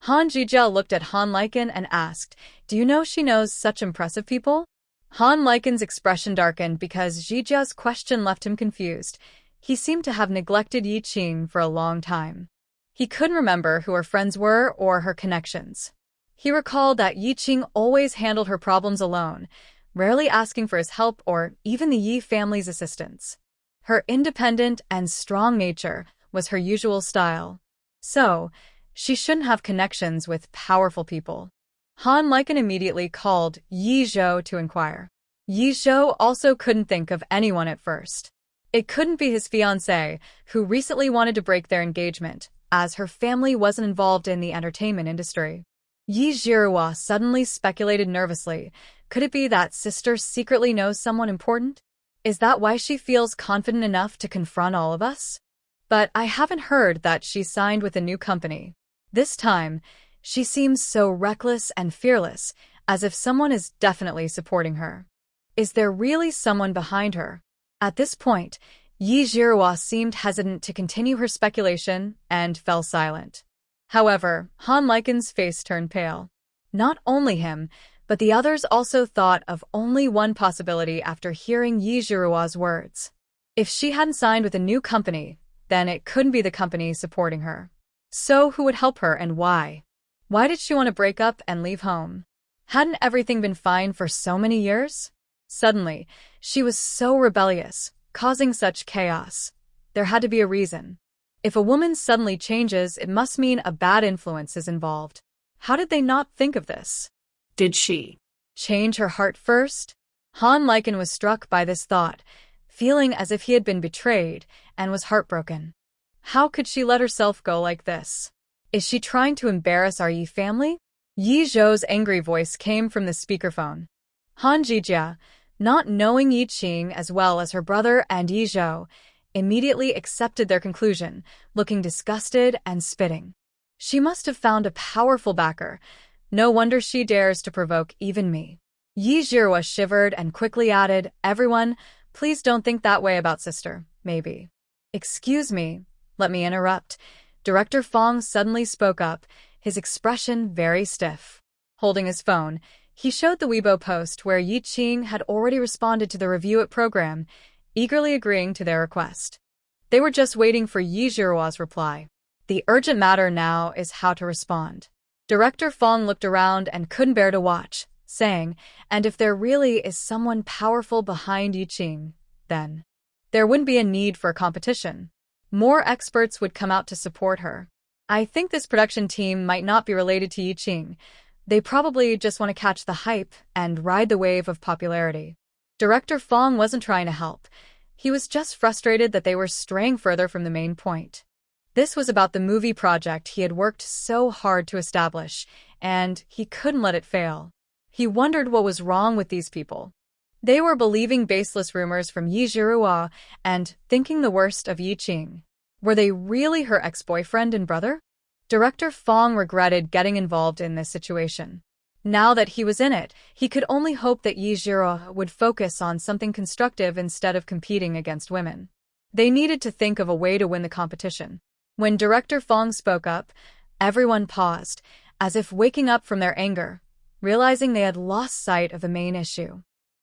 Han Jijia looked at Han Lichen and asked, "Do you know she knows such impressive people?" Han Lichen's expression darkened because Jijia's question left him confused. He seemed to have neglected Yi Qing for a long time. He couldn't remember who her friends were or her connections. He recalled that Yi Qing always handled her problems alone, rarely asking for his help or even the Yi family's assistance. Her independent and strong nature was her usual style. So, she shouldn't have connections with powerful people. Han Lichen immediately called Yi Zhou to inquire. Yi Zhou also couldn't think of anyone at first. It couldn't be his fiancée, who recently wanted to break their engagement, as her family wasn't involved in the entertainment industry. Yi Zhihua suddenly speculated nervously. Could it be that sister secretly knows someone important? Is that why she feels confident enough to confront all of us? But I haven't heard that she signed with a new company. This time, she seems so reckless and fearless, as if someone is definitely supporting her. Is there really someone behind her? At this point, Yi Zhihua seemed hesitant to continue her speculation and fell silent. However, Han Lichen's face turned pale. Not only him, but the others also thought of only one possibility after hearing Yi Zhihua's words. If she hadn't signed with a new company, then it couldn't be the company supporting her. So who would help her and why? Why did she want to break up and leave home? Hadn't everything been fine for so many years? Suddenly, she was so rebellious, causing such chaos. There had to be a reason. If a woman suddenly changes, it must mean a bad influence is involved. How did they not think of this? Did she change her heart first? Han Lichen was struck by this thought, feeling as if he had been betrayed, and was heartbroken. How could she let herself go like this? Is she trying to embarrass our Yi family? Yi Zhou's angry voice came from the speakerphone. Han Jijia, not knowing Yi Qing as well as her brother and Yi Zhou, immediately accepted their conclusion, looking disgusted and spitting. She must have found a powerful backer. No wonder she dares to provoke even me. Yi Zhihua shivered and quickly added, "Everyone, please don't think that way about sister, maybe." "Excuse me, let me interrupt." Director Fong suddenly spoke up, his expression very stiff. Holding his phone, he showed the Weibo post where Yi Qing had already responded to the review it program, eagerly agreeing to their request. They were just waiting for Yi Zhihua's reply. The urgent matter now is how to respond. Director Fong looked around and couldn't bear to watch, saying, "And if there really is someone powerful behind Yi Qing, then there wouldn't be a need for competition. More experts would come out to support her. I think this production team might not be related to Yi Qing. They probably just want to catch the hype and ride the wave of popularity." Director Fong wasn't trying to help. He was just frustrated that they were straying further from the main point. This was about the movie project he had worked so hard to establish, and he couldn't let it fail. He wondered what was wrong with these people. They were believing baseless rumors from Yi Zhihua and thinking the worst of Yi Qing. Were they really her ex-boyfriend and brother? Director Fong regretted getting involved in this situation. Now that he was in it, he could only hope that Yi Zhihua would focus on something constructive instead of competing against women. They needed to think of a way to win the competition. When Director Fong spoke up, everyone paused, as if waking up from their anger, realizing they had lost sight of the main issue.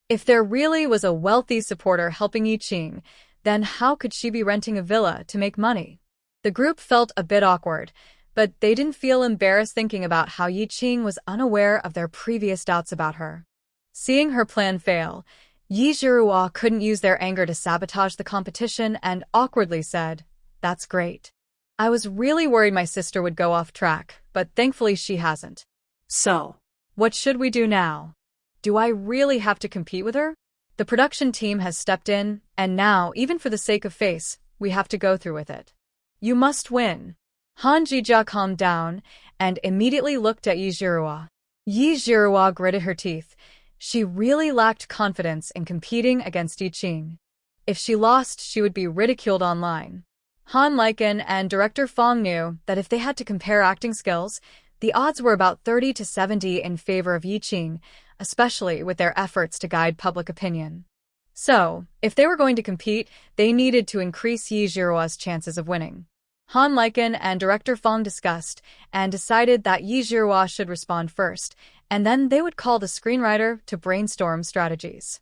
If there really was a wealthy supporter helping Yi Qing, then how could she be renting a villa to make money? The group felt a bit awkward, but they didn't feel embarrassed thinking about how Yi Qing was unaware of their previous doubts about her. Seeing her plan fail, Yi Zhihua couldn't use their anger to sabotage the competition and awkwardly said, "That's great. I was really worried my sister would go off track, but thankfully she hasn't. So, what should we do now? Do I really have to compete with her? The production team has stepped in, and now, even for the sake of face, we have to go through with it. You must win." Han Jijia calmed down and immediately looked at Yi Zhihua. Yi Zhihua gritted her teeth. She really lacked confidence in competing against Yi Qing. If she lost, she would be ridiculed online. Han Lichen and Director Fong knew that if they had to compare acting skills, the odds were about 30 to 70 in favor of Yi Qing, especially with their efforts to guide public opinion. So, if they were going to compete, they needed to increase Yi Zhihua's chances of winning. Han Lichen and director Fong discussed and decided that Yi Zhihua should respond first, and then they would call the screenwriter to brainstorm strategies.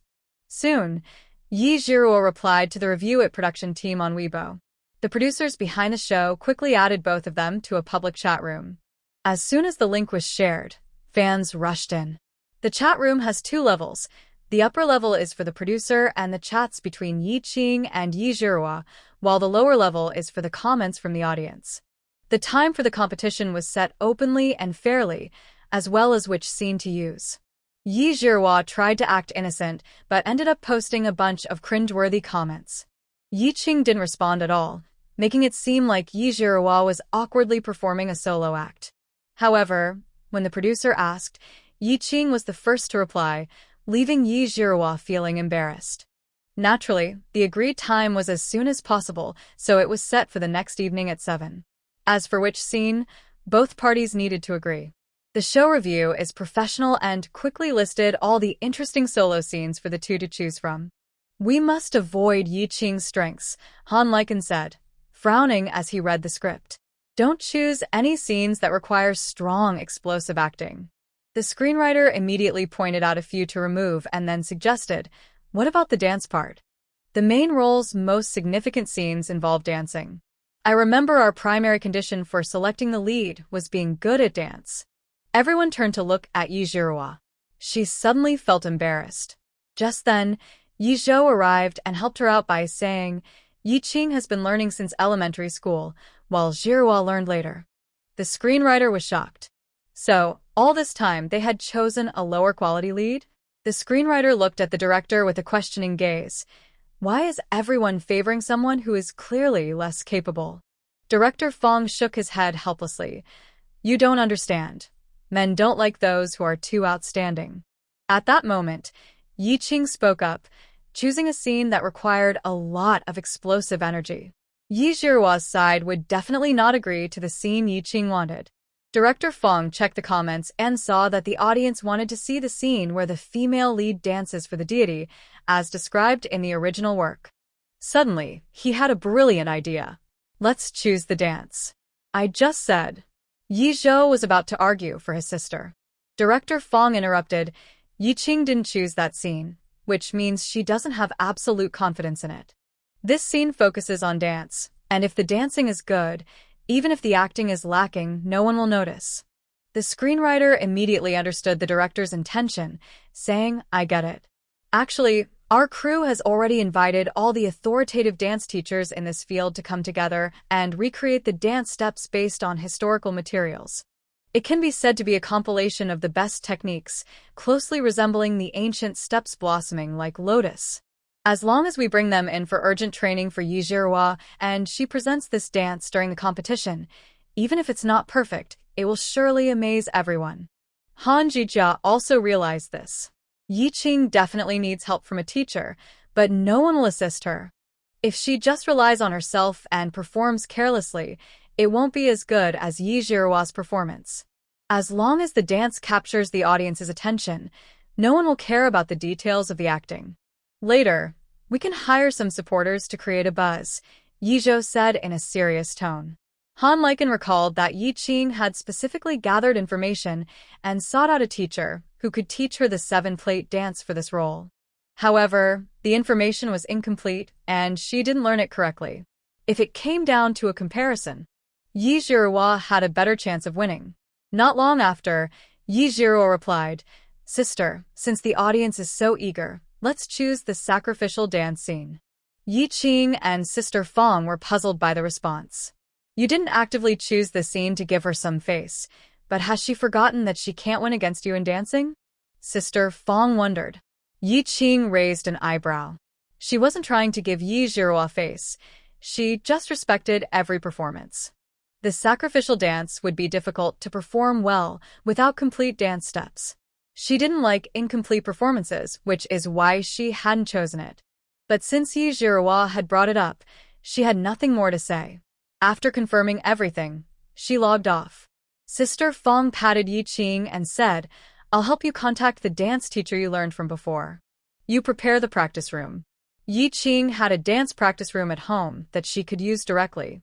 Soon, Yi Zhihua replied to the Review It production team on Weibo. The producers behind the show quickly added both of them to a public chat room. As soon as the link was shared, fans rushed in. The chat room has two levels. The upper level is for the producer and the chats between Yi Qing and Yi Zhihua, while the lower level is for the comments from the audience. The time for the competition was set openly and fairly, as well as which scene to use. Yi Zhihua tried to act innocent, but ended up posting a bunch of cringeworthy comments. Yi Qing didn't respond at all, making it seem like Yi Zhihua was awkwardly performing a solo act. However, when the producer asked, Yi Qing was the first to reply, leaving Yi Zhihua feeling embarrassed. Naturally, the agreed time was as soon as possible, so it was set for the next evening at 7. As for which scene, both parties needed to agree. The show review is professional and quickly listed all the interesting solo scenes for the two to choose from. "We must avoid Yi Qing's strengths," Han Lichen said, frowning as he read the script. "Don't choose any scenes that require strong, explosive acting." The screenwriter immediately pointed out a few to remove and then suggested, "What about the dance part? The main role's most significant scenes involve dancing. I remember our primary condition for selecting the lead was being good at dance." Everyone turned to look at Yi Zhihua. She suddenly felt embarrassed. Just then, Yi Zhou arrived and helped her out by saying, "Yi Qing has been learning since elementary school, while Zhihua learned later." The screenwriter was shocked. So, all this time they had chosen a lower quality lead? The screenwriter looked at the director with a questioning gaze. Why is everyone favoring someone who is clearly less capable? Director Fong shook his head helplessly. "You don't understand. Men don't like those who are too outstanding." At that moment, Yi Qing spoke up, choosing a scene that required a lot of explosive energy. Yi Zhihua's side would definitely not agree to the scene Yi Qing wanted. Director Fong checked the comments and saw that the audience wanted to see the scene where the female lead dances for the deity, as described in the original work. Suddenly, he had a brilliant idea. "Let's choose the dance." "I just said." Yi Zhou was about to argue for his sister. Director Fong interrupted. "Yi Qing didn't choose that scene, which means she doesn't have absolute confidence in it. This scene focuses on dance, and if the dancing is good, even if the acting is lacking, no one will notice." The screenwriter immediately understood the director's intention, saying, "I get it. Actually, our crew has already invited all the authoritative dance teachers in this field to come together and recreate the dance steps based on historical materials. It can be said to be a compilation of the best techniques, closely resembling the ancient steps blossoming like lotus. As long as we bring them in for urgent training for Yi Zhihua and she presents this dance during the competition, even if it's not perfect, it will surely amaze everyone." Han Jijia also realized this. Yi Qing definitely needs help from a teacher, but no one will assist her. If she just relies on herself and performs carelessly, it won't be as good as Yi Zhihua's performance. As long as the dance captures the audience's attention, no one will care about the details of the acting. "Later, we can hire some supporters to create a buzz," Yi Zhou said in a serious tone. Han Lichen recalled that Yi Qing had specifically gathered information and sought out a teacher who could teach her the 7-plate dance for this role. However, the information was incomplete and she didn't learn it correctly. If it came down to a comparison, Yi Zhihua had a better chance of winning. Not long after, Yi Zhihua replied, "Sister, since the audience is so eager, let's choose the sacrificial dance scene." Yi Qing and Sister Fong were puzzled by the response. "You didn't actively choose the scene to give her some face, but has she forgotten that she can't win against you in dancing?" Sister Fong wondered. Yi Qing raised an eyebrow. She wasn't trying to give Yi Zhihua face. She just respected every performance. The sacrificial dance would be difficult to perform well without complete dance steps. She didn't like incomplete performances, which is why she hadn't chosen it. But since Yi Zhihua had brought it up, she had nothing more to say. After confirming everything, she logged off. Sister Fong patted Yi Qing and said, "I'll help you contact the dance teacher you learned from before. You prepare the practice room." Yi Qing had a dance practice room at home that she could use directly.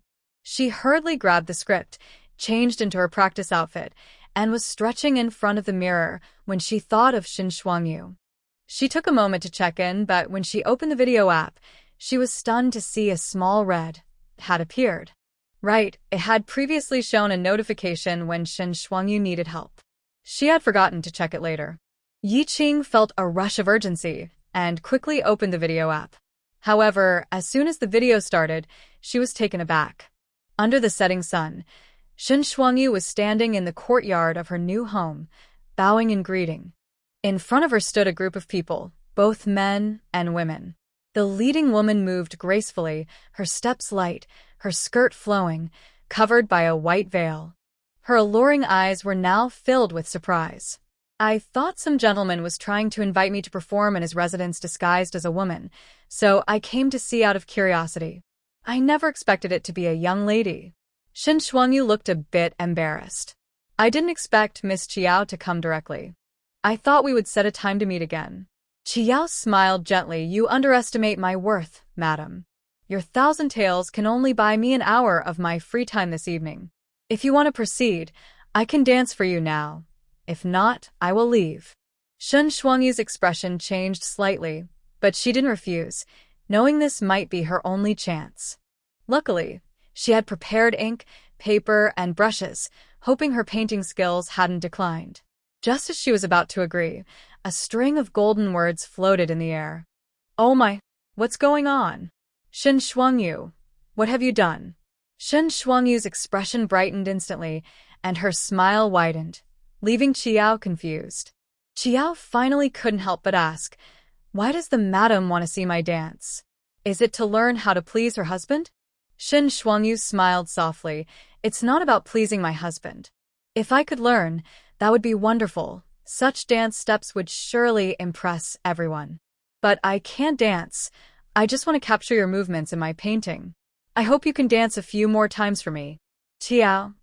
She hurriedly grabbed the script, changed into her practice outfit, and was stretching in front of the mirror when she thought of Shin Shuangyu. She took a moment to check in, but when she opened the video app, she was stunned to see a small red had appeared. Right, it had previously shown a notification when Shin Shuangyu needed help. She had forgotten to check it later. Yi Qing felt a rush of urgency and quickly opened the video app. However, as soon as the video started, she was taken aback. Under the setting sun, Shin Shuangyu was standing in the courtyard of her new home, bowing in greeting. In front of her stood a group of people, both men and women. The leading woman moved gracefully, her steps light, her skirt flowing, covered by a white veil. Her alluring eyes were now filled with surprise. I thought some gentleman was trying to invite me to perform in his residence disguised as a woman, so I came to see out of curiosity. I never expected it to be a young lady. Shin Shuangyu looked a bit embarrassed. I didn't expect Miss Chiao to come directly. I thought we would set a time to meet again. Chiao smiled gently. You underestimate my worth, madam. Your 1,000 taels can only buy me an hour of my free time this evening. If you want to proceed, I can dance for you now. If not, I will leave. Shin Shuangyu's expression changed slightly, but she didn't refuse, knowing this might be her only chance. Luckily, she had prepared ink, paper, and brushes, hoping her painting skills hadn't declined. Just as she was about to agree, a string of golden words floated in the air. Oh my, what's going on? Shin Shuangyu, what have you done? Shin Shuangyu's expression brightened instantly, and her smile widened, leaving Chiao confused. Chiao finally couldn't help but ask, why does the madam want to see my dance? Is it to learn how to please her husband? Shin Shuangyu smiled softly. It's not about pleasing my husband. If I could learn, that would be wonderful. Such dance steps would surely impress everyone. But I can't dance. I just want to capture your movements in my painting. I hope you can dance a few more times for me. Chiao.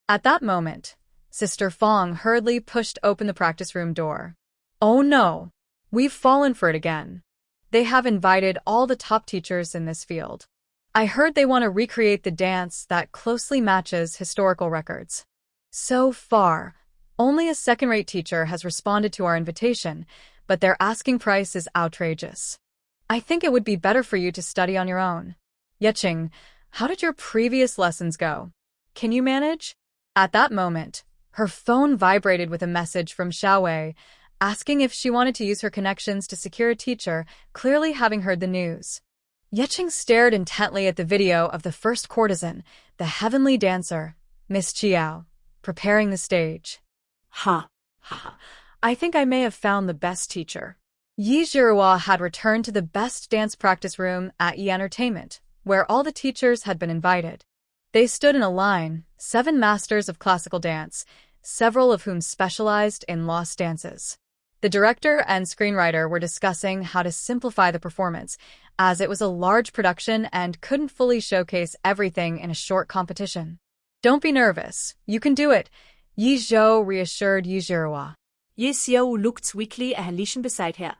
At that moment, Sister Fong hurriedly pushed open the practice room door. Oh no, we've fallen for it again. They have invited all the top teachers in this field. I heard they want to recreate the dance that closely matches historical records. So far, only a second-rate teacher has responded to our invitation, but their asking price is outrageous. I think it would be better for you to study on your own. Yeqing, how did your previous lessons go? Can you manage? At that moment, her phone vibrated with a message from Xiaowei, asking if she wanted to use her connections to secure a teacher, clearly having heard the news. Yeqing stared intently at the video of the first courtesan, the heavenly dancer, Miss Chiao, preparing the stage. Ha. I think I may have found the best teacher. Yi Zhihua had returned to the best dance practice room at Yi Entertainment, where all the teachers had been invited. They stood in a line, 7 masters of classical dance, several of whom specialized in lost dances. The director and screenwriter were discussing how to simplify the performance, as it was a large production and couldn't fully showcase everything in a short competition. Don't be nervous. You can do it, Yi Zhou reassured Yi Zhihua. Yi Xiao looked weakly at Lishan beside her.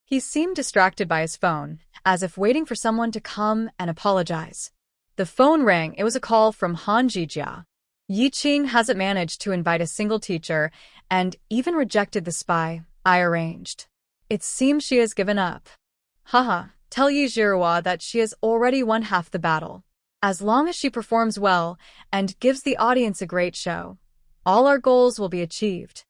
He seemed distracted by his phone, as if waiting for someone to come and apologize. The phone rang. It was a call from Han Zhijia. Yi Qing hasn't managed to invite a single teacher and even rejected the spy I arranged. It seems she has given up. Haha, tell Yi Zhihua that she has already won half the battle. As long as she performs well and gives the audience a great show, all our goals will be achieved.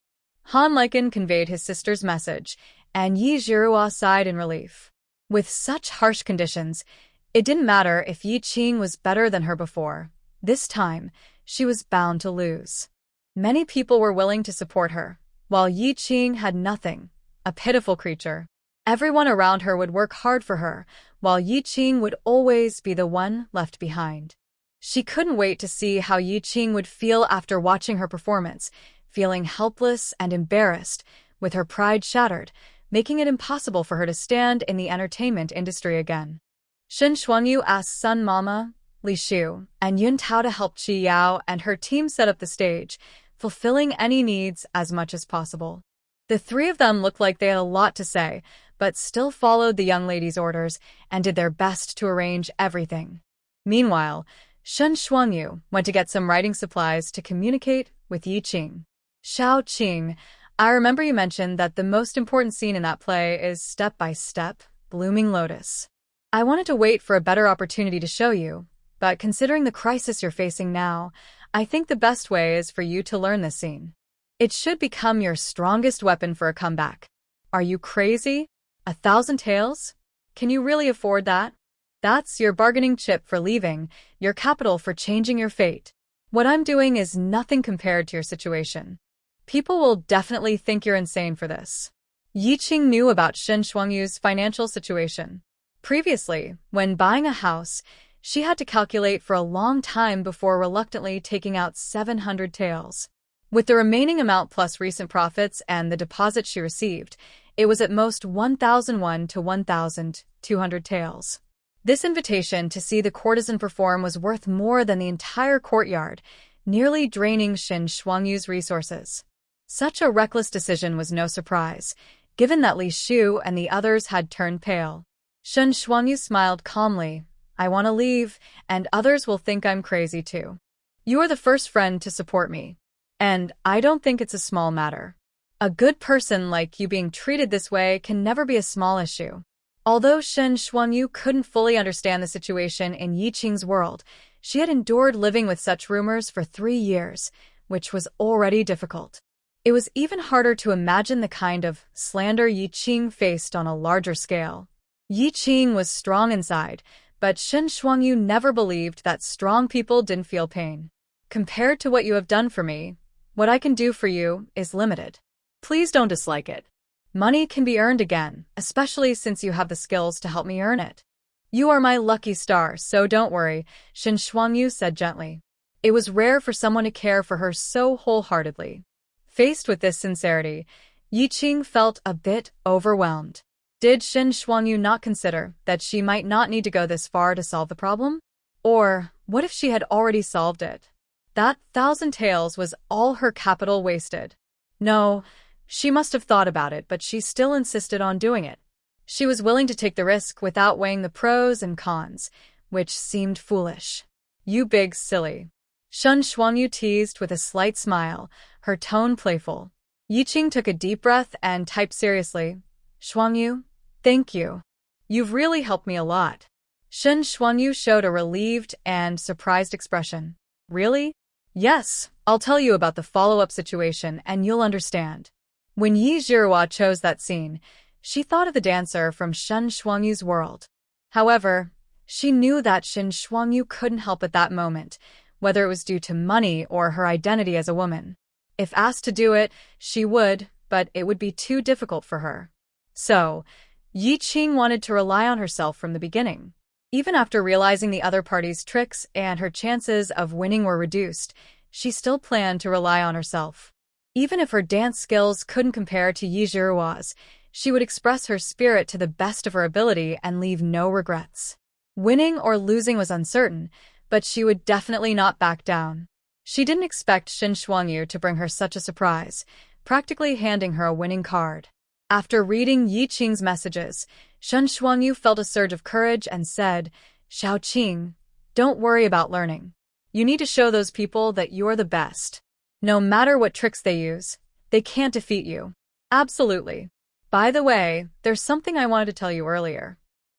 Han Liken conveyed his sister's message, and Yi Zhihua sighed in relief. With such harsh conditions, it didn't matter if Yi Qing was better than her before. This time, she was bound to lose. Many people were willing to support her, while Yi Qing had nothing, a pitiful creature. Everyone around her would work hard for her, while Yi Qing would always be the one left behind. She couldn't wait to see how Yi Qing would feel after watching her performance, feeling helpless and embarrassed, with her pride shattered, making it impossible for her to stand in the entertainment industry again. Shin Shuangyu asked Sun Mama, Li Shu, and Yun Tao to help Chi Yao and her team set up the stage, fulfilling any needs as much as possible. The 3 of them looked like they had a lot to say, but still followed the young lady's orders and did their best to arrange everything. Meanwhile, Shen Shuangyu went to get some writing supplies to communicate with Yi Qing. Xiao Qing, I remember you mentioned that the most important scene in that play is Step by Step, Blooming Lotus. I wanted to wait for a better opportunity to show you, but considering the crisis you're facing now, I think the best way is for you to learn this scene. It should become your strongest weapon for a comeback. Are you crazy? 1,000 taels? Can you really afford that? That's your bargaining chip for leaving, your capital for changing your fate. What I'm doing is nothing compared to your situation. People will definitely think you're insane for this. Yi Qing knew about Shen Shuangyu's financial situation. Previously, when buying a house, she had to calculate for a long time before reluctantly taking out 700 taels. With the remaining amount plus recent profits and the deposit she received, it was at most 1,001 to 1,200 taels. This invitation to see the courtesan perform was worth more than the entire courtyard, nearly draining Shen Shuangyu's resources. Such a reckless decision was no surprise, given that Li Shu and the others had turned pale. Shen Shuangyu smiled calmly. I want to leave, and others will think I'm crazy too. You are the first friend to support me, and I don't think it's a small matter. A good person like you being treated this way can never be a small issue. Although Shen Shuangyu couldn't fully understand the situation in Yi Qing's world, she had endured living with such rumors for 3 years, which was already difficult. It was even harder to imagine the kind of slander Yi Qing faced on a larger scale. Yi Qing was strong inside, but Shen Shuangyu never believed that strong people didn't feel pain. Compared to what you have done for me, what I can do for you is limited. Please don't dislike it. Money can be earned again, especially since you have the skills to help me earn it. You are my lucky star, so don't worry, Shen Shuangyu said gently. It was rare for someone to care for her so wholeheartedly. Faced with this sincerity, Yi Qing felt a bit overwhelmed. Did Shen Shuangyu not consider that she might not need to go this far to solve the problem? Or what if she had already solved it? That 1,000 taels was all her capital wasted. No, she must have thought about it, but she still insisted on doing it. She was willing to take the risk without weighing the pros and cons, which seemed foolish. You big silly. Shen Shuangyu teased with a slight smile, her tone playful. Yi Qing took a deep breath and typed seriously. Shuangyu, thank you. You've really helped me a lot. Shen Shuangyu showed a relieved and surprised expression. Really? Yes, I'll tell you about the follow-up situation and you'll understand. When Yi Zhihua chose that scene, she thought of the dancer from Shen Shuangyu's world. However, she knew that Shen Shuangyu couldn't help at that moment, whether it was due to money or her identity as a woman. If asked to do it, she would, but it would be too difficult for her. So, Yi Qing wanted to rely on herself from the beginning. Even after realizing the other party's tricks and her chances of winning were reduced, she still planned to rely on herself. Even if her dance skills couldn't compare to Yi Zhihua's, she would express her spirit to the best of her ability and leave no regrets. Winning or losing was uncertain, but she would definitely not back down. She didn't expect Shen Shuangyu to bring her such a surprise, practically handing her a winning card. After reading Yi Qing's messages, Shen Shuangyu felt a surge of courage and said, Xiao Qing, don't worry about learning. You need to show those people that you're the best. No matter what tricks they use, they can't defeat you. Absolutely. By the way, there's something I wanted to tell you earlier.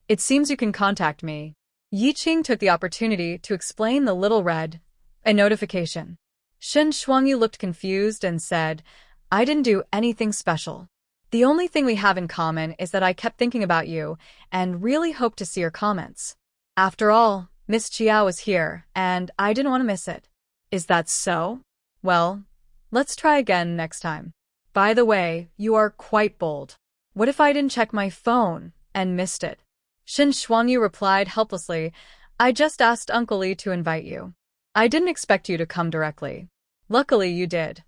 It seems you can contact me. Yi Qing took the opportunity to explain the little red, a notification. Shen Shuangyu looked confused and said, I didn't do anything special. The only thing we have in common is that I kept thinking about you and really hoped to see your comments. After all, Miss Chiao was here, and I didn't want to miss it. Is that so? Well, let's try again next time. By the way, you are quite bold. What if I didn't check my phone and missed it? Shen Shuangyu replied helplessly, I just asked Uncle Li to invite you. I didn't expect you to come directly. Luckily you did.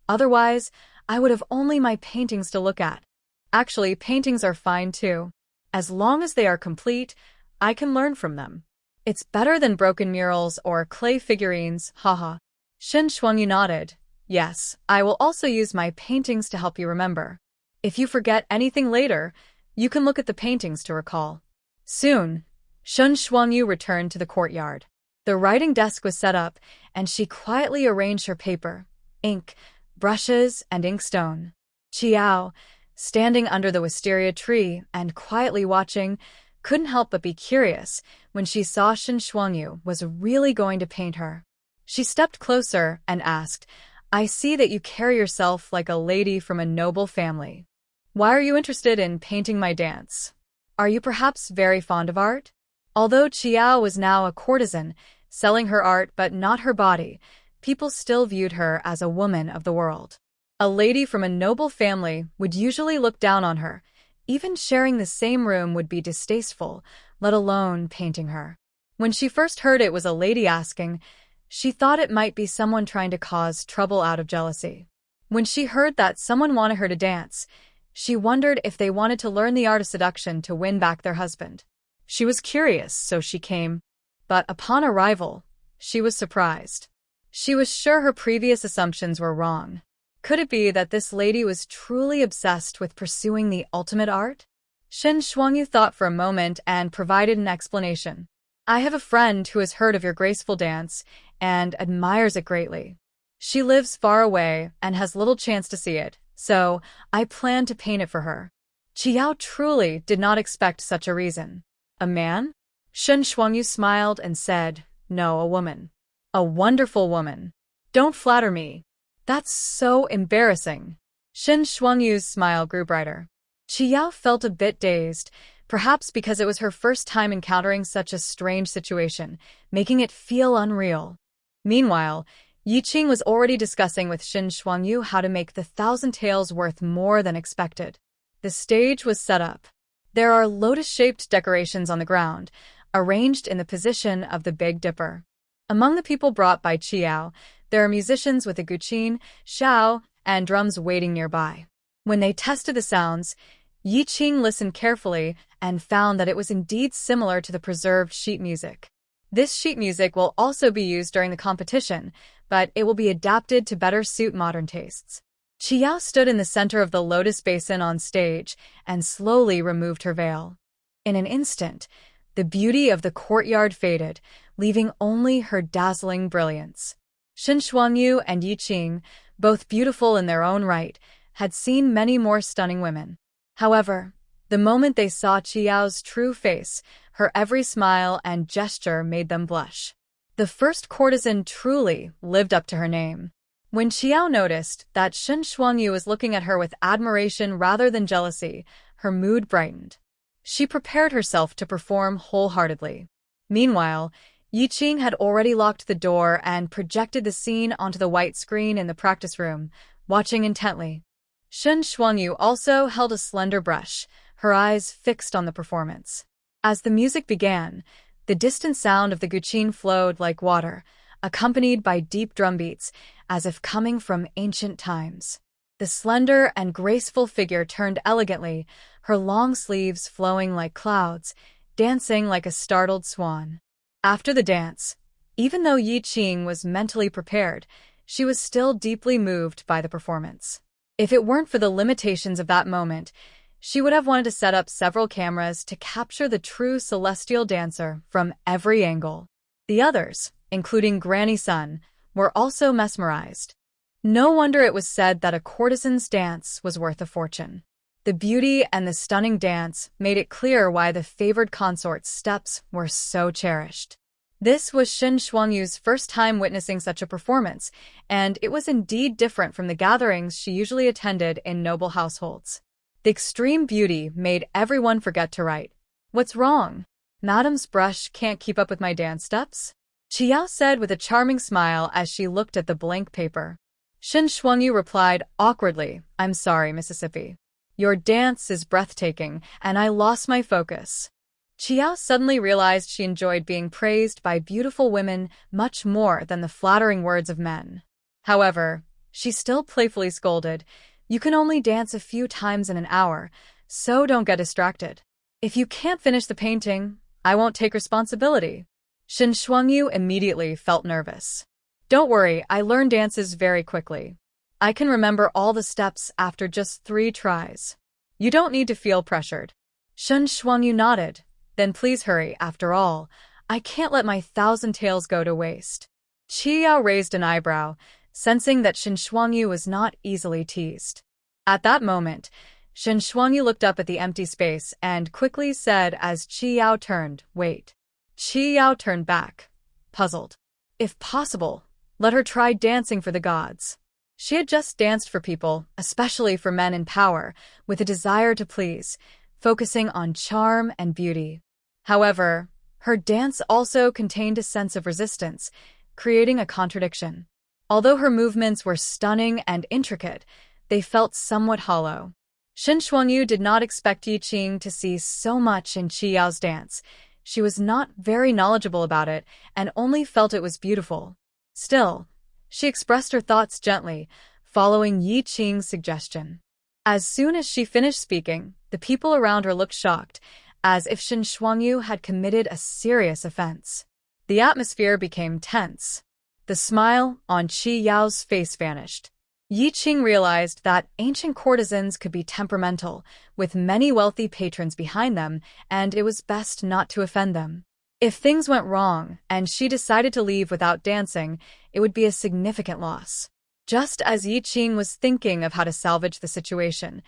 Otherwise, I would have only my paintings to look at. Actually, paintings are fine too. As long as they are complete, I can learn from them. It's better than broken murals or clay figurines, haha. Shen Shuangyu nodded. Yes, I will also use my paintings to help you remember. If you forget anything later, you can look at the paintings to recall. Soon, Shen Shuangyu returned to the courtyard. The writing desk was set up, and she quietly arranged her paper, ink, brushes, and inkstone. Qiao, standing under the wisteria tree and quietly watching, couldn't help but be curious when she saw Shen Shuangyu was really going to paint her. She stepped closer and asked, "I see that you carry yourself like a lady from a noble family. Why are you interested in painting my dance? Are you perhaps very fond of art?" Although Qiao was now a courtesan, selling her art but not her body, people still viewed her as a woman of the world. A lady from a noble family would usually look down on her. Even sharing the same room would be distasteful, let alone painting her. When she first heard it was a lady asking, she thought it might be someone trying to cause trouble out of jealousy. When she heard that someone wanted her to dance, she wondered if they wanted to learn the art of seduction to win back their husband. She was curious, so she came. But upon arrival, she was surprised. She was sure her previous assumptions were wrong. Could it be that this lady was truly obsessed with pursuing the ultimate art? Shen Shuangyu thought for a moment and provided an explanation. "I have a friend who has heard of your graceful dance and admires it greatly. She lives far away and has little chance to see it, so I plan to paint it for her." Qiao truly did not expect such a reason. "A man?" Shen Shuangyu smiled and said, "No, a woman. A wonderful woman. Don't flatter me. That's so embarrassing." Shen Shuangyu's smile grew brighter. Qiao felt a bit dazed, perhaps because it was her first time encountering such a strange situation, making it feel unreal. Meanwhile, Yiqing was already discussing with Shen Shuangyu how to make the 1,000 taels worth more than expected. The stage was set up. There are lotus-shaped decorations on the ground, arranged in the position of the Big Dipper. Among the people brought by Qiao, there are musicians with a guqin, xiao, and drums waiting nearby. When they tested the sounds, Yiqing listened carefully and found that it was indeed similar to the preserved sheet music. This sheet music will also be used during the competition, but it will be adapted to better suit modern tastes. Qiao stood in the center of the lotus basin on stage and slowly removed her veil. In an instant, the beauty of the courtyard faded, leaving only her dazzling brilliance. Shen Shuangyu and Yiqing, both beautiful in their own right, had seen many more stunning women. However, the moment they saw Qiao's true face, her every smile and gesture made them blush. The first courtesan truly lived up to her name. When Qiao noticed that Shen Shuangyu was looking at her with admiration rather than jealousy, her mood brightened. She prepared herself to perform wholeheartedly. Meanwhile, Yiqing had already locked the door and projected the scene onto the white screen in the practice room, watching intently. Shen Shuangyu also held a slender brush, her eyes fixed on the performance. As the music began, the distant sound of the guqin flowed like water, accompanied by deep drum beats, as if coming from ancient times. The slender and graceful figure turned elegantly, her long sleeves flowing like clouds, dancing like a startled swan. After the dance, even though Yiqing was mentally prepared, she was still deeply moved by the performance. If it weren't for the limitations of that moment, she would have wanted to set up several cameras to capture the true celestial dancer from every angle. The others, including Granny Sun, were also mesmerized. No wonder it was said that a courtesan's dance was worth a fortune. The beauty and the stunning dance made it clear why the favored consort's steps were so cherished. This was Shen Shuangyu's first time witnessing such a performance, and it was indeed different from the gatherings she usually attended in noble households. The extreme beauty made everyone forget to write. "What's wrong? Madam's brush can't keep up with my dance steps?" Qiao said with a charming smile as she looked at the blank paper. Shen Shuangyu replied awkwardly, "I'm sorry, Mississippi. Your dance is breathtaking, and I lost my focus." Qiao suddenly realized she enjoyed being praised by beautiful women much more than the flattering words of men. However, she still playfully scolded, "You can only dance a few times in an hour, so don't get distracted. If you can't finish the painting, I won't take responsibility." Shen Shuangyu immediately felt nervous. "Don't worry, I learn dances very quickly. I can remember all the steps after just 3 tries. You don't need to feel pressured." Shen Shuangyu nodded. "Then please hurry, after all, I can't let my 1,000 taels go to waste. Qi Yao raised an eyebrow, sensing that Shen Shuangyu was not easily teased. At that moment, Shen Shuangyu looked up at the empty space and quickly said as Qi Yao turned, "Wait." Qi Yao turned back, puzzled. If possible, let her try dancing for the gods. She had just danced for people, especially for men in power, with a desire to please, focusing on charm and beauty. However, her dance also contained a sense of resistance, creating a contradiction. Although her movements were stunning and intricate, they felt somewhat hollow. Shen Shuangyu did not expect Yi Qing to see so much in Qi Yao's dance. She was not very knowledgeable about it and only felt it was beautiful. Still, she expressed her thoughts gently, following Yi Qing's suggestion. As soon as she finished speaking, the people around her looked shocked, as if Shen Shuangyu had committed a serious offense. The atmosphere became tense. The smile on Qi Yao's face vanished. Yi Qing realized that ancient courtesans could be temperamental, with many wealthy patrons behind them, and it was best not to offend them. If things went wrong and she decided to leave without dancing, it would be a significant loss. Just as Yi Qing was thinking of how to salvage the situation,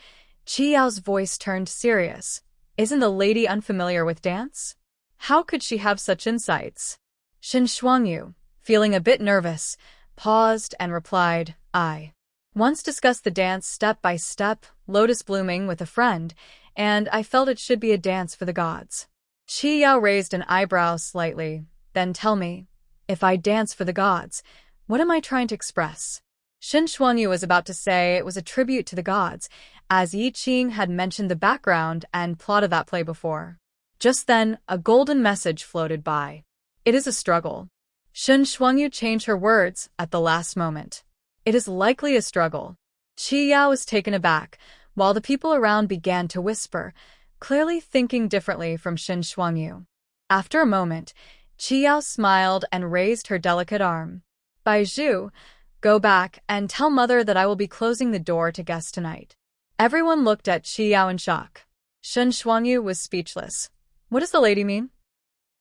Qi Yao's voice turned serious. Isn't the lady unfamiliar with dance? How could she have such insights? Shen Shuangyu, feeling a bit nervous, paused and replied, I once discussed the dance step by step, lotus blooming, with a friend, and I felt it should be a dance for the gods. Qi Yao raised an eyebrow slightly. Then tell me, if I dance for the gods, what am I trying to express? Shen Shuangyu was about to say it was a tribute to the gods, as Yi Qing had mentioned the background and plot of that play before. Just then, a golden message floated by. It is a struggle. Shen Shuangyu changed her words at the last moment. It is likely a struggle. Qi Yao was taken aback, while the people around began to whisper, clearly thinking differently from Shen Shuangyu. After a moment, Qi Yao smiled and raised her delicate arm. Bai Zhu, go back and tell mother that I will be closing the door to guests tonight. Everyone looked at Qi Yao in shock. Shen Shuangyu was speechless. What does the lady mean?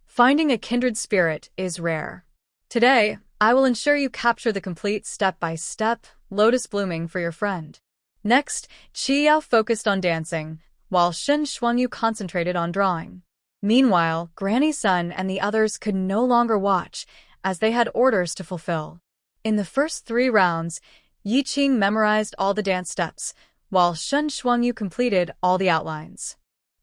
Finding a kindred spirit is rare. Today, I will ensure you capture the complete step-by-step lotus blooming for your friend. Next, Qi Yao focused on dancing, while Shen Shuangyu concentrated on drawing. Meanwhile, Granny Sun and the others could no longer watch, as they had orders to fulfill. In the first 3 rounds, Yi Qing memorized all the dance steps, while Shen Shuangyu completed all the outlines.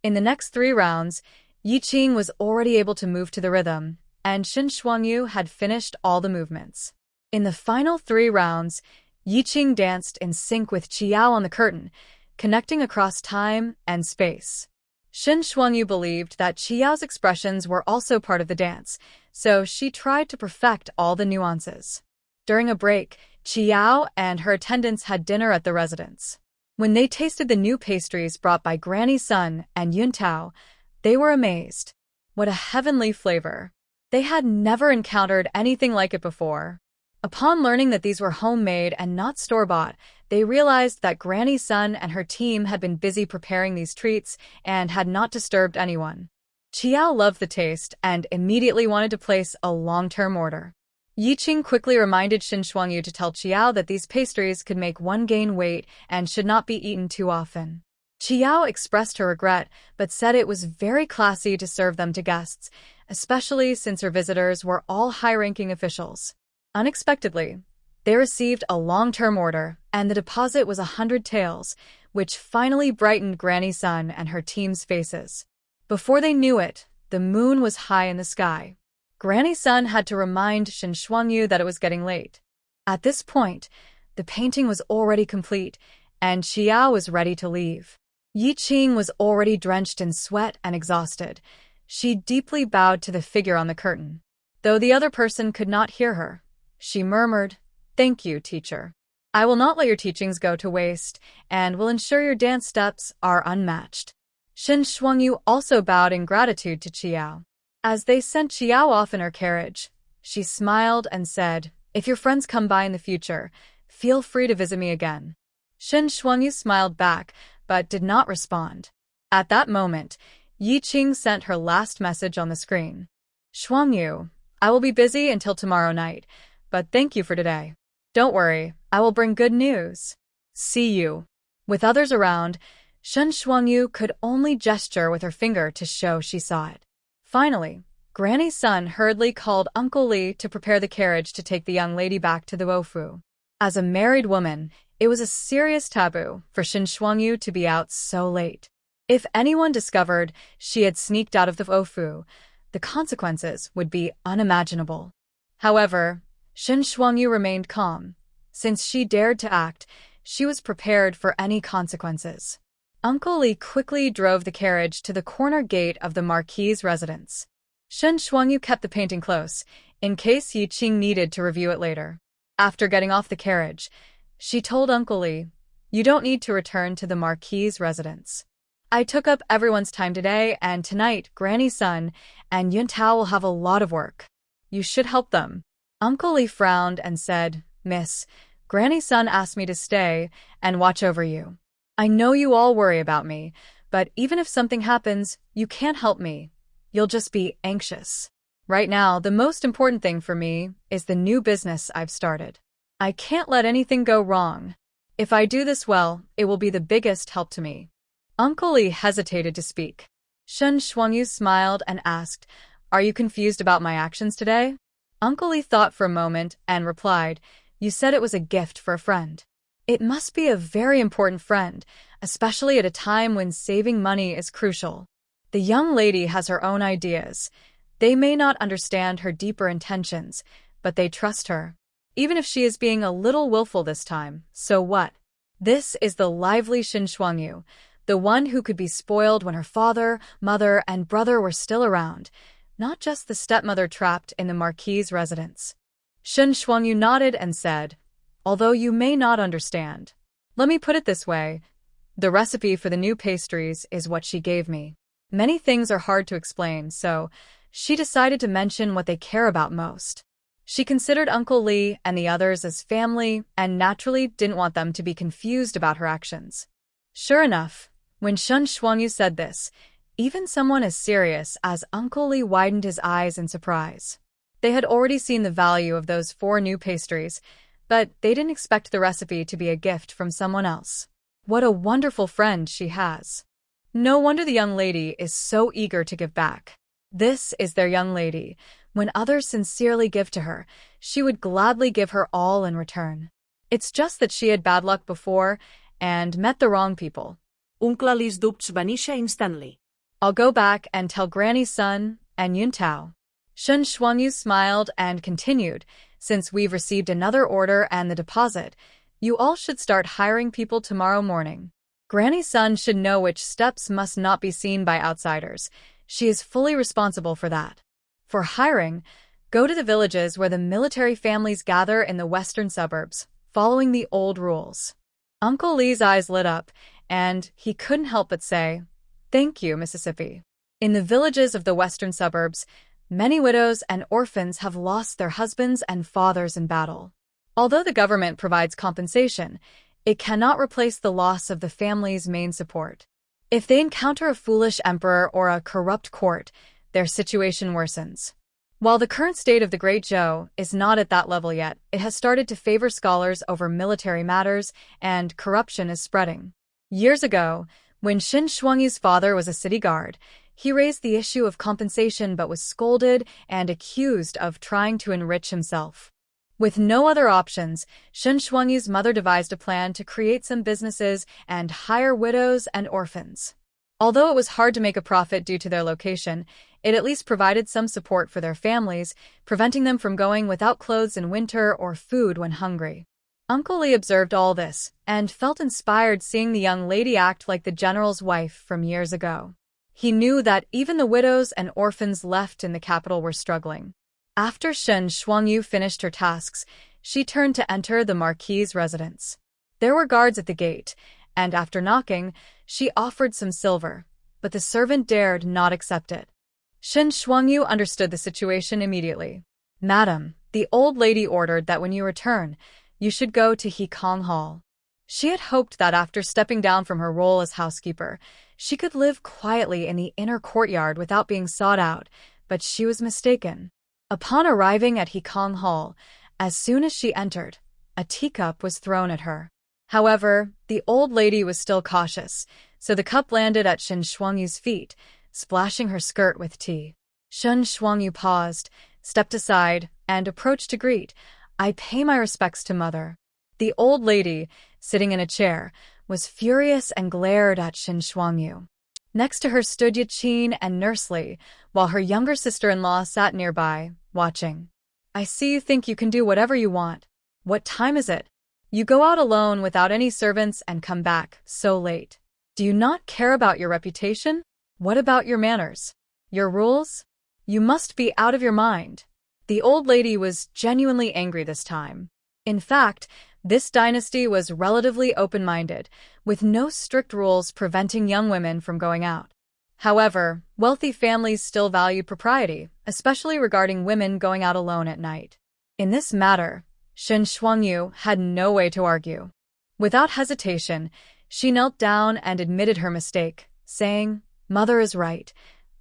In the next 3 rounds, Yi Qing was already able to move to the rhythm, and Shen Shuangyu had finished all the movements. In the final 3 rounds, Yi Qing danced in sync with Qi Yao on the curtain, connecting across time and space. Shen Shuangyu believed that Qi Yao's expressions were also part of the dance, so she tried to perfect all the nuances. During a break, Qi Yao and her attendants had dinner at the residence. When they tasted the new pastries brought by Granny Sun and Yun Tao, they were amazed. What a heavenly flavor! They had never encountered anything like it before. Upon learning that these were homemade and not store-bought, they realized that Granny Sun and her team had been busy preparing these treats and had not disturbed anyone. Qi Yao loved the taste and immediately wanted to place a long-term order. Yi Qing quickly reminded Shen Shuangyu to tell Qi Yao that these pastries could make one gain weight and should not be eaten too often. Qi Yao expressed her regret, but said it was very classy to serve them to guests, especially since her visitors were all high-ranking officials. Unexpectedly, they received a long-term order, and the deposit was 100 taels, which finally brightened Granny Sun and her team's faces. Before they knew it, the moon was high in the sky. Granny Sun had to remind Shen Shuangyu that it was getting late. At this point, the painting was already complete, and Qi Yao was ready to leave. Yi Qing was already drenched in sweat and exhausted. She deeply bowed to the figure on the curtain. Though the other person could not hear her, she murmured, "Thank you, teacher. I will not let your teachings go to waste, and will ensure your dance steps are unmatched." Shen Shuangyu also bowed in gratitude to Qi Yao. As they sent Qi Yao off in her carriage, she smiled and said, "If your friends come by in the future, feel free to visit me again." Shen Shuangyu smiled back, but did not respond. At that moment, Yi Qing sent her last message on the screen. Shuangyu, I will be busy until tomorrow night, but thank you for today. Don't worry, I will bring good news. See you. With others around, Shen Shuangyu could only gesture with her finger to show she saw it. Finally, Granny's son hurriedly called Uncle Li to prepare the carriage to take the young lady back to the Wofu. As a married woman, it was a serious taboo for Shen Shuangyu to be out so late. If anyone discovered she had sneaked out of the Wofu, the consequences would be unimaginable. However, Shen Shuangyu remained calm. Since she dared to act, she was prepared for any consequences. Uncle Li quickly drove the carriage to the corner gate of the Marquis's residence. Shen Shuangyu kept the painting close, in case Yi Qing needed to review it later. After getting off the carriage, she told Uncle Li, "You don't need to return to the Marquis's residence. I took up everyone's time today, and tonight Granny's son and Yuntao will have a lot of work. You should help them." Uncle Li frowned and said, "Miss, Granny's son asked me to stay and watch over you. I know you all worry about me, but even if something happens, you can't help me. You'll just be anxious. Right now, the most important thing for me is the new business I've started. I can't let anything go wrong. If I do this well, it will be the biggest help to me." Uncle Li hesitated to speak. Shen Shuangyu smiled and asked, "Are you confused about my actions today?" Uncle Li thought for a moment and replied, "You said it was a gift for a friend. It must be a very important friend, especially at a time when saving money is crucial. The young lady has her own ideas. They may not understand her deeper intentions, but they trust her. Even if she is being a little willful this time, so what? This is the lively Shen Shuangyu, the one who could be spoiled when her father, mother, and brother were still around, not just the stepmother trapped in the Marquis's residence." Shen Shuangyu nodded and said, "Although you may not understand, let me put it this way. The recipe for the new pastries is what she gave me. Many things are hard to explain, so she decided to mention what they care about most. She considered Uncle Li and the others as family and naturally didn't want them to be confused about her actions." Sure enough, when Shen Shuangyu said this, even someone as serious as Uncle Li widened his eyes in surprise. They had already seen the value of those 4 new pastries, but they didn't expect the recipe to be a gift from someone else. What a wonderful friend she has. No wonder the young lady is so eager to give back. This is their young lady. When others sincerely give to her, she would gladly give her all in return. It's just that she had bad luck before and met the wrong people. Oncle Li's dubts va néixer instantly. I'll go back and tell Granny's son and Yuntao. Shen Shuangyu smiled and continued, "Since we've received another order and the deposit, you all should start hiring people tomorrow morning. Granny's son should know which steps must not be seen by outsiders. She is fully responsible for that. For hiring, go to the villages where the military families gather in the western suburbs, following the old rules." Uncle Li's eyes lit up, and he couldn't help but say, "Thank you, Mississippi." In the villages of the western suburbs, many widows and orphans have lost their husbands and fathers in battle. Although the government provides compensation, it cannot replace the loss of the family's main support. If they encounter a foolish emperor or a corrupt court, their situation worsens. While the current state of the Great Zhou is not at that level yet, it has started to favor scholars over military matters, and corruption is spreading. Years ago, when Shen Shuangyu's father was a city guard, he raised the issue of compensation but was scolded and accused of trying to enrich himself. With no other options, Shen Shuangyu's mother devised a plan to create some businesses and hire widows and orphans. Although it was hard to make a profit due to their location, it at least provided some support for their families, preventing them from going without clothes in winter or food when hungry. Uncle Li observed all this and felt inspired seeing the young lady act like the general's wife from years ago. He knew that even the widows and orphans left in the capital were struggling. After Shen Shuangyu finished her tasks, she turned to enter the Marquis's residence. There were guards at the gate, and after knocking, she offered some silver, but the servant dared not accept it. Shen Shuangyu understood the situation immediately. "Madam, the old lady ordered that when you return, you should go to Hekong Hall." She had hoped that after stepping down from her role as housekeeper, she could live quietly in the inner courtyard without being sought out, but she was mistaken. Upon arriving at Hekong Hall, as soon as she entered, a teacup was thrown at her. However, the old lady was still cautious, so the cup landed at Shen Shuangyu's feet, splashing her skirt with tea. Shen Shuangyu paused, stepped aside, and approached to greet. "I pay my respects to mother." The old lady, sitting in a chair, was furious and glared at Shen Shuangyu. Next to her stood Yaqin and Nurse Li, while her younger sister-in-law sat nearby, watching. "I see you think you can do whatever you want. What time is it? You go out alone without any servants and come back so late. Do you not care about your reputation? What about your manners? Your rules? You must be out of your mind." The old lady was genuinely angry this time. In fact, this dynasty was relatively open-minded, with no strict rules preventing young women from going out. However, wealthy families still valued propriety, especially regarding women going out alone at night. In this matter, Shen Shuangyu had no way to argue. Without hesitation, she knelt down and admitted her mistake, saying, "Mother is right.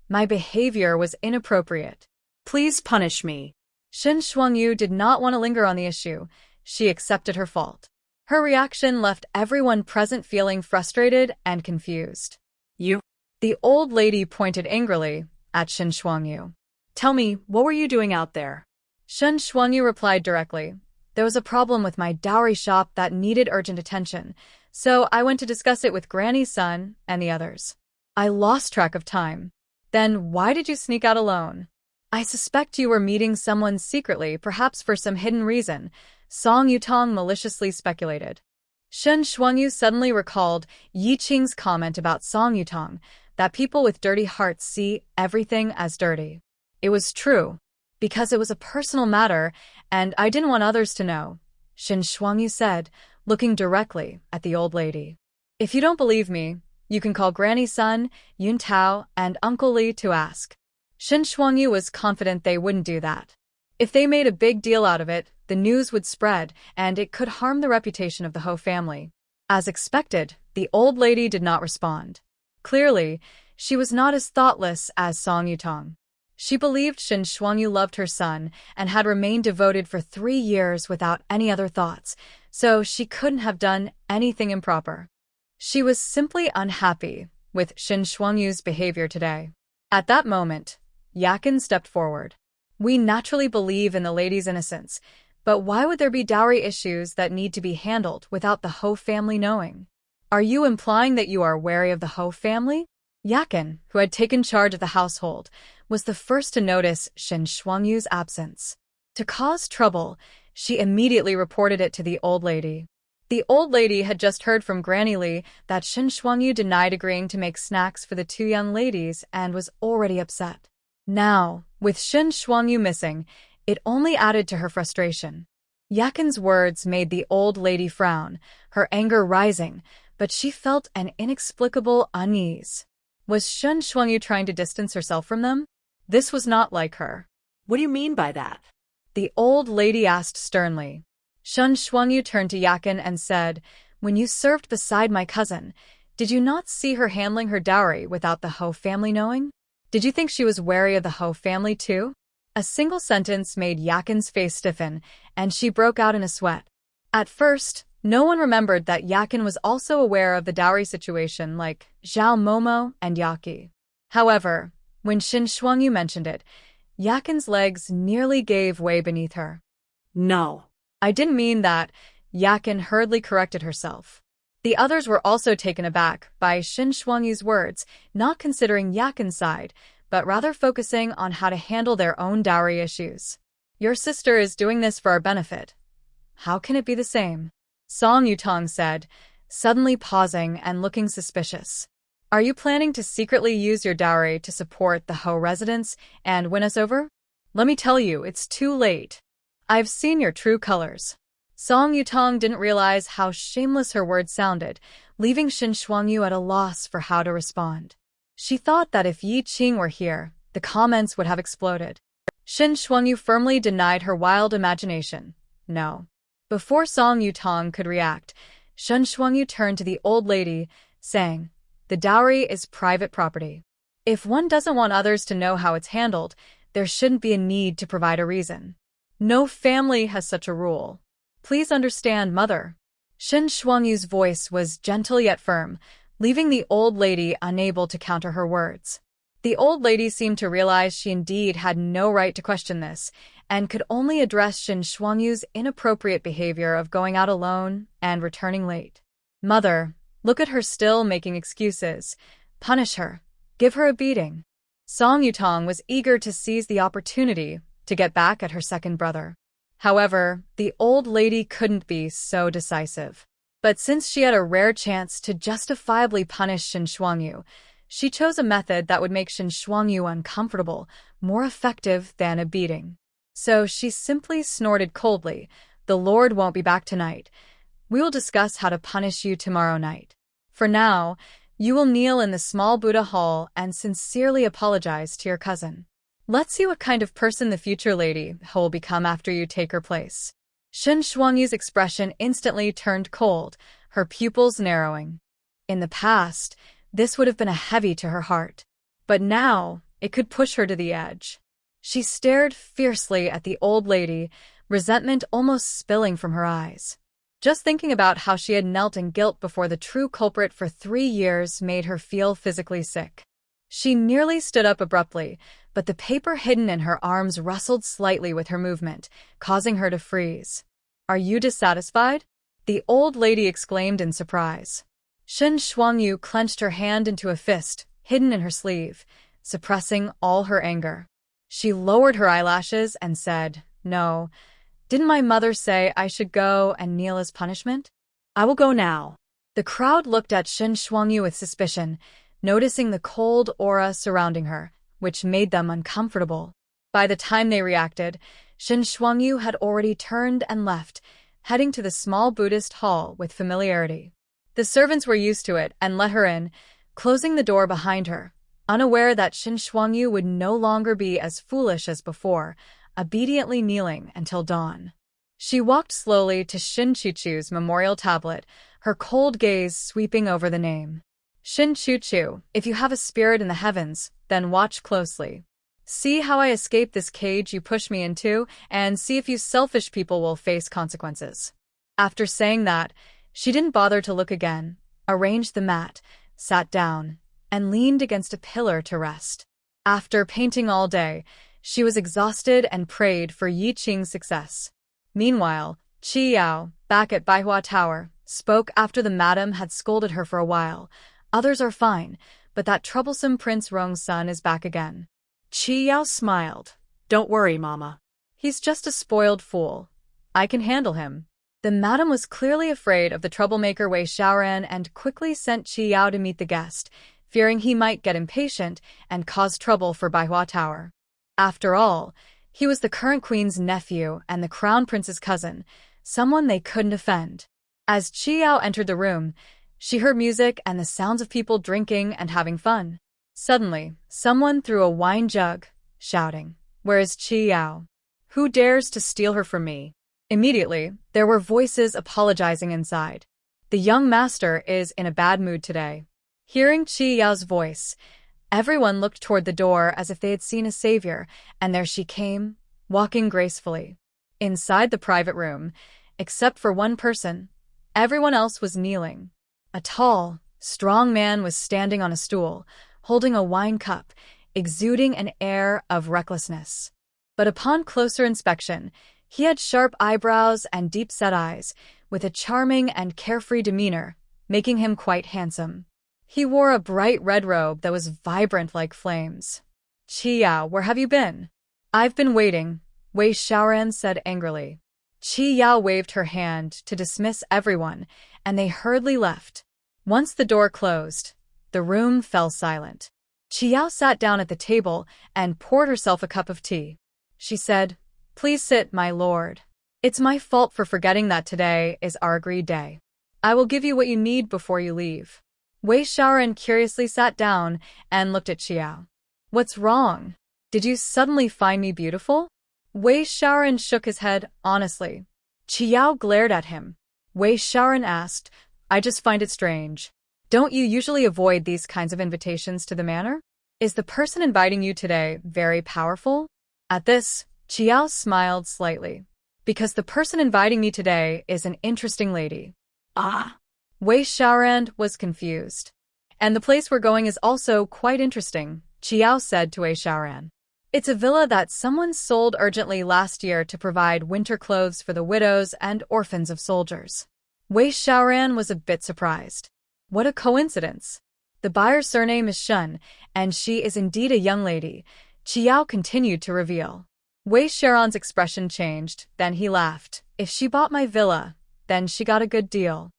My behavior was inappropriate. Please punish me." Shen Shuangyu did not want to linger on the issue. She accepted her fault. Her reaction left everyone present feeling frustrated and confused. "You?" The old lady pointed angrily at Shen Shuangyu. "Tell me, what were you doing out there?" Shen Shuangyu replied directly. "There was a problem with my dowry shop that needed urgent attention, so I went to discuss it with Granny's son and the others. I lost track of time. Then why did you sneak out alone?" "I suspect you were meeting someone secretly, perhaps for some hidden reason," Song Yutong maliciously speculated. Shen Shuangyu suddenly recalled Yi Qing's comment about Song Yutong, that people with dirty hearts see everything as dirty. It was true, because it was a personal matter, and I didn't want others to know, Shen Shuangyu said, looking directly at the old lady. "If you don't believe me, you can call Granny's son, Yun Tao, and Uncle Li to ask." Shen Shuangyu was confident they wouldn't do that. If they made a big deal out of it, the news would spread, and it could harm the reputation of the Ho family. As expected, the old lady did not respond. Clearly, she was not as thoughtless as Song Yutong. She believed Shen Shuangyu loved her son and had remained devoted for 3 years without any other thoughts, so she couldn't have done anything improper. She was simply unhappy with Shen Shuangyu's behavior today. At that moment, Yakin stepped forward. "We naturally believe in the lady's innocence, but why would there be dowry issues that need to be handled without the Ho family knowing? Are you implying that you are wary of the Ho family?" Yakin, who had taken charge of the household, was the first to notice Shen Shuangyu's absence. To cause trouble, she immediately reported it to the old lady. The old lady had just heard from Granny Li that Shen Shuangyu denied agreeing to make snacks for the 2 young ladies and was already upset. Now, with Shen Shuangyu missing, it only added to her frustration. Yakin's words made the old lady frown, her anger rising, but she felt an inexplicable unease. Was Shen Shuangyu trying to distance herself from them? This was not like her. "What do you mean by that?" The old lady asked sternly. Shen Shuangyu turned to Yakin and said, "When you served beside my cousin, did you not see her handling her dowry without the Ho family knowing? Did you think she was wary of the Ho family too?" A single sentence made Yakin's face stiffen, and she broke out in a sweat. At first, no one remembered that Yakin was also aware of the dowry situation like Zhao Momo and Yaki. However, when Shen Shuangyu mentioned it, Yakin's legs nearly gave way beneath her. "No. I didn't mean that," Yakin hurriedly corrected herself. The others were also taken aback by Shen Shuangyu's words, not considering Yakin's side, but rather focusing on how to handle their own dowry issues. "Your sister is doing this for our benefit. How can it be the same?" Song Yutong said, suddenly pausing and looking suspicious. "Are you planning to secretly use your dowry to support the Ho residents and win us over? Let me tell you, it's too late. I've seen your true colors." Song Yutong didn't realize how shameless her words sounded, leaving Shen Shuangyu at a loss for how to respond. She thought that if Yi Qing were here, the comments would have exploded. Shen Shuangyu firmly denied her wild imagination. No. Before Song Yutong could react, Shen Shuangyu turned to the old lady, saying, "The dowry is private property. If one doesn't want others to know how it's handled, there shouldn't be a need to provide a reason. No family has such a rule. Please understand, mother. Shin Shuangyu's voice was gentle yet firm, leaving the old lady unable to counter her words. The old lady seemed to realize she indeed had no right to question this, and could only address Shin Shuangyu's inappropriate behavior of going out alone and returning late. Mother, look at her still making excuses. Punish her. Give her a beating. Song Yutong was eager to seize the opportunity to get back at her second brother. However, the old lady couldn't be so decisive. But since she had a rare chance to justifiably punish Shin Shuangyu, she chose a method that would make Shin Shuangyu uncomfortable, more effective than a beating. So she simply snorted coldly, "The Lord won't be back tonight. We will discuss how to punish you tomorrow night. For now, you will kneel in the small Buddha hall and sincerely apologize to your cousin. Let's see what kind of person the future lady will become after you take her place." Shin Shuangyu's expression instantly turned cold, her pupils narrowing. In the past, this would have been a heavy to her heart. But now, it could push her to the edge. She stared fiercely at the old lady, resentment almost spilling from her eyes. Just thinking about how she had knelt in guilt before the true culprit for 3 years made her feel physically sick. She nearly stood up abruptly, but the paper hidden in her arms rustled slightly with her movement, causing her to freeze. "Are you dissatisfied?" the old lady exclaimed in surprise. Shin Shuangyu clenched her hand into a fist, hidden in her sleeve, suppressing all her anger. She lowered her eyelashes and said, "No, didn't my mother say I should go and kneel as punishment? I will go now." The crowd looked at Shin Shuangyu with suspicion, noticing the cold aura surrounding her, which made them uncomfortable. By the time they reacted, Shin Shuangyu had already turned and left, heading to the small Buddhist hall with familiarity. The servants were used to it and let her in, closing the door behind her, unaware that Shin Shuangyu would no longer be as foolish as before, obediently kneeling until dawn. She walked slowly to Shin Chuchu's memorial tablet, her cold gaze sweeping over the name. "Shin Chuchu, if you have a spirit in the heavens, then watch closely. See how I escape this cage you push me into, and see if you selfish people will face consequences." After saying that, she didn't bother to look again, arranged the mat, sat down, and leaned against a pillar to rest. After painting all day, she was exhausted and prayed for Yi Qing's success. Meanwhile, Qi Yao, back at Baihua Tower, spoke after the madam had scolded her for a while. "Others are fine, but that troublesome Prince Rong's son is back again." Qi Yao smiled. "Don't worry, Mama. "He's just a spoiled fool. I can handle him." The madam was clearly afraid of the troublemaker Wei Xiaoran and quickly sent Qi Yao to meet the guest, fearing he might get impatient and cause trouble for Baihua Tower. After all, he was the current queen's nephew and the crown prince's cousin, someone they couldn't offend. As Qi Yao entered the room, she heard music and the sounds of people drinking and having fun. Suddenly, someone threw a wine jug, shouting, "Where is Qi Yao? Who dares to steal her from me?" Immediately, there were voices apologizing inside. "The young master is in a bad mood today." Hearing Qi Yao's voice, everyone looked toward the door as if they had seen a savior, and there she came, walking gracefully. Inside the private room, except for one person, everyone else was kneeling. A tall, strong man was standing on a stool, holding a wine cup, exuding an air of recklessness. But upon closer inspection, he had sharp eyebrows and deep-set eyes, with a charming and carefree demeanor, making him quite handsome. He wore a bright red robe that was vibrant like flames. "Qi Yao, where have you been?" "I've been waiting," Wei Xiaoran said angrily. Qi Yao waved her hand to dismiss everyone, and they hurriedly left. Once the door closed, the room fell silent. Qi Yao sat down at the table and poured herself a cup of tea. She said, "Please sit, my lord. It's my fault for forgetting that today is our agreed day. I will give you what you need before you leave." Wei Xiaoran curiously sat down and looked at Qi Yao. "What's wrong? Did you suddenly find me beautiful?" Wei Xiaoran shook his head honestly. Qi Yao glared at him. Wei Xiaoran asked, "I just find it strange. Don't you usually avoid these kinds of invitations to the manor?" Is the person inviting you today very powerful? At this, Chiao smiled slightly. Because the person inviting me today is an interesting lady. Ah, Wei Xiaorand was confused. And the place we're going is also quite interesting, Chiao said to Wei Xiaoran. It's a villa that someone sold urgently last year to provide winter clothes for the widows and orphans of soldiers. Wei Xiaoran was a bit surprised. What a coincidence. The buyer's surname is Shun, and she is indeed a young lady, Chiao continued to reveal. Wei Xiaoran's expression changed, then he laughed. If she bought my villa, then she got a good deal.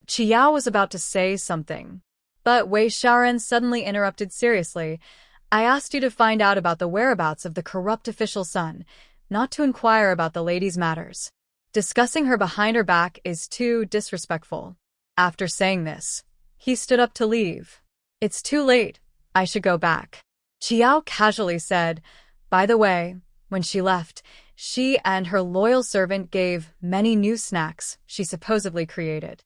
Chiao was about to say something. But Wei Xiaoran suddenly interrupted seriously. I asked you to find out about the whereabouts of the corrupt official's son, not to inquire about the lady's matters. Discussing her behind her back is too disrespectful. After saying this, he stood up to leave. It's too late. I should go back. Chiao casually said. By the way, when she left, she and her loyal servant gave many new snacks she supposedly created.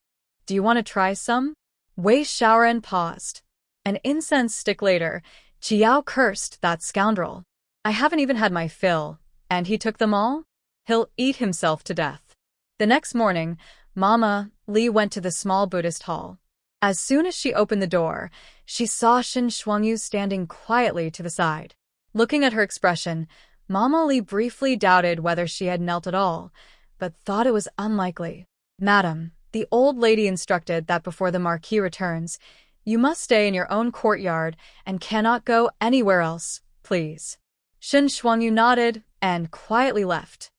Do you want to try some? Wei Xiaoran paused. An incense stick later, Chiao cursed that scoundrel. I haven't even had my fill, and he took them all? He'll eat himself to death. The next morning, Mama Li went to the small Buddhist hall. As soon as she opened the door, she saw Shen Shuangyu standing quietly to the side. Looking at her expression, Mama Li briefly doubted whether she had knelt at all, but thought it was unlikely. Madam, the old lady instructed that before the Marquis returns, you must stay in your own courtyard and cannot go anywhere else, please. Shen Shuangyu nodded and quietly left.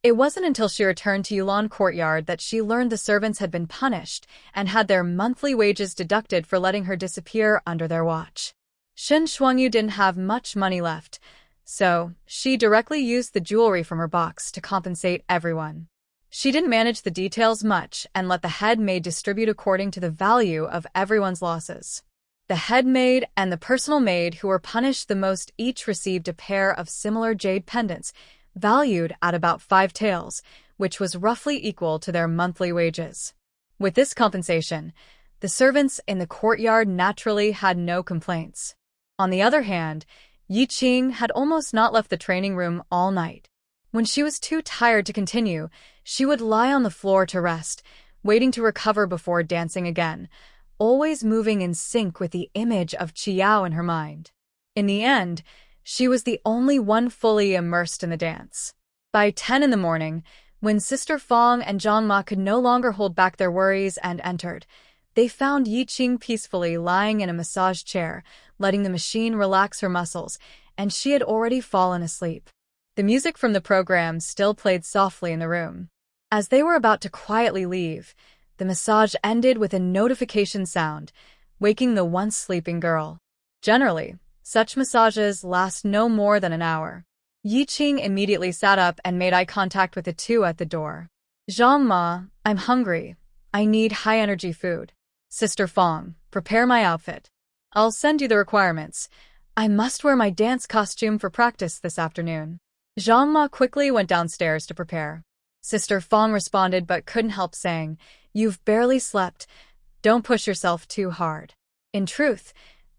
It wasn't until she returned to Yulan courtyard that she learned the servants had been punished and had their monthly wages deducted for letting her disappear under their watch. Shen Shuangyu didn't have much money left, so she directly used the jewelry from her box to compensate everyone. She didn't manage the details much and let the head maid distribute according to the value of everyone's losses. The head maid and the personal maid who were punished the most each received a pair of similar jade pendants, valued at about 5 taels, which was roughly equal to their monthly wages. With this compensation, the servants in the courtyard naturally had no complaints. On the other hand, Yi Qing had almost not left the training room all night. When she was too tired to continue, she would lie on the floor to rest, waiting to recover before dancing again, always moving in sync with the image of Chiao in her mind. In the end, she was the only one fully immersed in the dance. By 10 in the morning, when Sister Fong and Zhang Ma could no longer hold back their worries and entered, they found Yi Qing peacefully lying in a massage chair, letting the machine relax her muscles, and she had already fallen asleep. The music from the program still played softly in the room. As they were about to quietly leave, the massage ended with a notification sound, waking the once sleeping girl. Generally, such massages last no more than an hour. Yi Qing immediately sat up and made eye contact with the two at the door. Zhang Ma, I'm hungry. I need high-energy food. Sister Fong, prepare my outfit. I'll send you the requirements. I must wear my dance costume for practice this afternoon. Zhang Ma quickly went downstairs to prepare. Sister Fong responded but couldn't help saying, You've barely slept. Don't push yourself too hard. In truth,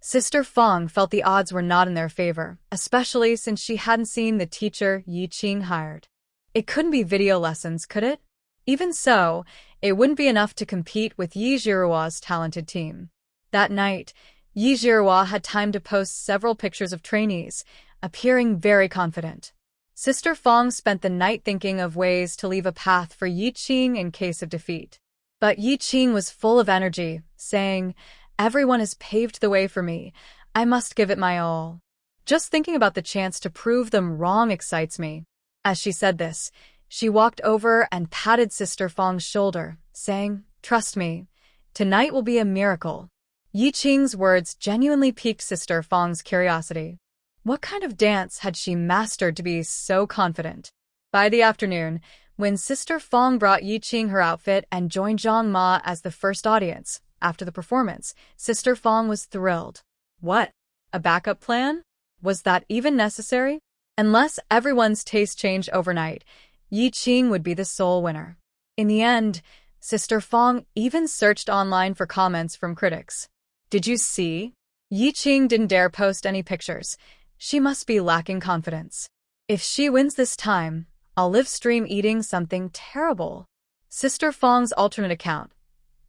Sister Fong felt the odds were not in their favor, especially since she hadn't seen the teacher Yi Qing hired. It couldn't be video lessons, could it? Even so, it wouldn't be enough to compete with Yi Jiruo's talented team. That night, Yi Jiruo had time to post several pictures of trainees, appearing very confident. Sister Fong spent the night thinking of ways to leave a path for Yi Qing in case of defeat. But Yi Qing was full of energy, saying, Everyone has paved the way for me. I must give it my all. Just thinking about the chance to prove them wrong excites me. As she said this, she walked over and patted Sister Fong's shoulder, saying, Trust me, tonight will be a miracle. Yi Qing's words genuinely piqued Sister Fong's curiosity. What kind of dance had she mastered to be so confident? By the afternoon, when Sister Fong brought Yi Qing her outfit and joined Zhang Ma as the first audience, after the performance, Sister Fong was thrilled. What? A backup plan? Was that even necessary? Unless everyone's taste changed overnight, Yi Qing would be the sole winner. In the end, Sister Fong even searched online for comments from critics. Did you see? Yi Qing didn't dare post any pictures. She must be lacking confidence. If she wins this time, I'll live stream eating something terrible. Sister Fong's alternate account.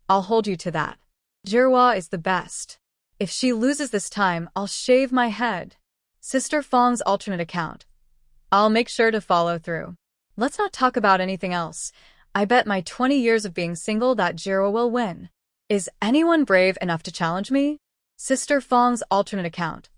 I'll hold you to that. Jirwa is the best. If she loses this time, I'll shave my head. Sister Fong's alternate account. I'll make sure to follow through. Let's not talk about anything else. I bet my 20 years of being single that Jirwa will win. Is anyone brave enough to challenge me? Sister Fong's alternate account.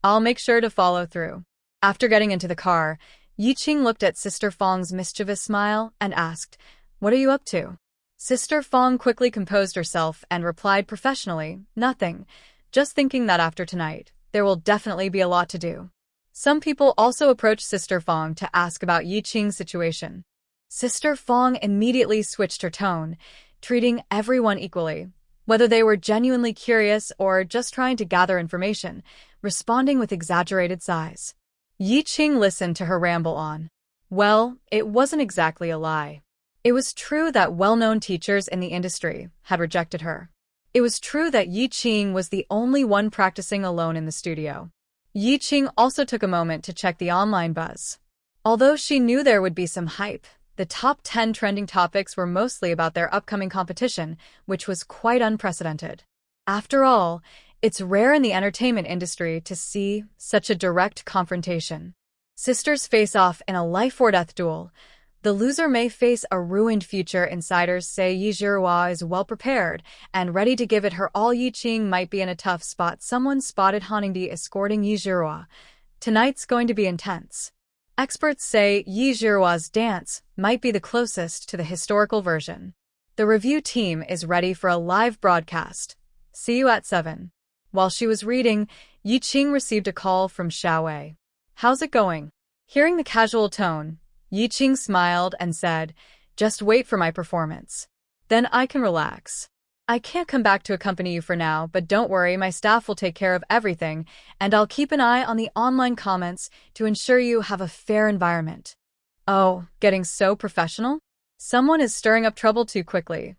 I'll make sure to follow through. After getting into the car, Yi Qing looked at Sister Fong's mischievous smile and asked, "What are you up to?" Sister Fong quickly composed herself and replied professionally, "Nothing. Just thinking that after tonight, there will definitely be a lot to do." Some people also approached Sister Fong to ask about Yi Qing's situation. Sister Fong immediately switched her tone, treating everyone equally, whether they were genuinely curious or just trying to gather information, responding with exaggerated sighs. Yi Qing listened to her ramble on. Well, it wasn't exactly a lie. It was true that well-known teachers in the industry had rejected her. It was true that Yi Qing was the only one practicing alone in the studio. Yi Qing also took a moment to check the online buzz. Although she knew there would be some hype, the top 10 trending topics were mostly about their upcoming competition, which was quite unprecedented. After all, it's rare in the entertainment industry to see such a direct confrontation. Sisters face off in a life-or-death duel. The loser may face a ruined future. Insiders say Yi Jirwa is well-prepared and ready to give it her all. Yi Qing might be in a tough spot. Someone spotted Haningdi escorting Yi Jirwa. Tonight's going to be intense. Experts say Yi Jirwa's dance might be the closest to the historical version. The review team is ready for a live broadcast. See you at 7. While she was reading, Yi Qing received a call from Xiao Wei. How's it going? Hearing the casual tone, Yi Qing smiled and said, just wait for my performance. Then I can relax. I can't come back to accompany you for now, but don't worry, my staff will take care of everything, and I'll keep an eye on the online comments to ensure you have a fair environment. Oh, getting so professional? Someone is stirring up trouble too quickly.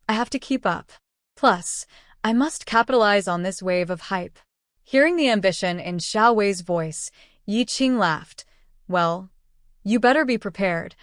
I have to keep up. Plus, I must capitalize on this wave of hype. Hearing the ambition in Xiao Wei's voice, Yi Qing laughed. Well, you better be prepared.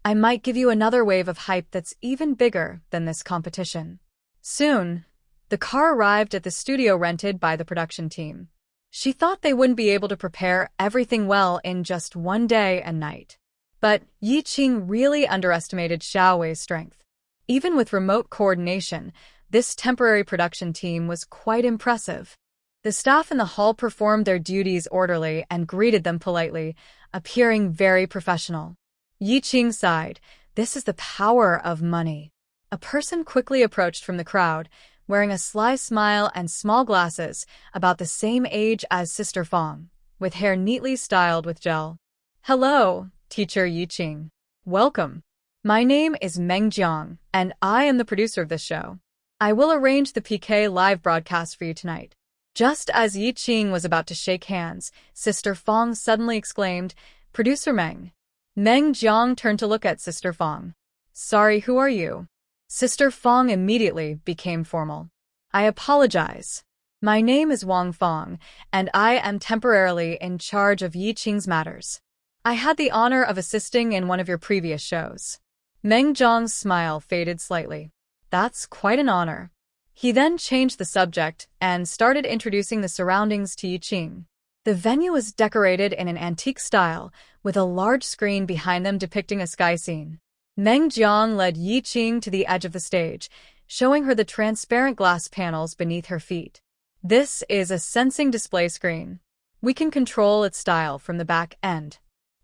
I might give you another wave of hype that's even bigger than this competition. Soon, the car arrived at the studio rented by the production team. She thought they wouldn't be able to prepare everything well in just one day and night. But Yi Qing really underestimated Xiao Wei's strength. Even with remote coordination, this temporary production team was quite impressive. The staff in the hall performed their duties orderly and greeted them politely, appearing very professional. Yi Qing sighed. This is the power of money. A person quickly approached from the crowd, wearing a sly smile and small glasses, about the same age as Sister Fong, with hair neatly styled with gel. Hello, Teacher Yi Qing. Welcome. My name is Meng Jiang, and I am the producer of this show. I will arrange the PK live broadcast for you tonight. Just as Yi Qing was about to shake hands, Sister Fong suddenly exclaimed, Producer Meng. Meng Jiang turned to look at Sister Fong. Sorry, who are you? Sister Fong immediately became formal. I apologize. My name is Wang Fong, and I am temporarily in charge of Yi Qing's matters. I had the honor of assisting in one of your previous shows. Meng Jiang's smile faded slightly. That's quite an honor. He then changed the subject and started introducing the surroundings to Yi Qing. The venue was decorated in an antique style, with a large screen behind them depicting a sky scene. Meng Jiang led Yi Qing to the edge of the stage, showing her the transparent glass panels beneath her feet. This is a sensing display screen. We can control its style from the back end.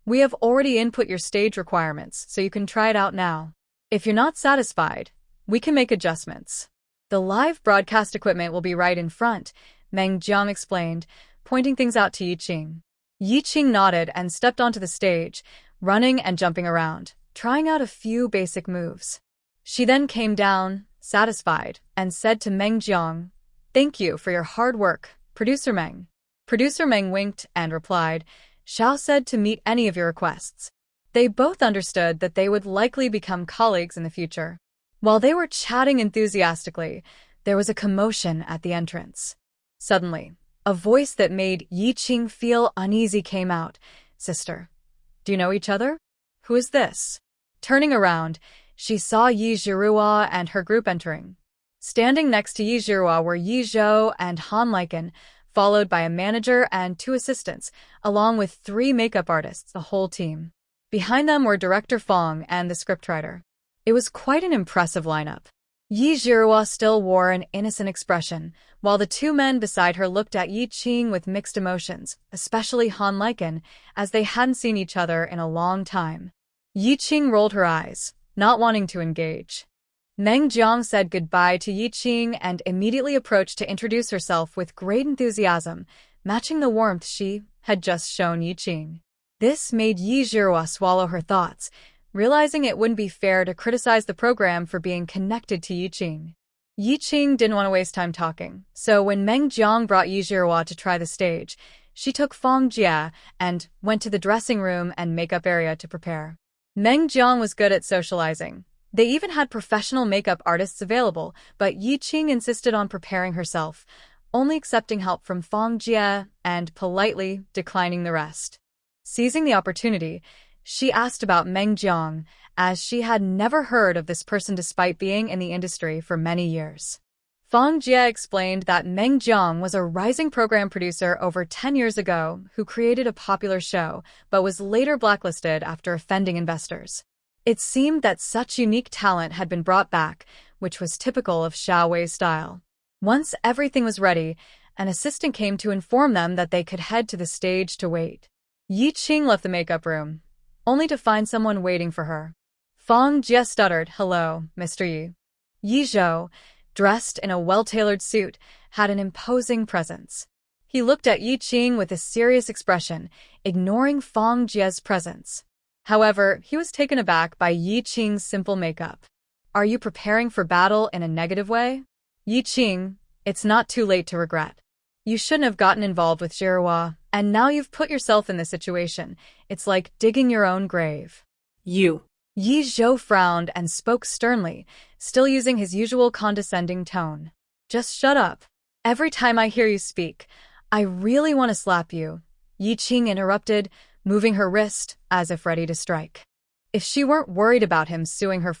We have already input your stage requirements, so you can try it out now. If you're not satisfied, we can make adjustments. The live broadcast equipment will be right in front, Meng Jiang explained, pointing things out to Yi Qing. Yi Qing nodded and stepped onto the stage, running and jumping around, trying out a few basic moves. She then came down, satisfied, and said to Meng Jiang, Thank you for your hard work, Producer Meng. Producer Meng winked and replied, Xiao said to meet any of your requests. They both understood that they would likely become colleagues in the future. While they were chatting enthusiastically, there was a commotion at the entrance. Suddenly, A voice that made Yi Qing feel uneasy came out. Sister, do you know each other? Who is this? Turning around, she saw Yi Zhihua and her group entering. Standing next to Yi Zhihua were Yi Zhou and Han Liken, followed by a manager and 2 assistants, along with 3 makeup artists, the whole team. Behind them were director Fong and the scriptwriter. It was quite an impressive lineup. Yi Zhihua still wore an innocent expression, while the 2 men beside her looked at Yi Qing with mixed emotions, especially Han Liken, as they hadn't seen each other in a long time. Yi Qing rolled her eyes, not wanting to engage. Meng Jiang said goodbye to Yi Qing and immediately approached to introduce herself with great enthusiasm, matching the warmth she had just shown Yi Qing. This made Yi Zhihua swallow her thoughts, realizing it wouldn't be fair to criticize the program for being connected to Yi Qing. Yi Qing didn't want to waste time talking, so when Meng Jiang brought Yi Zhihua to try the stage, she took Fong Jia and went to the dressing room and makeup area to prepare. Meng Jiang was good at socializing. They even had professional makeup artists available, but Yi Qing insisted on preparing herself, only accepting help from Fong Jia and politely declining the rest. Seizing the opportunity, she asked about Meng Jiang, as she had never heard of this person despite being in the industry for many years. Fong Jia explained that Meng Jiang was a rising program producer over 10 years ago who created a popular show, but was later blacklisted after offending investors. It seemed that such unique talent had been brought back, which was typical of Xiao Wei's style. Once everything was ready, an assistant came to inform them that they could head to the stage to wait. Yi Qing left the makeup room, only to find someone waiting for her. Fong Jia stuttered, "Hello, Mr. Yi." Yi Zhou, dressed in a well-tailored suit, had an imposing presence. He looked at Yi Qing with a serious expression, ignoring Fong Jia's presence. However, he was taken aback by Yi Qing's simple makeup. "Are you preparing for battle in a negative way?" "Yi Qing, it's not too late to regret. You shouldn't have gotten involved with Zhihua, and now you've put yourself in this situation. It's like digging your own grave." You. Yi Zhou frowned and spoke sternly, still using his usual condescending tone. "Just shut up. Every time I hear you speak, I really want to slap you," Yi Qing interrupted, moving her wrist as if ready to strike. If she weren't worried about him suing her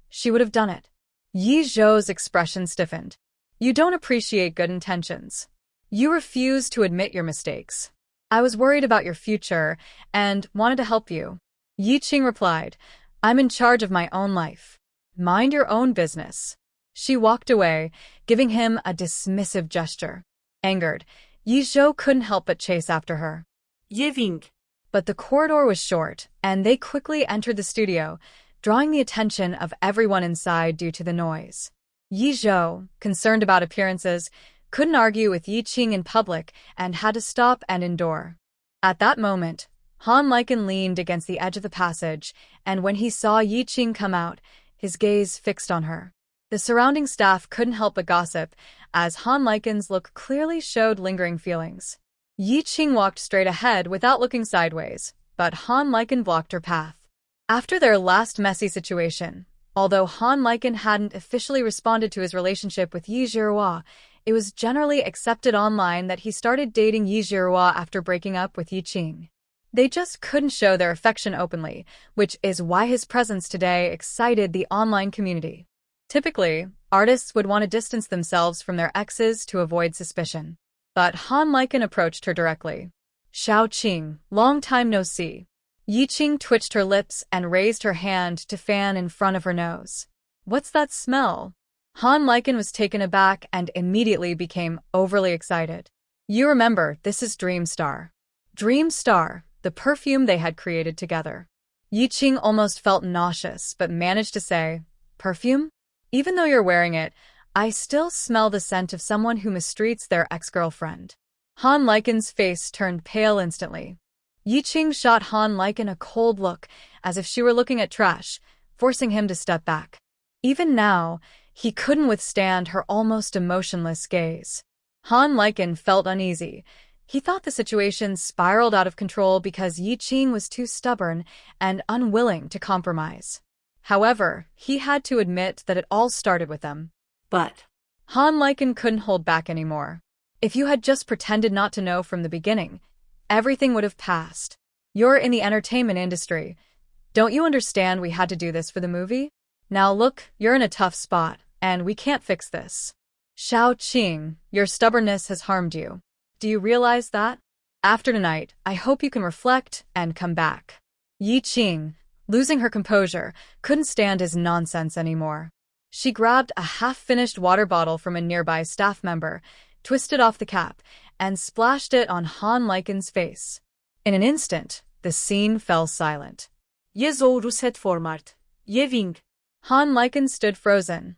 she would have done it. Yi Zhou's expression stiffened. "You don't appreciate good intentions. You refuse to admit your mistakes. I was worried about your future and wanted to help you." Yi Qing replied, "I'm in charge of my own life. Mind your own business." She walked away, giving him a dismissive gesture. Angered, Yi Zhou couldn't help but chase after her. Yeving. But the corridor was short, and they quickly entered the studio, drawing the attention of everyone inside due to the noise. Yi Zhou, concerned about appearances, couldn't argue with Yi Qing in public and had to stop and endure. At that moment, Han Liken leaned against the edge of the passage, and when he saw Yi Qing come out, his gaze fixed on her. The surrounding staff couldn't help but gossip, as Han Liken's look clearly showed lingering feelings. Yi Qing walked straight ahead without looking sideways, but Han Liken blocked her path. After their last messy situation, although Han Liken hadn't officially responded to his relationship with Yi Zhihua, it was generally accepted online that he started dating Yi Zhihua after breaking up with Yi Qing. They just couldn't show their affection openly, which is why his presence today excited the online community. Typically, artists would want to distance themselves from their exes to avoid suspicion. But Han Liken approached her directly. "Xiao Qing, long time no see." Yi Qing twitched her lips and raised her hand to fan in front of her nose. "What's that smell?" Han Liken was taken aback and immediately became overly excited. "You remember, this is Dream Star." Dream Star, the perfume they had created together. Yi Qing almost felt nauseous but managed to say, "Perfume? Even though you're wearing it, I still smell the scent of someone who mistreats their ex-girlfriend." Han Liken's face turned pale instantly. Yi Qing shot Han Liken a cold look, as if she were looking at trash, forcing him to step back. Even now, he couldn't withstand her almost emotionless gaze. Han Liken felt uneasy. He thought the situation spiraled out of control because Yi Qing was too stubborn and unwilling to compromise. However, he had to admit that it all started with them. But Han Liken couldn't hold back anymore. If you had just pretended not to know from the beginning, everything would have passed. You're in the entertainment industry. Don't you understand we had to do this for the movie? Now look, you're in a tough spot, and we can't fix this. Xiao Qing, your stubbornness has harmed you. Do you realize that? After tonight, I hope you can reflect and come back. Yi Qing, losing her composure, couldn't stand his nonsense anymore. She grabbed a half-finished water bottle from a nearby staff member, twisted off the cap, and splashed it on Han Liken's face. In an instant, the scene fell silent. Je zou ruset formart. Je ving. Han Liken stood frozen,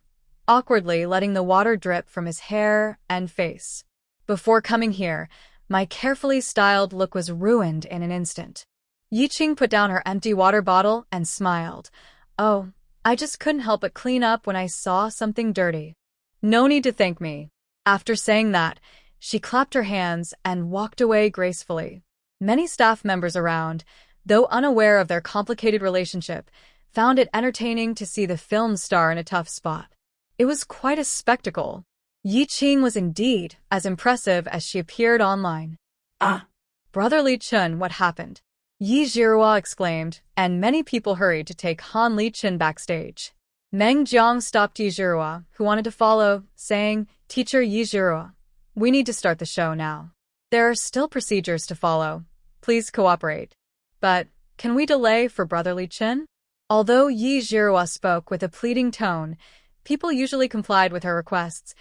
awkwardly letting the water drip from his hair and face. Before coming here, my carefully styled look was ruined in an instant. Yi Qing put down her empty water bottle and smiled. Oh, I just couldn't help but clean up when I saw something dirty. No need to thank me. After saying that, she clapped her hands and walked away gracefully. Many staff members around, though unaware of their complicated relationship, found it entertaining to see the film star in a tough spot. It was quite a spectacle. Yi Qing was indeed as impressive as she appeared online. Ah! Brotherly Chun, what happened? Yi Zhihua exclaimed, and many people hurried to take Han Lichen backstage. Meng Jiang stopped Yi Zhihua, who wanted to follow, saying, Teacher Yi Zhihua, we need to start the show now. There are still procedures to follow. Please cooperate. But, can we delay for Brotherly Chin? Although Yi Zhihua spoke with a pleading tone, people usually complied with her requests,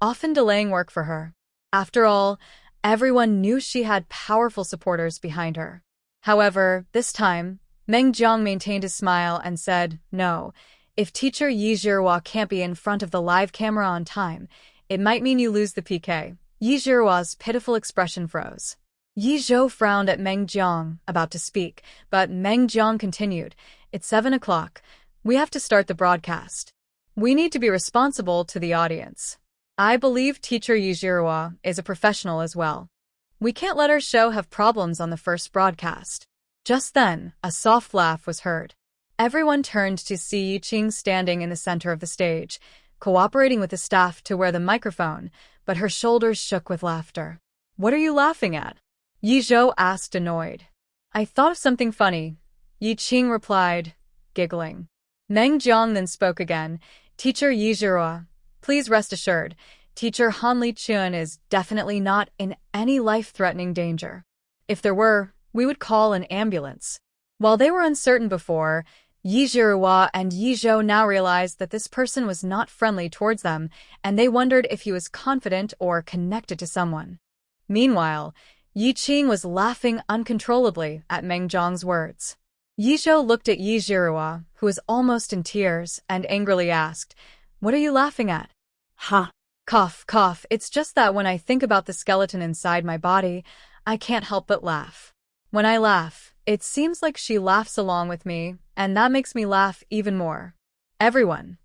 often delaying work for her. After all, everyone knew she had powerful supporters behind her. However, this time, Meng Jiang maintained his smile and said, no, if teacher Yi Zhihua can't be in front of the live camera on time, it might mean you lose the PK. Yi Zhihua's pitiful expression froze. Yi Zhou frowned at Meng Jiang, about to speak, but Meng Jiang continued, it's 7 o'clock. We have to start the broadcast. We need to be responsible to the audience. I believe teacher Yi Zhihua is a professional as well. We can't let our show have problems on the first broadcast. Just then, a soft laugh was heard. Everyone turned to see Yi Qing standing in the center of the stage, cooperating with the staff to wear the microphone, but her shoulders shook with laughter. What are you laughing at? Yi Zhou asked, annoyed. I thought of something funny. Yi Qing replied, giggling. Meng Jiang then spoke again. Teacher Yi Zhihua, please rest assured, teacher Han Lichen is definitely not in any life-threatening danger. If there were, we would call an ambulance. While they were uncertain before, Yi Zhihua and Yi Zhou now realized that this person was not friendly towards them, and they wondered if he was confident or connected to someone. Meanwhile, Yi Qing was laughing uncontrollably at Meng Jiang's words. Yi Zhou looked at Yi Zhihua, who was almost in tears, and angrily asked, what are you laughing at? Ha! Cough, cough, it's just that when I think about the skeleton inside my body, I can't help but laugh. When I laugh, it seems like she laughs along with me, and that makes me laugh even more. Everyone.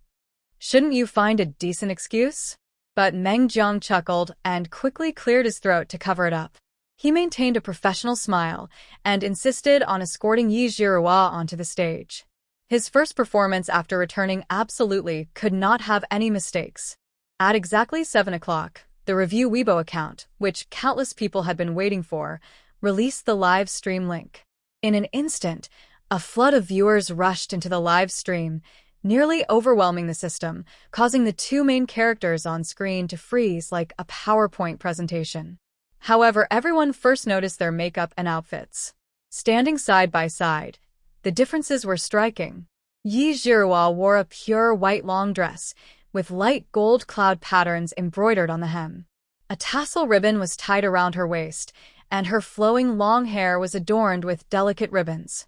Shouldn't you find a decent excuse? But Meng Jiang chuckled and quickly cleared his throat to cover it up. He maintained a professional smile and insisted on escorting Yi Zhihua onto the stage. His first performance after returning absolutely could not have any mistakes. At exactly 7 o'clock, the Review Weibo account, which countless people had been waiting for, released the live stream link. In an instant, a flood of viewers rushed into the live stream, nearly overwhelming the system, causing the two main characters on screen to freeze like a PowerPoint presentation. However, everyone first noticed their makeup and outfits. Standing side by side, the differences were striking. Yi Zhihua wore a pure white long dress, with light gold cloud patterns embroidered on the hem. A tassel ribbon was tied around her waist, and her flowing long hair was adorned with delicate ribbons.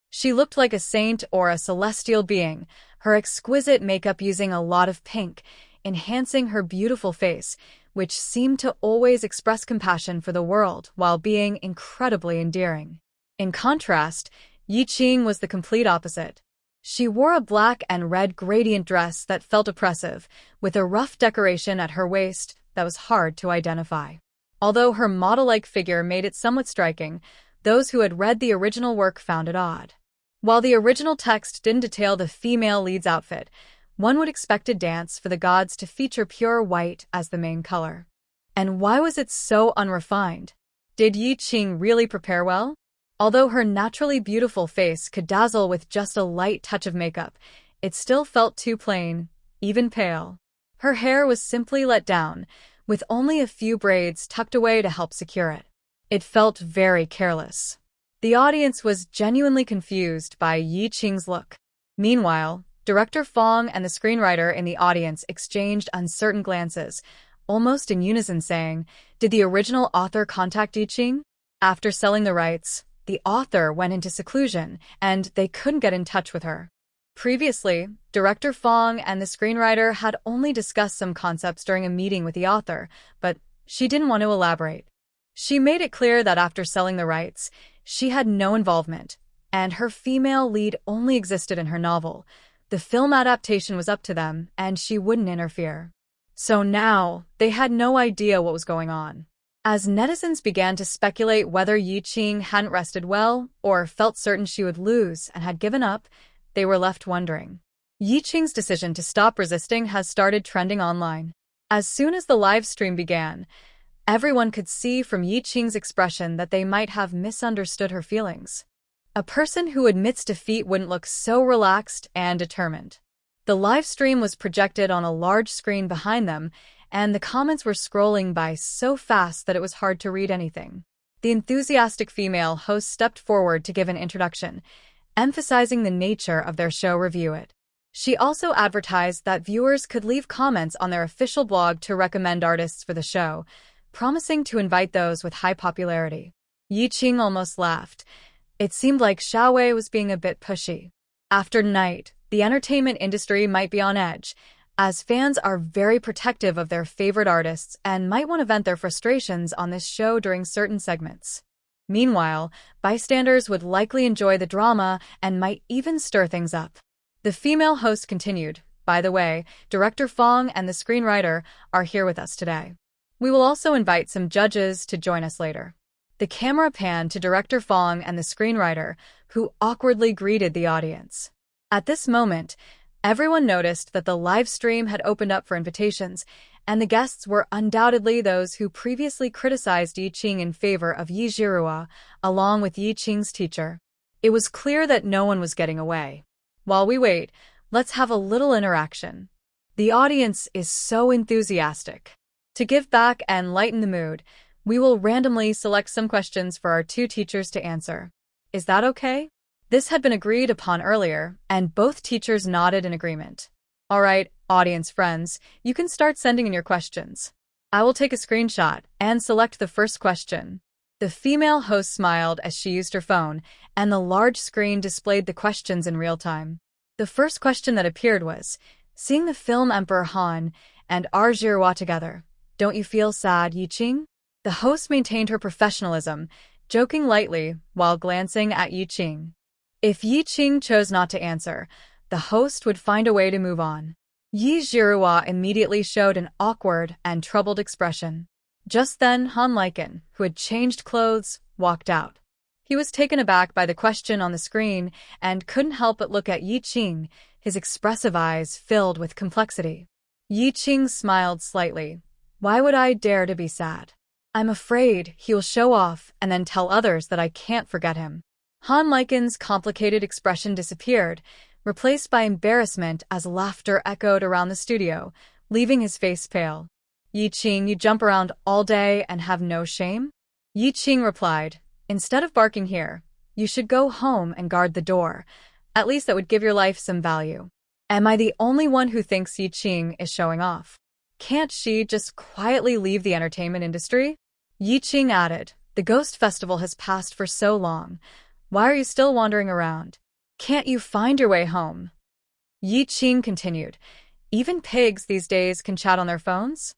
She looked like a saint or a celestial being, her exquisite makeup using a lot of pink, enhancing her beautiful face, which seemed to always express compassion for the world while being incredibly endearing. In contrast, Yi Qing was the complete opposite. She wore a black and red gradient dress that felt oppressive, with a rough decoration at her waist that was hard to identify. Although her model-like figure made it somewhat striking, those who had read the original work found it odd. While the original text didn't detail the female lead's outfit, one would expect a dance for the gods to feature pure white as the main color. And why was it so unrefined? Did Yi Qing really prepare well? Although her naturally beautiful face could dazzle with just a light touch of makeup, it still felt too plain, even pale. Her hair was simply let down, with only a few braids tucked away to help secure it. It felt very careless. The audience was genuinely confused by Yi Qing's look. Meanwhile, Director Fong and the screenwriter in the audience exchanged uncertain glances, almost in unison saying, "Did the original author contact Yi Qing?" After selling the rights, the author went into seclusion, and they couldn't get in touch with her. Previously, Director Fong and the screenwriter had only discussed some concepts during a meeting with the author, but she didn't want to elaborate. She made it clear that after selling the rights, she had no involvement, and her female lead only existed in her novel. The film adaptation was up to them, and she wouldn't interfere. So now, they had no idea what was going on. As netizens began to speculate whether Yi Qing hadn't rested well, or felt certain she would lose and had given up, they were left wondering. Yi Qing's decision to stop resisting has started trending online. As soon as the live stream began, everyone could see from Yi Qing's expression that they might have misunderstood her feelings. A person who admits defeat wouldn't look so relaxed and determined. The live stream was projected on a large screen behind them, and the comments were scrolling by so fast that it was hard to read anything. The enthusiastic female host stepped forward to give an introduction, emphasizing the nature of their show. Review it. She also advertised that viewers could leave comments on their official blog to recommend artists for the show, promising to invite those with high popularity. Yi Qing almost laughed. It seemed like Xiaowei was being a bit pushy. After tonight, the entertainment industry might be on edge, as fans are very protective of their favorite artists and might want to vent their frustrations on this show during certain segments. Meanwhile, bystanders would likely enjoy the drama and might even stir things up. The female host continued, "By the way, Director Fong and the screenwriter are here with us today. We will also invite some judges to join us later." The camera panned to Director Fong and the screenwriter, who awkwardly greeted the audience. At this moment, everyone noticed that the live stream had opened up for invitations, and the guests were undoubtedly those who previously criticized Yi Qing in favor of Yi Zhihua, along with Yi Qing's teacher. It was clear that no one was getting away. While we wait, let's have a little interaction. The audience is so enthusiastic. To give back and lighten the mood, we will randomly select some questions for our two teachers to answer. Is that okay? This had been agreed upon earlier, and both teachers nodded in agreement. All right, audience friends, you can start sending in your questions. I will take a screenshot and select the first question. The female host smiled as she used her phone, and the large screen displayed the questions in real time. The first question that appeared was, "Seeing the film Emperor Han and R. Zhihua together, don't you feel sad, Yi Qing?" The host maintained her professionalism, joking lightly while glancing at Yi Qing. If Yi Qing chose not to answer, the host would find a way to move on. Yi Zhihua immediately showed an awkward and troubled expression. Just then, Han Liken, who had changed clothes, walked out. He was taken aback by the question on the screen and couldn't help but look at Yi Qing, his expressive eyes filled with complexity. Yi Qing smiled slightly. "Why would I dare to be sad? I'm afraid he will show off and then tell others that I can't forget him." Han Liken's complicated expression disappeared, replaced by embarrassment as laughter echoed around the studio, leaving his face pale. "Yi Qing, you jump around all day and have no shame?" Yi Qing replied, "Instead of barking here, you should go home and guard the door. At least that would give your life some value." Am I the only one who thinks Yi Qing is showing off? Can't she just quietly leave the entertainment industry? Yi Qing added, "The Ghost Festival has passed for so long. Why are you still wandering around? Can't you find your way home?" Yi Qing continued, "Even pigs these days can chat on their phones?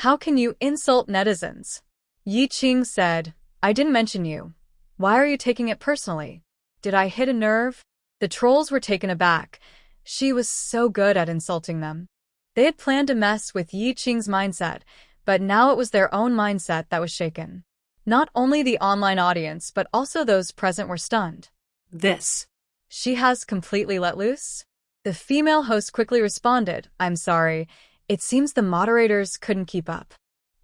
How can you insult netizens?" Yi Qing said, "I didn't mention you. Why are you taking it personally? Did I hit a nerve?" The trolls were taken aback. She was so good at insulting them. They had planned to mess with Yi Qing's mindset, but now it was their own mindset that was shaken. Not only the online audience, but also those present were stunned. This. She has completely let loose? The female host quickly responded, "I'm sorry. It seems the moderators couldn't keep up."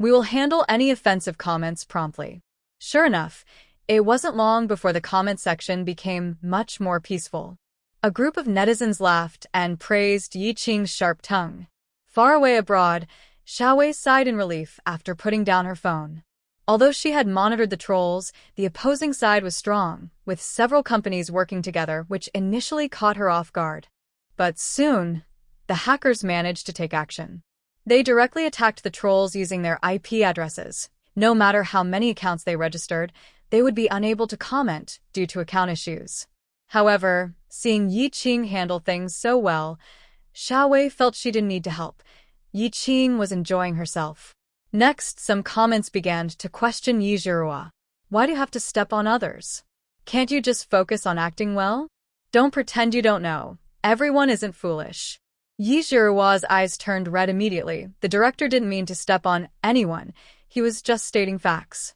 We will handle any offensive comments promptly. Sure enough, it wasn't long before the comment section became much more peaceful. A group of netizens laughed and praised Yi Qing's sharp tongue. Far away abroad, Xiaowei sighed in relief after putting down her phone. Although she had monitored the trolls, the opposing side was strong, with several companies working together, which initially caught her off guard. But soon, the hackers managed to take action. They directly attacked the trolls using their IP addresses. No matter how many accounts they registered, they would be unable to comment due to account issues. However, seeing Yi Qing handle things so well, Xiaowei felt she didn't need to help. Yi Qing was enjoying herself. Next, some comments began to question Yi Zhihua. Why do you have to step on others? Can't you just focus on acting well? Don't pretend you don't know. Everyone isn't foolish. Yi Zhihua's eyes turned red immediately. The director didn't mean to step on anyone. He was just stating facts.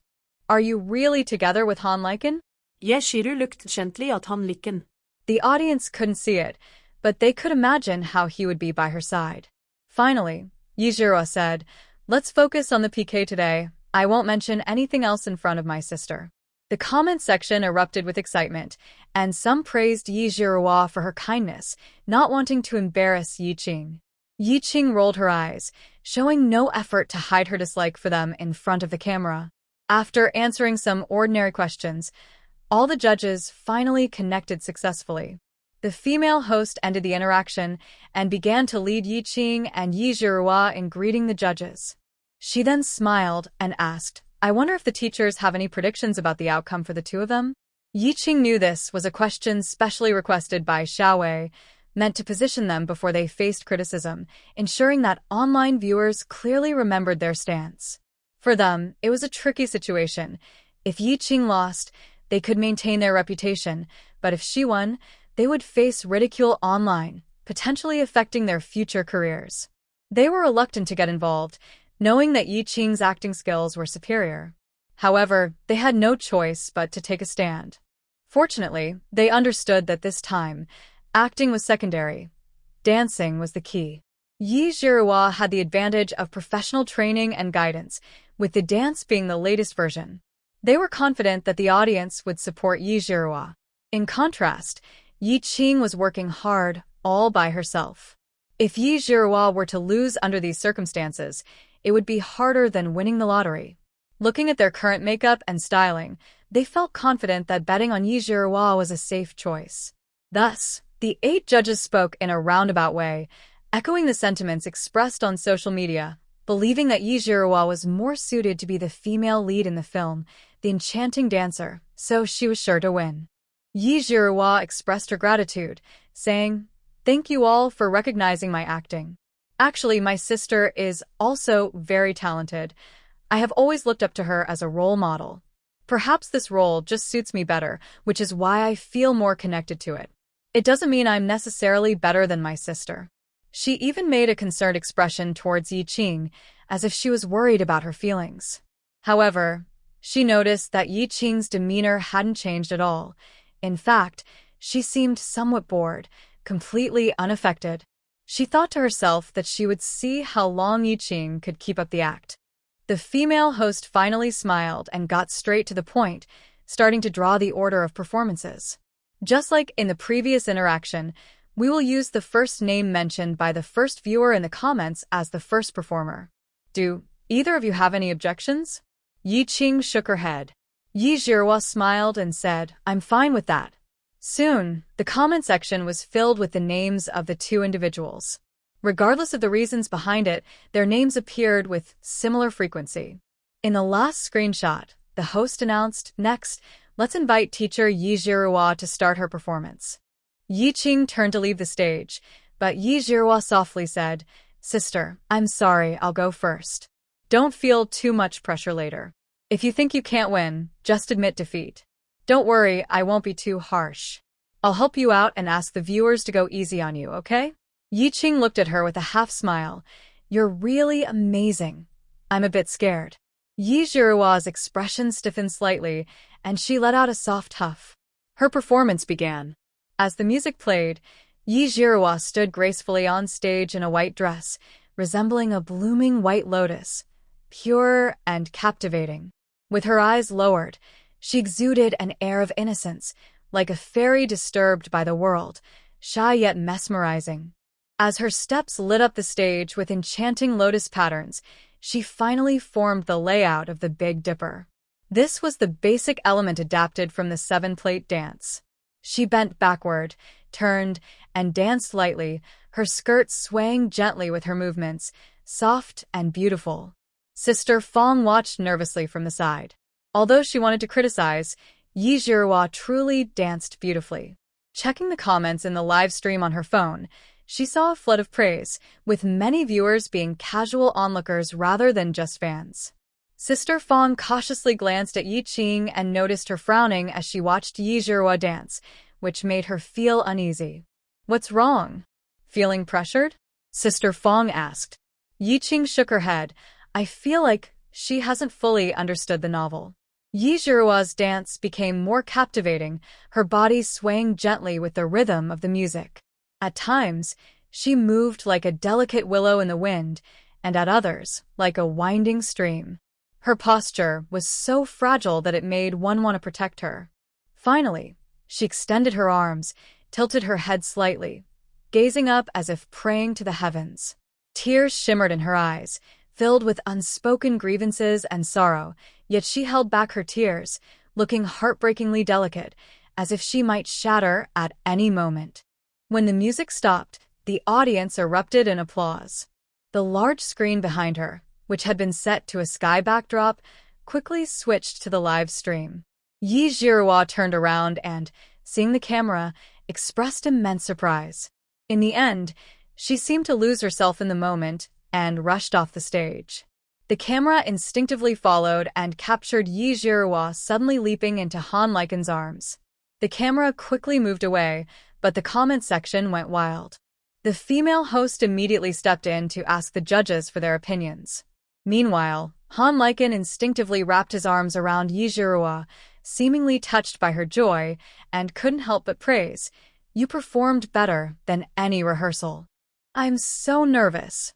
Are you really together with Han Liken? Yeshiru looked gently at Han Liken. The audience couldn't see it, but they could imagine how he would be by her side. Finally, Yi Zhihua said, "Let's focus on the PK today. I won't mention anything else in front of my sister." The comment section erupted with excitement, and some praised Yi Zhihua for her kindness, not wanting to embarrass Yi Qing. Yi Qing rolled her eyes, showing no effort to hide her dislike for them in front of the camera. After answering some ordinary questions, all the judges finally connected successfully. The female host ended the interaction and began to lead Yi Qing and Yi Zhihua in greeting the judges. She then smiled and asked, "I wonder if the teachers have any predictions about the outcome for the two of them?" Yi Qing knew this was a question specially requested by Xiaowei, meant to position them before they faced criticism, ensuring that online viewers clearly remembered their stance. For them, it was a tricky situation. If Yi Qing lost, they could maintain their reputation, but if she won, they would face ridicule online, potentially affecting their future careers. They were reluctant to get involved, knowing that Yi Qing's acting skills were superior. However, they had no choice but to take a stand. Fortunately, they understood that this time, acting was secondary. Dancing was the key. Yi Zhihua had the advantage of professional training and guidance, with the dance being the latest version. They were confident that the audience would support Yi Zhihua. In contrast, Yi Qing was working hard, all by herself. If Yi Zhihua were to lose under these circumstances, it would be harder than winning the lottery. Looking at their current makeup and styling, they felt confident that betting on Yi Zhihua was a safe choice. Thus, the 8 judges spoke in a roundabout way, echoing the sentiments expressed on social media, believing that Yi Zhihua was more suited to be the female lead in the film, the enchanting dancer, so she was sure to win. Yi Zhihua expressed her gratitude, saying, "Thank you all for recognizing my acting. Actually, my sister is also very talented. I have always looked up to her as a role model. Perhaps this role just suits me better, which is why I feel more connected to it. It doesn't mean I'm necessarily better than my sister." She even made a concerned expression towards Yi Qing, as if she was worried about her feelings. However, she noticed that Yi Qing's demeanor hadn't changed at all. In fact, she seemed somewhat bored, completely unaffected. She thought to herself that she would see how long Yi Qing could keep up the act. The female host finally smiled and got straight to the point, starting to draw the order of performances. Just like in the previous interaction, we will use the first name mentioned by the first viewer in the comments as the first performer. Do either of you have any objections? Yi Qing shook her head. Yi Zhihua smiled and said, "I'm fine with that." Soon, the comment section was filled with the names of the two individuals. Regardless of the reasons behind it, their names appeared with similar frequency. In the last screenshot, the host announced, "Next, let's invite teacher Yi Zhihua to start her performance." Yi Qing turned to leave the stage, but Yi Zhihua softly said, "Sister, I'm sorry, I'll go first. Don't feel too much pressure later. If you think you can't win, just admit defeat. Don't worry, I won't be too harsh. I'll help you out and ask the viewers to go easy on you, okay?" Yi Qing looked at her with a half smile. "You're really amazing. I'm a bit scared." Yi Zhihua's expression stiffened slightly, and she let out a soft huff. Her performance began. As the music played, Yi Zhihua stood gracefully on stage in a white dress, resembling a blooming white lotus. pure and captivating. With her eyes lowered, she exuded an air of innocence, like a fairy disturbed by the world, shy yet mesmerizing. As her steps lit up the stage with enchanting lotus patterns, she finally formed the layout of the Big Dipper. This was the basic element adapted from the seven-plate dance. She bent backward, turned, and danced lightly, her skirt swaying gently with her movements, soft and beautiful. Sister Fong watched nervously from the side. Although she wanted to criticize, Yi Zhihua truly danced beautifully. Checking the comments in the live stream on her phone, she saw a flood of praise, with many viewers being casual onlookers rather than just fans. Sister Fong cautiously glanced at Yi Qing and noticed her frowning as she watched Yi Zhihua dance, which made her feel uneasy. "What's wrong? Feeling pressured?" Sister Fong asked. Yi Qing shook her head. "I feel like she hasn't fully understood the novel." Yi Zhihua's dance became more captivating, her body swaying gently with the rhythm of the music. At times, she moved like a delicate willow in the wind, and at others, like a winding stream. Her posture was so fragile that it made one want to protect her. Finally, she extended her arms, tilted her head slightly, gazing up as if praying to the heavens. Tears shimmered in her eyes, filled with unspoken grievances and sorrow, yet she held back her tears, looking heartbreakingly delicate, as if she might shatter at any moment. When the music stopped, the audience erupted in applause. The large screen behind her, which had been set to a sky backdrop, quickly switched to the live stream. Yi Zhihua turned around and, seeing the camera, expressed immense surprise. In the end, she seemed to lose herself in the moment and rushed off the stage. The camera instinctively followed and captured Yi Zhihua suddenly leaping into Han Liken's arms. The camera quickly moved away, but the comment section went wild. The female host immediately stepped in to ask the judges for their opinions. Meanwhile, Han Liken instinctively wrapped his arms around Yi Zhihua, seemingly touched by her joy, and couldn't help but praise, "You performed better than any rehearsal." "I'm so nervous.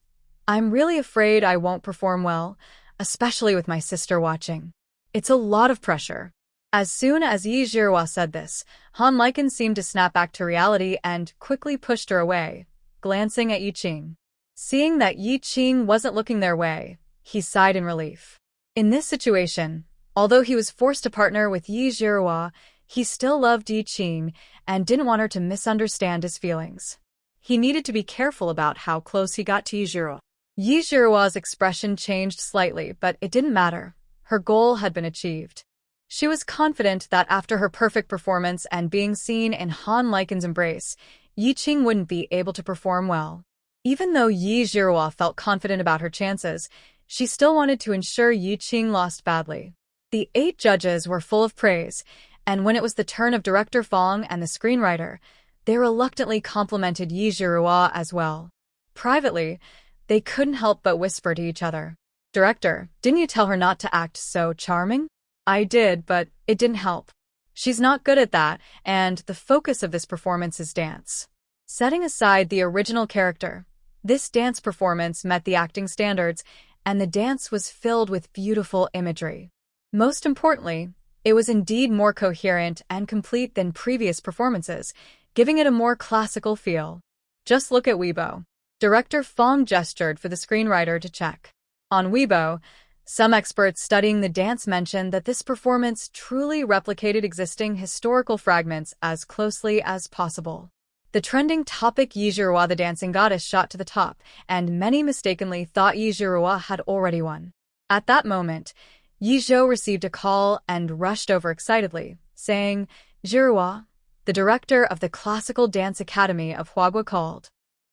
I'm really afraid I won't perform well, especially with my sister watching. It's a lot of pressure." As soon as Yi Zhihua said this, Han Liken seemed to snap back to reality and quickly pushed her away, glancing at Yi Qing. Seeing that Yi Qing wasn't looking their way, he sighed in relief. In this situation, although he was forced to partner with Yi Zhihua, he still loved Yi Qing and didn't want her to misunderstand his feelings. He needed to be careful about how close he got to Yi Zhihua. Yi Zhihua's expression changed slightly, but it didn't matter. Her goal had been achieved. She was confident that after her perfect performance and being seen in Han Liken's embrace, Yi Qing wouldn't be able to perform well. Even though Yi Zhihua felt confident about her chances, she still wanted to ensure Yi Qing lost badly. The 8 judges were full of praise, and when it was the turn of Director Fong and the screenwriter, they reluctantly complimented Yi Zhihua as well. Privately, they couldn't help but whisper to each other, "Director, didn't you tell her not to act so charming?" "I did, but it didn't help. She's not good at that, and the focus of this performance is dance." Setting aside the original character, this dance performance met the acting standards, and the dance was filled with beautiful imagery. Most importantly, it was indeed more coherent and complete than previous performances, giving it a more classical feel. "Just look at Weibo." Director Fong gestured for the screenwriter to check. On Weibo, some experts studying the dance mentioned that this performance truly replicated existing historical fragments as closely as possible. The trending topic Yi Zhihua the dancing goddess shot to the top, and many mistakenly thought Yi Zhihua had already won. At that moment, Yi Zhou received a call and rushed over excitedly, saying, "Zhihua, the director of the Classical Dance Academy of Huagua called.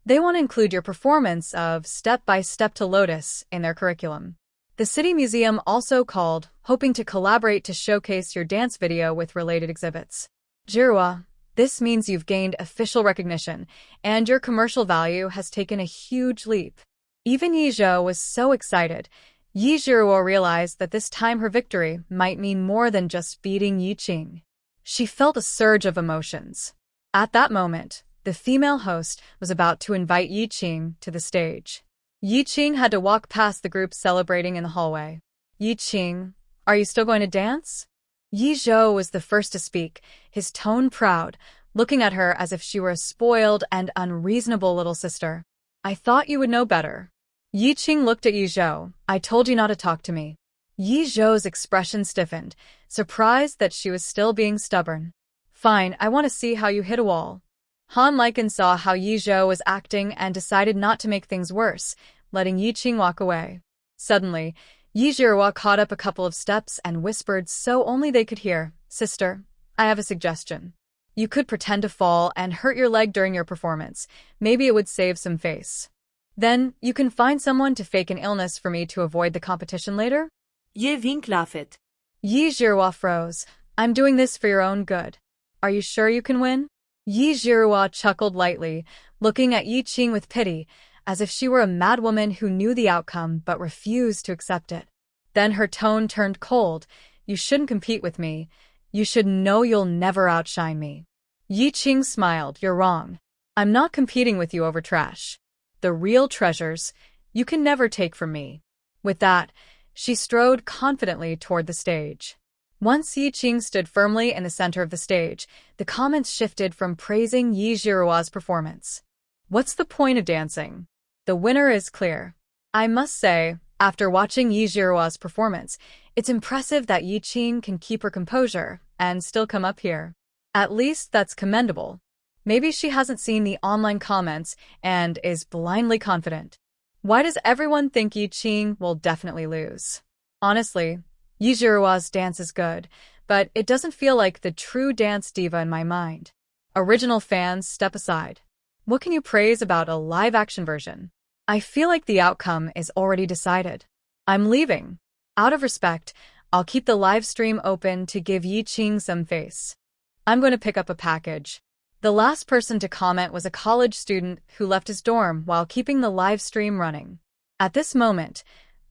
They want to include your performance of Step by Step to Lotus in their curriculum." The City Museum also called, hoping to collaborate to showcase your dance video with related exhibits. "Zhihua, this means you've gained official recognition, and your commercial value has taken a huge leap." Even Yi Zhou was so excited. Yi Zhihua realized that this time her victory might mean more than just beating Yi Qing. She felt a surge of emotions. At that moment, the female host was about to invite Yi Qing to the stage. Yiqing had to walk past the group celebrating in the hallway. Yiqing, are you still going to dance? Yi Zhou was the first to speak, his tone proud, looking at her as if she were a spoiled and unreasonable little sister. I thought you would know better. Yiqing looked at Yi Zhou. I told you not to talk to me. Yi Zhou's expression stiffened, surprised that she was still being stubborn. Fine, I want to see how you hit a wall. Han Liken saw how Yi Zhou was acting and decided not to make things worse, letting Yiqing walk away. Suddenly, Yi Zhou caught up a couple of steps and whispered so only they could hear, Sister, I have a suggestion. You could pretend to fall and hurt your leg during your performance. Maybe it would save some face. Then, you can find someone to fake an illness for me to avoid the competition later? Ye Vink laughed. Yi Zhou froze. I'm doing this for your own good. Are you sure you can win? Yi Zhou chuckled lightly, looking at Yiqing with pity, as if she were a madwoman who knew the outcome but refused to accept it. Then her tone turned cold. You shouldn't compete with me. You should know you'll never outshine me. Yiqing smiled. You're wrong. I'm not competing with you over trash. The real treasures, you can never take from me. With that, she strode confidently toward the stage. Once Yiqing stood firmly in the center of the stage, the comments shifted from praising Yi Zhiruo's performance. What's the point of dancing? The winner is clear. I must say, after watching Yi Zhiruo's performance, it's impressive that Yiqing can keep her composure and still come up here. At least that's commendable. Maybe she hasn't seen the online comments and is blindly confident. Why does everyone think Yiqing will definitely lose? Honestly, Yi Zhiruo's dance is good, but it doesn't feel like the true dance diva in my mind. Original fans, step aside. What can you praise about a live-action version? I feel like the outcome is already decided. I'm leaving. Out of respect, I'll keep the live stream open to give Yiqing some face. I'm going to pick up a package. The last person to comment was a college student who left his dorm while keeping the live stream running. At this moment,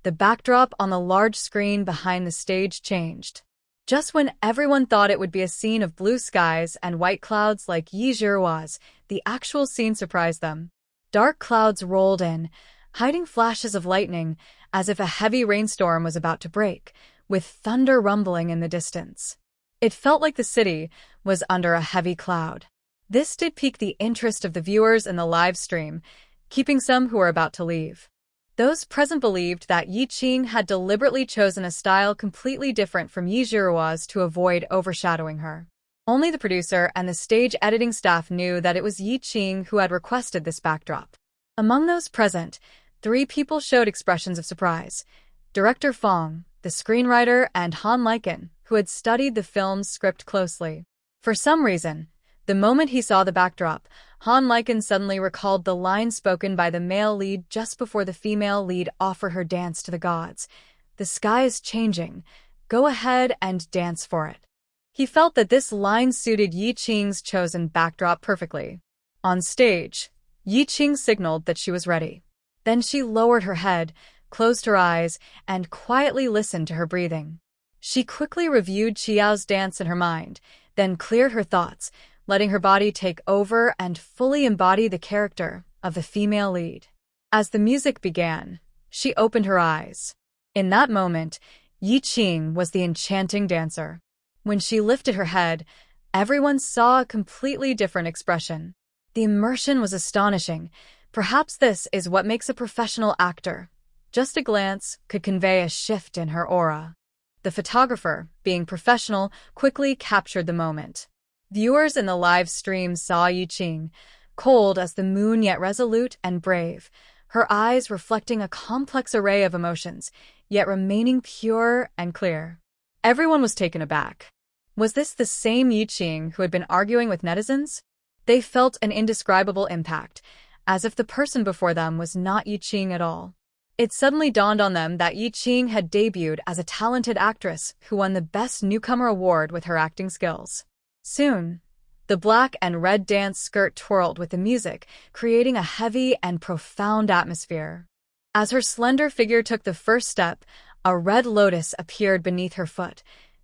the backdrop on the large screen behind the stage changed. Just when everyone thought it would be a scene of blue skies and white clouds like Yi Zhiruo's, the actual scene surprised them. Dark clouds rolled in, hiding flashes of lightning as if a heavy rainstorm was about to break, with thunder rumbling in the distance. It felt like the city was under a heavy cloud. This did pique the interest of the viewers in the live stream, keeping some who were about to leave. Those present believed that Yiqing had deliberately chosen a style completely different from Yi Zhiruo's to avoid overshadowing her. Only the producer and the stage editing staff knew that it was Yiqing who had requested this backdrop. Among those present, 3 people showed expressions of surprise. Director Fong, the screenwriter, and Han Liken, who had studied the film's script closely. For some reason, the moment he saw the backdrop, Han Liken suddenly recalled the line spoken by the male lead just before the female lead offered her dance to the gods. The sky is changing. Go ahead and dance for it. He felt that this line suited Yiqing's chosen backdrop perfectly. On stage, Yiqing signaled that she was ready. Then she lowered her head, closed her eyes, and quietly listened to her breathing. She quickly reviewed Qiao's dance in her mind, then cleared her thoughts, letting her body take over and fully embody the character of the female lead. As the music began, she opened her eyes. In that moment, Yiqing was the enchanting dancer. When she lifted her head, everyone saw a completely different expression. The immersion was astonishing. Perhaps this is what makes a professional actor. Just a glance could convey a shift in her aura. The photographer, being professional, quickly captured the moment. Viewers in the live stream saw Yiqing, cold as the moon yet resolute and brave, her eyes reflecting a complex array of emotions, yet remaining pure and clear. Everyone was taken aback. Was this the same Yiqing who had been arguing with netizens? They felt an indescribable impact, as if the person before them was not Yiqing at all. It suddenly dawned on them that Yiqing had debuted as a talented actress who won the Best Newcomer award with her acting skills. Soon, the black and red dance skirt twirled with the music, creating a heavy and profound atmosphere. As her slender figure took the first step, a red lotus appeared beneath her foot,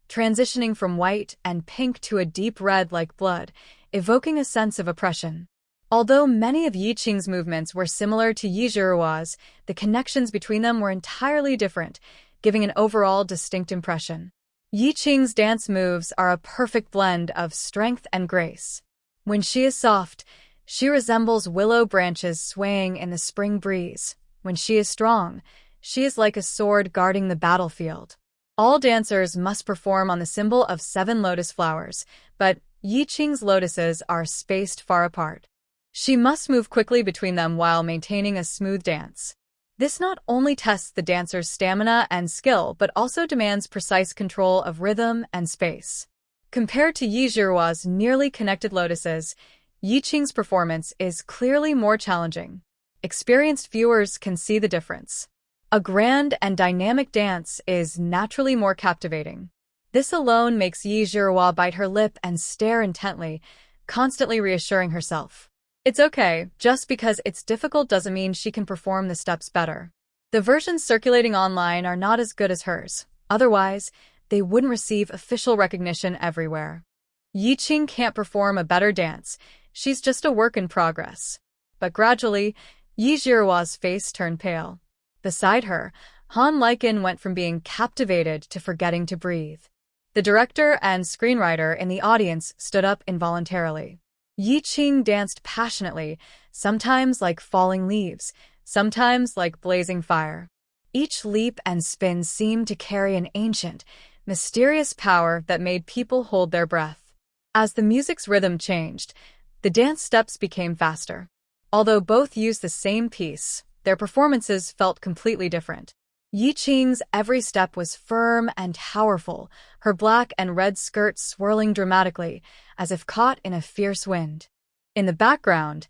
transitioning from white and pink to a deep red like blood, evoking a sense of oppression. Although many of Yi Qing's movements were similar to Yi Zhiruo's, the connections between them were entirely different, giving an overall distinct impression. Yi Qing's dance moves are a perfect blend of strength and grace. When she is soft, she resembles willow branches swaying in the spring breeze. When she is strong, she is like a sword guarding the battlefield. All dancers must perform on the symbol of 7 lotus flowers, but Yi Qing's lotuses are spaced far apart. She must move quickly between them while maintaining a smooth dance. This not only tests the dancer's stamina and skill, but also demands precise control of rhythm and space. Compared to Yi Zhiruo's nearly connected lotuses, Yi Qing's performance is clearly more challenging. Experienced viewers can see the difference. A grand and dynamic dance is naturally more captivating. This alone makes Yi Zhiruo bite her lip and stare intently, constantly reassuring herself. It's okay, just because it's difficult doesn't mean she can perform the steps better. The versions circulating online are not as good as hers, otherwise, they wouldn't receive official recognition everywhere. Yi Qing can't perform a better dance, she's just a work in progress. But gradually, Yi Zhiruo's face turned pale. Beside her, Han Liken went from being captivated to forgetting to breathe. The director and screenwriter in the audience stood up involuntarily. Yi Qing danced passionately, sometimes like falling leaves, sometimes like blazing fire. Each leap and spin seemed to carry an ancient, mysterious power that made people hold their breath. As the music's rhythm changed, the dance steps became faster. Although both used the same piece, their performances felt completely different. Yi Qing's every step was firm and powerful, her black and red skirt swirling dramatically, as if caught in a fierce wind. In the background,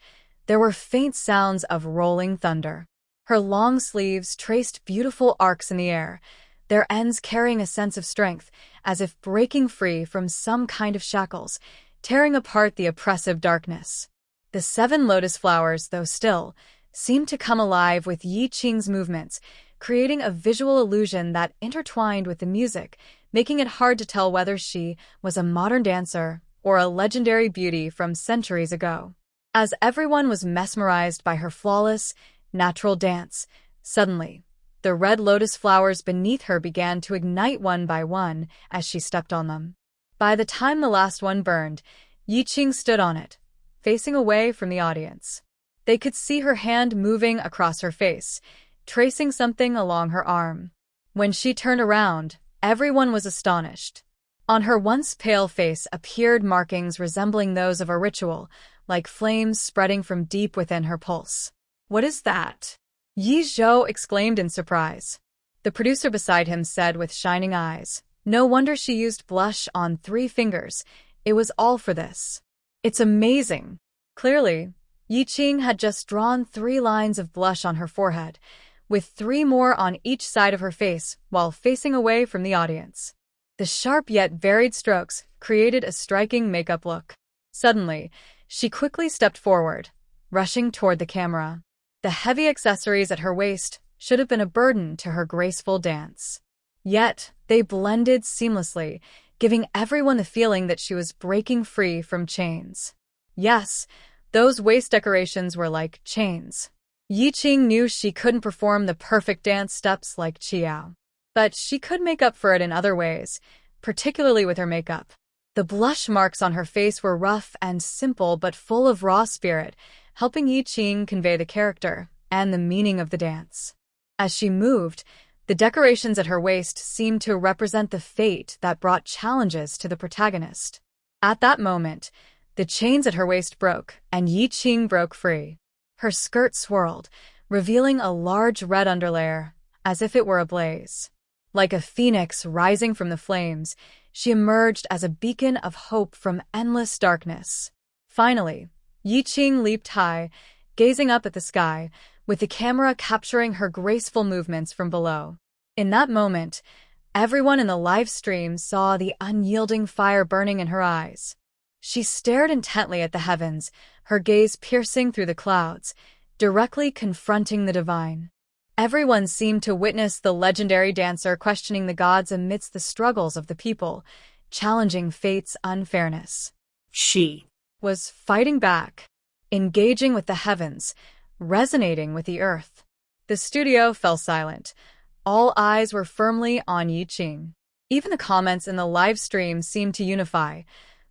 there were faint sounds of rolling thunder. Her long sleeves traced beautiful arcs in the air, their ends carrying a sense of strength, as if breaking free from some kind of shackles, tearing apart the oppressive darkness. The 7 lotus flowers, though still, seemed to come alive with Yi Qing's movements, creating a visual illusion that intertwined with the music, making it hard to tell whether she was a modern dancer or a legendary beauty from centuries ago. As everyone was mesmerized by her flawless, natural dance, suddenly, the red lotus flowers beneath her began to ignite one by one as she stepped on them. By the time the last one burned, Yi Qing stood on it, facing away from the audience. They could see her hand moving across her face, tracing something along her arm. When she turned around, everyone was astonished. On her once pale face appeared markings resembling those of a ritual, like flames spreading from deep within her pulse. "What is that?" Yi Zhou exclaimed in surprise. The producer beside him said with shining eyes, "No wonder she used blush on 3 fingers. It was all for this. It's amazing." Clearly, Yi Qing had just drawn 3 lines of blush on her forehead, with 3 more on each side of her face while facing away from the audience. The sharp yet varied strokes created a striking makeup look. Suddenly, she quickly stepped forward, rushing toward the camera. The heavy accessories at her waist should have been a burden to her graceful dance. Yet, they blended seamlessly, giving everyone the feeling that she was breaking free from chains. Yes, those waist decorations were like chains. Yi Qing knew she couldn't perform the perfect dance steps like Qiao. But she could make up for it in other ways, particularly with her makeup. The blush marks on her face were rough and simple but full of raw spirit, helping Yi Qing convey the character and the meaning of the dance. As she moved, the decorations at her waist seemed to represent the fate that brought challenges to the protagonist. At that moment, the chains at her waist broke, and Yi Qing broke free. Her skirt swirled, revealing a large red underlayer, as if it were ablaze. Like a phoenix rising from the flames, she emerged as a beacon of hope from endless darkness. Finally, Yi Qing leaped high, gazing up at the sky, with the camera capturing her graceful movements from below. In that moment, everyone in the live stream saw the unyielding fire burning in her eyes. She stared intently at the heavens, her gaze piercing through the clouds, directly confronting the divine. Everyone seemed to witness the legendary dancer questioning the gods amidst the struggles of the people, challenging fate's unfairness. She Was fighting back. engaging with the heavens, resonating with the earth. The studio fell silent. All eyes were firmly on Yi Qing. Even the comments in the live stream seemed to unify.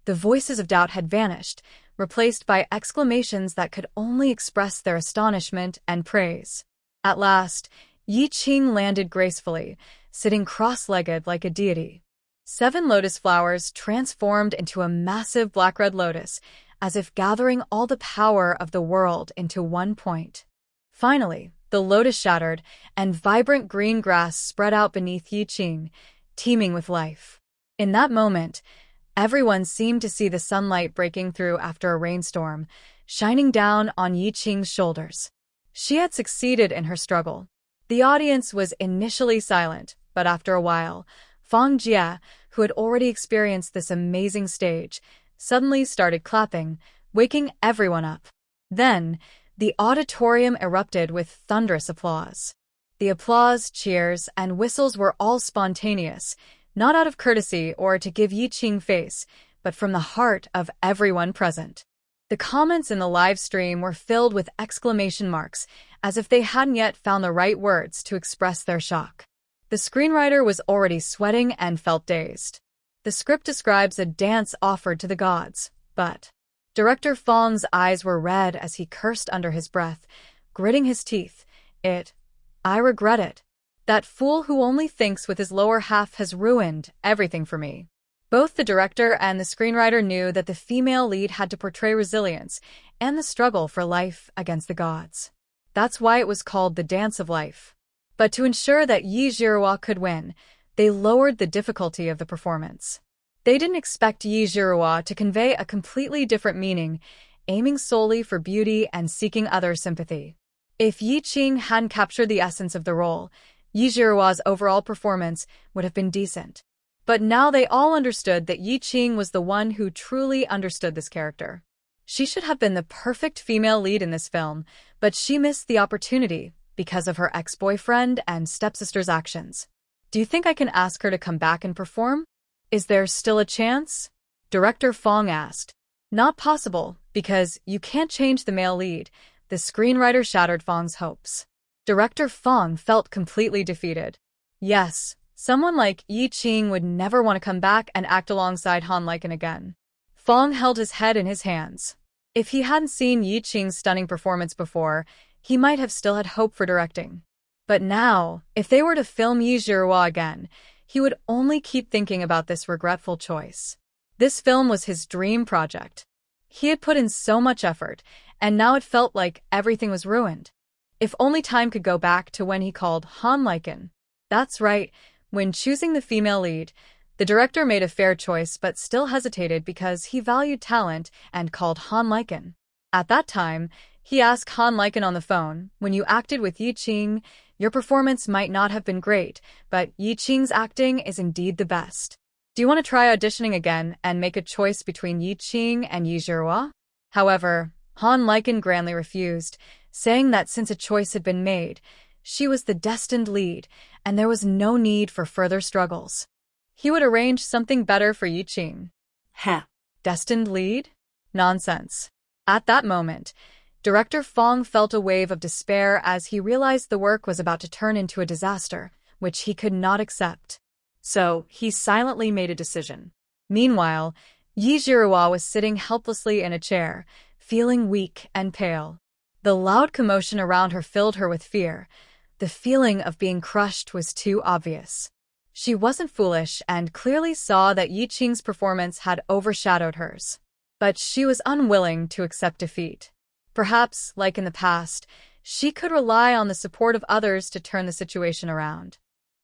The voices of doubt had vanished, replaced by exclamations that could only express their astonishment and praise. At last, Yi Qing landed gracefully, sitting cross-legged like a deity. 7 lotus flowers transformed into a massive black-red lotus, as if gathering all the power of the world into one point. Finally, the lotus shattered, and vibrant green grass spread out beneath Yi Qing, teeming with life. In that moment, everyone seemed to see the sunlight breaking through after a rainstorm, shining down on Yi Qing's shoulders. She had succeeded in her struggle. The audience was initially silent, but after a while, Fang Jie, who had already experienced this amazing stage, suddenly started clapping, waking everyone up. Then, the auditorium erupted with thunderous applause. The applause, cheers, and whistles were all spontaneous, not out of courtesy or to give Yi Qing face, but from the heart of everyone present. The comments in the live stream were filled with exclamation marks, as if they hadn't yet found the right words to express their shock. The screenwriter was already sweating and felt dazed. The script describes a dance offered to the gods, but Director Fang's eyes were red as he cursed under his breath, gritting his teeth. I regret it. That fool who only thinks with his lower half has ruined everything for me. Both the director and the screenwriter knew that the female lead had to portray resilience and the struggle for life against the gods. That's why it was called the Dance of Life. But to ensure that Yi Zhihua could win, they lowered the difficulty of the performance. They didn't expect Yi Zhihua to convey a completely different meaning, aiming solely for beauty and seeking other sympathy. If Yi Qing hadn't captured the essence of the role, Yi Zhihua's overall performance would have been decent. But now they all understood that Yi Qing was the one who truly understood this character. She should have been the perfect female lead in this film, but she missed the opportunity because of her ex-boyfriend and stepsister's actions. Do you think I can ask her to come back and perform? Is there still a chance? Director Fang asked. Not possible, because you can't change the male lead. The screenwriter shattered Fang's hopes. Director Fang felt completely defeated. Yes, someone like Yi Qing would never want to come back and act alongside Han Lichen again. Fang held his head in his hands. If he hadn't seen Yi Qing's stunning performance before, he might have still had hope for directing. But now, if they were to film Yi Zhihua again, he would only keep thinking about this regretful choice. This film was his dream project. He had put in so much effort, and now it felt like everything was ruined. If only time could go back to when he called Han Lichen. That's right, when choosing the female lead, the director made a fair choice but still hesitated because he valued talent and called Han Lichen. At that time, he asked Han Lichen on the phone, when you acted with Yi Qing, your performance might not have been great, but Yi Qing's acting is indeed the best. Do you want to try auditioning again and make a choice between Yi Qing and Yi Zhihua? However, Han Lichen grandly refused, saying that since a choice had been made, she was the destined lead, and there was no need for further struggles. He would arrange something better for Yi Qing. Destined lead? Nonsense. At that moment, Director Fang felt a wave of despair as he realized the work was about to turn into a disaster, which he could not accept. So, he silently made a decision. Meanwhile, Yi Zhihua was sitting helplessly in a chair, feeling weak and pale. The loud commotion around her filled her with fear. The feeling of being crushed was too obvious. She wasn't foolish and clearly saw that Yi Qing's performance had overshadowed hers. But she was unwilling to accept defeat. Perhaps, like in the past, she could rely on the support of others to turn the situation around.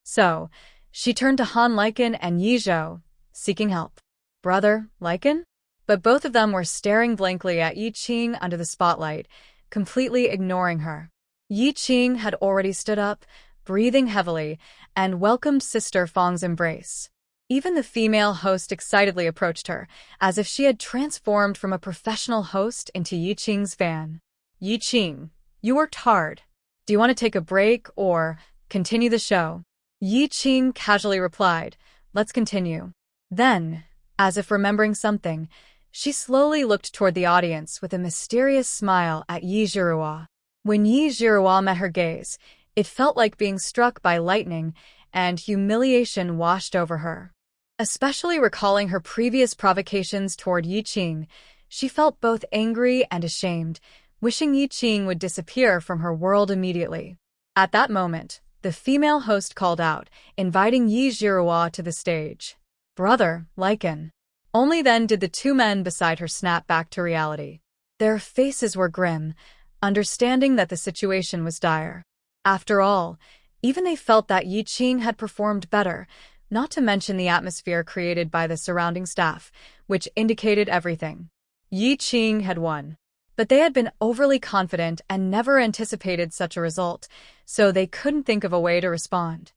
So, she turned to Han Lichen and Yi Zhou, seeking help. Brother, Lichen? But both of them were staring blankly at Yi Qing under the spotlight, completely ignoring her. Yi Qing had already stood up, breathing heavily, and welcomed Sister Fang's embrace. Even the female host excitedly approached her, as if she had transformed from a professional host into Yi Qing's fan. Yi Qing, you worked hard. Do you want to take a break or continue the show? Yi Qing casually replied, let's continue. Then, as if remembering something, She slowly looked toward the audience with a mysterious smile at Yi Zhiruo. When Yi Zhiruo met her gaze, it felt like being struck by lightning, and humiliation washed over her. Especially recalling her previous provocations toward Yi Qing, she felt both angry and ashamed, wishing Yi Qing would disappear from her world immediately. At that moment, the female host called out, inviting Yi Zhiruo to the stage. "Brother, Lycan." Only then did the two men beside her snap back to reality. Their faces were grim, understanding that the situation was dire. After all, even they felt that Yi Qing had performed better, not to mention the atmosphere created by the surrounding staff, which indicated everything. Yi Qing had won. But they had been overly confident and never anticipated such a result, so they couldn't think of a way to respond.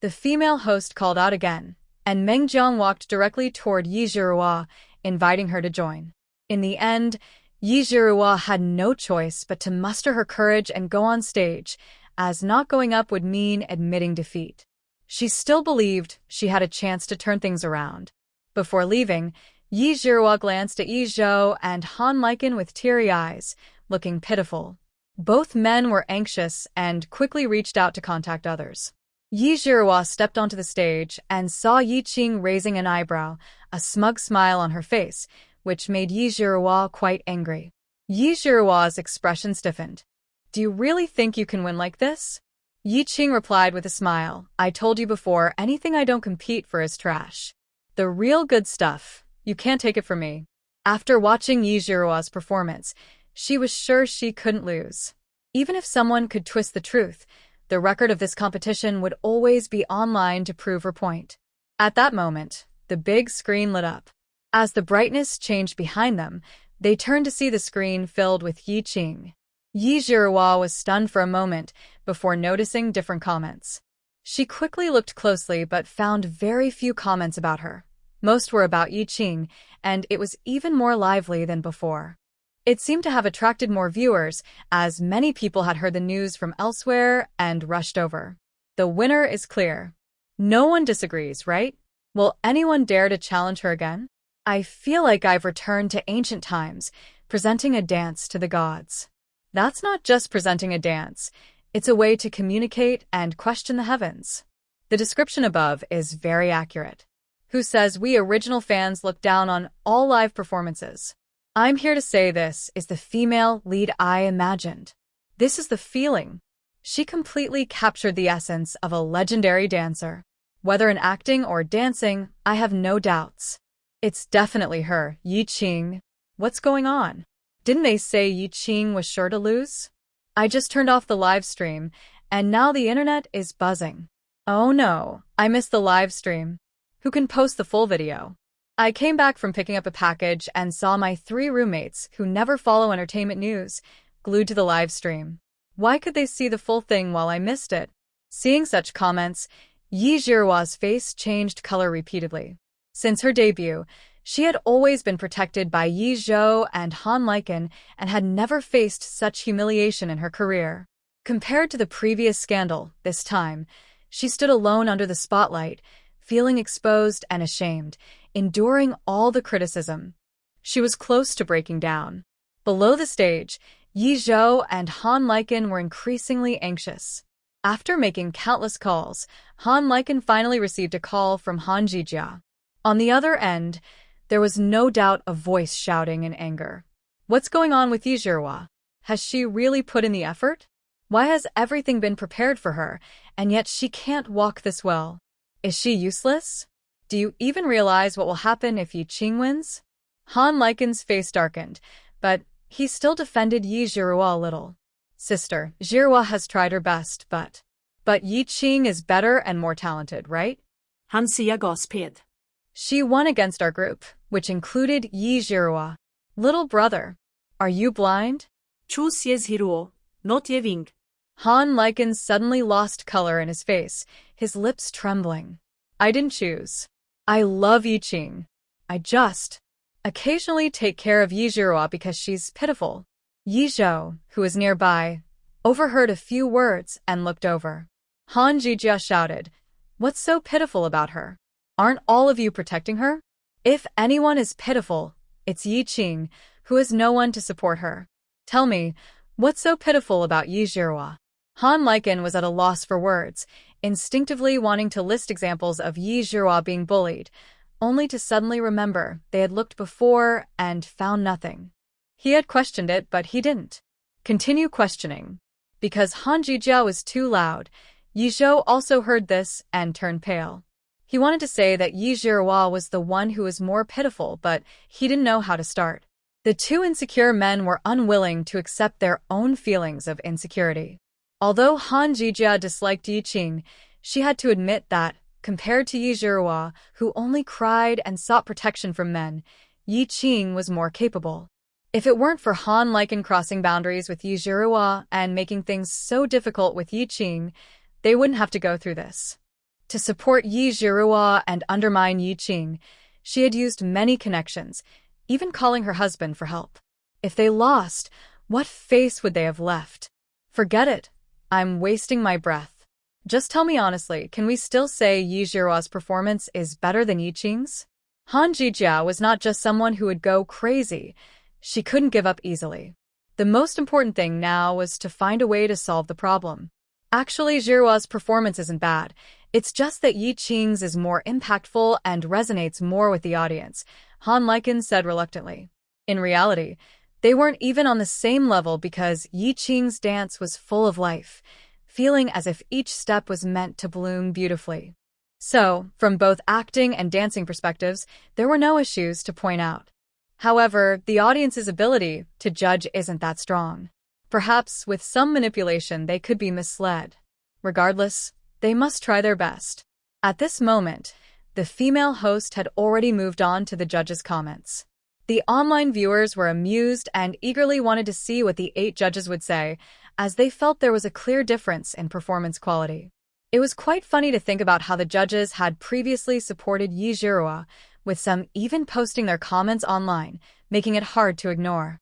The female host called out again, and Meng Jiang walked directly toward Yi Zhiruo, inviting her to join. In the end, Yi Zhiruo had no choice but to muster her courage and go on stage, as not going up would mean admitting defeat. She still believed she had a chance to turn things around. Before leaving, Yi Zhiruo glanced at Yi Zhou and Han Lycan with teary eyes, looking pitiful. Both men were anxious and quickly reached out to contact others. Yi Zhiruo stepped onto the stage and saw Yi Qing raising an eyebrow, a smug smile on her face, which made Yi Zhiruo quite angry. Yi Zhiruo's expression stiffened. "Do you really think you can win like this?" Yi Qing replied with a smile. "I told you before, anything I don't compete for is trash. The real good stuff, you can't take it from me." After watching Yi Zhiruo's performance, she was sure she couldn't lose. Even if someone could twist the truth, the record of this competition would always be online to prove her point. At that moment, the big screen lit up. As the brightness changed behind them, they turned to see the screen filled with Yi Qing. Yi Zhiruo was stunned for a moment before noticing different comments. She quickly looked closely but found very few comments about her. Most were about Yi Qing, and it was even more lively than before. It seemed to have attracted more viewers, as many people had heard the news from elsewhere and rushed over. The winner is clear. No one disagrees, right? Will anyone dare to challenge her again? I feel like I've returned to ancient times, presenting a dance to the gods. That's not just presenting a dance, it's a way to communicate and question the heavens. The description above is very accurate. Who says we original fans look down on all live performances? I'm here to say this is the female lead I imagined. This is the feeling. She completely captured the essence of a legendary dancer. Whether in acting or dancing, I have no doubts. It's definitely her, Yi Qing. What's going on? Didn't they say Yi Qing was sure to lose? I just turned off the live stream, and now the internet is buzzing. Oh no, I missed the live stream. Who can post the full video? I came back from picking up a package and saw my 3 roommates, who never follow entertainment news, glued to the live stream. Why could they see the full thing while I missed it? Seeing such comments, Yi Zhiruo's face changed color repeatedly. Since her debut, she had always been protected by Yi Zhou and Han Lycan and had never faced such humiliation in her career. Compared to the previous scandal, this time, she stood alone under the spotlight, feeling exposed and ashamed, enduring all the criticism. She was close to breaking down. Below the stage, Yi Zhou and Han Lycan were increasingly anxious. After making countless calls, Han Lycan finally received a call from Han Jijia. On the other end, there was no doubt a voice shouting in anger. What's going on with Yi Zhiruo? Has she really put in the effort? Why has everything been prepared for her, and yet she can't walk this well? Is she useless? Do you even realize what will happen if Yi Qing wins? Han Lycan's face darkened, but he still defended Yi Zhiruo a little. Sister, Zhiruo has tried her best, but Yi Qing is better and more talented, right? Han sier gasped. She won against our group, which included Yi Zhiruo. Little brother, are you blind? Choose je Zhiruo, not je Wing. Han Lycan suddenly lost color in his face, his lips trembling. I didn't choose. I love Yi Qing. I just occasionally take care of Yi Zhiruo because she's pitiful. Yi Zhou, who was nearby, overheard a few words and looked over. Han Jijia shouted, "What's so pitiful about her? Aren't all of you protecting her? If anyone is pitiful, It's Yi Qing, who has no one to support her. Tell me, what's so pitiful about Yi Zhihua? Han Lichen was at a loss for words, instinctively wanting to list examples of Yi Zhihua being bullied, only to suddenly remember they had looked before and found nothing. He had questioned it, but he didn't continue questioning. Because Han Zhijia was too loud, Yi Zhou also heard this and turned pale. He wanted to say that Yi Zhihua was the one who was more pitiful, but he didn't know how to start. The two insecure men were unwilling to accept their own feelings of insecurity. Although Han Zhijia disliked Yi Qing, she had to admit that, compared to Yi Zhihua, who only cried and sought protection from men, Yi Qing was more capable. If it weren't for Han Lichen crossing boundaries with Yi Zhihua and making things so difficult with Yi Qing, they wouldn't have to go through this. To support Yi Zhihua and undermine Yi Qing, she had used many connections, even calling her husband for help. If they lost, what face would they have left? Forget it. I'm wasting my breath. Just tell me honestly, can we still say Yi Zhihua's performance is better than Yi Qing's? Han Zhijia was not just someone who would go crazy. She couldn't give up easily. The most important thing now was to find a way to solve the problem. Actually, Zhihua's performance isn't bad. It's just that Yi Qing's is more impactful and resonates more with the audience, Han Lichen said reluctantly. In reality, they weren't even on the same level because Yi Qing's dance was full of life, feeling as if each step was meant to bloom beautifully. So, from both acting and dancing perspectives, there were no issues to point out. However, the audience's ability to judge isn't that strong. Perhaps with some manipulation they could be misled. Regardless, they must try their best. At this moment, the female host had already moved on to the judges' comments. The online viewers were amused and eagerly wanted to see what the 8 judges would say, as they felt there was a clear difference in performance quality. It was quite funny to think about how the judges had previously supported Yi Zhihua, with some even posting their comments online, making it hard to ignore.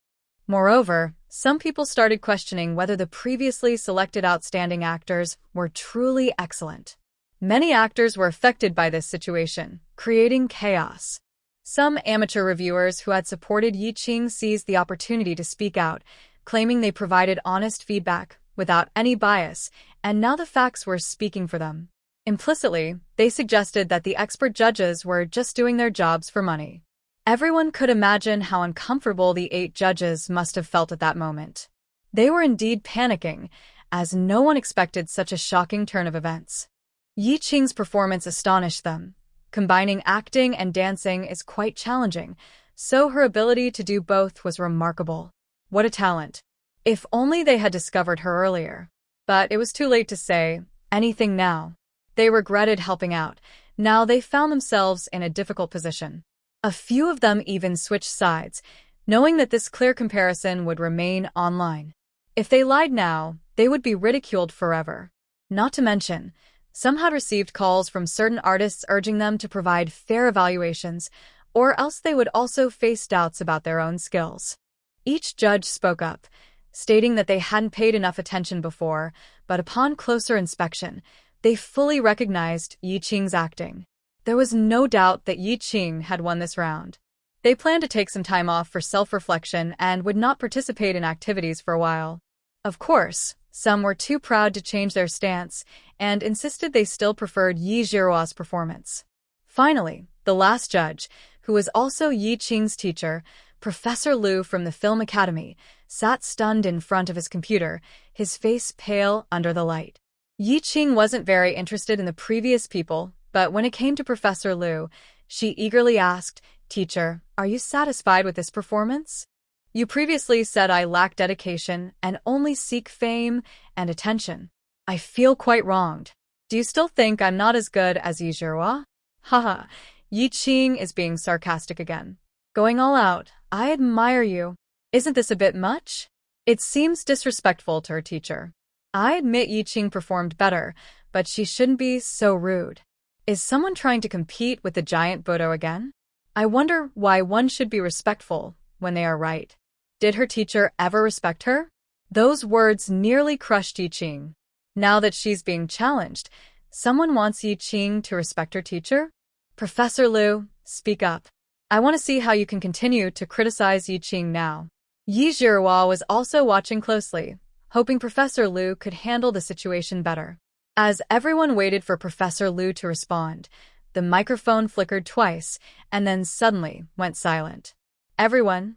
Moreover, some people started questioning whether the previously selected outstanding actors were truly excellent. Many actors were affected by this situation, creating chaos. Some amateur reviewers who had supported Yi Qing seized the opportunity to speak out, claiming they provided honest feedback without any bias, and now the facts were speaking for them. Implicitly, they suggested that the expert judges were just doing their jobs for money. Everyone could imagine how uncomfortable the 8 judges must have felt at that moment. They were indeed panicking, as no one expected such a shocking turn of events. Yi Qing's performance astonished them. Combining acting and dancing is quite challenging, so her ability to do both was remarkable. What a talent. If only they had discovered her earlier. But it was too late to say anything now. They regretted helping out. Now they found themselves in a difficult position. A few of them even switched sides, knowing that this clear comparison would remain online. If they lied now, they would be ridiculed forever. Not to mention, some had received calls from certain artists urging them to provide fair evaluations, or else they would also face doubts about their own skills. Each judge spoke up, stating that they hadn't paid enough attention before, but upon closer inspection, they fully recognized Yi Qing's acting. There was no doubt that Yi Qing had won this round. They planned to take some time off for self-reflection and would not participate in activities for a while. Of course, some were too proud to change their stance and insisted they still preferred Yi Zhihua's performance. Finally, the last judge, who was also Yi Qing's teacher, Professor Liu from the Film Academy, sat stunned in front of his computer, his face pale under the light. Yi Qing wasn't very interested in the previous people, but when it came to Professor Liu, she eagerly asked, "Teacher, are you satisfied with this performance? You previously said I lack dedication and only seek fame and attention. I feel quite wronged. Do you still think I'm not as good as Yi Zhihua?" Haha, Yi Qing is being sarcastic again. Going all out. I admire you. Isn't this a bit much? It seems disrespectful to her teacher. I admit Yi Qing performed better, but she shouldn't be so rude. Is someone trying to compete with the giant Buddha again? I wonder why one should be respectful when they are right. Did her teacher ever respect her? Those words nearly crushed Yi Qing. Now that she's being challenged, someone wants Yi Qing to respect her teacher? Professor Liu, speak up. I want to see how you can continue to criticize Yi Qing now. Yi Zhihua was also watching closely, hoping Professor Liu could handle the situation better. As everyone waited for Professor Liu to respond, the microphone flickered twice and then suddenly went silent. Everyone?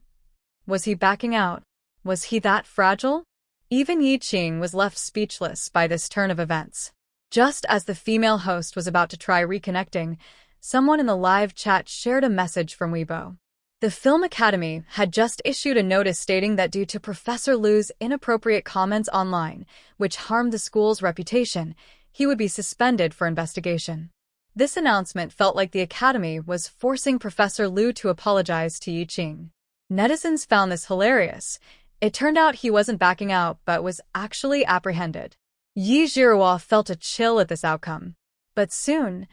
Was he backing out? Was he that fragile? Even Yi Qing was left speechless by this turn of events. Just as the female host was about to try reconnecting, someone in the live chat shared a message from Weibo. The Film Academy had just issued a notice stating that due to Professor Liu's inappropriate comments online, which harmed the school's reputation, he would be suspended for investigation. This announcement felt like the Academy was forcing Professor Liu to apologize to Yi Qing. Netizens found this hilarious. It turned out he wasn't backing out but was actually apprehended. Yi Zhihua felt a chill at this outcome. But soon,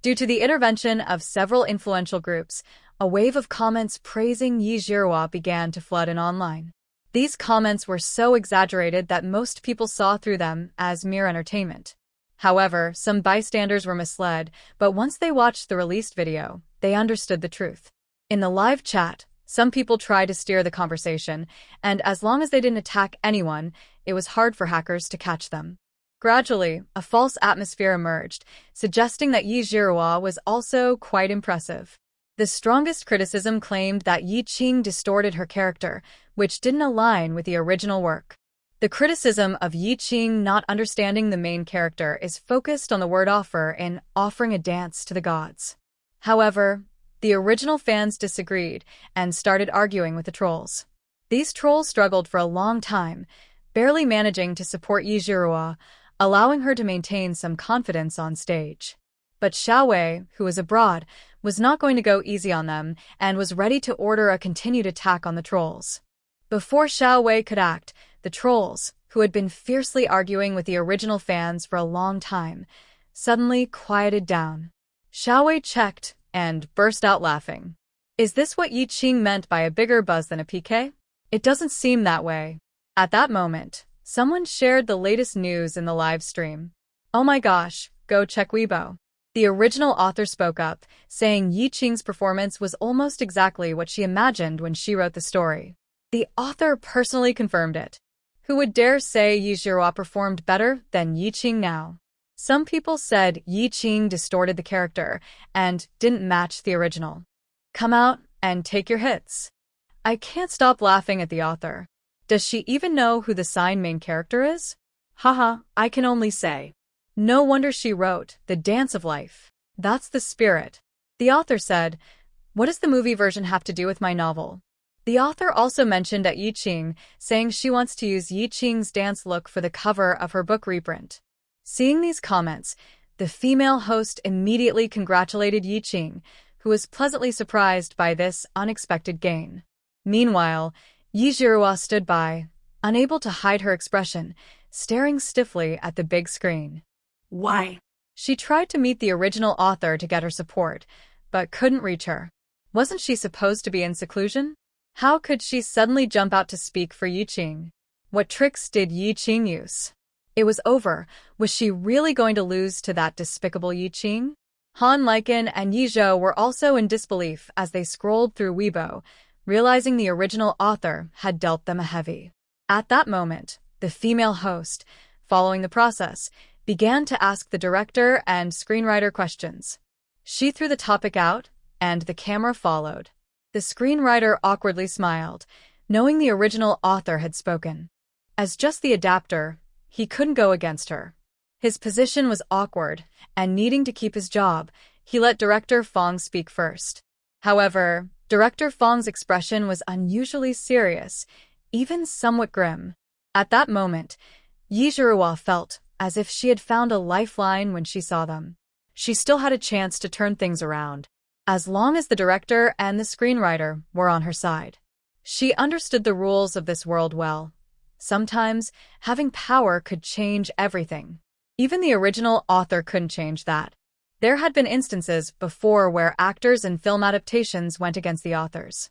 due to the intervention of several influential groups, a wave of comments praising Yi Zhihua began to flood in online. These comments were so exaggerated that most people saw through them as mere entertainment. However, some bystanders were misled, but once they watched the released video, they understood the truth. In the live chat, some people tried to steer the conversation, and as long as they didn't attack anyone, it was hard for hackers to catch them. Gradually, a false atmosphere emerged, suggesting that Yi Zhihua was also quite impressive. The strongest criticism claimed that Yi Qing distorted her character, which didn't align with the original work. The criticism of Yi Qing not understanding the main character is focused on the word offer in offering a dance to the gods. However, the original fans disagreed and started arguing with the trolls. These trolls struggled for a long time, barely managing to support Yi Zhihua, allowing her to maintain some confidence on stage. But Xiao Wei, who was abroad, was not going to go easy on them and was ready to order a continued attack on the trolls. Before Xiao Wei could act, the trolls, who had been fiercely arguing with the original fans for a long time, suddenly quieted down. Xiao Wei checked and burst out laughing. Is this what Yi Qing meant by a bigger buzz than a PK? It doesn't seem that way. At that moment, someone shared the latest news in the live stream. Oh my gosh, go check Weibo. The original author spoke up, saying Yi Qing's performance was almost exactly what she imagined when she wrote the story. The author personally confirmed it. Who would dare say Yi Zhihua performed better than Yi Qing now? Some people said Yi Qing distorted the character and didn't match the original. Come out and take your hits. I can't stop laughing at the author. Does she even know who the sign main character is? Haha, I can only say. No wonder she wrote The Dance of Life. That's the spirit. The author said, what does the movie version have to do with my novel? The author also mentioned at Yi Qing, saying she wants to use Yi Qing's dance look for the cover of her book reprint. Seeing these comments, the female host immediately congratulated Yi Qing, who was pleasantly surprised by this unexpected gain. Meanwhile, Yi Zhihua stood by, unable to hide her expression, staring stiffly at the big screen. Why? She tried to meet the original author to get her support, but couldn't reach her. Wasn't she supposed to be in seclusion? How could she suddenly jump out to speak for Yi Qing? What tricks did Yi Qing use? It was over. Was she really going to lose to that despicable Yi Qing? Han Lichen and Yi Zhou were also in disbelief as they scrolled through Weibo, realizing the original author had dealt them a heavy. At that moment, the female host, following the process, began to ask the director and screenwriter questions. She threw the topic out, and the camera followed. The screenwriter awkwardly smiled, knowing the original author had spoken. As just the adapter, he couldn't go against her. His position was awkward, and needing to keep his job, he let director Fong speak first. However, director Fong's expression was unusually serious, even somewhat grim. At that moment, Yi Zhihua felt as if she had found a lifeline when she saw them. She still had a chance to turn things around, as long as the director and the screenwriter were on her side. She understood the rules of this world well. Sometimes, having power could change everything. Even the original author couldn't change that. There had been instances before where actors in film adaptations went against the authors.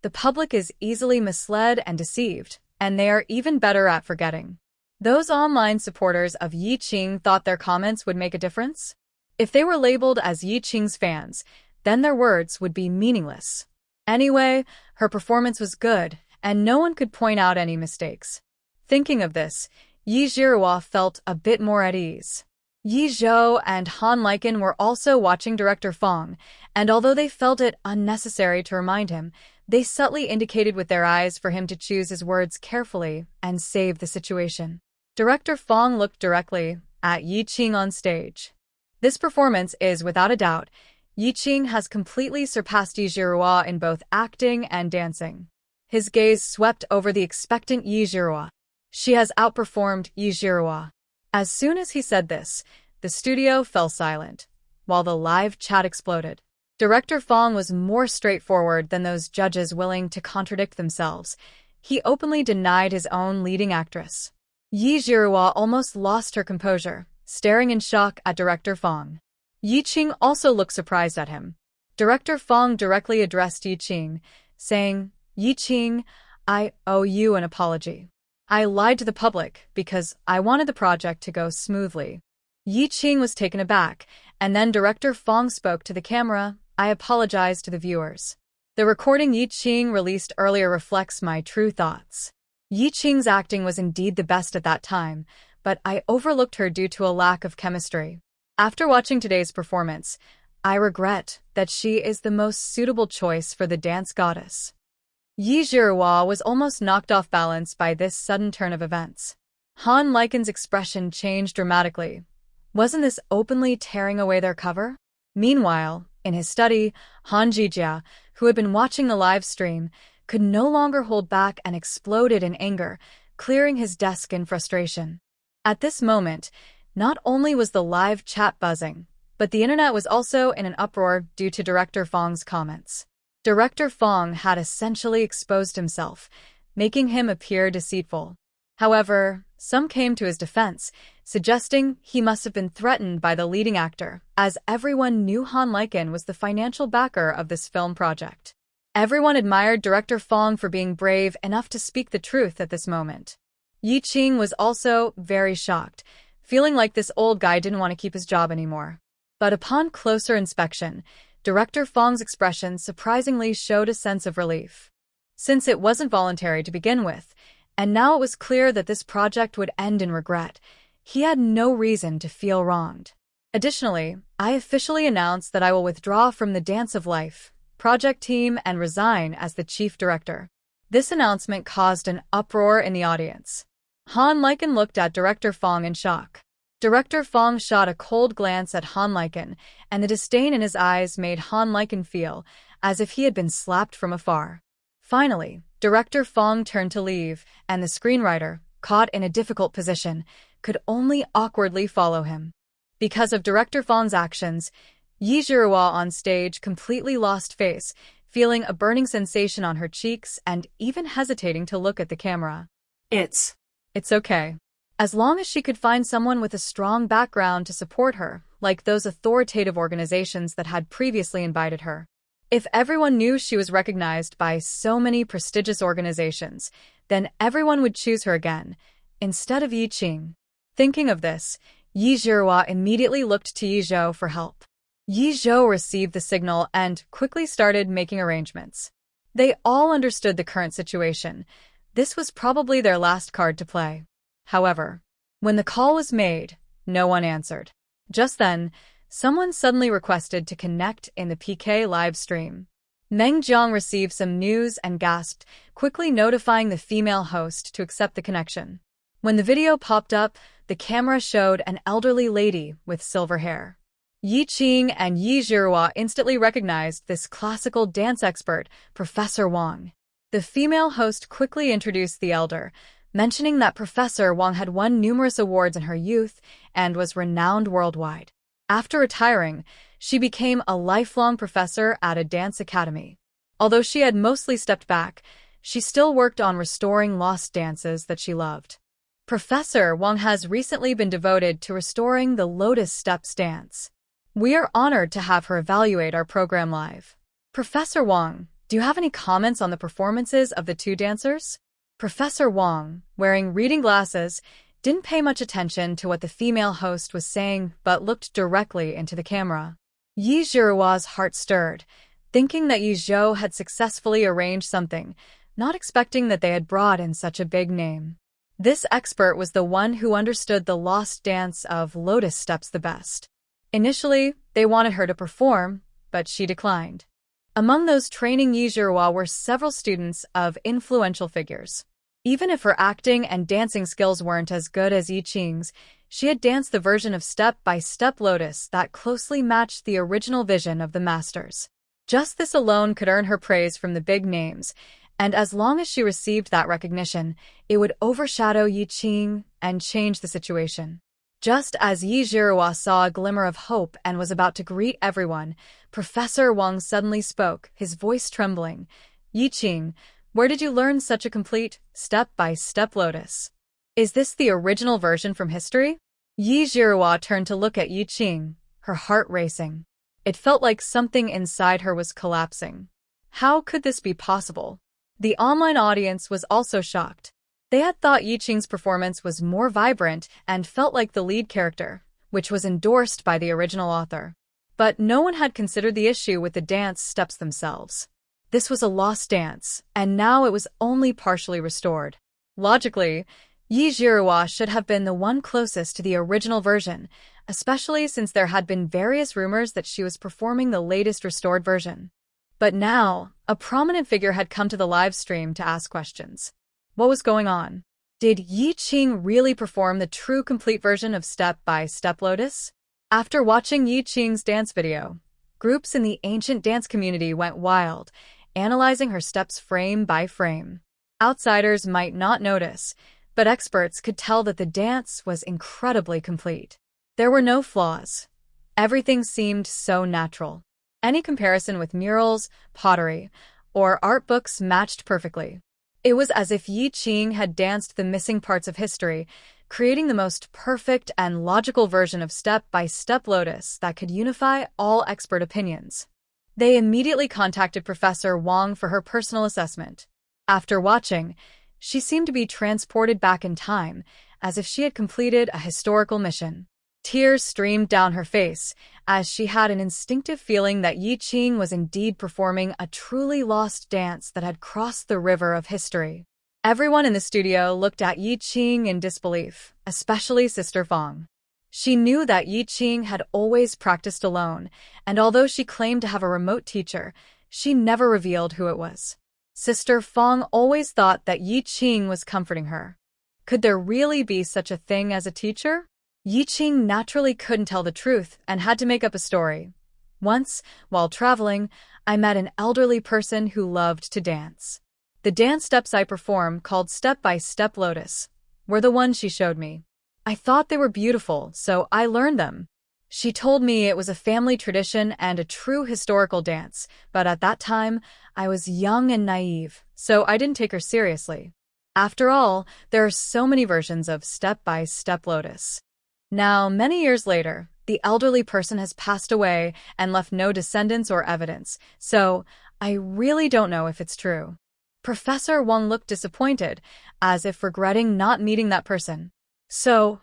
The public is easily misled and deceived, and they are even better at forgetting. Those online supporters of Yi Qing thought their comments would make a difference. If they were labeled as Yi Qing's fans, then their words would be meaningless. Anyway, her performance was good, and no one could point out any mistakes. Thinking of this, Yi Jiruo felt a bit more at ease. Yi Zhou and Han Liken were also watching Director Fong, and although they felt it unnecessary to remind him, they subtly indicated with their eyes for him to choose his words carefully and save the situation. Director Fong looked directly at Yi Qing on stage. This performance is, without a doubt, Yi Qing has completely surpassed Yi Jiruo in both acting and dancing. His gaze swept over the expectant Yi Jiruo. She has outperformed Yi Jiruo. As soon as he said this, the studio fell silent, while the live chat exploded. Director Fong was more straightforward than those judges willing to contradict themselves. He openly denied his own leading actress. Yi Jiruo almost lost her composure, staring in shock at Director Fong. Yi Qing also looked surprised at him. Director Fong directly addressed Yi Qing, saying, "Yi Qing, I owe you an apology. I lied to the public because I wanted the project to go smoothly." Yi Qing was taken aback, and then Director Fong spoke to the camera, "I apologize to the viewers. The recording Yi Qing released earlier reflects my true thoughts. Yi Qing's acting was indeed the best at that time, but I overlooked her due to a lack of chemistry. After watching today's performance, I regret that she is the most suitable choice for the dance goddess." Yi Jiruo was almost knocked off balance by this sudden turn of events. Han Liken's expression changed dramatically. Wasn't this openly tearing away their cover? Meanwhile, in his study, Han Jijia, who had been watching the live stream, could no longer hold back and exploded in anger, clearing his desk in frustration. At this moment, not only was the live chat buzzing, but the internet was also in an uproar due to Director Fong's comments. Director Fong had essentially exposed himself, making him appear deceitful. However, some came to his defense, suggesting he must have been threatened by the leading actor, as everyone knew Han Liken was the financial backer of this film project. Everyone admired Director Fong for being brave enough to speak the truth at this moment. Yi Qing was also very shocked, feeling like this old guy didn't want to keep his job anymore. But upon closer inspection, Director Fong's expression surprisingly showed a sense of relief. Since it wasn't voluntary to begin with, and now it was clear that this project would end in regret, he had no reason to feel wronged. Additionally, I officially announced that I will withdraw from the Dance of Life project team and resign as the chief director. This announcement caused an uproar in the audience. Han Liken looked at Director Fong in shock. Director Fong shot a cold glance at Han Liken, and the disdain in his eyes made Han Liken feel as if he had been slapped from afar. Finally, Director Fong turned to leave, and the screenwriter, caught in a difficult position, could only awkwardly follow him. Because of Director Fong's actions, Yi Jiruo on stage completely lost face, feeling a burning sensation on her cheeks and even hesitating to look at the camera. It's okay. As long as she could find someone with a strong background to support her, like those authoritative organizations that had previously invited her. If everyone knew she was recognized by so many prestigious organizations, then everyone would choose her again, instead of Yi Qing. Thinking of this, Yi Jiruo immediately looked to Yi Zhou for help. Yi Zhou received the signal and quickly started making arrangements. They all understood the current situation. This was probably their last card to play. However, when the call was made, no one answered. Just then, someone suddenly requested to connect in the PK live stream. Meng Jiang received some news and gasped, quickly notifying the female host to accept the connection. When the video popped up, the camera showed an elderly lady with silver hair. Yi Qing and Yi Jiruo instantly recognized this classical dance expert, Professor Wang. The female host quickly introduced the elder, mentioning that Professor Wang had won numerous awards in her youth and was renowned worldwide. After retiring, she became a lifelong professor at a dance academy. Although she had mostly stepped back, she still worked on restoring lost dances that she loved. Professor Wang has recently been devoted to restoring the Lotus Steps dance. We are honored to have her evaluate our program live. Professor Wang, do you have any comments on the performances of the two dancers? Professor Wang, wearing reading glasses, didn't pay much attention to what the female host was saying but looked directly into the camera. Yi Jiruo's heart stirred, thinking that Yi Zhou had successfully arranged something, not expecting that they had brought in such a big name. This expert was the one who understood the lost dance of lotus steps the best. Initially, they wanted her to perform, but she declined. Among those training Yi Jiruo were several students of influential figures. Even if her acting and dancing skills weren't as good as Yi Qing's, she had danced the version of step-by-step lotus that closely matched the original vision of the masters. Just this alone could earn her praise from the big names, and as long as she received that recognition, it would overshadow Yi Qing and change the situation. Just as Yi Jiruo saw a glimmer of hope and was about to greet everyone, Professor Wang suddenly spoke, his voice trembling. "Yi Qing, where did you learn such a complete, step-by-step lotus? Is this the original version from history?" Yi Jiruo turned to look at Yi Qing, her heart racing. It felt like something inside her was collapsing. How could this be possible? The online audience was also shocked. They had thought Yi Qing's performance was more vibrant and felt like the lead character, which was endorsed by the original author. But no one had considered the issue with the dance steps themselves. This was a lost dance, and now it was only partially restored. Logically, Yi Jiruo should have been the one closest to the original version, especially since there had been various rumors that she was performing the latest restored version. But now, a prominent figure had come to the live stream to ask questions. What was going on? Did Yi Qing really perform the true complete version of step-by-step lotus? After watching Yi Qing's dance video, groups in the ancient dance community went wild, analyzing her steps frame by frame. Outsiders might not notice, but experts could tell that the dance was incredibly complete. There were no flaws. Everything seemed so natural. Any comparison with murals, pottery, or art books matched perfectly. It was as if Yi Qing had danced the missing parts of history, creating the most perfect and logical version of step-by-step lotus that could unify all expert opinions. They immediately contacted Professor Wang for her personal assessment. After watching, she seemed to be transported back in time, as if she had completed a historical mission. Tears streamed down her face, as she had an instinctive feeling that Yi Qing was indeed performing a truly lost dance that had crossed the river of history. Everyone in the studio looked at Yi Qing in disbelief, especially Sister Fang. She knew that Yi Qing had always practiced alone, and although she claimed to have a remote teacher, she never revealed who it was. Sister Fang always thought that Yi Qing was comforting her. Could there really be such a thing as a teacher? Yi Qing naturally couldn't tell the truth and had to make up a story. Once, while traveling, I met an elderly person who loved to dance. The dance steps I perform, called step-by-step lotus, were the ones she showed me. I thought they were beautiful, so I learned them. She told me it was a family tradition and a true historical dance, but at that time, I was young and naive, so I didn't take her seriously. After all, there are so many versions of step-by-step lotus. Now, many years later, the elderly person has passed away and left no descendants or evidence, so I really don't know if it's true. Professor Wang looked disappointed, as if regretting not meeting that person. So,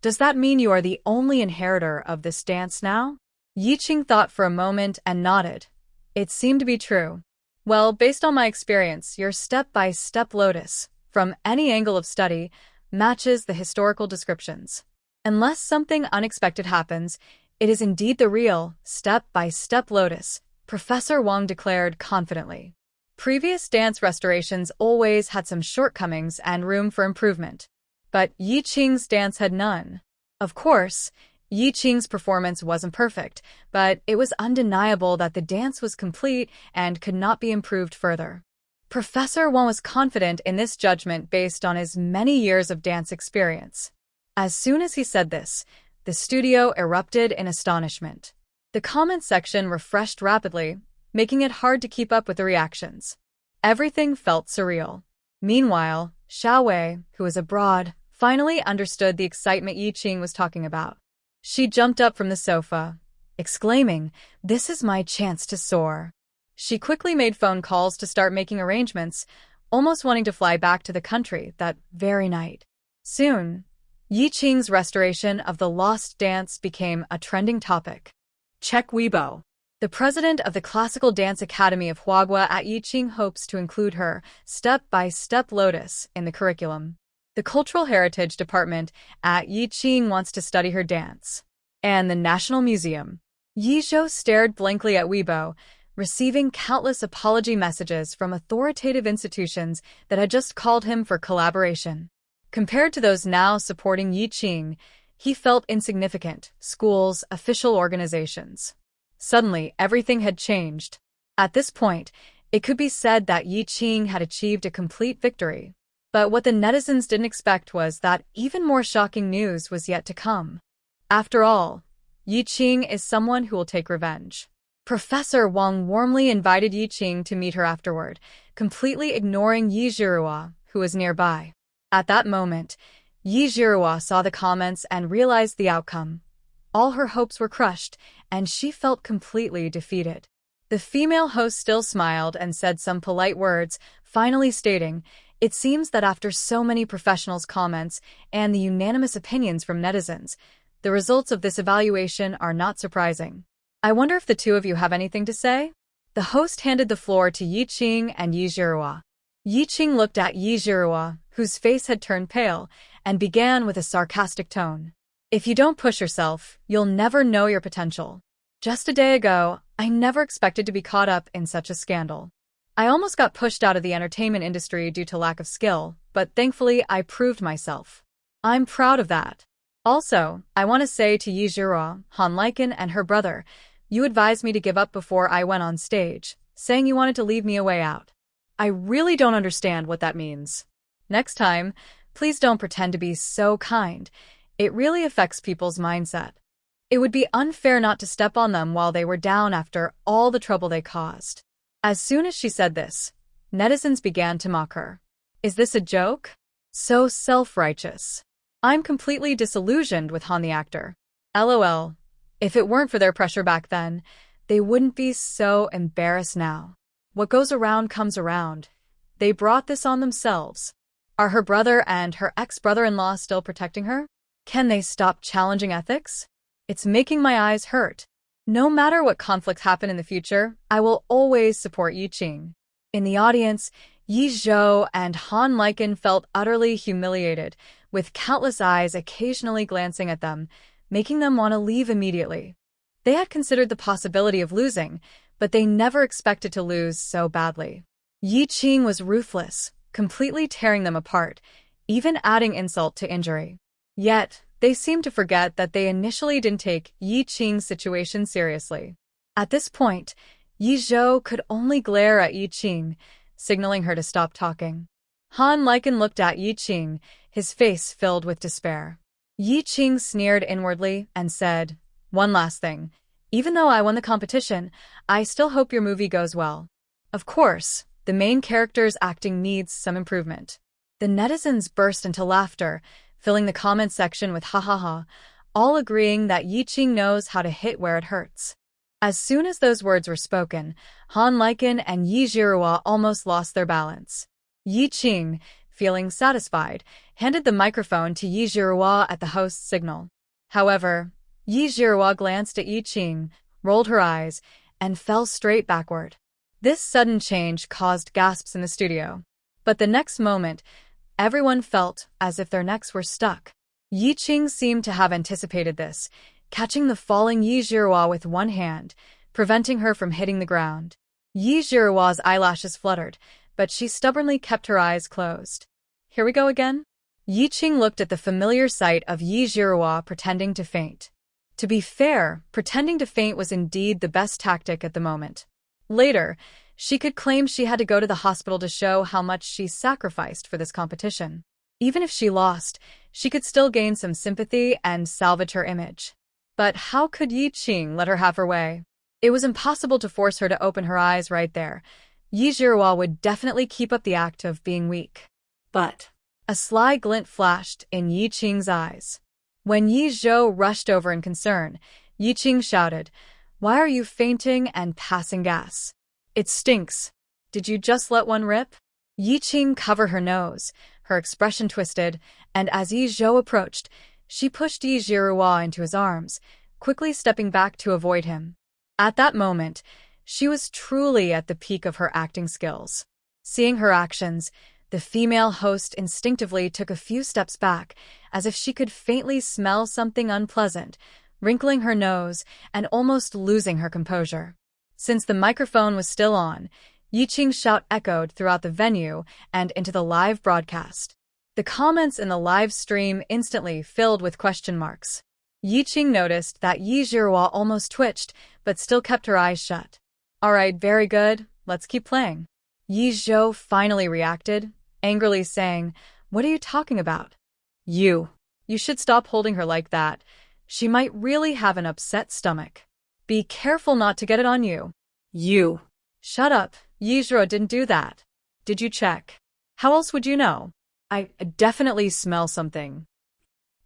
does that mean you are the only inheritor of this dance now? Yi Qing thought for a moment and nodded. It seemed to be true. Well, based on my experience, your step-by-step lotus, from any angle of study, matches the historical descriptions. Unless something unexpected happens, it is indeed the real, step-by-step lotus, Professor Wang declared confidently. Previous dance restorations always had some shortcomings and room for improvement. But Yi Qing's dance had none. Of course, Yi Qing's performance wasn't perfect, but it was undeniable that the dance was complete and could not be improved further. Professor Wang was confident in this judgment based on his many years of dance experience. As soon as he said this, the studio erupted in astonishment. The comment section refreshed rapidly, making it hard to keep up with the reactions. Everything felt surreal. Meanwhile, Xiao Wei, who was abroad, finally understood the excitement Yi Qing was talking about. She jumped up from the sofa, exclaiming, "This is my chance to soar." She quickly made phone calls to start making arrangements, almost wanting to fly back to the country that very night. Soon, Yi Qing's restoration of the lost dance became a trending topic. Check Weibo. The president of the Classical Dance Academy of Huagua at Yiqing hopes to include her step-by-step Lotus in the curriculum. The Cultural Heritage Department at Yiqing wants to study her dance. And the National Museum. Yi Zhou stared blankly at Weibo, receiving countless apology messages from authoritative institutions that had just called him for collaboration. Compared to those now supporting Yiqing, he felt insignificant: schools, official organizations. Suddenly, everything had changed. At this point, it could be said that Yiqing had achieved a complete victory. But what the netizens didn't expect was that even more shocking news was yet to come. After all, Yiqing is someone who will take revenge. Professor Wang warmly invited Yiqing to meet her afterward, completely ignoring Yi Zhihua, who was nearby. At that moment, Yi Zhihua saw the comments and realized the outcome. All her hopes were crushed, and she felt completely defeated. The female host still smiled and said some polite words, finally stating, "It seems that after so many professionals' comments and the unanimous opinions from netizens, the results of this evaluation are not surprising. I wonder if the two of you have anything to say?" The host handed the floor to Yiqing and Yi Zhihua. Yiqing looked at Yi Zhihua, whose face had turned pale, and began with a sarcastic tone. "If you don't push yourself, you'll never know your potential. Just a day ago, I never expected to be caught up in such a scandal. I almost got pushed out of the entertainment industry due to lack of skill, but thankfully I proved myself. I'm proud of that. Also, I want to say to Yi Zhihua, Han Lichen, and her brother, you advised me to give up before I went on stage, saying you wanted to leave me a way out. I really don't understand what that means. Next time, please don't pretend to be so kind. It really affects people's mindset. It would be unfair not to step on them while they were down after all the trouble they caused." As soon as she said this, netizens began to mock her. Is this a joke? So self-righteous. I'm completely disillusioned with Han the actor. LOL. If it weren't for their pressure back then, they wouldn't be so embarrassed now. What goes around comes around. They brought this on themselves. Are her brother and her ex-brother-in-law still protecting her? Can they stop challenging ethics? It's making my eyes hurt. No matter what conflicts happen in the future, I will always support Yiqing. In the audience, Yi Zhou and Han Lichen felt utterly humiliated, with countless eyes occasionally glancing at them, making them want to leave immediately. They had considered the possibility of losing, but they never expected to lose so badly. Yiqing was ruthless, completely tearing them apart, even adding insult to injury. Yet, they seemed to forget that they initially didn't take Yiqing's situation seriously. At this point, Yi Zhou could only glare at Yiqing, signaling her to stop talking. Han Lichen looked at Yiqing, his face filled with despair. Yiqing sneered inwardly and said, "One last thing. Even though I won the competition, I still hope your movie goes well. Of course, the main character's acting needs some improvement." The netizens burst into laughter, filling the comment section with ha ha ha, all agreeing that Yiqing knows how to hit where it hurts. As soon as those words were spoken, Han Lichen and Yi Zhihua almost lost their balance. Yiqing, feeling satisfied, handed the microphone to Yi Zhihua at the host's signal. However, Yi Zhihua glanced at Yiqing, rolled her eyes, and fell straight backward. This sudden change caused gasps in the studio. But the next moment, everyone felt as if their necks were stuck. Yiqing seemed to have anticipated this, catching the falling Yi Zhihua with one hand, preventing her from hitting the ground. Yi Zhihua's eyelashes fluttered, but she stubbornly kept her eyes closed. Here we go again? Yiqing looked at the familiar sight of Yi Zhihua pretending to faint. To be fair, pretending to faint was indeed the best tactic at the moment. Later, she could claim she had to go to the hospital to show how much she sacrificed for this competition. Even if she lost, she could still gain some sympathy and salvage her image. But how could Yiqing let her have her way? It was impossible to force her to open her eyes right there. Yi Zhihua would definitely keep up the act of being weak. But a sly glint flashed in Yiqing's eyes. When Yi Zhou rushed over in concern, Yiqing shouted, "Why are you fainting and passing gas? It stinks. Did you just let one rip?" Yiqing covered her nose, her expression twisted, and as Yi Zhou approached, she pushed Yi Zhihua into his arms, quickly stepping back to avoid him. At that moment, she was truly at the peak of her acting skills. Seeing her actions, the female host instinctively took a few steps back, as if she could faintly smell something unpleasant, wrinkling her nose and almost losing her composure. Since the microphone was still on, Yiqing's shout echoed throughout the venue and into the live broadcast. The comments in the live stream instantly filled with question marks. Yiqing noticed that Yi Zhihua almost twitched, but still kept her eyes shut. "All right, very good, let's keep playing." Yi Zhou finally reacted, angrily saying, "What are you talking about? You should stop holding her like that. She might really have an upset stomach. Be careful not to get it on you." "You." "Shut up, Yi Zhihua didn't do that. Did you check? How else would you know?" I definitely smell something."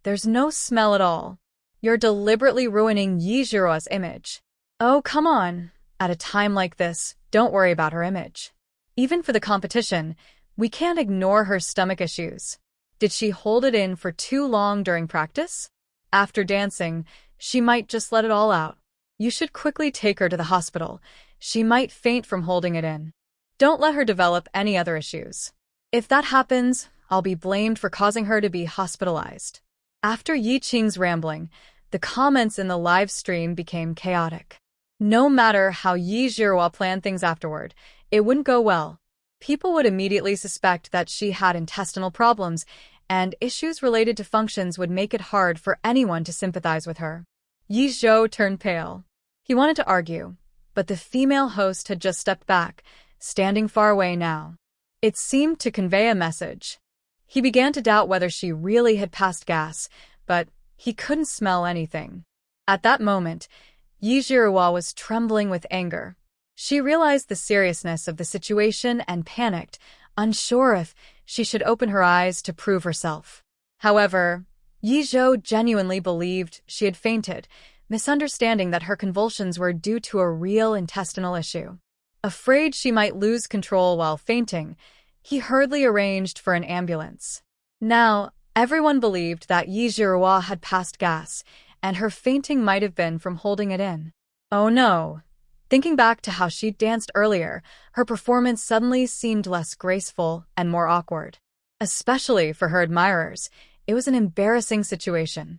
"There's no smell at all. You're deliberately ruining Yi Zhihua's image." "Oh, come on. At a time like this, don't worry about her image. Even for the competition, we can't ignore her stomach issues. Did she hold it in for too long during practice? After dancing, she might just let it all out. You should quickly take her to the hospital. She might faint from holding it in. Don't let her develop any other issues. If that happens, I'll be blamed for causing her to be hospitalized." After Yiqing's rambling, the comments in the live stream became chaotic. No matter how Yi Zhihua planned things afterward, it wouldn't go well. People would immediately suspect that she had intestinal problems, and issues related to functions would make it hard for anyone to sympathize with her. Yi Zhou turned pale. He wanted to argue, but the female host had just stepped back, standing far away now. It seemed to convey a message. He began to doubt whether she really had passed gas, but he couldn't smell anything. At that moment, Yi Zhihua was trembling with anger. She realized the seriousness of the situation and panicked, unsure if she should open her eyes to prove herself. However, Yi Zhou genuinely believed she had fainted, misunderstanding that her convulsions were due to a real intestinal issue. Afraid she might lose control while fainting, he hurriedly arranged for an ambulance. Now, everyone believed that Yi Zhihua had passed gas, and her fainting might have been from holding it in. Oh no! Thinking back to how she danced earlier, her performance suddenly seemed less graceful and more awkward. Especially for her admirers, it was an embarrassing situation.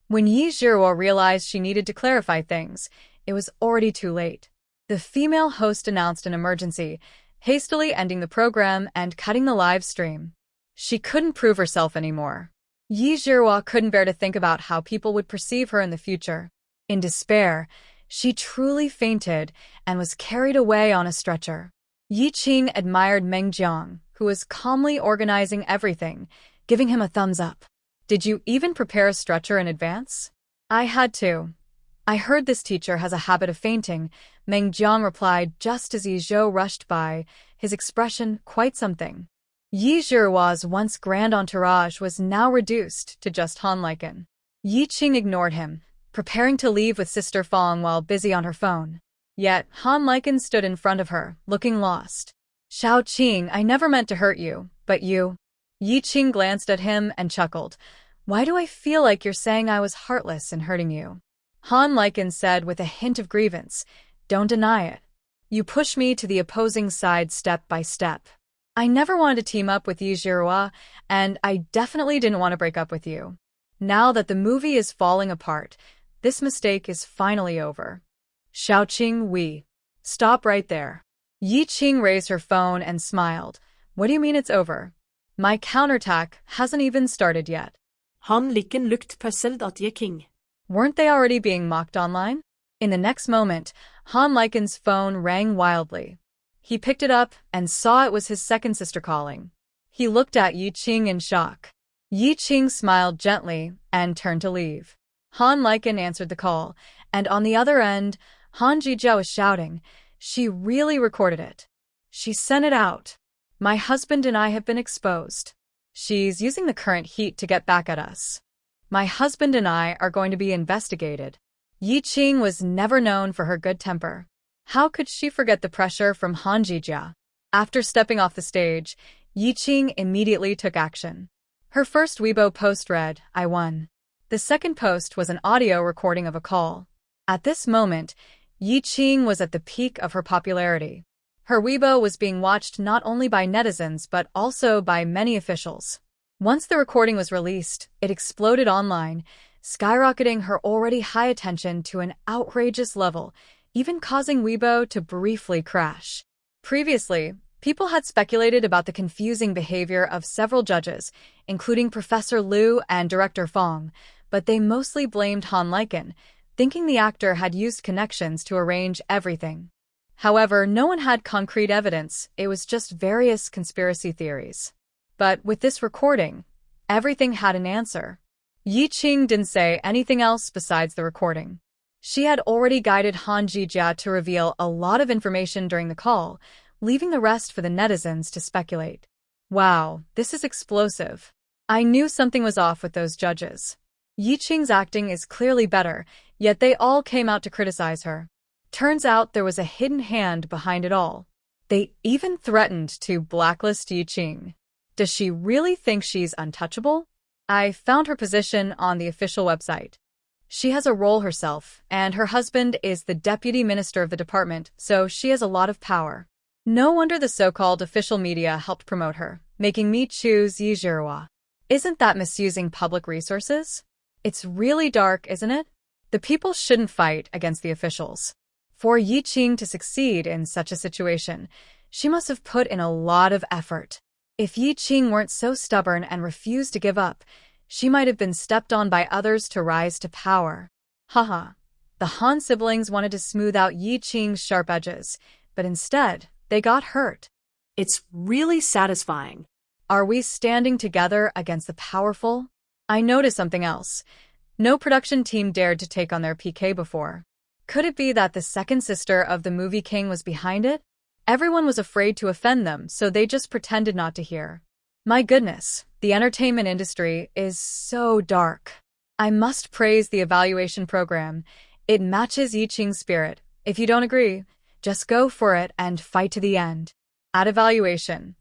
When Yi Zhihua realized she needed to clarify things, it was already too late. The female host announced an emergency, hastily ending the program and cutting the live stream. She couldn't prove herself anymore. Yi Zhihua couldn't bear to think about how people would perceive her in the future. In despair, she truly fainted and was carried away on a stretcher. Yiqing admired Meng Jiang, who was calmly organizing everything, giving him a thumbs up. "Did you even prepare a stretcher in advance?" "I had to. I heard this teacher has a habit of fainting," Meng Jiang replied just as Yi Zhou rushed by, his expression quite something. Yi Zhihua's once grand entourage was now reduced to just Han Liken. Yiqing ignored him, preparing to leave with Sister Fong while busy on her phone. Yet Han Liken stood in front of her, looking lost. "Xiao Qing, I never meant to hurt you, but you..." Yiqing glanced at him and chuckled. "Why do I feel like you're saying I was heartless in hurting you?" Han Liken said with a hint of grievance, "Don't deny it. You pushed me to the opposing side step by step. I never wanted to team up with Yi Zhihua, and I definitely didn't want to break up with you. Now that the movie is falling apart, this mistake is finally over." "Xiaoqing, we..." "Stop right there." Yiqing raised her phone and smiled. "What do you mean it's over? My counterattack hasn't even started yet." Han Liken looked puzzled at Yiqing. Weren't they already being mocked online? In the next moment, Han Liken's phone rang wildly. He picked it up and saw it was his second sister calling. He looked at Yiqing in shock. Yiqing smiled gently and turned to leave. Han Liken answered the call, and on the other end, Han Jijia was shouting, "She really recorded it. She sent it out. My husband and I have been exposed. She's using the current heat to get back at us. My husband and I are going to be investigated." Yiqing was never known for her good temper. How could she forget the pressure from Han Jijia? After stepping off the stage, Yiqing immediately took action. Her first Weibo post read, "I won." The second post was an audio recording of a call. At this moment, Yi Qing was at the peak of her popularity. Her Weibo was being watched not only by netizens but also by many officials. Once the recording was released, it exploded online, skyrocketing her already high attention to an outrageous level, even causing Weibo to briefly crash. Previously, people had speculated about the confusing behavior of several judges, including Professor Liu and Director Fong, but they mostly blamed Han Lichen, thinking the actor had used connections to arrange everything. However, no one had concrete evidence, it was just various conspiracy theories. But with this recording, everything had an answer. Yi Qing didn't say anything else besides the recording. She had already guided Han Jijia to reveal a lot of information during the call, leaving the rest for the netizens to speculate. Wow, this is explosive. I knew something was off with those judges. Yi Qing's acting is clearly better, yet they all came out to criticize her. Turns out there was a hidden hand behind it all. They even threatened to blacklist Yi Qing. Does she really think she's untouchable? I found her position on the official website. She has a role herself, and her husband is the deputy minister of the department, so she has a lot of power. No wonder the so-called official media helped promote her, making me choose Yi Zhihua. Isn't that misusing public resources? It's really dark, isn't it? The people shouldn't fight against the officials. For Yi Qing to succeed in such a situation, she must have put in a lot of effort. If Yi Qing weren't so stubborn and refused to give up, she might have been stepped on by others to rise to power. Haha. The Han siblings wanted to smooth out Yi Qing's sharp edges, but instead, they got hurt. It's really satisfying. Are we standing together against the powerful? I noticed something else. No production team dared to take on their PK before. Could it be that the second sister of the movie king was behind it? Everyone was afraid to offend them, so they just pretended not to hear. My goodness, the entertainment industry is so dark. I must praise the evaluation program. It matches Yi Qing's spirit. If you don't agree, just go for it and fight to the end. At evaluation.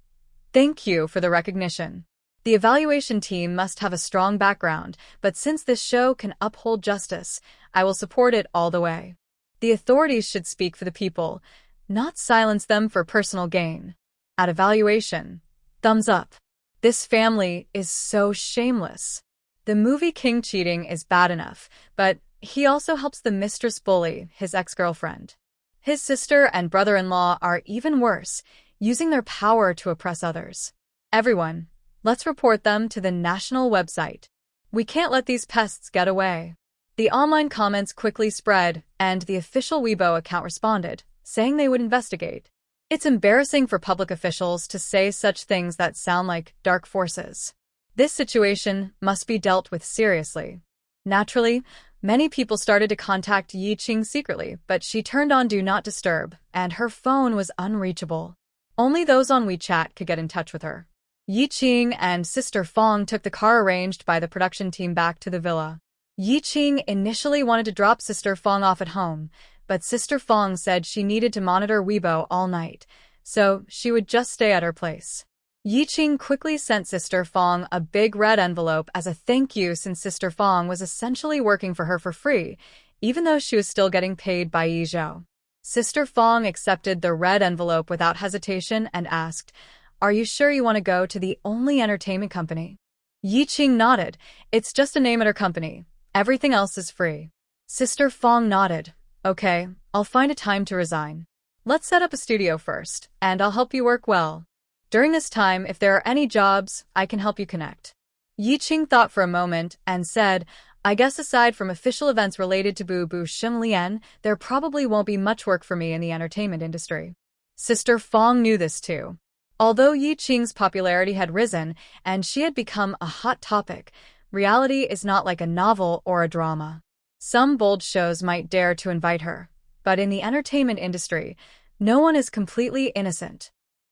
Thank you for the recognition. The evaluation team must have a strong background, but since this show can uphold justice, I will support it all the way. The authorities should speak for the people, not silence them for personal gain. At evaluation. Thumbs up. This family is so shameless. The movie king cheating is bad enough, but he also helps the mistress bully his ex-girlfriend. His sister and brother-in-law are even worse, using their power to oppress others. Everyone, let's report them to the national website. We can't let these pests get away. The online comments quickly spread, and the official Weibo account responded, saying they would investigate. It's embarrassing for public officials to say such things that sound like dark forces. This situation must be dealt with seriously. Naturally, many people started to contact Yi Qing secretly, but she turned on Do Not Disturb, and her phone was unreachable. Only those on WeChat could get in touch with her. Yi Qing and Sister Fong took the car arranged by the production team back to the villa. Yi Qing initially wanted to drop Sister Fong off at home, but Sister Fong said she needed to monitor Weibo all night, so she would just stay at her place. Yi Qing quickly sent Sister Fong a big red envelope as a thank you since Sister Fong was essentially working for her for free, even though she was still getting paid by Yi Zhou. Sister Fong accepted the red envelope without hesitation and asked, "Are you sure you want to go to the only entertainment company?" Yi Qing nodded. "It's just a name at her company. Everything else is free." Sister Fong nodded. "Okay, I'll find a time to resign. Let's set up a studio first, and I'll help you work well. During this time, if there are any jobs, I can help you connect." Yi Qing thought for a moment and said, "I guess aside from official events related to Bu Bu Shim Lian, there probably won't be much work for me in the entertainment industry." Sister Fong knew this too. Although Yi Qing's popularity had risen and she had become a hot topic, reality is not like a novel or a drama. Some bold shows might dare to invite her, but in the entertainment industry, no one is completely innocent.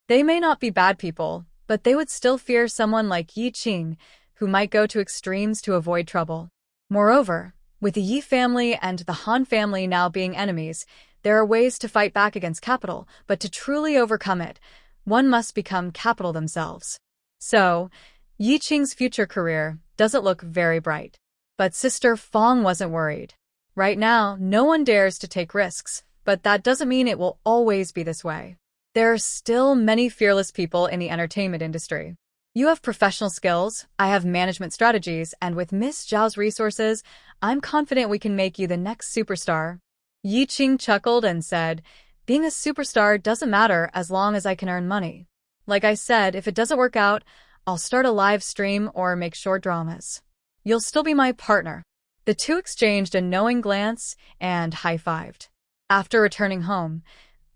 They may not be bad people, but they would still fear someone like Yi Qing, who might go to extremes to avoid trouble. Moreover, with the Yi family and the Han family now being enemies, there are ways to fight back against capital, but to truly overcome it, one must become capital themselves. So, Yi Qing's future career doesn't look very bright. But Sister Fong wasn't worried. Right now, no one dares to take risks, but that doesn't mean it will always be this way. There are still many fearless people in the entertainment industry. You have professional skills, I have management strategies, and with Miss Zhao's resources, I'm confident we can make you the next superstar. Yi Qing chuckled and said, being a superstar doesn't matter as long as I can earn money. Like I said, if it doesn't work out, I'll start a live stream or make short dramas. You'll still be my partner. The two exchanged a knowing glance and high-fived. After returning home,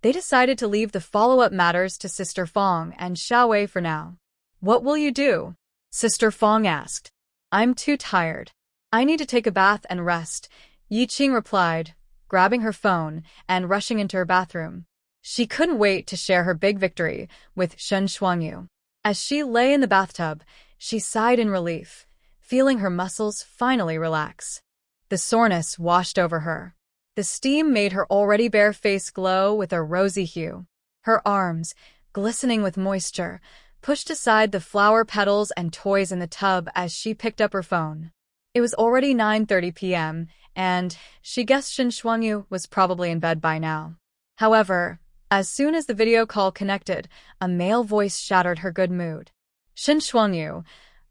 they decided to leave the follow-up matters to Sister Fong and Xiaowei for now. What will you do? Sister Fong asked. I'm too tired. I need to take a bath and rest, Yi Qing replied, grabbing her phone and rushing into her bathroom. She couldn't wait to share her big victory with Shen Shuangyu. As she lay in the bathtub, she sighed in relief, feeling her muscles finally relax. The soreness washed over her. The steam made her already bare face glow with a rosy hue. Her arms, glistening with moisture, pushed aside the flower petals and toys in the tub as she picked up her phone. It was already 9:30 p.m., and she guessed Shen Shuangyu was probably in bed by now. However, as soon as the video call connected, a male voice shattered her good mood. Shen Shuangyu,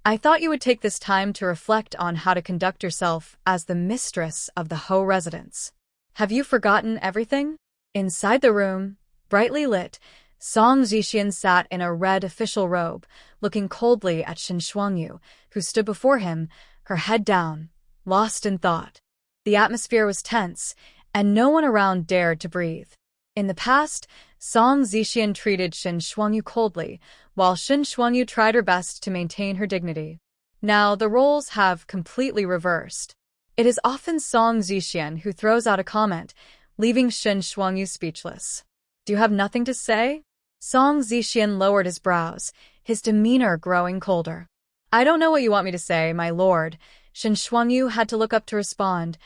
I thought you would take this time to reflect on how to conduct yourself as the mistress of the Ho residence. Have you forgotten everything? Inside the room, brightly lit, Song Zixian sat in a red official robe, looking coldly at Shen Shuangyu, who stood before him, her head down, lost in thought. The atmosphere was tense, and no one around dared to breathe. In the past, Song Zixian treated Shen Shuangyu coldly, while Shen Shuangyu tried her best to maintain her dignity. Now, the roles have completely reversed. It is often Song Zixian who throws out a comment, leaving Shen Shuangyu speechless. Do you have nothing to say? Song Zixian lowered his brows, his demeanor growing colder. I don't know what you want me to say, my lord. Shen Shuangyu had to look up to respond,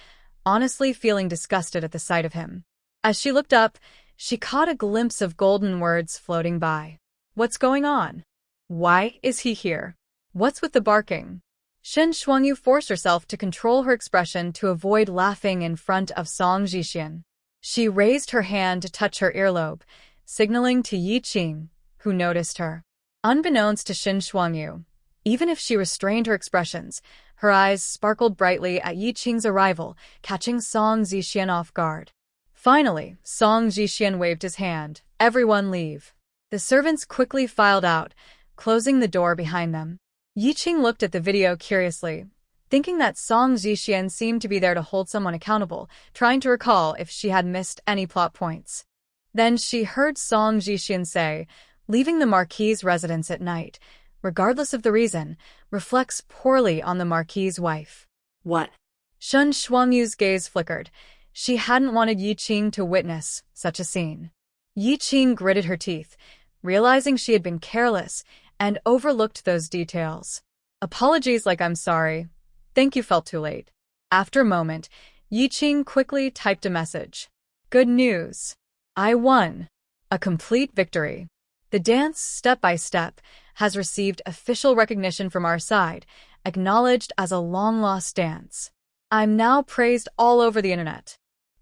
honestly feeling disgusted at the sight of him. As she looked up, she caught a glimpse of golden words floating by. What's going on? Why is he here? What's with the barking? Shen Shuangyu forced herself to control her expression to avoid laughing in front of Song Zixian. She raised her hand to touch her earlobe, signaling to Yi Qing, who noticed her. Unbeknownst to Shen Shuangyu, even if she restrained her expressions, her eyes sparkled brightly at Yi Qing's arrival, catching Song Zixian off guard. Finally, Song Zixian waved his hand. Everyone leave. The servants quickly filed out, closing the door behind them. Yi Qing looked at the video curiously, thinking that Song Zixian seemed to be there to hold someone accountable, trying to recall if she had missed any plot points. Then she heard Song Zixian say, leaving the Marquis's residence at night, regardless of the reason, reflects poorly on the Marquis's wife. What? Shen Shuangyu's gaze flickered. She hadn't wanted Yi Qing to witness such a scene. Yi Qing gritted her teeth, realizing she had been careless and overlooked those details. Apologies like I'm sorry. Think you felt too late. After a moment, Yi Qing quickly typed a message. Good news. I won. A complete victory. The dance, step by step, has received official recognition from our side, acknowledged as a long-lost dance. I'm now praised all over the internet.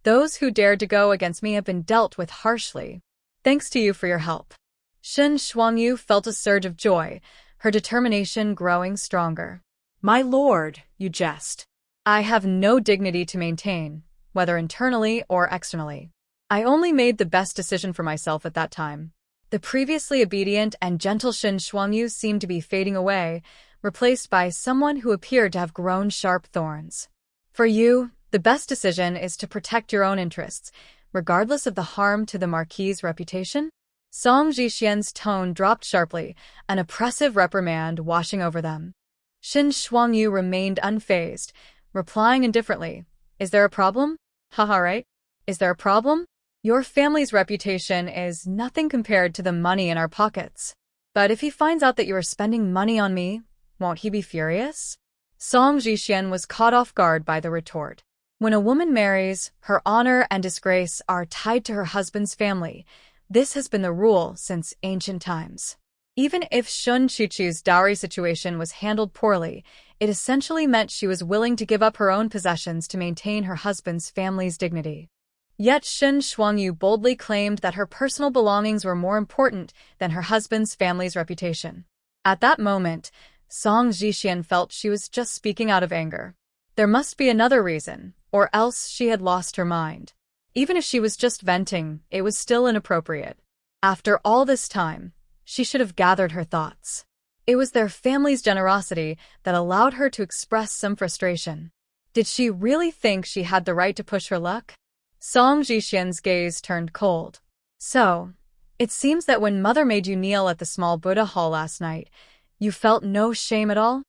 Those who dared to go against me have been dealt with harshly. Thanks to you for your help. Shen Shuangyu felt a surge of joy, her determination growing stronger. My lord, you jest. I have no dignity to maintain, whether internally or externally. I only made the best decision for myself at that time. The previously obedient and gentle Shen Shuangyu seemed to be fading away, replaced by someone who appeared to have grown sharp thorns. For you, the best decision is to protect your own interests, regardless of the harm to the Marquis's reputation? Song Zixian's tone dropped sharply, an oppressive reprimand washing over them. Shen Shuangyu remained unfazed, replying indifferently, Is there a problem? Haha, right? Is there a problem? Your family's reputation is nothing compared to the money in our pockets. But if he finds out that you are spending money on me, won't he be furious? Song Zixian was caught off guard by the retort. When a woman marries, her honor and disgrace are tied to her husband's family. This has been the rule since ancient times. Even if Shun Chuchu's dowry situation was handled poorly, it essentially meant she was willing to give up her own possessions to maintain her husband's family's dignity. Yet Shen Shuangyu boldly claimed that her personal belongings were more important than her husband's family's reputation. At that moment, Song Zhixian felt she was just speaking out of anger. There must be another reason, or else she had lost her mind. Even if she was just venting, it was still inappropriate. After all this time, she should have gathered her thoughts. It was their family's generosity that allowed her to express some frustration. Did she really think she had the right to push her luck? Song Zhixian's gaze turned cold. So, it seems that when Mother made you kneel at the small Buddha hall last night, you felt no shame at all?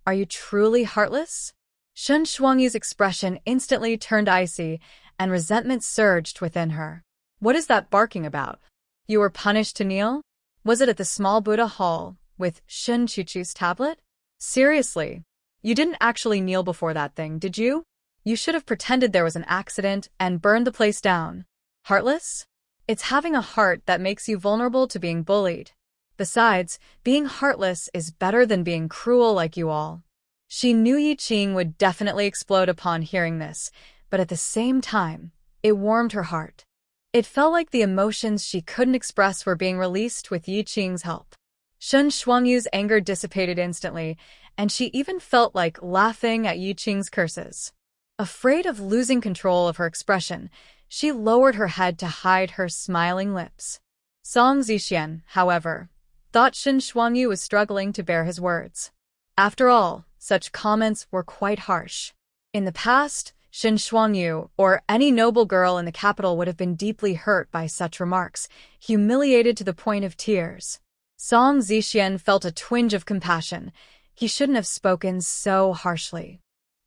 Are you truly heartless? Shen Shuangyu's expression instantly turned icy, and resentment surged within her. What is that barking about? You were punished to kneel? Was it at the small Buddha hall, with Shen Chuchu's tablet? Seriously, you didn't actually kneel before that thing, did you? You should have pretended there was an accident and burned the place down. Heartless? It's having a heart that makes you vulnerable to being bullied. Besides, being heartless is better than being cruel like you all. She knew Yi Qing would definitely explode upon hearing this, but at the same time, it warmed her heart. It felt like the emotions she couldn't express were being released with Yi Qing's help. Shen Shuangyu's anger dissipated instantly, and she even felt like laughing at Yi Qing's curses. Afraid of losing control of her expression, she lowered her head to hide her smiling lips. Song Zhixian, however, thought Shen Shuangyu was struggling to bear his words. After all, such comments were quite harsh. In the past, Shen Shuangyu, or any noble girl in the capital, would have been deeply hurt by such remarks, humiliated to the point of tears. Song Zhixian felt a twinge of compassion. He shouldn't have spoken so harshly.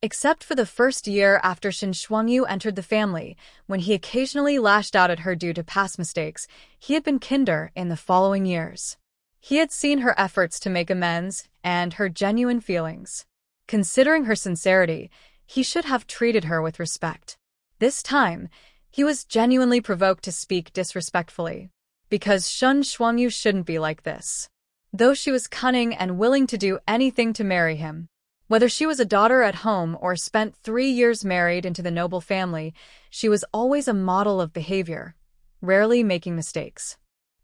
Except for the first year after Shen Shuangyu entered the family, when he occasionally lashed out at her due to past mistakes, he had been kinder in the following years. He had seen her efforts to make amends and her genuine feelings. Considering her sincerity, he should have treated her with respect. This time, he was genuinely provoked to speak disrespectfully. Because Shen Shuangyu shouldn't be like this. Though she was cunning and willing to do anything to marry him. Whether she was a daughter at home or spent 3 years married into the noble family, she was always a model of behavior, rarely making mistakes.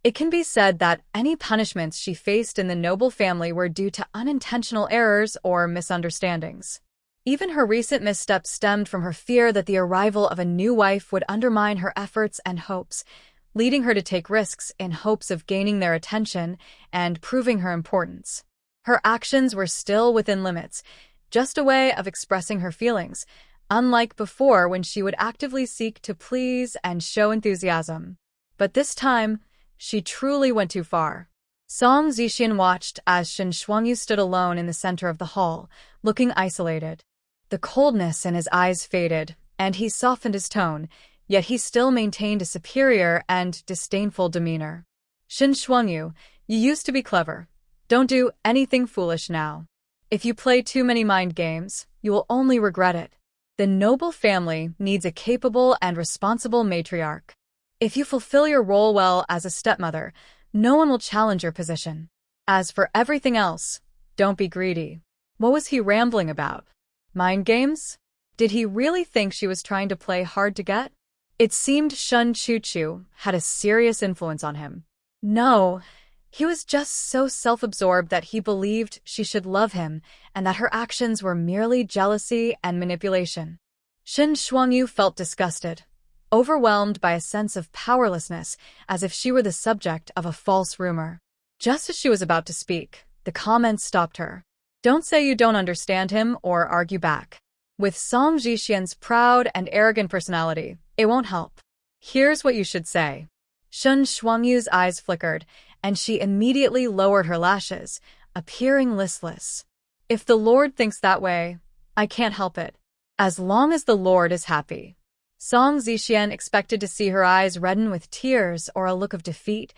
It can be said that any punishments she faced in the noble family were due to unintentional errors or misunderstandings. Even her recent missteps stemmed from her fear that the arrival of a new wife would undermine her efforts and hopes, leading her to take risks in hopes of gaining their attention and proving her importance. Her actions were still within limits, just a way of expressing her feelings, unlike before when she would actively seek to please and show enthusiasm. But this time, she truly went too far. Song Zhixian watched as Shen Shuangyu stood alone in the center of the hall, looking isolated. The coldness in his eyes faded, and he softened his tone, yet he still maintained a superior and disdainful demeanor. Shen Shuangyu, you used to be clever. Don't do anything foolish now. If you play too many mind games, you will only regret it. The noble family needs a capable and responsible matriarch. If you fulfill your role well as a stepmother, no one will challenge your position. As for everything else, don't be greedy. What was he rambling about? Mind games? Did he really think she was trying to play hard to get? It seemed Shen Chuchu had a serious influence on him. No. He was just so self-absorbed that he believed she should love him and that her actions were merely jealousy and manipulation. Shen Shuangyu felt disgusted, overwhelmed by a sense of powerlessness, as if she were the subject of a false rumor. Just as she was about to speak, the comments stopped her. Don't say you don't understand him or argue back. With Song Zhixian's proud and arrogant personality, it won't help. Here's what you should say. Shen Shuangyu's eyes flickered, and she immediately lowered her lashes, appearing listless. If the Lord thinks that way, I can't help it. As long as the Lord is happy. Song Zhixian expected to see her eyes redden with tears or a look of defeat,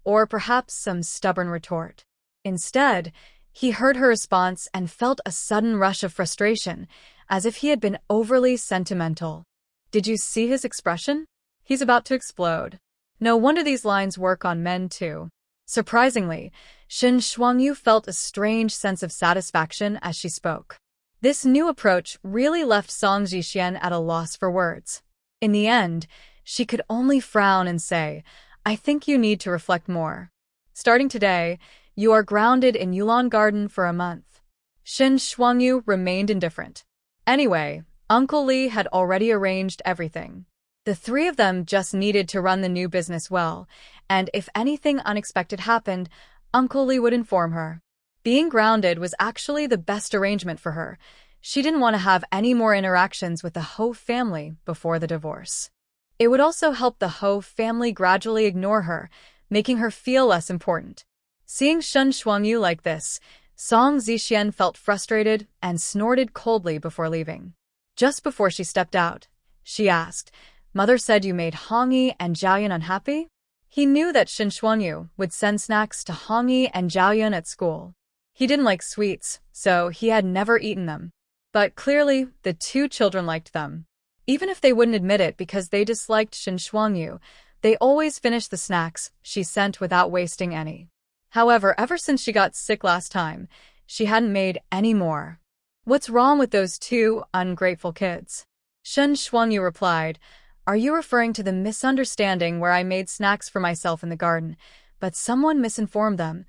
or perhaps some stubborn retort. Instead, he heard her response and felt a sudden rush of frustration, as if he had been overly sentimental. Did you see his expression? He's about to explode. No wonder these lines work on men too. Surprisingly, Shen Shuangyu felt a strange sense of satisfaction as she spoke. This new approach really left Song Zhixian at a loss for words. In the end, she could only frown and say, I think you need to reflect more. Starting today, you are grounded in Yulan Garden for a month. Shen Shuangyu remained indifferent. Anyway, Uncle Li had already arranged everything. The three of them just needed to run the new business well, and if anything unexpected happened, Uncle Li would inform her. Being grounded was actually the best arrangement for her. She didn't want to have any more interactions with the Ho family before the divorce. It would also help the Ho family gradually ignore her, making her feel less important. Seeing Shen Shuangyu like this, Song Zhixian felt frustrated and snorted coldly before leaving. Just before she stepped out, she asked, Mother said you made Hongyi and Zhaoyun unhappy? He knew that Shen Shuangyu would send snacks to Hongyi and Zhaoyun at school. He didn't like sweets, so he had never eaten them. But clearly, the two children liked them. Even if they wouldn't admit it because they disliked Shen Shuangyu, they always finished the snacks she sent without wasting any. However, ever since she got sick last time, she hadn't made any more. What's wrong with those two ungrateful kids? Shen Shuangyu replied, Are you referring to the misunderstanding where I made snacks for myself in the garden, but someone misinformed them,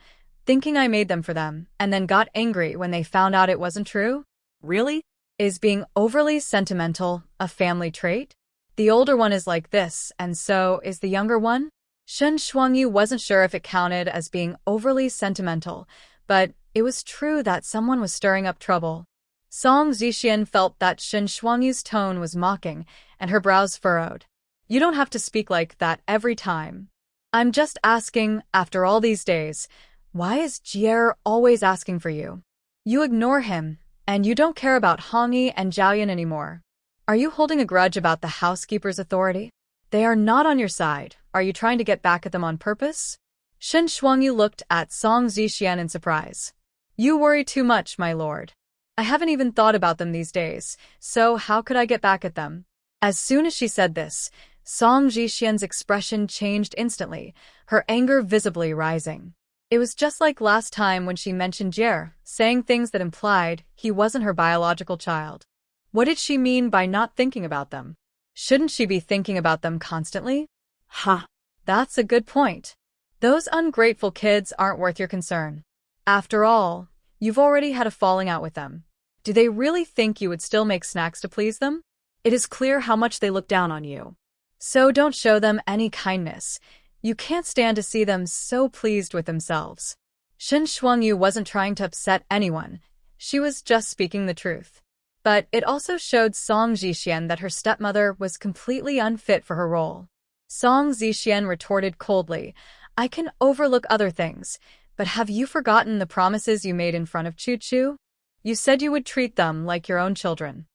thinking I made them for them, and then got angry when they found out it wasn't true? Really? Is being overly sentimental a family trait? The older one is like this, and so is the younger one? Shen Shuangyu wasn't sure if it counted as being overly sentimental, but it was true that someone was stirring up trouble. Song Zhixian felt that Shen Shuangyu's tone was mocking, and her brows furrowed. You don't have to speak like that every time. I'm just asking, after all these days, why is Jier always asking for you? You ignore him, and you don't care about Hongyi and Zhaoyun anymore. Are you holding a grudge about the housekeeper's authority? They are not on your side. Are you trying to get back at them on purpose? Shen Shuangyu looked at Song Zhixian in surprise. You worry too much, my lord. I haven't even thought about them these days, so how could I get back at them? As soon as she said this, Song Zhixian's expression changed instantly, her anger visibly rising. It was just like last time when she mentioned Jier, saying things that implied he wasn't her biological child. What did she mean by not thinking about them? Shouldn't she be thinking about them constantly? That's a good point. Those ungrateful kids aren't worth your concern. After all, you've already had a falling out with them. Do they really think you would still make snacks to please them? It is clear how much they look down on you. So don't show them any kindness. You can't stand to see them so pleased with themselves. Shen Shuangyu wasn't trying to upset anyone. She was just speaking the truth. But it also showed Song Zhixian that her stepmother was completely unfit for her role. Song Zhixian retorted coldly, I can overlook other things, but have you forgotten the promises you made in front of Chu-Chu? You said you would treat them like your own children.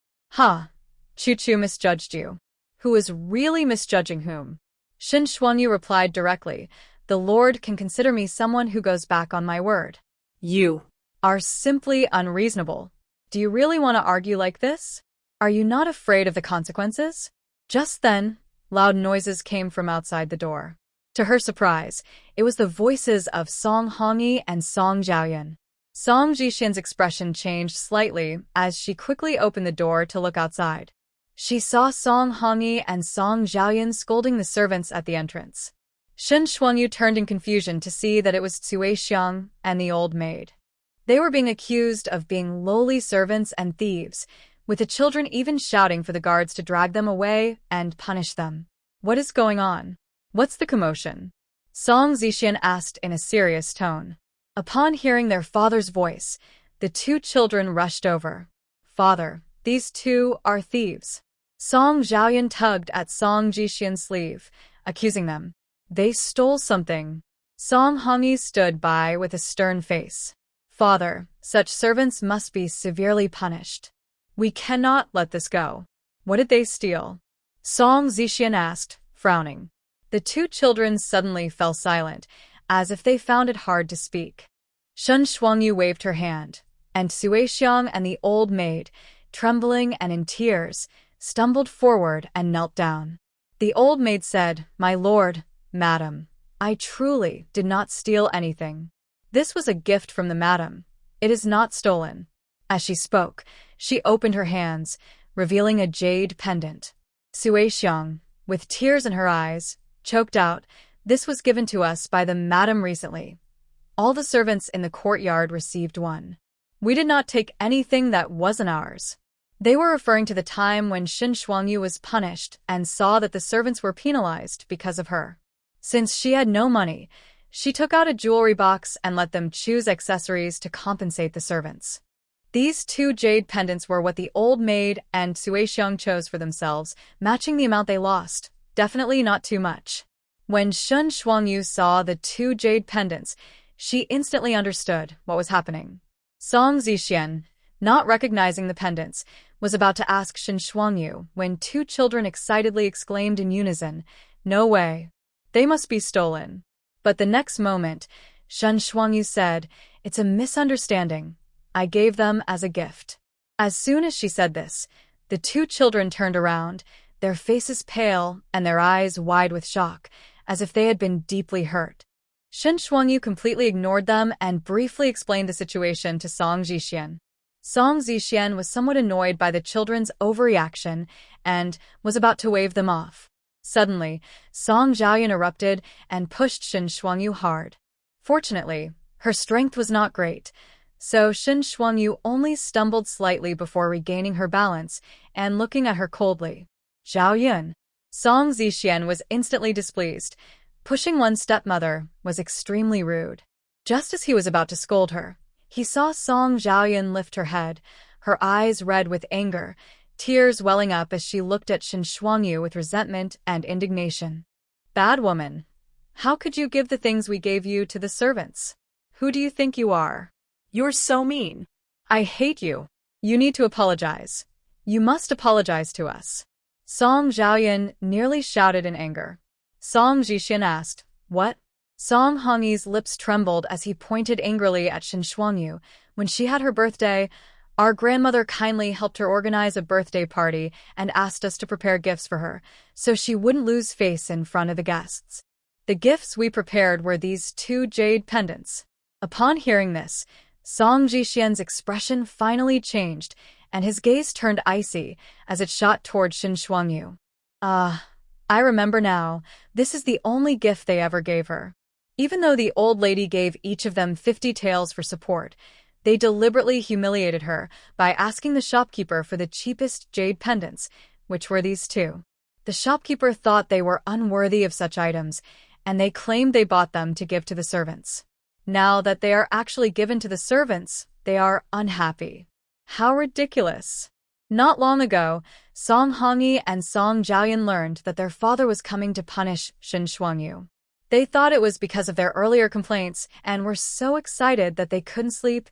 Chu-Chu misjudged you. Who is really misjudging whom? Shen Shuangyu replied directly, The Lord can consider me someone who goes back on my word. You are simply unreasonable. Do you really want to argue like this? Are you not afraid of the consequences? Just then, loud noises came from outside the door. To her surprise, it was the voices of Song Hongyi and Song Zhaoyun. Song Zhixian's expression changed slightly as she quickly opened the door to look outside. She saw Song Hongyi and Song Zhaoyun scolding the servants at the entrance. Shen Shuangyu turned in confusion to see that it was Cui Xiang and the old maid. They were being accused of being lowly servants and thieves, with the children even shouting for the guards to drag them away and punish them. What is going on? What's the commotion? Song Zhixian asked in a serious tone. Upon hearing their father's voice, the two children rushed over. Father, these two are thieves. Song Zhaoyun tugged at Song Zhixian's sleeve, accusing them. They stole something. Song Hongyi stood by with a stern face. Father, such servants must be severely punished. We cannot let this go. What did they steal? Song Zhixian asked, frowning. The two children suddenly fell silent, as if they found it hard to speak. Shen Shuangyu waved her hand, and Cui Xiang and the old maid, trembling and in tears, stumbled forward and knelt down. The old maid said, My lord, madam, I truly did not steal anything. This was a gift from the madam. It is not stolen. As she spoke, she opened her hands, revealing a jade pendant. Sui Xiang, with tears in her eyes, choked out, "This was given to us by the madam recently. All the servants in the courtyard received one. We did not take anything that wasn't ours." They were referring to the time when Shin Shuangyu was punished and saw that the servants were penalized because of her. Since she had no money, she took out a jewelry box and let them choose accessories to compensate the servants. These 2 jade pendants were what the old maid and Sui Xiang chose for themselves, matching the amount they lost. Definitely not too much. When Shin Shuangyu saw the 2 jade pendants, she instantly understood what was happening. Song Zixian, not recognizing the pendants, was about to ask Shin Shuangyu when 2 children excitedly exclaimed in unison, "No way. They must be stolen." But the next moment, Shin Shuangyu said, "It's a misunderstanding. I gave them as a gift." As soon as she said this, the 2 children turned around, their faces pale and their eyes wide with shock, as if they had been deeply hurt. Shin Shuangyu completely ignored them and briefly explained the situation to Song Zixian. Song Zixian was somewhat annoyed by the children's overreaction and was about to wave them off. Suddenly, Song Zhaoyan erupted and pushed Shin Shuangyu hard. Fortunately, her strength was not great, so Shin Shuangyu only stumbled slightly before regaining her balance and looking at her coldly. "Zhaoyan." Song Zixian was instantly displeased. Pushing one's stepmother was extremely rude. Just as he was about to scold her, he saw Song Zhaoyan lift her head, her eyes red with anger, tears welling up as she looked at Shin Shuangyu with resentment and indignation. "Bad woman, how could you give the things we gave you to the servants? Who do you think you are? You're so mean. I hate you. You need to apologize. You must apologize to us." Song Zhaoyan nearly shouted in anger. Song Zixian asked, "What?" Song Hongyi's lips trembled as he pointed angrily at Shin Shuangyu. "When she had her birthday, our grandmother kindly helped her organize a birthday party and asked us to prepare gifts for her, so she wouldn't lose face in front of the guests. The gifts we prepared were these 2 jade pendants." Upon hearing this, Song Zixian's expression finally changed, and his gaze turned icy as it shot toward Shin Shuangyu. I remember now. This is the only gift they ever gave her." Even though the old lady gave each of them 50 taels for support, they deliberately humiliated her by asking the shopkeeper for the cheapest jade pendants, which were these 2. The shopkeeper thought they were unworthy of such items, and they claimed they bought them to give to the servants. Now that they are actually given to the servants, they are unhappy. How ridiculous! Not long ago, Song Hongyi and Song Zhaoyan learned that their father was coming to punish Shin Shuangyu. They thought it was because of their earlier complaints and were so excited that they couldn't sleep,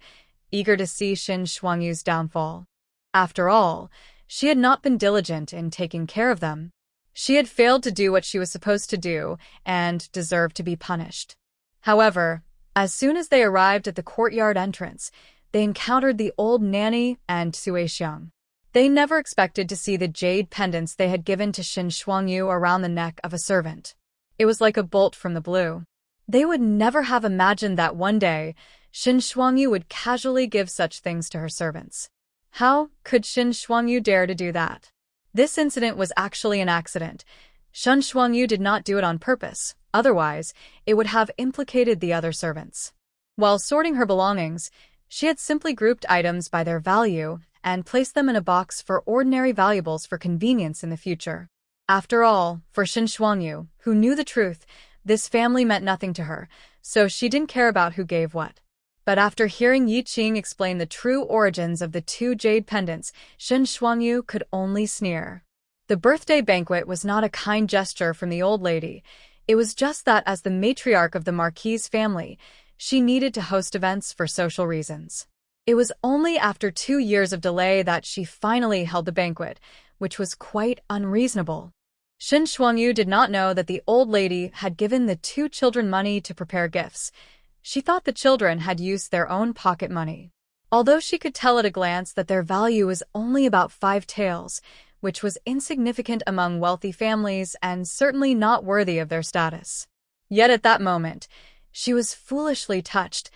eager to see Shin Shuangyu's downfall. After all, she had not been diligent in taking care of them. She had failed to do what she was supposed to do and deserved to be punished. However, as soon as they arrived at the courtyard entrance, they encountered the old nanny and Sui Xiang. They never expected to see the jade pendants they had given to Shin Shuangyu around the neck of a servant. It was like a bolt from the blue. They would never have imagined that one day, Shin Shuangyu would casually give such things to her servants. How could Shin Shuangyu dare to do that? This incident was actually an accident. Shin Shuangyu did not do it on purpose, otherwise, it would have implicated the other servants. While sorting her belongings, she had simply grouped items by their value and placed them in a box for ordinary valuables for convenience in the future. After all, for Shin Shuangyu, who knew the truth, this family meant nothing to her, so she didn't care about who gave what. But after hearing Yi Qing explain the true origins of the 2 jade pendants, Shin Shuangyu could only sneer. The birthday banquet was not a kind gesture from the old lady. It was just that as the matriarch of the Marquis family, she needed to host events for social reasons. It was only after 2 years of delay that she finally held the banquet, which was quite unreasonable. Shin Shuangyu did not know that the old lady had given the 2 children money to prepare gifts. She thought the children had used their own pocket money. Although she could tell at a glance that their value was only about 5 taels, which was insignificant among wealthy families and certainly not worthy of their status. Yet at that moment, she was foolishly touched,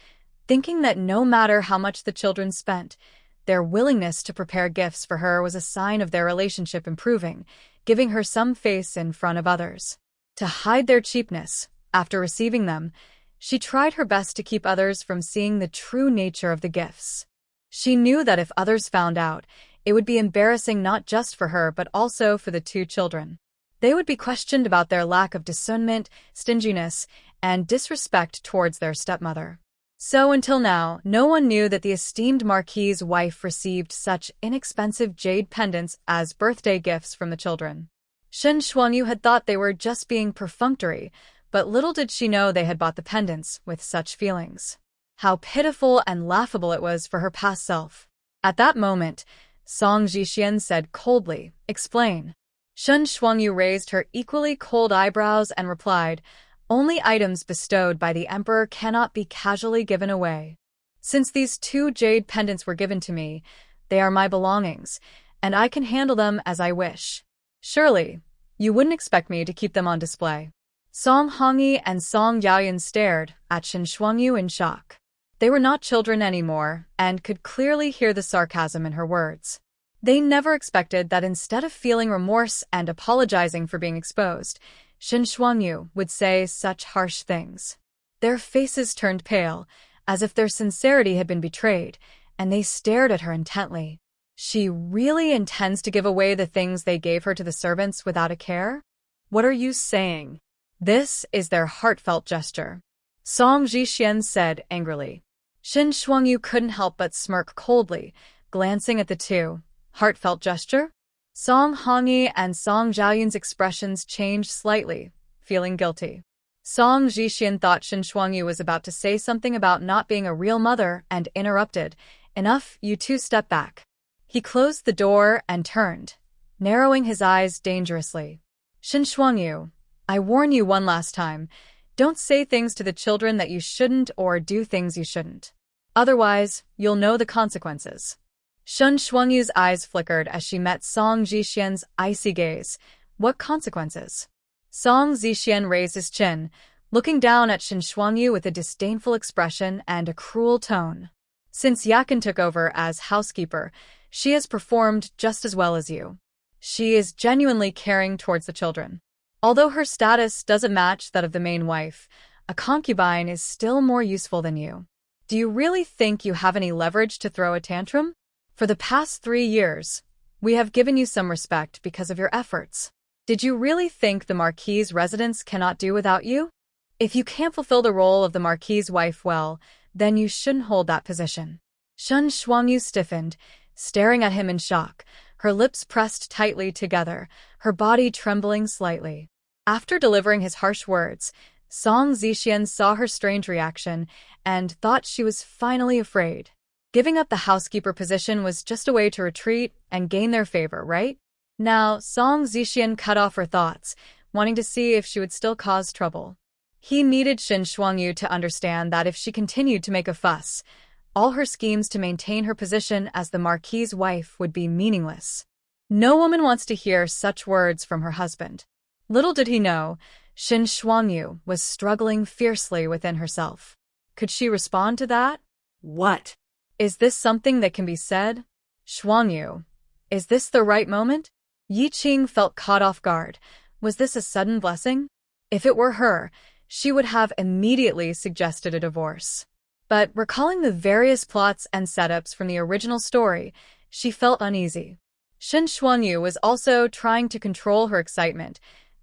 thinking that no matter how much the children spent, their willingness to prepare gifts for her was a sign of their relationship improving, giving her some face in front of others. To hide their cheapness, after receiving them, she tried her best to keep others from seeing the true nature of the gifts. She knew that if others found out, it would be embarrassing not just for her but also for the two children. They would be questioned about their lack of discernment, stinginess, and disrespect towards their stepmother. So until now, no one knew that the esteemed Marquis's wife received such inexpensive jade pendants as birthday gifts from the children. Shen Shuangyu had thought they were just being perfunctory, but little did she know they had bought the pendants with such feelings. How pitiful and laughable it was for her past self. At that moment, Song Jixian said coldly, "Explain." Shen Shuangyu raised her equally cold eyebrows and replied, "Only items bestowed by the emperor cannot be casually given away. Since these 2 jade pendants were given to me, they are my belongings, and I can handle them as I wish. Surely, you wouldn't expect me to keep them on display." Song Hongyi and Song Yaoyan stared at Shen Shuangyu in shock. They were not children anymore and could clearly hear the sarcasm in her words. They never expected that instead of feeling remorse and apologizing for being exposed, Shen Shuangyu would say such harsh things. Their faces turned pale, as if their sincerity had been betrayed, and they stared at her intently. She really intends to give away the things they gave her to the servants without a care? What are you saying? This is their heartfelt gesture. Song Jixian said angrily. Shen Shuangyu couldn't help but smirk coldly, glancing at the two. Heartfelt gesture? Song Hongyi and Song Zhaoyun's expressions changed slightly, feeling guilty. Song Jixian thought Shen Shuangyu was about to say something about not being a real mother and interrupted. "Enough, you two step back." He closed the door and turned, narrowing his eyes dangerously. "Shen Shuangyu, I warn you one last time, don't say things to the children that you shouldn't or do things you shouldn't. Otherwise, you'll know the consequences." Shen Shuangyu's eyes flickered as she met Song Jixian's icy gaze. What consequences? Song Zixian raised his chin, looking down at Shen Shuangyu with a disdainful expression and a cruel tone. "Since Yakin took over as housekeeper, she has performed just as well as you. She is genuinely caring towards the children. Although her status doesn't match that of the main wife, a concubine is still more useful than you. Do you really think you have any leverage to throw a tantrum? For the past 3 years, we have given you some respect because of your efforts. Did you really think the Marquis's residence cannot do without you? If you can't fulfill the role of the Marquis's wife well, then you shouldn't hold that position." Shen Shuangyu stiffened, staring at him in shock, her lips pressed tightly together, her body trembling slightly. After delivering his harsh words, Song Zixian saw her strange reaction and thought she was finally afraid. Giving up the housekeeper position was just a way to retreat and gain their favor, right? Now, Song Zixian cut off her thoughts, wanting to see if she would still cause trouble. He needed Shen Shuangyu to understand that if she continued to make a fuss, all her schemes to maintain her position as the Marquis's wife would be meaningless. No woman wants to hear such words from her husband. Little did he know, Shen Shuangyu was struggling fiercely within herself. Could she respond to that? What? Is this something that can be said? Shuangyu, is this the right moment? Yi Qing felt caught off guard. Was this a sudden blessing? If it were her, she would have immediately suggested a divorce. But recalling the various plots and setups from the original story, she felt uneasy. Shen Shuangyu was also trying to control her excitement,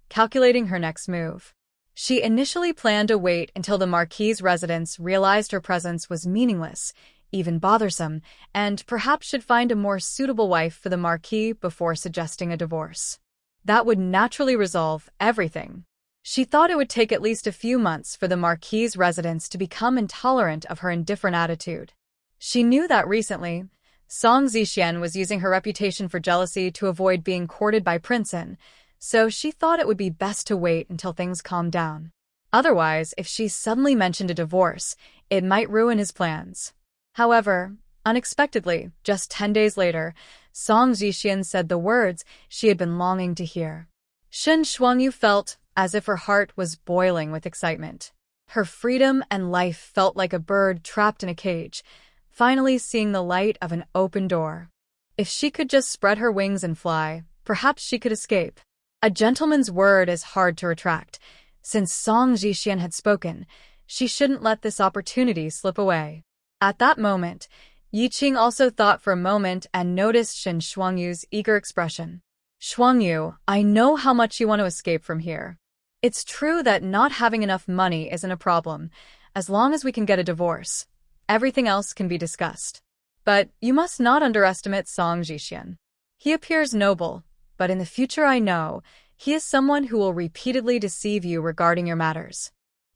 calculating her next move. She initially planned to wait until the Marquis's residents realized her presence was meaningless, even bothersome, and perhaps should find a more suitable wife for the Marquis before suggesting a divorce. That would naturally resolve everything. She thought it would take at least a few months for the Marquis's residents to become intolerant of her indifferent attitude. She knew that recently, Song Zixian was using her reputation for jealousy to avoid being courted by Prince In, so she thought it would be best to wait until things calmed down. Otherwise, if she suddenly mentioned a divorce, it might ruin his plans. However, unexpectedly, just 10 days later, Song Zixian said the words she had been longing to hear. Shen Shuangyu felt as if her heart was boiling with excitement. Her freedom and life felt like a bird trapped in a cage, finally seeing the light of an open door. If she could just spread her wings and fly, perhaps she could escape. A gentleman's word is hard to retract. Since Song Jixian had spoken, she shouldn't let this opportunity slip away. At that moment, Yi Qing also thought for a moment and noticed Shen Shuangyu's eager expression. Shuangyu, I know how much you want to escape from here. It's true that not having enough money isn't a problem, as long as we can get a divorce. Everything else can be discussed. But you must not underestimate Song Jixian. He appears noble, but in the future I know, he is someone who will repeatedly deceive you regarding your matters.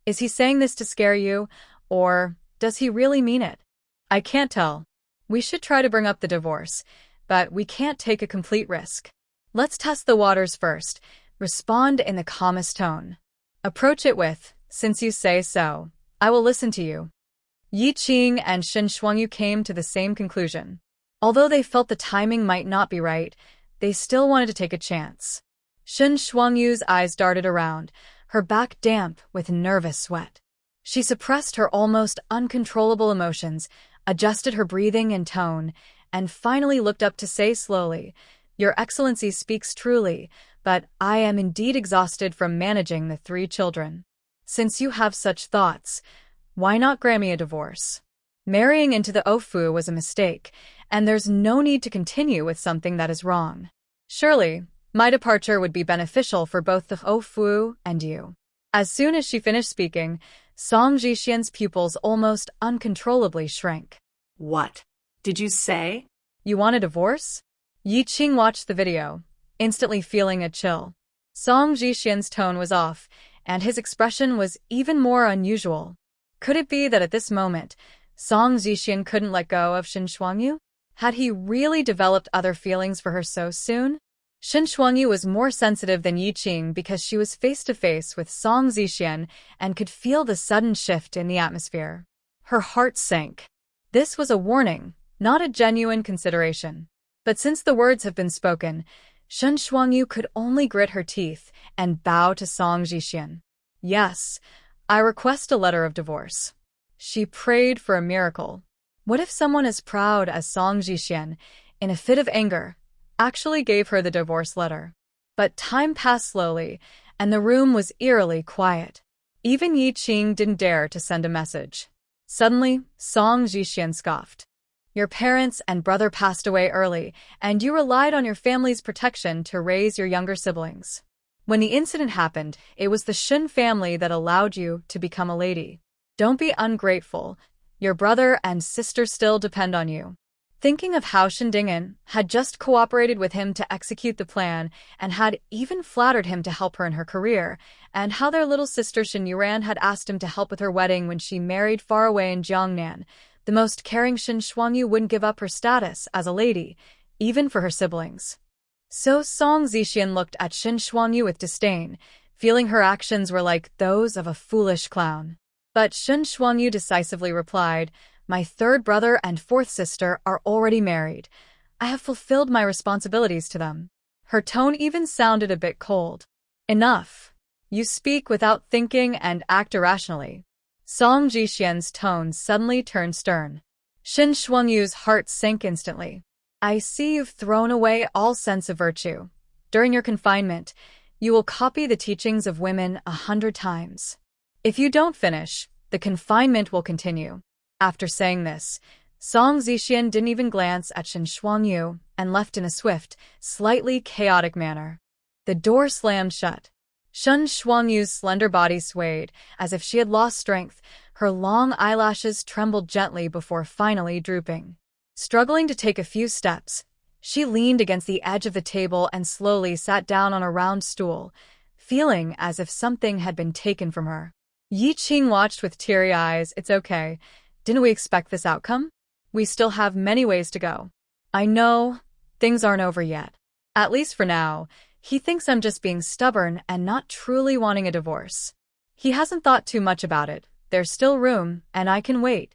Is he saying this to scare you, or does he really mean it? I can't tell. We should try to bring up the divorce, but we can't take a complete risk. Let's test the waters first. Respond in the calmest tone. Approach it with, since you say so, I will listen to you. Yi Qing and Shen Shuangyu came to the same conclusion. Although they felt the timing might not be right, they still wanted to take a chance. Shen Shuangyu's eyes darted around, her back damp with nervous sweat. She suppressed her almost uncontrollable emotions, adjusted her breathing and tone, and finally looked up to say slowly, Your Excellency speaks truly, but I am indeed exhausted from managing the 3 children. Since you have such thoughts, why not grant me a divorce? Marrying into the Ofu was a mistake, and there's no need to continue with something that is wrong. Surely, my departure would be beneficial for both the Ofu and you. As soon as she finished speaking, Song Jixian's pupils almost uncontrollably shrank. What did you say? You want a divorce? Yi Qing watched the video, instantly feeling a chill. Song Jixian's tone was off, and his expression was even more unusual. Could it be that at this moment, Song Jixian couldn't let go of Shen Shuangyu? Had he really developed other feelings for her so soon? Shen Shuangyu was more sensitive than Yi Qing because she was face-to-face with Song Jixian and could feel the sudden shift in the atmosphere. Her heart sank. This was a warning, not a genuine consideration. But since the words have been spoken, Shen Shuangyu could only grit her teeth and bow to Song Jixian. Yes, I request a letter of divorce. She prayed for a miracle. What if someone as proud as Song Jixian, in a fit of anger, actually gave her the divorce letter? But time passed slowly, and the room was eerily quiet. Even Yi Qing didn't dare to send a message. Suddenly, Song Jixian scoffed. Your parents and brother passed away early, and you relied on your family's protection to raise your younger siblings. When the incident happened, it was the Shen family that allowed you to become a lady. Don't be ungrateful. Your brother and sister still depend on you. Thinking of how Shen Dingen had just cooperated with him to execute the plan and had even flattered him to help her in her career, and how their little sister Shen Yuran had asked him to help with her wedding when she married far away in Jiangnan, the most caring Shen Shuangyu wouldn't give up her status as a lady, even for her siblings. So Song Jixian looked at Shen Shuangyu with disdain, feeling her actions were like those of a foolish clown. But Shen Shuangyu decisively replied, My 3rd brother and 4th sister are already married. I have fulfilled my responsibilities to them. Her tone even sounded a bit cold. Enough. You speak without thinking and act irrationally. Song Jixian's tone suddenly turned stern. Shen Shuangyu's heart sank instantly. I see you've thrown away all sense of virtue. During your confinement, you will copy the teachings of women 100 times. If you don't finish, the confinement will continue. After saying this, Song Jixian didn't even glance at Shen Shuangyu and left in a swift, slightly chaotic manner. The door slammed shut. Shen Shuangyu's slender body swayed, as if she had lost strength. Her long eyelashes trembled gently before finally drooping. Struggling to take a few steps, she leaned against the edge of the table and slowly sat down on a round stool, feeling as if something had been taken from her. Yi Qing watched with teary eyes. It's okay. Didn't we expect this outcome? We still have many ways to go. I know, things aren't over yet. At least for now. He thinks I'm just being stubborn and not truly wanting a divorce. He hasn't thought too much about it. There's still room, and I can wait.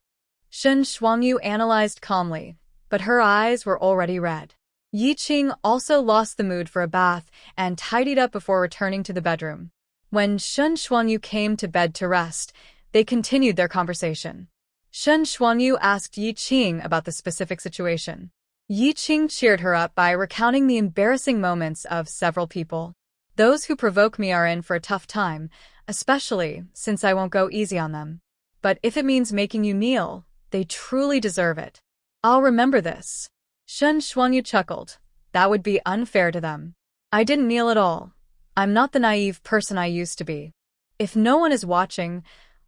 Shen Shuangyu analyzed calmly, but her eyes were already red. Yi Qing also lost the mood for a bath and tidied up before returning to the bedroom. When Shun Shuangyu came to bed to rest, they continued their conversation. Shun Shuangyu asked Yi Qing about the specific situation. Yi Qing cheered her up by recounting the embarrassing moments of several people. Those who provoke me are in for a tough time, especially since I won't go easy on them. But if it means making you kneel, they truly deserve it. I'll remember this. Shun Shuangyu chuckled. That would be unfair to them. I didn't kneel at all. I'm not the naive person I used to be. If no one is watching,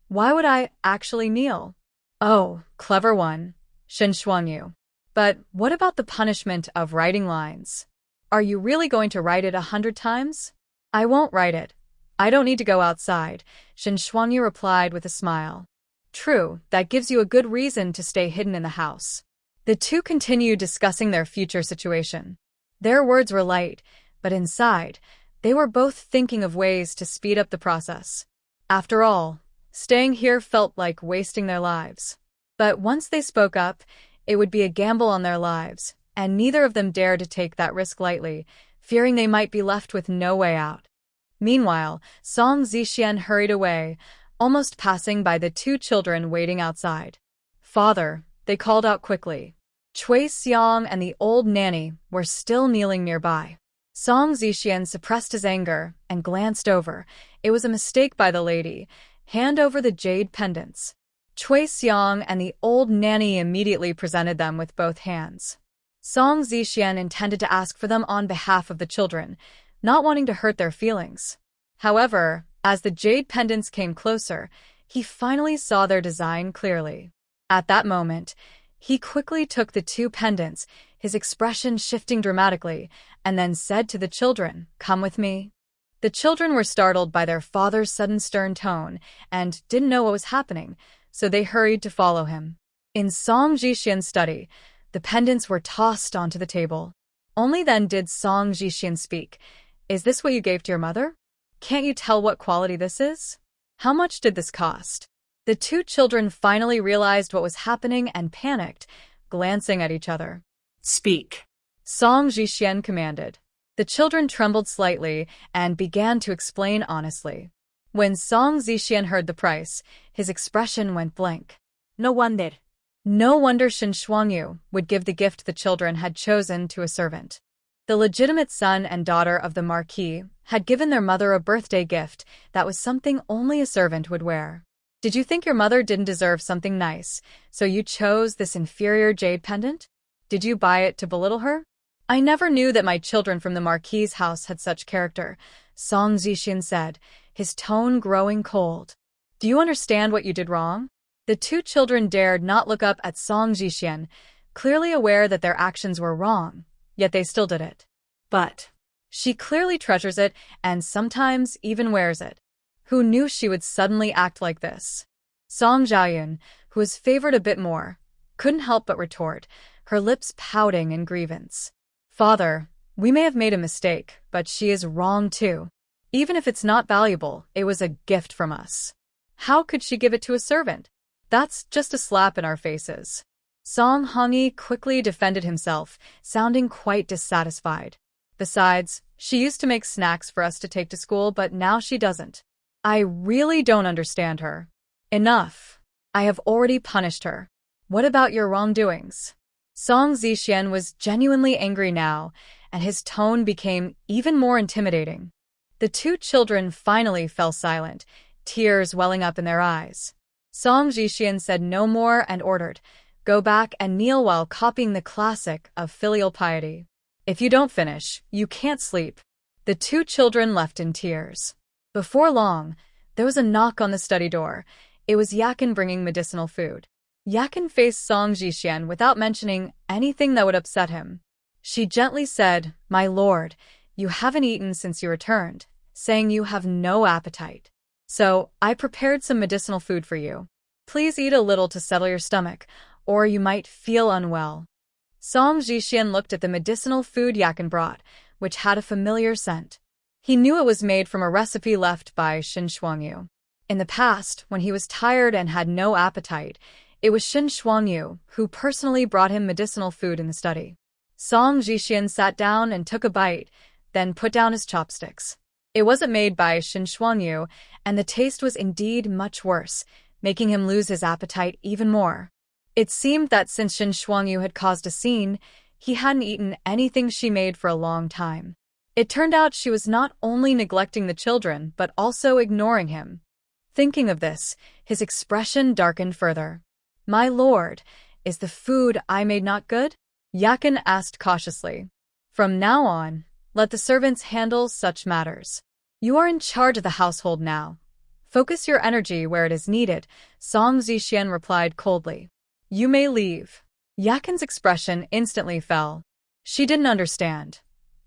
why would I actually kneel? Oh, clever one, Shun Shuangyu. But what about the punishment of writing lines? Are you really going to write it 100 times? I won't write it. I don't need to go outside, Shun Shuangyu replied with a smile. True, that gives you a good reason to stay hidden in the house. The two continued discussing their future situation. Their words were light, but inside, they were both thinking of ways to speed up the process. After all, staying here felt like wasting their lives. But once they spoke up, it would be a gamble on their lives, and neither of them dared to take that risk lightly, fearing they might be left with no way out. Meanwhile, Song Zixian hurried away, almost passing by the two children waiting outside. Father, they called out quickly. Cui Xiang and the old nanny were still kneeling nearby. Song Zixian suppressed his anger and glanced over. It was a mistake by the lady. Hand over the jade pendants. Cui Xiang and the old nanny immediately presented them with both hands. Song Zixian intended to ask for them on behalf of the children, not wanting to hurt their feelings. However, as the jade pendants came closer, he finally saw their design clearly. At that moment, he quickly took the two pendants, his expression shifting dramatically, and then said to the children, "Come with me." The children were startled by their father's sudden stern tone and didn't know what was happening, so they hurried to follow him. In Song Zixian's study, the pendants were tossed onto the table. Only then did Song Zixian speak. Is this what you gave to your mother? Can't you tell what quality this is? How much did this cost? The two children finally realized what was happening and panicked, glancing at each other. Speak, Song Zixian commanded. The children trembled slightly and began to explain honestly. When Song Zixian heard the price, his expression went blank. No wonder Shun Shuangyu would give the gift the children had chosen to a servant. The legitimate son and daughter of the Marquis had given their mother a birthday gift that was something only a servant would wear. Did you think your mother didn't deserve something nice, so you chose this inferior jade pendant? Did you buy it to belittle her? I never knew that my children from the Marquis's house had such character, Song Zixian said, his tone growing cold. Do you understand what you did wrong? The two children dared not look up at Song Zixian, clearly aware that their actions were wrong, yet they still did it. But she clearly treasures it and sometimes even wears it. Who knew she would suddenly act like this? Song Zhaoyun, who was favored a bit more, couldn't help but retort, her lips pouting in grievance. Father, we may have made a mistake, but she is wrong too. Even if it's not valuable, it was a gift from us. How could she give it to a servant? That's just a slap in our faces. Song Hongyi quickly defended himself, sounding quite dissatisfied. Besides, she used to make snacks for us to take to school, but now she doesn't. I really don't understand her. Enough. I have already punished her. What about your wrongdoings? Song Zixian was genuinely angry now, and his tone became even more intimidating. The two children finally fell silent, tears welling up in their eyes. Song Zixian said no more and ordered, "Go back and kneel while copying the classic of filial piety. If you don't finish, you can't sleep." The two children left in tears. Before long, there was a knock on the study door. It was Yakin bringing medicinal food. Yakin faced Song Zixian without mentioning anything that would upset him. She gently said, "My lord, you haven't eaten since you returned, saying you have no appetite. So, I prepared some medicinal food for you. Please eat a little to settle your stomach, or you might feel unwell." Song Zixian looked at the medicinal food Yakin brought, which had a familiar scent. He knew it was made from a recipe left by Shun Shuangyu. In the past, when he was tired and had no appetite, it was Shun Shuangyu who personally brought him medicinal food in the study. Song Zixian sat down and took a bite, then put down his chopsticks. It wasn't made by Shin Shuangyu, and the taste was indeed much worse, making him lose his appetite even more. It seemed that since Shin Shuangyu had caused a scene, he hadn't eaten anything she made for a long time. It turned out she was not only neglecting the children, but also ignoring him. Thinking of this, his expression darkened further. "My lord, is the food I made not good?" Yakin asked cautiously. "From now on, let the servants handle such matters. You are in charge of the household now. Focus your energy where it is needed," Song Zixian replied coldly. "You may leave." Yakin's expression instantly fell. She didn't understand.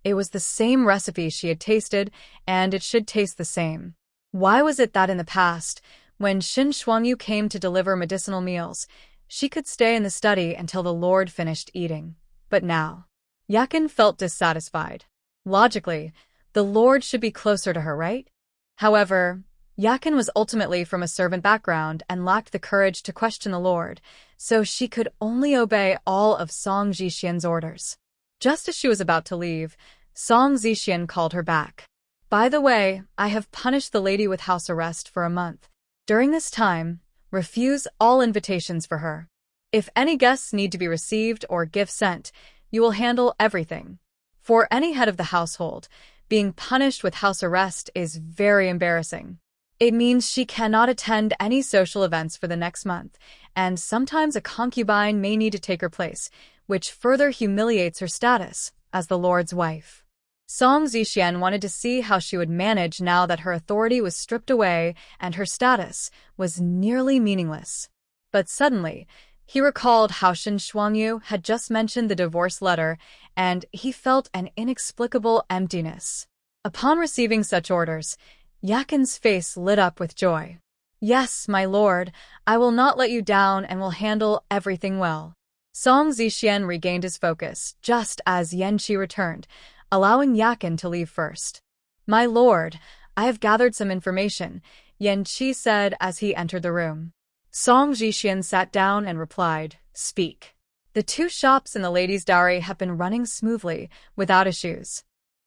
It was the same recipe she had tasted, and it should taste the same. Why was it that in the past, when Shin Shuangyu came to deliver medicinal meals, she could stay in the study until the Lord finished eating? But now, Yakin felt dissatisfied. Logically, the Lord should be closer to her, right? However, Yakin was ultimately from a servant background and lacked the courage to question the Lord, so she could only obey all of Song Zixian's orders. Just as she was about to leave, Song Zixian called her back. "By the way, I have punished the lady with house arrest for a month. During this time, refuse all invitations for her. If any guests need to be received or gifts sent, you will handle everything." For any head of the household, being punished with house arrest is very embarrassing. It means she cannot attend any social events for the next month, and sometimes a concubine may need to take her place, which further humiliates her status as the Lord's wife. Song Zixian wanted to see how she would manage now that her authority was stripped away and her status was nearly meaningless. But suddenly, he recalled how Shin Shuangyu had just mentioned the divorce letter, and he felt an inexplicable emptiness. Upon receiving such orders, Yakin's face lit up with joy. "Yes, my lord, I will not let you down and will handle everything well." Song Zixian regained his focus just as Yanqi returned, allowing Yakin to leave first. "My lord, I have gathered some information," Yanqi said as he entered the room. Song Zixian sat down and replied, "Speak." "The two shops in the lady's dowry have been running smoothly, without issues.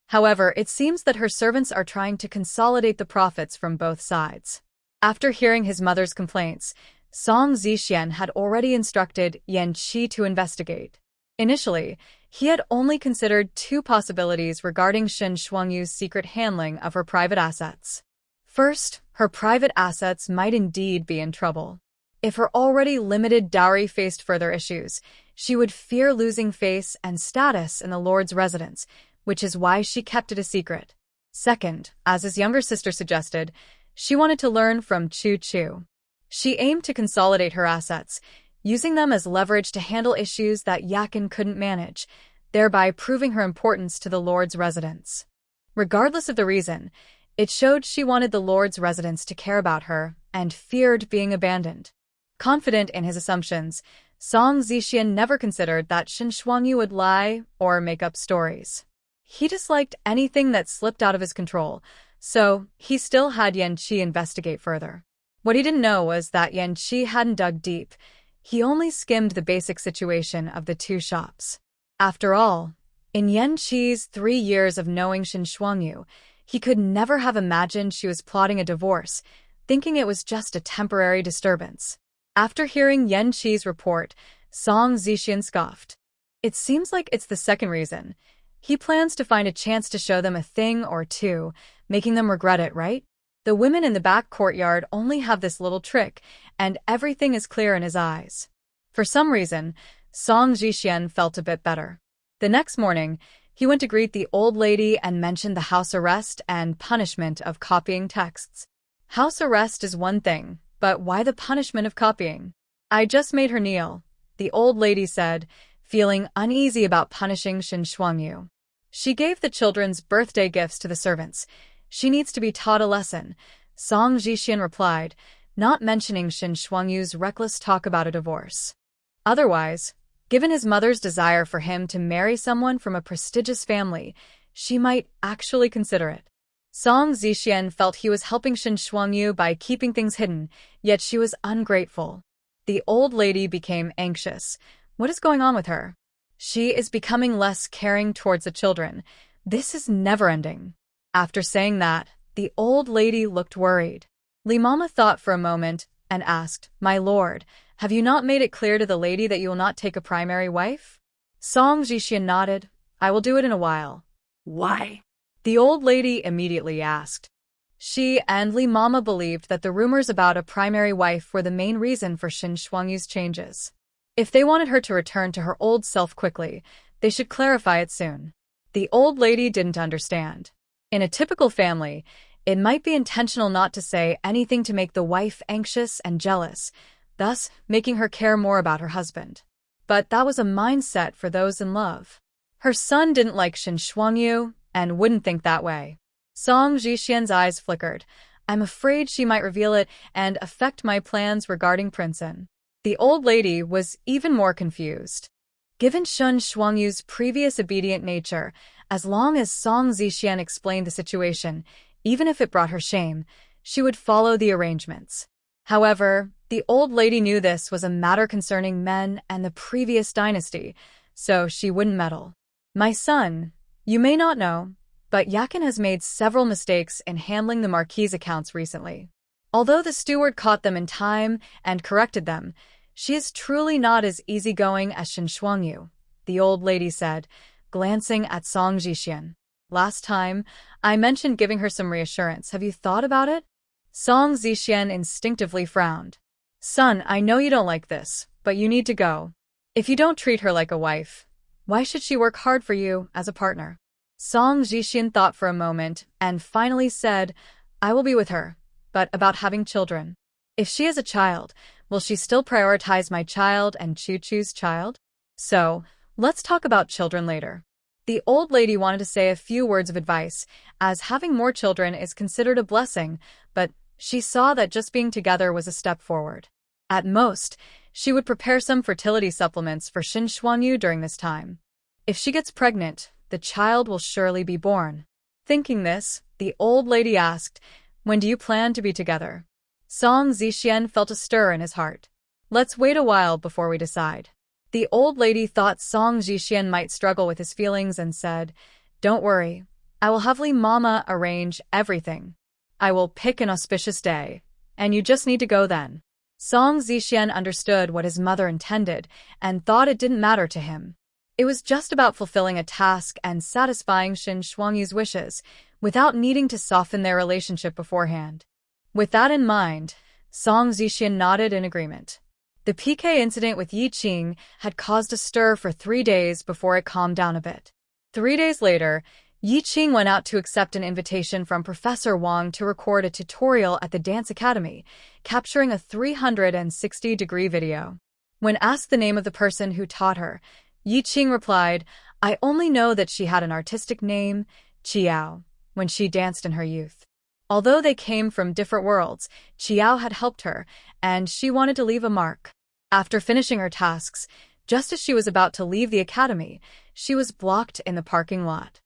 However, it seems that her servants are trying to consolidate the profits from both sides." After hearing his mother's complaints, Song Zixian had already instructed Yanqi to investigate. Initially, he had only considered two possibilities regarding Shin Shuangyu's secret handling of her private assets. First, her private assets might indeed be in trouble. If her already limited dowry faced further issues, she would fear losing face and status in the Lord's residence, which is why she kept it a secret. Second, as his younger sister suggested, she wanted to learn from Chu Chu. She aimed to consolidate her assets, using them as leverage to handle issues that Yakin couldn't manage, thereby proving her importance to the Lord's residence. Regardless of the reason, it showed she wanted the Lord's residence to care about her and feared being abandoned. Confident in his assumptions, Song Zixian never considered that Shin Shuangyu would lie or make up stories. He disliked anything that slipped out of his control, so he still had Yanqi investigate further. What he didn't know was that Yanqi hadn't dug deep. He only skimmed the basic situation of the two shops. After all, in Yanqi's 3 years of knowing Shin Shuangyu, he could never have imagined she was plotting a divorce, thinking it was just a temporary disturbance. After hearing Yanqi's report, Song Zixian scoffed. "It seems like it's the second reason. He plans to find a chance to show them a thing or two, making them regret it, right? The women in the back courtyard only have this little trick, and everything is clear in his eyes." For some reason, Song Zixian felt a bit better. The next morning, he went to greet the old lady and mentioned the house arrest and punishment of copying texts. House arrest is one thing, but why the punishment of copying? "I just made her kneel," the old lady said, feeling uneasy about punishing Shin Shuangyu. "She gave the children's birthday gifts to the servants. She needs to be taught a lesson," Song Zixian replied, not mentioning Shin Shuangyu's reckless talk about a divorce. Otherwise, given his mother's desire for him to marry someone from a prestigious family, she might actually consider it. Song Zixian felt he was helping Shin Shuangyu by keeping things hidden, yet she was ungrateful. The old lady became anxious. What is going on with her? She is becoming less caring towards the children. This is never-ending. After saying that, the old lady looked worried. Li Mama thought for a moment and asked, "My lord, have you not made it clear to the lady that you will not take a primary wife?" Song Jixian nodded. "I will do it in a while." Why? The old lady immediately asked. She and Li Mama believed that the rumors about a primary wife were the main reason for Shin Shuangyu's changes. If they wanted her to return to her old self quickly, they should clarify it soon. The old lady didn't understand. In a typical family, it might be intentional not to say anything to make the wife anxious and jealous, thus making her care more about her husband. But that was a mindset for those in love. Her son didn't like Shin Shuangyu and wouldn't think that way. Song Jixian's eyes flickered. "I'm afraid she might reveal it and affect my plans regarding Princeton." The old lady was even more confused. Given Shin Shuangyu's previous obedient nature, as long as Song Zixian explained the situation, even if it brought her shame, she would follow the arrangements. However, the old lady knew this was a matter concerning men and the previous dynasty, so she wouldn't meddle. "My son, you may not know, but Yakin has made several mistakes in handling the Marquis' accounts recently. Although the steward caught them in time and corrected them, she is truly not as easygoing as Shin Shuangyu," the old lady said, glancing at Song Jixian. "Last time, I mentioned giving her some reassurance. Have you thought about it?" Song Zixian instinctively frowned. "Son, I know you don't like this, but you need to go. If you don't treat her like a wife, why should she work hard for you as a partner?" Song Jixian thought for a moment and finally said, "I will be with her, but about having children. If she is a child, will she still prioritize my child and Chu-Chu's child? So, let's talk about children later." The old lady wanted to say a few words of advice, as having more children is considered a blessing, but she saw that just being together was a step forward. At most, she would prepare some fertility supplements for Shin Shuangyu during this time. If she gets pregnant, the child will surely be born. Thinking this, the old lady asked, "When do you plan to be together?" Song Zixian felt a stir in his heart. "Let's wait a while before we decide." The old lady thought Song Jixian might struggle with his feelings and said, "Don't worry, I will have Li Mama arrange everything. I will pick an auspicious day, and you just need to go then." Song Zixian understood what his mother intended and thought it didn't matter to him. It was just about fulfilling a task and satisfying Shin Shuangyu's wishes, without needing to soften their relationship beforehand. With that in mind, Song Zixian nodded in agreement. The PK incident with Yi Qing had caused a stir for 3 days before it calmed down a bit. 3 days later, Yi Qing went out to accept an invitation from Professor Wang to record a tutorial at the Dance Academy, capturing a 360-degree video. When asked the name of the person who taught her, Yi Qing replied, "I only know that she had an artistic name, Qiao, when she danced in her youth." Although they came from different worlds, Qiao had helped her, and she wanted to leave a mark. After finishing her tasks, just as she was about to leave the academy, she was blocked in the parking lot.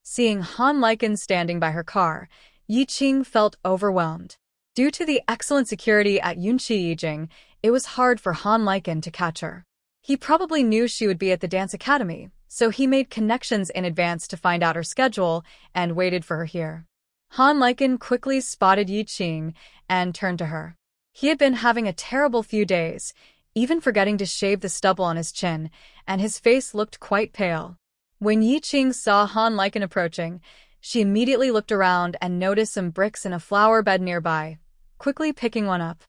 Seeing Han Lichen standing by her car, Yi Qing felt overwhelmed. Due to the excellent security at Yunqi Yijing, it was hard for Han Lichen to catch her. He probably knew she would be at the dance academy, so he made connections in advance to find out her schedule and waited for her here. Han Lichen quickly spotted Yi Qing and turned to her. He had been having a terrible few days, even forgetting to shave the stubble on his chin, and his face looked quite pale. When Yi Qing saw Han Lichen approaching, she immediately looked around and noticed some bricks in a flower bed nearby, quickly picking one up.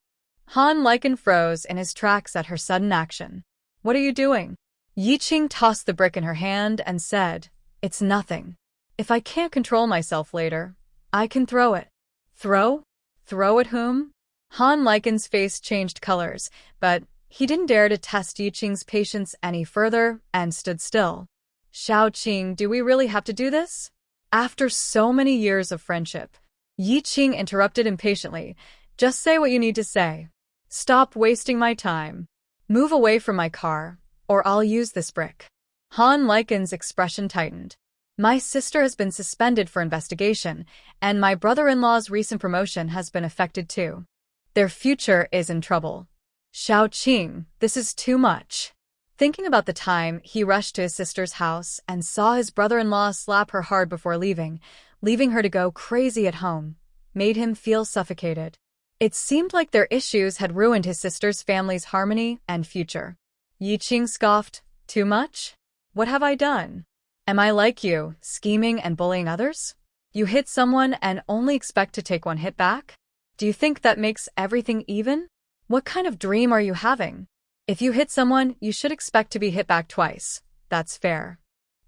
Han Lichen froze in his tracks at her sudden action. "What are you doing?" Yi Qing tossed the brick in her hand and said, "It's nothing. If I can't control myself later, I can throw it." "Throw? Throw at whom?" Han Lichen's face changed colors, but he didn't dare to test Yi Qing's patience any further and stood still. "Xiao Qing, do we really have to do this?" After so many years of friendship, Yi Qing interrupted impatiently. "Just say what you need to say. Stop wasting my time. Move away from my car, or I'll use this brick." Han Lichen's expression tightened. "My sister has been suspended for investigation, and my brother-in-law's recent promotion has been affected too. Their future is in trouble. Xiao Qing, this is too much." Thinking about the time he rushed to his sister's house and saw his brother-in-law slap her hard before leaving, leaving her to go crazy at home, made him feel suffocated. It seemed like their issues had ruined his sister's family's harmony and future. Yi Qing scoffed, "Too much? What have I done? Am I like you, scheming and bullying others? You hit someone and only expect to take one hit back? Do you think that makes everything even? What kind of dream are you having? If you hit someone, you should expect to be hit back twice. That's fair.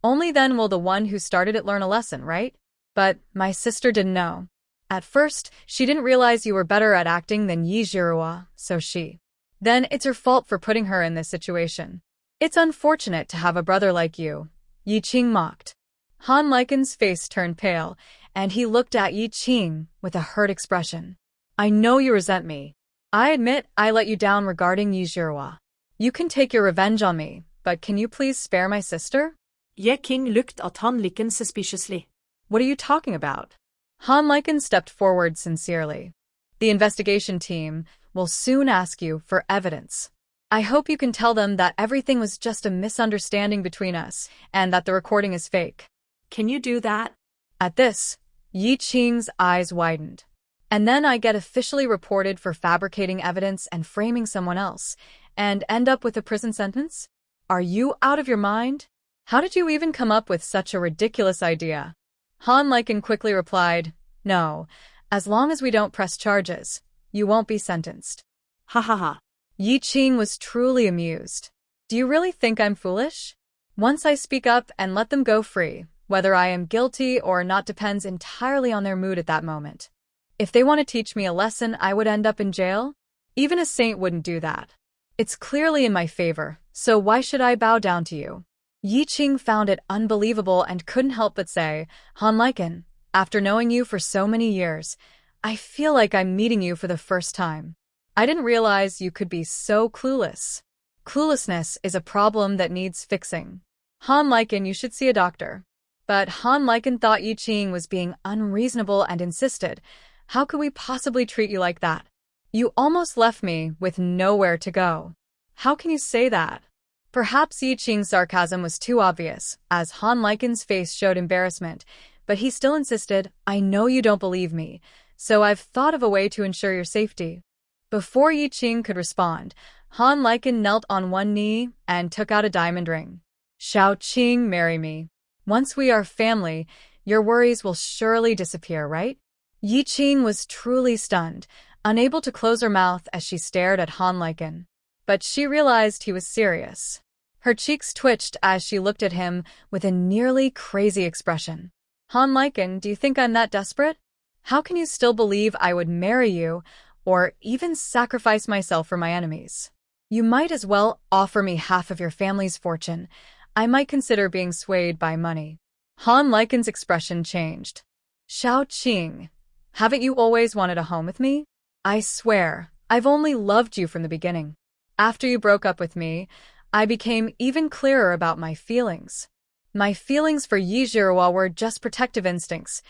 Only then will the one who started it learn a lesson, right? But my sister didn't know. At first, she didn't realize you were better at acting than Yi Zhiruo, so she. Then it's her fault for putting her in this situation. It's unfortunate to have a brother like you," Yi Qing mocked. Han Liken's face turned pale, and he looked at Yi Qing with a hurt expression. "I know you resent me. I admit I let you down regarding Yi Zhiruo. You can take your revenge on me, but can you please spare my sister?" Ye King looked at Han Liken suspiciously. "What are you talking about?" Han Liken stepped forward sincerely. "The investigation team will soon ask you for evidence. I hope you can tell them that everything was just a misunderstanding between us and that the recording is fake." "Can you do that?" At this, Yi Qing's eyes widened. "And then I get officially reported for fabricating evidence and framing someone else, and end up with a prison sentence? Are you out of your mind? How did you even come up with such a ridiculous idea?" Han Liken quickly replied, "No, as long as we don't press charges, you won't be sentenced." Ha ha ha. Yi Qing was truly amused. "Do you really think I'm foolish? Once I speak up and let them go free, whether I am guilty or not depends entirely on their mood at that moment. If they want to teach me a lesson, I would end up in jail? Even a saint wouldn't do that. It's clearly in my favor, so why should I bow down to you?" Yi Qing found it unbelievable and couldn't help but say, "Han Liken, after knowing you for so many years, I feel like I'm meeting you for the first time. I didn't realize you could be so clueless. Cluelessness is a problem that needs fixing. Han Liken, you should see a doctor." But Han Liken thought Yi Qing was being unreasonable and insisted, "How could we possibly treat you like that? You almost left me with nowhere to go. How can you say that?" Perhaps Yi Qing's sarcasm was too obvious, as Han Liken's face showed embarrassment, but he still insisted, "I know you don't believe me, so I've thought of a way to ensure your safety." Before Yi Qing could respond, Han Liken knelt on one knee and took out a diamond ring. "Shao Qing, marry me. Once we are family, your worries will surely disappear, right?" Yi Qing was truly stunned, unable to close her mouth as she stared at Han Liken. But she realized he was serious. Her cheeks twitched as she looked at him with a nearly crazy expression. "Han Liken, do you think I'm that desperate? How can you still believe I would marry you or even sacrifice myself for my enemies? You might as well offer me half of your family's fortune. I might consider being swayed by money." Han Liken's expression changed. "Shao Qing, haven't you always wanted a home with me? I swear, I've only loved you from the beginning. After you broke up with me, I became even clearer about my feelings. My feelings for Yi Zhiruo were just protective instincts.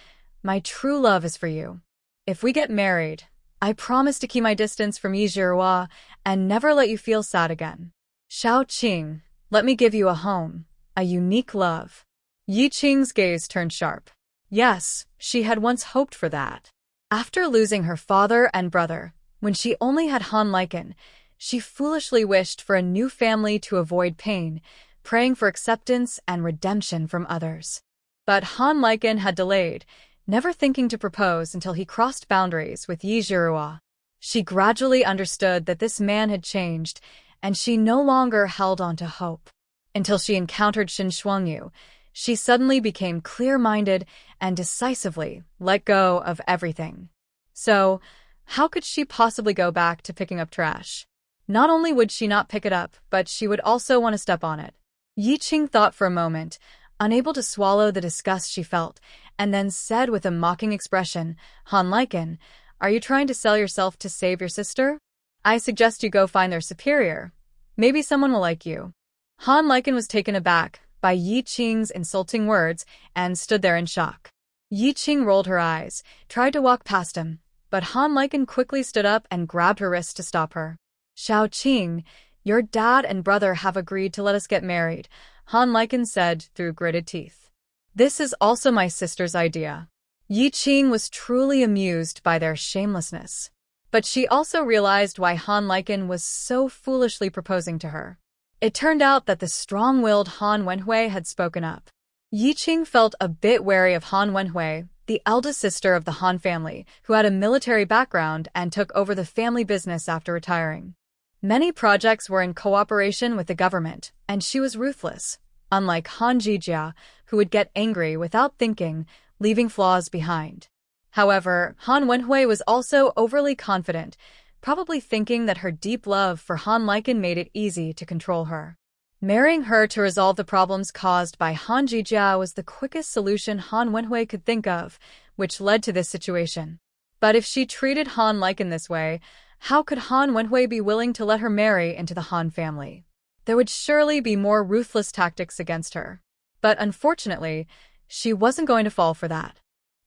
My true love is for you. If we get married, I promise to keep my distance from Yi Zhiruo and never let you feel sad again. Shao Qing, let me give you a home, a unique love." Yi Qing's gaze turned sharp. Yes, she had once hoped for that. After losing her father and brother, when she only had Han Liken, she foolishly wished for a new family to avoid pain, praying for acceptance and redemption from others. But Han Liken had delayed, never thinking to propose until he crossed boundaries with Yi Zhiruo. She gradually understood that this man had changed, and she no longer held on to hope. Until she encountered Shin Shuangyu, she suddenly became clear-minded and decisively let go of everything. So, how could she possibly go back to picking up trash? Not only would she not pick it up, but she would also want to step on it. Yi Qing thought for a moment, unable to swallow the disgust she felt, and then said with a mocking expression, "Han Liken, are you trying to sell yourself to save your sister? I suggest you go find their superior. Maybe someone will like you." Han Liken was taken aback by Yi Qing's insulting words and stood there in shock. Yi Qing rolled her eyes, tried to walk past him, but Han Liken quickly stood up and grabbed her wrist to stop her. "Shao Qing, your dad and brother have agreed to let us get married," Han Liken said through gritted teeth. "This is also my sister's idea. Yi Qing was truly amused by their shamelessness. But she also realized why Han Lichen was so foolishly proposing to her. It turned out that the strong-willed Han Wenhui had spoken up. Yi Qing felt a bit wary of Han Wenhui, the eldest sister of the Han family, who had a military background and took over the family business after retiring. Many projects were in cooperation with the government, and she was ruthless, unlike Han Jijia, who would get angry without thinking, leaving flaws behind. However, Han Wenhui was also overly confident, probably thinking that her deep love for Han Lichen made it easy to control her. Marrying her to resolve the problems caused by Han Jijia was the quickest solution Han Wenhui could think of, which led to this situation. But if she treated Han Lichen this way, how could Han Wenhui be willing to let her marry into the Han family? There would surely be more ruthless tactics against her. But unfortunately, she wasn't going to fall for that.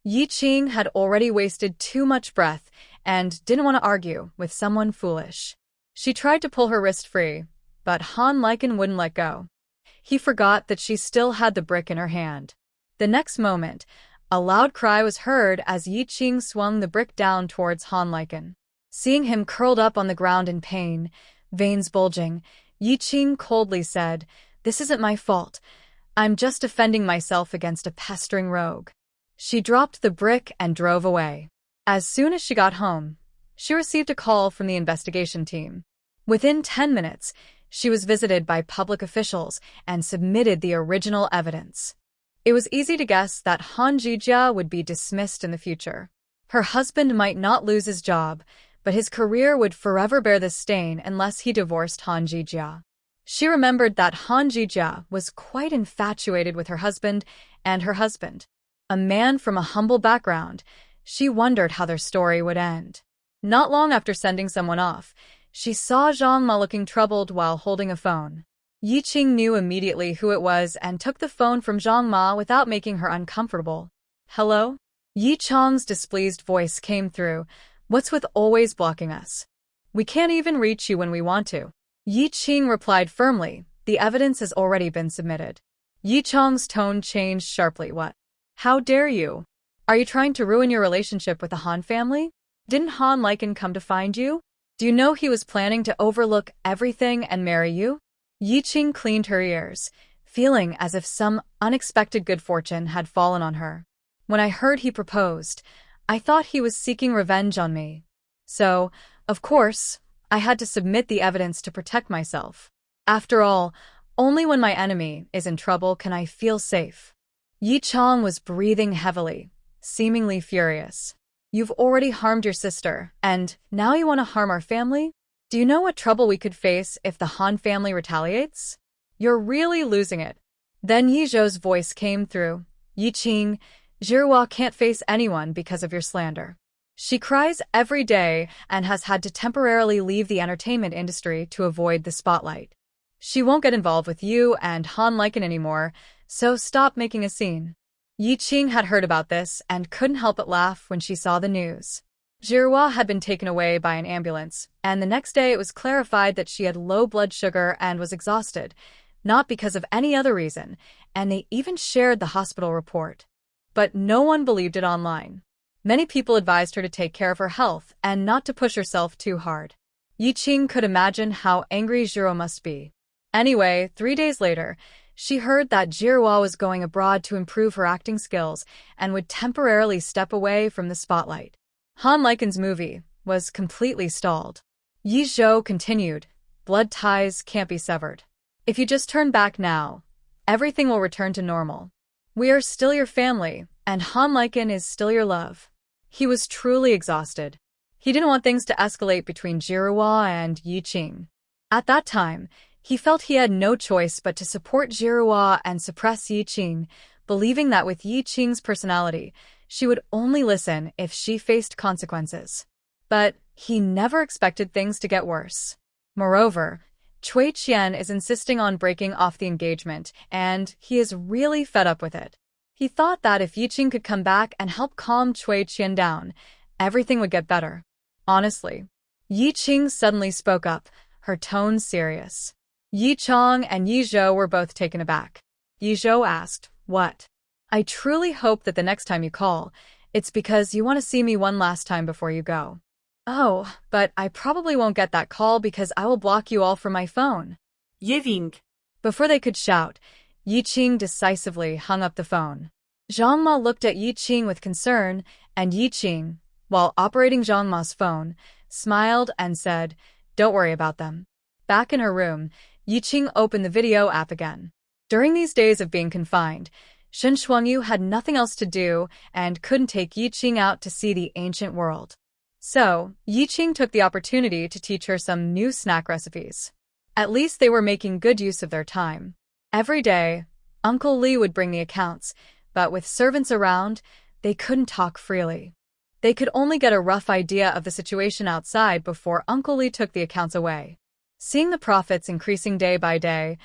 Yi Qing had already wasted too much breath and didn't want to argue with someone foolish. She tried to pull her wrist free, but Han Lichen wouldn't let go. He forgot that she still had the brick in her hand. The next moment, a loud cry was heard as Yi Qing swung the brick down towards Han Lichen. Seeing him curled up on the ground in pain, veins bulging, Yi Qing coldly said, "This isn't my fault. I'm just defending myself against a pestering rogue." She dropped the brick and drove away. As soon as she got home, she received a call from the investigation team. Within 10 minutes, she was visited by public officials and submitted the original evidence. It was easy to guess that Han Jijia would be dismissed in the future. Her husband might not lose his job, but his career would forever bear the stain unless he divorced Han Jijia. She remembered that Han Jijia was quite infatuated with her husband and her husband. A man from a humble background, she wondered how their story would end. Not long after sending someone off, she saw Zhang Ma looking troubled while holding a phone. Yi Qing knew immediately who it was and took the phone from Zhang Ma without making her uncomfortable. "Hello?" Yi Chang's displeased voice came through. "What's with always blocking us? We can't even reach you when we want to." Yi Qing replied firmly, "The evidence has already been submitted." Yi Chang's tone changed sharply. "What? How dare you? Are you trying to ruin your relationship with the Han family? Didn't Han Lichen come to find you? Do you know he was planning to overlook everything and marry you?" Yi Qing cleaned her ears, feeling as if some unexpected good fortune had fallen on her. "When I heard he proposed, I thought he was seeking revenge on me. So, of course, I had to submit the evidence to protect myself. After all, only when my enemy is in trouble can I feel safe." Yi Chang was breathing heavily, seemingly furious. "You've already harmed your sister, and now you want to harm our family? Do you know what trouble we could face if the Han family retaliates? You're really losing it." Then Yi Zhou's voice came through. "Yi Qing, Zhihua can't face anyone because of your slander. She cries every day and has had to temporarily leave the entertainment industry to avoid the spotlight. She won't get involved with you and Han Lichen anymore, so stop making a scene." Yi Qing had heard about this and couldn't help but laugh when she saw the news. Zhihua had been taken away by an ambulance, and the next day it was clarified that she had low blood sugar and was exhausted, not because of any other reason, and they even shared the hospital report. But no one believed it online. Many people advised her to take care of her health and not to push herself too hard. Yi Qing could imagine how angry Zhihua must be. Anyway, 3 days later, she heard that Zhihua was going abroad to improve her acting skills and would temporarily step away from the spotlight. Han Lichen's movie was completely stalled. Yi Zhou continued, "Blood ties can't be severed. If you just turn back now, everything will return to normal. We are still your family, and Han Lichen is still your love." He was truly exhausted. He didn't want things to escalate between Zhihua and Yi Qing. At that time, he felt he had no choice but to support Zhihua and suppress Yi Qing, believing that with Yi Qing's personality, she would only listen if she faced consequences. But he never expected things to get worse. Moreover, Cui Qian is insisting on breaking off the engagement, and he is really fed up with it. He thought that if Yi Qing could come back and help calm Cui Qian down, everything would get better. Honestly. Yi Qing suddenly spoke up, her tone serious. Yi Chang and Yi Zhou were both taken aback. Yi Zhou asked, "What?" "I truly hope that the next time you call, It's because you want to see me one last time before you go. Oh, but I probably won't get that call because I will block you all from my phone. Yeving. Before they could shout, Yi Qing decisively hung up the phone. Zhang Ma looked at Yi Qing with concern, and Yi Qing, while operating Zhang Ma's phone, smiled and said, "Don't worry about them." Back in her room, Yi Qing opened the video app again. During these days of being confined, Shen Shuangyu had nothing else to do and couldn't take Yi Qing out to see the ancient world. So, Yi Qing took the opportunity to teach her some new snack recipes. At least they were making good use of their time. Every day, Uncle Li would bring the accounts, but with servants around, they couldn't talk freely. They could only get a rough idea of the situation outside before Uncle Li took the accounts away. Seeing the profits increasing day by day,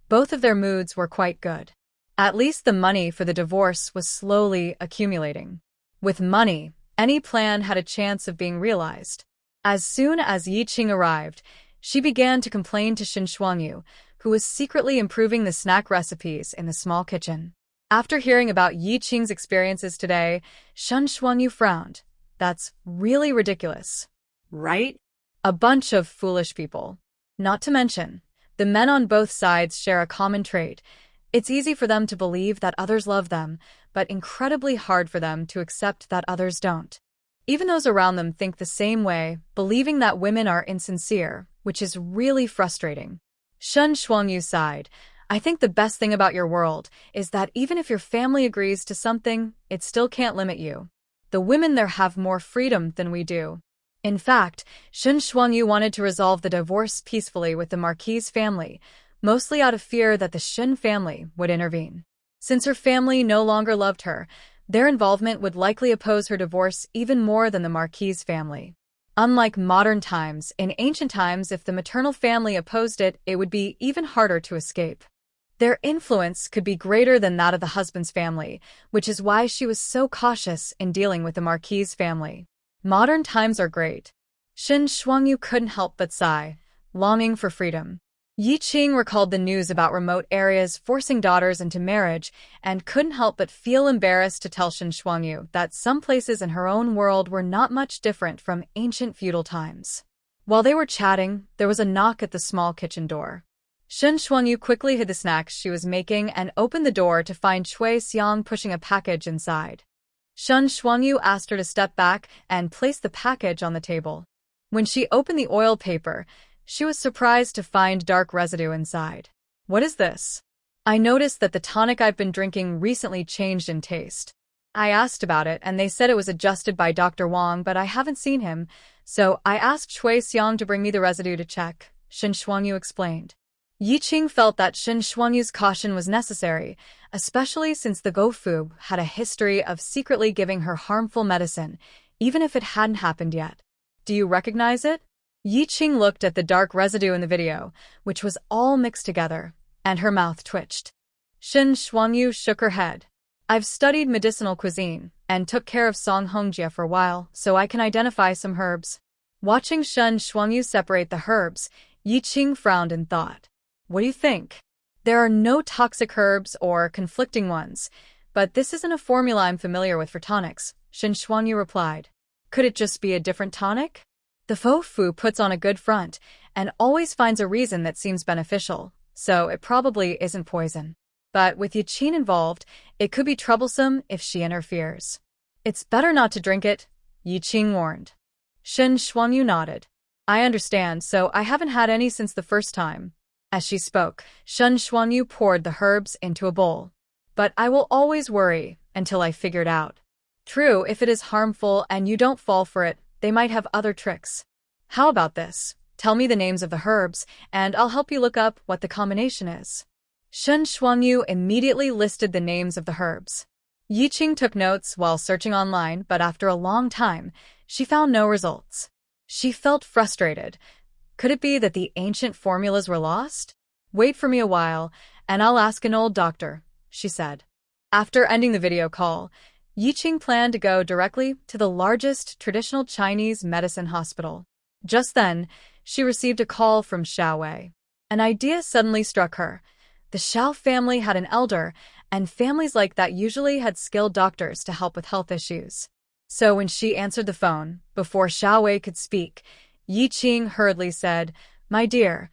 both of their moods were quite good. At least the money for the divorce was slowly accumulating. With money, any plan had a chance of being realized. As soon as Yi Qing arrived, she began to complain to Shen Shuangyu, who was secretly improving the snack recipes in the small kitchen. After hearing about Yi Qing's experiences today, Shen Shuangyu frowned. That's really ridiculous. Right? A bunch of foolish people. Not to mention, the men on both sides share a common trait. It's easy for them to believe that others love them, but incredibly hard for them to accept that others don't. Even those around them think the same way, believing that women are insincere, which is really frustrating. Shen Shuangyu sighed. I think the best thing about your world is that even if your family agrees to something, it still can't limit you. The women there have more freedom than we do. In fact, Shen Shuangyu wanted to resolve the divorce peacefully with the Marquis family, mostly out of fear that the Shen family would intervene. Since her family no longer loved her, their involvement would likely oppose her divorce even more than the Marquis family. Unlike modern times, in ancient times if the maternal family opposed it, it would be even harder to escape. Their influence could be greater than that of the husband's family, which is why she was so cautious in dealing with the Marquis family. Modern times are great. Shen Shuangyu couldn't help but sigh, longing for freedom. Yi Qing recalled the news about remote areas forcing daughters into marriage and couldn't help but feel embarrassed to tell Shen Shuangyu that some places in her own world were not much different from ancient feudal times. While they were chatting, there was a knock at the small kitchen door. Shen Shuangyu quickly hid the snacks she was making and opened the door to find Cui Xiang pushing a package inside. Shen Shuangyu asked her to step back and place the package on the table. When she opened the oil paper, she was surprised to find dark residue inside. What is this? I noticed that the tonic I've been drinking recently changed in taste. I asked about it and they said it was adjusted by Dr. Wang, but I haven't seen him, so I asked Cui Xiang to bring me the residue to check, Shen Shuangyu explained. Yi Qing felt that Shen Shuangyu's caution was necessary, especially since the Gofu had a history of secretly giving her harmful medicine, even if it hadn't happened yet. Do you recognize it? Yi Qing looked at the dark residue in the video, which was all mixed together, and her mouth twitched. Shen Shuangyu shook her head. I've studied medicinal cuisine and took care of Song Hongjie for a while, so I can identify some herbs. Watching Shen Shuangyu separate the herbs, Yi Qing frowned in thought. What do you think? There are no toxic herbs or conflicting ones, but this isn't a formula I'm familiar with for tonics, Shen Shuangyu replied. Could it just be a different tonic? The faux fu puts on a good front and always finds a reason that seems beneficial, so it probably isn't poison. But with Yi Qing involved, it could be troublesome if she interferes. It's better not to drink it, Yi Qing warned. Shen Shuangyu nodded. I understand, so I haven't had any since the first time. As she spoke, Shen Shuangyu poured the herbs into a bowl. But I will always worry until I figure it out. True, if it is harmful and you don't fall for it, they might have other tricks. How about this? Tell me the names of the herbs, and I'll help you look up what the combination is. Shen Shuangyu immediately listed the names of the herbs. Yi Qing took notes while searching online, but after a long time, she found no results. She felt frustrated. Could it be that the ancient formulas were lost? Wait for me a while, and I'll ask an old doctor, she said. After ending the video call, Yi Qing planned to go directly to the largest traditional Chinese medicine hospital. Just then, she received a call from Xiao Wei. An idea suddenly struck her. The Xiao family had an elder, and families like that usually had skilled doctors to help with health issues. So when she answered the phone, before Xiao Wei could speak, Yi Qing hurriedly said, "My dear,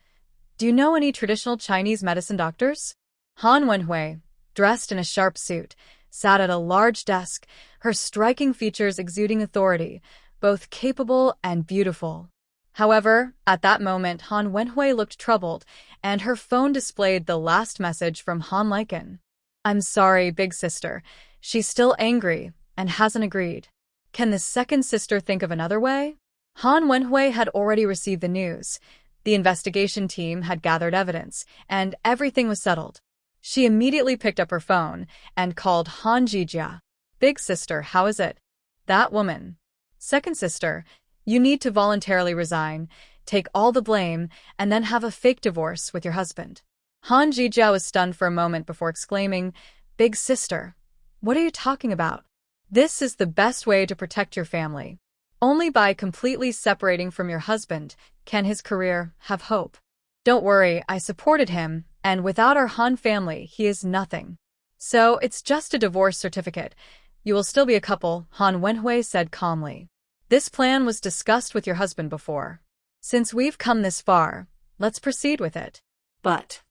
do you know any traditional Chinese medicine doctors?" Han Wenhui, dressed in a sharp suit, sat at a large desk, her striking features exuding authority, both capable and beautiful. However, at that moment Han Wenhui looked troubled, and her phone displayed the last message from Han Liken. "I'm sorry, big sister. She's still angry and hasn't agreed. Can the second sister think of another way?" Han Wenhui had already received the news. The investigation team had gathered evidence, and everything was settled. She immediately picked up her phone and called Han Jijia. "Big sister, how is it?" "That woman." "Second sister, you need to voluntarily resign, take all the blame, and then have a fake divorce with your husband." Han Jijia was stunned for a moment before exclaiming, "Big sister, what are you talking about? This is the best way to protect your family. Only by completely separating from your husband can his career have hope. Don't worry, I supported him, and without our Han family, he is nothing. So it's just a divorce certificate. You will still be a couple," Han Wenhui said calmly. "This plan was discussed with your husband before. Since we've come this far, let's proceed with it." But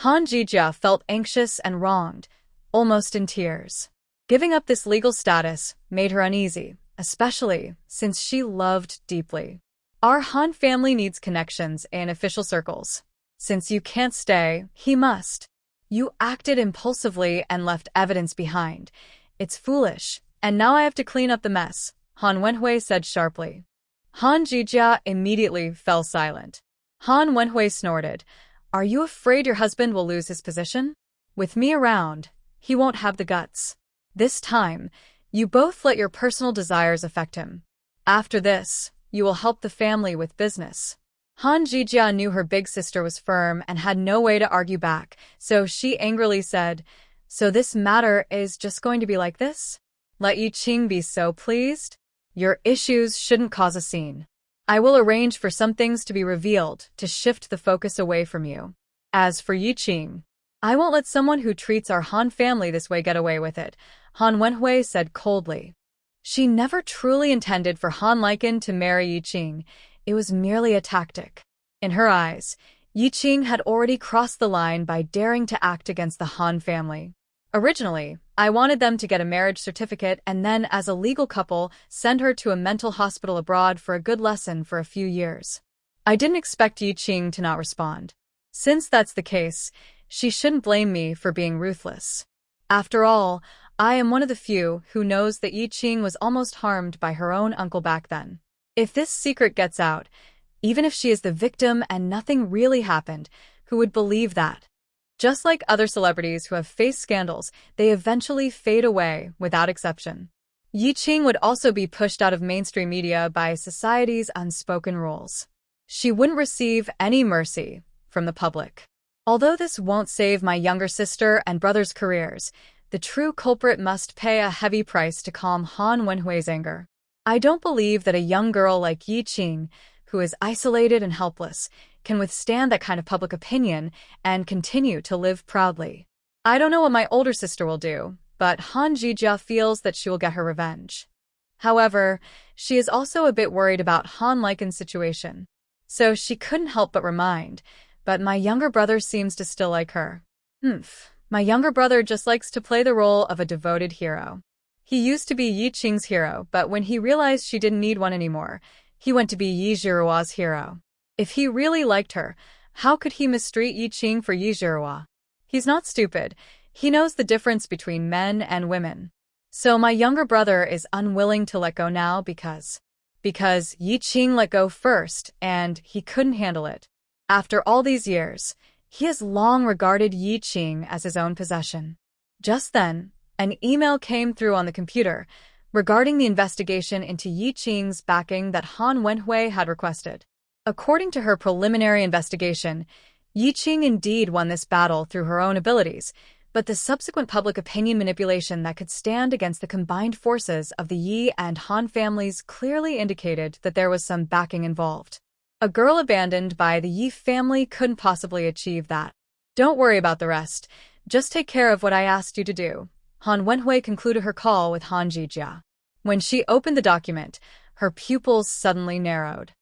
Han Jijia felt anxious and wronged, almost in tears. Giving up this legal status made her uneasy, especially since she loved deeply. "Our Han family needs connections in official circles. Since you can't stay, he must. You acted impulsively and left evidence behind. It's foolish, and now I have to clean up the mess," Han Wenhui said sharply. Han Jijia immediately fell silent. Han Wenhui snorted, "Are you afraid your husband will lose his position? With me around, he won't have the guts. This time, you both let your personal desires affect him. After this, you will help the family with business." Han Jijia knew her big sister was firm and had no way to argue back, so she angrily said, "So this matter is just going to be like this? Let Yi Qing be so pleased? Your issues shouldn't cause a scene. I will arrange for some things to be revealed to shift the focus away from you. As for Yi Qing, I won't let someone who treats our Han family this way get away with it," Han Wenhui said coldly. She never truly intended for Han Liken to marry Yi Qing. It was merely a tactic. In her eyes, Yi Qing had already crossed the line by daring to act against the Han family. "Originally, I wanted them to get a marriage certificate and then, as a legal couple, send her to a mental hospital abroad for a good lesson for a few years. I didn't expect Yi Qing to not respond. Since that's the case, she shouldn't blame me for being ruthless. After all, I am one of the few who knows that Yi Qing was almost harmed by her own uncle back then. If this secret gets out, even if she is the victim and nothing really happened, who would believe that? Just like other celebrities who have faced scandals, they eventually fade away without exception. Yi Qing would also be pushed out of mainstream media by society's unspoken rules. She wouldn't receive any mercy from the public. Although this won't save my younger sister and brother's careers, the true culprit must pay a heavy price to calm Han Wenhui's anger. I don't believe that a young girl like Yi Qing, who is isolated and helpless, can withstand that kind of public opinion and continue to live proudly. I don't know what my older sister will do, but Han Jijia feels that she will get her revenge. However, she is also a bit worried about Han Liken's situation. So she couldn't help but remind, but my younger brother seems to still like her. My younger brother just likes to play the role of a devoted hero. He used to be Yi Qing's hero, but when he realized she didn't need one anymore, he went to be Yi Zhiruo's hero. If he really liked her, how could he mistreat Yi Qing for Yi Zhiruo? He's not stupid. He knows the difference between men and women. So my younger brother is unwilling to let go now because Yi Qing let go first, and he couldn't handle it. After all these years, he has long regarded Yi Qing as his own possession. Just then, an email came through on the computer regarding the investigation into Yi Qing's backing that Han Wenhui had requested. According to her preliminary investigation, Yi Qing indeed won this battle through her own abilities, but the subsequent public opinion manipulation that could stand against the combined forces of the Yi and Han families clearly indicated that there was some backing involved. A girl abandoned by the Yi family couldn't possibly achieve that. Don't worry about the rest. Just take care of what I asked you to do. Han Wenhui concluded her call with Han Jijia. When she opened the document, her pupils suddenly narrowed.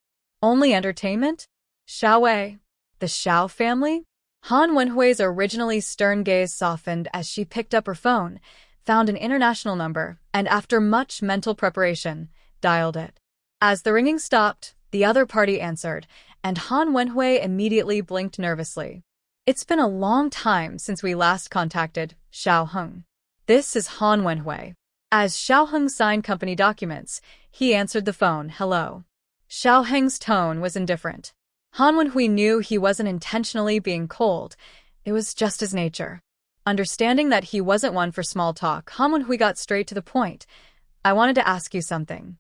Only entertainment? Xiao Wei? The Xiao family? Han Wenhui's originally stern gaze softened as she picked up her phone, found an international number, and after much mental preparation, dialed it. As the ringing stopped, the other party answered, and Han Wenhui immediately blinked nervously. It's been a long time since we last contacted Xiao Heng. This is Han Wenhui. As Xiao Heng signed company documents, he answered the phone, hello. Xiao Heng's tone was indifferent. Han Wenhui knew he wasn't intentionally being cold. It was just his nature. Understanding that he wasn't one for small talk, Han Wenhui got straight to the point. I wanted to ask you something.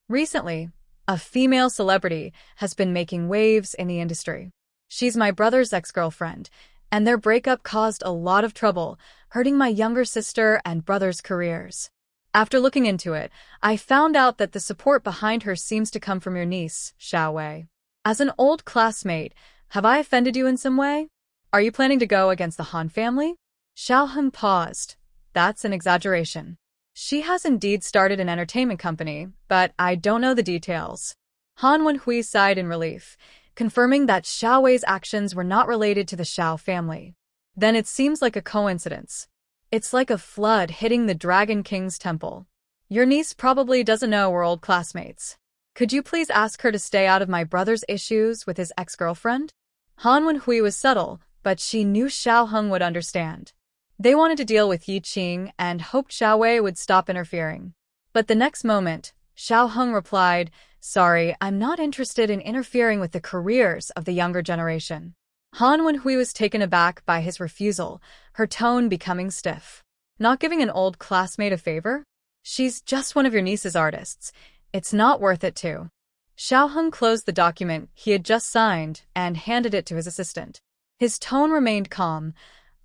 Recently, a female celebrity has been making waves in the industry. She's my brother's ex-girlfriend, and their breakup caused a lot of trouble, hurting my younger sister and brother's careers. After looking into it, I found out that the support behind her seems to come from your niece, Xiao Wei. As an old classmate, have I offended you in some way? Are you planning to go against the Han family? Xiao Heng paused. That's an exaggeration. She has indeed started an entertainment company, but I don't know the details. Han Wenhui sighed in relief, confirming that Xiao Wei's actions were not related to the Xiao family. Then it seems like a coincidence. It's like a flood hitting the Dragon King's temple. Your niece probably doesn't know we're old classmates. Could you please ask her to stay out of my brother's issues with his ex-girlfriend? Han Wenhui was subtle, but she knew Xiao Heng would understand. They wanted to deal with Yi Qing and hoped Xiao Wei would stop interfering. But the next moment, Xiao Heng replied, sorry, I'm not interested in interfering with the careers of the younger generation. Han Wenhui was taken aback by his refusal, her tone becoming stiff. Not giving an old classmate a favor? She's just one of your niece's artists. It's not worth it to. Xiao Heng closed the document he had just signed and handed it to his assistant. His tone remained calm.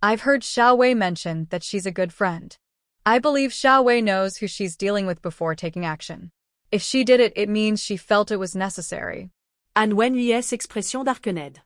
I've heard Xiao Wei mention that she's a good friend. I believe Xiao Wei knows who she's dealing with before taking action. If she did it, it means she felt it was necessary. And when yes expression d'Arkened.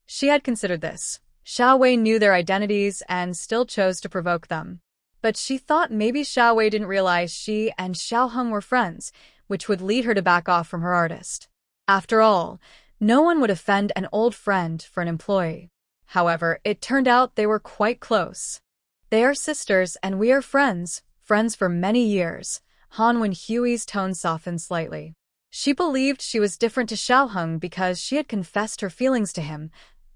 She had considered this. Xiao Wei knew their identities and still chose to provoke them. But she thought maybe Xiao Wei didn't realize she and Xiao Heng were friends, which would lead her to back off from her artist. After all, no one would offend an old friend for an employee. However, it turned out they were quite close. They are sisters and we are friends for many years. Han Wenhui's tone softened slightly. She believed she was different to Xiao Heng because she had confessed her feelings to him,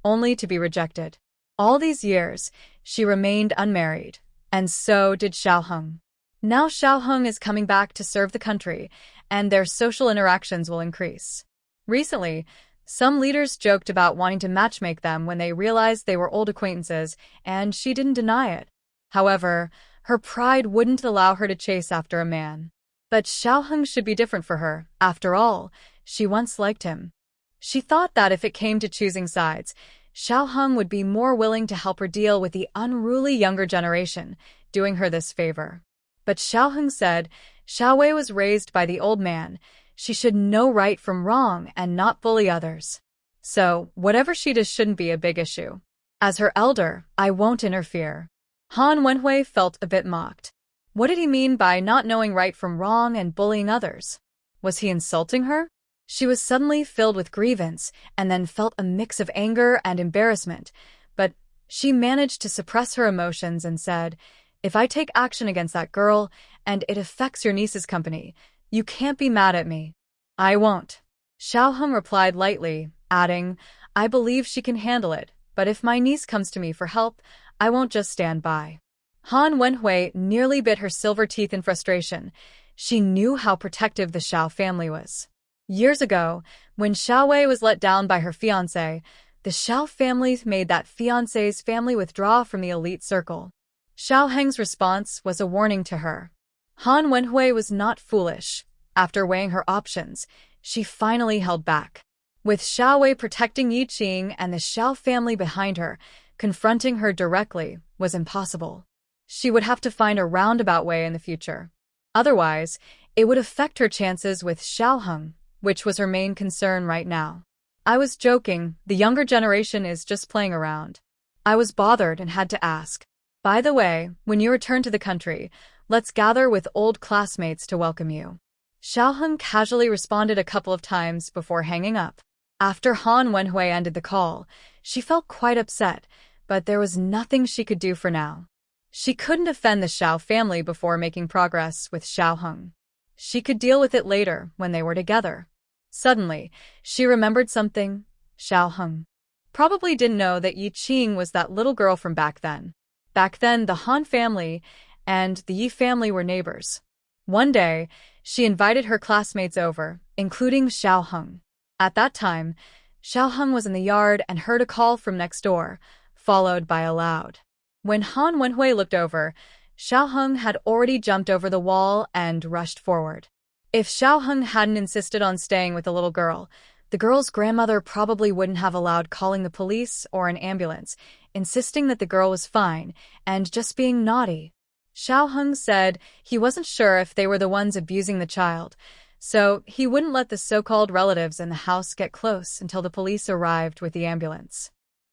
only to be rejected. All these years, she remained unmarried, and so did Xiao Heng. Now Xiao Heng is coming back to serve the country, and their social interactions will increase. Recently, some leaders joked about wanting to matchmake them when they realized they were old acquaintances, and she didn't deny it. However, her pride wouldn't allow her to chase after a man. But Xiao Heng should be different for her. After all, she once liked him. She thought that if it came to choosing sides, Xiao Heng would be more willing to help her deal with the unruly younger generation, doing her this favor. But Xiao Heng said, Xiao Wei was raised by the old man. She should know right from wrong and not bully others. So, whatever she does shouldn't be a big issue. As her elder, I won't interfere. Han Wenhui felt a bit mocked. What did he mean by not knowing right from wrong and bullying others? Was he insulting her? She was suddenly filled with grievance and then felt a mix of anger and embarrassment, but she managed to suppress her emotions and said, if I take action against that girl and it affects your niece's company, you can't be mad at me. I won't. Xiao Heng replied lightly, adding, I believe she can handle it, but if my niece comes to me for help, I won't just stand by. Han Wenhui nearly bit her silver teeth in frustration. She knew how protective the Xiao family was. Years ago, when Xiao Wei was let down by her fiancé, the Xiao family made that fiancé's family withdraw from the elite circle. Xiao Heng's response was a warning to her. Han Wenhui was not foolish. After weighing her options, she finally held back. With Xiao Wei protecting Yi Qing and the Xiao family behind her, confronting her directly was impossible. She would have to find a roundabout way in the future. Otherwise, it would affect her chances with Xiao Heng, which was her main concern right now. I was joking, the younger generation is just playing around. I was bothered and had to ask. By the way, when you return to the country, let's gather with old classmates to welcome you. Xiaoheng casually responded a couple of times before hanging up. After Han Wenhui ended the call, she felt quite upset, but there was nothing she could do for now. She couldn't offend the Xiao family before making progress with Xiaoheng. She could deal with it later when they were together. Suddenly, she remembered something. Xiaoheng probably didn't know that Yi Qing was that little girl from back then. Back then, the Han family and the Yi family were neighbors. One day, she invited her classmates over, including Xiaoheng. At that time, Xiaoheng was in the yard and heard a call from next door, followed by a loud. When Han Wenhui looked over, Xiaoheng had already jumped over the wall and rushed forward. If Xiaoheng hadn't insisted on staying with the little girl, the girl's grandmother probably wouldn't have allowed calling the police or an ambulance, insisting that the girl was fine and just being naughty. Xiaoheng said he wasn't sure if they were the ones abusing the child, so he wouldn't let the so-called relatives in the house get close until the police arrived with the ambulance.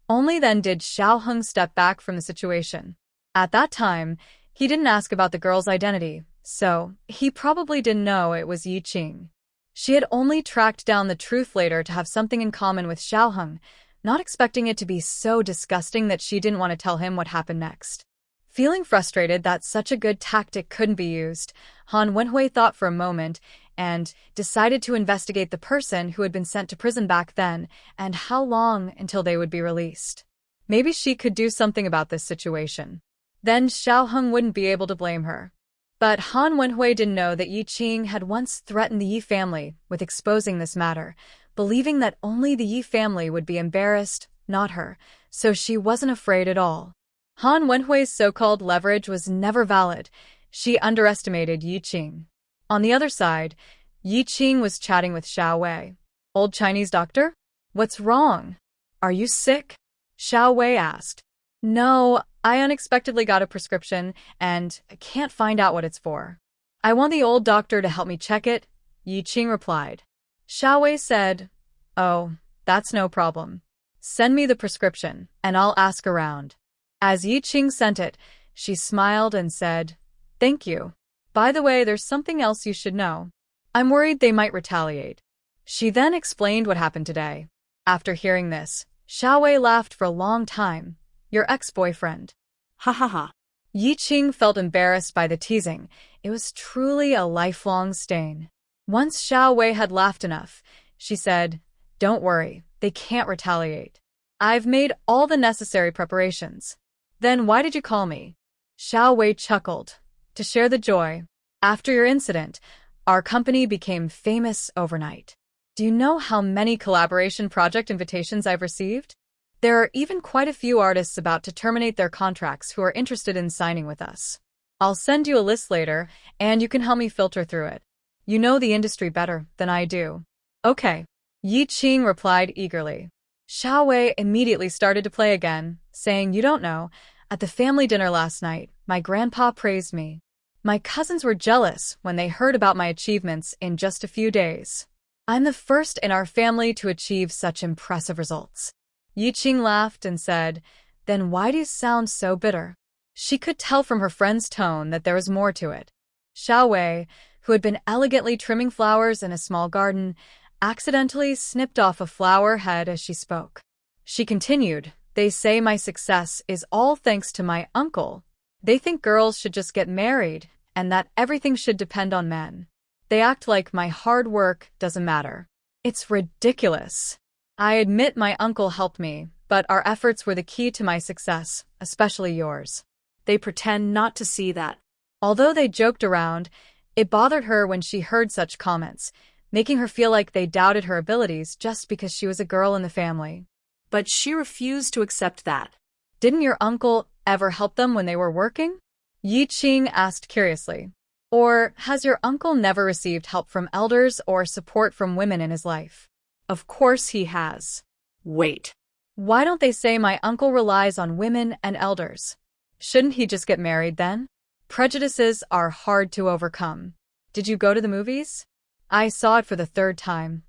Only then did Xiaoheng step back from the situation. At that time, he didn't ask about the girl's identity, so he probably didn't know it was Yi Qing. She had only tracked down the truth later to have something in common with Xiaoheng, not expecting it to be so disgusting that she didn't want to tell him what happened next. Feeling frustrated that such a good tactic couldn't be used, Han Wenhui thought for a moment and decided to investigate the person who had been sent to prison back then and how long until they would be released. Maybe she could do something about this situation. Then Xiaoheng wouldn't be able to blame her. But Han Wenhui didn't know that Yi Qing had once threatened the Yi family with exposing this matter, believing that only the Yi family would be embarrassed, not her, so she wasn't afraid at all. Han Wenhui's so-called leverage was never valid. She underestimated Yi Qing. On the other side, Yi Qing was chatting with Xiao Wei. "Old Chinese doctor? What's wrong? Are you sick?" Xiao Wei asked. "No, I unexpectedly got a prescription, and I can't find out what it's for. I want the old doctor to help me check it," Yi Qing replied. Xiao Wei said, "Oh, that's no problem. Send me the prescription, and I'll ask around." As Yi Qing sent it, she smiled and said, "Thank you. By the way, there's something else you should know. I'm worried they might retaliate." She then explained what happened today. After hearing this, Xiao Wei laughed for a long time. "Your ex-boyfriend." Ha ha ha. Yi Qing felt embarrassed by the teasing. It was truly a lifelong stain. Once Xiao Wei had laughed enough, she said, "Don't worry, they can't retaliate. I've made all the necessary preparations." "Then why did you call me?" Xiao Wei chuckled. "To share the joy. After your incident, our company became famous overnight. Do you know how many collaboration project invitations I've received? There are even quite a few artists about to terminate their contracts who are interested in signing with us. I'll send you a list later, and you can help me filter through it. You know the industry better than I do." "Okay," Yi Qing replied eagerly. Xiao Wei immediately started to play again, saying, "You don't know, at the family dinner last night, my grandpa praised me. My cousins were jealous when they heard about my achievements in just a few days. I'm the first in our family to achieve such impressive results." Yi Qing laughed and said, "Then why do you sound so bitter?" She could tell from her friend's tone that there was more to it. Xiao Wei, who had been elegantly trimming flowers in a small garden, accidentally snipped off a flower head as she spoke. She continued, "They say my success is all thanks to my uncle. They think girls should just get married and that everything should depend on men. They act like my hard work doesn't matter. It's ridiculous. I admit my uncle helped me, but our efforts were the key to my success, especially yours." They pretend not to see that. Although they joked around, it bothered her when she heard such comments, making her feel like they doubted her abilities just because she was a girl in the family. But she refused to accept that. "Didn't your uncle ever help them when they were working?" Yi Qing asked curiously. "Or has your uncle never received help from elders or support from women in his life?" Of course he has. Wait. Why don't they say my uncle relies on women and elders? Shouldn't he just get married then? Prejudices are hard to overcome. Did you go to the movies? I saw it for the third time.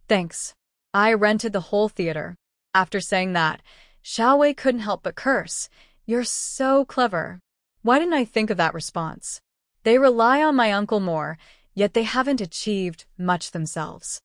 Thanks. I rented the whole theater. After saying that, Xiao Wei couldn't help but curse. "You're so clever. Why didn't I think of that response? They rely on my uncle more," yet they haven't achieved much themselves.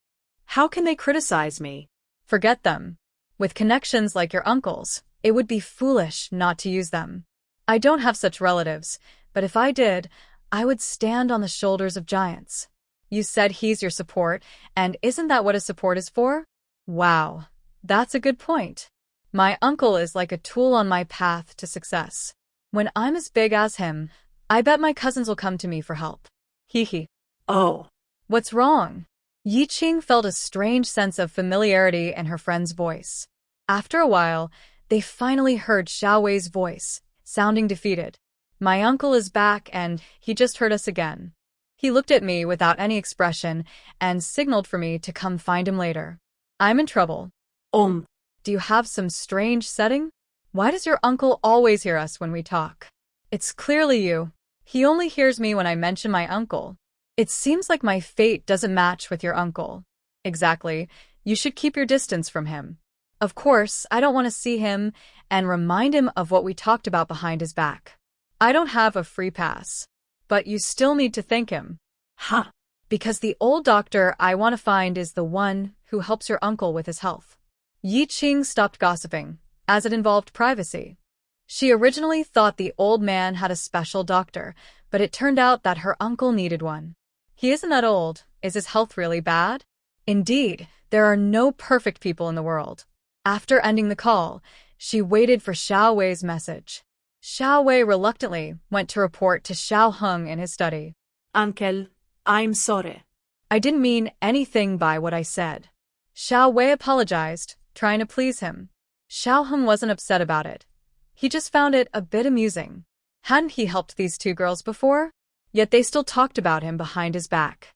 How can they criticize me? Forget them. With connections like your uncle's, it would be foolish not to use them. I don't have such relatives, but if I did, I would stand on the shoulders of giants. You said he's your support, and isn't that what a support is for? Wow, that's a good point. My uncle is like a tool on my path to success. When I'm as big as him, I bet my cousins will come to me for help. Hee hee. Oh. What's wrong? Yiqing felt a strange sense of familiarity in her friend's voice. After a while, they finally heard Xiao Wei's voice, sounding defeated. My uncle is back and he just hurt us again. He looked at me without any expression and signaled for me to come find him later. I'm in trouble. Do you have some strange setting? Why does your uncle always hear us when we talk? It's clearly you. He only hears me when I mention my uncle. It seems like my fate doesn't match with your uncle. Exactly. You should keep your distance from him. Of course, I don't want to see him and remind him of what we talked about behind his back. I don't have a free pass. But you still need to thank him. Huh. Because the old doctor I want to find is the one who helps your uncle with his health. Yiqing stopped gossiping, as it involved privacy. She originally thought the old man had a special doctor, but it turned out that her uncle needed one. He isn't that old. Is his health really bad? Indeed, there are no perfect people in the world. After ending the call, she waited for Xiao Wei's message. Xiao Wei reluctantly went to report to Xiao Heng in his study. Uncle, I'm sorry. I didn't mean anything by what I said. Xiao Wei apologized, trying to please him. Xiao Heng wasn't upset about it. He just found it a bit amusing. Hadn't he helped these two girls before? Yet they still talked about him behind his back.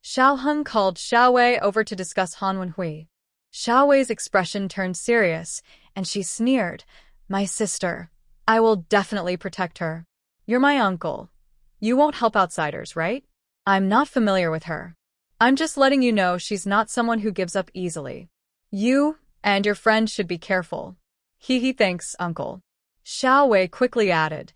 Xiao Heng called Xiao Wei over to discuss Han Wenhui. Xiao Wei's expression turned serious, and she sneered, "My sister. I will definitely protect her. You're my uncle. You won't help outsiders, right? I'm not familiar with her. I'm just letting you know she's not someone who gives up easily. You and your friend should be careful." He thanks, uncle. Xiao Wei quickly added,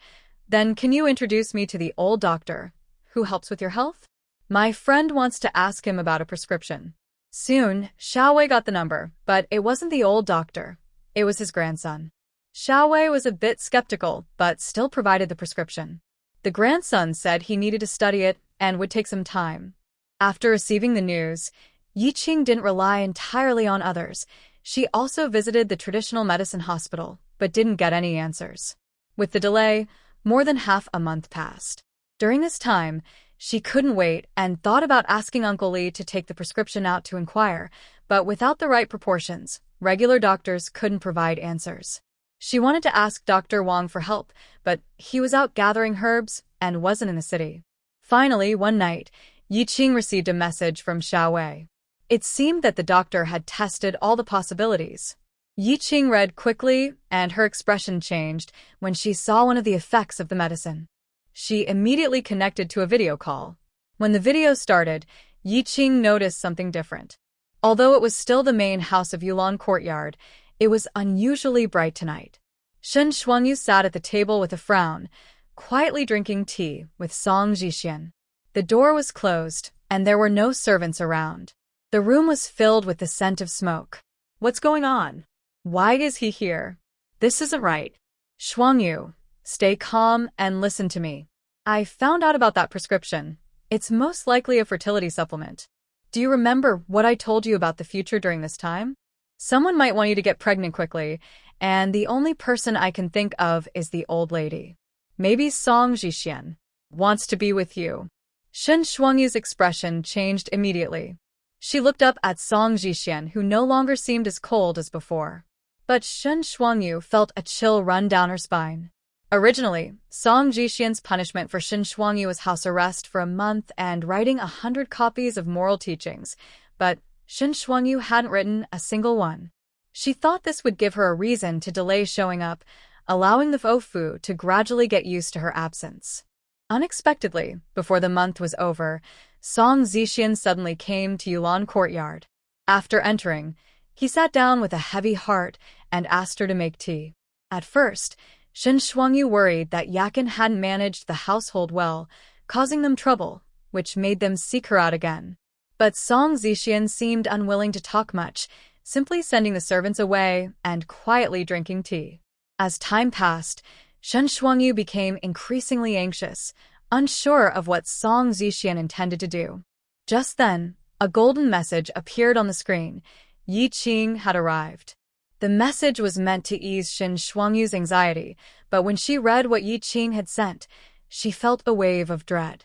"Then can you introduce me to the old doctor who helps with your health? My friend wants to ask him about a prescription." Soon, Xiao Wei got the number, but it wasn't the old doctor. It was his grandson. Xiao Wei was a bit skeptical, but still provided the prescription. The grandson said he needed to study it and would take some time. After receiving the news, Yiqing didn't rely entirely on others. She also visited the traditional medicine hospital, but didn't get any answers. With the delay, more than half a month passed. During this time, she couldn't wait and thought about asking Uncle Li to take the prescription out to inquire, but without the right proportions, regular doctors couldn't provide answers. She wanted to ask Dr. Wang for help, but he was out gathering herbs and wasn't in the city. Finally, one night, Yiqing received a message from Xiao Wei. It seemed that the doctor had tested all the possibilities. Yiqing read quickly, and her expression changed when she saw one of the effects of the medicine. She immediately connected to a video call. When the video started, Yiqing noticed something different. Although it was still the main house of Yulan courtyard, it was unusually bright tonight. Shen Shuangyu sat at the table with a frown, quietly drinking tea with Song Jixian. The door was closed, and there were no servants around. The room was filled with the scent of smoke. What's going on? Why is he here? This isn't right. Shuangyu, stay calm and listen to me. I found out about that prescription. It's most likely a fertility supplement. Do you remember what I told you about the future during this time? Someone might want you to get pregnant quickly, and the only person I can think of is the old lady. Maybe Song Jixian wants to be with you. Shen Shuangyu's expression changed immediately. She looked up at Song Jixian, who no longer seemed as cold as before. But Shen Shuangyu felt a chill run down her spine. Originally, Song Jixian's punishment for Shen Shuangyu was house arrest for a month and writing 100 copies of moral teachings, but Shen Shuangyu hadn't written a single one. She thought this would give her a reason to delay showing up, allowing the Fofu to gradually get used to her absence. Unexpectedly, before the month was over, Song Zixian suddenly came to Yulan courtyard. After entering, he sat down with a heavy heart and asked her to make tea. At first, Shen Shuangyu worried that Yakin hadn't managed the household well, causing them trouble, which made them seek her out again. But Song Zixian seemed unwilling to talk much, simply sending the servants away and quietly drinking tea. As time passed, Shen Shuangyu became increasingly anxious, unsure of what Song Zixian intended to do. Just then, a golden message appeared on the screen. Yi Qing had arrived. The message was meant to ease Shen Shuangyu's anxiety, but when she read what Yi Qing had sent, she felt a wave of dread.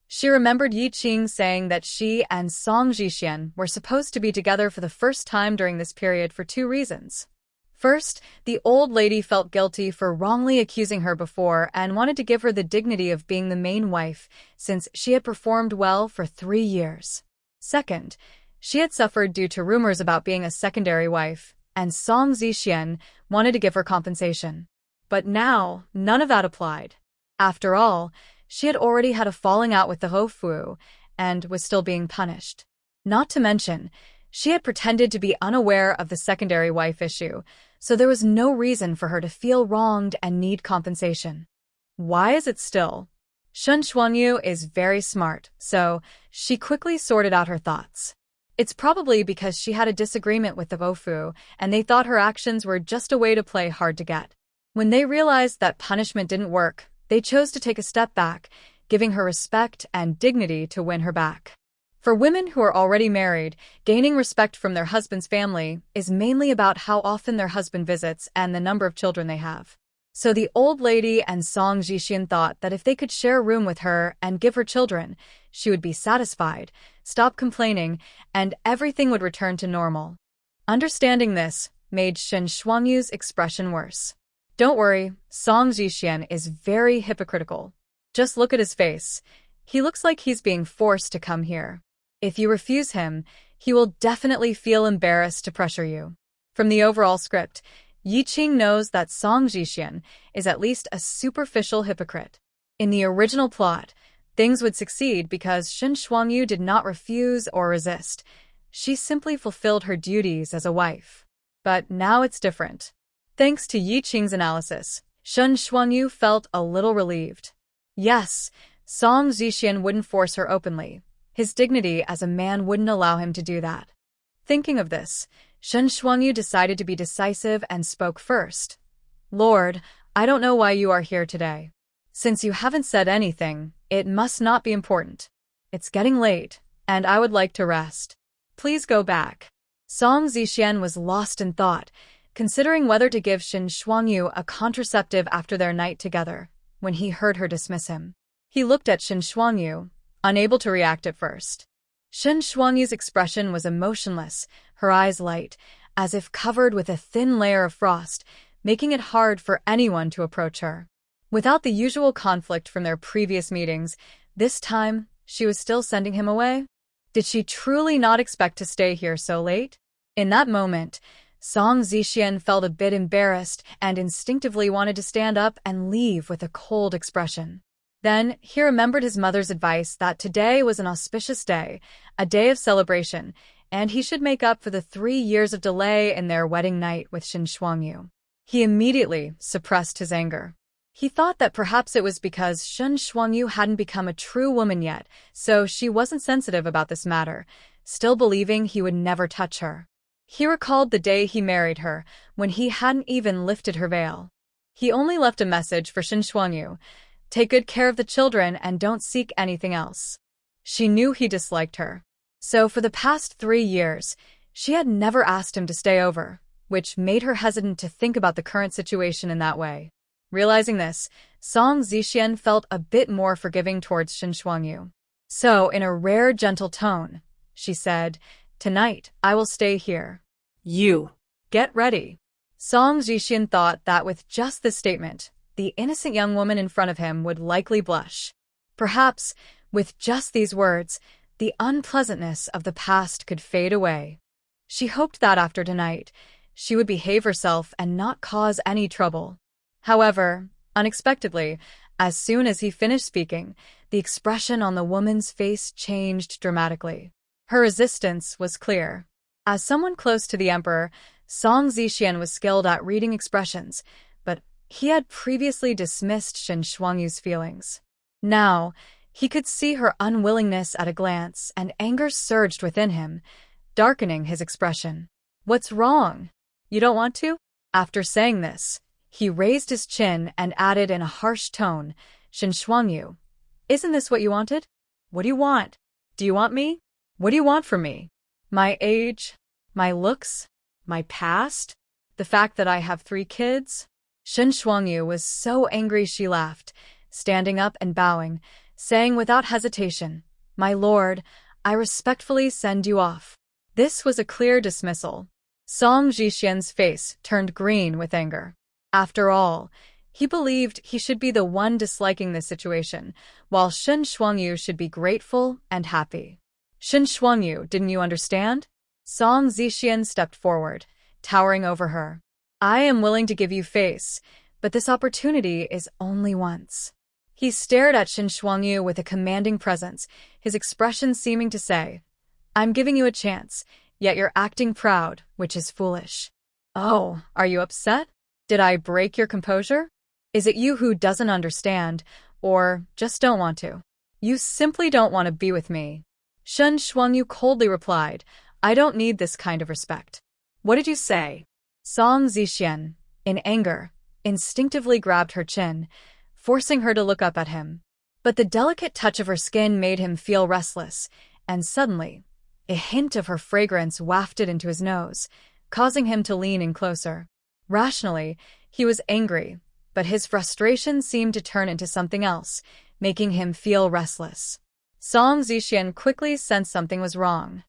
She remembered Yi Qing saying that she and Song Zixian were supposed to be together for the first time during this period for two reasons. First, the old lady felt guilty for wrongly accusing her before and wanted to give her the dignity of being the main wife, since she had performed well for 3 years. Second, she had suffered due to rumors about being a secondary wife, and Song Zixian wanted to give her compensation. But now, none of that applied. After all, she had already had a falling out with the Hofu and was still being punished. Not to mention, she had pretended to be unaware of the secondary wife issue, so there was no reason for her to feel wronged and need compensation. Why is it still? Shen Shuangyu is very smart, so she quickly sorted out her thoughts. It's probably because she had a disagreement with the Hofu, and they thought her actions were just a way to play hard to get. When they realized that punishment didn't work, they chose to take a step back, giving her respect and dignity to win her back. For women who are already married, gaining respect from their husband's family is mainly about how often their husband visits and the number of children they have. So the old lady and Song Zixian thought that if they could share a room with her and give her children, she would be satisfied, stop complaining, and everything would return to normal. Understanding this made Shen Shuangyu's expression worse. Don't worry, Song Zixian is very hypocritical. Just look at his face. He looks like he's being forced to come here. If you refuse him, he will definitely feel embarrassed to pressure you. From the overall script, Yi Qing knows that Song Zixian is at least a superficial hypocrite. In the original plot, things would succeed because Shen Shuangyu did not refuse or resist. She simply fulfilled her duties as a wife. But now it's different. Thanks to Yi Qing's analysis, Shen Shuangyu felt a little relieved. Yes, Song Zixian wouldn't force her openly. His dignity as a man wouldn't allow him to do that. Thinking of this, Shen Shuangyu decided to be decisive and spoke first. Lord, I don't know why you are here today. Since you haven't said anything, it must not be important. It's getting late, and I would like to rest. Please go back. Song Zixian was lost in thought, considering whether to give Shen Shuangyu a contraceptive after their night together, when he heard her dismiss him. He looked at Shen Shuangyu, unable to react at first. Shen Shuangyu's expression was emotionless, her eyes light, as if covered with a thin layer of frost, making it hard for anyone to approach her. Without the usual conflict from their previous meetings, this time she was still sending him away? Did she truly not expect to stay here so late? In that moment, Song Zixian felt a bit embarrassed and instinctively wanted to stand up and leave with a cold expression. Then, he remembered his mother's advice that today was an auspicious day, a day of celebration, and he should make up for the 3 years of delay in their wedding night with Shen Shuangyu. He immediately suppressed his anger. He thought that perhaps it was because Shen Shuangyu hadn't become a true woman yet, so she wasn't sensitive about this matter, still believing he would never touch her. He recalled the day he married her, when he hadn't even lifted her veil. He only left a message for Shen Shuangyu: take good care of the children and don't seek anything else. She knew he disliked her. So for the past 3 years, she had never asked him to stay over, which made her hesitant to think about the current situation in that way. Realizing this, Song Zixian felt a bit more forgiving towards Shen Shuangyu. So, in a rare, gentle tone, she said, tonight, I will stay here. You. Get ready. Song Zixian thought that with just this statement, the innocent young woman in front of him would likely blush. Perhaps, with just these words, the unpleasantness of the past could fade away. She hoped that after tonight, she would behave herself and not cause any trouble. However, unexpectedly, as soon as he finished speaking, the expression on the woman's face changed dramatically. Her resistance was clear. As someone close to the emperor, Song Zixian was skilled at reading expressions, but he had previously dismissed Shen Shuangyu's feelings. Now, He could see her unwillingness at a glance, and anger surged within him, darkening his expression. "What's wrong? You don't want to?" After saying this, he raised his chin and added in a harsh tone, "Shin Shuangyu, isn't this what you wanted? What do you want? Do you want me? What do you want from me? My age? My looks? My past? The fact that I have 3 kids?" Shin Shuangyu was so angry she laughed, standing up and bowing, saying without hesitation, "My lord, I respectfully send you off." This was a clear dismissal. Song Jixian's face turned green with anger. After all, he believed he should be the one disliking this situation, while Shin Shuangyu should be grateful and happy. "Shin Shuangyu, didn't you understand?" Song Zixian stepped forward, towering over her. "I am willing to give you face, but this opportunity is only once." He stared at Shin Shuangyu with a commanding presence, his expression seeming to say, "I'm giving you a chance, yet you're acting proud, which is foolish." "Oh, are you upset? Did I break your composure? Is it you who doesn't understand, or just don't want to? You simply don't want to be with me." Shin Shuangyu coldly replied, "I don't need this kind of respect." What did you say? Song Zixian, in anger, instinctively grabbed her chin, forcing her to look up at him. But the delicate touch of her skin made him feel restless, and suddenly, a hint of her fragrance wafted into his nose, causing him to lean in closer. Rationally, he was angry, but his frustration seemed to turn into something else, making him feel restless. Song Zixian quickly sensed something was wrong.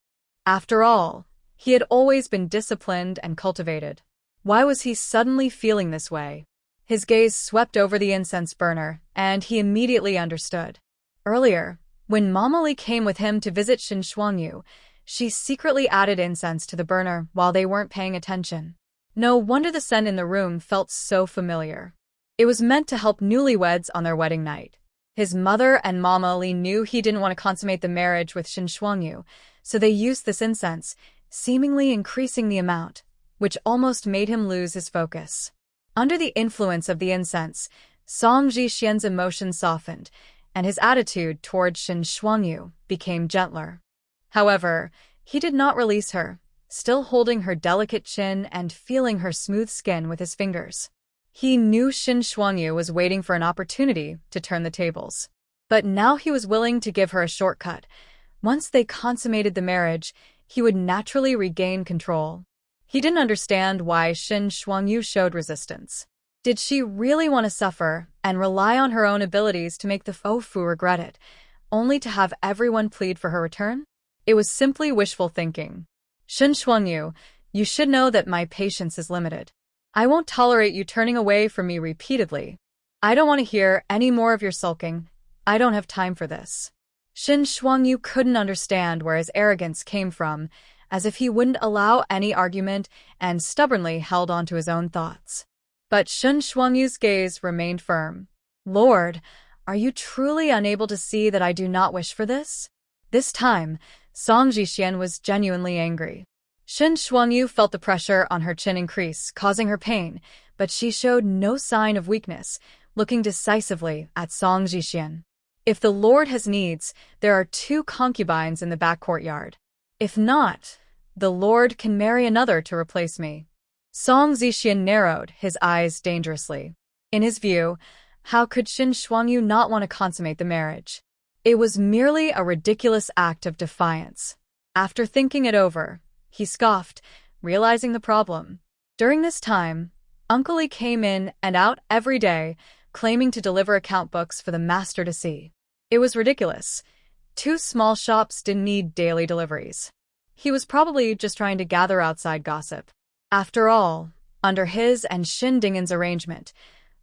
After all, he had always been disciplined and cultivated. Why was he suddenly feeling this way? His gaze swept over the incense burner, and he immediately understood. Earlier, when Mama Li came with him to visit Shin Shuangyu, she secretly added incense to the burner while they weren't paying attention. No wonder the scent in the room felt so familiar. It was meant to help newlyweds on their wedding night. His mother and Mama Li knew he didn't want to consummate the marriage with Shin Shuangyu, so they used this incense, seemingly increasing the amount, which almost made him lose his focus. Under the influence of the incense, Song Jixian's emotions softened, and his attitude toward Shin Shuangyu became gentler. However, he did not release her, still holding her delicate chin and feeling her smooth skin with his fingers. He knew Shin Shuangyu was waiting for an opportunity to turn the tables. But now he was willing to give her a shortcut. Once they consummated the marriage, he would naturally regain control. He didn't understand why Shin Shuangyu showed resistance. Did she really want to suffer and rely on her own abilities to make the Fofu regret it, only to have everyone plead for her return? It was simply wishful thinking. "Shin Shuangyu, you should know that my patience is limited. I won't tolerate you turning away from me repeatedly. I don't want to hear any more of your sulking. I don't have time for this." Shin Shuangyu couldn't understand where his arrogance came from, as if he wouldn't allow any argument and stubbornly held on to his own thoughts. But Shin Shuangyu's gaze remained firm. "Lord, are you truly unable to see that I do not wish for this?" This time, Song Jixian was genuinely angry. Shin Shuangyu felt the pressure on her chin increase, causing her pain, but she showed no sign of weakness, looking decisively at Song Jixian. "If the Lord has needs, there are 2 concubines in the back courtyard. If not, the Lord can marry another to replace me." Song Zixian narrowed his eyes dangerously. In his view, how could Shin Shuangyu not want to consummate the marriage? It was merely a ridiculous act of defiance. After thinking it over, he scoffed, realizing the problem. During this time, Uncle Lee came in and out every day, claiming to deliver account books for the master to see. It was ridiculous. 2 small shops didn't need daily deliveries. He was probably just trying to gather outside gossip. After all, under his and Shin Dingen's arrangement,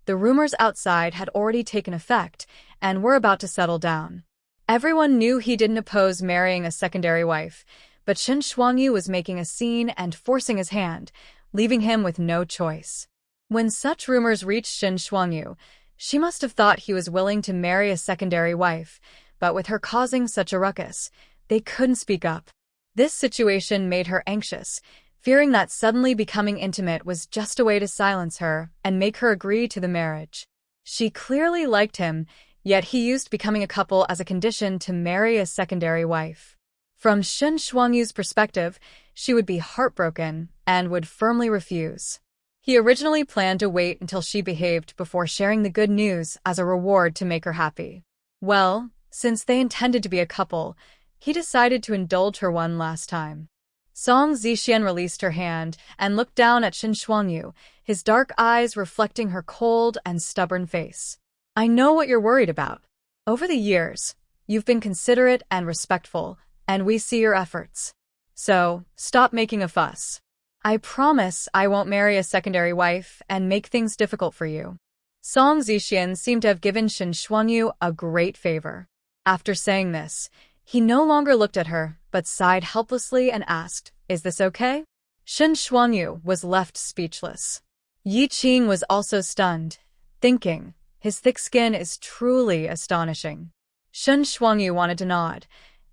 the rumors outside had already taken effect and were about to settle down. Everyone knew he didn't oppose marrying a secondary wife, but Shin Shuangyu was making a scene and forcing his hand, leaving him with no choice. When such rumors reached Shin Shuangyu, she must have thought he was willing to marry a secondary wife, but with her causing such a ruckus, they couldn't speak up. This situation made her anxious, fearing that suddenly becoming intimate was just a way to silence her and make her agree to the marriage. She clearly liked him, Yet he used becoming a couple as a condition to marry a secondary wife. From Shen Shuangyu's perspective, she would be heartbroken and would firmly refuse. He originally planned to wait until she behaved before sharing the good news as a reward to make her happy. Well, since they intended to be a couple, he decided to indulge her one last time. Song Zixian released her hand and looked down at Shen Shuangyu, his dark eyes reflecting her cold and stubborn face. I know what you're worried about. Over the years, you've been considerate and respectful, and we see your efforts. So, stop making a fuss. I promise I won't marry a secondary wife and make things difficult for you. Song Zixian seemed to have given Shen Shuangyu a great favor. After saying this, he no longer looked at her, but sighed helplessly and asked, "Is this okay?" Shen Shuangyu was left speechless. Yi Qing was also stunned, thinking, his thick skin is truly astonishing. Shen Shuangyu wanted to nod.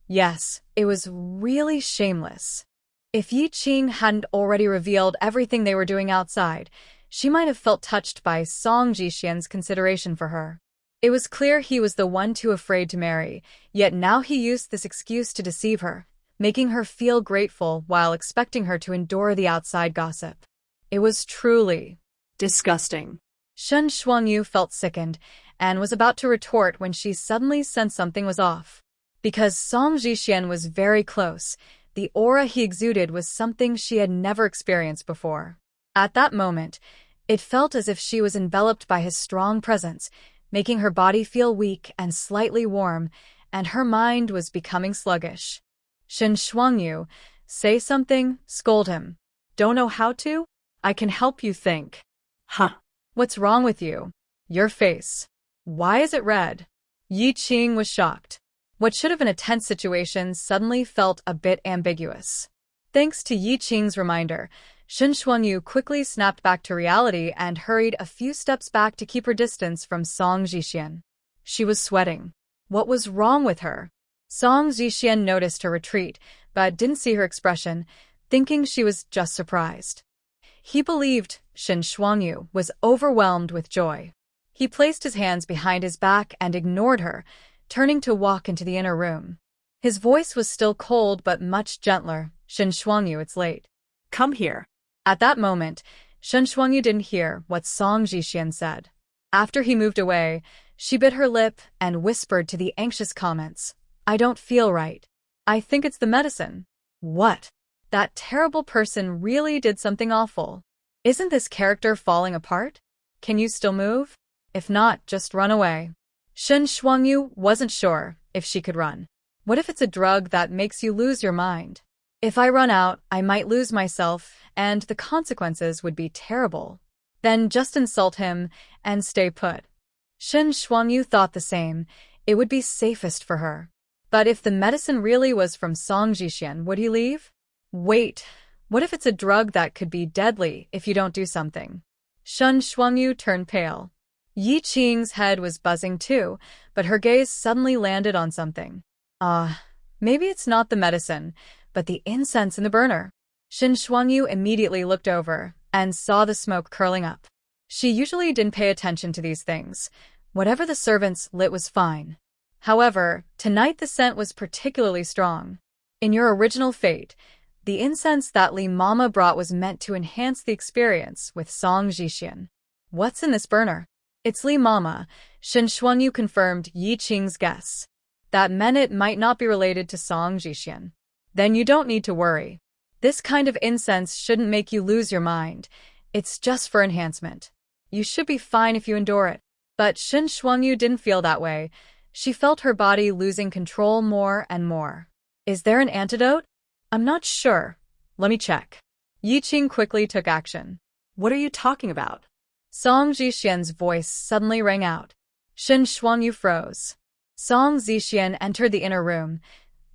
Yes, it was really shameless. If Yi Qing hadn't already revealed everything they were doing outside, she might have felt touched by Song Zixian's consideration for her. It was clear he was the one too afraid to marry, yet now he used this excuse to deceive her, making her feel grateful while expecting her to endure the outside gossip. It was truly disgusting. Shen Shuangyu felt sickened and was about to retort when she suddenly sensed something was off. Because Song Zixian was very close, the aura he exuded was something she had never experienced before. At that moment, it felt as if she was enveloped by his strong presence, making her body feel weak and slightly warm, and her mind was becoming sluggish. Shen Shuangyu, say something, scold him. Don't know how to? I can help you think. Huh. What's wrong with you? Your face. Why is it red? Yi Qing was shocked. What should have been a tense situation suddenly felt a bit ambiguous. Thanks to Yi Qing's reminder, Shen Shuangyu quickly snapped back to reality and hurried a few steps back to keep her distance from Song Zixian. She was sweating. What was wrong with her? Song Zixian noticed her retreat, but didn't see her expression, thinking she was just surprised. He believed Shen Shuangyu was overwhelmed with joy. He placed his hands behind his back and ignored her, turning to walk into the inner room. His voice was still cold but much gentler. Shen Shuangyu, it's late. Come here. At that moment, Shen Shuangyu didn't hear what Song Zixian said. After he moved away, she bit her lip and whispered to the anxious comments, I don't feel right. I think it's the medicine. What? That terrible person really did something awful. Isn't this character falling apart? Can you still move? If not, just run away. Shen Shuangyu wasn't sure if she could run. What if it's a drug that makes you lose your mind? If I run out, I might lose myself, and the consequences would be terrible. Then just insult him and stay put. Shen Shuangyu thought the same. It would be safest for her. But if the medicine really was from Song Zixian, would he leave? Wait, what if it's a drug that could be deadly if you don't do something? Shen Shuangyu turned pale. Yi Qing's head was buzzing too, but her gaze suddenly landed on something. Maybe it's not the medicine, but the incense in the burner. Shen Shuangyu immediately looked over and saw the smoke curling up. She usually didn't pay attention to these things. Whatever the servants lit was fine. However, tonight the scent was particularly strong. In your original fate, the incense that Li Mama brought was meant to enhance the experience with Song Zixian. What's in this burner? It's Li Mama, Shen Shuangyu confirmed Yi Qing's guess. That meant it might not be related to Song Zixian. Then you don't need to worry. This kind of incense shouldn't make you lose your mind. It's just for enhancement. You should be fine if you endure it. But Shen Shuangyu didn't feel that way. She felt her body losing control more and more. Is there an antidote? I'm not sure. Let me check. Yi Qing quickly took action. What are you talking about? Song Zixian's voice suddenly rang out. Shen Shuangyu froze. Song Zixian entered the inner room,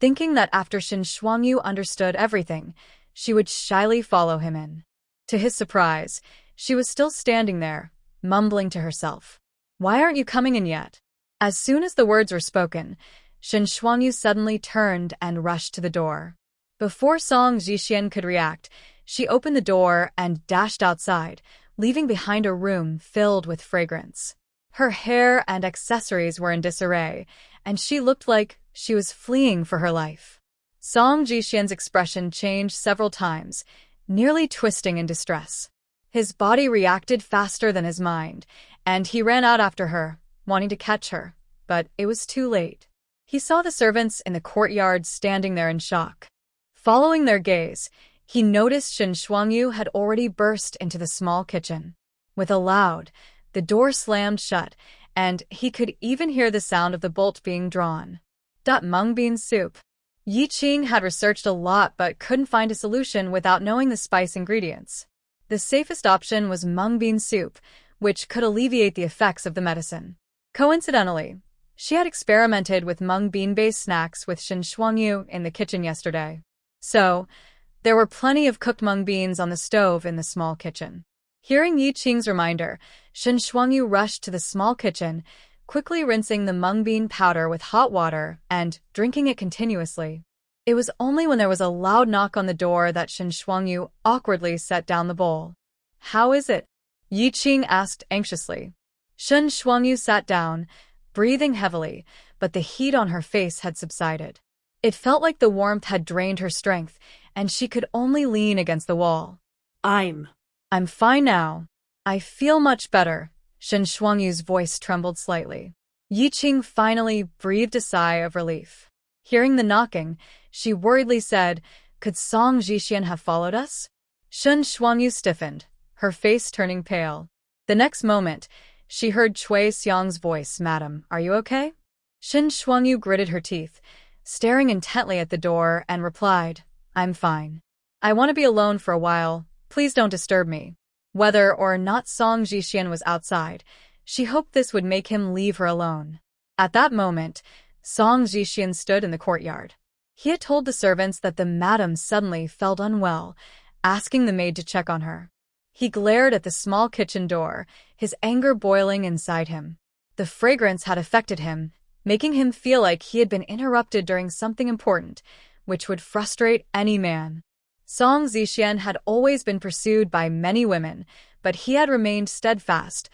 thinking that after Shen Shuangyu understood everything, she would shyly follow him in. To his surprise, she was still standing there, mumbling to herself. Why aren't you coming in yet? As soon as the words were spoken, Shen Shuangyu suddenly turned and rushed to the door. Before Song Zixian could react, she opened the door and dashed outside, leaving behind a room filled with fragrance. Her hair and accessories were in disarray, and she looked like she was fleeing for her life. Song Jixian's expression changed several times, nearly twisting in distress. His body reacted faster than his mind, and he ran out after her, wanting to catch her, but it was too late. He saw the servants in the courtyard standing there in shock. Following their gaze, he noticed Shen Shuangyu had already burst into the small kitchen. With a loud, the door slammed shut, and he could even hear the sound of the bolt being drawn. Mung bean soup. Yi Qing had researched a lot but couldn't find a solution without knowing the spice ingredients. The safest option was mung bean soup, which could alleviate the effects of the medicine. Coincidentally, she had experimented with mung bean-based snacks with Shen Shuangyu in the kitchen yesterday. So, there were plenty of cooked mung beans on the stove in the small kitchen. Hearing Yi Qing's reminder, Shen Shuangyu rushed to the small kitchen, quickly rinsing the mung bean powder with hot water and drinking it continuously. It was only when there was a loud knock on the door that Shen Shuangyu awkwardly set down the bowl. "How is it?" Yi Qing asked anxiously. Shen Shuangyu sat down, breathing heavily, but the heat on her face had subsided. It felt like the warmth had drained her strength, and she could only lean against the wall. I'm fine now. I feel much better." Shen Shuangyu's voice trembled slightly. Yi Qing finally breathed a sigh of relief. Hearing the knocking, she worriedly said, "Could Song Jixian have followed us?" Shen Shuangyu stiffened, her face turning pale. The next moment, she heard Cui Xiang's voice, "Madam, are you okay?" Shen Shuangyu gritted her teeth, staring intently at the door, and replied, "I'm fine. I want to be alone for a while. Please don't disturb me." Whether or not Song Jixian was outside, she hoped this would make him leave her alone. At that moment, Song Jixian stood in the courtyard. He had told the servants that the madam suddenly felt unwell, asking the maid to check on her. He glared at the small kitchen door, his anger boiling inside him. The fragrance had affected him, making him feel like he had been interrupted during something important, which would frustrate any man. Song Zixian had always been pursued by many women, but he had remained steadfast,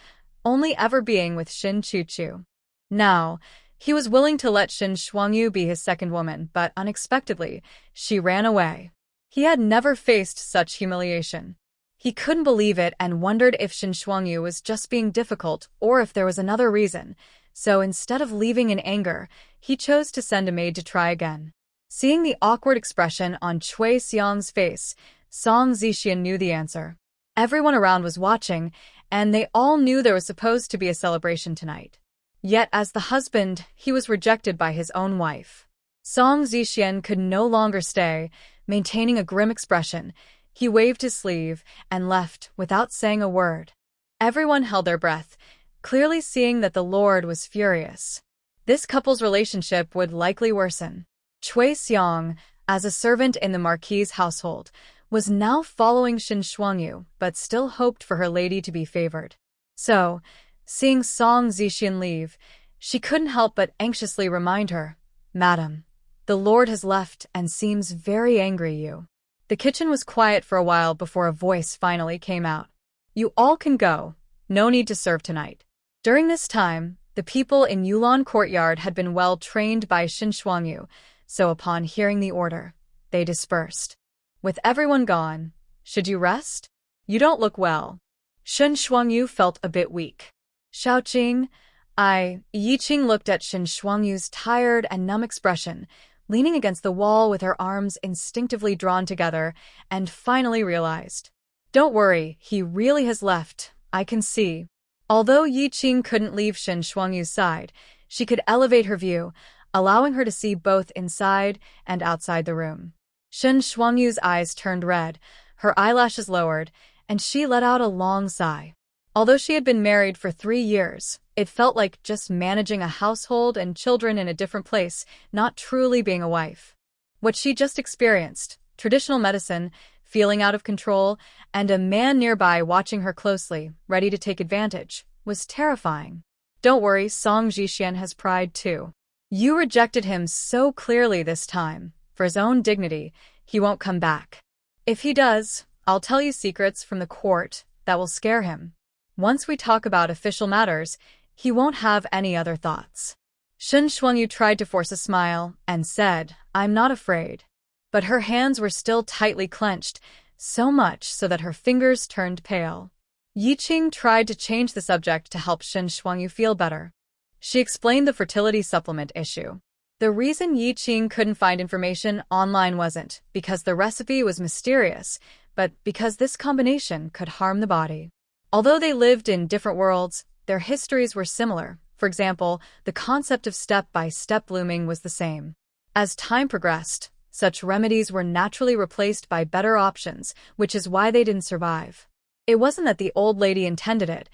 only ever being with Shin Chuchu. Now, he was willing to let Shen Shuangyu be his second woman, but unexpectedly, she ran away. He had never faced such humiliation. He couldn't believe it and wondered if Shen Shuangyu was just being difficult or if there was another reason, so instead of leaving in anger, he chose to send a maid to try again. Seeing the awkward expression on Cui Xiang's face, Song Zixian knew the answer. Everyone around was watching, and they all knew there was supposed to be a celebration tonight. Yet as the husband, he was rejected by his own wife. Song Zixian could no longer stay, maintaining a grim expression. He waved his sleeve and left without saying a word. Everyone held their breath, clearly seeing that the Lord was furious. This couple's relationship would likely worsen. Cui Xiang, as a servant in the Marquis's household, was now following Shen Shuangyu, but still hoped for her lady to be favored. So, seeing Song Zixian leave, she couldn't help but anxiously remind her, "Madam, the Lord has left and seems very angry you." The kitchen was quiet for a while before a voice finally came out. "You all can go. No need to serve tonight." During this time, the people in Yulan Courtyard had been well trained by Shen Shuangyu, so upon hearing the order, they dispersed. With everyone gone, "Should you rest? You don't look well." Shen Shuangyu felt a bit weak. "Shaoqing, Yi Qing looked at Shen Shuangyu's tired and numb expression, leaning against the wall with her arms instinctively drawn together, and finally realized. "Don't worry, he really has left, I can see." Although Yi Qing couldn't leave Shen Shuangyu's side, she could elevate her view, allowing her to see both inside and outside the room. Shen Shuangyu's eyes turned red, her eyelashes lowered, and she let out a long sigh. Although she had been married for 3 years, it felt like just managing a household and children in a different place, not truly being a wife. What she just experienced, traditional medicine, feeling out of control, and a man nearby watching her closely, ready to take advantage, was terrifying. Don't worry, Song Jixian has pride too. You rejected him so clearly this time. For his own dignity, he won't come back. If he does, I'll tell you secrets from the court that will scare him. Once we talk about official matters, He won't have any other thoughts. Shen Shuangyu tried to force a smile and said, I'm not afraid. But her hands were still tightly clenched, so much so that her fingers turned pale. Yi Qing tried to change the subject to help Shen Shuangyu feel better. She explained the fertility supplement issue. The reason Yi Qing couldn't find information online wasn't because the recipe was mysterious, but because this combination could harm the body. Although they lived in different worlds, their histories were similar. For example, the concept of step-by-step blooming was the same. As time progressed, such remedies were naturally replaced by better options, which is why they didn't survive. It wasn't that the old lady intended it.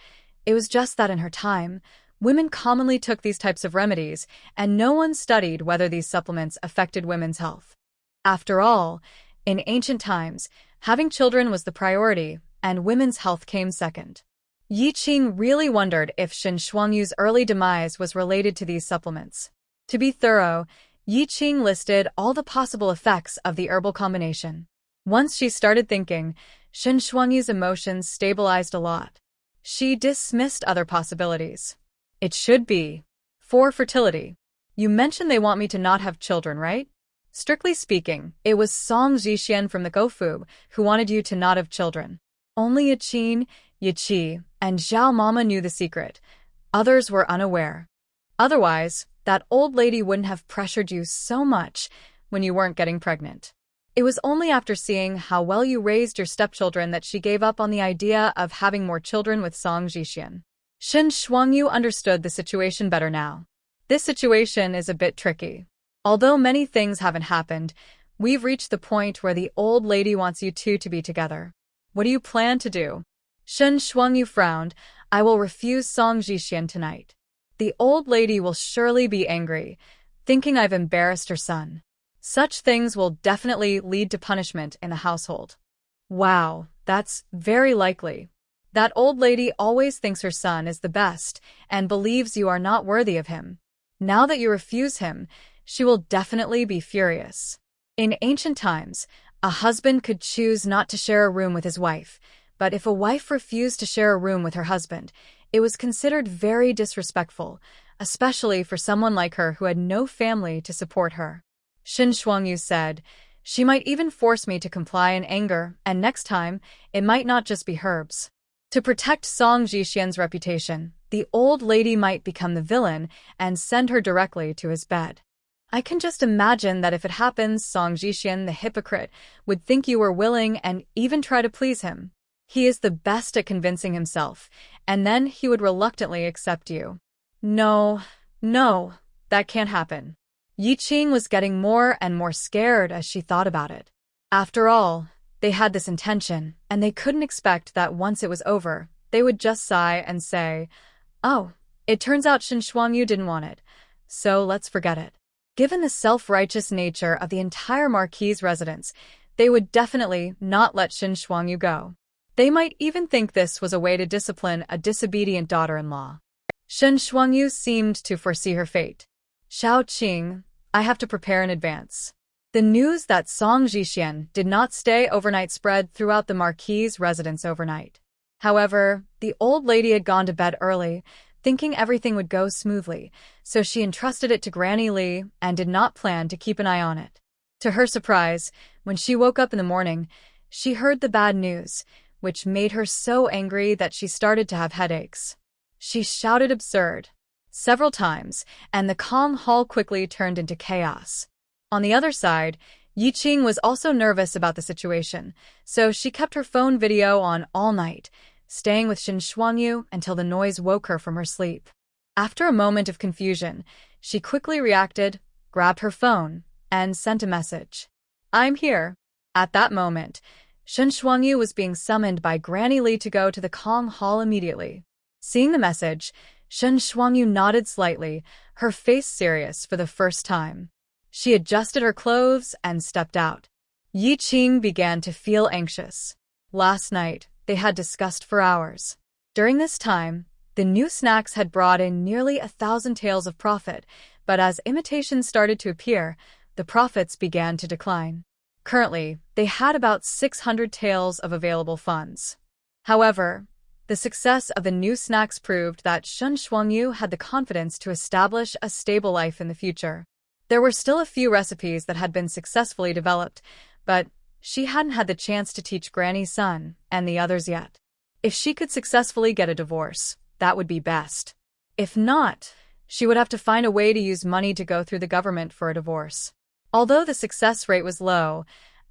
It was just that in her time, women commonly took these types of remedies, and no one studied whether these supplements affected women's health. After all, in ancient times, having children was the priority, and women's health came second. Yi Qing really wondered if Shen Shuangyu's early demise was related to these supplements. To be thorough, Yi Qing listed all the possible effects of the herbal combination. Once she started thinking, Shen Shuangyu's emotions stabilized a lot. She dismissed other possibilities. It should be for fertility. You mentioned they want me to not have children, right? Strictly speaking, it was Song Zhixian from the Gofu who wanted you to not have children. Only Yi Qi, and Zhao Mama knew the secret. Others were unaware. Otherwise, that old lady wouldn't have pressured you so much when you weren't getting pregnant. It was only after seeing how well you raised your stepchildren that she gave up on the idea of having more children with Song Zhixian. Shen Shuangyu understood the situation better now. This situation is a bit tricky. Although many things haven't happened, we've reached the point where the old lady wants you two to be together. What do you plan to do? Shen Shuangyu frowned. I will refuse Song Zhixian tonight. The old lady will surely be angry, thinking I've embarrassed her son. Such things will definitely lead to punishment in the household. Wow, that's very likely. That old lady always thinks her son is the best and believes you are not worthy of him. Now that you refuse him, she will definitely be furious. In ancient times, a husband could choose not to share a room with his wife, but if a wife refused to share a room with her husband, it was considered very disrespectful, especially for someone like her who had no family to support her. Shen Shuangyu said, she might even force me to comply in anger, and next time, it might not just be herbs. To protect Song Zhixian's reputation, the old lady might become the villain and send her directly to his bed. I can just imagine that if it happens, Song Zhixian, the hypocrite, would think you were willing and even try to please him. He is the best at convincing himself, and then he would reluctantly accept you. No, that can't happen. Yi Qing was getting more and more scared as she thought about it. After all, they had this intention, and they couldn't expect that once it was over, they would just sigh and say, oh, it turns out Shen Shuangyu didn't want it, so let's forget it. Given the self-righteous nature of the entire Marquis' residence, they would definitely not let Shen Shuangyu go. They might even think this was a way to discipline a disobedient daughter-in-law. Shen Shuangyu seemed to foresee her fate. Shao Qing, I have to prepare in advance. The news that Song Zhixian did not stay overnight spread throughout the Marquis' residence overnight. However, the old lady had gone to bed early, thinking everything would go smoothly, so she entrusted it to Granny Li and did not plan to keep an eye on it. To her surprise, when she woke up in the morning, she heard the bad news, which made her so angry that she started to have headaches. She shouted absurd several times, and the calm hall quickly turned into chaos. On the other side, Yi Qing was also nervous about the situation, so she kept her phone video on all night, staying with Shen Shuangyu until the noise woke her from her sleep. After a moment of confusion, she quickly reacted, grabbed her phone, and sent a message. I'm here. At that moment, Shen Shuangyu was being summoned by Granny Li to go to the Kong Hall immediately. Seeing the message, Shen Shuangyu nodded slightly, her face serious for the first time. She adjusted her clothes and stepped out. Yi Qing began to feel anxious. Last night, they had discussed for hours. During this time, the new snacks had brought in nearly 1,000 taels of profit, but as imitations started to appear, the profits began to decline. Currently, they had about 600 taels of available funds. However, The success of the new snacks proved that Shen Shuangyu had the confidence to establish a stable life in the future. There were still a few recipes that had been successfully developed, but she hadn't had the chance to teach Granny's son and the others yet. If she could successfully get a divorce, that would be best. If not, she would have to find a way to use money to go through the government for a divorce. Although the success rate was low,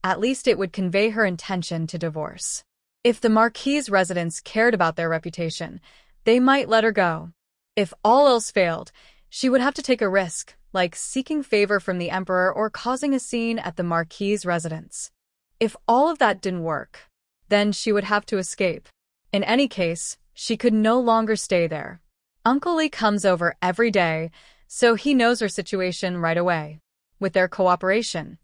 at least it would convey her intention to divorce. If the Marquis' residents cared about their reputation, they might let her go. If all else failed, she would have to take a risk, like seeking favor from the emperor or causing a scene at the Marquis' residence. If all of that didn't work, then she would have to escape. In any case, she could no longer stay there. Uncle Lee comes over every day, so he knows her situation right away. With their cooperation,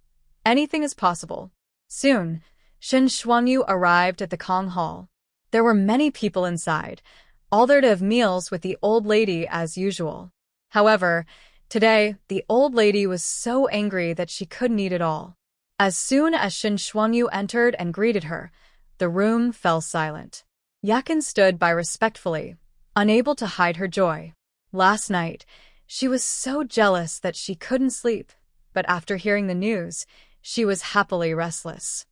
anything is possible. Soon, Shen Shuangyu arrived at the Kong Hall. There were many people inside, all there to have meals with the old lady as usual. However, today, the old lady was so angry that she couldn't eat it all. As soon as Shen Shuangyu entered and greeted her, the room fell silent. Yakin stood by respectfully, unable to hide her joy. Last night, she was so jealous that she couldn't sleep, but after hearing the news, she was happily restless.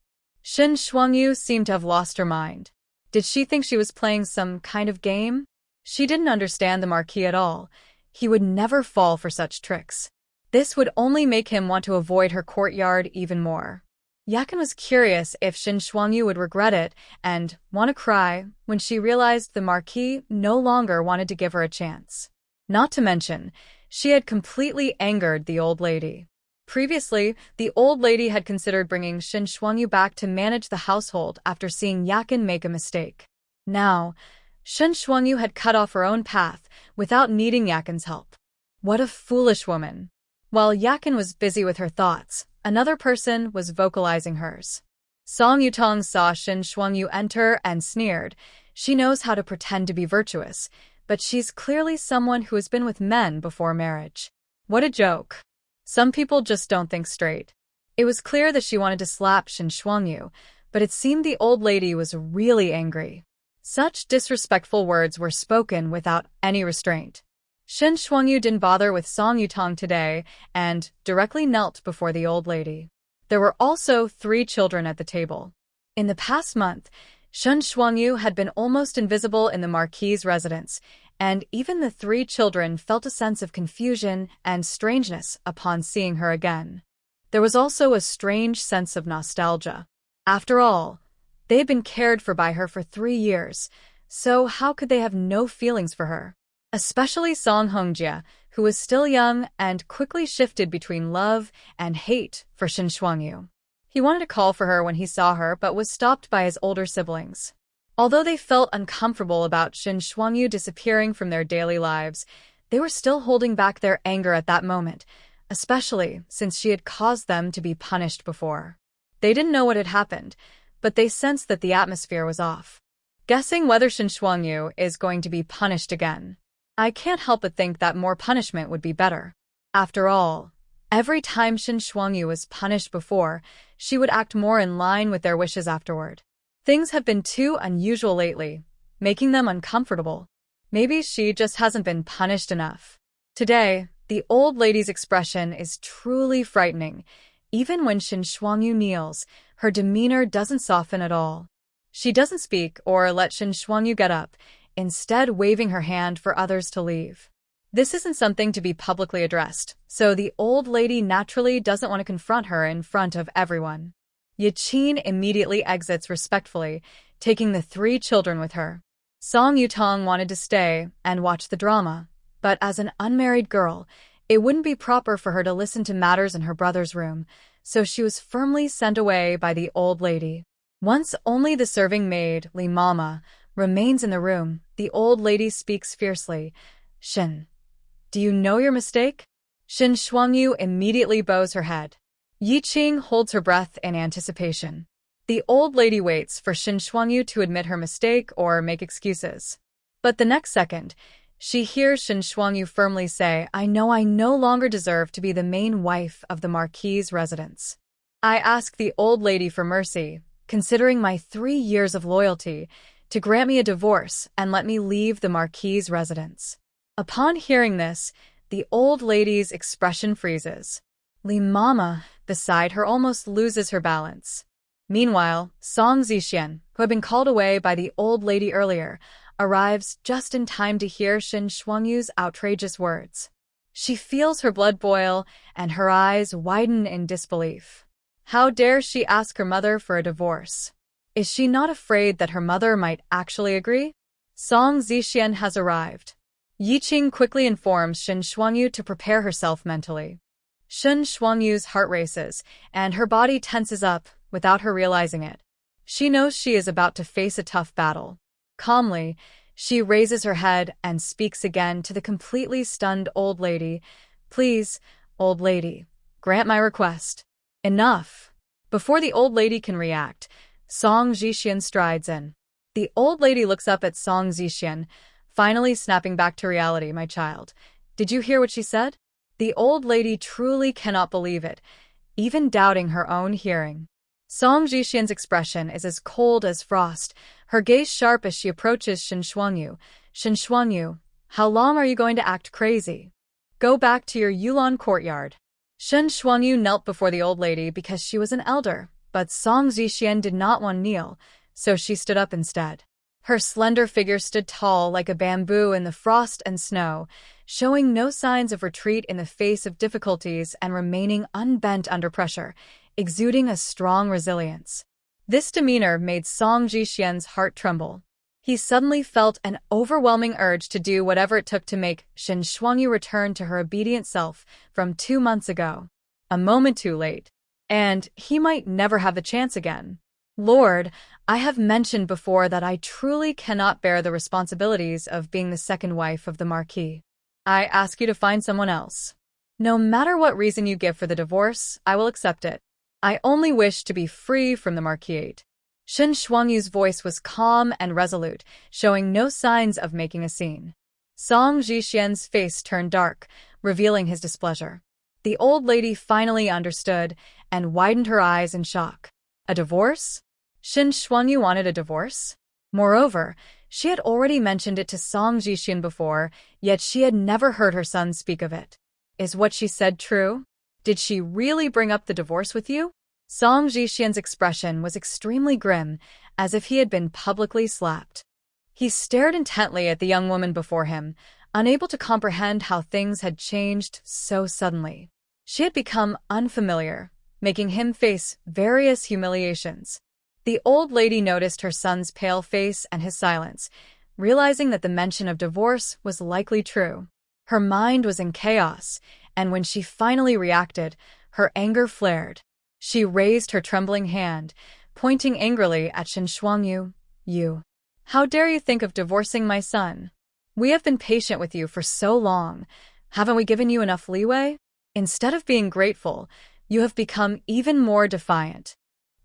Shen Shuangyu seemed to have lost her mind. Did she think she was playing some kind of game? She didn't understand the Marquis at all. He would never fall for such tricks. This would only make him want to avoid her courtyard even more. Yakin was curious if Shen Shuangyu would regret it and want to cry when she realized the Marquis no longer wanted to give her a chance. Not to mention, she had completely angered the old lady. Previously, the old lady had considered bringing Shen Shuangyu back to manage the household after seeing Yakin make a mistake. Now, Shen Shuangyu had cut off her own path without needing Yakin's help. What a foolish woman! While Yakin was busy with her thoughts, another person was vocalizing hers. Song Yutong saw Shen Shuangyu enter and sneered. She knows how to pretend to be virtuous, but she's clearly someone who has been with men before marriage. What a joke! Some people just don't think straight. It was clear that she wanted to slap Shen Shuangyu, but it seemed the old lady was really angry. Such disrespectful words were spoken without any restraint. Shen Shuangyu didn't bother with Song Yutong today and directly knelt before the old lady. There were also 3 children at the table. In the past month, Shen Shuangyu had been almost invisible in the Marquis' residence, and even the 3 children felt a sense of confusion and strangeness upon seeing her again. There was also a strange sense of nostalgia. After all, they had been cared for by her for 3 years, so how could they have no feelings for her? Especially Song Hongjia, who was still young and quickly shifted between love and hate for Shen Shuangyu. He wanted to call for her when he saw her but was stopped by his older siblings. Although they felt uncomfortable about Shen Shuangyu disappearing from their daily lives, they were still holding back their anger at that moment, especially since she had caused them to be punished before. They didn't know what had happened, but they sensed that the atmosphere was off. Guessing whether Shen Shuangyu is going to be punished again. I can't help but think that more punishment would be better. After all, every time Shen Shuangyu was punished before, she would act more in line with their wishes afterward. Things have been too unusual lately, making them uncomfortable. Maybe she just hasn't been punished enough. Today, the old lady's expression is truly frightening. Even when Shen Shuangyu kneels, her demeanor doesn't soften at all. She doesn't speak or let Shen Shuangyu get up, instead waving her hand for others to leave. This isn't something to be publicly addressed, so the old lady naturally doesn't want to confront her in front of everyone. Yaqin immediately exits respectfully, taking the 3 children with her. Song Yutong wanted to stay and watch the drama, but as an unmarried girl, it wouldn't be proper for her to listen to matters in her brother's room, so she was firmly sent away by the old lady. Once only the serving maid, Li Mama, remains in the room, the old lady speaks fiercely. Shen, do you know your mistake? Shen Shuangyu immediately bows her head. Yi Qing holds her breath in anticipation. The old lady waits for Shen Shuangyu to admit her mistake or make excuses. But the next second, she hears Shen Shuangyu firmly say, I know I no longer deserve to be the main wife of the Marquis' residence. I ask the old lady for mercy, considering my 3 years of loyalty. to grant me a divorce and let me leave the Marquis's residence. Upon hearing this, the old lady's expression freezes. Li Mama, beside her, almost loses her balance. Meanwhile, Song Zixian, who had been called away by the old lady earlier, arrives just in time to hear Shen Shuangyu's outrageous words. She feels her blood boil and her eyes widen in disbelief. How dare she ask her mother for a divorce? Is she not afraid that her mother might actually agree? Song Zixian has arrived. Yiqing quickly informs Shen Shuangyu to prepare herself mentally. Shen Shuangyu's heart races, and her body tenses up without her realizing it. She knows she is about to face a tough battle. Calmly, she raises her head and speaks again to the completely stunned old lady. Please, old lady, grant my request. Enough. Before the old lady can react, Song Zixian strides in. The old lady looks up at Song Zixian, finally snapping back to reality. My child, did you hear what she said? The old lady truly cannot believe it, even doubting her own hearing. Song Zixian's expression is as cold as frost, her gaze sharp as she approaches Shen Shuangyu. Shen Shuangyu, how long are you going to act crazy? Go back to your Yulon courtyard. Shen Shuangyu knelt before the old lady because she was an elder, but Song Zixian did not want to kneel, so she stood up instead. Her slender figure stood tall like a bamboo in the frost and snow, showing no signs of retreat in the face of difficulties and remaining unbent under pressure, exuding a strong resilience. This demeanor made Song Zixian's heart tremble. He suddenly felt an overwhelming urge to do whatever it took to make Shen Shuangyu return to her obedient self from 2 months ago. A moment too late, and he might never have the chance again. Lord, I have mentioned before that I truly cannot bear the responsibilities of being the second wife of the Marquis. I ask you to find someone else. No matter what reason you give for the divorce, I will accept it. I only wish to be free from the Marquis. Shen Shuangyu's voice was calm and resolute, showing no signs of making a scene. Song Zixian's face turned dark, revealing his displeasure. The old lady finally understood and widened her eyes in shock. A divorce? Shen Shuangyu wanted a divorce? Moreover, she had already mentioned it to Song Zixian before, yet she had never heard her son speak of it. Is what she said true? Did she really bring up the divorce with you? Song Zixian's expression was extremely grim, as if he had been publicly slapped. He stared intently at the young woman before him, unable to comprehend how things had changed so suddenly. She had become unfamiliar, making him face various humiliations. The old lady noticed her son's pale face and his silence, realizing that the mention of divorce was likely true. Her mind was in chaos, and when she finally reacted, her anger flared. She raised her trembling hand, pointing angrily at Shen Shuangyu. You. How dare you think of divorcing my son? We have been patient with you for so long. Haven't we given you enough leeway? Instead of being grateful, you have become even more defiant.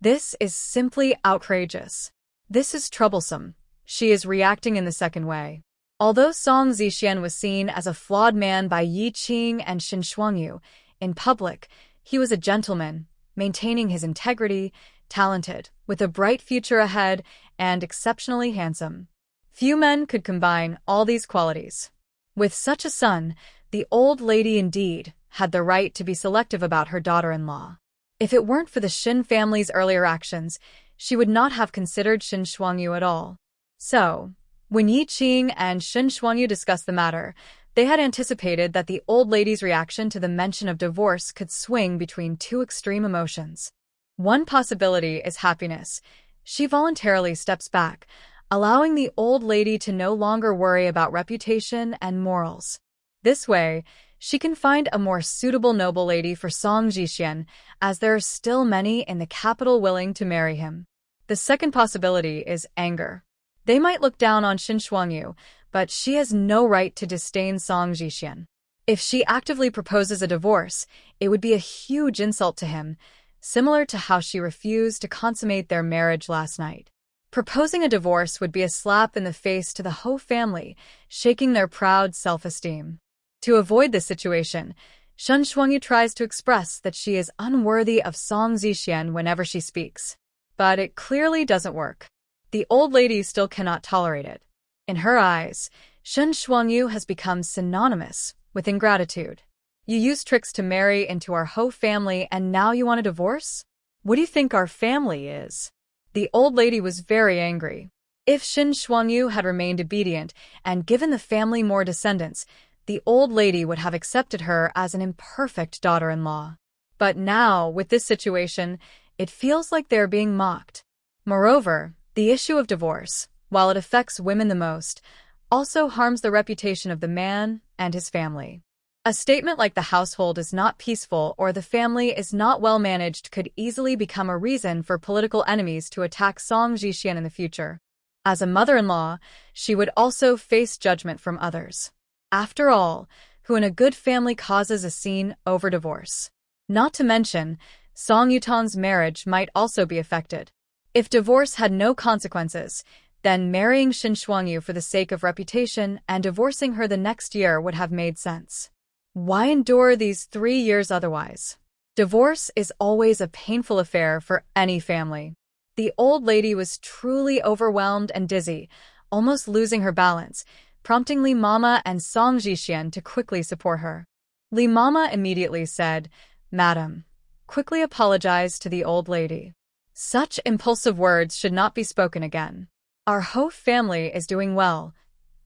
This is simply outrageous. This is troublesome. She is reacting in the second way. Although Song Zixian was seen as a flawed man by Yiqing and Shen Shuangyu, in public, he was a gentleman, maintaining his integrity, talented, with a bright future ahead, and exceptionally handsome. Few men could combine all these qualities. With such a son, the old lady indeed had the right to be selective about her daughter-in-law. If it weren't for the Shen family's earlier actions, she would not have considered Shen Shuangyu at all. So, when Yiqing and Shen Shuangyu discussed the matter, they had anticipated that the old lady's reaction to the mention of divorce could swing between two extreme emotions. One possibility is happiness. She voluntarily steps back, allowing the old lady to no longer worry about reputation and morals. This way, she can find a more suitable noble lady for Song Zixian, as there are still many in the capital willing to marry him. The second possibility is anger. They might look down on Shen Shuangyu, but she has no right to disdain Song Zixian. If she actively proposes a divorce, it would be a huge insult to him, similar to how she refused to consummate their marriage last night. Proposing a divorce would be a slap in the face to the Ho family, shaking their proud self-esteem. To avoid this situation, Shen Shuangyu tries to express that she is unworthy of Song Zixian whenever she speaks. But it clearly doesn't work. The old lady still cannot tolerate it. In her eyes, Shen Shuangyu has become synonymous with ingratitude. You used tricks to marry into our Ho family and now you want a divorce? What do you think our family is? The old lady was very angry. If Shen Shuangyu had remained obedient and given the family more descendants, the old lady would have accepted her as an imperfect daughter-in-law. But now, with this situation, it feels like they're being mocked. Moreover, the issue of divorce, while it affects women the most, also harms the reputation of the man and his family. A statement like the household is not peaceful or the family is not well managed could easily become a reason for political enemies to attack Song Zhixian in the future. As a mother-in-law, she would also face judgment from others. After all, who in a good family causes a scene over divorce? Not to mention, Song Yutong's marriage might also be affected. If divorce had no consequences, then marrying Shen Shuangyu for the sake of reputation and divorcing her the next year would have made sense. Why endure these 3 years otherwise? Divorce is always a painful affair for any family. The old lady was truly overwhelmed and dizzy, almost losing her balance, prompting Li Mama and Song Zhixian to quickly support her. Li Mama immediately said, "Madam," quickly apologized to the old lady. Such impulsive words should not be spoken again. Our Ho family is doing well.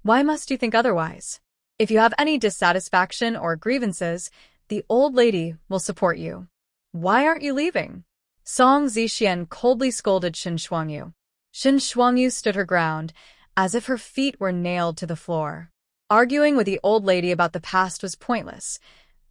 Why must you think otherwise? If you have any dissatisfaction or grievances, the old lady will support you. Why aren't you leaving? Song Zhixian coldly scolded Shen Shuangyu. Shen Shuangyu stood her ground, as if her feet were nailed to the floor. Arguing with the old lady about the past was pointless.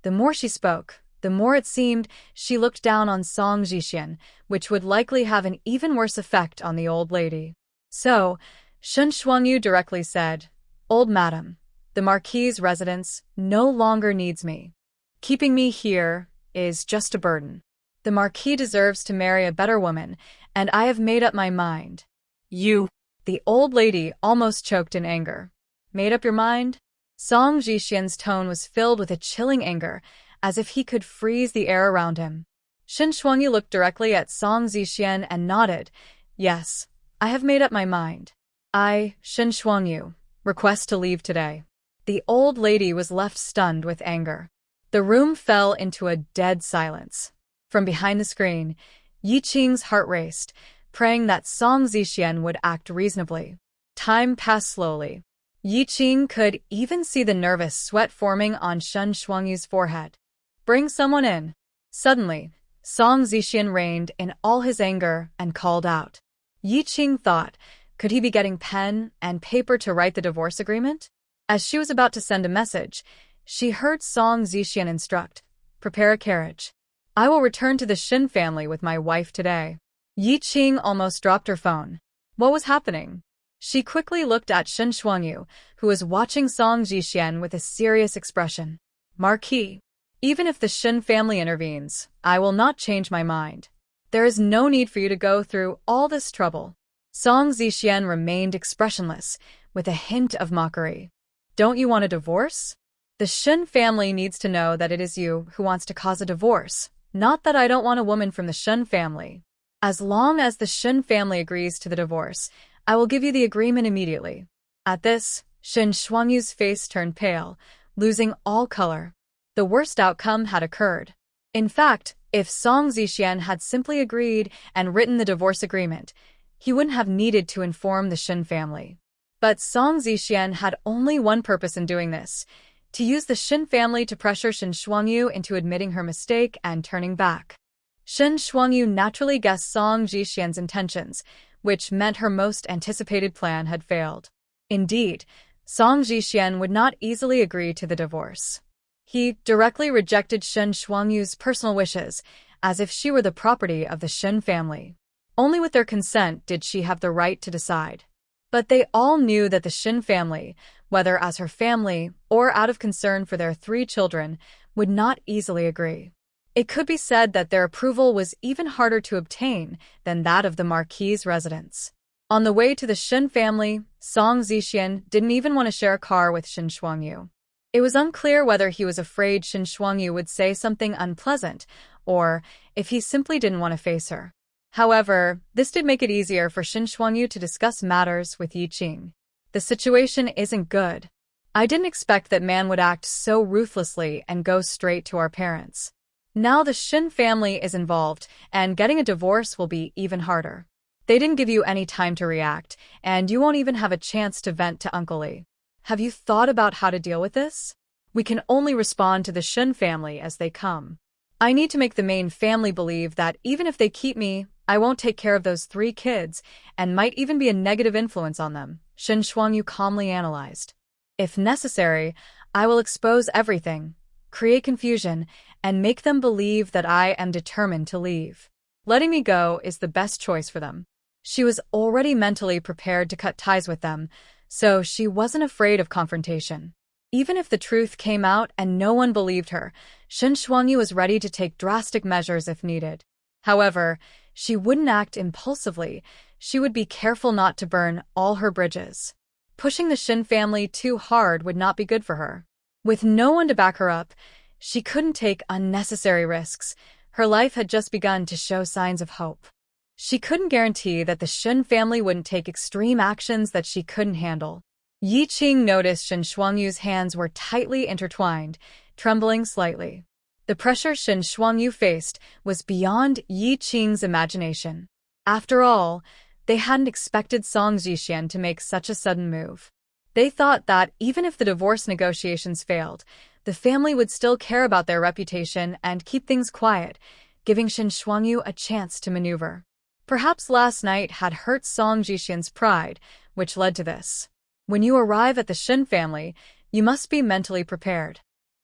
The more she spoke, the more it seemed she looked down on Song Zhixian, which would likely have an even worse effect on the old lady. So, Shen Shuangyu directly said, "Old madam, the Marquis's residence no longer needs me. Keeping me here is just a burden. The Marquis deserves to marry a better woman, and I have made up my mind." You. The old lady almost choked in anger. Made up your mind? Song Zhixian's tone was filled with a chilling anger, as if he could freeze the air around him. Shen Shuangyu looked directly at Song Zhixian and nodded. "Yes, I have made up my mind. I, Shen Shuangyu, request to leave today." The old lady was left stunned with anger. The room fell into a dead silence. From behind the screen, Yi Qing's heart raced, praying that Song Zhixian would act reasonably. Time passed slowly. Yi Qing could even see the nervous sweat forming on Shen Shuangyu's forehead. "Bring someone in." Suddenly, Song Zhixian reined in all his anger and called out. Yi Qing thought, could he be getting pen and paper to write the divorce agreement? As she was about to send a message, she heard Song Zhixian instruct, "Prepare a carriage. I will return to the Shen family with my wife today." Yi Qing almost dropped her phone. What was happening? She quickly looked at Shen Shuangyu, who was watching Song Zhixian with a serious expression. "Marquis, even if the Shen family intervenes, I will not change my mind. There is no need for you to go through all this trouble." Song Zhixian remained expressionless, with a hint of mockery. "Don't you want a divorce? The Shen family needs to know that it is you who wants to cause a divorce, not that I don't want a woman from the Shen family. As long as the Shen family agrees to the divorce, I will give you the agreement immediately." At this, Shen Shuangyu's face turned pale, losing all color. The worst outcome had occurred. In fact, if Song Zhixian had simply agreed and written the divorce agreement, he wouldn't have needed to inform the Shen family. But Song Zhixian had only one purpose in doing this, to use the Shen family to pressure Shen Shuangyu into admitting her mistake and turning back. Shen Shuangyu naturally guessed Song Zhixian's intentions, which meant her most anticipated plan had failed. Indeed, Song Zhixian would not easily agree to the divorce. He directly rejected Shen Shuangyu's personal wishes, as if she were the property of the Shen family. Only with their consent did she have the right to decide. But they all knew that the Shen family, whether as her family or out of concern for their 3 children, would not easily agree. It could be said that their approval was even harder to obtain than that of the Marquis's residence. On the way to the Shen family, Song Zhixian didn't even want to share a car with Shen Shuangyu. It was unclear whether he was afraid Shen Shuangyu would say something unpleasant, or if he simply didn't want to face her. However, this did make it easier for Shin Shuangyu to discuss matters with Yi Qing. The situation isn't good. I didn't expect that man would act so ruthlessly and go straight to our parents. Now the Shin family is involved, and getting a divorce will be even harder. They didn't give you any time to react, and you won't even have a chance to vent to Uncle Lee. Have you thought about how to deal with this? We can only respond to the Shin family as they come. I need to make the main family believe that even if they keep me, I won't take care of those 3 kids, and might even be a negative influence on them, Shin Shuangyu calmly analyzed. If necessary, I will expose everything, create confusion, and make them believe that I am determined to leave. Letting me go is the best choice for them. She was already mentally prepared to cut ties with them, so she wasn't afraid of confrontation. Even if the truth came out and no one believed her, Shin Shuangyu was ready to take drastic measures if needed. However, she wouldn't act impulsively. She would be careful not to burn all her bridges. Pushing the Shin family too hard would not be good for her. With no one to back her up, she couldn't take unnecessary risks. Her life had just begun to show signs of hope. She couldn't guarantee that the Shin family wouldn't take extreme actions that she couldn't handle. Yi Qing noticed Shin Shuangyu's hands were tightly intertwined, trembling slightly. The pressure Shin Shuangyu faced was beyond Yi Qing's imagination. After all, they hadn't expected Song Zhixian to make such a sudden move. They thought that even if the divorce negotiations failed, the family would still care about their reputation and keep things quiet, giving Shin Shuangyu a chance to maneuver. Perhaps last night had hurt Song Zhixian's pride, which led to this. When you arrive at the Shin family, you must be mentally prepared.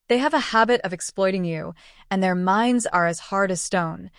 They have a habit of exploiting you, and their minds are as hard as stone.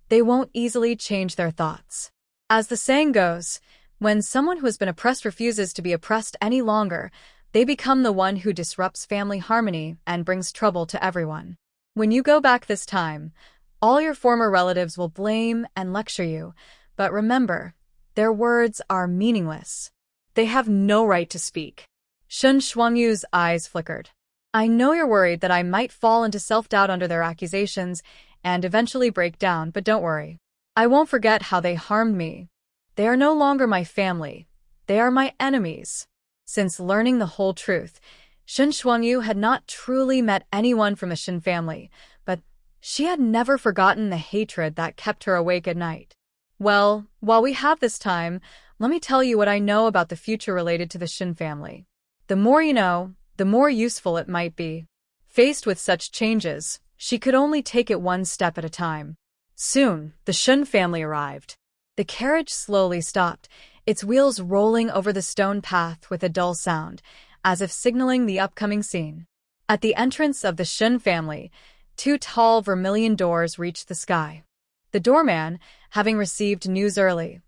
They won't easily change their thoughts. As the saying goes, when someone who has been oppressed refuses to be oppressed any longer, they become the one who disrupts family harmony and brings trouble to everyone. When you go back this time, all your former relatives will blame and lecture you, but remember, their words are meaningless. They have no right to speak. Shin Shuangyu's eyes flickered. I know you're worried that I might fall into self-doubt under their accusations and eventually break down, but don't worry. I won't forget how they harmed me. They are no longer my family. They are my enemies. Since learning the whole truth, Shin Shuangyu had not truly met anyone from the Shin family, but she had never forgotten the hatred that kept her awake at night. Well, while we have this time, let me tell you what I know about the future related to the Shin family. The more you know, the more useful it might be. Faced with such changes, she could only take it one step at a time. Soon, the Shin family arrived. The carriage slowly stopped, its wheels rolling over the stone path with a dull sound, as if signaling the upcoming scene. At the entrance of the Shin family, 2 tall vermilion doors reached the sky. The doorman, having received news early,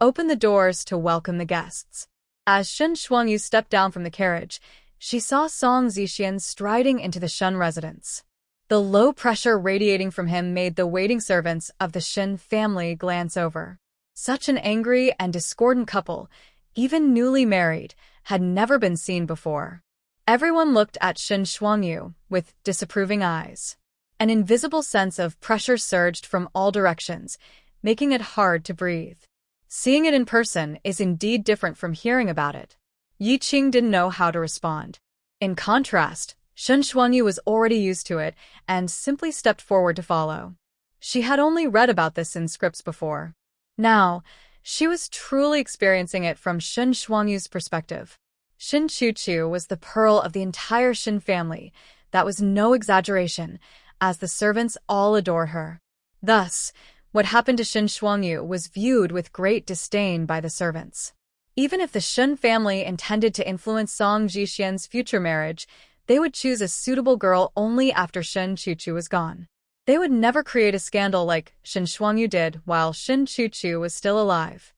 opened the doors to welcome the guests. As Shin Shuangyu stepped down from the carriage, she saw Song Zhixian striding into the Shin residence. The low pressure radiating from him made the waiting servants of the Shin family glance over. Such an angry and discordant couple, even newly married, had never been seen before. Everyone looked at Shin Shuangyu with disapproving eyes. An invisible sense of pressure surged from all directions, making it hard to breathe. Seeing it in person is indeed different from hearing about it. Yi Qing didn't know how to respond. In contrast, Shin Shuangyu was already used to it and simply stepped forward to follow. She had only read about this in scripts before. Now, she was truly experiencing it from Shin Shuangyu's perspective. Shin Chuchu was the pearl of the entire Shin family. That was no exaggeration, as the servants all adored her. Thus, what happened to Shin Shuangyu was viewed with great disdain by the servants. Even if the Shin family intended to influence Song Zhixian's future marriage, they would choose a suitable girl only after Shin Chuchu was gone. They would never create a scandal like Shin Shuangyu did while Shin Chuchu was still alive.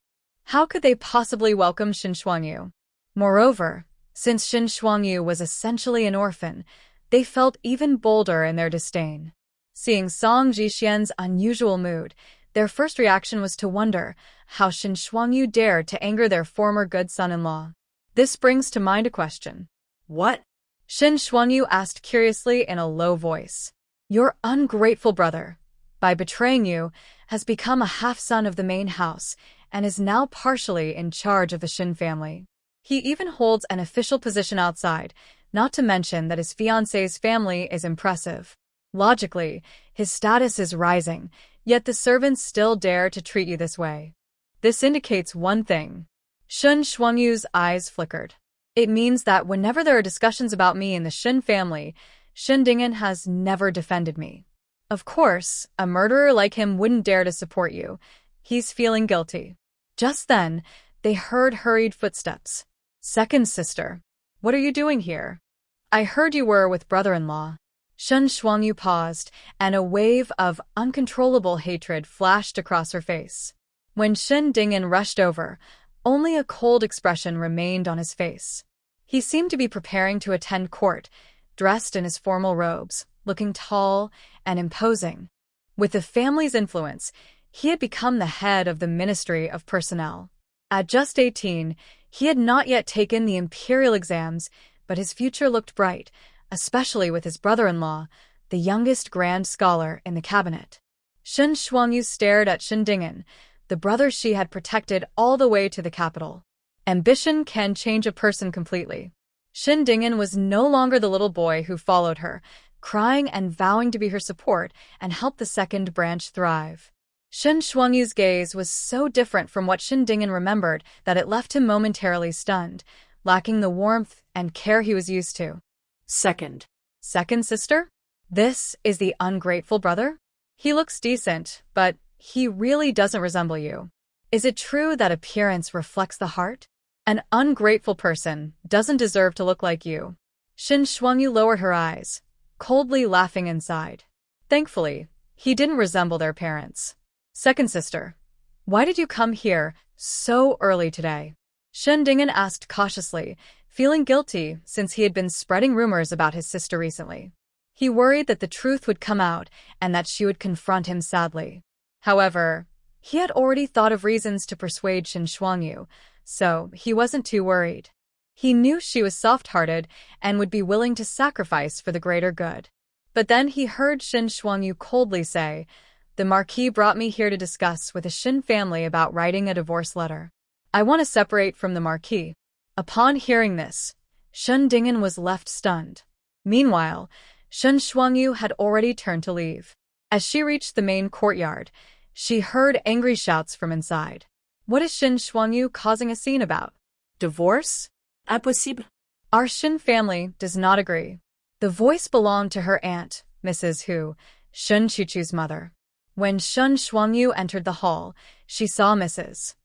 How could they possibly welcome Shin Shuangyu? Moreover, since Shin Shuangyu was essentially an orphan, they felt even bolder in their disdain. Seeing Song Zhixian's unusual mood, their first reaction was to wonder how Shin Shuangyu dared to anger their former good son-in-law. This brings to mind a question. What? Shin Shuangyu asked curiously in a low voice. Your ungrateful brother. by betraying you, has become a half-son of the main house and is now partially in charge of the Shin family. He even holds an official position outside, not to mention that his fiancée's family is impressive. Logically, his status is rising, yet the servants still dare to treat you this way. This indicates one thing. Shun Shuangyu's eyes flickered. It means that whenever there are discussions about me in the Shin family, Shin Dingen has never defended me. Of course, a murderer like him wouldn't dare to support you. He's feeling guilty. Just then, they heard hurried footsteps. Second sister, what are you doing here? I heard you were with brother-in-law. Shun Shuangyu paused, and a wave of uncontrollable hatred flashed across her face. When Shin Dingen rushed over, only a cold expression remained on his face. He seemed to be preparing to attend court, dressed in his formal robes, looking tall and imposing. With the family's influence, he had become the head of the Ministry of Personnel. At just 18, he had not yet taken the imperial exams, but his future looked bright, especially with his brother-in-law, the youngest grand scholar in the cabinet. Shun Shuangyu stared at Shin Dingen, the brother she had protected all the way to the capital. Ambition can change a person completely. Shin Dingen was no longer the little boy who followed her, crying and vowing to be her support and help the second branch thrive. Shin Shuangyu's gaze was so different from what Shin Dingen remembered that it left him momentarily stunned, lacking the warmth and care he was used to. Second sister? This is the ungrateful brother? He looks decent, but he really doesn't resemble you. Is it true that appearance reflects the heart? An ungrateful person doesn't deserve to look like you. Shin Shuangyu lowered her eyes, coldly laughing inside. Thankfully, he didn't resemble their parents. Second sister, why did you come here so early today? Shin Dingen asked cautiously, feeling guilty since he had been spreading rumors about his sister recently. He worried that the truth would come out and that she would confront him sadly. However, he had already thought of reasons to persuade Shin Shuangyu, so he wasn't too worried. He knew she was soft-hearted and would be willing to sacrifice for the greater good. But then he heard Shin Shuangyu coldly say, "The Marquis brought me here to discuss with the Shin family about writing a divorce letter. I want to separate from the Marquis." Upon hearing this, Shin Dingen was left stunned. Meanwhile, Shin Shuangyu had already turned to leave. As she reached the main courtyard, she heard angry shouts from inside. What is Shin Shuangyu causing a scene about? Divorce? Impossible. Our Shin family does not agree. The voice belonged to her aunt, Mrs. Hu, Shun Chuchu's mother. When Shun Shuangyu entered the hall, she saw Mrs.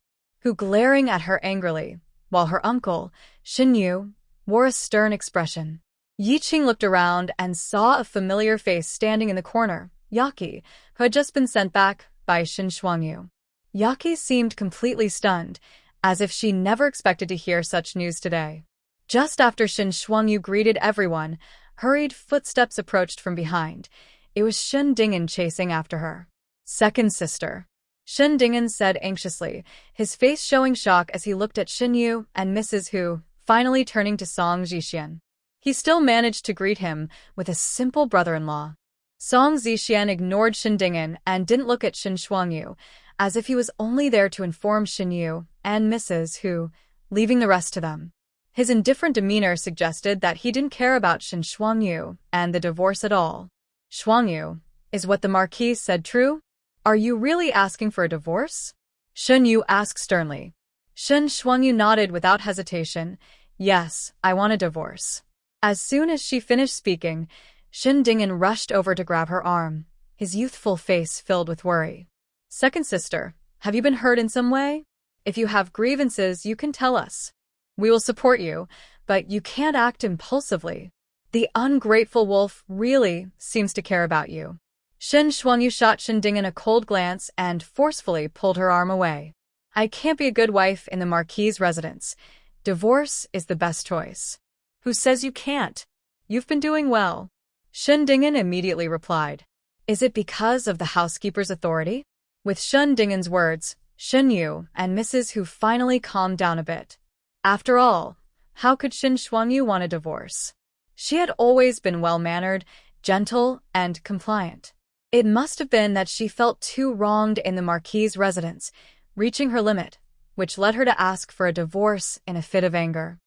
Hu glaring at her angrily, while her uncle, Shin Yu, wore a stern expression. Yiqing looked around and saw a familiar face standing in the corner, Yaki, who had just been sent back by Shin Shuangyu. Yaki seemed completely stunned, as if she never expected to hear such news today. Just after Shin Shuangyu greeted everyone, hurried footsteps approached from behind. It was Shin Dingen chasing after her. Second sister. Shin Dingen said anxiously, his face showing shock as he looked at Shin Yu and Mrs. Hu, finally turning to Song Zixian. He still managed to greet him with a simple brother-in-law. Song Zixian ignored Shin Dingen and didn't look at Shin Shuangyu, as if he was only there to inform Shin Yu and Mrs. Hu, leaving the rest to them. His indifferent demeanor suggested that he didn't care about Shin Shuangyu and the divorce at all. Shuangyu, is what the Marquis said true? Are you really asking for a divorce? Shin Yu asked sternly. Shin Shuangyu nodded without hesitation. Yes, I want a divorce. As soon as she finished speaking, Shin Dingen rushed over to grab her arm, his youthful face filled with worry. Second sister, have you been hurt in some way? If you have grievances, you can tell us. We will support you, but you can't act impulsively. The ungrateful wolf really seems to care about you. Shin Shuangyu shot Shin Dingen a cold glance and forcefully pulled her arm away. I can't be a good wife in the Marquis' residence. Divorce is the best choice. Who says you can't? You've been doing well. Shin Dingen immediately replied. Is it because of the housekeeper's authority? With Shin Dingen's words, Shin Yu and Mrs. Hu finally calmed down a bit. After all, how could Shin Shuangyu want a divorce? She had always been well-mannered, gentle, and compliant. It must have been that she felt too wronged in the Marquis's residence, reaching her limit, which led her to ask for a divorce in a fit of anger.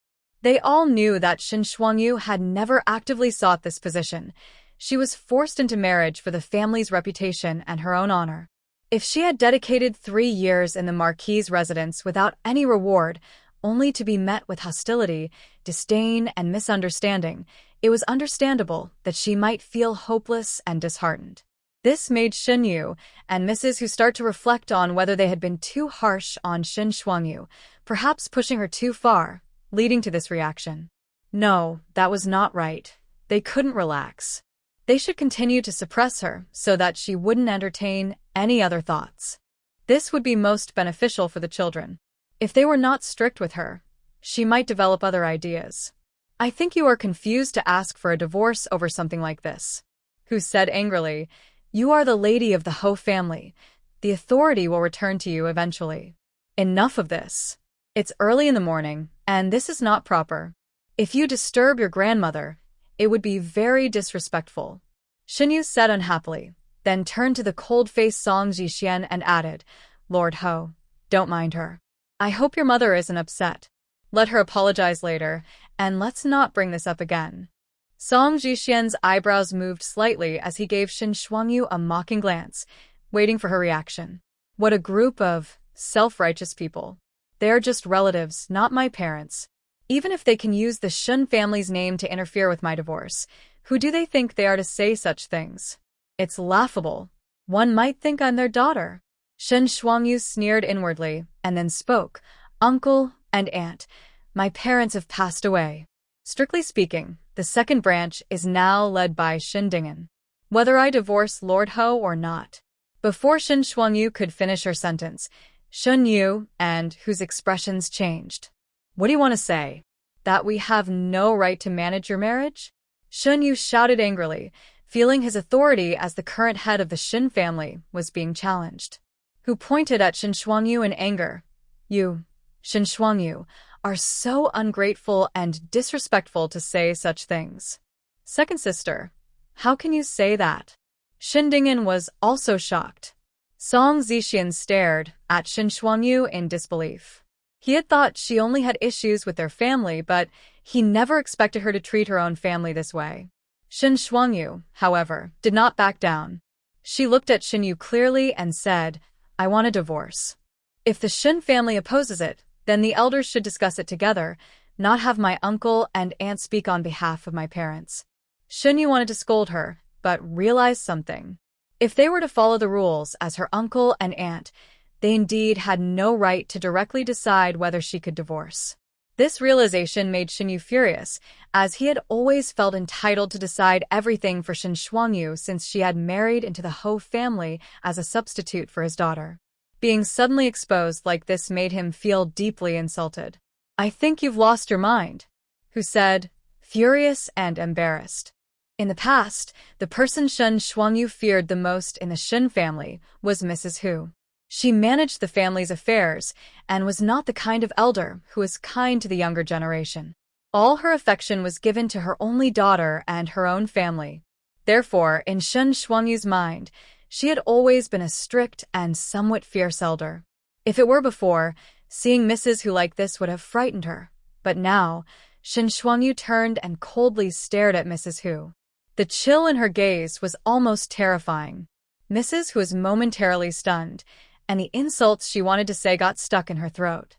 They all knew that Shin Shuangyu had never actively sought this position. She was forced into marriage for the family's reputation and her own honor. If she had dedicated 3 years in the Marquis's residence without any reward, only to be met with hostility, disdain, and misunderstanding, it was understandable that she might feel hopeless and disheartened. This made Shin Yu and Mrs. Hu start to reflect on whether they had been too harsh on Shin Shuangyu, perhaps pushing her too far, leading to this reaction. No, that was not right. They couldn't relax. They should continue to suppress her so that she wouldn't entertain any other thoughts. This would be most beneficial for the children. If they were not strict with her, she might develop other ideas. I think you are confused to ask for a divorce over something like this. Hu said angrily, "You are the lady of the Ho family. The authority will return to you eventually. Enough of this. It's early in the morning, and this is not proper. If you disturb your grandmother, it would be very disrespectful." Shinyu said unhappily, then turned to the cold-faced Song Jixian and added, "Lord Ho, don't mind her. I hope your mother isn't upset. Let her apologize later, and let's not bring this up again." Song Jixian's eyebrows moved slightly as he gave Shin Shuangyu a mocking glance, waiting for her reaction. What a group of self-righteous people. They are just relatives, not my parents. Even if they can use the Shun family's name to interfere with my divorce, who do they think they are to say such things? It's laughable. One might think I'm their daughter. Shin Shuangyu sneered inwardly, and then spoke, "Uncle and aunt, my parents have passed away. Strictly speaking, the second branch is now led by Shin Dingen. Whether I divorce Lord Ho or not." Before Shin Shuangyu could finish her sentence, Shun Yu and whose expressions changed. "What do you want to say? That we have no right to manage your marriage?" Shun Yu shouted angrily, feeling his authority as the current head of the Shin family was being challenged. Hu pointed at Shin Shuangyu in anger. "You, Shin Shuangyu, are so ungrateful and disrespectful to say such things." "Second sister, how can you say that?" Shin Dingen was also shocked. Song Zixian stared at Shin Shuangyu in disbelief. He had thought she only had issues with their family, but he never expected her to treat her own family this way. Shin Shuangyu, however, did not back down. She looked at Shin Yu clearly and said, "I want a divorce. If the Shin family opposes it, then the elders should discuss it together, not have my uncle and aunt speak on behalf of my parents." Shin Yu wanted to scold her, but realized something. If they were to follow the rules as her uncle and aunt, they indeed had no right to directly decide whether she could divorce. This realization made Shin Yu furious, as he had always felt entitled to decide everything for Shin Shuangyu since she had married into the Ho family as a substitute for his daughter. Being suddenly exposed like this made him feel deeply insulted. "I think you've lost your mind," Hu said, furious and embarrassed. In the past, the person Shin Shuangyu feared the most in the Shin family was Mrs. Hu. She managed the family's affairs and was not the kind of elder who was kind to the younger generation. All her affection was given to her only daughter and her own family. Therefore, in Shin Shuangyu's mind, she had always been a strict and somewhat fierce elder. If it were before, seeing Mrs. Hu like this would have frightened her. But now, Shin Shuangyu turned and coldly stared at Mrs. Hu. The chill in her gaze was almost terrifying. Mrs. Hu was momentarily stunned, and the insults she wanted to say got stuck in her throat.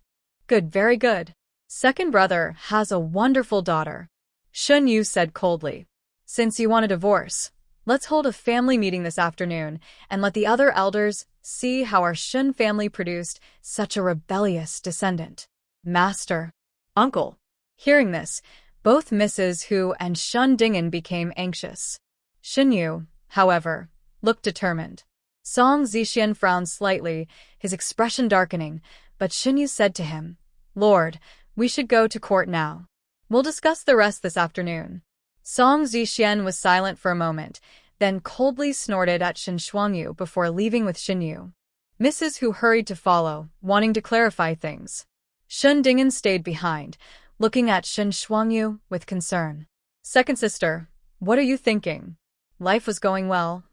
"Good, very good. Second brother has a wonderful daughter," Shun Yu said coldly. "Since you want a divorce, let's hold a family meeting this afternoon and let the other elders see how our Shun family produced such a rebellious descendant." "Master." "Uncle." Hearing this, both Mrs. Hu and Shun Dingen became anxious. Shun Yu, however, looked determined. Song Zixian frowned slightly, his expression darkening, but Shun Yu said to him, "Lord, we should go to court now. We'll discuss the rest this afternoon." Song Zixian was silent for a moment, then coldly snorted at Shin Shuangyu before leaving with Shun Yu. Mrs. Hu hurried to follow, wanting to clarify things. Shun Dingen stayed behind, looking at Shin Shuangyu with concern. "Second sister, what are you thinking? Life was going well.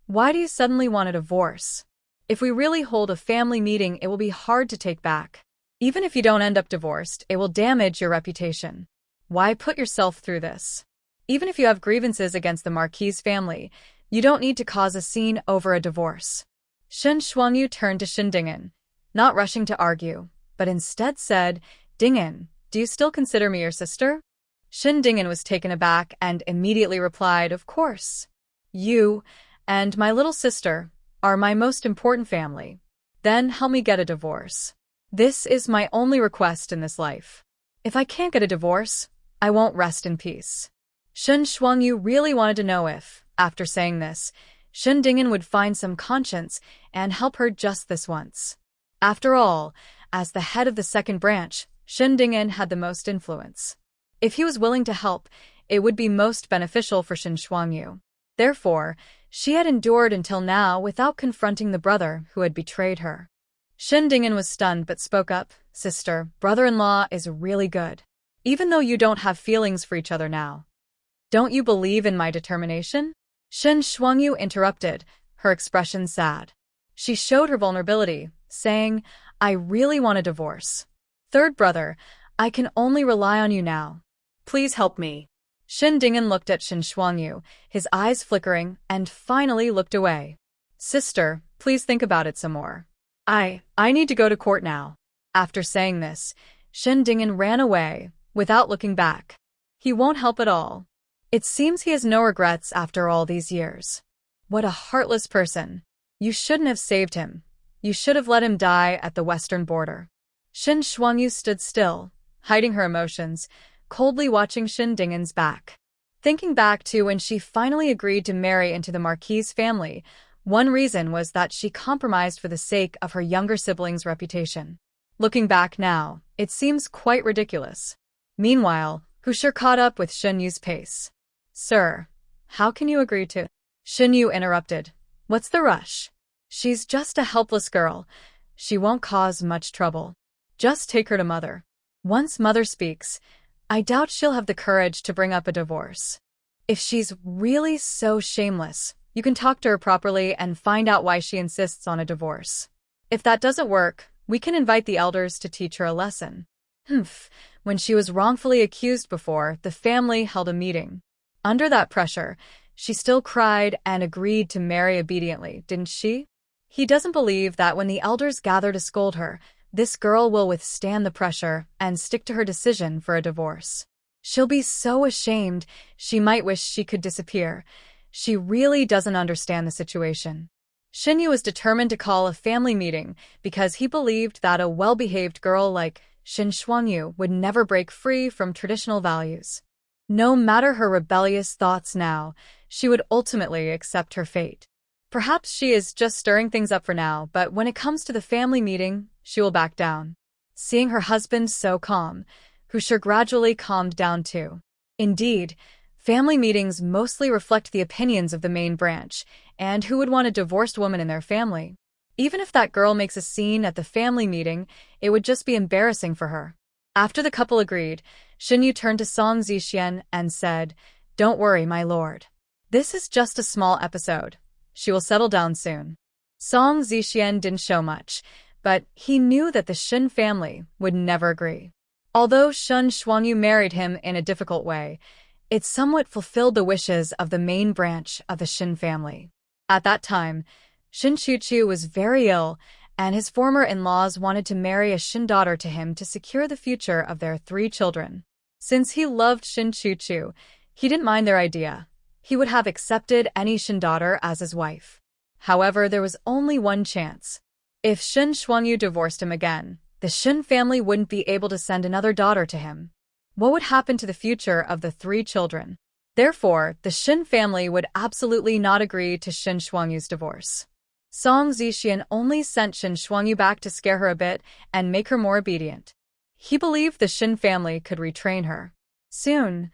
Why do you suddenly want a divorce? If we really hold a family meeting, it will be hard to take back. Even if you don't end up divorced, it will damage your reputation. Why put yourself through this? Even if you have grievances against the Marquis family, you don't need to cause a scene over a divorce. Shen Shuangyu turned to Shen Ding'an, not rushing to argue, but instead said, Ding'an, do you still consider me your sister? Shen Ding'an was taken aback and immediately replied, of course. You and my little sister are my most important family. Then help me get a divorce. This is my only request in this life. If I can't get a divorce, I won't rest in peace. Shen Shuangyu really wanted to know if, after saying this, Shen Ding'an would find some conscience and help her just this once. After all, as the head of the second branch, Shen Ding'an had the most influence. If he was willing to help, it would be most beneficial for Shen Shuangyu. Therefore, she had endured until now without confronting the brother who had betrayed her. Shen Ding'an was stunned but spoke up, Sister, brother-in-law is really good. Even though you don't have feelings for each other now. Don't you believe in my determination? Shen Shuangyu interrupted, her expression sad. She showed her vulnerability, saying, I really want a divorce. Third brother, I can only rely on you now. Please help me. Shen Ding'an looked at Shen Shuangyu, his eyes flickering, and finally looked away. Sister, please think about it some more. I need to go to court now. After saying this, Shen Ding'an ran away, without looking back. He won't help at all. It seems he has no regrets after all these years. What a heartless person. You shouldn't have saved him. You should have let him die at the western border. Shen Shuangyu stood still, hiding her emotions, coldly watching Shen Ding'an's back. Thinking back to when she finally agreed to marry into the Marquis family, one reason was that she compromised for the sake of her younger sibling's reputation. Looking back now, it seems quite ridiculous. Meanwhile, Hushi caught up with Shen Yu's pace. Sir, how can you agree to? Shen Yu interrupted. What's the rush? She's just a helpless girl. She won't cause much trouble. Just take her to mother. Once mother speaks, I doubt she'll have the courage to bring up a divorce. If she's really so shameless, you can talk to her properly and find out why she insists on a divorce. If that doesn't work, we can invite the elders to teach her a lesson. When she was wrongfully accused before, the family held a meeting. Under that pressure, she still cried and agreed to marry obediently, didn't she? He doesn't believe that when the elders gather to scold her, this girl will withstand the pressure and stick to her decision for a divorce. She'll be so ashamed, she might wish she could disappear. She really doesn't understand the situation. Shen Yu was determined to call a family meeting because he believed that a well-behaved girl like Shen Shuangyu would never break free from traditional values. No matter her rebellious thoughts now, she would ultimately accept her fate. Perhaps she is just stirring things up for now, but when it comes to the family meeting, she will back down. Seeing her husband so calm, Hushi gradually calmed down too. Indeed, family meetings mostly reflect the opinions of the main branch, and who would want a divorced woman in their family? Even if that girl makes a scene at the family meeting, it would just be embarrassing for her. After the couple agreed, Shen Yu turned to Song Zixian and said, Don't worry, my lord. This is just a small episode. She will settle down soon. Song Zixian didn't show much, but he knew that the Shen family would never agree. Although Shen Shuangyu married him in a difficult way, it somewhat fulfilled the wishes of the main branch of the Shen family. At that time, Shen Chuchu was very ill, and his former in-laws wanted to marry a Shen daughter to him to secure the future of their 3 children. Since he loved Shen Chuchu, he didn't mind their idea. He would have accepted any Shen daughter as his wife. However, there was only one chance. If Shen Shuangyu divorced him again, the Shen family wouldn't be able to send another daughter to him. What would happen to the future of the 3 children? Therefore, the Shen family would absolutely not agree to Shen Shuangyu's divorce. Song Zixian only sent Shen Shuangyu back to scare her a bit and make her more obedient. He believed the Shen family could retrain her. Soon,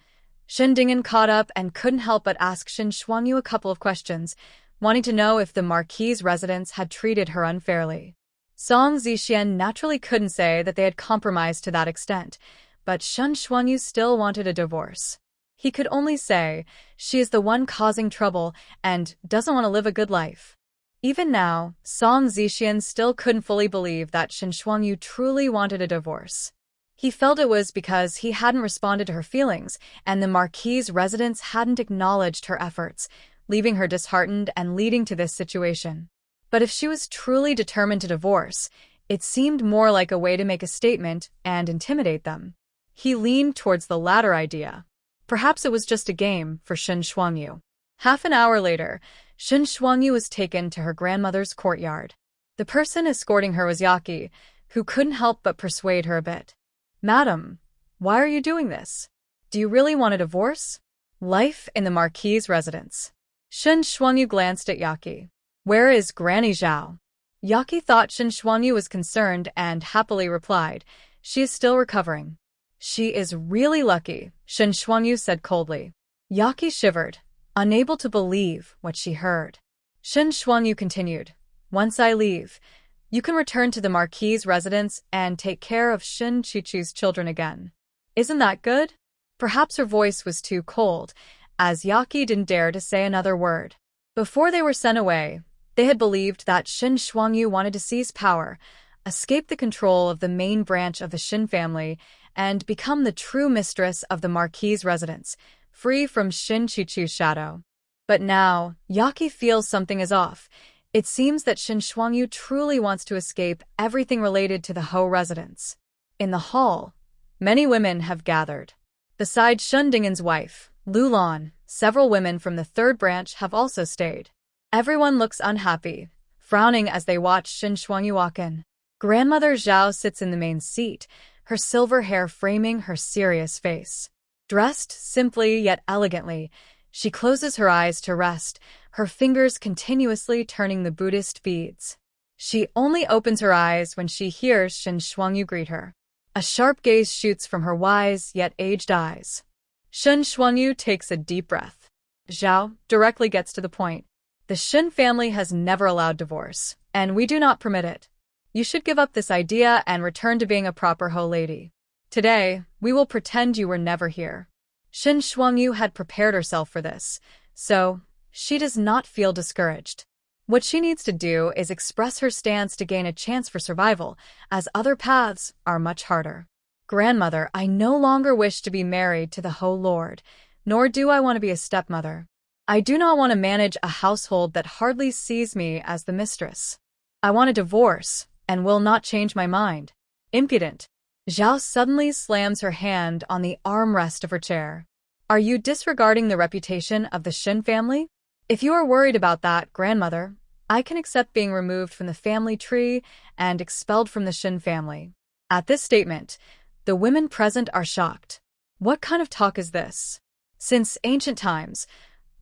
Shen Ding'an caught up and couldn't help but ask Shen Shuangyu a couple of questions, wanting to know if the Marquis' residents had treated her unfairly. Song Zixian naturally couldn't say that they had compromised to that extent, but Shen Shuangyu still wanted a divorce. He could only say, she is the one causing trouble and doesn't want to live a good life. Even now, Song Zixian still couldn't fully believe that Shen Shuangyu truly wanted a divorce. He felt it was because he hadn't responded to her feelings, and the Marquis's residence hadn't acknowledged her efforts, leaving her disheartened and leading to this situation. But if she was truly determined to divorce, it seemed more like a way to make a statement and intimidate them. He leaned towards the latter idea. Perhaps it was just a game for Shen Shuangyu. Half an hour later, Shen Shuangyu was taken to her grandmother's courtyard. The person escorting her was Yaqi, who couldn't help but persuade her a bit. "Madam, why are you doing this? Do you really want a divorce?" Life in the Marquis's residence. Shen Shuangyu glanced at Yaqi. "Where is Granny Zhao?" Yaqi thought Shen Shuangyu was concerned and happily replied, "She is still recovering." "She is really lucky," Shen Shuangyu said coldly. Yaqi shivered, unable to believe what she heard. Shen Shuangyu continued, "Once I leave, you can return to the Marquis's residence and take care of Shen Qiqi's children again. Isn't that good?" Perhaps her voice was too cold, as Yaqi didn't dare to say another word. Before they were sent away, they had believed that Shen Shuangyu wanted to seize power, escape the control of the main branch of the Shen family, and become the true mistress of the Marquis's residence, free from Shen Qiqi's shadow. But now, Yaqi feels something is off. It seems that Shen Shuangyu truly wants to escape everything related to the Ho residence. In the hall, many women have gathered. Besides Shen Dingen's wife, Lu Lan, several women from the third branch have also stayed. Everyone looks unhappy, frowning as they watch Shen Shuangyu walk in. Grandmother Zhao sits in the main seat, her silver hair framing her serious face. Dressed simply yet elegantly, she closes her eyes to rest, her fingers continuously turning the Buddhist beads. She only opens her eyes when she hears Shen Shuangyu greet her. A sharp gaze shoots from her wise yet aged eyes. Shen Shuangyu takes a deep breath. Zhao directly gets to the point. "The Shen family has never allowed divorce, and we do not permit it. You should give up this idea and return to being a proper Ho lady. Today, we will pretend you were never here." Shen Shuangyu had prepared herself for this, so she does not feel discouraged. What she needs to do is express her stance to gain a chance for survival, as other paths are much harder. "Grandmother, I no longer wish to be married to the Ho Lord, nor do I want to be a stepmother. I do not want to manage a household that hardly sees me as the mistress. I want a divorce, and will not change my mind." Impudent. Zhao suddenly slams her hand on the armrest of her chair. "Are you disregarding the reputation of the Shen family? If you are worried about that, grandmother, I can accept being removed from the family tree and expelled from the Shen family." At this statement, the women present are shocked. What kind of talk is this? Since ancient times,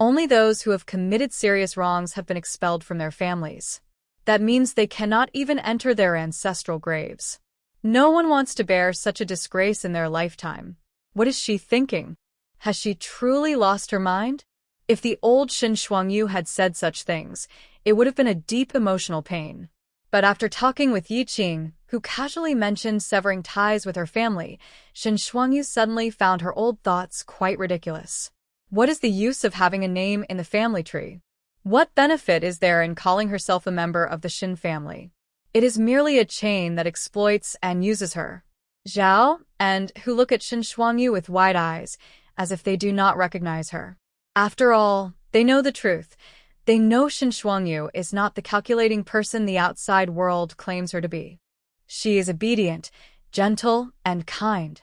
only those who have committed serious wrongs have been expelled from their families. That means they cannot even enter their ancestral graves. No one wants to bear such a disgrace in their lifetime. What is she thinking? Has she truly lost her mind? If the old Shen Shuangyu had said such things, it would have been a deep emotional pain. But after talking with Yi Qing, who casually mentioned severing ties with her family, Shen Shuangyu suddenly found her old thoughts quite ridiculous. What is the use of having a name in the family tree? What benefit is there in calling herself a member of the Shen family? It is merely a chain that exploits and uses her. Zhao, and who look at Shen Shuangyu with wide eyes, as if they do not recognize her. After all, they know the truth. They know Shen Shuangyu is not the calculating person the outside world claims her to be. She is obedient, gentle, and kind.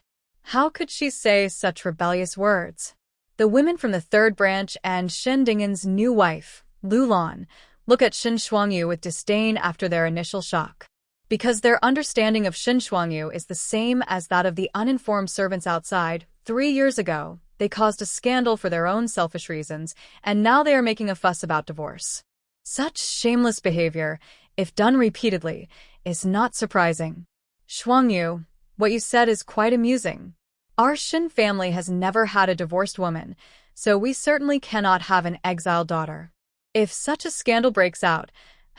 How could she say such rebellious words? The women from the third branch and Shen Dingen's new wife, Lu Lan, look at Shen Shuangyu with disdain after their initial shock. Because their understanding of Shen Shuangyu is the same as that of the uninformed servants outside, 3 years ago, they caused a scandal for their own selfish reasons, and now they are making a fuss about divorce. Such shameless behavior, if done repeatedly, is not surprising. "Shuangyu, what you said is quite amusing. Our Shen family has never had a divorced woman, so we certainly cannot have an exiled daughter. If such a scandal breaks out,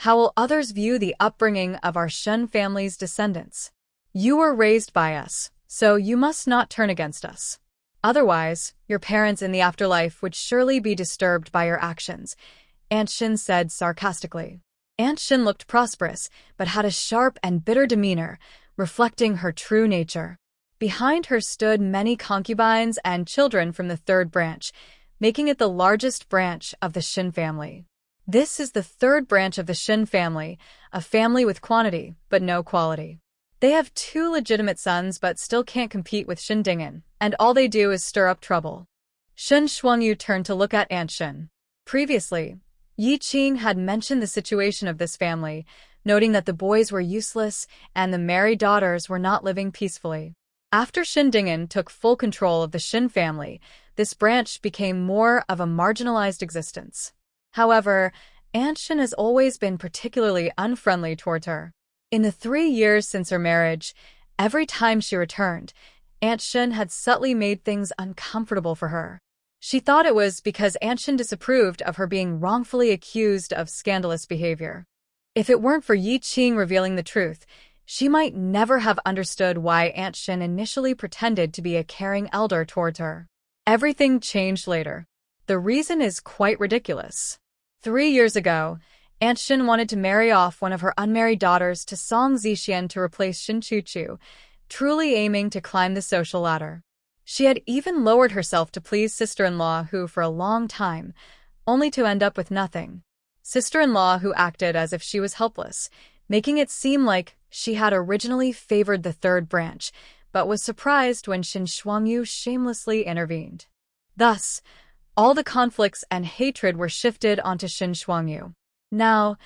how will others view the upbringing of our Shen family's descendants? You were raised by us, so you must not turn against us." Otherwise, your parents in the afterlife would surely be disturbed by your actions, Aunt Shin said sarcastically. Aunt Shin looked prosperous, but had a sharp and bitter demeanor, reflecting her true nature. Behind her stood many concubines and children from the third branch, making it the largest branch of the Shin family. This is the third branch of the Shin family, a family with quantity, but no quality. They have 2 legitimate sons but still can't compete with Shin Dingen, and all they do is stir up trouble. Shin Shuangyu turned to look at Aunt Shin. Previously, Yi Qing had mentioned the situation of this family, noting that the boys were useless and the married daughters were not living peacefully. After Shin Dingen took full control of the Shin family, this branch became more of a marginalized existence. However, Aunt Shin has always been particularly unfriendly towards her. In the 3 years since her marriage, every time she returned, Aunt Shin had subtly made things uncomfortable for her. She thought it was because Aunt Shin disapproved of her being wrongfully accused of scandalous behavior. If it weren't for Yi Qing revealing the truth, she might never have understood why Aunt Shin initially pretended to be a caring elder towards her. Everything changed later. The reason is quite ridiculous. 3 years ago, Aunt Shin wanted to marry off one of her unmarried daughters to Song Zixian to replace Shin Chuchu, truly aiming to climb the social ladder. She had even lowered herself to please sister-in-law who, for a long time, only to end up with nothing. Sister-in-law who acted as if she was helpless, making it seem like she had originally favored the third branch, but was surprised when Shin Shuangyu shamelessly intervened. Thus, all the conflicts and hatred were shifted onto Shin Shuangyu. Now,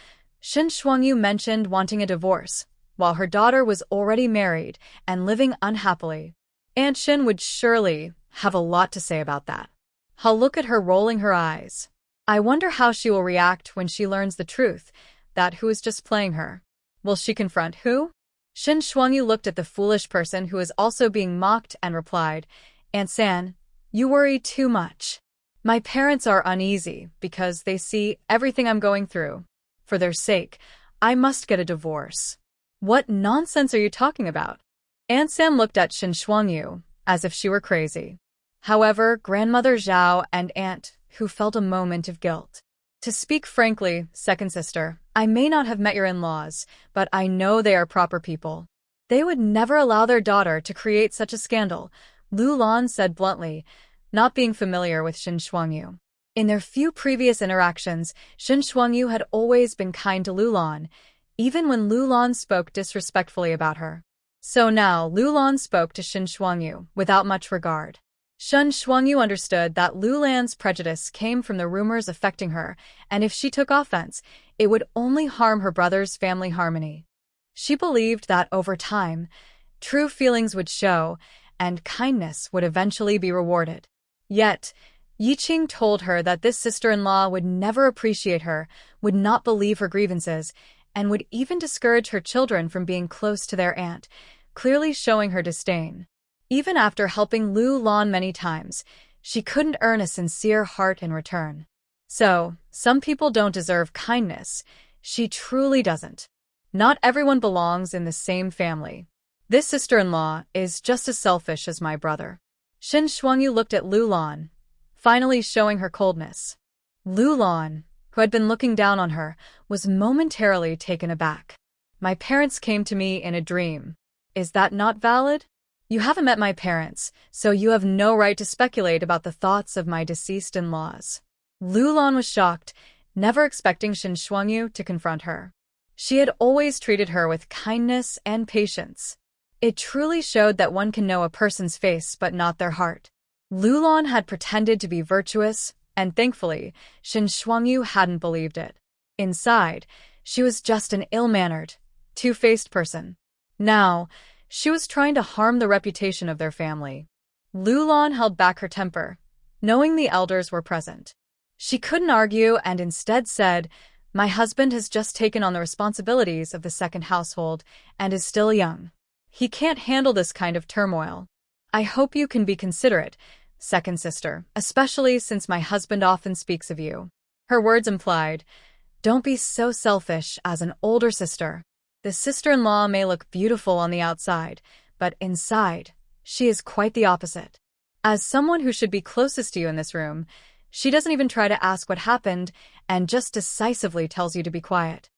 Shin Shuangyu mentioned wanting a divorce, while her daughter was already married and living unhappily. Aunt Shin would surely have a lot to say about that. I'll look at her rolling her eyes. I wonder how she will react when she learns the truth, that who is just playing her. Will she confront who? Shin Shuangyu looked at the foolish person who was also being mocked and replied, Aunt San, you worry too much. My parents are uneasy because they see everything I'm going through. For their sake, I must get a divorce. What nonsense are you talking about? Aunt San looked at Shin Shuangyu as if she were crazy. However, Grandmother Zhao and Aunt Hu felt a moment of guilt. To speak frankly, second sister, I may not have met your in-laws, but I know they are proper people. They would never allow their daughter to create such a scandal, Lu Lan said bluntly, not being familiar with Shin Shuangyu. In their few previous interactions, Shin Shuangyu had always been kind to Lu Lan, even when Lu Lan spoke disrespectfully about her. So now Lu Lan spoke to Shin Shuangyu without much regard. Shin Shuangyu understood that Lu Lan's prejudice came from the rumors affecting her, and if she took offense, it would only harm her brother's family harmony. She believed that over time, true feelings would show, and kindness would eventually be rewarded. Yet, Yi Qing told her that this sister-in-law would never appreciate her, would not believe her grievances, and would even discourage her children from being close to their aunt, clearly showing her disdain. Even after helping Lu Lan many times, she couldn't earn a sincere heart in return. So, some people don't deserve kindness. She truly doesn't. Not everyone belongs in the same family. This sister-in-law is just as selfish as my brother. Shin Shuangyu looked at Lu Lan, finally showing her coldness. Lu Lan, who had been looking down on her, was momentarily taken aback. My parents came to me in a dream. Is that not valid? You haven't met my parents, so you have no right to speculate about the thoughts of my deceased in-laws. Lu Lan was shocked, never expecting Shin Shuangyu to confront her. She had always treated her with kindness and patience. It truly showed that one can know a person's face but not their heart. Lu Lan had pretended to be virtuous, and thankfully, Shin Shuangyu hadn't believed it. Inside, she was just an ill-mannered, two-faced person. Now, she was trying to harm the reputation of their family. Lu Lan held back her temper, knowing the elders were present. She couldn't argue and instead said, My husband has just taken on the responsibilities of the second household and is still young. He can't handle this kind of turmoil. I hope you can be considerate, second sister, especially since my husband often speaks of you. Her words implied, Don't be so selfish as an older sister. The sister-in-law may look beautiful on the outside, but inside, she is quite the opposite. As someone who should be closest to you in this room, she doesn't even try to ask what happened and just decisively tells you to be quiet.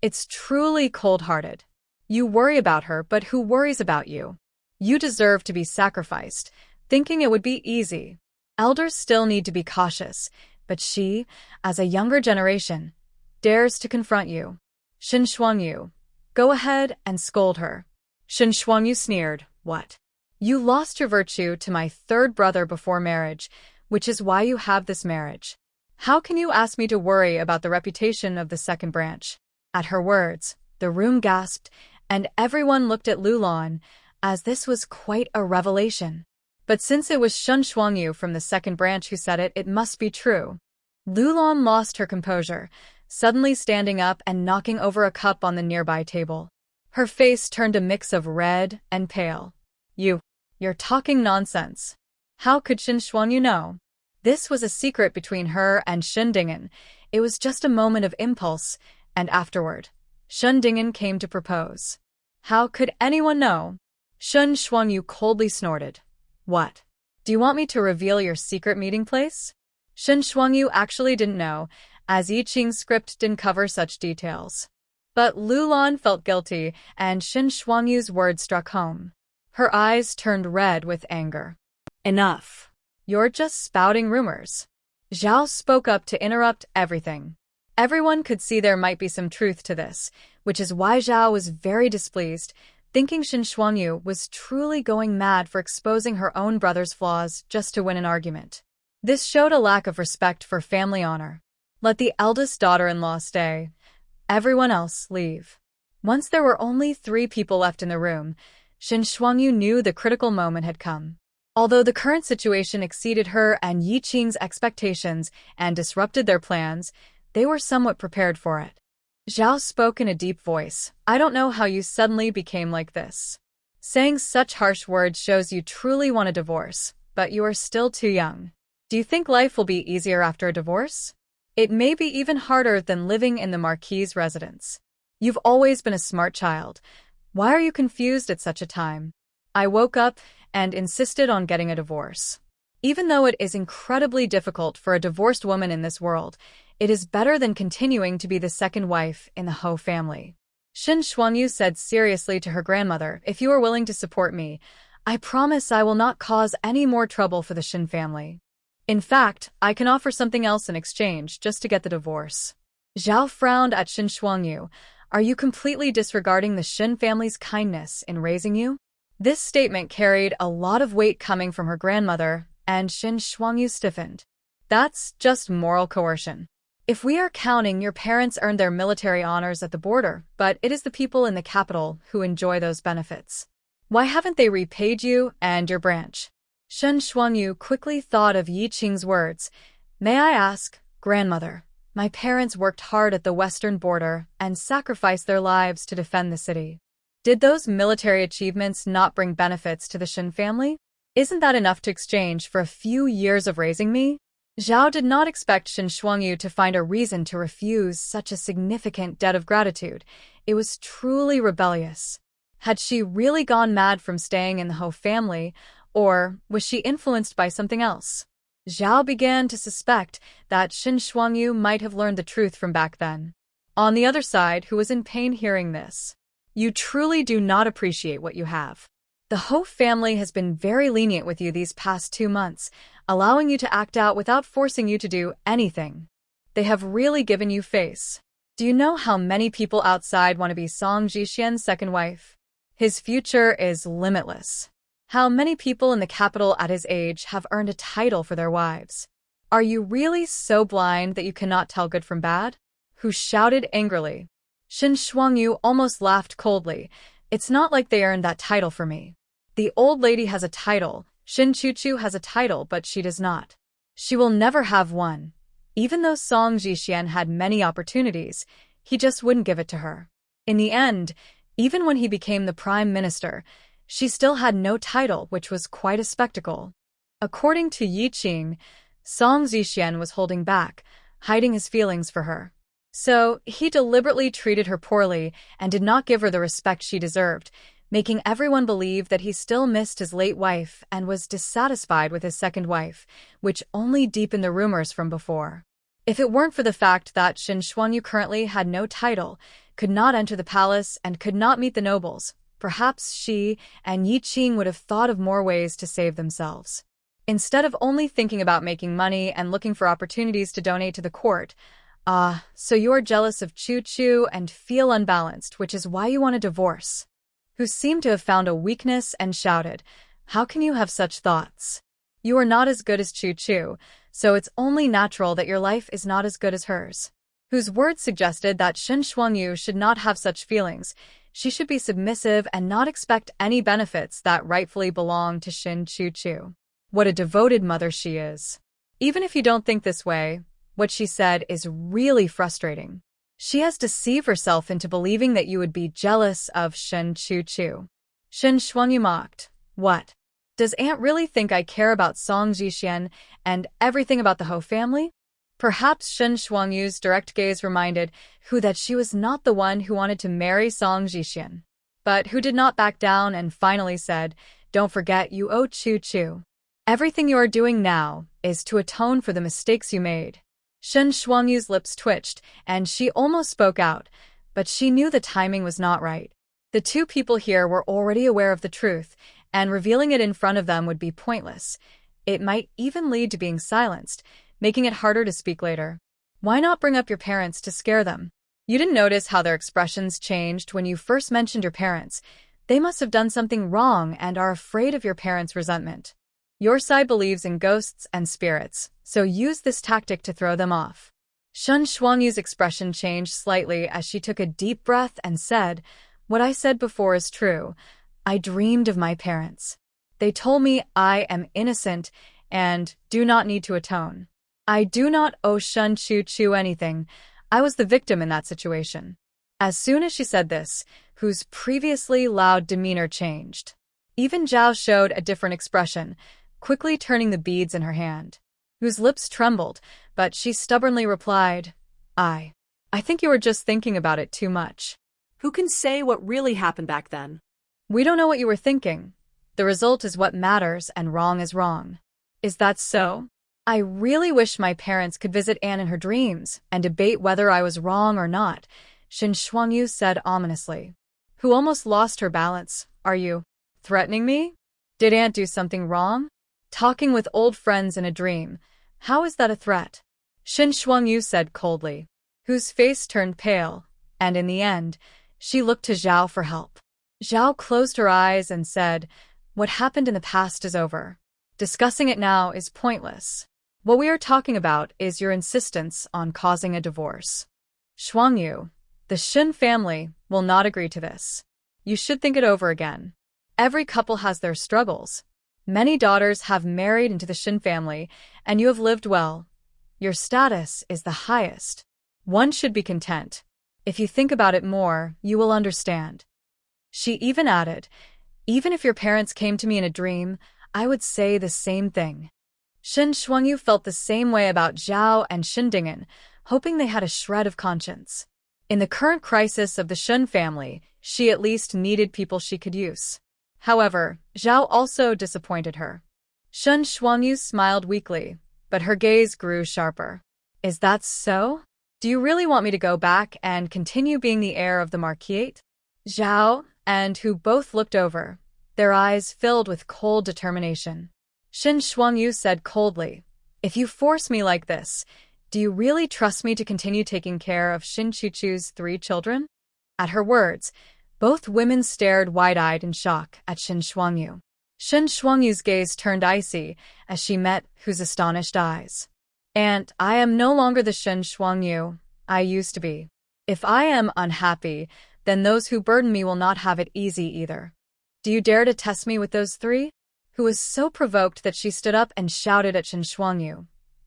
It's truly cold-hearted. You worry about her, but who worries about you? You deserve to be sacrificed, thinking it would be easy. Elders still need to be cautious, but she, as a younger generation, dares to confront you. Shin Shuangyu, go ahead and scold her. Shin Shuangyu sneered, what? You lost your virtue to my third brother before marriage, which is why you have this marriage. How can you ask me to worry about the reputation of the second branch? At her words, the room gasped, and everyone looked at Lulan, as this was quite a revelation. But since it was Shin Shuangyu from the second branch who said it, it must be true. Lulan lost her composure, suddenly standing up and knocking over a cup on the nearby table. Her face turned a mix of red and pale. You're talking nonsense. How could Shin Shuangyu know? This was a secret between her and Shin Dingen. It was just a moment of impulse, and afterward, Shin Dingen came to propose. How could anyone know? Shin Shuangyu coldly snorted. What? Do you want me to reveal your secret meeting place? Shin Shuangyu actually didn't know, as I Ching's script didn't cover such details. But Lulan felt guilty, and Shin Shuangyu's words struck home. Her eyes turned red with anger. Enough. You're just spouting rumors. Zhao spoke up to interrupt everything. Everyone could see there might be some truth to this, which is why Zhao was very displeased, thinking Shin Shuangyu was truly going mad for exposing her own brother's flaws just to win an argument. This showed a lack of respect for family honor. Let the eldest daughter-in-law stay. Everyone else leave. Once there were only 3 people left in the room, Shin Shuangyu knew the critical moment had come. Although the current situation exceeded her and Yi Qing's expectations and disrupted their plans, they were somewhat prepared for it. Zhao spoke in a deep voice. I don't know how you suddenly became like this. Saying such harsh words shows you truly want a divorce, but you are still too young. Do you think life will be easier after a divorce? It may be even harder than living in the Marquis's residence. You've always been a smart child. Why are you confused at such a time? I woke up and insisted on getting a divorce. Even though it is incredibly difficult for a divorced woman in this world, it is better than continuing to be the second wife in the Ho family. Shin Shuangyu said seriously to her grandmother, if you are willing to support me, I promise I will not cause any more trouble for the Shin family. In fact, I can offer something else in exchange just to get the divorce. Zhao frowned at Shin Shuangyu. Are you completely disregarding the Shin family's kindness in raising you? This statement carried a lot of weight coming from her grandmother, and Shin Shuangyu stiffened. That's just moral coercion. If we are counting, your parents earned their military honors at the border, but it is the people in the capital who enjoy those benefits. Why haven't they repaid you and your branch? Shin Shuangyu quickly thought of Yi Qing's words. May I ask, grandmother, my parents worked hard at the western border and sacrificed their lives to defend the city. Did those military achievements not bring benefits to the Shin family? Isn't that enough to exchange for a few years of raising me? Zhao did not expect Shin Shuangyu to find a reason to refuse such a significant debt of gratitude. It was truly rebellious. Had she really gone mad from staying in the Ho family, or was she influenced by something else? Zhao began to suspect that Shin Shuangyu might have learned the truth from back then. On the other side, who was in pain hearing this? You truly do not appreciate what you have. The Ho family has been very lenient with you these past 2 months, allowing you to act out without forcing you to do anything. They have really given you face. Do you know how many people outside want to be Song Jixian's second wife? His future is limitless. How many people in the capital at his age have earned a title for their wives? Are you really so blind that you cannot tell good from bad? Who shouted angrily. Shin Shuangyu almost laughed coldly. It's not like they earned that title for me. The old lady has a title. Shin Chuchu has a title, but she does not. She will never have one. Even though Song Jixian had many opportunities, he just wouldn't give it to her. In the end, even when he became the prime minister, she still had no title, which was quite a spectacle. According to Yi Qing, Song Zixian was holding back, hiding his feelings for her. So, he deliberately treated her poorly and did not give her the respect she deserved, making everyone believe that he still missed his late wife and was dissatisfied with his second wife, which only deepened the rumors from before. If it weren't for the fact that Shin Xuanyu currently had no title, could not enter the palace, and could not meet the nobles, perhaps she and Yi Qing would have thought of more ways to save themselves. Instead of only thinking about making money and looking for opportunities to donate to the court. So you're jealous of Chu Chu and feel unbalanced, which is why you want a divorce. Who seemed to have found a weakness and shouted, "How can you have such thoughts? You are not as good as Chu Chu, so it's only natural that your life is not as good as hers." Whose words suggested that Shin Xuanyu should not have such feelings. She should be submissive and not expect any benefits that rightfully belong to Shin Chu Chu. What a devoted mother she is. Even if you don't think this way, what she said is really frustrating. She has deceived herself into believing that you would be jealous of Shin Chu Chu. Shin Xuanyu mocked. What? Does Aunt really think I care about Song Jixian and everything about the Ho family? Perhaps Shin Xuanyu's direct gaze reminded Hu that she was not the one who wanted to marry Song Jixian. But Hu did not back down and finally said, "Don't forget you owe Chu Chu. Everything you are doing now is to atone for the mistakes you made." Shin Xuanyu's lips twitched, and she almost spoke out, but she knew the timing was not right. The two people here were already aware of the truth, and revealing it in front of them would be pointless. It might even lead to being silenced, making it harder to speak later. Why not bring up your parents to scare them? You didn't notice how their expressions changed when you first mentioned your parents. They must have done something wrong and are afraid of your parents' resentment. Your side believes in ghosts and spirits, so use this tactic to throw them off. Shin Xuanyu's expression changed slightly as she took a deep breath and said, "What I said before is true. I dreamed of my parents. They told me I am innocent and do not need to atone. I do not owe Shin Chu Chu anything. I was the victim in that situation." As soon as she said this, Hu's previously loud demeanor changed. Even Zhao showed a different expression, quickly turning the beads in her hand. Hu's lips trembled, but she stubbornly replied, I think you were just thinking about it too much. Who can say what really happened back then? We don't know what you were thinking. The result is what matters, and wrong is wrong. Is that so? I really wish my parents could visit Anne in her dreams and debate whether I was wrong or not, Shin Xuanyu said ominously. Who almost lost her balance. Are you threatening me? Did Aunt do something wrong? Talking with old friends in a dream. How is that a threat? Shin Xuanyu said coldly, whose face turned pale, and in the end, she looked to Zhao for help. Zhao closed her eyes and said, "What happened in the past is over. Discussing it now is pointless. What we are talking about is your insistence on causing a divorce. Xuanyu, the Shin family will not agree to this. You should think it over again. Every couple has their struggles. Many daughters have married into the Shin family, and you have lived well. Your status is the highest. One should be content. If you think about it more, you will understand." She even added, "Even if your parents came to me in a dream, I would say the same thing." Shin Xuanyu felt the same way about Zhao and Shindingen, hoping they had a shred of conscience. In the current crisis of the Shin family, she at least needed people she could use. However, Zhao also disappointed her. Shin Xuanyu smiled weakly, but her gaze grew sharper. Is that so? Do you really want me to go back and continue being the heir of the marquisate? Zhao and Hu both looked over, their eyes filled with cold determination. Shin Xuanyu said coldly, "If you force me like this, do you really trust me to continue taking care of Shin Chuchu's 3 children?" At her words, both women stared wide-eyed in shock at Shin Xuanyu. Shin Xuanyu's gaze turned icy as she met Hu's astonished eyes. "And I am no longer the Shin Xuanyu I used to be. If I am unhappy, then those who burden me will not have it easy either. Do you dare to test me with those 3? Hu was so provoked that she stood up and shouted at Shin Xuanyu.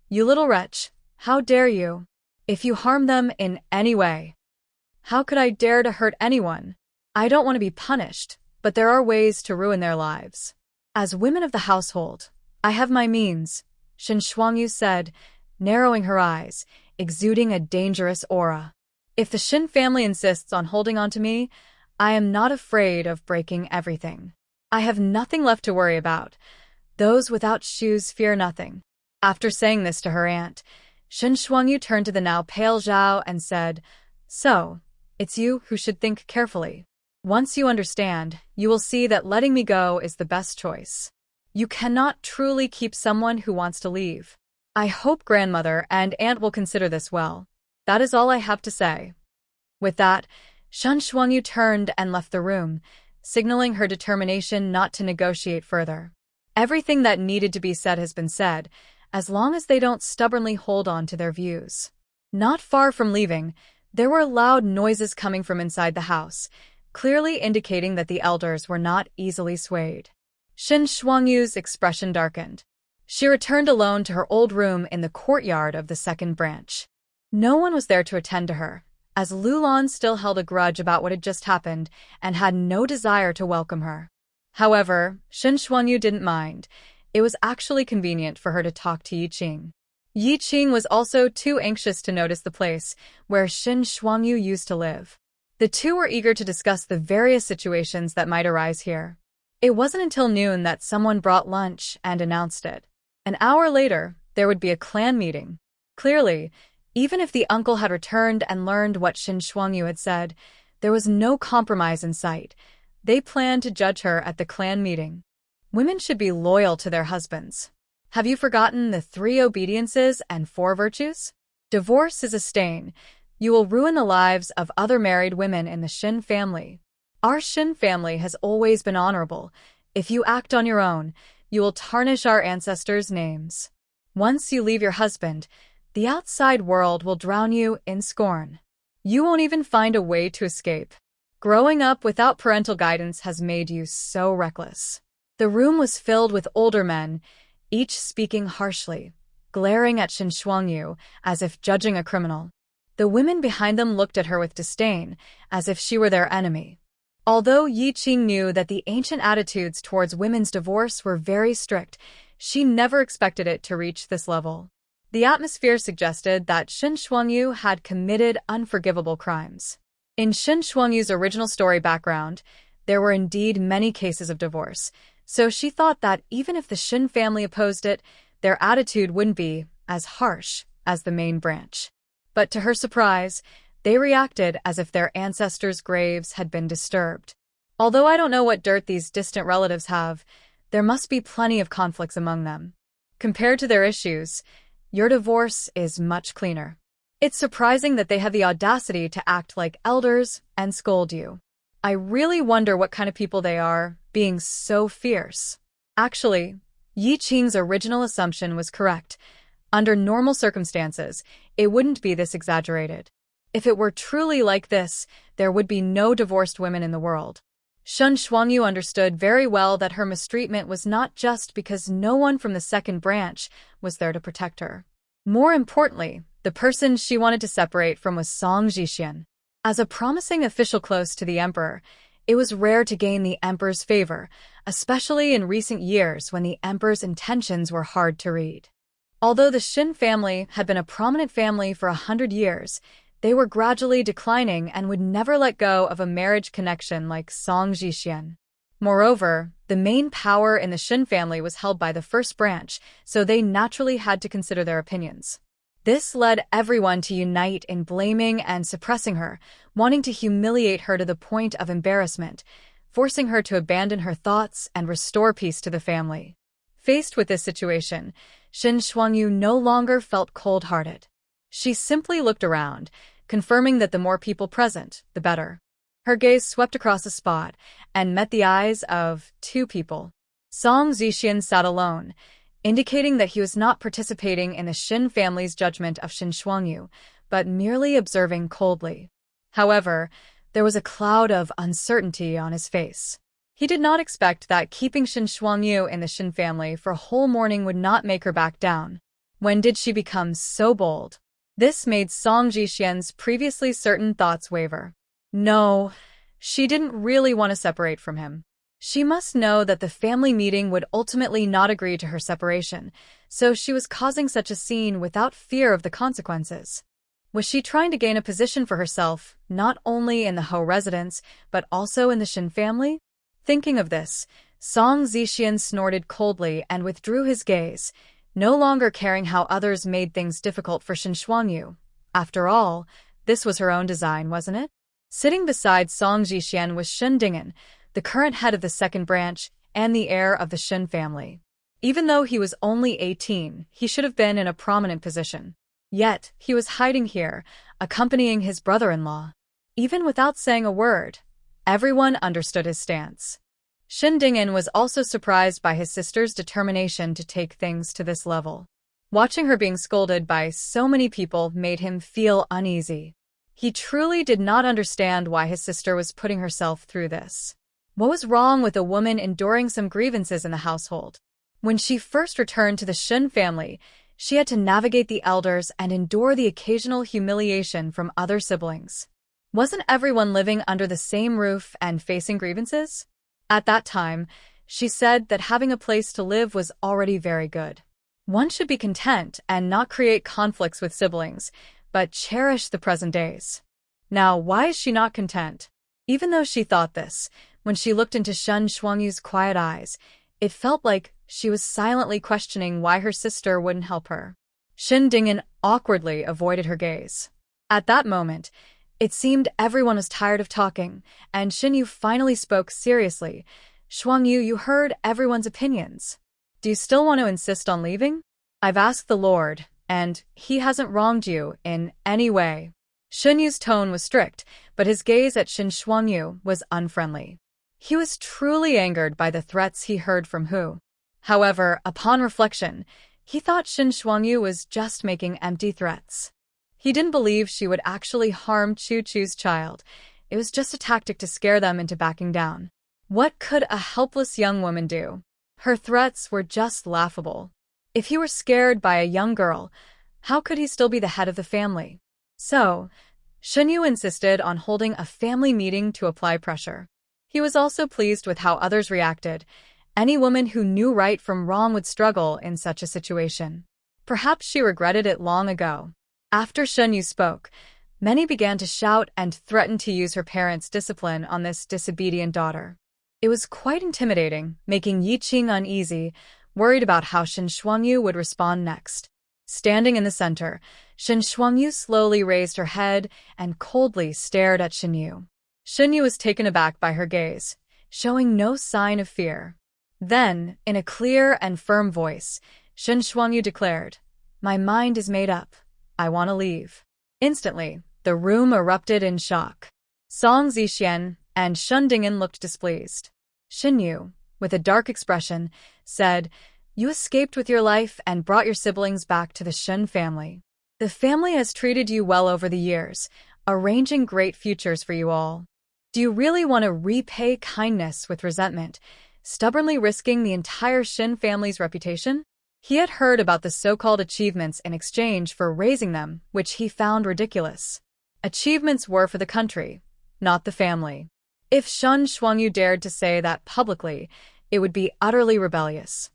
"You little wretch, how dare you? If you harm them in any way." "How could I dare to hurt anyone? I don't want to be punished, but there are ways to ruin their lives. As women of the household, I have my means," Shin Xuanyu said, narrowing her eyes, exuding a dangerous aura. "If the Shin family insists on holding on to me, I am not afraid of breaking everything. I have nothing left to worry about. Those without shoes fear nothing. After saying this to her aunt, Shen Shuangyu turned to the now pale Zhao and said, So, it's you who should think carefully. Once you understand, you will see that letting me go is the best choice. You cannot truly keep someone who wants to leave. I hope grandmother and aunt will consider this well. That is all I have to say. With that, Shen Shuangyu turned and left the room, signaling her determination not to negotiate further. Everything that needed to be said has been said, as long as they don't stubbornly hold on to their views. Not far from leaving, there were loud noises coming from inside the house, clearly indicating that the elders were not easily swayed. Shen Shuangyu's expression darkened. She returned alone to her old room in the courtyard of the second branch. No one was there to attend to her, as Lulan still held a grudge about what had just happened and had no desire to welcome her. However, Shen Shuangyu didn't mind. It was actually convenient for her to talk to Yi Qing. Yi Qing was also too anxious to notice the place where Shen Shuangyu used to live. The two were eager to discuss the various situations that might arise here. It wasn't until noon that someone brought lunch and announced it. An hour later, there would be a clan meeting. Clearly, even if the uncle had returned and learned what Shen Shuangyu had said, there was no compromise in sight. They planned to judge her at the clan meeting. Women should be loyal to their husbands. Have you forgotten the 3 obediences and 4 virtues? Divorce is a stain. You will ruin the lives of other married women in the Shen family. Our Shen family has always been honorable. If you act on your own, you will tarnish our ancestors' names. Once you leave your husband, the outside world will drown you in scorn. You won't even find a way to escape. Growing up without parental guidance has made you so reckless. The room was filled with older men, each speaking harshly, glaring at Shen Shuangyu as if judging a criminal. The women behind them looked at her with disdain, as if she were their enemy. Although Yi Qing knew that the ancient attitudes towards women's divorce were very strict, she never expected it to reach this level. The atmosphere suggested that Shen Shuangyu had committed unforgivable crimes. In Shen Shuangyu's original story background, there were indeed many cases of divorce, so she thought that even if the Shen family opposed it, their attitude wouldn't be as harsh as the main branch. But to her surprise, they reacted as if their ancestors' graves had been disturbed. Although I don't know what dirt these distant relatives have, there must be plenty of conflicts among them. Compared to their issues, your divorce is much cleaner. It's surprising that they have the audacity to act like elders and scold you. I really wonder what kind of people they are, being so fierce. Actually, Yi Qing's original assumption was correct. Under normal circumstances, it wouldn't be this exaggerated. If it were truly like this, there would be no divorced women in the world. Shen Shuangyu understood very well that her mistreatment was not just because no one from the second branch was there to protect her. More importantly, the person she wanted to separate from was Song Zhixian. As a promising official close to the emperor, it was rare to gain the emperor's favor, especially in recent years when the emperor's intentions were hard to read. Although the Shen family had been a prominent family for 100 years, they were gradually declining and would never let go of a marriage connection like Song Zhixian. Moreover, the main power in the Shen family was held by the first branch, so they naturally had to consider their opinions. This led everyone to unite in blaming and suppressing her, wanting to humiliate her to the point of embarrassment, forcing her to abandon her thoughts and restore peace to the family. Faced with this situation, Shen Shuangyu no longer felt cold-hearted. She simply looked around, confirming that the more people present, the better. Her gaze swept across the spot and met the eyes of 2 people. Song Zhixian sat alone, indicating that he was not participating in the Shen family's judgment of Shen Shuangyu, but merely observing coldly. However, there was a cloud of uncertainty on his face. He did not expect that keeping Shen Shuangyu in the Shen family for a whole morning would not make her back down. When did she become so bold? This made Song Zhixian's previously certain thoughts waver. No, she didn't really want to separate from him. She must know that the family meeting would ultimately not agree to her separation, so she was causing such a scene without fear of the consequences. Was she trying to gain a position for herself, not only in the Ho residence, but also in the Shin family? Thinking of this, Song Zixian snorted coldly and withdrew his gaze, no longer caring how others made things difficult for Shin Shuangyu. After all, this was her own design, wasn't it? Sitting beside Song Zixian was Shin Dingen, the current head of the second branch and the heir of the Shin family. Even though he was only 18, he should have been in a prominent position. Yet, he was hiding here, accompanying his brother-in-law. Even without saying a word, everyone understood his stance. Shin Dingen was also surprised by his sister's determination to take things to this level. Watching her being scolded by so many people made him feel uneasy. He truly did not understand why his sister was putting herself through this. What was wrong with a woman enduring some grievances in the household? When she first returned to the Shin family, she had to navigate the elders and endure the occasional humiliation from other siblings. Wasn't everyone living under the same roof and facing grievances? At that time, she said that having a place to live was already very good. One should be content and not create conflicts with siblings, but cherish the present days. Now, why is she not content? Even though she thought this, when she looked into Shin Shuangyu's quiet eyes, it felt like she was silently questioning why her sister wouldn't help her. Shin Dingen awkwardly avoided her gaze. At that moment, it seemed everyone was tired of talking, and Shin Yu finally spoke seriously. Shuangyu, you heard everyone's opinions. Do you still want to insist on leaving? I've asked the Lord, and he hasn't wronged you in any way. Shin Yu's tone was strict, but his gaze at Shin Shuangyu was unfriendly. He was truly angered by the threats he heard from Hu. However, upon reflection, he thought Shin Shuangyu was just making empty threats. He didn't believe she would actually harm Chu-Chu's child. It was just a tactic to scare them into backing down. What could a helpless young woman do? Her threats were just laughable. If he were scared by a young girl, how could he still be the head of the family? So, Shin Yu insisted on holding a family meeting to apply pressure. He was also pleased with how others reacted. Any woman who knew right from wrong would struggle in such a situation. Perhaps she regretted it long ago. After Shin Yu spoke, many began to shout and threaten to use her parents' discipline on this disobedient daughter. It was quite intimidating, making Yi Qing uneasy, worried about how Shin Shuangyu would respond next. Standing in the center, Shin Shuangyu slowly raised her head and coldly stared at Shin Yu. Shin Yu was taken aback by her gaze, showing no sign of fear. Then, in a clear and firm voice, Shin Shuangyu declared, "My mind is made up. I want to leave." Instantly, the room erupted in shock. Song Zixian and Shin Dingen looked displeased. Shin Yu, with a dark expression, said, "You escaped with your life and brought your siblings back to the Shin family. The family has treated you well over the years, arranging great futures for you all. Do you really want to repay kindness with resentment, stubbornly risking the entire Shin family's reputation?" He had heard about the so-called achievements in exchange for raising them, which he found ridiculous. Achievements were for the country, not the family. If Shin Shuangyu dared to say that publicly, it would be utterly rebellious.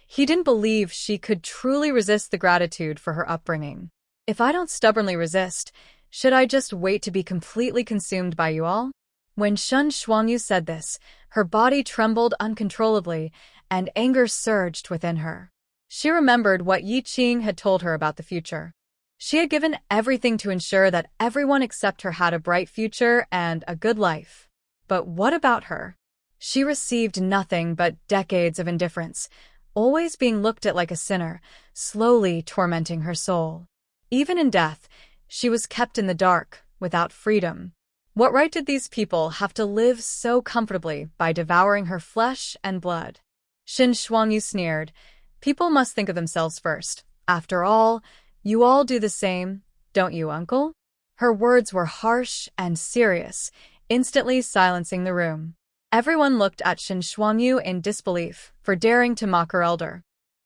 He didn't believe she could truly resist the gratitude for her upbringing. If I don't stubbornly resist, should I just wait to be completely consumed by you all? When Shin Shuangyu said this, her body trembled uncontrollably, and anger surged within her. She remembered what Yi Qing had told her about the future. She had given everything to ensure that everyone except her had a bright future and a good life. But what about her? She received nothing but decades of indifference, always being looked at like a sinner, slowly tormenting her soul. Even in death, she was kept in the dark, without freedom. What right did these people have to live so comfortably by devouring her flesh and blood? Shin Shuangyu sneered. People must think of themselves first. After all, you all do the same, don't you, uncle? Her words were harsh and serious, instantly silencing the room. Everyone looked at Shin Shuangyu in disbelief for daring to mock her elder,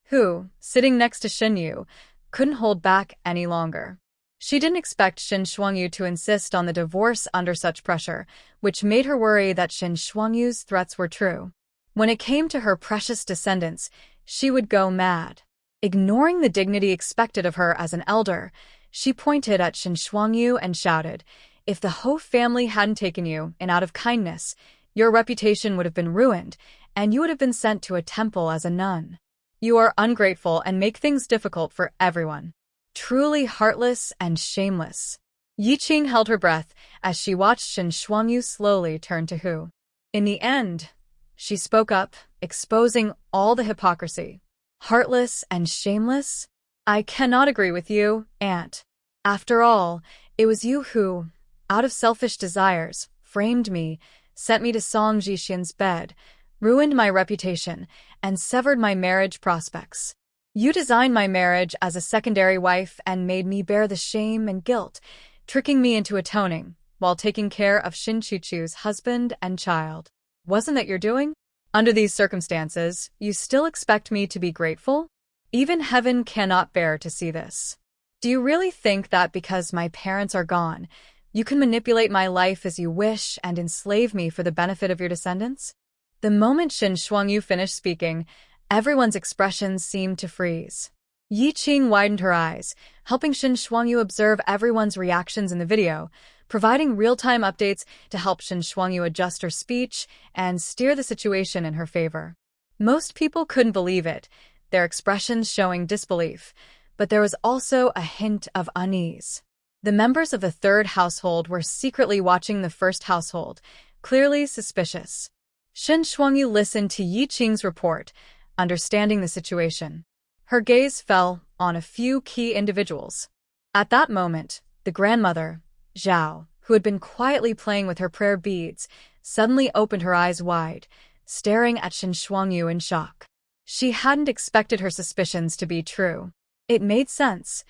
who, sitting next to Shin Yu, couldn't hold back any longer. She didn't expect Shin Shuangyu to insist on the divorce under such pressure, which made her worry that Shin Shuangyu's threats were true. When it came to her precious descendants, she would go mad. Ignoring the dignity expected of her as an elder, She pointed at Shin Shuangyu and shouted, "If the Ho family hadn't taken you in out of kindness, your reputation would have been ruined, and you would have been sent to a temple as a nun. You are ungrateful and make things difficult for everyone. Truly heartless and shameless." Yiqing held her breath as she watched Shin Shuangyu slowly turn to Hu. In the end, she spoke up, exposing all the hypocrisy. "Heartless and shameless? I cannot agree with you, Aunt. After all, it was you who, out of selfish desires, framed me, sent me to Song Jixian's bed, ruined my reputation, and severed my marriage prospects. You designed my marriage as a secondary wife and made me bear the shame and guilt, tricking me into atoning, while taking care of Shin Chuchu's husband and child. Wasn't that your doing? Under these circumstances, you still expect me to be grateful? Even heaven cannot bear to see this. Do you really think that because my parents are gone, you can manipulate my life as you wish and enslave me for the benefit of your descendants?" The moment Shin Shuangyu finished speaking, everyone's expressions seemed to freeze. Yiqing widened her eyes, helping Shin Shuangyu observe everyone's reactions in the video, providing real-time updates to help Shin Shuangyu adjust her speech and steer the situation in her favor. Most people couldn't believe it, their expressions showing disbelief, but there was also a hint of unease. The members of the third household were secretly watching the first household, clearly suspicious. Shin Shuangyu listened to Yiqing's report, understanding the situation. Her gaze fell on a few key individuals. At that moment, the grandmother, Zhao, who had been quietly playing with her prayer beads, suddenly opened her eyes wide, staring at Shin Shuangyu in shock. She hadn't expected her suspicions to be true. It made sense.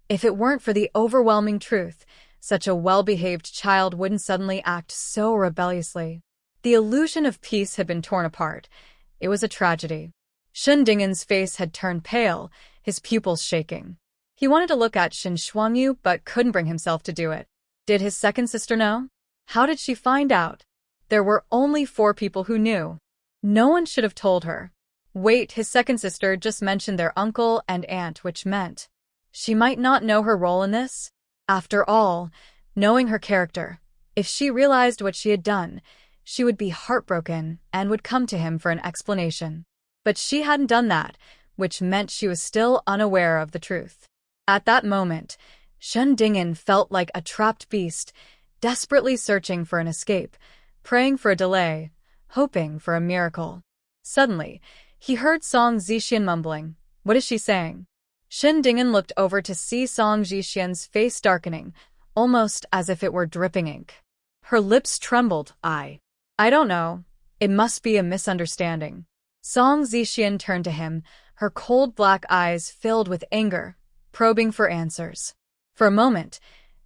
If it weren't for the overwhelming truth, such a well-behaved child wouldn't suddenly act so rebelliously. The illusion of peace had been torn apart. It was a tragedy. Shen Dingen's face had turned pale, his pupils shaking. He wanted to look at Shin Shuangyu but couldn't bring himself to do it. Did his second sister know? How did she find out? There were only 4 people who knew. No one should have told her. Wait, his second sister just mentioned their uncle and aunt, which meant she might not know her role in this. After all, knowing her character, if she realized what she had done, she would be heartbroken and would come to him for an explanation. But she hadn't done that, which meant she was still unaware of the truth. At that moment, Shen Dingen felt like a trapped beast, desperately searching for an escape, praying for a delay, hoping for a miracle. Suddenly, he heard Song Zixian mumbling, "What is she saying?" Shen Dingen looked over to see Song Zixian's face darkening, almost as if it were dripping ink. Her lips trembled. I don't know. It must be a misunderstanding." Song Zixian turned to him, her cold black eyes filled with anger, probing for answers. For a moment,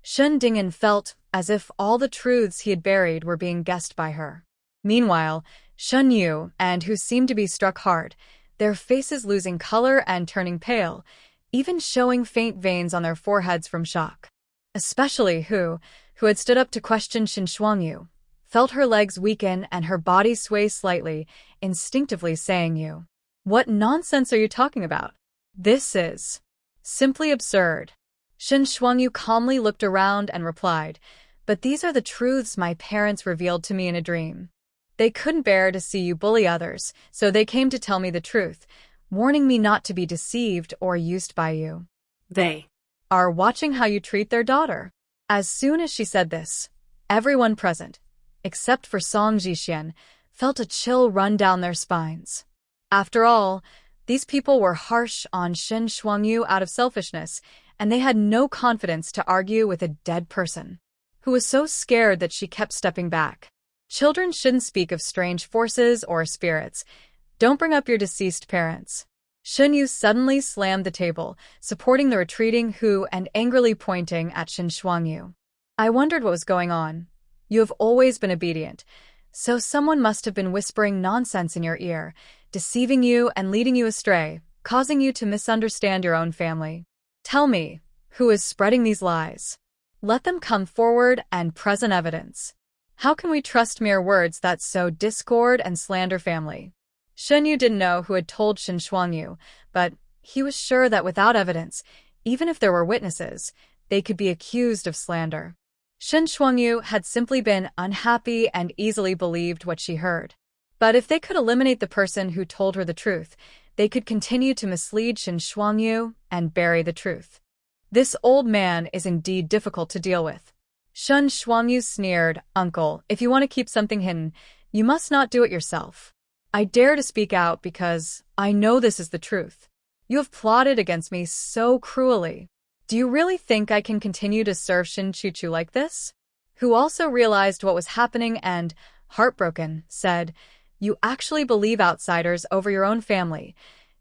Shen Dingen felt as if all the truths he had buried were being guessed by her. Meanwhile, Shen Yu and Hu seemed to be struck hard, their faces losing color and turning pale, even showing faint veins on their foreheads from shock. Especially Hu, who had stood up to question Shin Shuangyu, felt her legs weaken and her body sway slightly, instinctively saying, "You. What nonsense are you talking about? This is simply absurd." Shin Shuangyu calmly looked around and replied, "But these are the truths my parents revealed to me in a dream. They couldn't bear to see you bully others, so they came to tell me the truth, warning me not to be deceived or used by you. They are watching how you treat their daughter." As soon as she said this, everyone present, except for Song Jixian, felt a chill run down their spines. After all, these people were harsh on Shin Shuangyu out of selfishness, and they had no confidence to argue with a dead person, who was so scared that she kept stepping back. Children shouldn't speak of strange forces or spirits. Don't bring up your deceased parents. Shen Yu suddenly slammed the table, supporting the retreating Hu and angrily pointing at Shin Shuangyu. "I wondered what was going on. You have always been obedient, so someone must have been whispering nonsense in your ear, deceiving you and leading you astray, causing you to misunderstand your own family. Tell me, who is spreading these lies? Let them come forward and present evidence. How can we trust mere words that sow discord and slander family?" Shen Yu didn't know who had told Shin Shuangyu, but he was sure that without evidence, even if there were witnesses, they could be accused of slander. Shin Shuangyu had simply been unhappy and easily believed what she heard. But if they could eliminate the person who told her the truth, they could continue to mislead Shin Shuangyu and bury the truth. This old man is indeed difficult to deal with. Shin Shuangyu sneered, "Uncle, if you want to keep something hidden, you must not do it yourself. I dare to speak out because I know this is the truth. You have plotted against me so cruelly. Do you really think I can continue to serve Shin Chuchu like this?" Who also realized what was happening and, heartbroken, said, "You actually believe outsiders over your own family.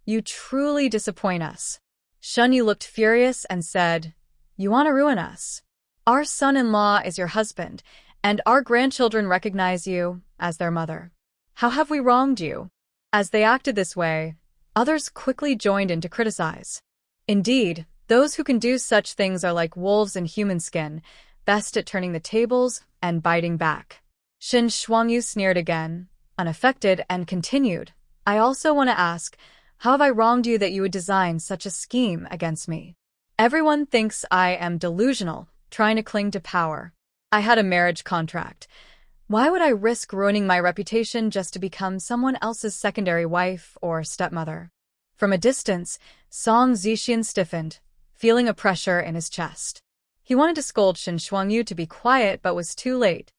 You truly disappoint us." Shunyu looked furious and said, "You want to ruin us? Our son-in-law is your husband, and our grandchildren recognize you as their mother. How have we wronged you?" As they acted this way, others quickly joined in to criticize. Indeed, those who can do such things are like wolves in human skin, best at turning the tables and biting back. Shin Shuangyu sneered again, unaffected, and continued, "I also want to ask, how have I wronged you that you would design such a scheme against me? Everyone thinks I am delusional, trying to cling to power. I had a marriage contract. Why would I risk ruining my reputation just to become someone else's secondary wife or stepmother?" From a distance, Song Zixian stiffened, feeling a pressure in his chest. He wanted to scold Shin Shuangyu to be quiet but was too late.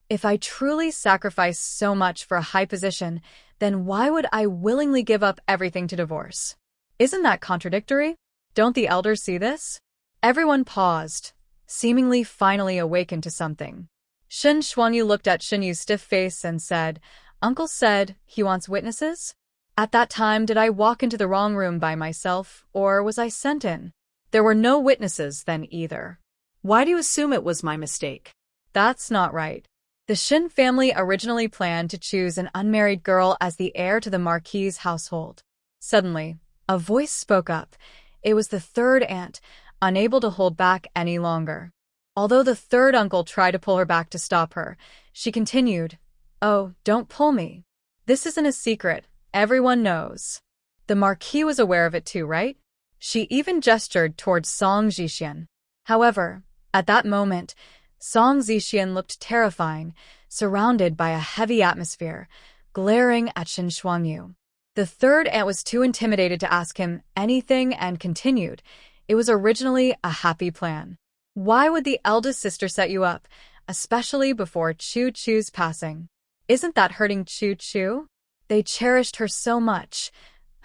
If I truly sacrifice so much for a high position, then why would I willingly give up everything to divorce? Isn't that contradictory? Don't the elders see this? Everyone paused, seemingly finally awakened to something. Shin Shuangyu looked at Shinyu's stiff face and said, "Uncle said he wants witnesses? At that time, did I walk into the wrong room by myself, or was I sent in? There were no witnesses then either." Why do you assume it was my mistake? That's not right. The Shin family originally planned to choose an unmarried girl as the heir to the Marquis's household. Suddenly, a voice spoke up. It was the third aunt, unable to hold back any longer. Although the third uncle tried to pull her back to stop her, she continued, "Oh, don't pull me. This isn't a secret. Everyone knows. The Marquis was aware of it too, right?" She even gestured towards Song Zixian. However, at that moment, Song Zixian looked terrifying, surrounded by a heavy atmosphere, glaring at Shin Shuangyu. The third aunt was too intimidated to ask him anything and continued, "It was originally a happy plan. Why would the eldest sister set you up, especially before Chu Chu's passing? Isn't that hurting Chu Chu? They cherished her so much.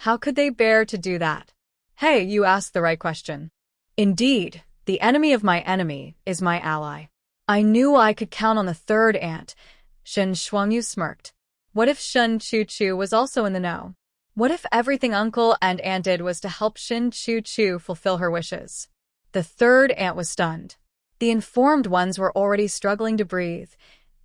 How could they bear to do that?" "Hey, you asked the right question. Indeed, the enemy of my enemy is my ally. I knew I could count on the third aunt." Shin Shuangyu smirked. What if Shin Chu Chu was also in the know? What if everything uncle and aunt did was to help Shin Chu Chu fulfill her wishes? The third aunt was stunned. The informed ones were already struggling to breathe.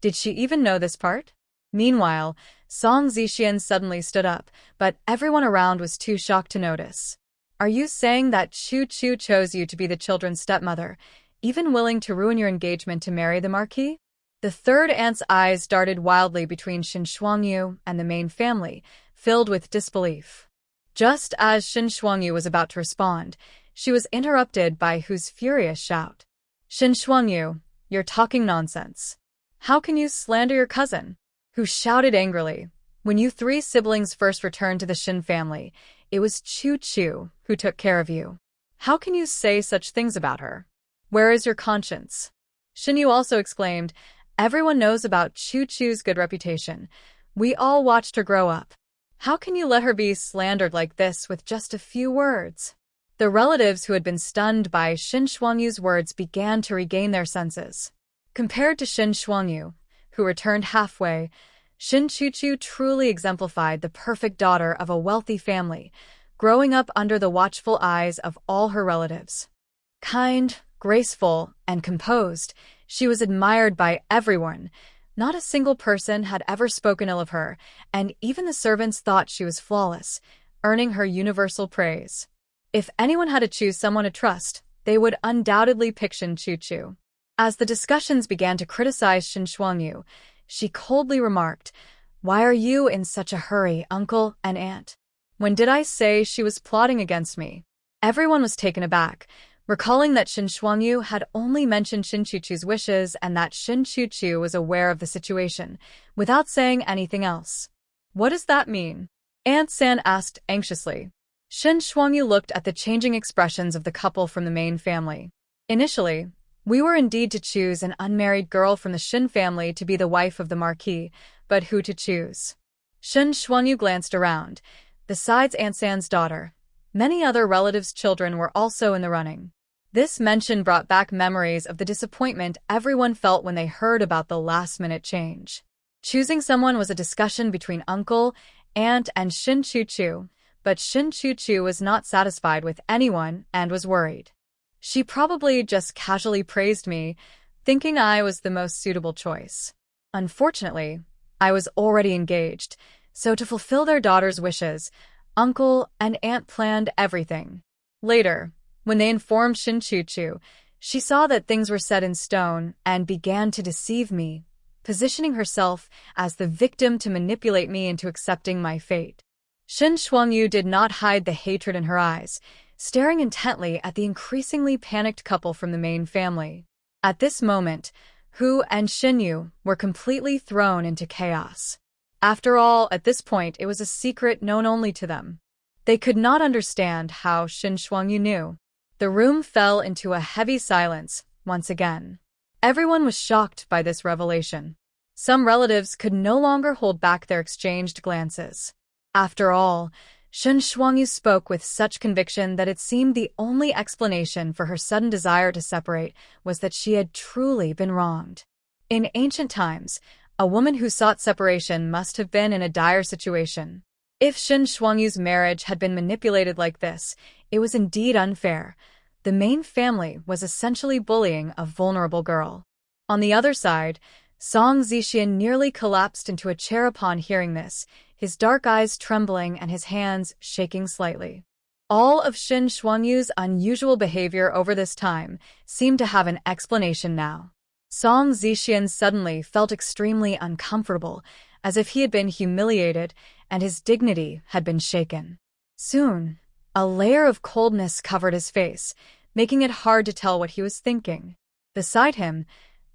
Did she even know this part? Meanwhile, Song Zixian suddenly stood up, but everyone around was too shocked to notice. "Are you saying that Chu Chu chose you to be the children's stepmother, even willing to ruin your engagement to marry the Marquis?" The third aunt's eyes darted wildly between Shin Shuangyu and the main family, filled with disbelief. Just as Shin Shuangyu was about to respond, she was interrupted by Hu's furious shout. "Shin Shuangyu, you're talking nonsense. How can you slander your cousin?" Hu shouted angrily. "When you three siblings first returned to the Shin family, it was Chu Chu who took care of you. How can you say such things about her? Where is your conscience?" Shinyu also exclaimed, "Everyone knows about Chu Chu's good reputation. We all watched her grow up. How can you let her be slandered like this with just a few words?" The relatives who had been stunned by Shin Shuangyu's words began to regain their senses. Compared to Shin Shuangyu, who returned halfway, Shin Chuchu truly exemplified the perfect daughter of a wealthy family, growing up under the watchful eyes of all her relatives. Kind, graceful, and composed, she was admired by everyone. Not a single person had ever spoken ill of her, and even the servants thought she was flawless, earning her universal praise. If anyone had to choose someone to trust, they would undoubtedly pick Shin Chuchu. As the discussions began to criticize Shin Shuangyu, she coldly remarked, "Why are you in such a hurry, uncle and aunt? When did I say she was plotting against me?" Everyone was taken aback, recalling that Shin Shuangyu had only mentioned Shin Chuchu's wishes and that Shin Chuchu was aware of the situation, without saying anything else. What does that mean? Aunt San asked anxiously. Shin Shuangyu looked at the changing expressions of the couple from the main family. Initially, we were indeed to choose an unmarried girl from the Shin family to be the wife of the Marquis, but who to choose? Shin Shuangyu glanced around. Besides Aunt San's daughter, many other relatives' children were also in the running. This mention brought back memories of the disappointment everyone felt when they heard about the last-minute change. Choosing someone was a discussion between uncle, aunt, and Shin Chuchu, but Shin Chuchu was not satisfied with anyone and was worried. She probably just casually praised me, thinking I was the most suitable choice. Unfortunately, I was already engaged, so to fulfill their daughter's wishes, uncle and aunt planned everything. Later, when they informed Shin Chuchu, she saw that things were set in stone and began to deceive me, positioning herself as the victim to manipulate me into accepting my fate. Shin Shuangyu did not hide the hatred in her eyes, staring intently at the increasingly panicked couple from the main family. At this moment, Hu and Xinyu were completely thrown into chaos. After all, at this point it was a secret known only to them. They could not understand how Shin Shuangyu knew. The room fell into a heavy silence once again. Everyone was shocked by this revelation. Some relatives could no longer hold back their exchanged glances. After all, Shin Shuangyu spoke with such conviction that it seemed the only explanation for her sudden desire to separate was that she had truly been wronged. In ancient times, a woman who sought separation must have been in a dire situation. If Shin Shuangyu's marriage had been manipulated like this, it was indeed unfair. The main family was essentially bullying a vulnerable girl. On the other side, Song Zixian nearly collapsed into a chair upon hearing this, his dark eyes trembling and his hands shaking slightly. All of Shin Shuangyu's unusual behavior over this time seemed to have an explanation now. Song Zixian suddenly felt extremely uncomfortable, as if he had been humiliated and his dignity had been shaken. Soon, a layer of coldness covered his face, making it hard to tell what he was thinking. Beside him,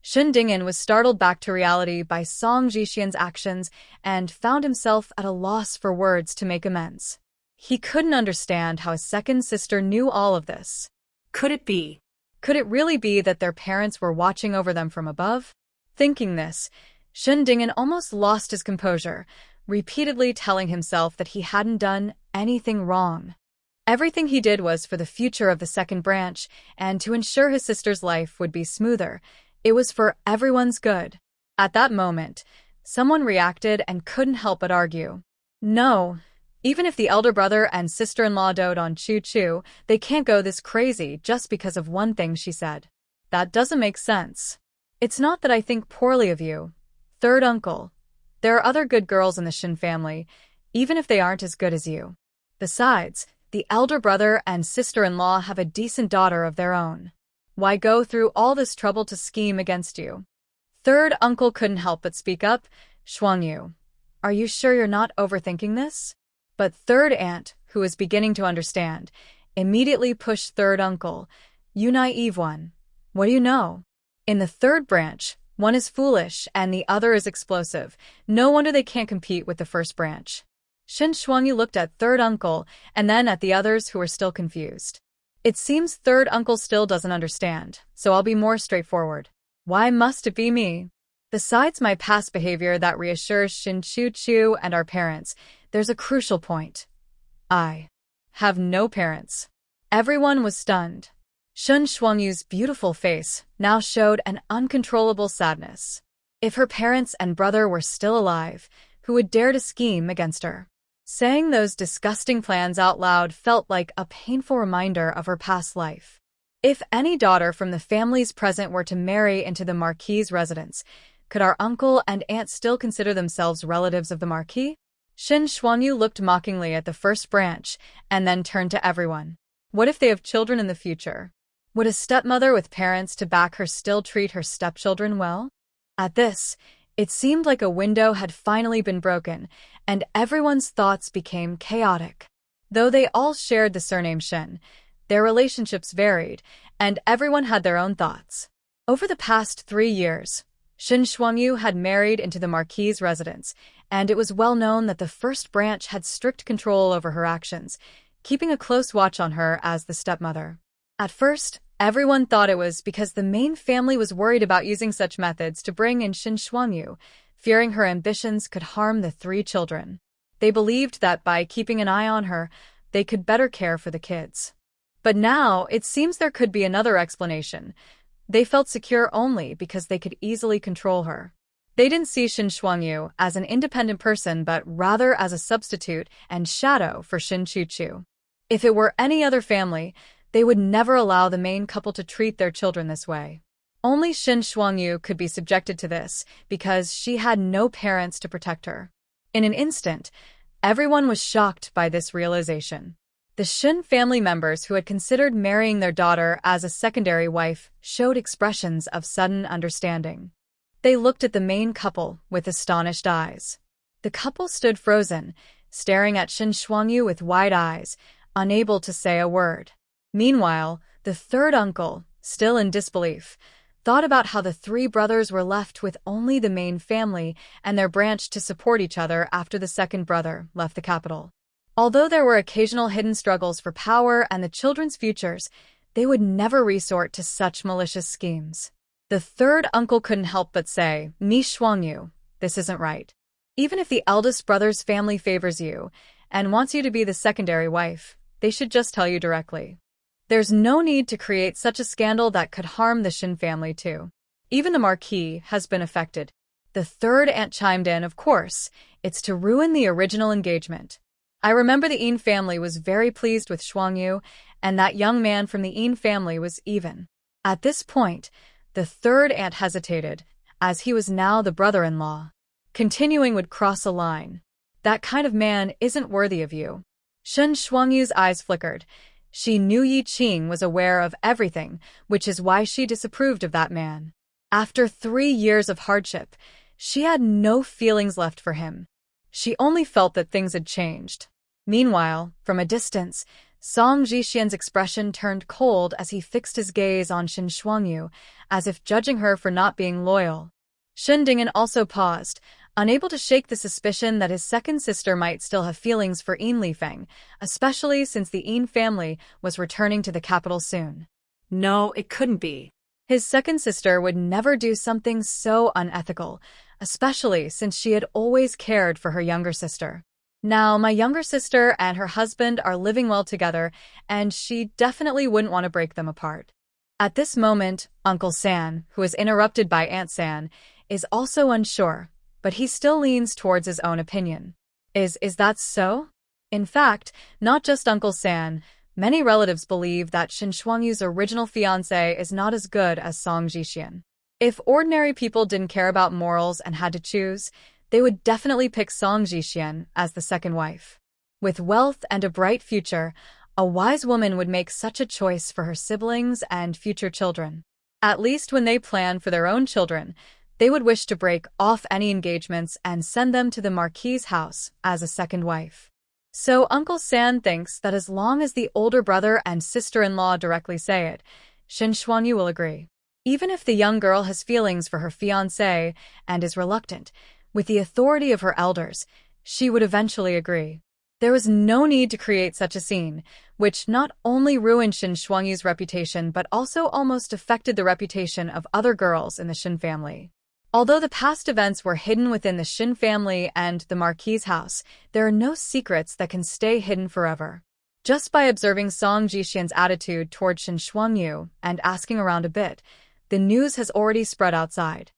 Shin Dingyan was startled back to reality by Song Zixian's actions and found himself at a loss for words to make amends. He couldn't understand how his second sister knew all of this. Could it be? Could it really be that their parents were watching over them from above? Thinking this, Shin Dingyan almost lost his composure, repeatedly telling himself that he hadn't done anything wrong. Everything he did was for the future of the second branch and to ensure his sister's life would be smoother. It was for everyone's good. At that moment, someone reacted and couldn't help but argue. No, even if the elder brother and sister-in-law dote on Chu-Chu, they can't go this crazy just because of one thing she said. That doesn't make sense. It's not that I think poorly of you, third uncle. There are other good girls in the Shin family, even if they aren't as good as you. Besides, the elder brother and sister-in-law have a decent daughter of their own. Why go through all this trouble to scheme against you? Third uncle couldn't help but speak up. Shuangyu, are you sure you're not overthinking this? But third aunt, who was beginning to understand, immediately pushed third uncle. You naive one. What do you know? In the third branch, one is foolish and the other is explosive. No wonder they can't compete with the first branch. Shin Shuangyu looked at third uncle and then at the others who were still confused. It seems third uncle still doesn't understand, so I'll be more straightforward. Why must it be me? Besides my past behavior that reassures Shin Chu-Chu and our parents, there's a crucial point. I have no parents. Everyone was stunned. Shin Shuangyu's beautiful face now showed an uncontrollable sadness. If her parents and brother were still alive, who would dare to scheme against her? Saying those disgusting plans out loud felt like a painful reminder of her past life. If any daughter from the families present were to marry into the Marquis's residence, could our uncle and aunt still consider themselves relatives of the Marquis? Shin Shuangyu looked mockingly at the first branch and then turned to everyone. What if they have children in the future? Would a stepmother with parents to back her still treat her stepchildren well? At this, it seemed like a window had finally been broken, and everyone's thoughts became chaotic. Though they all shared the surname Shin, Their relationships varied, and everyone had their own thoughts. Over the past 3 years, Shin Shuangyu had married into the Marquis's residence, and it was well known that the first branch had strict control over her actions, keeping a close watch on her as the stepmother. At first, everyone thought it was because the main family was worried about using such methods to bring in Shin Shuangyu, fearing her ambitions could harm the 3 children. They believed that by keeping an eye on her, they could better care for the kids. But now, it seems there could be another explanation. They felt secure only because they could easily control her. They didn't see Shin Shuangyu as an independent person but rather as a substitute and shadow for Shin Chuchu. If it were any other family, they would never allow the main couple to treat their children this way. Only Shin Shuangyu could be subjected to this because she had no parents to protect her. In an instant, everyone was shocked by this realization. The Shin family members who had considered marrying their daughter as a secondary wife showed expressions of sudden understanding. They looked at the main couple with astonished eyes. The couple stood frozen, staring at Shin Shuangyu with wide eyes, unable to say a word. Meanwhile, the third uncle, still in disbelief, thought about how the 3 brothers were left with only the main family and their branch to support each other after the second brother left the capital. Although there were occasional hidden struggles for power and the children's futures, they would never resort to such malicious schemes. The third uncle couldn't help but say, "Mi Shuangyu, this isn't right. Even if the eldest brother's family favors you and wants you to be the secondary wife, they should just tell you directly. There's no need to create such a scandal that could harm the Shin family too. Even the Marquis has been affected." The third aunt chimed in, "Of course, it's to ruin the original engagement. I remember the Yin family was very pleased with Shuangyu, and that young man from the Yin family was even." At this point, the third aunt hesitated, as he was now the brother-in-law. Continuing would cross a line. "That kind of man isn't worthy of you." Shin Shuangyu's eyes flickered. She knew Yi Qing was aware of everything, which is why she disapproved of that man. After 3 years of hardship, she had no feelings left for him. She only felt that things had changed. Meanwhile, from a distance, Song Jixian's expression turned cold as he fixed his gaze on Shin Shuangyu, as if judging her for not being loyal. Shin Dingyan also paused, unable to shake the suspicion that his second sister might still have feelings for Yin Lifeng, especially since the Yin family was returning to the capital soon. No, it couldn't be. His second sister would never do something so unethical, especially since she had always cared for her younger sister. Now, my younger sister and her husband are living well together, and she definitely wouldn't want to break them apart. At this moment, Uncle San, who is interrupted by Aunt San, is also unsure, but he still leans towards his own opinion. Is that so? In fact, not just Uncle San, many relatives believe that Shin Shuangyu's original fiancé is not as good as Song Jixian. If ordinary people didn't care about morals and had to choose, they would definitely pick Song Jixian as the second wife. With wealth and a bright future, a wise woman would make such a choice for her siblings and future children. At least when they plan for their own children, they would wish to break off any engagements and send them to the Marquis's house as a second wife. So Uncle San thinks that as long as the older brother and sister-in-law directly say it, Shin Shuangyu will agree. Even if the young girl has feelings for her fiancé and is reluctant, with the authority of her elders, she would eventually agree. There was no need to create such a scene, which not only ruined Shin Shuangyu's reputation but also almost affected the reputation of other girls in the Shin family. Although the past events were hidden within the Shin family and the Marquis's house, there are no secrets that can stay hidden forever. Just by observing Song Jixian's attitude toward Shin Shuangyu and asking around a bit, the news has already spread outside.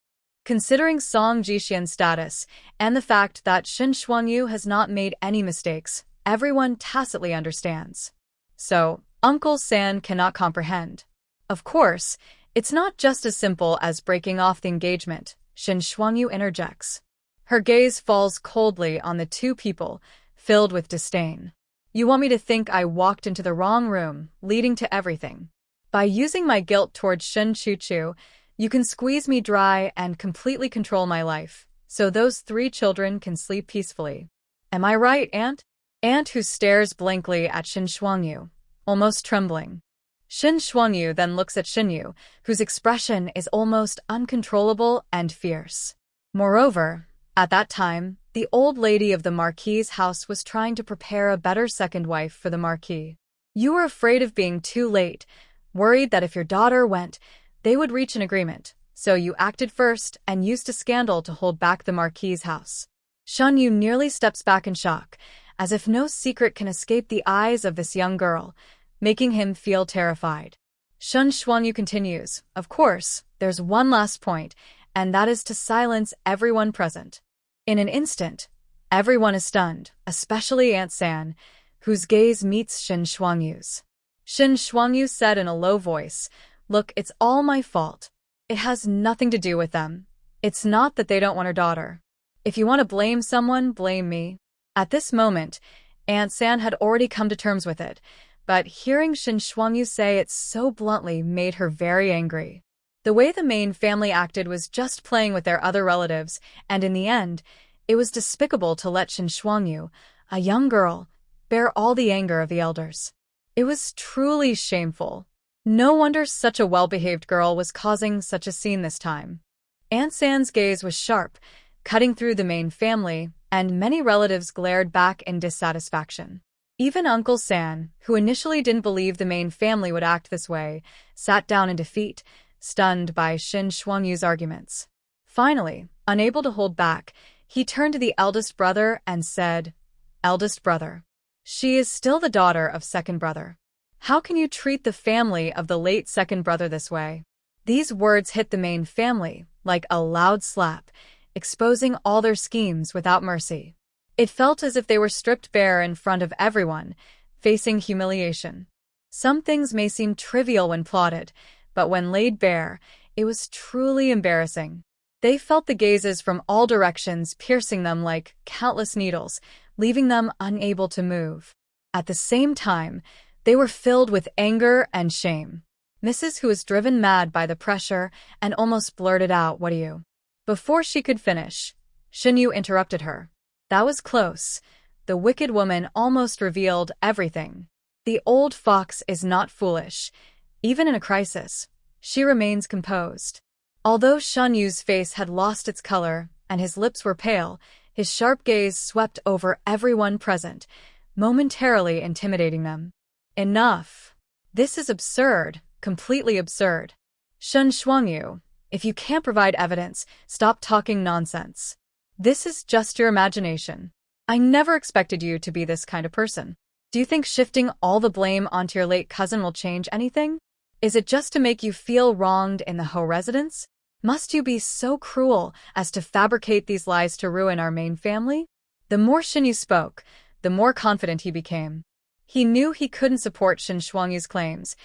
Considering Song Jixian's status and the fact that Shin Shuangyu has not made any mistakes, everyone tacitly understands. So, Uncle San cannot comprehend. Of course, it's not just as simple as breaking off the engagement, Shin Shuangyu interjects. Her gaze falls coldly on the two people, filled with disdain. "You want me to think I walked into the wrong room, leading to everything. By using my guilt towards Shin Chuchu, you can squeeze me dry and completely control my life, so those 3 children can sleep peacefully. Am I right, Aunt?" Aunt, who stares blankly at Shin Shuangyu, almost trembling. Shin Shuangyu then looks at Xinyu, whose expression is almost uncontrollable and fierce. Moreover, at that time, the old lady of the Marquis's house was trying to prepare a better second wife for the Marquis. You were afraid of being too late, worried that if your daughter went, they would reach an agreement, so you acted first and used a scandal to hold back the Marquis's house. Xinyu nearly steps back in shock, as if no secret can escape the eyes of this young girl, making him feel terrified. Shin Shuangyu continues, of course, there's one last point, and that is to silence everyone present. In an instant, everyone is stunned, especially Aunt San, whose gaze meets Shin Shuangyu's. Shin Shuangyu said in a low voice, look, it's all my fault. It has nothing to do with them. It's not that they don't want her daughter. If you want to blame someone, blame me. At this moment, Aunt San had already come to terms with it, but hearing Shin Shuangyu say it so bluntly made her very angry. The way the main family acted was just playing with their other relatives, and in the end, it was despicable to let Shin Shuangyu, a young girl, bear all the anger of the elders. It was truly shameful. No wonder such a well-behaved girl was causing such a scene this time. Aunt San's gaze was sharp, cutting through the main family, and many relatives glared back in dissatisfaction. Even Uncle San, who initially didn't believe the main family would act this way, sat down in defeat, stunned by Shin Shuangyu's arguments. Finally, unable to hold back, he turned to the eldest brother and said, Eldest brother, she is still the daughter of second brother. How can you treat the family of the late second brother this way? These words hit the main family like a loud slap, exposing all their schemes without mercy. It felt as if they were stripped bare in front of everyone, facing humiliation. Some things may seem trivial when plotted, but when laid bare, it was truly embarrassing. They felt the gazes from all directions piercing them like countless needles, leaving them unable to move. At the same time, they were filled with anger and shame. Mrs., who was driven mad by the pressure and almost blurted out, what are you? Before she could finish, Xinyu interrupted her. That was close. The wicked woman almost revealed everything. The old fox is not foolish. Even in a crisis, she remains composed. Although Xinyu's face had lost its color and his lips were pale, his sharp gaze swept over everyone present, momentarily intimidating them. Enough. This is absurd, completely absurd. Shin Shuangyu, if you can't provide evidence, stop talking nonsense. This is just your imagination. I never expected you to be this kind of person. Do you think shifting all the blame onto your late cousin will change anything? Is it just to make you feel wronged in the Ho residence? Must you be so cruel as to fabricate these lies to ruin our main family? The more Xinyu spoke, the more confident he became. He knew he couldn't support Shin Shuangyu's claims.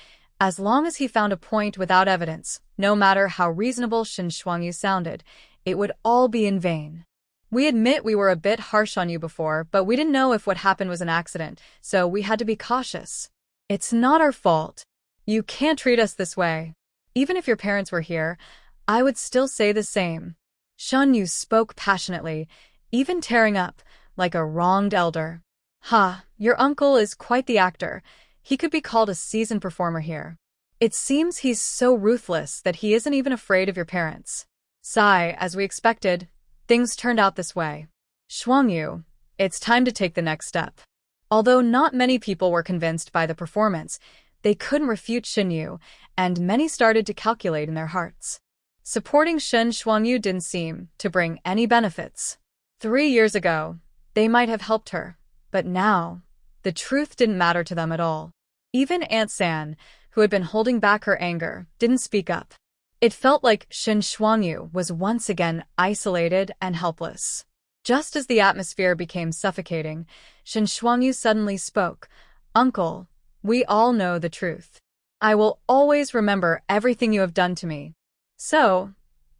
As long as he found a point without evidence, no matter how reasonable Shin Shuangyu sounded, it would all be in vain. We admit we were a bit harsh on you before, but we didn't know if what happened was an accident, so we had to be cautious. It's not our fault. You can't treat us this way. Even if your parents were here, I would still say the same. Xianyu spoke passionately, even tearing up, like a wronged elder. Ha, your uncle is quite the actor. He could be called a seasoned performer here. It seems he's so ruthless that he isn't even afraid of your parents. Sigh, as we expected, things turned out this way. Shuangyu, it's time to take the next step. Although not many people were convinced by the performance, they couldn't refute Xinyu, and many started to calculate in their hearts. Supporting Shin Shuangyu didn't seem to bring any benefits. 3 years ago, they might have helped her, but now, the truth didn't matter to them at all. Even Aunt San, who had been holding back her anger, didn't speak up. It felt like Shin Shuangyu was once again isolated and helpless. Just as the atmosphere became suffocating, Shin Shuangyu suddenly spoke. Uncle, we all know the truth. I will always remember everything you have done to me. So,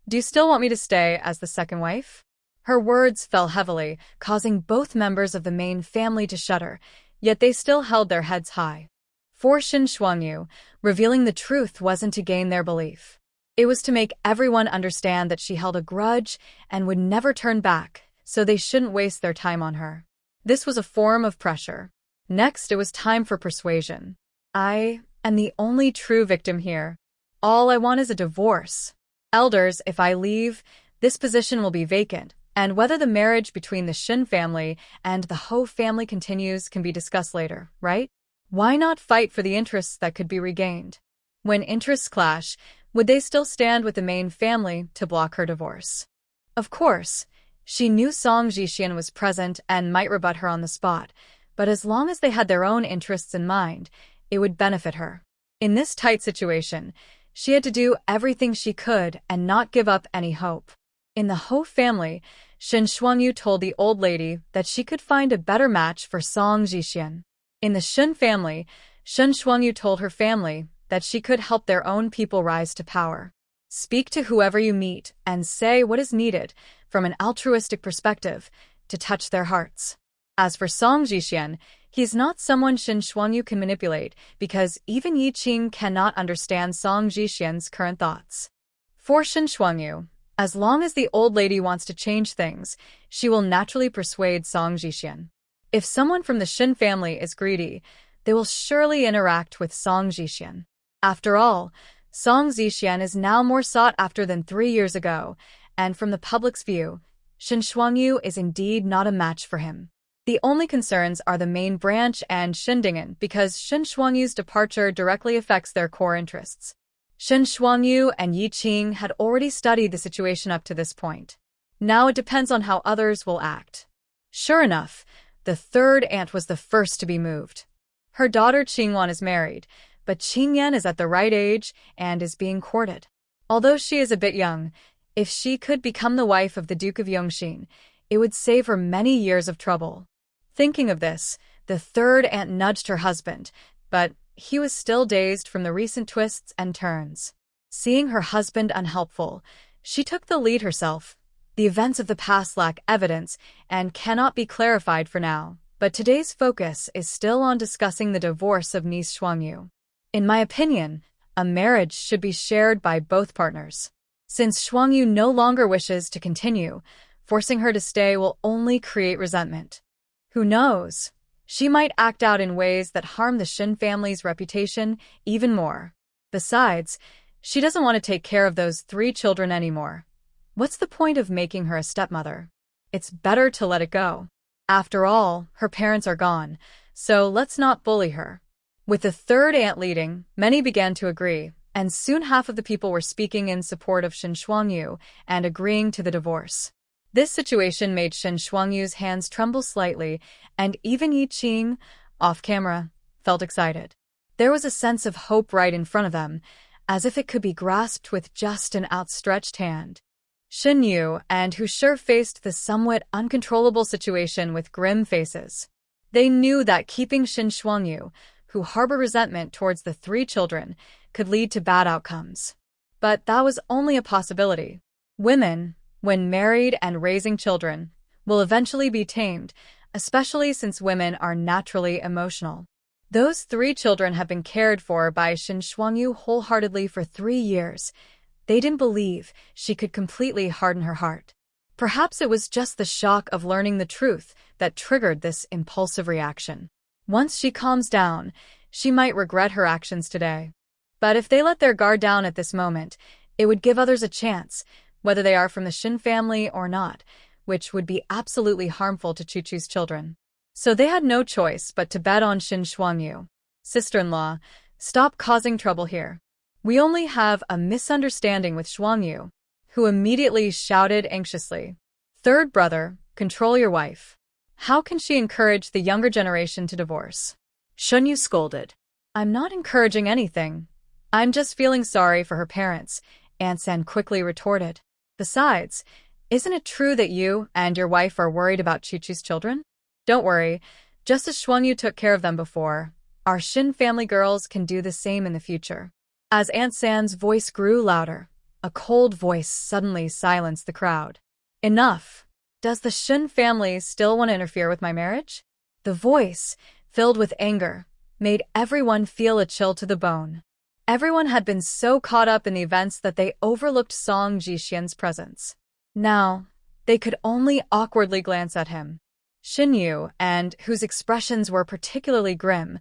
do you still want me to stay as the second wife? Her words fell heavily, causing both members of the main family to shudder, yet they still held their heads high. For Shin Shuangyu, revealing the truth wasn't to gain their belief. It was to make everyone understand that she held a grudge and would never turn back, so they shouldn't waste their time on her. This was a form of pressure. Next, it was time for persuasion. I am the only true victim here. All I want is a divorce. Elders, if I leave, this position will be vacant, and whether the marriage between the Shin family and the Ho family continues can be discussed later, right? Why not fight for the interests that could be regained? When interests clash, would they still stand with the main family to block her divorce? Of course, she knew Song Jixian was present and might rebut her on the spot, but as long as they had their own interests in mind, it would benefit her. In this tight situation, she had to do everything she could and not give up any hope. In the Ho family, Shin Shuangyu told the old lady that she could find a better match for Song Jixian. In the Shin family, Shin Shuangyu told her family that she could help their own people rise to power. Speak to whoever you meet and say what is needed from an altruistic perspective to touch their hearts. As for Song Jixian, he's not someone Shin Shuangyu can manipulate because even Yi Qing cannot understand Song Jixian's current thoughts. For Shin Shuangyu, as long as the old lady wants to change things, she will naturally persuade Song Jixian. If someone from the Shin family is greedy, they will surely interact with Song Jixian. After all, Song Jixian is now more sought after than 3 years ago, and from the public's view, Shin Shuangyu is indeed not a match for him. The only concerns are the main branch and Shindingen because Shin Shuangyu's departure directly affects their core interests. Shin Shuangyu and Yi Qing had already studied the situation up to this point. Now it depends on how others will act. Sure enough, the third aunt was the first to be moved. Her daughter Qingwan is married, but Qingyan is at the right age and is being courted. Although she is a bit young, if she could become the wife of the Duke of Yongxin, it would save her many years of trouble. Thinking of this, the third aunt nudged her husband, but he was still dazed from the recent twists and turns. Seeing her husband unhelpful, she took the lead herself. The events of the past lack evidence and cannot be clarified for now, but today's focus is still on discussing the divorce of niece Shuangyu. In my opinion, a marriage should be shared by both partners. Since Shuangyu no longer wishes to continue, forcing her to stay will only create resentment. Who knows? She might act out in ways that harm the Shin family's reputation even more. Besides, she doesn't want to take care of those 3 children anymore. What's the point of making her a stepmother? It's better to let it go. After all, her parents are gone, so let's not bully her. With the third aunt leading, many began to agree, and soon half of the people were speaking in support of Shin Shuangyu and agreeing to the divorce. This situation made Shin Shuangyu's hands tremble slightly, and even Yi Qing, off camera, felt excited. There was a sense of hope right in front of them, as if it could be grasped with just an outstretched hand. Shin Yu and Hu Shi faced the somewhat uncontrollable situation with grim faces. They knew that keeping Shin Shuangyu, who harbored resentment towards the 3 children, could lead to bad outcomes. But that was only a possibility. Women, when married and raising children, will eventually be tamed, especially since women are naturally emotional. Those 3 children have been cared for by Shin Shuangyu wholeheartedly for 3 years. They didn't believe she could completely harden her heart. Perhaps it was just the shock of learning the truth that triggered this impulsive reaction. Once she calms down, she might regret her actions today. But if they let their guard down at this moment, it would give others a chance, whether they are from the Shin family or not, which would be absolutely harmful to Chuchu's children. So they had no choice but to bet on Shin Shuangyu. Sister-in-law, stop causing trouble here. We only have a misunderstanding with Shuangyu, who immediately shouted anxiously. Third brother, control your wife. How can she encourage the younger generation to divorce? Shunyu scolded. I'm not encouraging anything. I'm just feeling sorry for her parents, Aunt San quickly retorted. Besides, isn't it true that you and your wife are worried about Chuchu's children? Don't worry, just as Shuangyu took care of them before, our Shin family girls can do the same in the future. As Aunt San's voice grew louder, a cold voice suddenly silenced the crowd. Enough! Does the Shin family still want to interfere with my marriage? The voice, filled with anger, made everyone feel a chill to the bone. Everyone had been so caught up in the events that they overlooked Song Jixian's presence. Now, they could only awkwardly glance at him. Shin Yu, and whose expressions were particularly grim,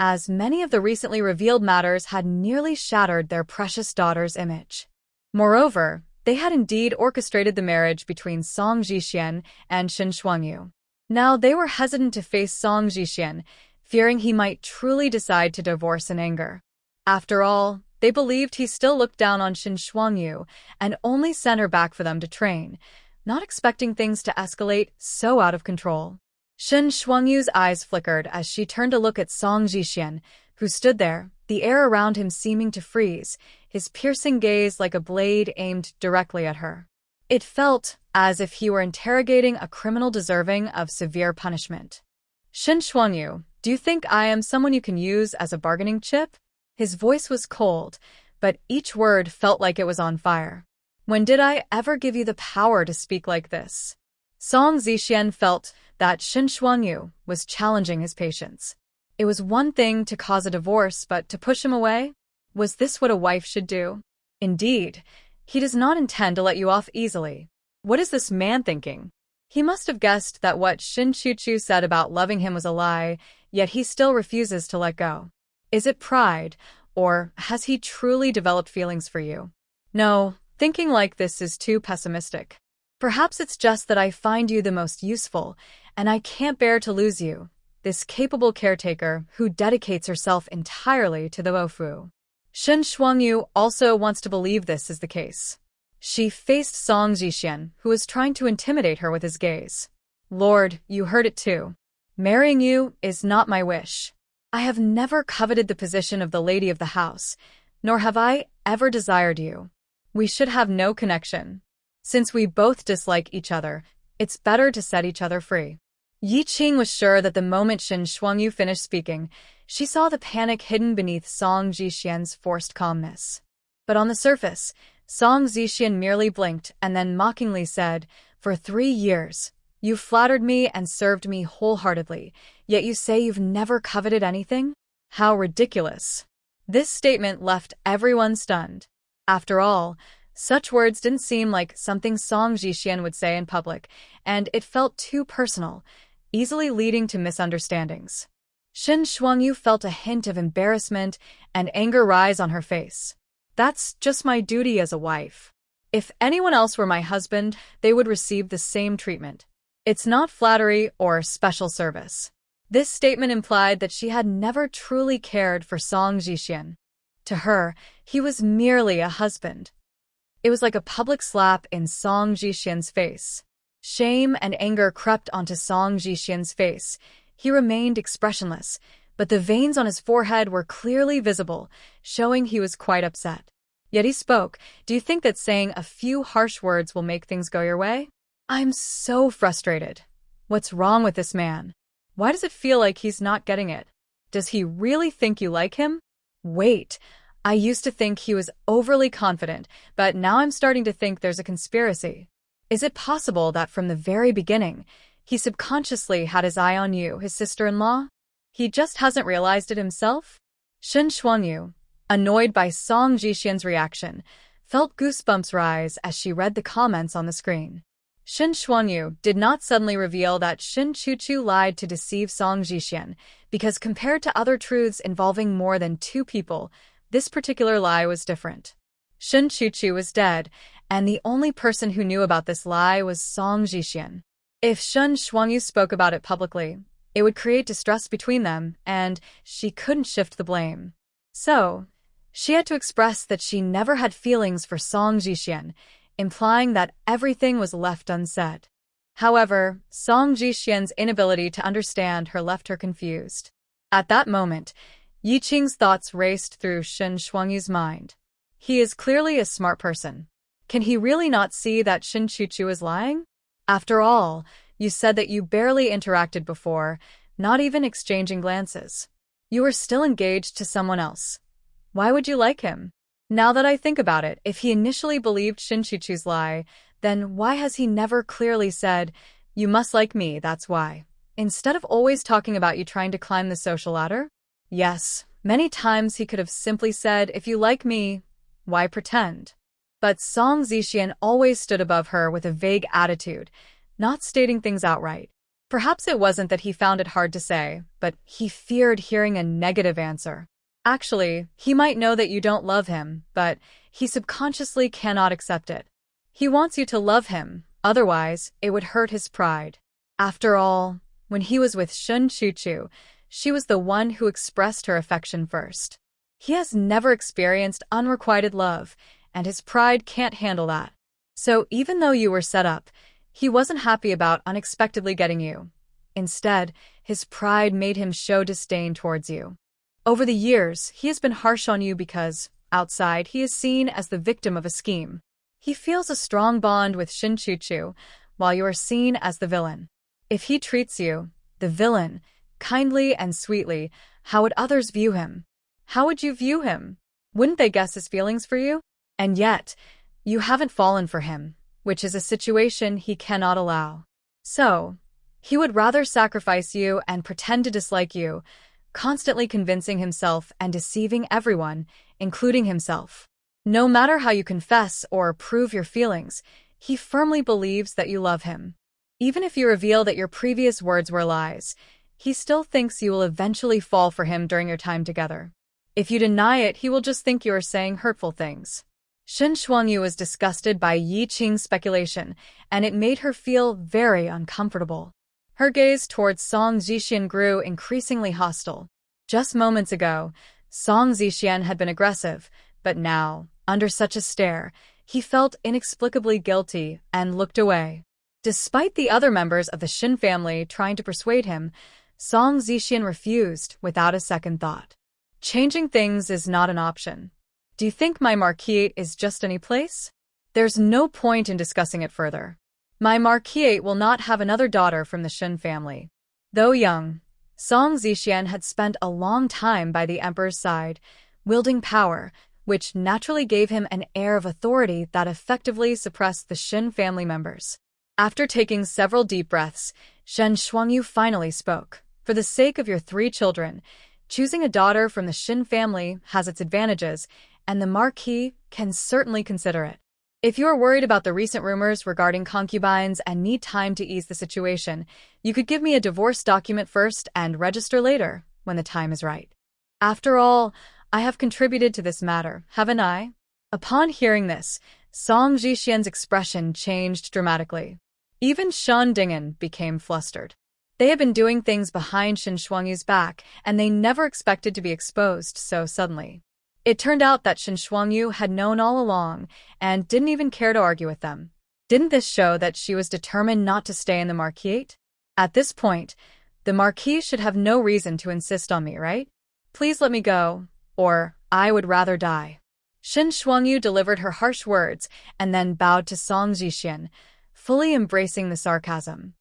as many of the recently revealed matters had nearly shattered their precious daughter's image. Moreover, they had indeed orchestrated the marriage between Song Jixian and Shen Shuangyu. Now they were hesitant to face Song Jixian, fearing he might truly decide to divorce in anger. After all, they believed he still looked down on Shen Shuangyu and only sent her back for them to train, not expecting things to escalate so out of control. Shen Shuangyu's eyes flickered as she turned to look at Song Jixian, who stood there, the air around him seeming to freeze, his piercing gaze like a blade aimed directly at her. It felt as if he were interrogating a criminal deserving of severe punishment. Shen Shuangyu, do you think I am someone you can use as a bargaining chip? His voice was cold, but each word felt like it was on fire. When did I ever give you the power to speak like this? Song Zixian felt that Shen Shuangyu was challenging his patience. It was one thing to cause a divorce, but to push him away? Was this what a wife should do? Indeed, he does not intend to let you off easily. What is this man thinking? He must have guessed that what Shin Chuchu said about loving him was a lie, yet he still refuses to let go. Is it pride, or has he truly developed feelings for you? No, thinking like this is too pessimistic. Perhaps it's just that I find you the most useful, and I can't bear to lose you, this capable caretaker who dedicates herself entirely to the Wofu. Shen Shuangyu also wants to believe this is the case. She faced Song Zixian, who was trying to intimidate her with his gaze. Lord, you heard it too. Marrying you is not my wish. I have never coveted the position of the lady of the house, nor have I ever desired you. We should have no connection. Since we both dislike each other, it's better to set each other free. Yi Qing was sure that the moment Shen Shuangyu finished speaking, she saw the panic hidden beneath Song Zixian's forced calmness. But on the surface, Song Zixian merely blinked and then mockingly said, "For 3 years, you flattered me and served me wholeheartedly, yet you say you've never coveted anything? How ridiculous." This statement left everyone stunned. After all, such words didn't seem like something Song Zixian would say in public, and it felt too personal, easily leading to misunderstandings. Shen Shuangyu felt a hint of embarrassment and anger rise on her face. That's just my duty as a wife. If anyone else were my husband, they would receive the same treatment. It's not flattery or special service. This statement implied that she had never truly cared for Song Zixian. To her, he was merely a husband. It was like a public slap in Song Zixian's face. Shame and anger crept onto Song Zixian's face. He remained expressionless, but the veins on his forehead were clearly visible, showing he was quite upset. Yet he spoke. Do you think that saying a few harsh words will make things go your way? I'm so frustrated. What's wrong with this man? Why does it feel like he's not getting it? Does he really think you like him? Wait, I used to think he was overly confident, but now I'm starting to think there's a conspiracy. Is it possible that from the very beginning, he subconsciously had his eye on you, his sister-in-law? He just hasn't realized it himself? Shen Shuangyu, annoyed by Song Zixian's reaction, felt goosebumps rise as she read the comments on the screen. Shen Shuangyu did not suddenly reveal that Shen Chuchu lied to deceive Song Zixian, because compared to other truths involving more than 2 people, this particular lie was different. Shen Chuchu was dead, and the only person who knew about this lie was Song Zixian. If Shen Shuangyu spoke about it publicly, it would create distrust between them, and she couldn't shift the blame. So, she had to express that she never had feelings for Song Zixian, implying that everything was left unsaid. However, Song Zixian's inability to understand her left her confused. At that moment, Yi Qing's thoughts raced through Shen Shuangyu's mind. He is clearly a smart person. Can he really not see that Shen Chuchu is lying? After all, you said that you barely interacted before, not even exchanging glances. You were still engaged to someone else. Why would you like him? Now that I think about it, if he initially believed Shen Chuchu's lie, then why has he never clearly said, "You must like me, that's why," instead of always talking about you trying to climb the social ladder? Yes, many times he could have simply said, "If you like me, why pretend?" But Song Zixian always stood above her with a vague attitude, not stating things outright. Perhaps it wasn't that he found it hard to say, but he feared hearing a negative answer. Actually, he might know that you don't love him, but he subconsciously cannot accept it. He wants you to love him, otherwise, it would hurt his pride. After all, when he was with Shun Chuchu, she was the one who expressed her affection first. He has never experienced unrequited love, and his pride can't handle that. So even though you were set up, he wasn't happy about unexpectedly getting you. Instead, his pride made him show disdain towards you. Over the years, he has been harsh on you because, outside, he is seen as the victim of a scheme. He feels a strong bond with Shin Chuchu, while you are seen as the villain. If he treats you, the villain, kindly and sweetly, how would others view him? How would you view him? Wouldn't they guess his feelings for you? And yet, you haven't fallen for him, which is a situation he cannot allow. So, he would rather sacrifice you and pretend to dislike you, constantly convincing himself and deceiving everyone, including himself. No matter how you confess or prove your feelings, he firmly believes that you love him. Even if you reveal that your previous words were lies, he still thinks you will eventually fall for him during your time together. If you deny it, he will just think you are saying hurtful things. Shen Shuangyu was disgusted by Yi Qing's speculation, and it made her feel very uncomfortable. Her gaze towards Song Zixian grew increasingly hostile. Just moments ago, Song Zixian had been aggressive, but now, under such a stare, he felt inexplicably guilty and looked away. Despite the other members of the Shin family trying to persuade him, Song Zixian refused without a second thought. Changing things is not an option. Do you think my marquise is just any place? There's no point in discussing it further. My marquise will not have another daughter from the Shin family. Though young, Song Zixian had spent a long time by the emperor's side, wielding power, which naturally gave him an air of authority that effectively suppressed the Shin family members. After taking several deep breaths, Shen Shuangyu finally spoke. For the sake of your 3 children, choosing a daughter from the Shin family has its advantages, and the marquis can certainly consider it. If you are worried about the recent rumors regarding concubines and need time to ease the situation, you could give me a divorce document first and register later, when the time is right. After all, I have contributed to this matter, haven't I? Upon hearing this, Song Zixian's expression changed dramatically. Even Shan Dingen became flustered. They had been doing things behind Shen Shuangyu's back, and they never expected to be exposed so suddenly. It turned out that Shen Shuangyu had known all along, and didn't even care to argue with them. Didn't this show that she was determined not to stay in the marquise? At this point, the marquise should have no reason to insist on me, right? Please let me go, or I would rather die. Shen Shuangyu delivered her harsh words, and then bowed to Song Zixian, fully embracing the sarcasm.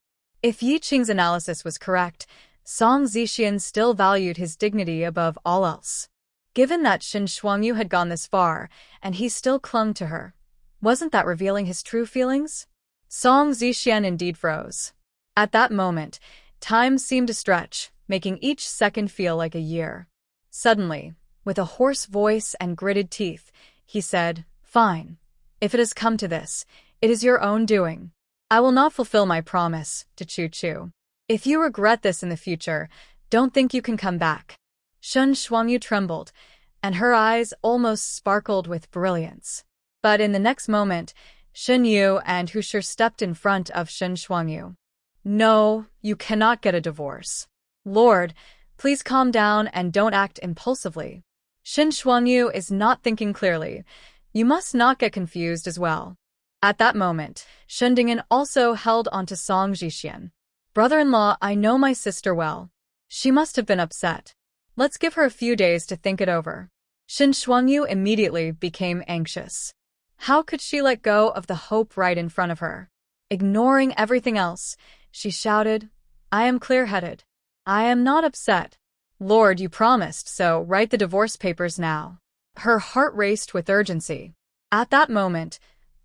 If Yi Qing's analysis was correct, Song Zixian still valued his dignity above all else. Given that Shen Shuangyu had gone this far, and he still clung to her, wasn't that revealing his true feelings? Song Zixian indeed froze. At that moment, time seemed to stretch, making each second feel like a year. Suddenly, with a hoarse voice and gritted teeth, he said, "Fine. If it has come to this, it is your own doing. I will not fulfill my promise to Chu-Chu. If you regret this in the future, don't think you can come back." Shen Shuangyu trembled, and her eyes almost sparkled with brilliance. But in the next moment, Shen Yu and Hushi stepped in front of Shen Shuangyu. "No, you cannot get a divorce. Lord, please calm down and don't act impulsively. Shen Shuangyu is not thinking clearly. You must not get confused as well." At that moment, Shen Dingen also held onto Song Zixian. "Brother-in-law, I know my sister well. She must have been upset. Let's give her a few days to think it over." Shen Shuangyu immediately became anxious. How could she let go of the hope right in front of her? Ignoring everything else, she shouted, "I am clear-headed. I am not upset. Lord, you promised, so write the divorce papers now." Her heart raced with urgency. At that moment,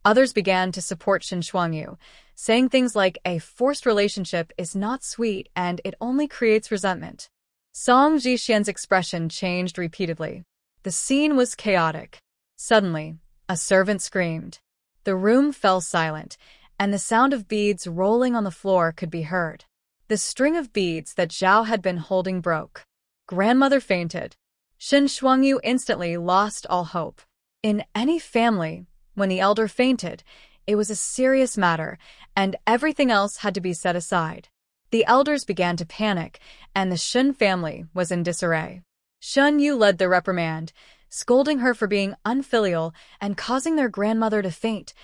others began to support Shen Shuangyu, saying things like a forced relationship is not sweet and it only creates resentment. Song Zixian's expression changed repeatedly. The scene was chaotic. Suddenly, a servant screamed. The room fell silent, and the sound of beads rolling on the floor could be heard. The string of beads that Zhao had been holding broke. Grandmother fainted. Shen Shuangyu instantly lost all hope. In any family, when the elder fainted, it was a serious matter, and everything else had to be set aside. The elders began to panic, and the Shen family was in disarray. Shen Yu led the reprimand, scolding her for being unfilial and causing their grandmother to faint,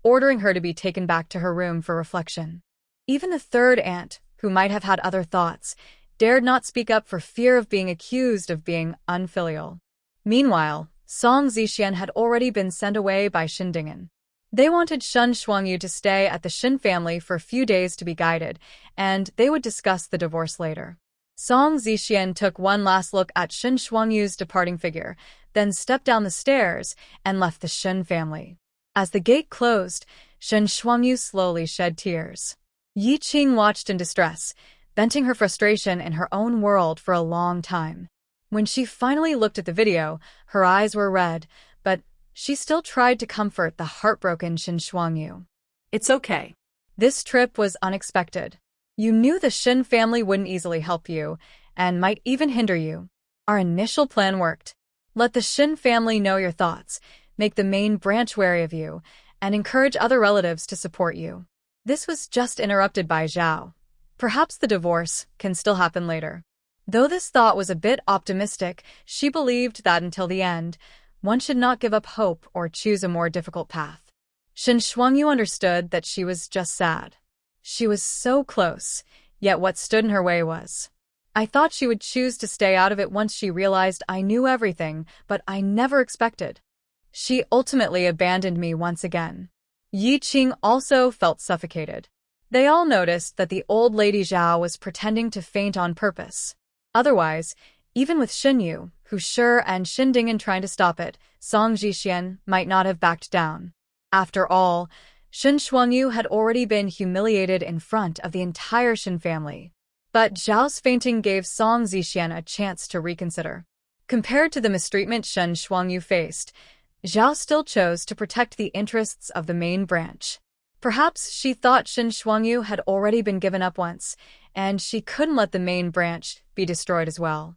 ordering her to be taken back to her room for reflection. Even the third aunt, who might have had other thoughts, dared not speak up for fear of being accused of being unfilial. Meanwhile, Song Zixian had already been sent away by Xindingen. They wanted Shen Shuangyu to stay at the Shen family for a few days to be guided, and they would discuss the divorce later. Song Zixian took one last look at Shen Shuangyu's departing figure, then stepped down the stairs and left the Shen family. As the gate closed, Shen Shuangyu slowly shed tears. Yi Qing watched in distress, venting her frustration in her own world for a long time. When she finally looked at the video, her eyes were red, but she still tried to comfort the heartbroken Shen Shuangyu. It's okay. This trip was unexpected. You knew the Shen family wouldn't easily help you, and might even hinder you. Our initial plan worked. Let the Shen family know your thoughts, make the main branch wary of you, and encourage other relatives to support you. This was just interrupted by Zhao. Perhaps the divorce can still happen later. Though this thought was a bit optimistic, she believed that until the end, one should not give up hope or choose a more difficult path. Shen Shuangyu understood that she was just sad. She was so close, yet what stood in her way was. I thought she would choose to stay out of it once she realized I knew everything, but I never expected. She ultimately abandoned me once again. Yi Qing also felt suffocated. They all noticed that the old lady Zhao was pretending to faint on purpose. Otherwise, even with Shen Yu, Hu Shi and Xindingen trying to stop it, Song Zixian might not have backed down. After all, Shen Shuangyu had already been humiliated in front of the entire Shen family. But Zhao's fainting gave Song Zixian a chance to reconsider. Compared to the mistreatment Shen Shuangyu faced, Zhao still chose to protect the interests of the main branch. Perhaps she thought Shen Shuangyu had already been given up once, and she couldn't let the main branch be destroyed as well.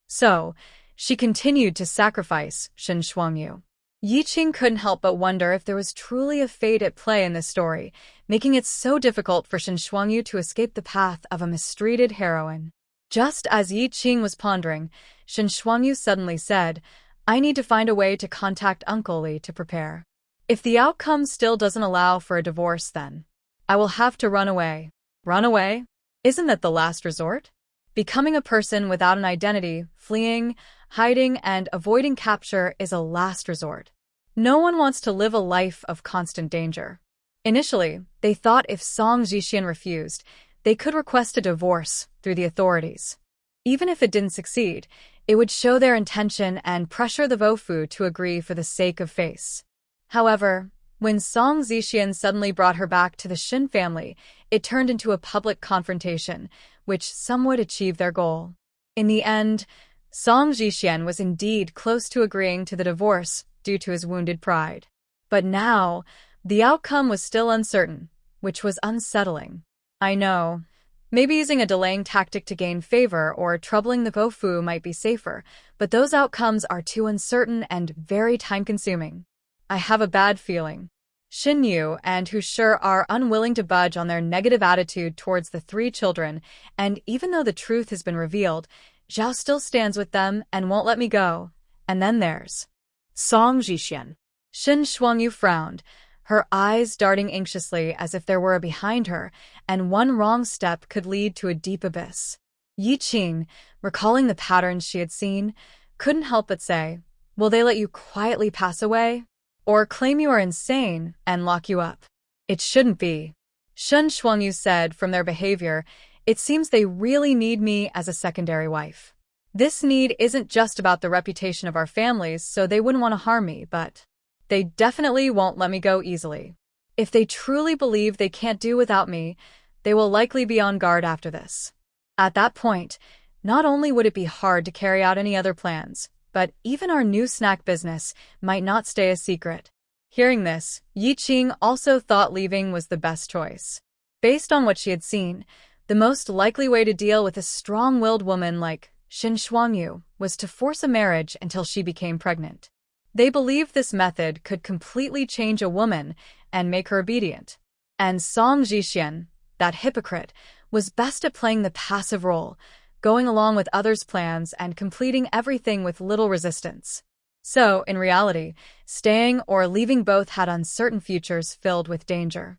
So, she continued to sacrifice Shen Shuangyu. Yi Qing couldn't help but wonder if there was truly a fate at play in this story, making it so difficult for Shen Shuangyu to escape the path of a mistreated heroine. Just as Yi Qing was pondering, Shen Shuangyu suddenly said, I need to find a way to contact Uncle Li to prepare. If the outcome still doesn't allow for a divorce, then I will have to run away. Run away? Isn't that the last resort? Becoming a person without an identity, fleeing, hiding, and avoiding capture is a last resort. No one wants to live a life of constant danger. Initially, they thought if Song Zixian refused, they could request a divorce through the authorities. Even if it didn't succeed, it would show their intention and pressure the Vofu to agree for the sake of face. However, when Song Zixian suddenly brought her back to the Shen family, it turned into a public confrontation, which somewhat achieved their goal. In the end, Song Zixian was indeed close to agreeing to the divorce due to his wounded pride. But now, the outcome was still uncertain, which was unsettling. I know, maybe using a delaying tactic to gain favor or troubling the Vofu might be safer, but those outcomes are too uncertain and very time-consuming. I have a bad feeling. Xin Yu and Hu Shi are unwilling to budge on their negative attitude towards the three children, and even though the truth has been revealed, Zhao still stands with them and won't let me go. And then there's Song Zixian. Shen Shuangyu frowned, her eyes darting anxiously as if there were a behind her, and one wrong step could lead to a deep abyss. Yi Qing, recalling the patterns she had seen, couldn't help but say, will they let you quietly pass away? Or claim you are insane and lock you up? It shouldn't be. Shen Shuangyu said from their behavior, it seems they really need me as a secondary wife. This need isn't just about the reputation of our families, so they wouldn't want to harm me, but they definitely won't let me go easily. If they truly believe they can't do without me, they will likely be on guard after this. At that point, not only would it be hard to carry out any other plans, but even our new snack business might not stay a secret. Hearing this, Yi Qing also thought leaving was the best choice. Based on what she had seen, The most likely way to deal with a strong-willed woman like Shin Shuangyu was to force a marriage until she became pregnant. They believed this method could completely change a woman and make her obedient. And Song Jixian, that hypocrite, was best at playing the passive role, going along with others' plans and completing everything with little resistance. So, in reality, staying or leaving both had uncertain futures filled with danger.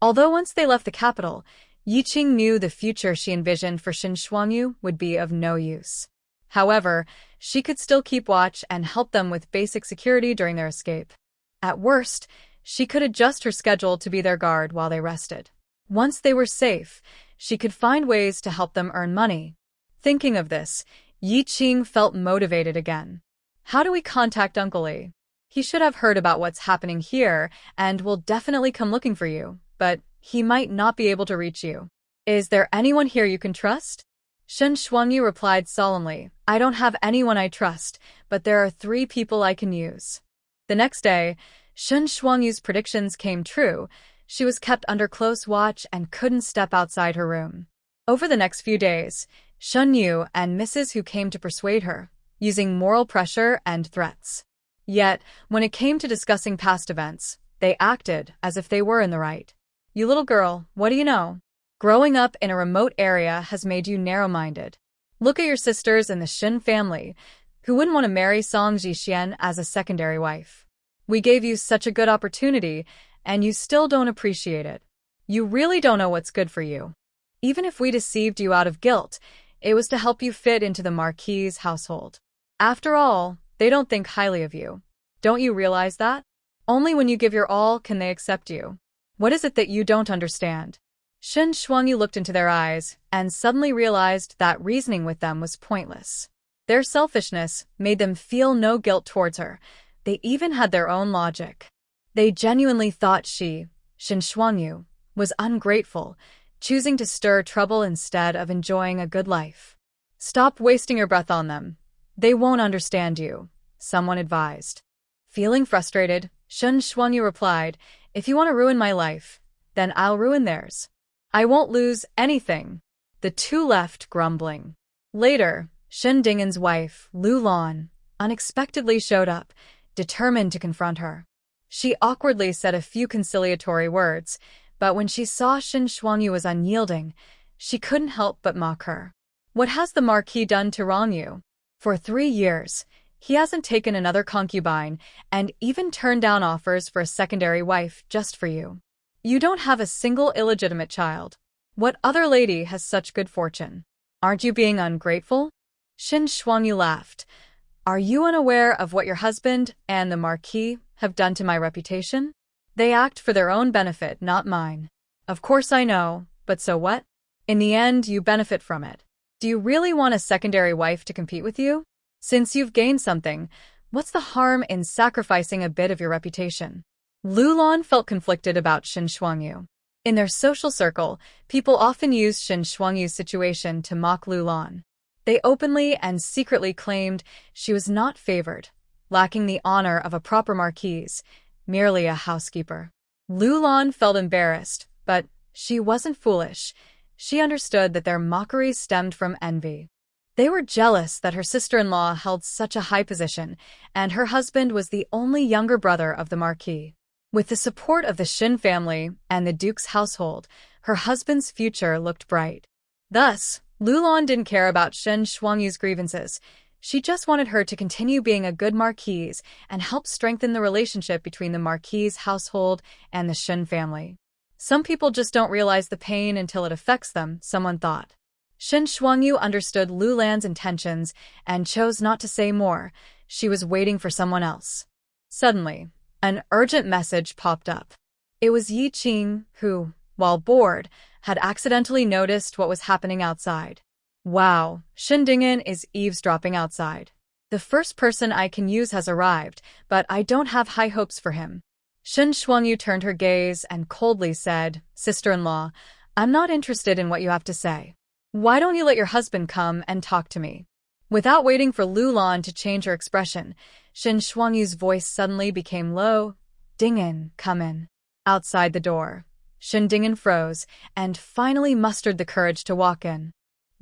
Although once they left the capital, Yiqing knew the future she envisioned for Shin Shuangyu would be of no use. However, she could still keep watch and help them with basic security during their escape. At worst, she could adjust her schedule to be their guard while they rested. Once they were safe, she could find ways to help them earn money. Thinking of this, Yiqing felt motivated again. How do we contact Uncle Lee? He should have heard about what's happening here and will definitely come looking for you, but he might not be able to reach you. Is there anyone here you can trust? Shin Shuangyu replied solemnly, I don't have anyone I trust, but there are 3 people I can use. The next day, Shin Shuangyu's predictions came true. She was kept under close watch and couldn't step outside her room. Over the next few days, Shen Yu and Mrs. Hu came to persuade her, using moral pressure and threats. Yet, when it came to discussing past events, they acted as if they were in the right. You little girl, what do you know? Growing up in a remote area has made you narrow-minded. Look at your sisters in the Shin family, who wouldn't want to marry Song Jixian as a secondary wife. We gave you such a good opportunity, and you still don't appreciate it. You really don't know what's good for you. Even if we deceived you out of guilt, it was to help you fit into the Marquis' household. After all, they don't think highly of you. Don't you realize that? Only when you give your all can they accept you. What is it that you don't understand? Shin Shuangyu looked into their eyes and suddenly realized that reasoning with them was pointless. Their selfishness made them feel no guilt towards her. They even had their own logic. They genuinely thought she, Shin Shuangyu, was ungrateful, choosing to stir trouble instead of enjoying a good life. Stop wasting your breath on them. They won't understand you, someone advised. Feeling frustrated, Shin Shuangyu replied, If you want to ruin my life, then I'll ruin theirs. I won't lose anything. The 2 left grumbling. Later, Shen Dingen's wife, Lu Lan, unexpectedly showed up, determined to confront her. She awkwardly said a few conciliatory words, but when she saw Shin Shuangyu was unyielding, she couldn't help but mock her. What has the Marquis done to wrong you? For 3 years, he hasn't taken another concubine and even turned down offers for a secondary wife just for you. You don't have a single illegitimate child. What other lady has such good fortune? Aren't you being ungrateful? Shin Shuangyu laughed. Are you unaware of what your husband and the Marquis have done to my reputation? They act for their own benefit, not mine. Of course I know, but so what? In the end, you benefit from it. Do you really want a secondary wife to compete with you? Since you've gained something, what's the harm in sacrificing a bit of your reputation? Lu Lan felt conflicted about Shin Shuangyu. In their social circle, people often used Shin Shuangyu's situation to mock Lu Lan. They openly and secretly claimed she was not favored, lacking the honor of a proper marquise, merely a housekeeper. Lu Lan felt embarrassed, but she wasn't foolish. She understood that their mockery stemmed from envy. They were jealous that her sister-in-law held such a high position, and her husband was the only younger brother of the Marquis. With the support of the Shin family and the Duke's household, her husband's future looked bright. Thus, Lu Lan didn't care about Shin Shuangyu's grievances. She just wanted her to continue being a good marquise and help strengthen the relationship between the Marquis' household and the Shin family. Some people just don't realize the pain until it affects them, someone thought. Shin Shuangyu understood Lu Lan's intentions and chose not to say more. She was waiting for someone else. Suddenly, an urgent message popped up. It was Yiqing who, while bored, had accidentally noticed what was happening outside. Wow, Shin Dingen is eavesdropping outside. The first person I can use has arrived, but I don't have high hopes for him. Shin Shuangyu turned her gaze and coldly said, Sister-in-law, I'm not interested in what you have to say. Why don't you let your husband come and talk to me? Without waiting for Lu Lan to change her expression, Shin Shuangyu's voice suddenly became low. Dingen, come in. Outside the door, Shin Dingin froze, and finally mustered the courage to walk in.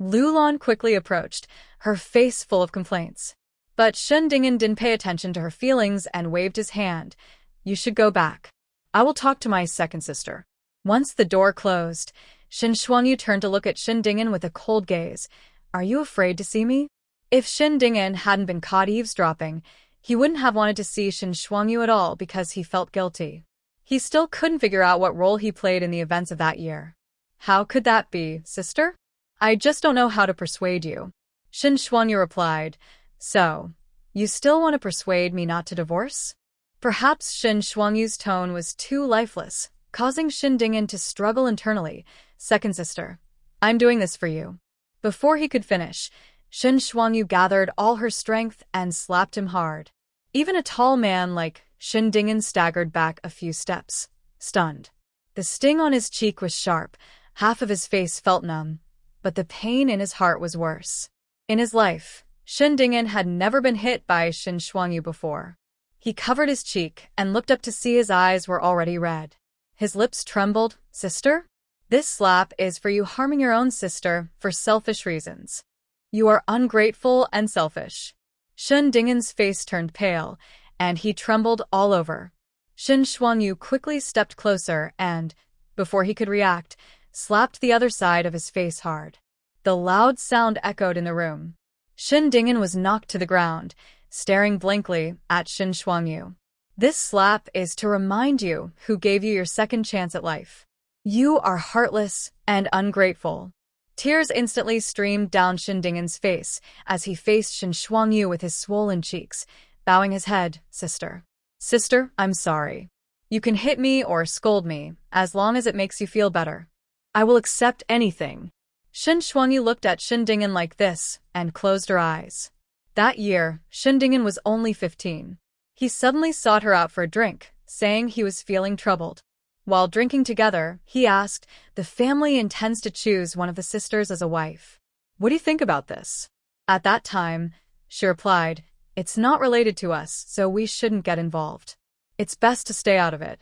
Lulan quickly approached, her face full of complaints. But Shin Dingin didn't pay attention to her feelings and waved his hand. You should go back. I will talk to my second sister. Once the door closed, Shin Shuangyu turned to look at Shin Dingin with a cold gaze. Are you afraid to see me? If Shin Dingin hadn't been caught eavesdropping, he wouldn't have wanted to see Shin Shuangyu at all because he felt guilty. He still couldn't figure out what role he played in the events of that year. How could that be, sister? I just don't know how to persuade you. Shin Shuangyu replied. So, you still want to persuade me not to divorce? Perhaps Shin Shuangyu's tone was too lifeless, causing Shin Dingin to struggle internally. Second sister, I'm doing this for you. Before he could finish, Shin Shuangyu gathered all her strength and slapped him hard. Even a tall man like Shin Dingin staggered back a few steps, stunned. The sting on his cheek was sharp, half of his face felt numb, but the pain in his heart was worse. In his life, Shin Dingin had never been hit by Shin Shuangyu before. He covered his cheek and looked up to see his eyes were already red. His lips trembled. Sister? This slap is for you harming your own sister for selfish reasons. You are ungrateful and selfish. Shin Dingin's face turned pale, and he trembled all over. Shin Shuangyu quickly stepped closer and, before he could react, slapped the other side of his face hard. The loud sound echoed in the room. Shin Dingin was knocked to the ground, staring blankly at Shin Shuangyu. This slap is to remind you who gave you your second chance at life. You are heartless and ungrateful. Tears instantly streamed down Shin Dingin's face as he faced Shin Shuangyu with his swollen cheeks, bowing his head. Sister. Sister, I'm sorry. You can hit me or scold me, as long as it makes you feel better. I will accept anything. Shin Shuangyu looked at Shin Dingin like this and closed her eyes. That year, Shin Dingin was only 15. He suddenly sought her out for a drink, saying he was feeling troubled. While drinking together, he asked, the family intends to choose one of the sisters as a wife. What do you think about this? At that time, she replied, it's not related to us, so we shouldn't get involved. It's best to stay out of it.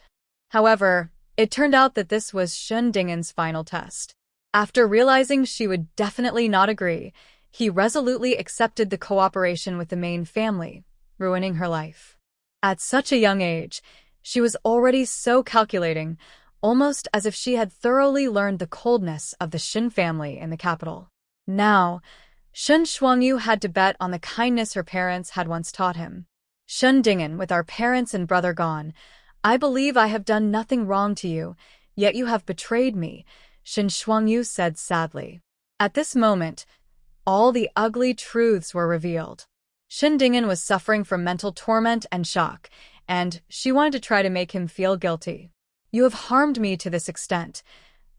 However, it turned out that this was Shin Dingin's final test. After realizing she would definitely not agree, he resolutely accepted the cooperation with the main family, ruining her life. At such a young age, she was already so calculating, almost as if she had thoroughly learned the coldness of the Shin family in the capital. Now, Shin Shuangyu had to bet on the kindness her parents had once taught him. Shin Dingin, with our parents and brother gone, I believe I have done nothing wrong to you, yet you have betrayed me, Shin Shuangyu said sadly. At this moment, all the ugly truths were revealed. Shin Dingin was suffering from mental torment and shock, and she wanted to try to make him feel guilty. You have harmed me to this extent.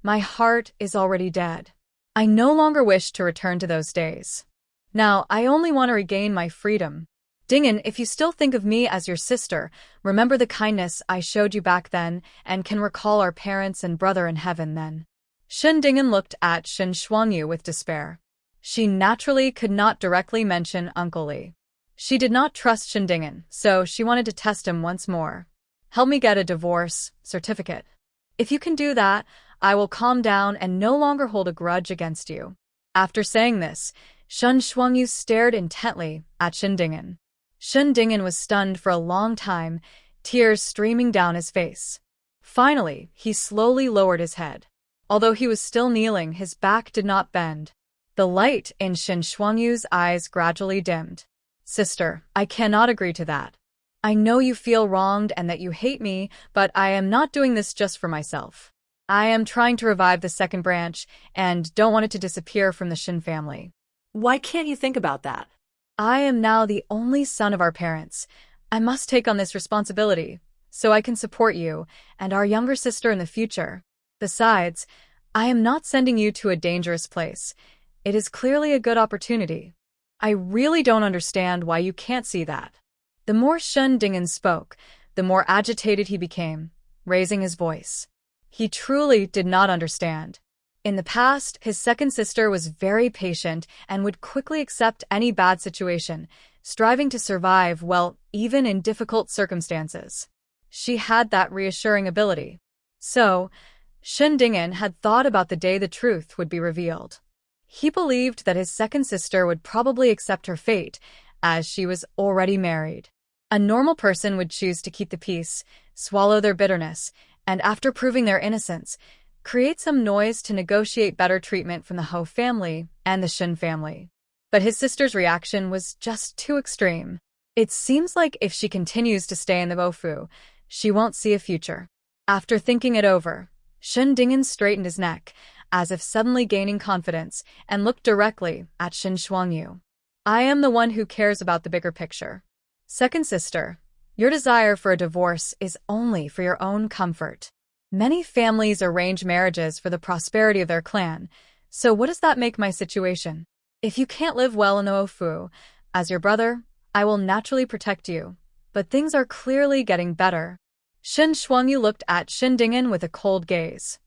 My heart is already dead. I no longer wish to return to those days. Now, I only want to regain my freedom. Dingin, if you still think of me as your sister, remember the kindness I showed you back then and can recall our parents and brother in heaven then. Shin Dingin looked at Shin Shuangyu with despair. She naturally could not directly mention Uncle Lee. She did not trust Shin Dingin, so she wanted to test him once more. Help me get a divorce certificate. If you can do that, I will calm down and no longer hold a grudge against you. After saying this, Shin Shuangyu stared intently at Shin Dingin. Shin Dingin was stunned for a long time, tears streaming down his face. Finally, he slowly lowered his head. Although he was still kneeling, his back did not bend. The light in Shin Shuangyu's eyes gradually dimmed. Sister, I cannot agree to that. I know you feel wronged and that you hate me, but I am not doing this just for myself. I am trying to revive the second branch and don't want it to disappear from the Shin family. Why can't you think about that? I am now the only son of our parents. I must take on this responsibility, so I can support you and our younger sister in the future. Besides, I am not sending you to a dangerous place. It is clearly a good opportunity. I really don't understand why you can't see that. The more Shin Dingin spoke, the more agitated he became, raising his voice. He truly did not understand. In the past, his second sister was very patient and would quickly accept any bad situation, striving to survive well, even in difficult circumstances. She had that reassuring ability. So, Shin Dingin had thought about the day the truth would be revealed. He believed that his second sister would probably accept her fate, as she was already married. A normal person would choose to keep the peace, swallow their bitterness, and after proving their innocence, create some noise to negotiate better treatment from the Ho family and the Shin family. But his sister's reaction was just too extreme. It seems like if she continues to stay in the Bofu, she won't see a future. After thinking it over, Shin Dingin straightened his neck, as if suddenly gaining confidence, and looked directly at Shin Shuangyu. I am the one who cares about the bigger picture. Second sister, your desire for a divorce is only for your own comfort. Many families arrange marriages for the prosperity of their clan, so what does that make my situation? If you can't live well in the Ofu, as your brother, I will naturally protect you, but things are clearly getting better. Shin Shuangyu looked at Shin Dingin with a cold gaze.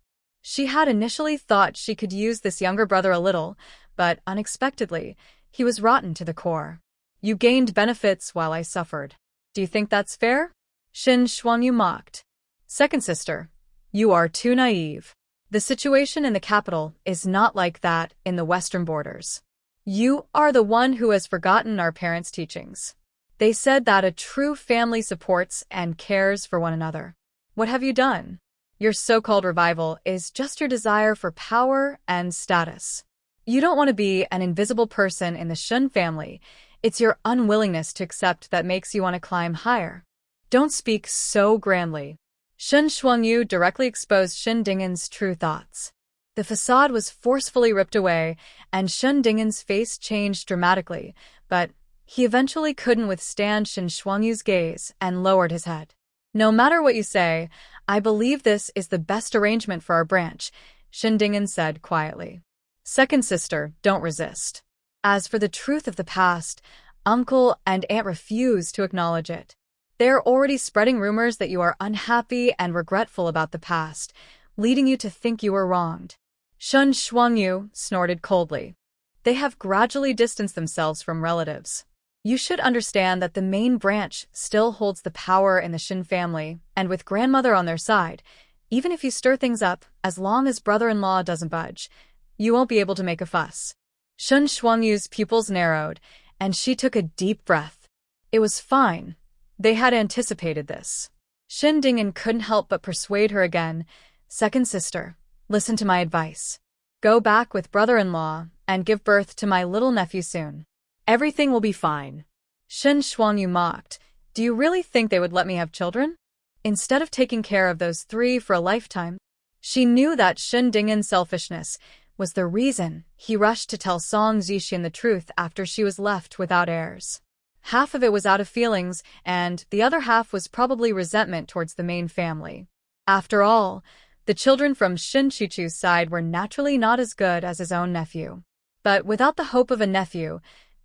She had initially thought she could use this younger brother a little, but unexpectedly, he was rotten to the core. You gained benefits while I suffered. Do you think that's fair? Shin Shuangyu mocked. Second sister, you are too naive. The situation in the capital is not like that in the western borders. You are the one who has forgotten our parents' teachings. They said that a true family supports and cares for one another. What have you done? Your so-called revival is just your desire for power and status. You don't want to be an invisible person in the Shun family. It's your unwillingness to accept that makes you want to climb higher. Don't speak so grandly. Shin Shuangyu directly exposed Shin Dingin's true thoughts. The facade was forcefully ripped away, and Shin Dingin's face changed dramatically, but he eventually couldn't withstand Shin Shuangyu's gaze and lowered his head. No matter what you say, I believe this is the best arrangement for our branch, Shin Dingin said quietly. Second sister, don't resist. As for the truth of the past, uncle and aunt refuse to acknowledge it. They are already spreading rumors that you are unhappy and regretful about the past, leading you to think you were wronged. Shin Shuangyu snorted coldly. They have gradually distanced themselves from relatives. You should understand that the main branch still holds the power in the Shin family, and with grandmother on their side, even if you stir things up, as long as brother-in-law doesn't budge, you won't be able to make a fuss. Shin Shuangyu's pupils narrowed, and she took a deep breath. It was fine. They had anticipated this. Shin Dingin couldn't help but persuade her again. Second sister, listen to my advice. Go back with brother-in-law and give birth to my little nephew soon. Everything will be fine. Shin Shuangyu mocked. Do you really think they would let me have children? Instead of taking care of those three for a lifetime? She knew that Shin Dingin's selfishness was the reason he rushed to tell Song Zixin the truth after she was left without heirs. Half of it was out of feelings, and the other half was probably resentment towards the main family. After all, the children from Shin Chichu's side were naturally not as good as his own nephew. But without the hope of a nephew,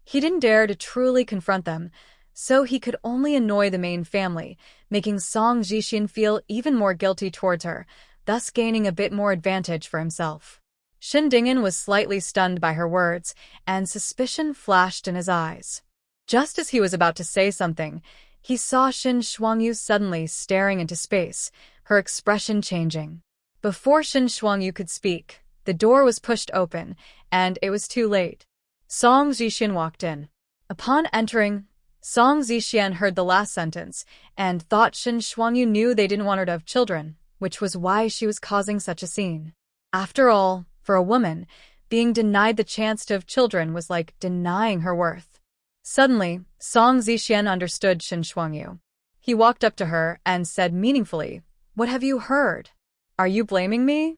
he didn't dare to truly confront them, so he could only annoy the main family, making Song Zixin feel even more guilty towards her, thus gaining a bit more advantage for himself. Shin Dingin was slightly stunned by her words, and suspicion flashed in his eyes. Just as he was about to say something, he saw Shin Shuangyu suddenly staring into space, her expression changing. Before Shin Shuangyu could speak, the door was pushed open, and it was too late. Song Zixin walked in. Upon entering, Song Zixin heard the last sentence, and thought Shin Shuangyu knew they didn't want her to have children, which was why she was causing such a scene. After all, for a woman, being denied the chance to have children was like denying her worth. Suddenly, Song Zixin understood Shin Shuangyu. He walked up to her and said meaningfully, What have you heard? Are you blaming me?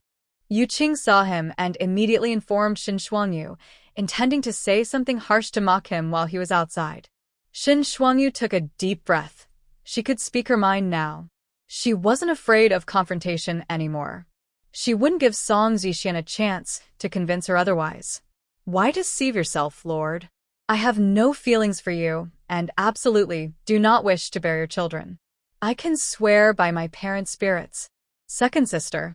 Yu Qing saw him and immediately informed Shin Shuangyu, intending to say something harsh to mock him while he was outside. Shin Shuangyu took a deep breath. She could speak her mind now. She wasn't afraid of confrontation anymore. She wouldn't give Song Zixin a chance to convince her otherwise. Why deceive yourself, Lord? I have no feelings for you, and absolutely do not wish to bear your children. I can swear by my parents' spirits. Second sister.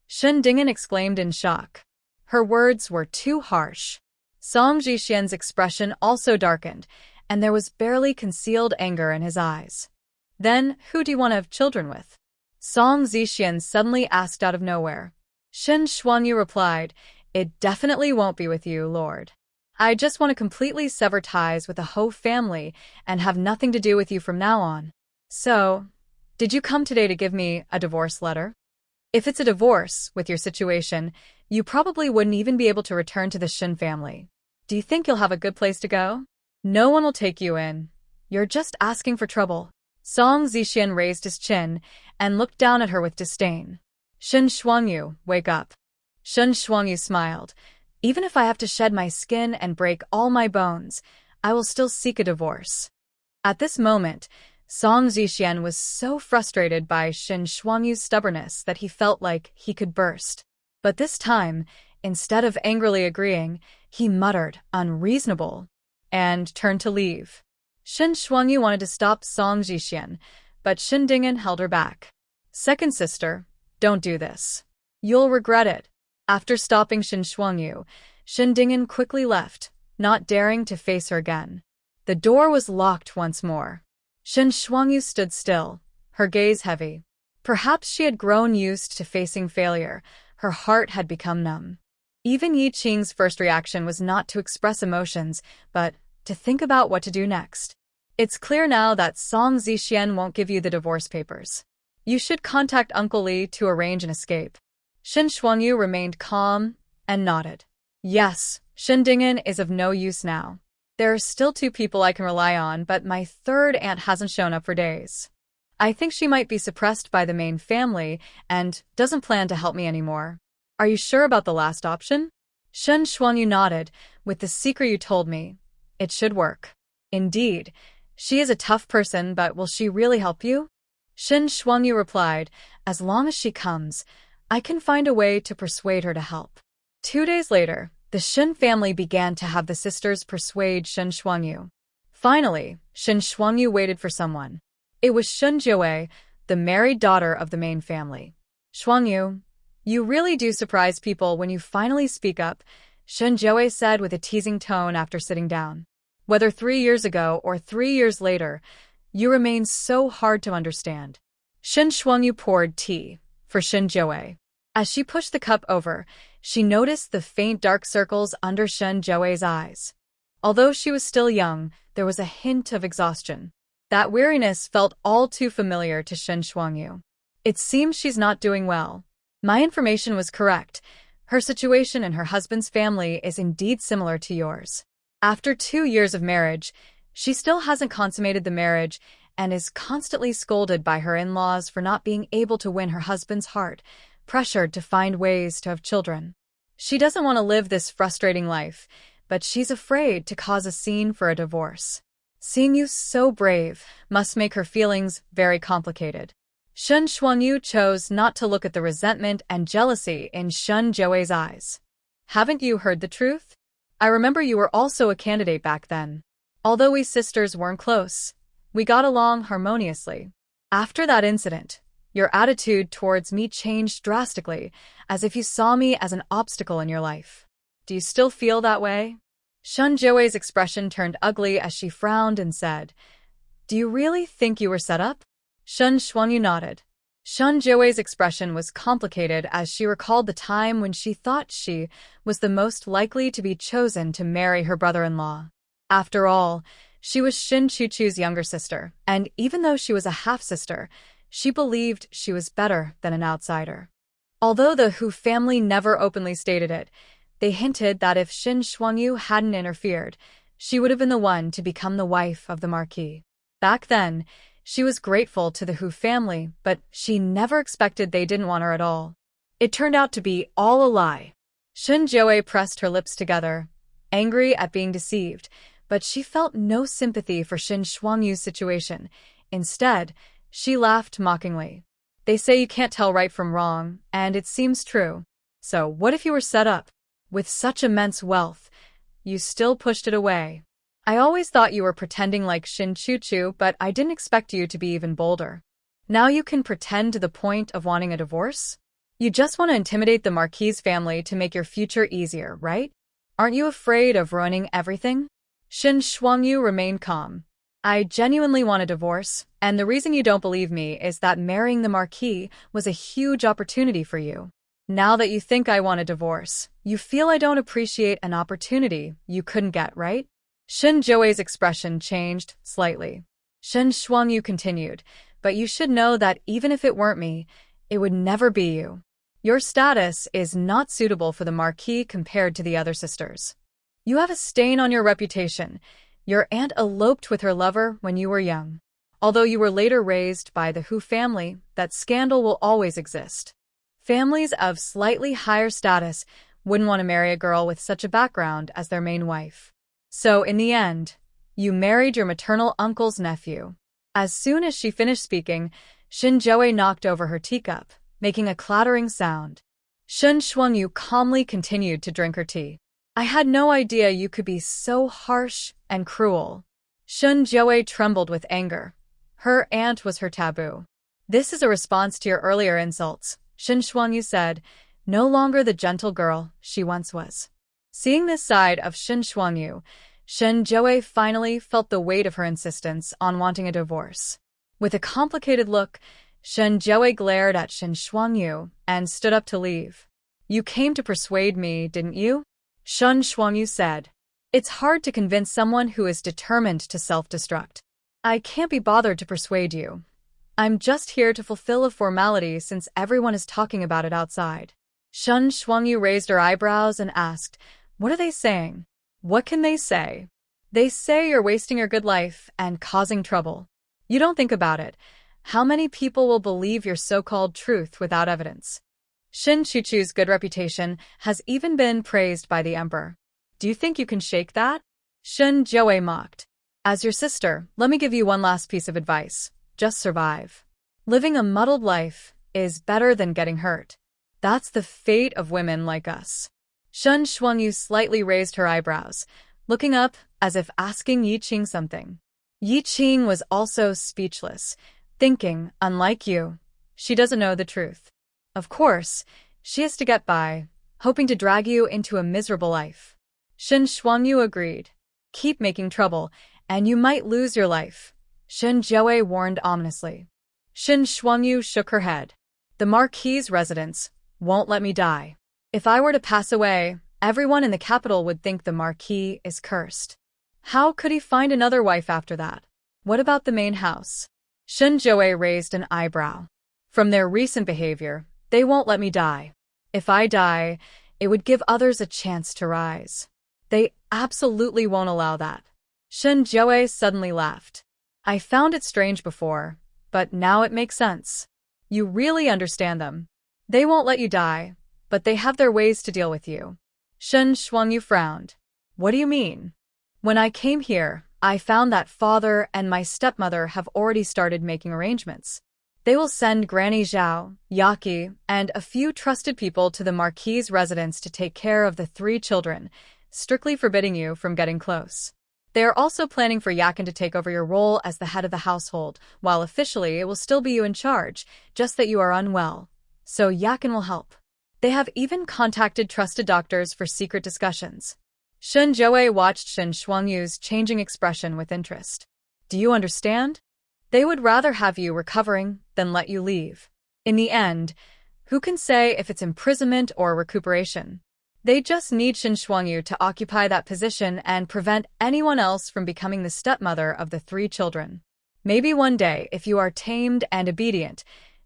Shin Dingin exclaimed in shock. Her words were too harsh. Song Zixin's expression also darkened, and there was barely concealed anger in his eyes. Then, who do you want to have children with? Song Zixin suddenly asked out of nowhere. Shin Shuangyu replied, "It definitely won't be with you, Lord. I just want to completely sever ties with the Ho family and have nothing to do with you from now on. So, did you come today to give me a divorce letter? If it's a divorce, with your situation, you probably wouldn't even be able to return to the Shin family. Do you think you'll have a good place to go? No one will take you in. You're just asking for trouble." Song Zixian raised his chin and looked down at her with disdain. "Shin Shuangyu, wake up." Shin Shuangyu smiled. "Even if I have to shed my skin and break all my bones, I will still seek a divorce." At this moment, Song Zixian was so frustrated by Shin Shuangyu's stubbornness that he felt like he could burst. But this time, instead of angrily agreeing, he muttered, "Unreasonable," and turned to leave. Shin Shuangyu wanted to stop Song Zixian, but Shin Dingen held her back. "Second sister, don't do this. You'll regret it." After stopping Shin Shuangyu, Shin Dingen quickly left, not daring to face her again. The door was locked once more. Shin Shuangyu stood still, her gaze heavy. Perhaps she had grown used to facing failure. Her heart had become numb. Even Yi Qing's first reaction was not to express emotions, but to think about what to do next. "It's clear now that Song Zixian won't give you the divorce papers. You should contact Uncle Li to arrange an escape." Shin Shuangyu remained calm and nodded. "Yes, Shin Dingen is of no use now. There are still 2 people I can rely on, but my third aunt hasn't shown up for days. I think she might be suppressed by the main family and doesn't plan to help me anymore. Are you sure about the last option?" Shin Shuangyu nodded. "With the secret you told me, it should work." "Indeed. She is a tough person, but will she really help you?" Shin Shuangyu replied, "As long as she comes, I can find a way to persuade her to help." 2 days later, the Shin family began to have the sisters persuade Shin Shuangyu. Finally, Shin Shuangyu waited for someone. It was Shin Jiawei, the married daughter of the main family. "Shuangyu, you really do surprise people when you finally speak up," Shin Jiawei said with a teasing tone after sitting down. "Whether 3 years ago or 3 years later, you remain so hard to understand." Shin Shuangyu poured tea for Shin Jiawei. As she pushed the cup over, she noticed the faint dark circles under Shin Jiawei's eyes. Although she was still young, there was a hint of exhaustion. That weariness felt all too familiar to Shin Shuangyu. "It seems she's not doing well. My information was correct. Her situation and her husband's family is indeed similar to yours. After 2 years of marriage, she still hasn't consummated the marriage and is constantly scolded by her in-laws for not being able to win her husband's heart, pressured to find ways to have children. She doesn't want to live this frustrating life, but she's afraid to cause a scene for a divorce. Seeing you so brave must make her feelings very complicated." Shin Shuangyu chose not to look at the resentment and jealousy in Shin Jiawei's eyes. "Haven't you heard the truth? I remember you were also a candidate back then. Although we sisters weren't close, we got along harmoniously. After that incident, your attitude towards me changed drastically, as if you saw me as an obstacle in your life. Do you still feel that way?" Shin Jiawei's expression turned ugly as she frowned and said, "Do you really think you were set up?" Shin Shuangyu nodded. Shin Jiawei's expression was complicated as she recalled the time when she thought she was the most likely to be chosen to marry her brother-in-law. After all, she was Shin Chuchu's younger sister, and even though she was a half-sister, she believed she was better than an outsider. Although the Hu family never openly stated it, they hinted that if Shin Shuangyu hadn't interfered, she would have been the one to become the wife of the Marquis. Back then, she was grateful to the Hu family, but she never expected they didn't want her at all. It turned out to be all a lie. Shin Jiawei pressed her lips together, angry at being deceived, but she felt no sympathy for Shin Shuangyu's situation. Instead, she laughed mockingly. "They say you can't tell right from wrong, and it seems true. So what if you were set up? With such immense wealth, you still pushed it away. I always thought you were pretending like Shin Chuchu, but I didn't expect you to be even bolder. Now you can pretend to the point of wanting a divorce? You just want to intimidate the Marquis family to make your future easier, right? Aren't you afraid of ruining everything?" Shin Shuangyu remained calm. "I genuinely want a divorce, and the reason you don't believe me is that marrying the Marquis was a huge opportunity for you. Now that you think I want a divorce, you feel I don't appreciate an opportunity you couldn't get, right? Shen Zhou's expression changed slightly. Shen Shuangyu continued, but you should know that even if it weren't me, it would never be you. Your status is not suitable for the marquis compared to the other sisters. You have a stain on your reputation. Your aunt eloped with her lover when you were young. Although you were later raised by the Hu family, that scandal will always exist. Families of slightly higher status wouldn't want to marry a girl with such a background as their main wife. So, in the end, you married your maternal uncle's nephew. As soon as she finished speaking, Shen Zhou knocked over her teacup, making a clattering sound. Shen Shuangyu calmly continued to drink her tea. I had no idea you could be so harsh and cruel. Shen Zhou trembled with anger. Her aunt was her taboo. This is a response to your earlier insults, Shen Shuangyu said, no longer the gentle girl she once was. Seeing this side of Shen Shuangyu, Shen Zhou finally felt the weight of her insistence on wanting a divorce. With a complicated look, Shen Zhou glared at Shen Shuangyu and stood up to leave. You came to persuade me, didn't you? Shen Shuangyu said. It's hard to convince someone who is determined to self-destruct. I can't be bothered to persuade you. I'm just here to fulfill a formality since everyone is talking about it outside. Shen Shuangyu raised her eyebrows and asked, what are they saying? What can they say? They say you're wasting your good life and causing trouble. You don't think about it. How many people will believe your so-called truth without evidence? Shen Chuchu's good reputation has even been praised by the emperor. Do you think you can shake that? Shen Zhou mocked. As your sister, let me give you one last piece of advice. Just survive. Living a muddled life is better than getting hurt. That's the fate of women like us. Shen Shuangyu slightly raised her eyebrows, looking up as if asking Yi Qing something. Yi Qing was also speechless, thinking, unlike you, she doesn't know the truth. Of course, she has to get by, hoping to drag you into a miserable life. Shen Shuangyu agreed. Keep making trouble, and you might lose your life, Shen Zhou warned ominously. Shen Shuangyu shook her head. The Marquis's residence won't let me die. If I were to pass away, everyone in the capital would think the Marquis is cursed. How could he find another wife after that? What about the main house? Shen Zhou raised an eyebrow. From their recent behavior, they won't let me die. If I die, it would give others a chance to rise. They absolutely won't allow that. Shen Zhou suddenly laughed. I found it strange before, but now it makes sense. You really understand them. They won't let you die, but they have their ways to deal with you. Shen Shuangyu frowned. What do you mean? When I came here, I found that father and my stepmother have already started making arrangements. They will send Granny Zhao, Yaki, and a few trusted people to the Marquis's residence to take care of the 3 children, strictly forbidding you from getting close. They are also planning for Yakin to take over your role as the head of the household, while officially it will still be you in charge, just that you are unwell. So Yakin will help. They have even contacted trusted doctors for secret discussions. Shen Zhou watched Shen Shuangyu's changing expression with interest. Do you understand? They would rather have you recovering than let you leave. In the end, who can say if it's imprisonment or recuperation? They just need Shen Shuangyu to occupy that position and prevent anyone else from becoming the stepmother of the 3 children. Maybe one day, if you are tamed and obedient,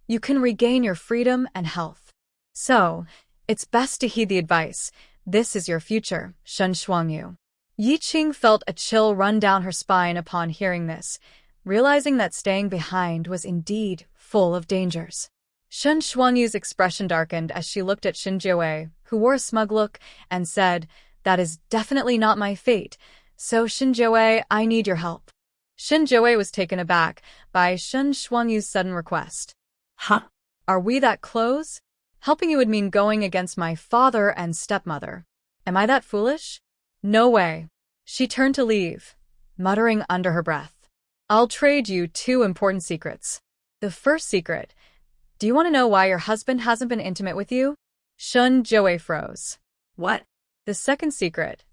you can regain your freedom and health. So, it's best to heed the advice. This is your future, Shen Shuangyu. Yi Qing felt a chill run down her spine upon hearing this, realizing that staying behind was indeed full of dangers. Shen Shuangyu's expression darkened as she looked at Shen Zhou, who wore a smug look, and said, That is definitely not my fate, so Shen Zhou, I need your help. Shen Zhou was taken aback by Shen Shuangyu's sudden request. Huh? Are we that close? Helping you would mean going against my father and stepmother. Am I that foolish? No way. She turned to leave, muttering under her breath. I'll trade you 2 important secrets. The first secret. Do you want to know why your husband hasn't been intimate with you? Shen Zhou froze. What? The second secret.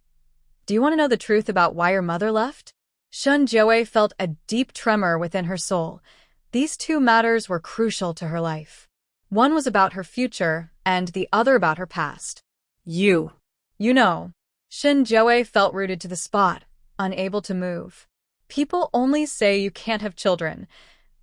Do you want to know the truth about why your mother left? Shen Zhou felt a deep tremor within her soul. These 2 matters were crucial to her life. One was about her future, and the other about her past. You. You know. Shin Joe felt rooted to the spot, unable to move. People only say you can't have children.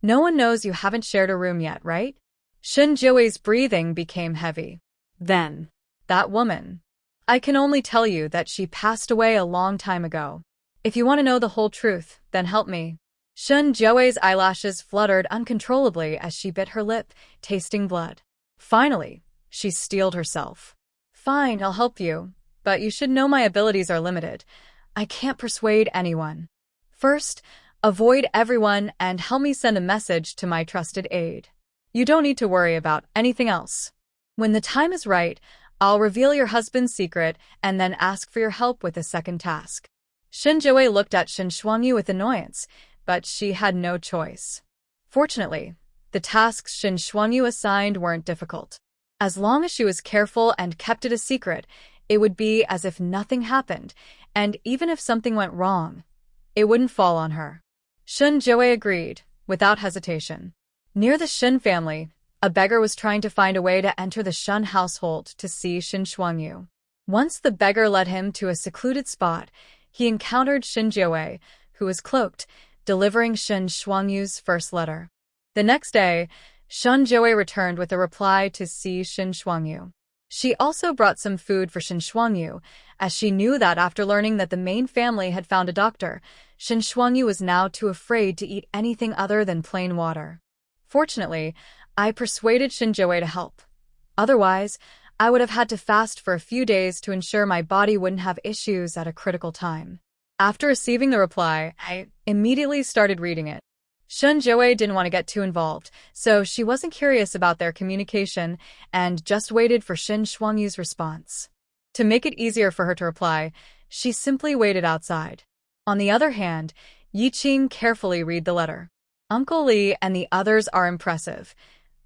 No one knows you haven't shared a room yet, right? Shin Joe's breathing became heavy. Then. That woman. I can only tell you that she passed away a long time ago. If you want to know the whole truth, then help me. Shin Joe's eyelashes fluttered uncontrollably as she bit her lip, tasting blood. Finally, she steeled herself. Fine, I'll help you, but you should know my abilities are limited. I can't persuade anyone. First, avoid everyone and help me send a message to my trusted aide. You don't need to worry about anything else. When the time is right, I'll reveal your husband's secret and then ask for your help with the second task. Shin Joe looked at Shin Shuangyu with annoyance, but she had no choice. Fortunately, the tasks Shin Shuangyu assigned weren't difficult. As long as she was careful and kept it a secret, it would be as if nothing happened, and even if something went wrong, it wouldn't fall on her. Shin Joe agreed, without hesitation. Near the Shin family, a beggar was trying to find a way to enter the Shun household to see Shin Shuangyu. Once the beggar led him to a secluded spot, he encountered Shin Joe, who was cloaked, delivering Shin Shuangyu's first letter. The next day, Shin Joe returned with a reply to see Shin Shuangyu. She also brought some food for Shin Shuangyu, as she knew that after learning that the main family had found a doctor, Shin Shuangyu was now too afraid to eat anything other than plain water. Fortunately, I persuaded Shin Joe to help. Otherwise, I would have had to fast for a few days to ensure my body wouldn't have issues at a critical time. After receiving the reply, I immediately started reading it. Shin Joe didn't want to get too involved, so she wasn't curious about their communication and just waited for Shin Shuangyu's response. To make it easier for her to reply, she simply waited outside. On the other hand, Yi Qing carefully read the letter. Uncle Lee and the others are impressive.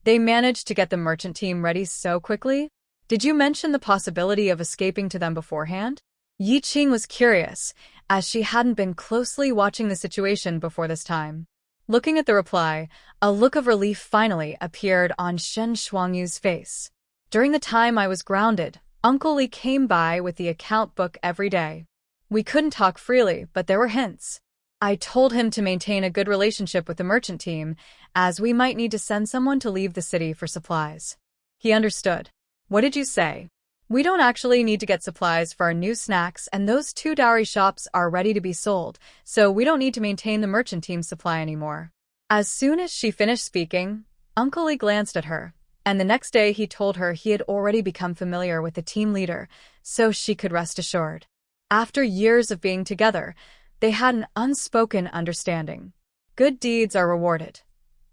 They managed to get the merchant team ready so quickly. Did you mention the possibility of escaping to them beforehand? Yi Qing was curious, as she hadn't been closely watching the situation before this time. Looking at the reply, a look of relief finally appeared on Shin Shuangyu's face. During the time I was grounded, Uncle Lee came by with the account book every day. We couldn't talk freely, but there were hints. I told him to maintain a good relationship with the merchant team, as we might need to send someone to leave the city for supplies. He understood. What did you say? We don't actually need to get supplies for our new snacks, and those 2 dowry shops are ready to be sold, so we don't need to maintain the merchant team's supply anymore. As soon as she finished speaking, Uncle Lee glanced at her, and the next day he told her he had already become familiar with the team leader, so she could rest assured. After years of being together, they had an unspoken understanding. Good deeds are rewarded.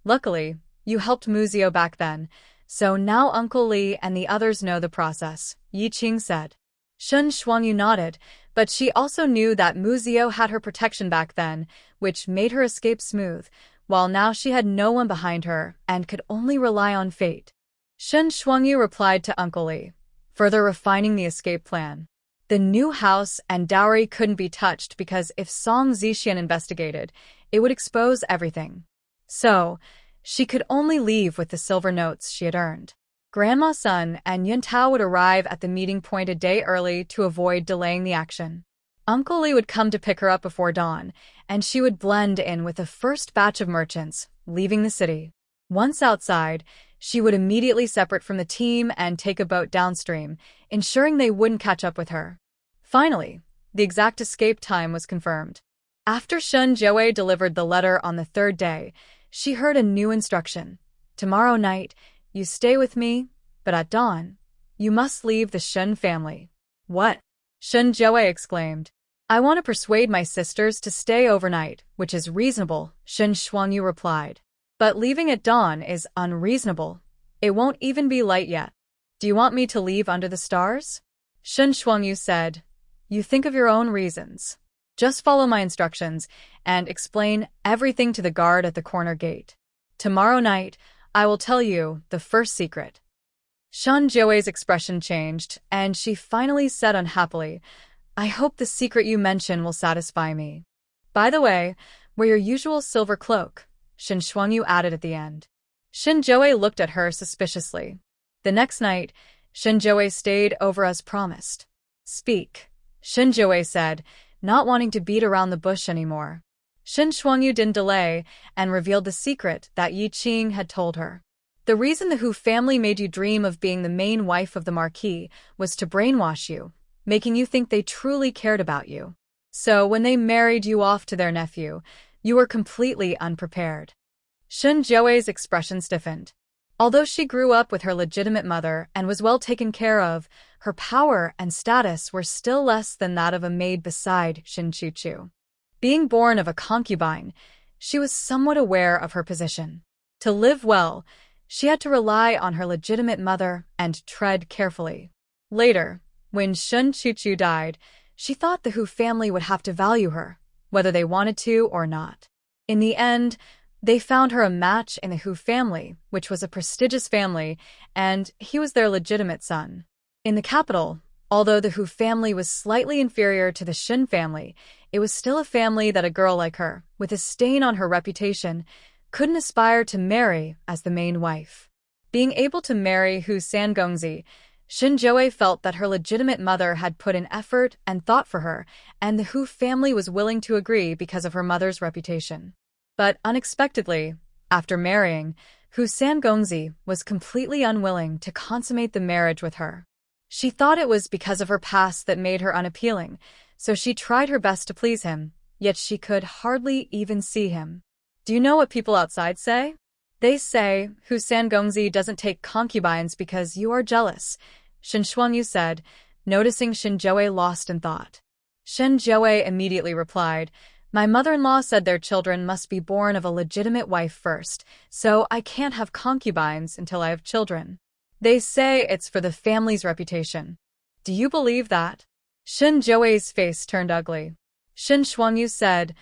Luckily, you helped Muzio back then, so now Uncle Lee and the others know the process, Yi Qing said. Shin Shuangyu nodded, but she also knew that Muzio had her protection back then, which made her escape smooth, while now she had no one behind her and could only rely on fate. Shin Shuangyu replied to Uncle Lee, further refining the escape plan. The new house and dowry couldn't be touched because if Song Zixian investigated, it would expose everything. So, she could only leave with the silver notes she had earned. Grandma Sun and Yuntao would arrive at the meeting point a day early to avoid delaying the action. Uncle Lee would come to pick her up before dawn, and she would blend in with the first batch of merchants, leaving the city. Once outside, she would immediately separate from the team and take a boat downstream, ensuring they wouldn't catch up with her. Finally, the exact escape time was confirmed. After Shin Joe delivered the letter on the 3rd day, she heard a new instruction. Tomorrow night, you stay with me, but at dawn, you must leave the Shin family. What? Shin Joe exclaimed. I want to persuade my sisters to stay overnight, which is reasonable, Shin Shuangyu replied. But leaving at dawn is unreasonable. It won't even be light yet. Do you want me to leave under the stars? Shin Shuangyu said. You think of your own reasons. Just follow my instructions and explain everything to the guard at the corner gate. Tomorrow night, I will tell you the first secret. Shin Joe's expression changed, and she finally said unhappily, I hope the secret you mention will satisfy me. By the way, wear your usual silver cloak, Shin Shuangyu added at the end. Shinjoe looked at her suspiciously. The next night, Shinjoe stayed over as promised. Speak, Shinjoe said, not wanting to beat around the bush anymore. Shin Shuangyu didn't delay and revealed the secret that Yi Qing had told her. The reason the Hu family made you dream of being the main wife of the Marquis was to brainwash you, making you think they truly cared about you. So when they married you off to their nephew, you were completely unprepared. Shinjoe's expression stiffened. Although she grew up with her legitimate mother and was well taken care of, her power and status were still less than that of a maid beside Shin Chuchu. Being born of a concubine, she was somewhat aware of her position. To live well, she had to rely on her legitimate mother and tread carefully. Later, when Shin Chuchu died, she thought the Hu family would have to value her, whether they wanted to or not. In the end, they found her a match in the Hu family, which was a prestigious family, and he was their legitimate son. In the capital, although the Hu family was slightly inferior to the Shin family, it was still a family that a girl like her, with a stain on her reputation, couldn't aspire to marry as the main wife. Being able to marry Hu Sangongzi, Shinjoe felt that her legitimate mother had put in effort and thought for her, and the Hu family was willing to agree because of her mother's reputation. But unexpectedly, after marrying, Hu Sangongzi was completely unwilling to consummate the marriage with her. She thought it was because of her past that made her unappealing, so she tried her best to please him, yet she could hardly even see him. Do you know what people outside say? They say, Hu Sangongzi doesn't take concubines because you are jealous, Shin Shuangyu said, noticing Shinjoe lost in thought. Shinjoe immediately replied, my mother-in-law said their children must be born of a legitimate wife first, so I can't have concubines until I have children. They say it's for the family's reputation. Do you believe that? Shinjoe's face turned ugly. Shin Shuangyu said,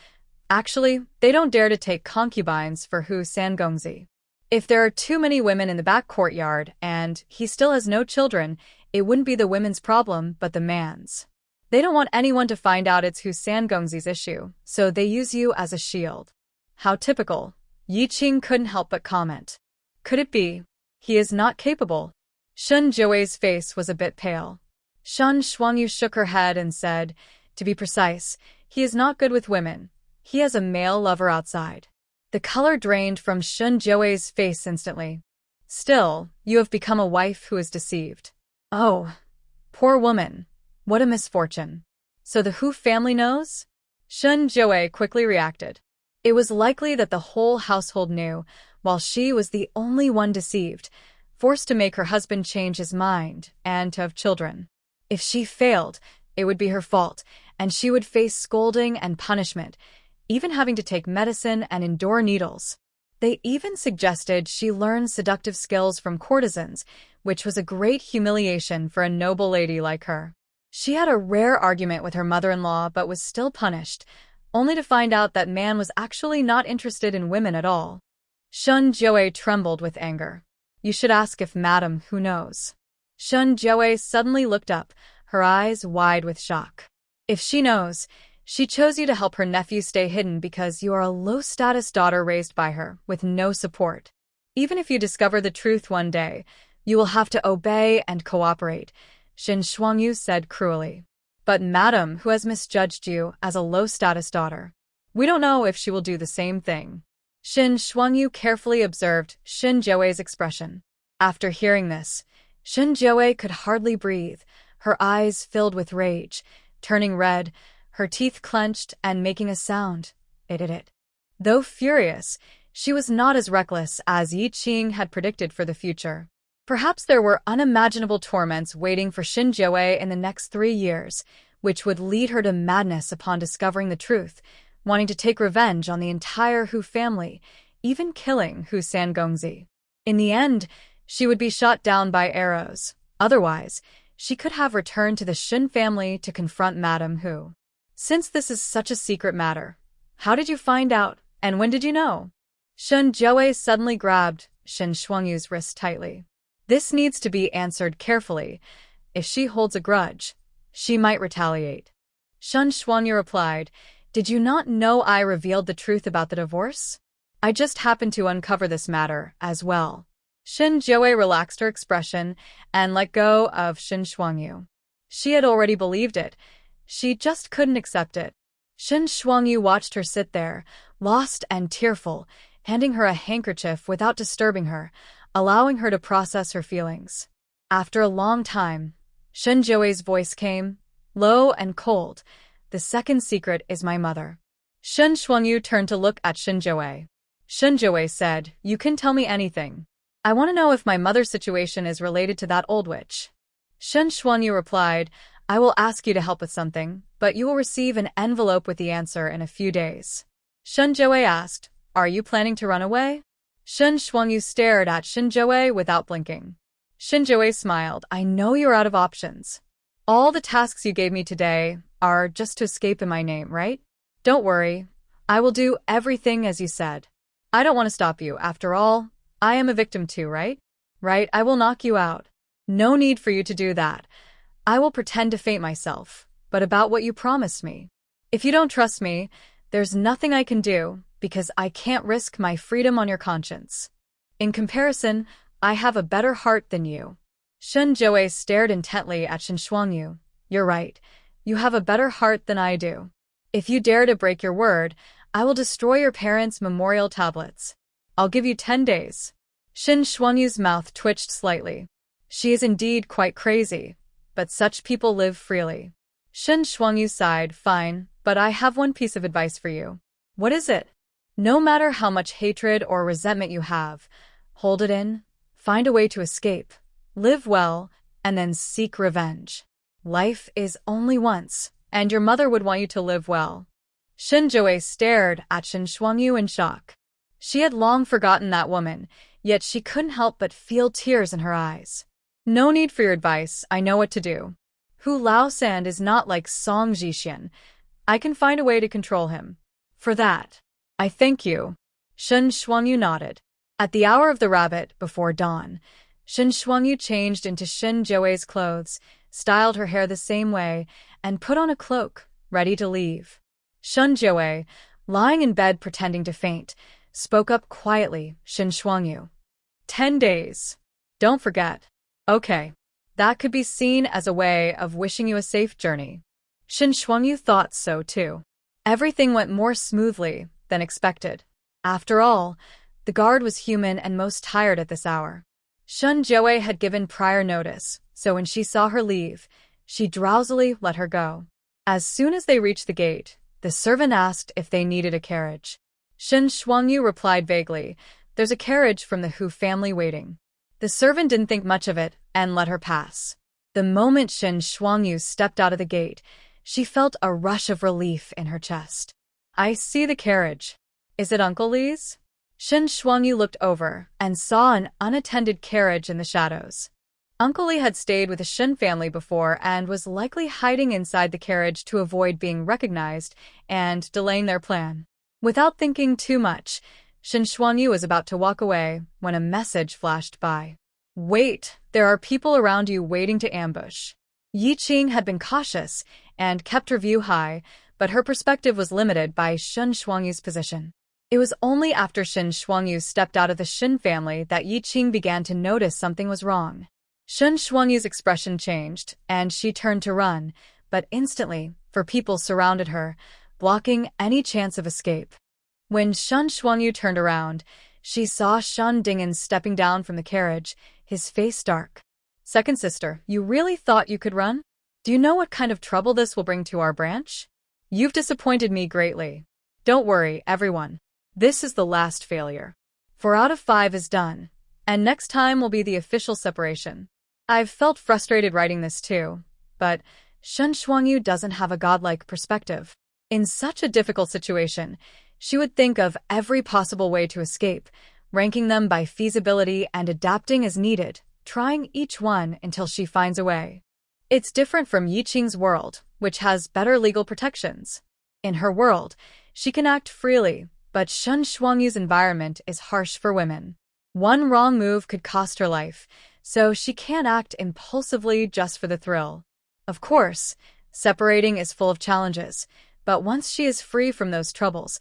actually, they don't dare to take concubines for Hu Sangongzi. If there are too many women in the back courtyard and he still has no children, it wouldn't be the women's problem but the man's. They don't want anyone to find out it's Hu Sangongzi's issue, so they use you as a shield. How typical. Yi Qing couldn't help but comment. Could it be? He is not capable. Shinjoe's face was a bit pale. Shin Shuangyu shook her head and said, to be precise, he is not good with women. He has a male lover outside. The color drained from Shinjoe's face instantly. Still, you have become a wife who is deceived. Oh, poor woman. What a misfortune. So the Hu family knows? Shinjoe quickly reacted. It was likely that the whole household knew, while she was the only one deceived, forced to make her husband change his mind and to have children. If she failed, it would be her fault, and she would face scolding and punishment, even having to take medicine and endure needles. They even suggested she learn seductive skills from courtesans, which was a great humiliation for a noble lady like her. She had a rare argument with her mother-in-law but was still punished, only to find out that man was actually not interested in women at all. Shinjoe trembled with anger. You should ask if Madam Hu knows. Shinjoe suddenly looked up, her eyes wide with shock. If she knows, she chose you to help her nephew stay hidden because you are a low-status daughter raised by her, with no support. Even if you discover the truth one day, you will have to obey and cooperate, Shin Shuangyu said cruelly. But Madam Hu has misjudged you as a low-status daughter. We don't know if she will do the same thing. Shin Shuangyu carefully observed Shinjoe's expression. After hearing this, Shinjoe could hardly breathe, her eyes filled with rage, turning red, her teeth clenched and making a sound. It. Though furious, she was not as reckless as Yi Qing had predicted for the future. Perhaps there were unimaginable torments waiting for Shinjoe in the next 3 years, which would lead her to madness upon discovering the truth, wanting to take revenge on the entire Hu family, even killing Hu Sangongzi. In the end, she would be shot down by arrows. Otherwise, she could have returned to the Shin family to confront Madam Hu. Since this is such a secret matter, how did you find out, and when did you know? Shinjoe suddenly grabbed Shin Shuangyu's wrist tightly. This needs to be answered carefully. If she holds a grudge, she might retaliate. Shin Shuangyu replied, Did you not know I revealed the truth about the divorce? I just happened to uncover this matter as well. Shin Joe relaxed her expression and let go of Shin Shuangyu. She had already believed it. She just couldn't accept it. Shin Shuangyu watched her sit there, lost and tearful, handing her a handkerchief without disturbing her, allowing her to process her feelings. After a long time, Shin Joe's voice came, low and cold. The second secret is my mother. Shin Shuangyu turned to look at Shin Joe. Shin Joe said, "You can tell me anything. I want to know if my mother's situation is related to that old witch." Shin Shuangyu replied, "I will ask you to help with something, but you will receive an envelope with the answer in a few days." Shin Joe asked, "Are you planning to run away?" Shin Shuangyu stared at Shin Joe without blinking. Shin Joe smiled, "I know you're out of options. All the tasks you gave me today are just to escape in my name, right? Don't worry. I will do everything as you said. I don't want to stop you. After all, I am a victim too, right? Right, I will knock you out. No need for you to do that. I will pretend to faint myself. But about what you promised me. If you don't trust me, there's nothing I can do, because I can't risk my freedom on your conscience. In comparison, I have a better heart than you." Shin Joe stared intently at Shin Shuangyu. "You're right. You have a better heart than I do. If you dare to break your word, I will destroy your parents' memorial tablets. I'll give you 10 days. Shin Shuangyu's mouth twitched slightly. She is indeed quite crazy, but such people live freely. Shin Shuangyu sighed, "Fine, but I have one piece of advice for you." "What is it?" "No matter how much hatred or resentment you have, hold it in, find a way to escape, live well, and then seek revenge. Life is only once, and your mother would want you to live well." Shin Joe stared at Shin Shuangyu in shock. She had long forgotten that woman, yet she couldn't help but feel tears in her eyes. "No need for your advice, I know what to do. Hu Lao Sand is not like Song Jixian. I can find a way to control him. For that, I thank you." Shin Shuangyu nodded. At the hour of the rabbit, before dawn, Shin Shuangyu changed into Shin Joe's clothes, styled her hair the same way, and put on a cloak, ready to leave. Shin Joe, lying in bed pretending to faint, spoke up quietly, "Shin Shuangyu. 10 days. Don't forget." "Okay." That could be seen as a way of wishing you a safe journey. Shin Shuangyu thought so too. Everything went more smoothly than expected. After all, the guard was human and most tired at this hour. Shin Joe had given prior notice, so when she saw her leave, she drowsily let her go. As soon as they reached the gate, the servant asked if they needed a carriage. Shin Shuangyu replied vaguely, "There's a carriage from the Hu family waiting." The servant didn't think much of it and let her pass. The moment Shin Shuangyu stepped out of the gate, she felt a rush of relief in her chest. "I see the carriage. Is it Uncle Li's?" Shin Shuangyu looked over and saw an unattended carriage in the shadows. Uncle Li had stayed with the Shin family before and was likely hiding inside the carriage to avoid being recognized and delaying their plan. Without thinking too much, Shin Shuangyu was about to walk away when a message flashed by. "Wait, there are people around you waiting to ambush." Yi Qing had been cautious and kept her view high, but her perspective was limited by Shin Shuangyu's position. It was only after Shin Shuangyu stepped out of the Shin family that Yi Qing began to notice something was wrong. Shin Shuangyu's expression changed, and she turned to run, but instantly, for people surrounded her, blocking any chance of escape. When Shin Shuangyu turned around, she saw Shin Dingen stepping down from the carriage, his face dark. "Second sister, you really thought you could run? Do you know what kind of trouble this will bring to our branch? You've disappointed me greatly. Don't worry, everyone. This is the last failure. 4 out of 5 is done, and next time will be the official separation." I've felt frustrated writing this too, but Shin Shuangyu doesn't have a godlike perspective. In such a difficult situation, she would think of every possible way to escape, ranking them by feasibility and adapting as needed, trying each one until she finds a way. It's different from Yi Qing's world, which has better legal protections. In her world, she can act freely, but Shin Shuangyu's environment is harsh for women. One wrong move could cost her life, so she can't act impulsively just for the thrill. Of course, separating is full of challenges, but once she is free from those troubles,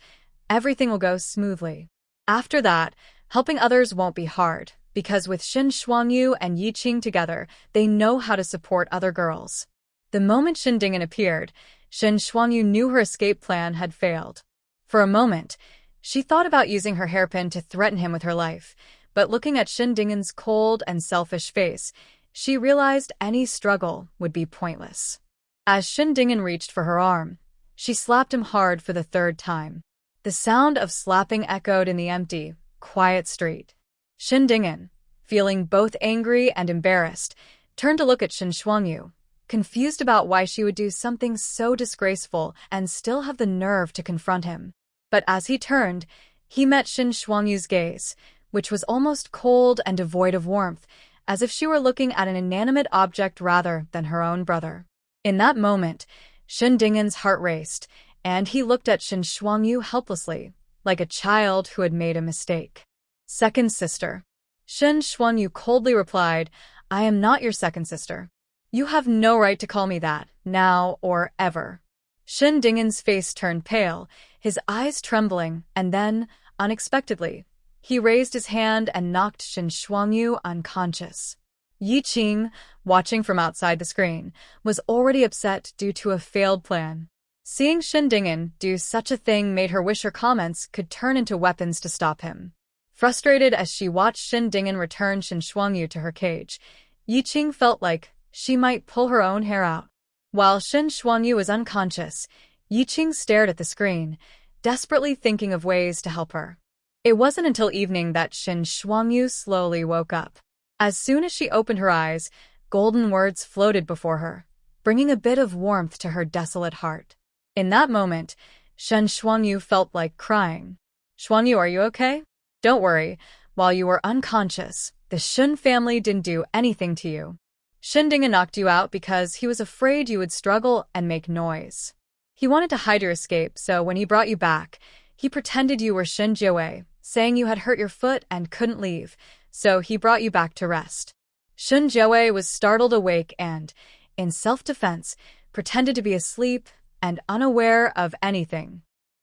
everything will go smoothly. After that, helping others won't be hard, because with Shin Shuangyu and Yi Qing together, they know how to support other girls. The moment Shin Dingin appeared, Shin Shuangyu knew her escape plan had failed. For a moment, she thought about using her hairpin to threaten him with her life, but looking at Shin Dingin's cold and selfish face, she realized any struggle would be pointless. As Shin Dingin reached for her arm, she slapped him hard for the third time. The sound of slapping echoed in the empty, quiet street. Shin Dingin, feeling both angry and embarrassed, turned to look at Shin Shuangyu, confused about why she would do something so disgraceful and still have the nerve to confront him. But as he turned, he met Shin Shuangyu's gaze, which was almost cold and devoid of warmth, as if she were looking at an inanimate object rather than her own brother. In that moment, Shin Dingin's heart raced, and he looked at Shin Shuangyu helplessly, like a child who had made a mistake. Second sister. Shin Shuangyu coldly replied, "I am not your second sister. You have no right to call me that, now or ever." Shin Dingin's face turned pale, his eyes trembling, and then, unexpectedly, he raised his hand and knocked Shin Shuangyu unconscious. Yi Qing, watching from outside the screen, was already upset due to a failed plan. Seeing Shin Dingin do such a thing made her wish her comments could turn into weapons to stop him. Frustrated as she watched Shin Dingin return Shin Shuangyu to her cage, Yi Qing felt like she might pull her own hair out. While Shin Shuangyu was unconscious, Yi Qing stared at the screen, desperately thinking of ways to help her. It wasn't until evening that Shin Shuangyu slowly woke up. As soon as she opened her eyes, golden words floated before her, bringing a bit of warmth to her desolate heart. In that moment, Shin Shuangyu felt like crying. "Shuangyu, are you okay? Don't worry, while you were unconscious, the Shun family didn't do anything to you. Shin Dingin knocked you out because he was afraid you would struggle and make noise. He wanted to hide your escape, so when he brought you back, he pretended you were Shin Jiawei, saying you had hurt your foot and couldn't leave, so he brought you back to rest." Shin Jiawei was startled awake and, in self-defense, pretended to be asleep and unaware of anything.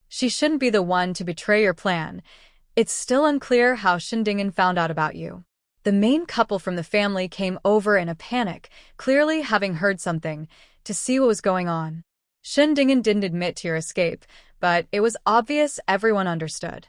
She shouldn't be the one to betray your plan. It's still unclear how Shin Dingin found out about you. The main couple from the family came over in a panic, clearly having heard something, to see what was going on. Shin Dingin didn't admit to your escape, but it was obvious everyone understood.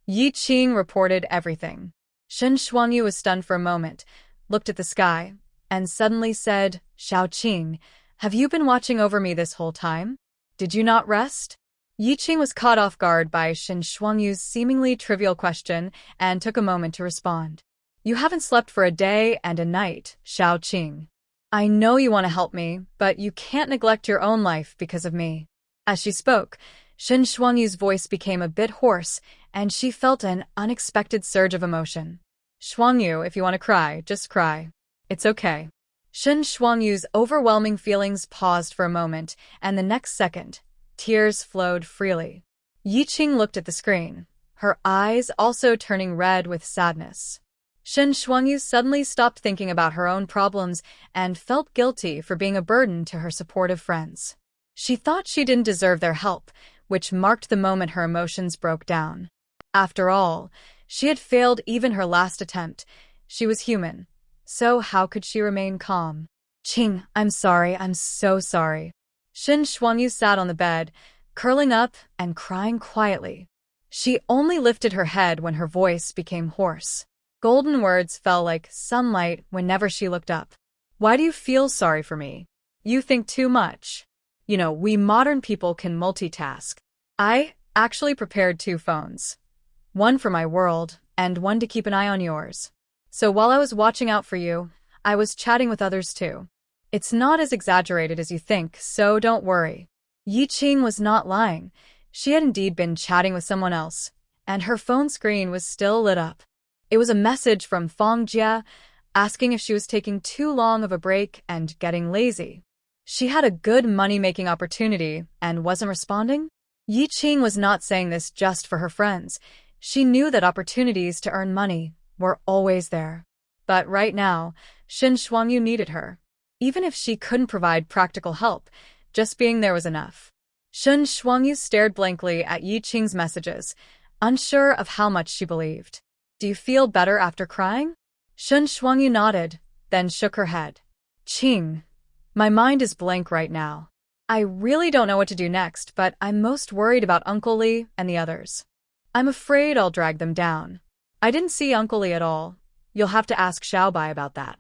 Yi Qing reported everything. Shin Shuangyu was stunned for a moment, looked at the sky, and suddenly said, "Xiao Qing, have you been watching over me this whole time? Did you not rest?" Yi Qing was caught off guard by Shin Shuangyu's seemingly trivial question and took a moment to respond. "You haven't slept for a day and a night, Xiao Qing. I know you want to help me, but you can't neglect your own life because of me." As she spoke, Shin Shuangyu's voice became a bit hoarse, and she felt an unexpected surge of emotion. "Shuangyu, if you want to cry, just cry. It's okay." Shin Shuangyu's overwhelming feelings paused for a moment, and the next second, tears flowed freely. Yi Qing looked at the screen, her eyes also turning red with sadness. Shin Shuangyu suddenly stopped thinking about her own problems and felt guilty for being a burden to her supportive friends. She thought she didn't deserve their help, which marked the moment her emotions broke down. After all, she had failed even her last attempt. She was human, so how could she remain calm? "Qing, I'm sorry, I'm so sorry." Shin Shuangyu sat on the bed, curling up and crying quietly. She only lifted her head when her voice became hoarse. Golden words fell like sunlight whenever she looked up. "Why do you feel sorry for me? You think too much. You know, we modern people can multitask. I actually prepared 2 phones. One for my world, and one to keep an eye on yours. So while I was watching out for you, I was chatting with others too. It's not as exaggerated as you think, so don't worry." Yi Qing was not lying. She had indeed been chatting with someone else, and her phone screen was still lit up. It was a message from Fong Jia, asking if she was taking too long of a break and getting lazy. She had a good money-making opportunity and wasn't responding? Yi Qing was not saying this just for her friends. She knew that opportunities to earn money were always there. But right now, Shin Shuangyu needed her. Even if she couldn't provide practical help, just being there was enough. Shin Shuangyu stared blankly at Yi Qing's messages, unsure of how much she believed. Do you feel better after crying? Shen Shuangyu nodded, then shook her head. Qing. My mind is blank right now. I really don't know what to do next, but I'm most worried about Uncle Li and the others. I'm afraid I'll drag them down. I didn't see Uncle Li at all. You'll have to ask Xiaobai about that.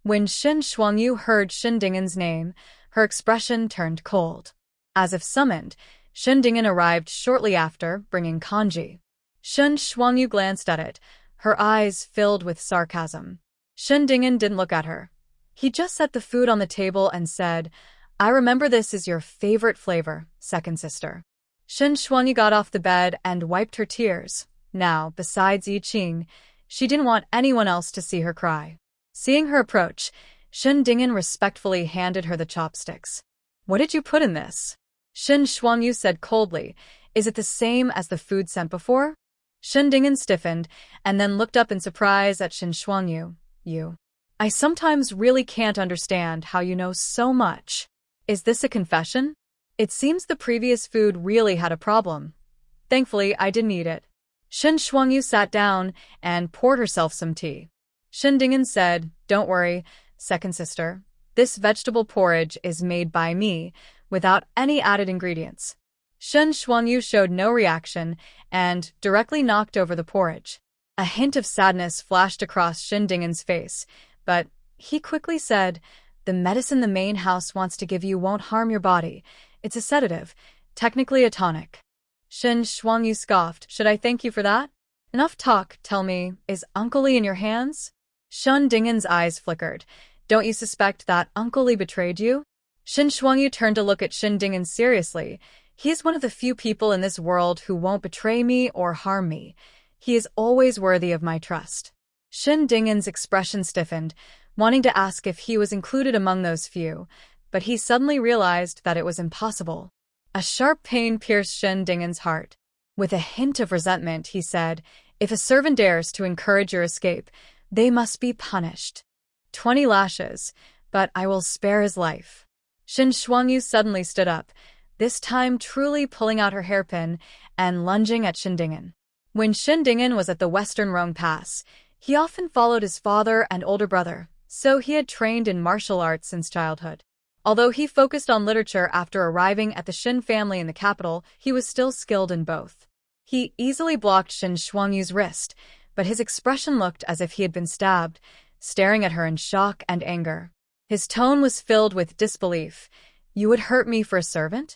When Shen Shuangyu heard Shen Dingen's name, her expression turned cold. As if summoned, Shen Dingen arrived shortly after, bringing kanji. Shen Shuangyu glanced at it, her eyes filled with sarcasm. Shen Dingen didn't look at her. He just set the food on the table and said, I remember this is your favorite flavor, second sister. Shen Shuangyu got off the bed and wiped her tears. Now, besides Yi Qing, she didn't want anyone else to see her cry. Seeing her approach, Shen Dingen respectfully handed her the chopsticks. What did you put in this? Shen Shuangyu said coldly, Is it the same as the food sent before? Shen Dingen stiffened and then looked up in surprise at Shen Shuangyu. You. I sometimes really can't understand how you know so much. Is this a confession? It seems the previous food really had a problem. Thankfully, I didn't eat it. Shen Shuangyu sat down and poured herself some tea. Shen Dingen said, Don't worry, second sister. This vegetable porridge is made by me, without any added ingredients. Shen Shuangyu showed no reaction and directly knocked over the porridge. A hint of sadness flashed across Shen Dingen's face, but he quickly said, The medicine the main house wants to give you won't harm your body. It's a sedative, technically a tonic. Shen Shuangyu scoffed, Should I thank you for that? Enough talk, tell me, is Uncle Li in your hands? Shen Dingen's eyes flickered. Don't you suspect that Uncle Li betrayed you? Shen Shuangyu turned to look at Shen Dingen seriously. He is one of the few people in this world who won't betray me or harm me. He is always worthy of my trust. Shen Dingen's expression stiffened, wanting to ask if he was included among those few, but he suddenly realized that it was impossible. A sharp pain pierced Shen Dingen's heart. With a hint of resentment, he said, If a servant dares to encourage your escape, they must be punished. 20 lashes, but I will spare his life. Shen Shuangyu suddenly stood up, this time truly pulling out her hairpin and lunging at Shen Dingen. When Shen Dingen was at the Western Rong Pass, he often followed his father and older brother, so he had trained in martial arts since childhood. Although he focused on literature after arriving at the Shen family in the capital, he was still skilled in both. He easily blocked Shen Shuangyu's wrist, but his expression looked as if he had been stabbed, staring at her in shock and anger. His tone was filled with disbelief. You would hurt me for a servant?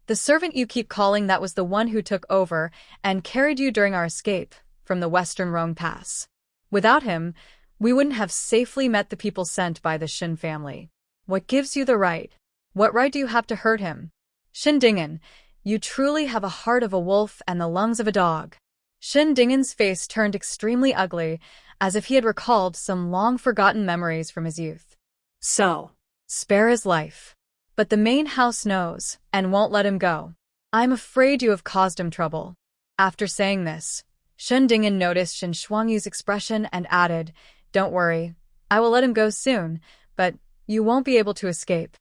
The servant you keep calling, that was the one who took over and carried you during our escape from the Western Rong Pass. Without him, we wouldn't have safely met the people sent by the Shen family. What gives you the right? What right do you have to hurt him? Shen Dingen, you truly have a heart of a wolf and the lungs of a dog. Shen Dingen's face turned extremely ugly, as if he had recalled some long-forgotten memories from his youth. So, spare his life. But the main house knows, and won't let him go. I'm afraid you have caused him trouble. After saying this, Shen Dingen noticed Shen Shuangyu's expression and added, Don't worry, I will let him go soon, but you won't be able to escape.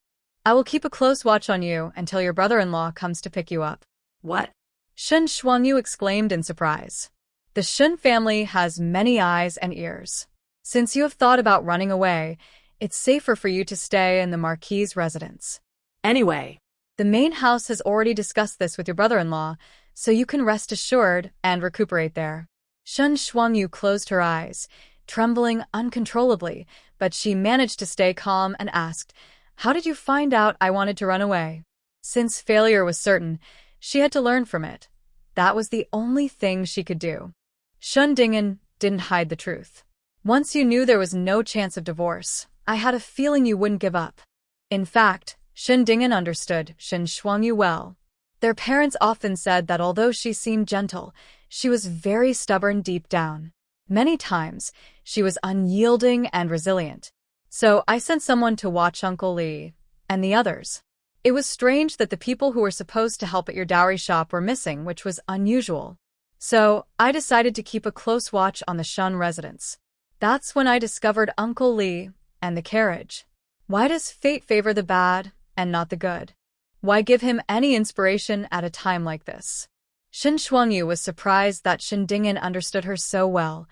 I will keep a close watch on you until your brother-in-law comes to pick you up. What? Shen Shuangyu exclaimed in surprise. The Shen family has many eyes and ears. Since you have thought about running away, it's safer for you to stay in the Marquis's residence. Anyway, the main house has already discussed this with your brother-in-law, so you can rest assured and recuperate there. Shen Shuangyu closed her eyes, trembling uncontrollably, but she managed to stay calm and asked, How did you find out I wanted to run away? Since failure was certain, she had to learn from it. That was the only thing she could do. Shen Dingen didn't hide the truth. Once you knew there was no chance of divorce, I had a feeling you wouldn't give up. In fact, Shen Dingen understood Shen Shuangyu well. Their parents often said that although she seemed gentle, she was very stubborn deep down. Many times, she was unyielding and resilient. So I sent someone to watch Uncle Li and the others. It was strange that the people who were supposed to help at your dowry shop were missing, which was unusual. So I decided to keep a close watch on the Shen residence. That's when I discovered Uncle Li and the carriage. Why does fate favor the bad and not the good? Why give him any inspiration at a time like this? Shin Shuangyu was surprised that Shin Dingin understood her so well.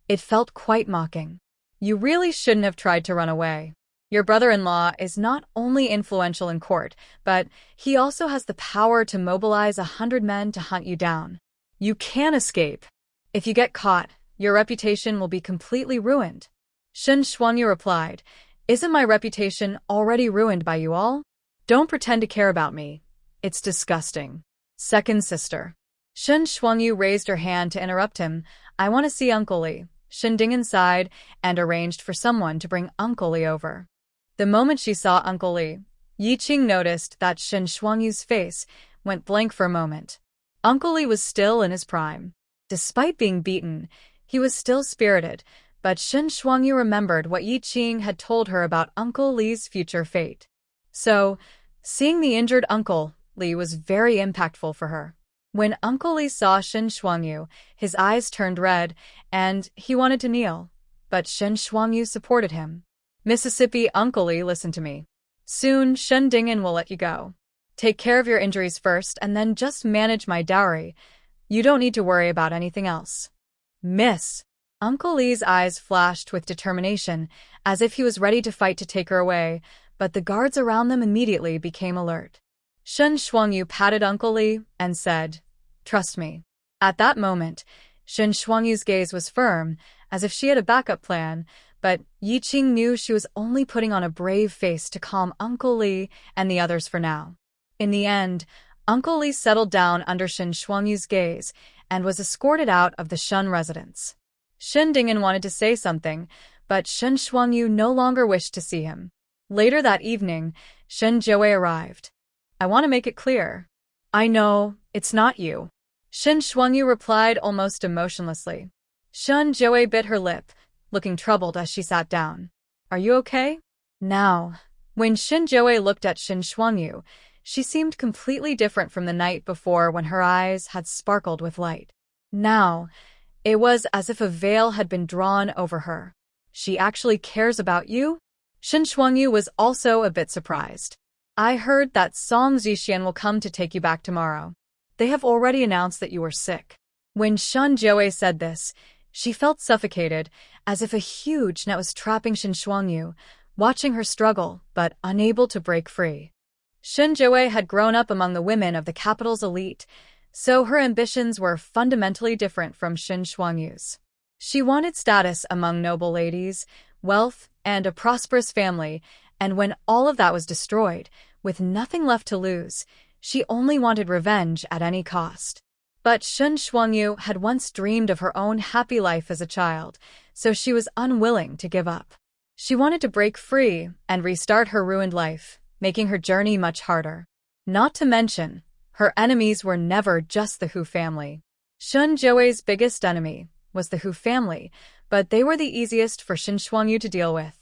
It felt quite mocking. You really shouldn't have tried to run away. Your brother-in-law is not only influential in court, but he also has the power to mobilize 100 men to hunt you down. You can't escape. If you get caught, your reputation will be completely ruined. Shin Shuangyu replied, "Isn't my reputation already ruined by you all? Don't pretend to care about me. It's disgusting." Second sister. Shin Shuangyu raised her hand to interrupt him. "I want to see Uncle Li." Shin Dingin sighed and arranged for someone to bring Uncle Li over. The moment she saw Uncle Li, Yi Qing noticed that Shin Shuangyu's face went blank for a moment. Uncle Li was still in his prime. Despite being beaten, he was still spirited, but Shin Shuangyu remembered what Yi Qing had told her about Uncle Li's future fate. So, seeing the injured Uncle Li was very impactful for her. When Uncle Li saw Shin Shuangyu, his eyes turned red, and he wanted to kneel. But Shin Shuangyu supported him. "Mississippi Uncle Li, listen to me. Soon Shin Dingin will let you go. Take care of your injuries first, and then just manage my dowry. You don't need to worry about anything else." "Miss." Uncle Li's eyes flashed with determination, as if he was ready to fight to take her away, but the guards around them immediately became alert. Shin Shuangyu patted Uncle Li and said, "Trust me." At that moment, Shin Shuangyu's gaze was firm, as if she had a backup plan, but Yi Qing knew she was only putting on a brave face to calm Uncle Li and the others for now. In the end, Uncle Li settled down under Shin Shuangyu's gaze and was escorted out of the Shun residence. Shin Dingin wanted to say something, but Shin Shuangyu no longer wished to see him. Later that evening, Shin Jiawei arrived. "I want to make it clear. I know, it's not you." Shin Shuangyu replied almost emotionlessly. Shin Jiawei bit her lip, looking troubled as she sat down. "Are you okay?" Now, when Shin Jiawei looked at Shin Shuangyu, she seemed completely different from the night before when her eyes had sparkled with light. Now, it was as if a veil had been drawn over her. "She actually cares about you?" Shin Shuangyu was also a bit surprised. "I heard that Song Zixian will come to take you back tomorrow. They have already announced that you were sick." When Shin Jiawei said this, she felt suffocated, as if a huge net was trapping Shin Shuangyu, watching her struggle, but unable to break free. Shin Jiawei had grown up among the women of the capital's elite, so her ambitions were fundamentally different from Shin Shuangyu's. She wanted status among noble ladies, wealth, and a prosperous family, and when all of that was destroyed, with nothing left to lose, she only wanted revenge at any cost. But Shin Shuangyu had once dreamed of her own happy life as a child, so she was unwilling to give up. She wanted to break free and restart her ruined life, making her journey much harder. Not to mention, her enemies were never just the Hu family. Shin Jiawei's biggest enemy was the Hu family, but they were the easiest for Shin Shuangyu to deal with.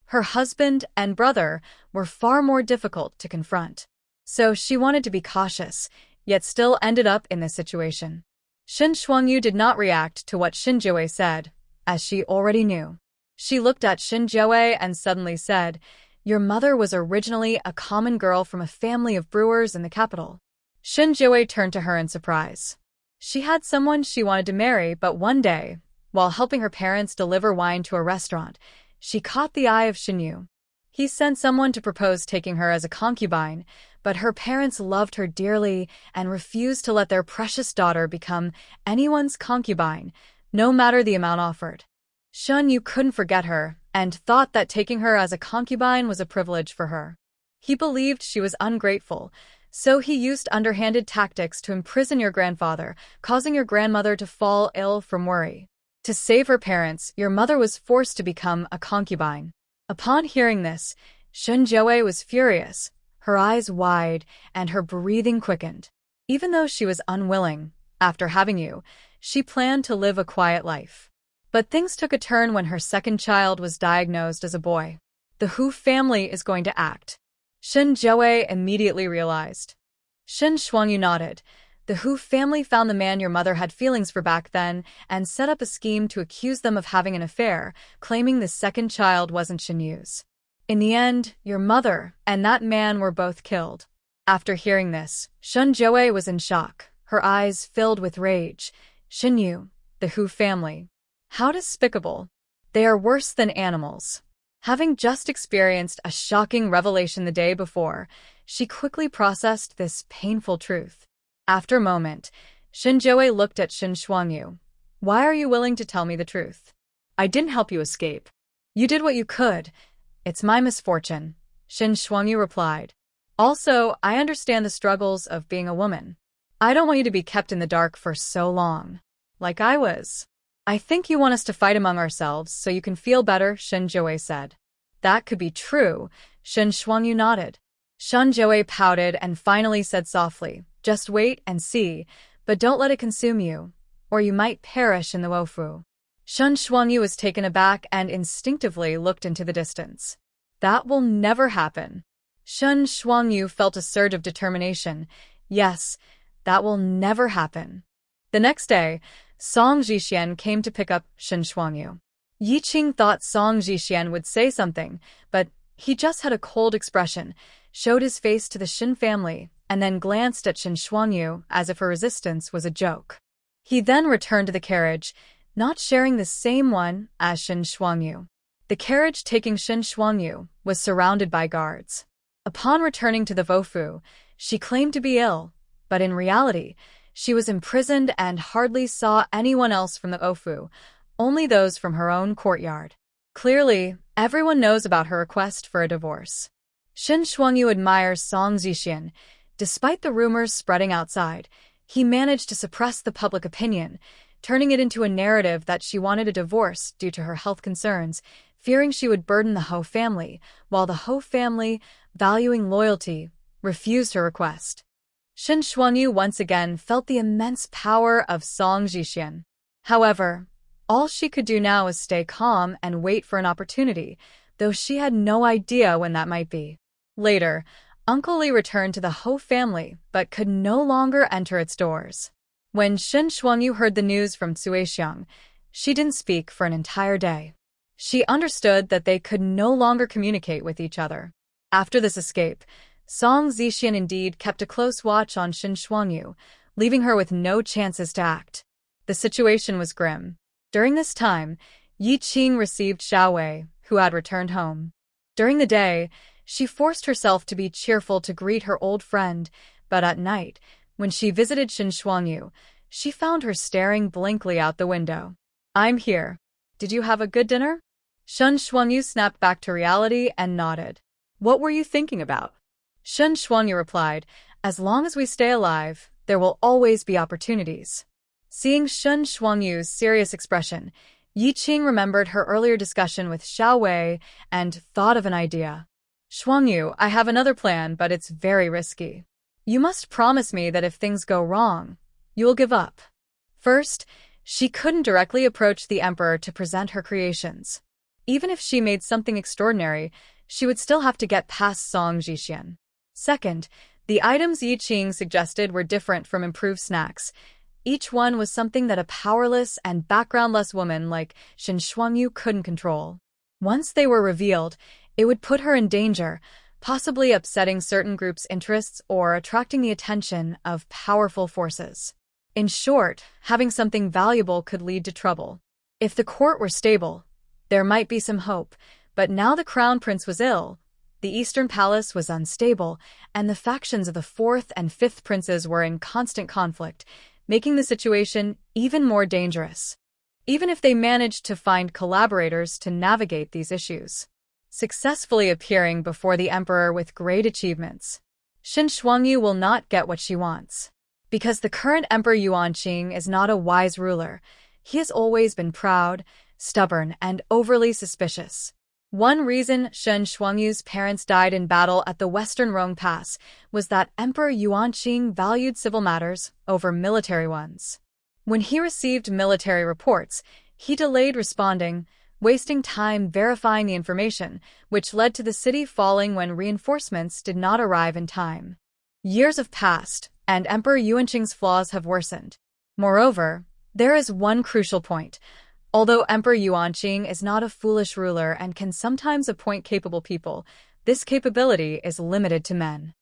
Her husband and brother were far more difficult to confront. So she wanted to be cautious, yet still ended up in this situation. Shin Shuangyu did not react to what Shin Jiawei said, as she already knew. She looked at Shin Jiawei and suddenly said, "Your mother was originally a common girl from a family of brewers in the capital." Shin Jiawei turned to her in surprise. She had someone she wanted to marry, but one day, while helping her parents deliver wine to a restaurant, she caught the eye of Shin Yu. He sent someone to propose taking her as a concubine, but her parents loved her dearly and refused to let their precious daughter become anyone's concubine, no matter the amount offered. Shin Yu couldn't forget her and thought that taking her as a concubine was a privilege for her. He believed she was ungrateful, so he used underhanded tactics to imprison your grandfather, causing your grandmother to fall ill from worry. To save her parents, your mother was forced to become a concubine. Upon hearing this, Shin Jiawei was furious, her eyes wide and her breathing quickened. Even though she was unwilling, after having you, she planned to live a quiet life. But things took a turn when her second child was diagnosed as a boy. The Hu family is going to act. Shin Jiawei immediately realized. Shin Shuangyu nodded. The Hu family found the man your mother had feelings for back then and set up a scheme to accuse them of having an affair, claiming the second child wasn't Shin Yu's. In the end, your mother and that man were both killed. After hearing this, Shin Jiawei was in shock, her eyes filled with rage. Shinyu, the Hu family. How despicable. They are worse than animals. Having just experienced a shocking revelation the day before, she quickly processed this painful truth. After a moment, Shinjoe looked at Shin Shuangyu. Why are you willing to tell me the truth? I didn't help you escape. You did what you could. It's my misfortune, Shin Shuangyu replied. Also, I understand the struggles of being a woman. I don't want you to be kept in the dark for so long. Like I was. I think you want us to fight among ourselves so you can feel better, Shinjoe said. That could be true, Shin Shuangyu nodded. Shinjoe pouted and finally said softly, just wait and see, but don't let it consume you, or you might perish in the wofu. Shin Shuangyu was taken aback and instinctively looked into the distance. That will never happen. Shin Shuangyu felt a surge of determination. Yes, that will never happen. The next day, Song Jixian came to pick up Shin Shuangyu. Yi Qing thought Song Jixian would say something, but he just had a cold expression, showed his face to the Shin family, and then glanced at Shin Shuangyu as if her resistance was a joke. He then returned to the carriage, not sharing the same one as Shin Shuangyu. The carriage taking Shin Shuangyu was surrounded by guards. Upon returning to the Vofu, she claimed to be ill, but in reality, she was imprisoned and hardly saw anyone else from the Vofu, only those from her own courtyard. Clearly, everyone knows about her request for a divorce. Shin Shuangyu admires Song Zixian. Despite the rumors spreading outside, he managed to suppress the public opinion, turning it into a narrative that she wanted a divorce due to her health concerns, fearing she would burden the Ho family, while the Ho family, valuing loyalty, refused her request. Shin Shuangyu once again felt the immense power of Song Jixian. However, all she could do now was stay calm and wait for an opportunity, though she had no idea when that might be. Later, Uncle Li returned to the Ho family but could no longer enter its doors. When Shin Shuangyu heard the news from Cuexiang, she didn't speak for an entire day. She understood that they could no longer communicate with each other. After this escape, Song Zixian indeed kept a close watch on Shin Shuangyu, leaving her with no chances to act. The situation was grim. During this time, Yi Qing received Xiao Wei, who had returned home. During the day, she forced herself to be cheerful to greet her old friend, but at night, when she visited Shin Shuangyu, she found her staring blankly out the window. I'm here. Did you have a good dinner? Shin Shuangyu snapped back to reality and nodded. What were you thinking about? Shin Shuangyu replied, as long as we stay alive, there will always be opportunities. Seeing Shin Shuangyu's serious expression, Yi Qing remembered her earlier discussion with Xiao Wei and thought of an idea. Shuangyu, I have another plan, but it's very risky. You must promise me that if things go wrong, you will give up. First, she couldn't directly approach the emperor to present her creations. Even if she made something extraordinary, she would still have to get past Song Jixian. Second, the items Yi Qing suggested were different from improved snacks. Each one was something that a powerless and backgroundless woman like Shin Shuangyu couldn't control. Once they were revealed, it would put her in danger, possibly upsetting certain groups' interests or attracting the attention of powerful forces. In short, having something valuable could lead to trouble. If the court were stable, there might be some hope, but now the crown prince was ill, the Eastern Palace was unstable, and the factions of the fourth and fifth princes were in constant conflict, making the situation even more dangerous. Even if they managed to find collaborators to navigate these issues, successfully appearing before the emperor with great achievements, Shin Shuangyu will not get what she wants. Because the current Emperor Yuanqing is not a wise ruler, he has always been proud, stubborn, and overly suspicious. One reason Shin Shuangyu's parents died in battle at the Western Rong Pass was that Emperor Yuanqing valued civil matters over military ones. When he received military reports, he delayed responding, wasting time verifying the information, which led to the city falling when reinforcements did not arrive in time. Years have passed, and Emperor Yuanqing's flaws have worsened. Moreover, there is one crucial point. Although Emperor Yuanqing is not a foolish ruler and can sometimes appoint capable people, this capability is limited to men.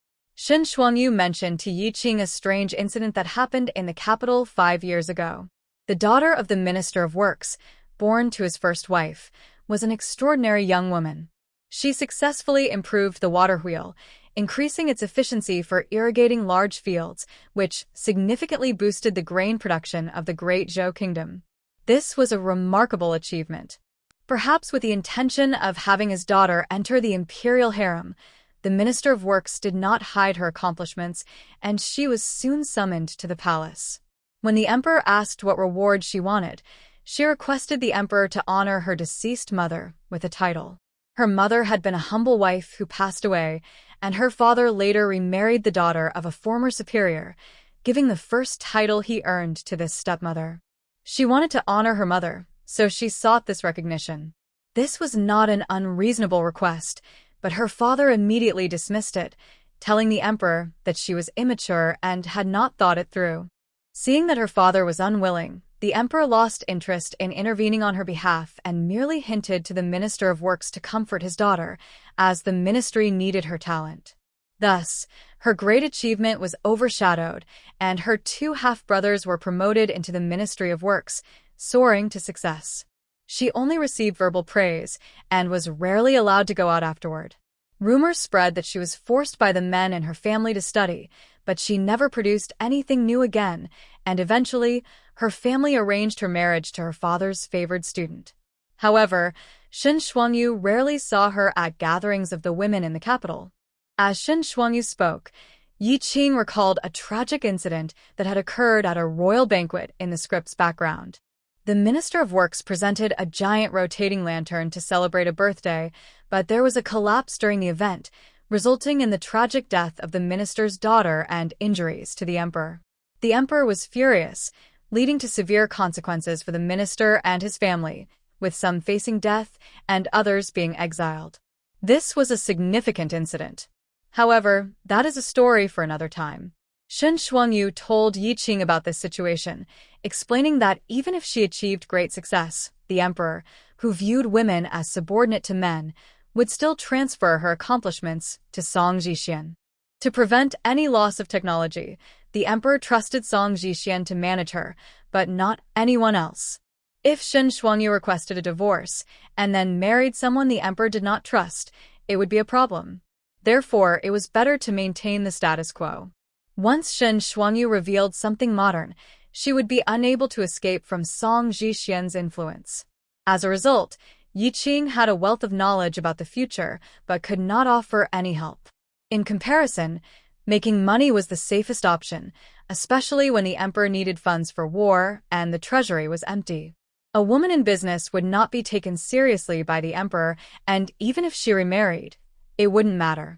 Shin Shuangyu mentioned to Yi Qing a strange incident that happened in the capital 5 years ago. The daughter of the Minister of Works, born to his first wife, was an extraordinary young woman. She successfully improved the water wheel, increasing its efficiency for irrigating large fields, which significantly boosted the grain production of the Great Zhou Kingdom. This was a remarkable achievement. Perhaps with the intention of having his daughter enter the imperial harem, the Minister of Works did not hide her accomplishments, and she was soon summoned to the palace. When the emperor asked what reward she wanted, she requested the emperor to honor her deceased mother with a title. Her mother had been a humble wife who passed away, and her father later remarried the daughter of a former superior, giving the first title he earned to this stepmother. She wanted to honor her mother, so she sought this recognition. This was not an unreasonable request, but her father immediately dismissed it, telling the emperor that she was immature and had not thought it through. Seeing that her father was unwilling, the emperor lost interest in intervening on her behalf and merely hinted to the Minister of Works to comfort his daughter, as the ministry needed her talent. Thus, her great achievement was overshadowed, and her two half-brothers were promoted into the Ministry of Works, soaring to success. She only received verbal praise and was rarely allowed to go out afterward. Rumors spread that she was forced by the men in her family to study, but she never produced anything new again, and eventually, her family arranged her marriage to her father's favored student. However, Shin Shuangyu rarely saw her at gatherings of the women in the capital. As Shin Shuangyu spoke, Yi Qing recalled a tragic incident that had occurred at a royal banquet in the script's background. The Minister of Works presented a giant rotating lantern to celebrate a birthday, but there was a collapse during the event, resulting in the tragic death of the minister's daughter and injuries to the emperor. The emperor was furious, leading to severe consequences for the minister and his family, with some facing death and others being exiled. This was a significant incident. However, that is a story for another time. Shin Shuangyu told Yi Qing about this situation, explaining that even if she achieved great success, the emperor, who viewed women as subordinate to men, would still transfer her accomplishments to Song Jixian. To prevent any loss of technology, the emperor trusted Song Jixian to manage her, but not anyone else. If Shin Shuangyu requested a divorce and then married someone the emperor did not trust, it would be a problem. Therefore, it was better to maintain the status quo. Once Shin Shuangyu revealed something modern, she would be unable to escape from Song Jixian's influence. As a result, Yi Qing had a wealth of knowledge about the future, but could not offer any help. In comparison, making money was the safest option, especially when the emperor needed funds for war and the treasury was empty. A woman in business would not be taken seriously by the emperor, and even if she remarried, it wouldn't matter.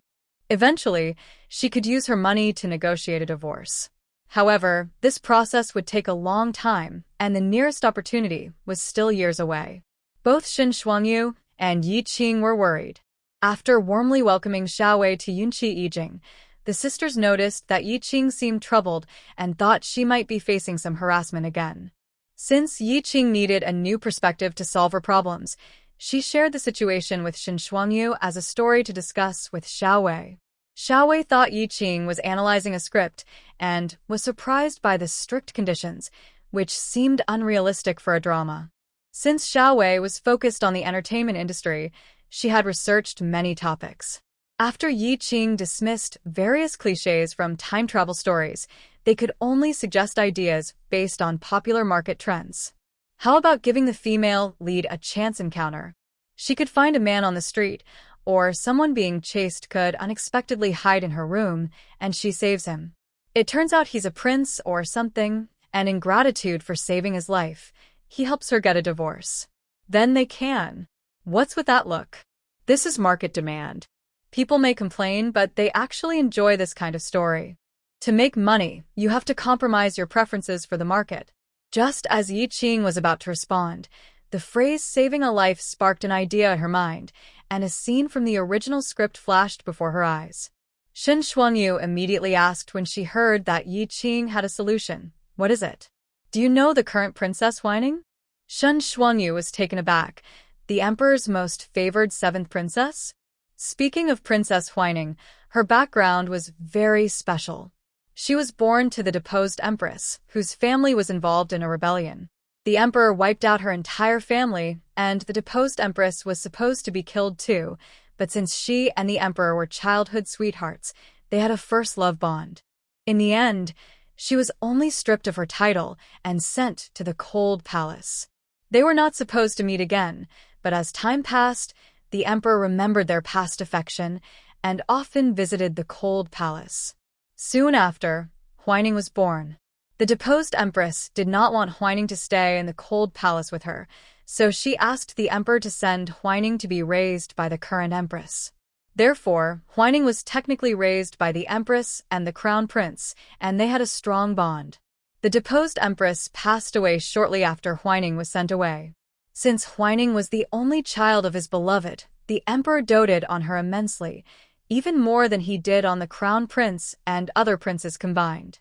Eventually, she could use her money to negotiate a divorce. However, this process would take a long time, and the nearest opportunity was still years away. Both Shin Shuangyu and Yi Qing were worried. After warmly welcoming Xiao Wei to Yunqi Yijing, the sisters noticed that Yi Qing seemed troubled and thought she might be facing some harassment again. Since Yi Qing needed a new perspective to solve her problems, she shared the situation with Shin Shuangyu as a story to discuss with Xiao Wei. Xiao Wei thought Yi Qing was analyzing a script and was surprised by the strict conditions, which seemed unrealistic for a drama. Since Xiao Wei was focused on the entertainment industry, she had researched many topics. After Yi Qing dismissed various clichés from time travel stories, they could only suggest ideas based on popular market trends. How about giving the female lead a chance encounter? She could find a man on the street, or someone being chased could unexpectedly hide in her room, and she saves him. It turns out he's a prince or something, and in gratitude for saving his life, he helps her get a divorce. Then they can. What's with that look? This is market demand. People may complain, but they actually enjoy this kind of story. To make money, you have to compromise your preferences for the market. Just as Yi Qing was about to respond, the phrase saving a life sparked an idea in her mind, and a scene from the original script flashed before her eyes. Shin Shuangyu immediately asked when she heard that Yi Qing had a solution. What is it? Do you know the current princess whining? Shin Shuangyu was taken aback. The emperor's most favored seventh princess? Speaking of Princess Huining, her background was very special. She was born to the deposed empress, whose family was involved in a rebellion. The emperor wiped out her entire family, and the deposed empress was supposed to be killed too, but since she and the emperor were childhood sweethearts, they had a first love bond. In the end, she was only stripped of her title and sent to the cold palace. They were not supposed to meet again, but as time passed, the emperor remembered their past affection and often visited the cold palace. Soon after, Huining was born. The deposed empress did not want Huining to stay in the cold palace with her, so she asked the emperor to send Huining to be raised by the current empress. Therefore, Huining was technically raised by the empress and the crown prince, and they had a strong bond. The deposed empress passed away shortly after Huining was sent away. Since Huining was the only child of his beloved, the emperor doted on her immensely, even more than he did on the crown prince and other princes combined.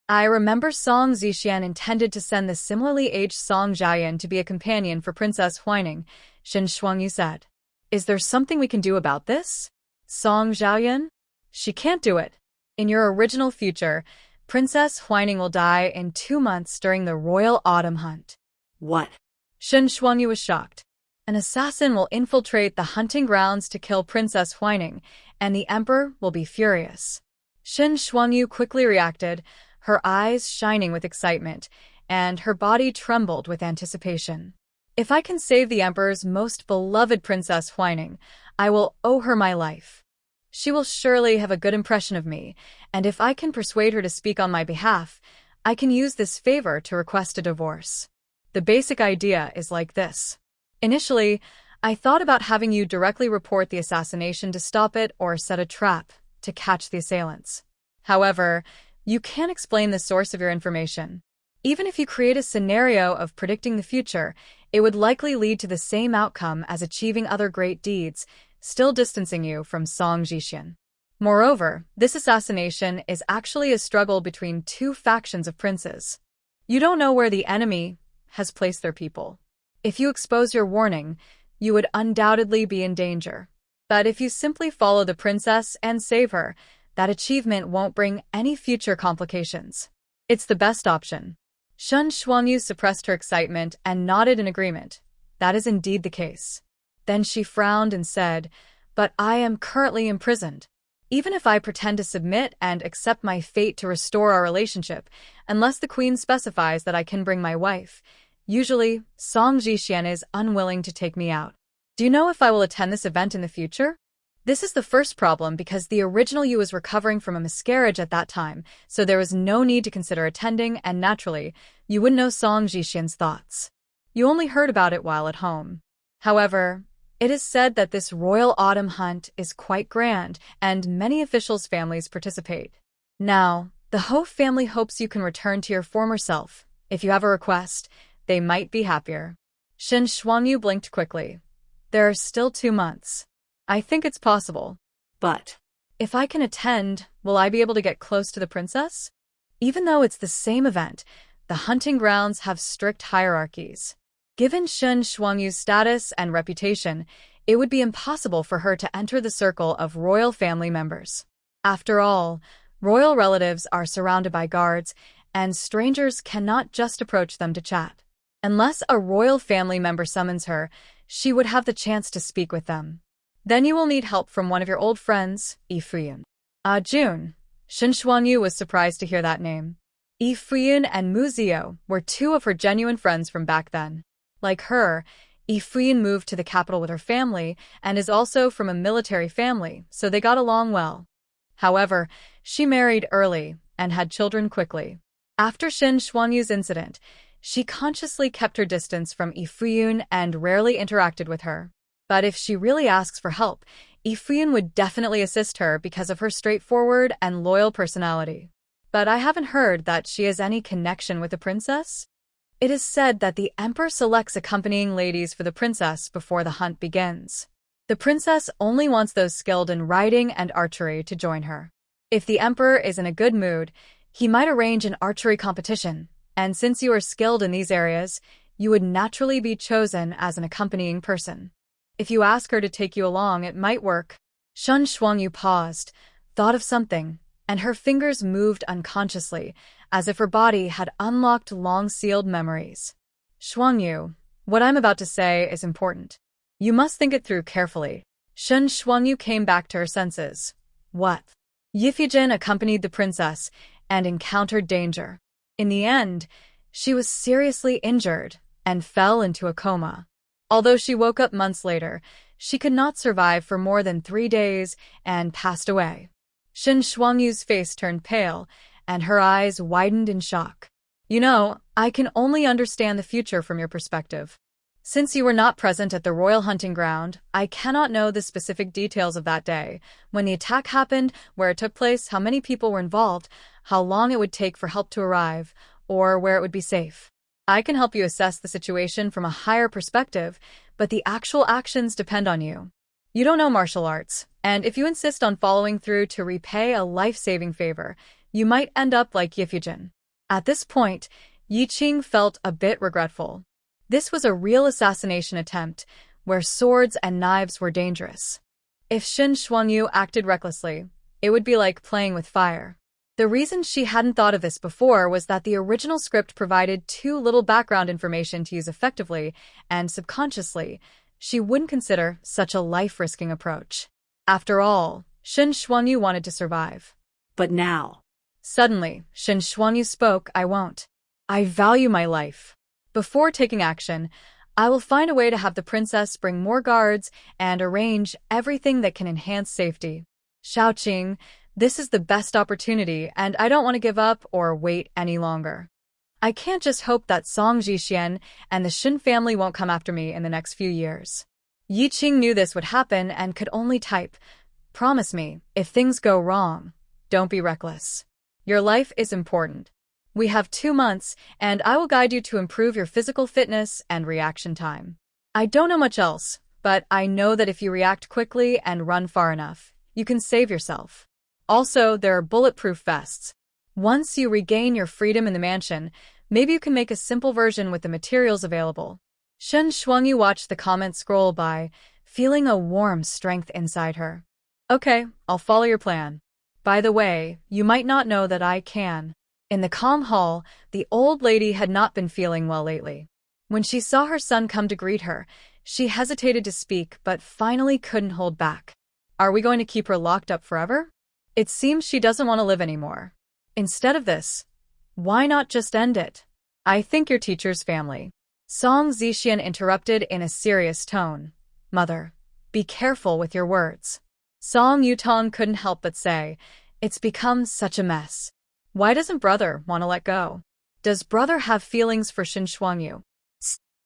I remember Song Zixian intended to send the similarly aged Song Jiayan to be a companion for Princess Huining, Shen Shuangyu said. Is there something we can do about this? Song Jiayan? She can't do it. In your original future, Princess Huining will die in 2 months during the royal autumn hunt. What? Shen Shuangyu was shocked. An assassin will infiltrate the hunting grounds to kill Princess Huining, and the emperor will be furious. Shen Shuangyu quickly reacted, her eyes shining with excitement, and her body trembled with anticipation. If I can save the emperor's most beloved Princess Huining, I will owe her my life. She will surely have a good impression of me, and if I can persuade her to speak on my behalf, I can use this favor to request a divorce. The basic idea is like this. Initially, I thought about having you directly report the assassination to stop it or set a trap to catch the assailants. However, you can't explain the source of your information. Even if you create a scenario of predicting the future, it would likely lead to the same outcome as achieving other great deeds, still distancing you from Song Jixian. Moreover, this assassination is actually a struggle between 2 factions of princes. You don't know where the enemy has placed their people. If you expose your warning, you would undoubtedly be in danger. But if you simply follow the princess and save her, that achievement won't bring any future complications. It's the best option. Shen Shuangyu suppressed her excitement and nodded in agreement. That is indeed the case. Then she frowned and said, "But I am currently imprisoned. Even if I pretend to submit and accept my fate to restore our relationship, unless the queen specifies that I can bring my wife, usually Song Jixian is unwilling to take me out. Do you know if I will attend this event in the future?" This is the first problem because the original you was recovering from a miscarriage at that time, so there was no need to consider attending, and naturally, you wouldn't know Song Jixian's thoughts. You only heard about it while at home. However, it is said that this royal autumn hunt is quite grand, and many officials' families participate. Now, the Ho family hopes you can return to your former self. If you have a request, they might be happier. Shen Shuangyu blinked quickly. There are still 2 months. I think it's possible. But if I can attend, will I be able to get close to the princess? Even though it's the same event, the hunting grounds have strict hierarchies. Given Shen Shuangyu's status and reputation, it would be impossible for her to enter the circle of royal family members. After all, royal relatives are surrounded by guards, and strangers cannot just approach them to chat. Unless a royal family member summons her, she would have the chance to speak with them. Then you will need help from one of your old friends, Yi Fuyun. June. Shen Shuangyu was surprised to hear that name. Yi Fuyun and Mu Ziyou were 2 of her genuine friends from back then. Like her, Yi Fuyun moved to the capital with her family and is also from a military family, so they got along well. However, she married early and had children quickly. After Shen Shuangyu's incident, she consciously kept her distance from Yi Fuyun and rarely interacted with her. But if she really asks for help, Yi Fuyun would definitely assist her because of her straightforward and loyal personality. But I haven't heard that she has any connection with the princess. It is said that the emperor selects accompanying ladies for the princess before the hunt begins. The princess only wants those skilled in riding and archery to join her. If the emperor is in a good mood, he might arrange an archery competition, and since you are skilled in these areas, you would naturally be chosen as an accompanying person. If you ask her to take you along, it might work. Shen Shuangyu paused, thought of something, and her fingers moved unconsciously, as if her body had unlocked long-sealed memories. Shuangyu, what I'm about to say is important. You must think it through carefully. Shen Shuangyu came back to her senses. What? Yifujin accompanied the princess and encountered danger. In the end, she was seriously injured and fell into a coma. Although she woke up months later, she could not survive for more than 3 days and passed away. Shen Shuangyu's face turned pale, and her eyes widened in shock. You know, I can only understand the future from your perspective. Since you were not present at the royal hunting ground, I cannot know the specific details of that day, when the attack happened, where it took place, how many people were involved, how long it would take for help to arrive, or where it would be safe. I can help you assess the situation from a higher perspective, but the actual actions depend on you. You don't know martial arts, and if you insist on following through to repay a life-saving favor, you might end up like Yifujin. At this point, Yi Qing felt a bit regretful. This was a real assassination attempt, where swords and knives were dangerous. If Shen Shuangyu acted recklessly, it would be like playing with fire. The reason she hadn't thought of this before was that the original script provided too little background information to use effectively, and subconsciously, she wouldn't consider such a life-risking approach. After all, Shen Shuangyu wanted to survive. But now. Suddenly, Shen Shuangyu spoke. I won't. I value my life. Before taking action, I will find a way to have the princess bring more guards and arrange everything that can enhance safety. Shaoqing, this is the best opportunity, and I don't want to give up or wait any longer. I can't just hope that Song Zhixian and the Shen family won't come after me in the next few years. Yi Qing knew this would happen and could only type, Promise me, if things go wrong, don't be reckless. Your life is important. We have 2 months, and I will guide you to improve your physical fitness and reaction time. I don't know much else, but I know that if you react quickly and run far enough, you can save yourself. Also, there are bulletproof vests. Once you regain your freedom in the mansion, maybe you can make a simple version with the materials available. Shen Shuangyu watched the comments scroll by, feeling a warm strength inside her. Okay, I'll follow your plan. By the way, you might not know that I can. In the calm hall, the old lady had not been feeling well lately. When she saw her son come to greet her, she hesitated to speak but finally couldn't hold back. Are we going to keep her locked up forever? It seems she doesn't want to live anymore. Instead of this, why not just end it? I think your teacher's family. Song Zhixian interrupted in a serious tone. Mother, be careful with your words. Song Yutong couldn't help but say, it's become such a mess. Why doesn't brother want to let go? Does brother have feelings for Shen Shuangyu?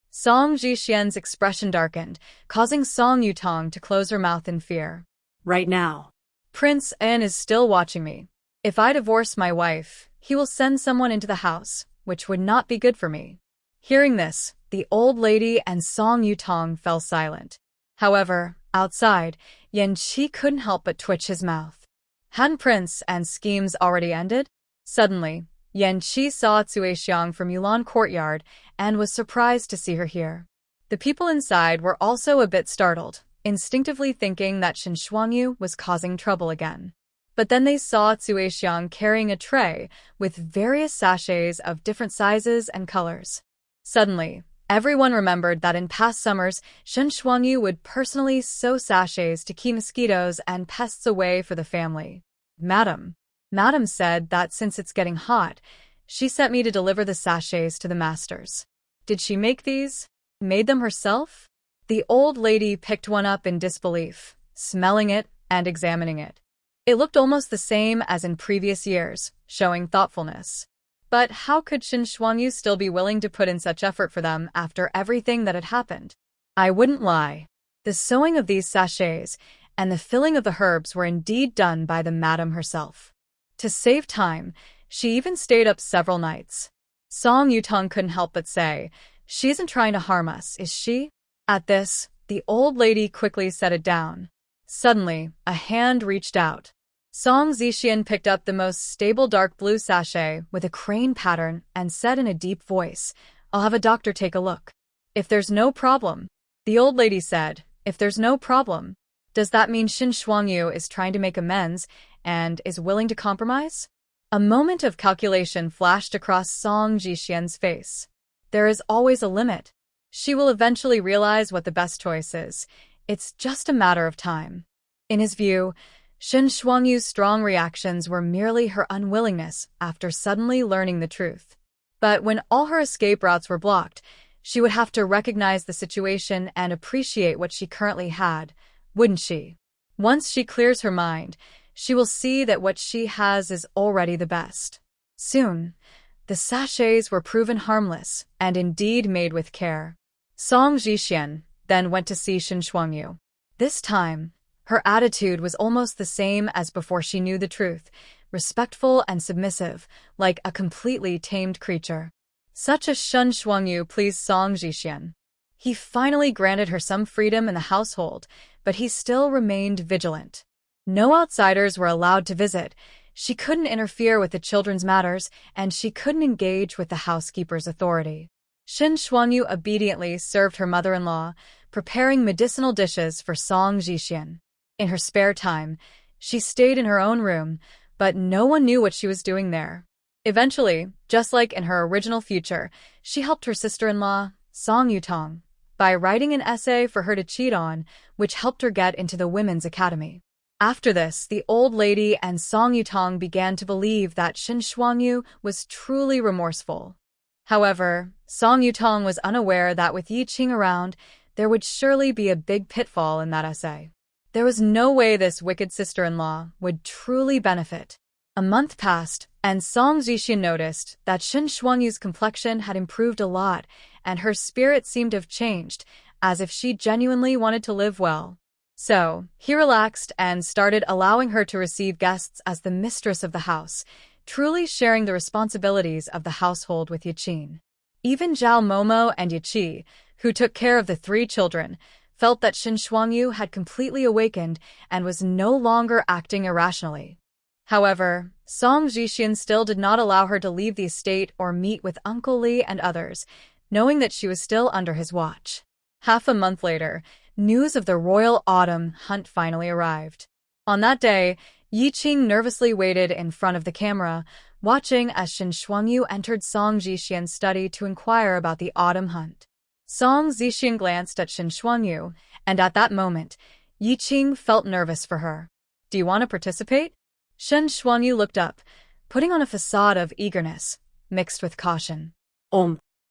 Song Zhixian's expression darkened, causing Song Yutong to close her mouth in fear. Right now. Prince An is still watching me. If I divorce my wife, he will send someone into the house, which would not be good for me. Hearing this, the old lady and Song Yutong fell silent. However, outside, Yan Qi couldn't help but twitch his mouth. Hadn't Prince An's schemes already ended? Suddenly, Yan Qi saw Cui Xiang from Yulan Courtyard and was surprised to see her here. The people inside were also a bit startled, instinctively thinking that Shen Shuangyu was causing trouble again. But then they saw Cui Xiang carrying a tray with various sachets of different sizes and colors. Suddenly, everyone remembered that in past summers, Shen Shuangyu would personally sew sachets to keep mosquitoes and pests away for the family. Madam said that since it's getting hot, she sent me to deliver the sachets to the masters. Did she make these? Made them herself? The old lady picked one up in disbelief, smelling it and examining it. It looked almost the same as in previous years, showing thoughtfulness. But how could Shen Shuangyu still be willing to put in such effort for them after everything that had happened? I wouldn't lie. The sewing of these sachets and the filling of the herbs were indeed done by the madam herself. To save time, she even stayed up several nights. Song Yutong couldn't help but say, she isn't trying to harm us, is she? At this, the old lady quickly set it down. Suddenly, a hand reached out. Song Zhixian picked up the most stable dark blue sachet with a crane pattern and said in a deep voice, I'll have a doctor take a look. If there's no problem. The old lady said, if there's no problem. Does that mean Shin Shuangyu is trying to make amends and is willing to compromise? A moment of calculation flashed across Song Jixian's face. There is always a limit. She will eventually realize what the best choice is. It's just a matter of time. In his view, Shin Shuangyu's strong reactions were merely her unwillingness after suddenly learning the truth. But when all her escape routes were blocked, she would have to recognize the situation and appreciate what she currently had, wouldn't she? Once she clears her mind, she will see that what she has is already the best. Soon, the sachets were proven harmless and indeed made with care. Song Jixian then went to see Shin Shuangyu. This time, her attitude was almost the same as before she knew the truth, respectful and submissive, like a completely tamed creature. Such a Shin Shuangyu pleased Song Jixian. He finally granted her some freedom in the household, but he still remained vigilant. No outsiders were allowed to visit. She couldn't interfere with the children's matters, and she couldn't engage with the housekeeper's authority. Shin Shuangyu obediently served her mother-in-law, preparing medicinal dishes for Song Jixian. In her spare time, she stayed in her own room, but no one knew what she was doing there. Eventually, just like in her original future, she helped her sister-in-law, Song Yutong, by writing an essay for her to cheat on, which helped her get into the women's academy. After this, the old lady and Song Yutong began to believe that Shin Shuangyu was truly remorseful. However, Song Yutong was unaware that with Yi Qing around, there would surely be a big pitfall in that essay. There was no way this wicked sister-in-law would truly benefit. A month passed, and Song Jixian noticed that Shin Shuangyu's complexion had improved a lot, and her spirit seemed to have changed, as if she genuinely wanted to live well. So, he relaxed and started allowing her to receive guests as the mistress of the house, truly sharing the responsibilities of the household with Yiqin. Even Zhao Momo and Yiqi, who took care of the 3 children, felt that Shin Shuangyu had completely awakened and was no longer acting irrationally. However, Song Jixian still did not allow her to leave the estate or meet with Uncle Li and others, knowing that she was still under his watch. Half a month later, news of the royal autumn hunt finally arrived. On that day, Yi Qing nervously waited in front of the camera, watching as Shin Shuangyu entered Song Jixian's study to inquire about the autumn hunt. Song Jixian glanced at Shin Shuangyu, and at that moment, Yi Qing felt nervous for her. "Do you want to participate?" Shin Shuangyu looked up, putting on a facade of eagerness, mixed with caution.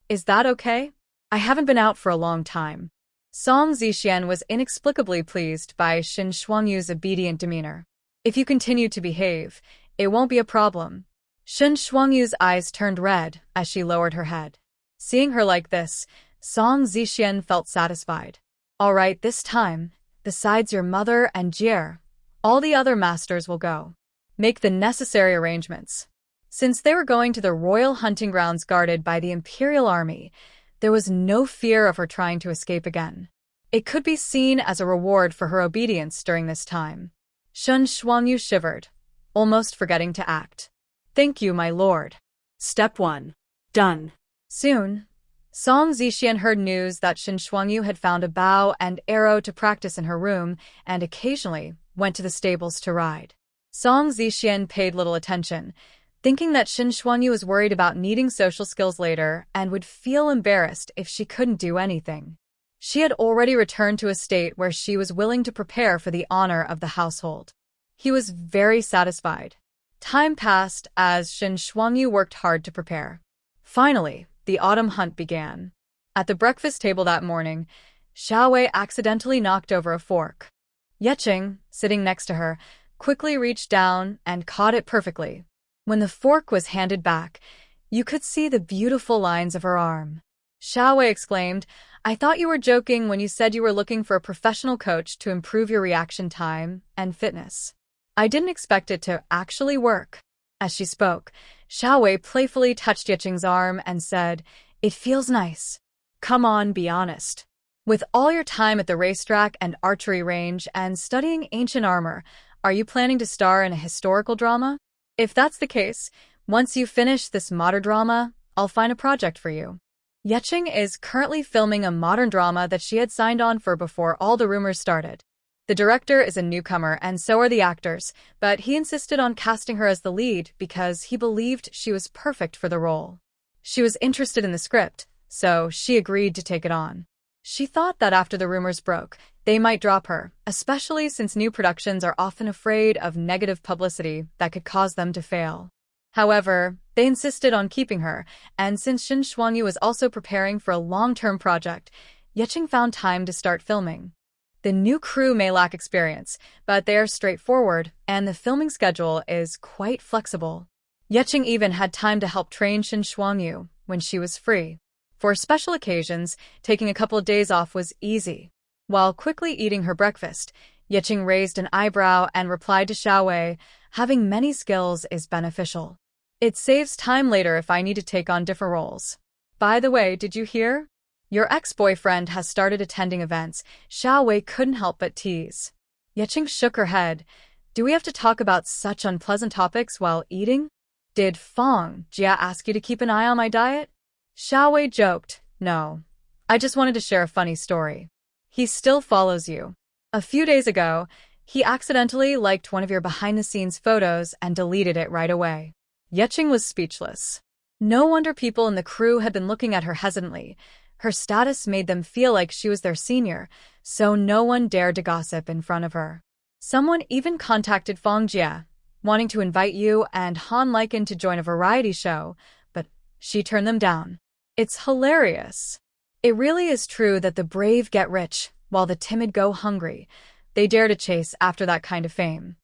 Is that okay? I haven't been out for a long time." Song Jixian was inexplicably pleased by Shin Shuangyu's obedient demeanor. "If you continue to behave, it won't be a problem." Shin Shuangyu's eyes turned red as she lowered her head. Seeing her like this, Song Jixian felt satisfied. "All right, this time, besides your mother and Jie, all the other masters will go. Make the necessary arrangements." Since they were going to the royal hunting grounds guarded by the imperial army, there was no fear of her trying to escape again. It could be seen as a reward for her obedience during this time. Shin Shuangyu shivered, almost forgetting to act. "Thank you, my lord." Step 1. Done. Soon, Song Jixian heard news that Shin Shuangyu had found a bow and arrow to practice in her room and occasionally went to the stables to ride. Song Jixian paid little attention, thinking that Shin Shuangyu was worried about needing social skills later and would feel embarrassed if she couldn't do anything. She had already returned to a state where she was willing to prepare for the honor of the household. He was very satisfied. Time passed as Shin Shuangyu worked hard to prepare. Finally, the autumn hunt began. At the breakfast table that morning, Xiao Wei accidentally knocked over a fork. Yeqing, sitting next to her, quickly reached down and caught it perfectly. When the fork was handed back, you could see the beautiful lines of her arm. Xiao Wei exclaimed, "I thought you were joking when you said you were looking for a professional coach to improve your reaction time and fitness. I didn't expect it to actually work." As she spoke, Xiao Wei playfully touched Yeqing's arm and said, "It feels nice. Come on, be honest. With all your time at the racetrack and archery range and studying ancient armor, are you planning to star in a historical drama? If that's the case, once you finish this modern drama, I'll find a project for you." Yeqing is currently filming a modern drama that she had signed on for before all the rumors started. The director is a newcomer and so are the actors, but he insisted on casting her as the lead because he believed she was perfect for the role. She was interested in the script, so she agreed to take it on. She thought that after the rumors broke, they might drop her, especially since new productions are often afraid of negative publicity that could cause them to fail. However, they insisted on keeping her, and since Shin Shuangyu was also preparing for a long-term project, Yeching found time to start filming. The new crew may lack experience, but they are straightforward, and the filming schedule is quite flexible. Yeching even had time to help train Shin Shuangyu when she was free. For special occasions, taking a couple of days off was easy. While quickly eating her breakfast, Yeching raised an eyebrow and replied to Xiaowei, "Having many skills is beneficial. It saves time later if I need to take on different roles. By the way, did you hear? Your ex-boyfriend has started attending events." Xiaowei couldn't help but tease. Yeching shook her head. "Do we have to talk about such unpleasant topics while eating? Did Fong Jia ask you to keep an eye on my diet?" Xiaowei joked, "No. I just wanted to share a funny story. He still follows you. A few days ago, he accidentally liked one of your behind-the-scenes photos and deleted it right away." Yeching was speechless. No wonder people in the crew had been looking at her hesitantly. Her status made them feel like she was their senior, so no one dared to gossip in front of her. Someone even contacted Fong Jia, wanting to invite you and Han Liken to join a variety show, but she turned them down. It's hilarious. It really is true that the brave get rich, while the timid go hungry. They dare to chase after that kind of fame.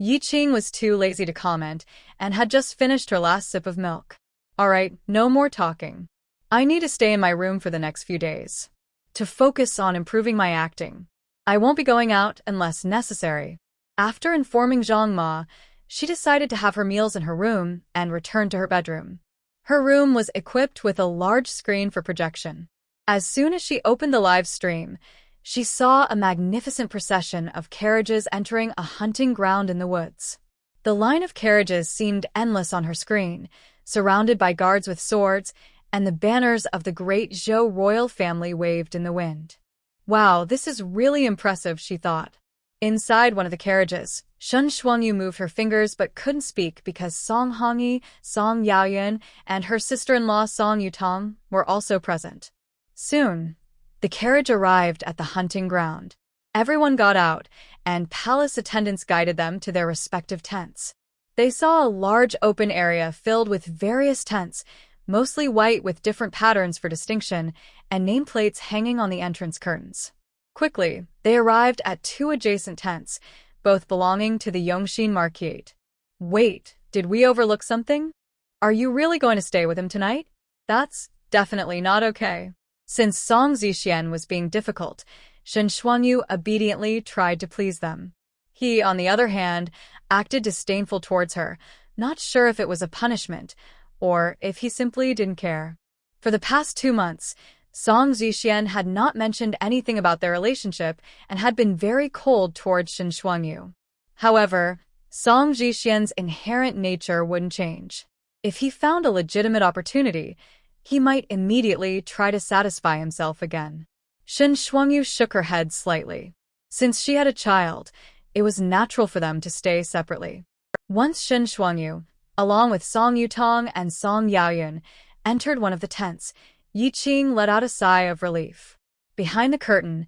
Yiqing was too lazy to comment and had just finished her last sip of milk. "All right, no more talking. I need to stay in my room for the next few days to focus on improving my acting. I won't be going out unless necessary." After informing Zhang Ma, she decided to have her meals in her room and returned to her bedroom. Her room was equipped with a large screen for projection. As soon as she opened the live stream, she saw a magnificent procession of carriages entering a hunting ground in the woods. The line of carriages seemed endless on her screen, surrounded by guards with swords, and the banners of the great Zhou royal family waved in the wind. "Wow, this is really impressive," she thought. Inside one of the carriages, Shin Shuangyu moved her fingers but couldn't speak because Song Hongyi, Song Yaoyun, and her sister-in-law Song Yutong were also present. Soon, the carriage arrived at the hunting ground. Everyone got out, and palace attendants guided them to their respective tents. They saw a large open area filled with various tents, mostly white with different patterns for distinction, and nameplates hanging on the entrance curtains. Quickly, they arrived at two adjacent tents, both belonging to the Yongxin Marquise. "Wait, did we overlook something? Are you really going to stay with him tonight? That's definitely not okay." Since Song Zixian was being difficult, Shin Shuangyu obediently tried to please them. He, on the other hand, acted disdainful towards her, not sure if it was a punishment, or if he simply didn't care. For the past 2 months, Song Zixian had not mentioned anything about their relationship and had been very cold towards Shin Shuangyu. However, Song Zixian's inherent nature wouldn't change. If he found a legitimate opportunity, he might immediately try to satisfy himself again. Shin Shuangyu shook her head slightly. Since she had a child, it was natural for them to stay separately. Once Shin Shuangyu, along with Song Yutong and Song Yaoyun, entered one of the tents, Yiqing let out a sigh of relief. Behind the curtain,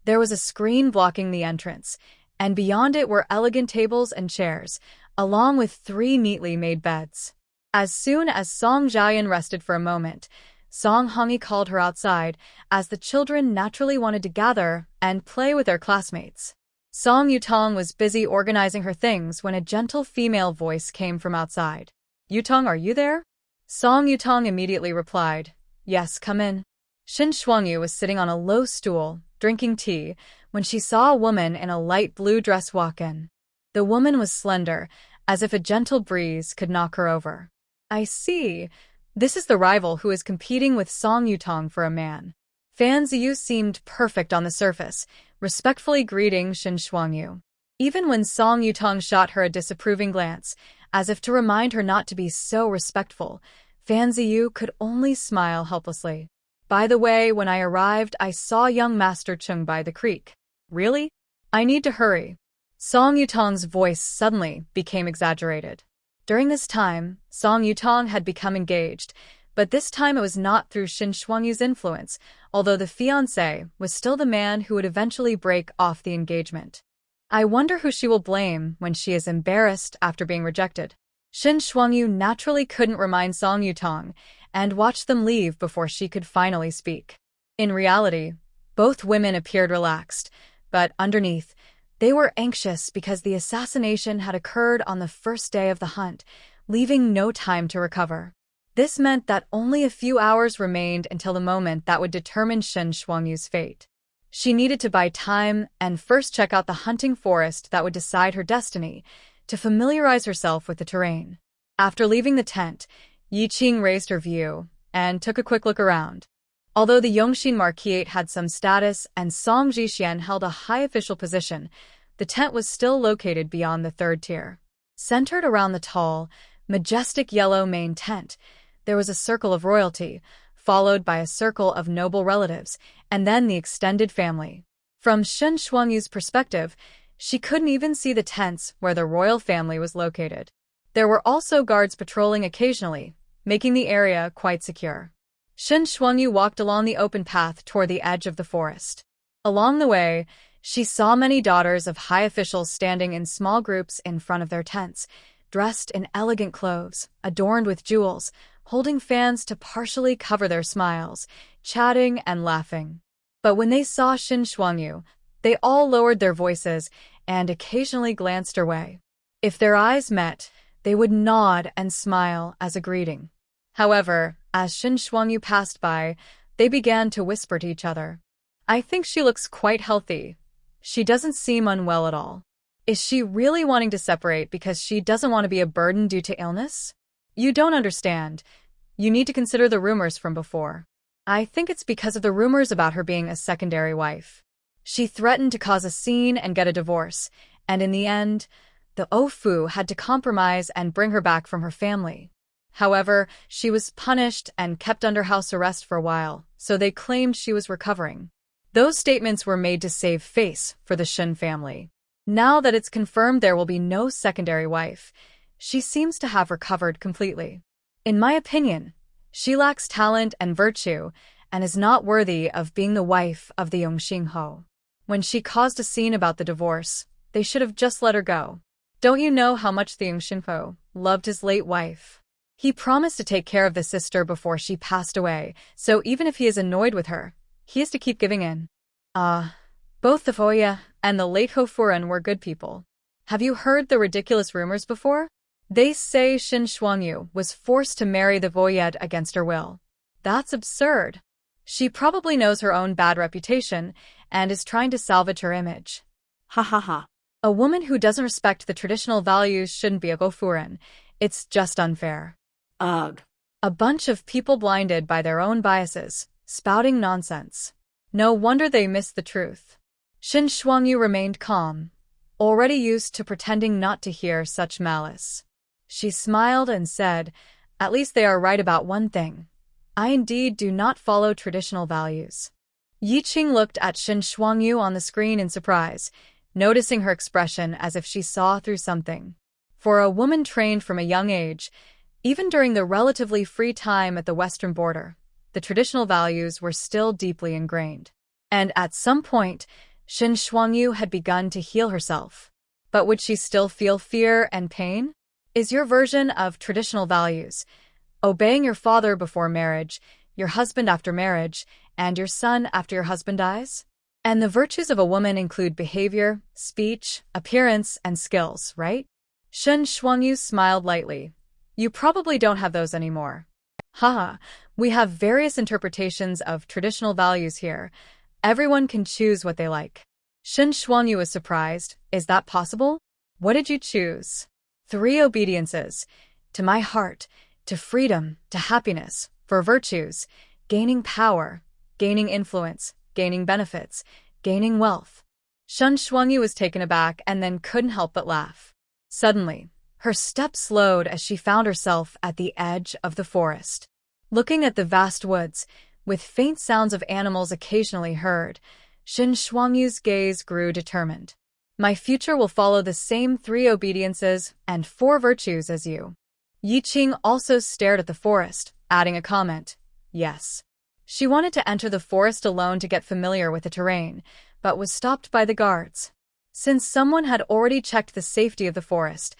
there was a screen blocking the entrance, and beyond it were elegant tables and chairs, along with 3 neatly made beds. As soon as Song Zhaoyun rested for a moment, Song Hongyi called her outside, as the children naturally wanted to gather and play with their classmates. Song Yutong was busy organizing her things when a gentle female voice came from outside. "Yutong, are you there?" Song Yutong immediately replied, "Yes, come in." Shin Shuangyu was sitting on a low stool, drinking tea, when she saw a woman in a light blue dress walk in. The woman was slender, as if a gentle breeze could knock her over. "I see. This is the rival who is competing with Song Yutong for a man." Fan Ziyu seemed perfect on the surface, respectfully greeting Shin Shuangyu. Even when Song Yutong shot her a disapproving glance, as if to remind her not to be so respectful, Fan Ziyu could only smile helplessly. "By the way, when I arrived, I saw young Master Chung by the creek." "Really? I need to hurry. Song Yutong's voice suddenly became exaggerated. During this time, Song Yutong had become engaged, but this time it was not through Shin Shuangyu's influence, although the fiancé was still the man who would eventually break off the engagement. I wonder who she will blame when she is embarrassed after being rejected. Shin Shuangyu naturally couldn't remind Song Yutong and watched them leave before she could finally speak. In reality, both women appeared relaxed, but underneath, they were anxious because the assassination had occurred on the first day of the hunt, leaving no time to recover. This meant that only a few hours remained until the moment that would determine Shin Shuangyu's fate. She needed to buy time and first check out the hunting forest that would decide her destiny, to familiarize herself with the terrain. After leaving the tent, Yi Qing raised her view and took a quick look around. Although the Yongxin Marquisate had some status and Song Jixian held a high official position, the tent was still located beyond the third tier. Centered around the tall, majestic yellow main tent, there was a circle of royalty, followed by a circle of noble relatives, and then the extended family. From Shin Shuangyu's perspective, she couldn't even see the tents where the royal family was located. There were also guards patrolling occasionally, making the area quite secure. Shin Shuangyu walked along the open path toward the edge of the forest. Along the way, she saw many daughters of high officials standing in small groups in front of their tents, dressed in elegant clothes, adorned with jewels, holding fans to partially cover their smiles, chatting and laughing. But when they saw Shin Shuangyu, they all lowered their voices and occasionally glanced her way. If their eyes met, they would nod and smile as a greeting. However, as Shin Shuangyu passed by, they began to whisper to each other. I think she looks quite healthy. She doesn't seem unwell at all. Is she really wanting to separate because she doesn't want to be a burden due to illness? You don't understand. You need to consider the rumors from before. I think it's because of the rumors about her being a secondary wife. She threatened to cause a scene and get a divorce, and in the end, the Ofu had to compromise and bring her back from her family. However, she was punished and kept under house arrest for a while, so they claimed she was recovering. Those statements were made to save face for the Shin family. Now that it's confirmed there will be no secondary wife, she seems to have recovered completely. In my opinion, she lacks talent and virtue and is not worthy of being the wife of the Yongxing Ho. When she caused a scene about the divorce, they should have just let her go. Don't you know how much the Yongxin Ho loved his late wife? He promised to take care of the sister before she passed away, so even if he is annoyed with her, he is to keep giving in. Both the Foya and the late Ho Furen were good people. Have you heard the ridiculous rumors before? They say Shin Shuangyu was forced to marry the Voyed against her will. That's absurd. She probably knows her own bad reputation and is trying to salvage her image. Ha ha ha. A woman who doesn't respect the traditional values shouldn't be a Ho Furen. It's just unfair. Ugh. A bunch of people blinded by their own biases, spouting nonsense. No wonder they missed the truth. Shin Shuangyu remained calm, already used to pretending not to hear such malice. She smiled and said, "At least they are right about one thing. I indeed do not follow traditional values." Yi Qing looked at Shin Shuangyu on the screen in surprise, noticing her expression as if she saw through something. For a woman trained from a young age, even during the relatively free time at the western border, the traditional values were still deeply ingrained. And at some point, Shin Shuangyu had begun to heal herself. But would she still feel fear and pain? Is your version of traditional values obeying your father before marriage, your husband after marriage, and your son after your husband dies? And the virtues of a woman include behavior, speech, appearance, and skills, right? Shin Shuangyu smiled lightly. You probably don't have those anymore. Haha, we have various interpretations of traditional values here. Everyone can choose what they like. Shin Shuangyu was surprised. Is that possible? What did you choose? 3 obediences. To my heart, to freedom, to happiness, for virtues, gaining power, gaining influence, gaining benefits, gaining wealth. Shin Shuangyu was taken aback and then couldn't help but laugh. Suddenly, her steps slowed as she found herself at the edge of the forest. Looking at the vast woods, with faint sounds of animals occasionally heard, Shin Shuangyu's gaze grew determined. My future will follow the same 3 obediences and 4 virtues as you. Yi Qing also stared at the forest, adding a comment. Yes. She wanted to enter the forest alone to get familiar with the terrain, but was stopped by the guards. Since someone had already checked the safety of the forest,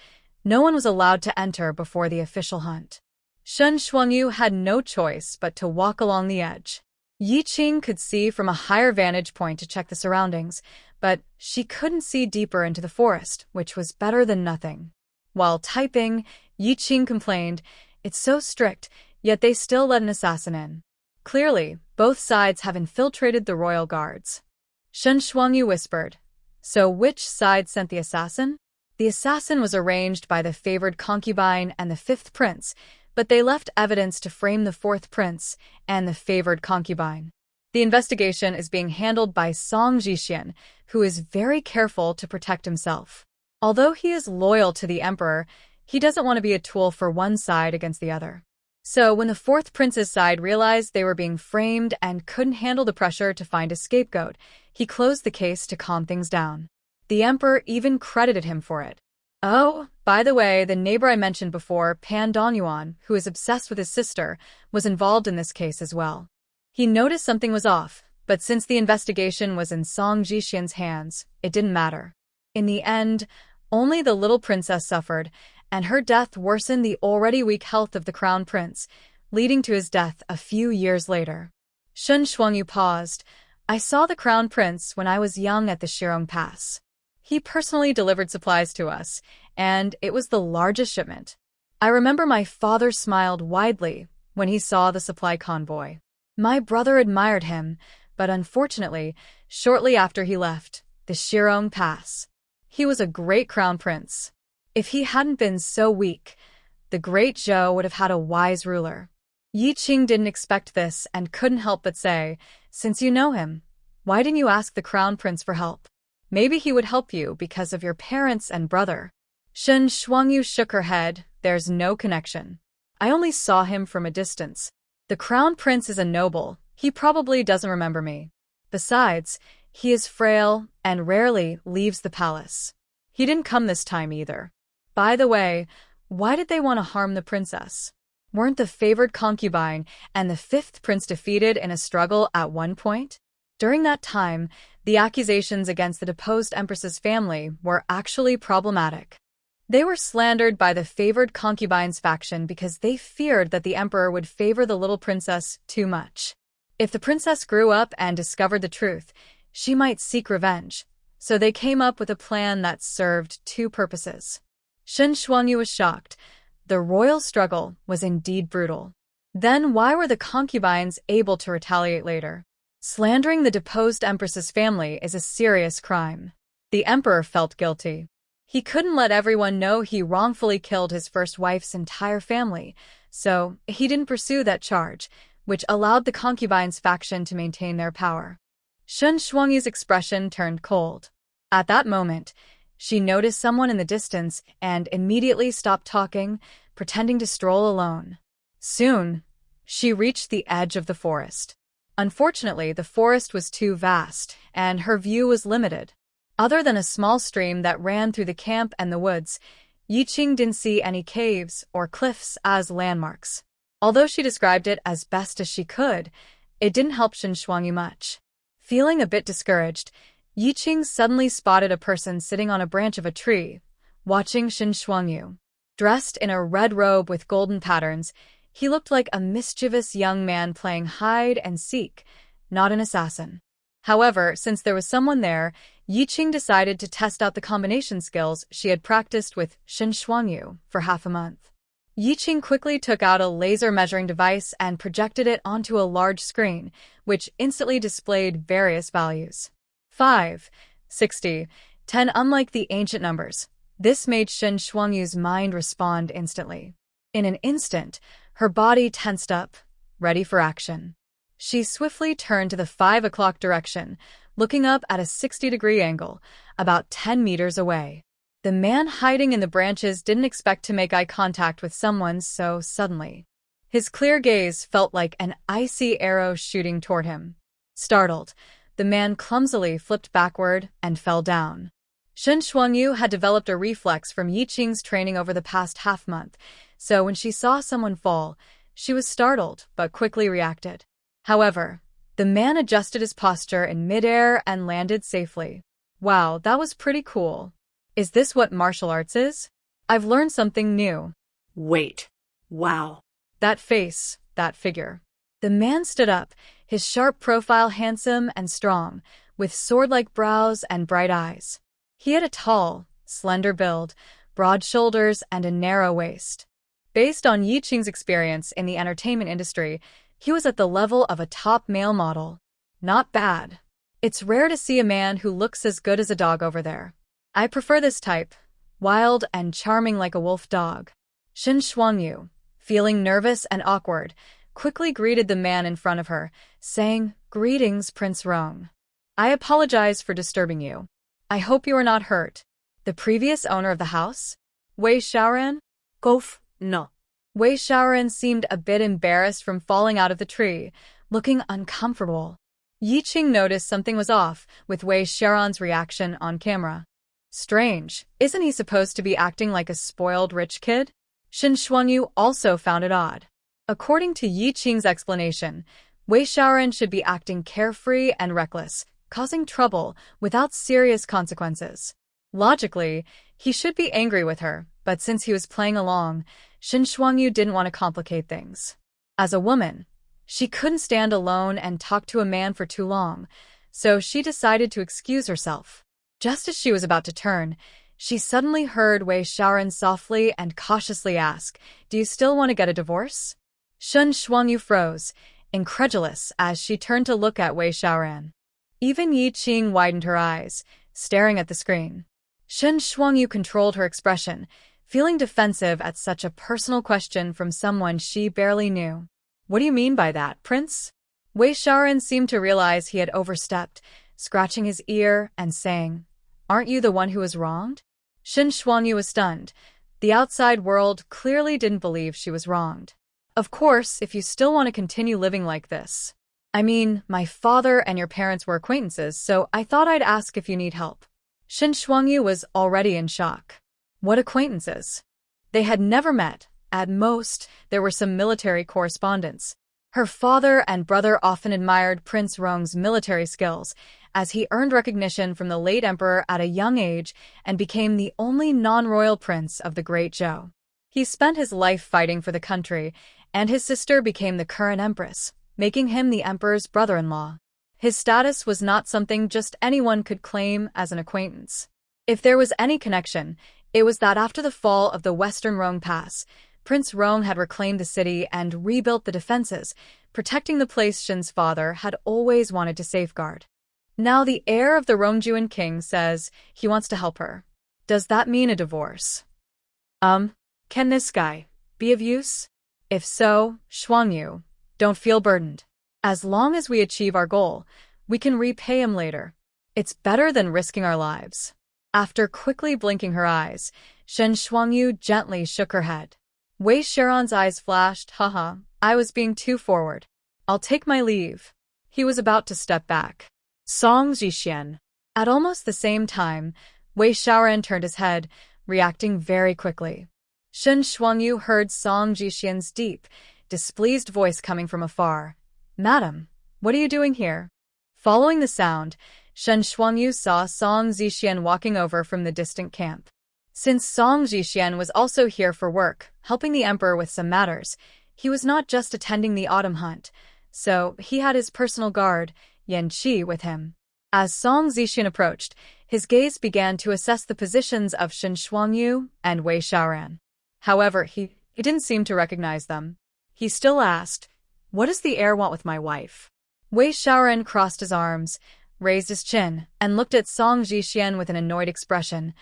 no one was allowed to enter before the official hunt. Shen Shuangyu had no choice but to walk along the edge. Yi Qing could see from a higher vantage point to check the surroundings, but she couldn't see deeper into the forest, which was better than nothing. While typing, Yi Qing complained, "It's so strict, yet they still let an assassin in. Clearly, both sides have infiltrated the royal guards." Shen Shuangyu whispered, "So which side sent the assassin?" The assassin was arranged by the favored concubine and the 5th prince, but they left evidence to frame the 4th prince and the favored concubine. The investigation is being handled by Song Jixian, who is very careful to protect himself. Although he is loyal to the emperor, he doesn't want to be a tool for one side against the other. So when the 4th prince's side realized they were being framed and couldn't handle the pressure to find a scapegoat, he closed the case to calm things down. The emperor even credited him for it. Oh, by the way, the neighbor I mentioned before, Pan Donyuan, who is obsessed with his sister, was involved in this case as well. He noticed something was off, but since the investigation was in Song Jixian's hands, it didn't matter. In the end, only the little princess suffered, and her death worsened the already weak health of the crown prince, leading to his death a few years later. Shen Shuangyu paused. "I saw the crown prince when I was young at the Shirong Pass. He personally delivered supplies to us, and it was the largest shipment. I remember my father smiled widely when he saw the supply convoy. My brother admired him, but unfortunately, shortly after he left the Shirong Pass, he was a great crown prince. If he hadn't been so weak, the great Zhou would have had a wise ruler." Yi Qing didn't expect this and couldn't help but say, "Since you know him, why didn't you ask the crown prince for help? Maybe he would help you because of your parents and brother." Shen Shuangyu shook her head. "There's no connection. I only saw him from a distance. The crown prince is a noble. He probably doesn't remember me. Besides, he is frail and rarely leaves the palace. He didn't come this time either. By the way, why did they want to harm the princess? Weren't the favored concubine and the 5th prince defeated in a struggle at one point? During that time, the accusations against the deposed empress's family were actually problematic. They were slandered by the favored concubine's faction because they feared that the emperor would favor the little princess too much. If the princess grew up and discovered the truth, she might seek revenge, so they came up with a plan that served 2 purposes." Shen Shuangyu was shocked. The royal struggle was indeed brutal. Then why were the concubines able to retaliate later? Slandering the deposed empress's family is a serious crime. The emperor felt guilty. He couldn't let everyone know he wrongfully killed his first wife's entire family, so he didn't pursue that charge, which allowed the concubines' faction to maintain their power. Shen Shuangyu's expression turned cold. At that moment, she noticed someone in the distance and immediately stopped talking, pretending to stroll alone. Soon, she reached the edge of the forest. Unfortunately, the forest was too vast, and her view was limited. Other than a small stream that ran through the camp and the woods, Yi Qing didn't see any caves or cliffs as landmarks. Although she described it as best as she could, it didn't help Shen Shuangyu much. Feeling a bit discouraged, Yi Qing suddenly spotted a person sitting on a branch of a tree, watching Shen Shuangyu. Dressed in a red robe with golden patterns, he looked like a mischievous young man playing hide and seek, not an assassin. However, since there was someone there, Yi Qing decided to test out the combination skills she had practiced with Shen Shuangyu for half a month. Yi Qing quickly took out a laser measuring device and projected it onto a large screen, which instantly displayed various values. 5, 60, 10. Unlike the ancient numbers, this made Shen Shuangyu's mind respond instantly. In an instant, her body tensed up, ready for action. She swiftly turned to the 5 o'clock direction, looking up at a 60-degree angle, about 10 meters away. The man hiding in the branches didn't expect to make eye contact with someone so suddenly. His clear gaze felt like an icy arrow shooting toward him. Startled, the man clumsily flipped backward and fell down. Shen Shuangyu had developed a reflex from Yi Qing's training over the past half-month, so when she saw someone fall, she was startled but quickly reacted. However, the man adjusted his posture in midair and landed safely. Wow, that was pretty cool. Is this what martial arts is? I've learned something new. Wait. Wow. That face, that figure. The man stood up, his sharp profile handsome and strong, with sword-like brows and bright eyes. He had a tall, slender build, broad shoulders, and a narrow waist. Based on Yi Qing's experience in the entertainment industry, he was at the level of a top male model. Not bad. It's rare to see a man who looks as good as a dog over there. I prefer this type, wild and charming like a wolf dog. Shen Shuangyu, feeling nervous and awkward, quickly greeted the man in front of her, saying, "Greetings, Prince Rong. I apologize for disturbing you. I hope you are not hurt." The previous owner of the house? Wei Xiaoran? No. Wei Xiaoran seemed a bit embarrassed from falling out of the tree, looking uncomfortable. Yi Qing noticed something was off with Wei Xiaoran's reaction on camera. Strange, isn't he supposed to be acting like a spoiled rich kid? Shen Shuangyu also found it odd. According to Yi Qing's explanation, Wei Xiaoran should be acting carefree and reckless, causing trouble without serious consequences. Logically, he should be angry with her, but since he was playing along, Shen Shuangyu didn't want to complicate things. As a woman, she couldn't stand alone and talk to a man for too long, so she decided to excuse herself. Just as she was about to turn, she suddenly heard Wei Xiaoran softly and cautiously ask, "Do you still want to get a divorce?" Shen Shuangyu froze, incredulous as she turned to look at Wei Xiaoran. Even Yi Qing widened her eyes, staring at the screen. Shen Shuangyu controlled her expression, feeling defensive at such a personal question from someone she barely knew. "What do you mean by that, Prince?" Wei Xiaoran seemed to realize he had overstepped, scratching his ear and saying, "Aren't you the one who was wronged?" Shen Shuangyu was stunned. The outside world clearly didn't believe she was wronged. "Of course, if you still want to continue living like this. I mean, my father and your parents were acquaintances, so I thought I'd ask if you need help." Shen Shuangyu was already in shock. What acquaintances? They had never met. At most, there were some military correspondence. Her father and brother often admired Prince Rong's military skills, as he earned recognition from the late emperor at a young age and became the only non-royal prince of the Great Zhou. He spent his life fighting for the country, and his sister became the current empress, making him the emperor's brother-in-law. His status was not something just anyone could claim as an acquaintance. If there was any connection, it was that after the fall of the Western Rong Pass, Prince Rong had reclaimed the city and rebuilt the defenses, protecting the place Shen's father had always wanted to safeguard. Now the heir of the Rongjuan king says he wants to help her. Does that mean a divorce? Can this guy be of use? If so, Shuangyu, don't feel burdened. As long as we achieve our goal, we can repay him later. It's better than risking our lives. After quickly blinking her eyes, Shen Shuangyu gently shook her head. Wei Xiaoran's eyes flashed, "Haha, I was being too forward. I'll take my leave." He was about to step back. Song Zhixian. At almost the same time, Wei Xiaoran turned his head, reacting very quickly. Shen Shuangyu heard Song Zhixian's deep, displeased voice coming from afar. "Madam, what are you doing here?" Following the sound, Shen Shuangyu saw Song Zhixian walking over from the distant camp. Since Song Zhixian was also here for work, helping the emperor with some matters, he was not just attending the autumn hunt, so he had his personal guard, Yan Qi, with him. As Song Zhixian approached, his gaze began to assess the positions of Shen Shuangyu and Wei Xiaoran. However, he didn't seem to recognize them. He still asked, "What does the heir want with my wife?" Wei Xiaoran crossed his arms, raised his chin, and looked at Song Zhixian with an annoyed expression.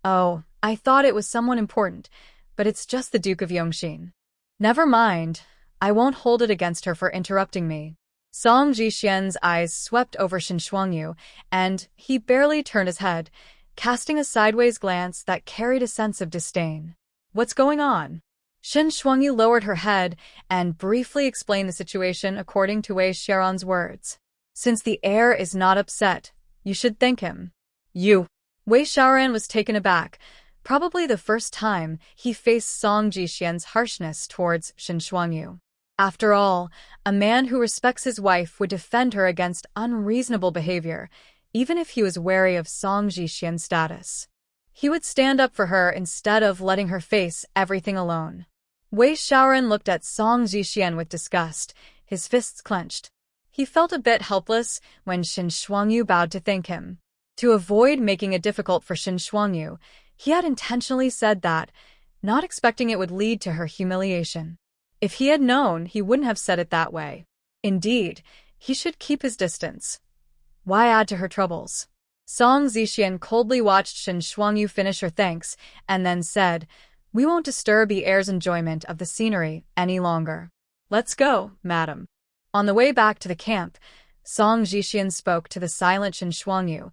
"Oh, I thought it was someone important, but it's just the Duke of Yongxin." "Never mind, I won't hold it against her for interrupting me." Song Zhixian's eyes swept over Shen Shuangyu, and he barely turned his head, casting a sideways glance that carried a sense of disdain. "What's going on?" Shen Shuangyu lowered her head and briefly explained the situation according to Wei Xiaoran's words. "Since the heir is not upset, you should thank him." "You." Wei Xiaoran was taken aback, probably the first time he faced Song Jixian's harshness towards Shen Shuangyu. After all, a man who respects his wife would defend her against unreasonable behavior, even if he was wary of Song Jixian's status. He would stand up for her instead of letting her face everything alone. Wei Xiaoran looked at Song Jixian with disgust, his fists clenched. He felt a bit helpless when Shen Shuangyu bowed to thank him. To avoid making it difficult for Shen Shuangyu, he had intentionally said that, not expecting it would lead to her humiliation. If he had known, he wouldn't have said it that way. Indeed, he should keep his distance. Why add to her troubles? Song Zixian coldly watched Shen Shuangyu finish her thanks and then said, "We won't disturb the heir's enjoyment of the scenery any longer. Let's go, madam." On the way back to the camp, Song Zixian spoke to the silent Shen Shuangyu.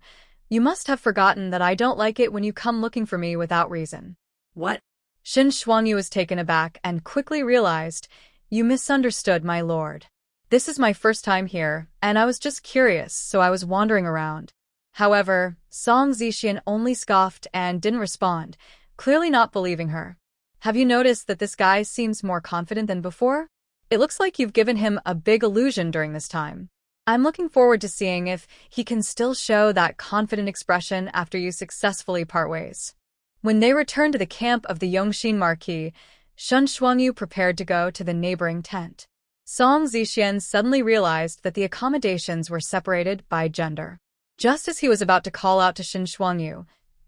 "You must have forgotten that I don't like it when you come looking for me without reason." What? Shen Shuangyu was taken aback and quickly realized, "You misunderstood, my lord. This is my first time here, and I was just curious, so I was wandering around." However, Song Zixian only scoffed and didn't respond, clearly not believing her. "Have you noticed that this guy seems more confident than before? It looks like you've given him a big illusion during this time. I'm looking forward to seeing if he can still show that confident expression after you successfully part ways." When they returned to the camp of the Yongxin Marquis, Shen Shuangyu prepared to go to the neighboring tent. Song Zixian suddenly realized that the accommodations were separated by gender. Just as he was about to call out to Shen Shuangyu,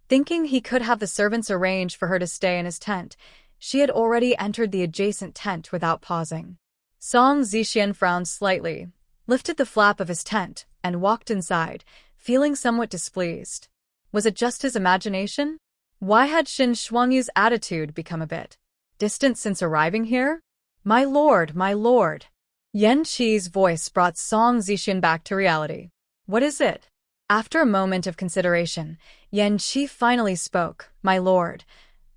thinking he could have the servants arrange for her to stay in his tent, she had already entered the adjacent tent without pausing. Song Zixian frowned slightly, lifted the flap of his tent, and walked inside, feeling somewhat displeased. Was it just his imagination? Why had Shen Shuangyu's attitude become a bit distant since arriving here? My lord, my lord." Yan Qi's voice brought Song Zixian back to reality. "What is it?" After a moment of consideration, Yan Qi finally spoke. "My lord,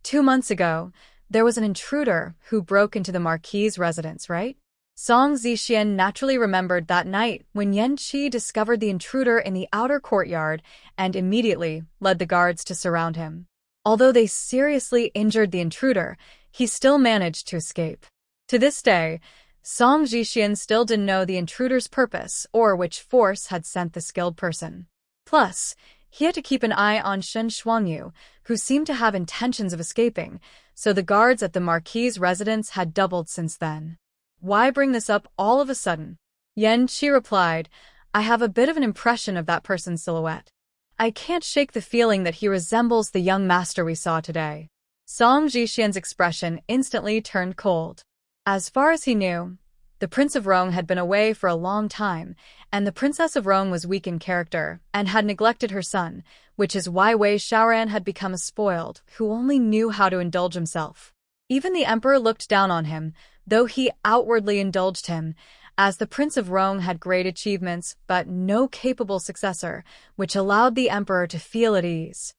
2 months ago, there was an intruder who broke into the Marquis's residence, right?" Song Zixian naturally remembered that night when Yan Qi discovered the intruder in the outer courtyard and immediately led the guards to surround him. Although they seriously injured the intruder, he still managed to escape. To this day, Song Zixian still didn't know the intruder's purpose or which force had sent the skilled person. Plus, he had to keep an eye on Shen Shuangyu, who seemed to have intentions of escaping, so the guards at the Marquis's residence had doubled since then. "Why bring this up all of a sudden?" Yan Qi replied, "I have a bit of an impression of that person's silhouette. I can't shake the feeling that he resembles the young master we saw today." Song Zixian's expression instantly turned cold. As far as he knew, the Prince of Rong had been away for a long time, and the Princess of Rong was weak in character and had neglected her son, which is why Wei Xiaoran had become a spoiled, who only knew how to indulge himself. Even the emperor looked down on him, though he outwardly indulged him, as the Prince of Rong had great achievements but no capable successor, which allowed the emperor to feel at ease.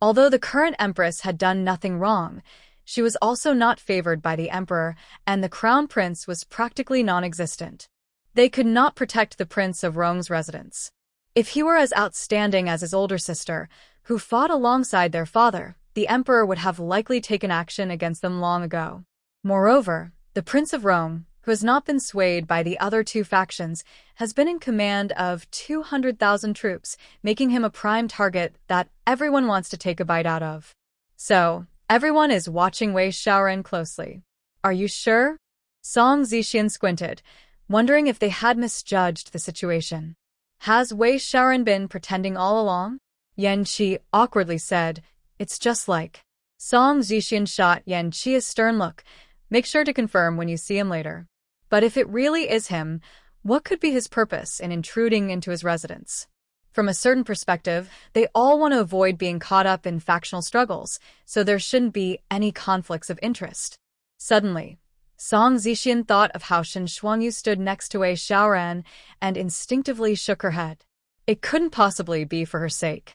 Although the current empress had done nothing wrong, she was also not favored by the emperor, and the crown prince was practically non-existent. They could not protect the Prince of Rong's residence. If he were as outstanding as his older sister, who fought alongside their father, the emperor would have likely taken action against them long ago. Moreover, the Prince of Rong, who has not been swayed by the other two factions, has been in command of 200,000 troops, making him a prime target that everyone wants to take a bite out of. So, everyone is watching Wei Xiaoran closely. "Are you sure?" Song Zixian squinted, wondering if they had misjudged the situation. "Has Wei Xiaoran been pretending all along?" Yan Qi awkwardly said, "It's just like." Song Zixian shot Yan Qi a stern look. "Make sure to confirm when you see him later. But if it really is him, what could be his purpose in intruding into his residence?" From a certain perspective, they all want to avoid being caught up in factional struggles, so there shouldn't be any conflicts of interest. Suddenly, Song Zixian thought of how Shen Shuangyu stood next to Wei Xiaoran and instinctively shook her head. It couldn't possibly be for her sake.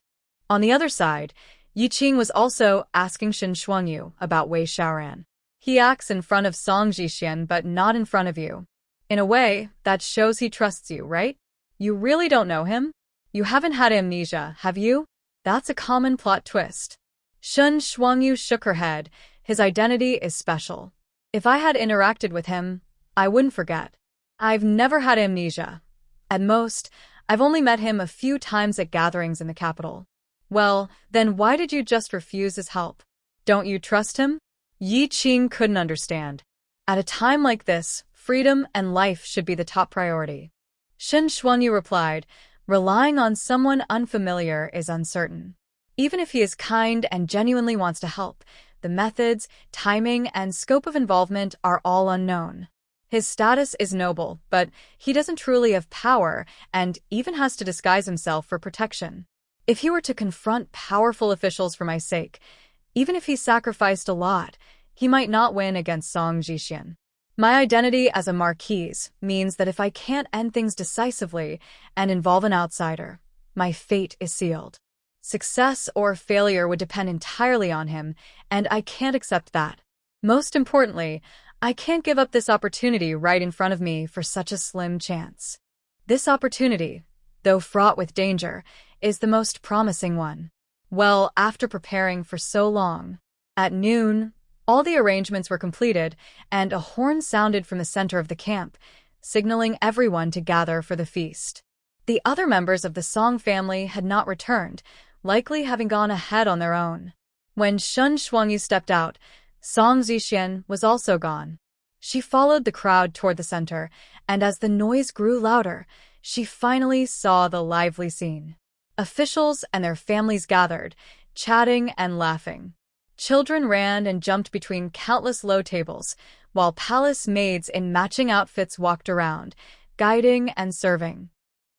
On the other side, Yi Qing was also asking Shen Shuangyu about Wei Xiaoran. "He acts in front of Song Zixian but not in front of you. In a way, that shows he trusts you, right? You really don't know him? You haven't had amnesia, have you?" That's a common plot twist. Shun Shuangyu shook her head. His identity is special. If I had interacted with him, I wouldn't forget. I've never had amnesia. At most, I've only met him a few times at gatherings in the capital. Well, then why did you just refuse his help? Don't you trust him? Yi Qing couldn't understand. At a time like this, freedom and life should be the top priority. Shen Shuangyu replied, relying on someone unfamiliar is uncertain. Even if he is kind and genuinely wants to help, the methods, timing, and scope of involvement are all unknown. His status is noble, but he doesn't truly have power and even has to disguise himself for protection. If he were to confront powerful officials for my sake, even if he sacrificed a lot, he might not win against Song Jixian. My identity as a marquise means that if I can't end things decisively and involve an outsider, my fate is sealed. Success or failure would depend entirely on him, and I can't accept that. Most importantly, I can't give up this opportunity right in front of me for such a slim chance. This opportunity, though fraught with danger, is the most promising one. Well, after preparing for so long, at noon, all the arrangements were completed, and a horn sounded from the center of the camp, signaling everyone to gather for the feast. The other members of the Song family had not returned, likely having gone ahead on their own. When Shun Shuangyu stepped out, Song Zixian was also gone. She followed the crowd toward the center, and as the noise grew louder, she finally saw the lively scene. Officials and their families gathered, chatting and laughing. Children ran and jumped between countless low tables, while palace maids in matching outfits walked around, guiding and serving.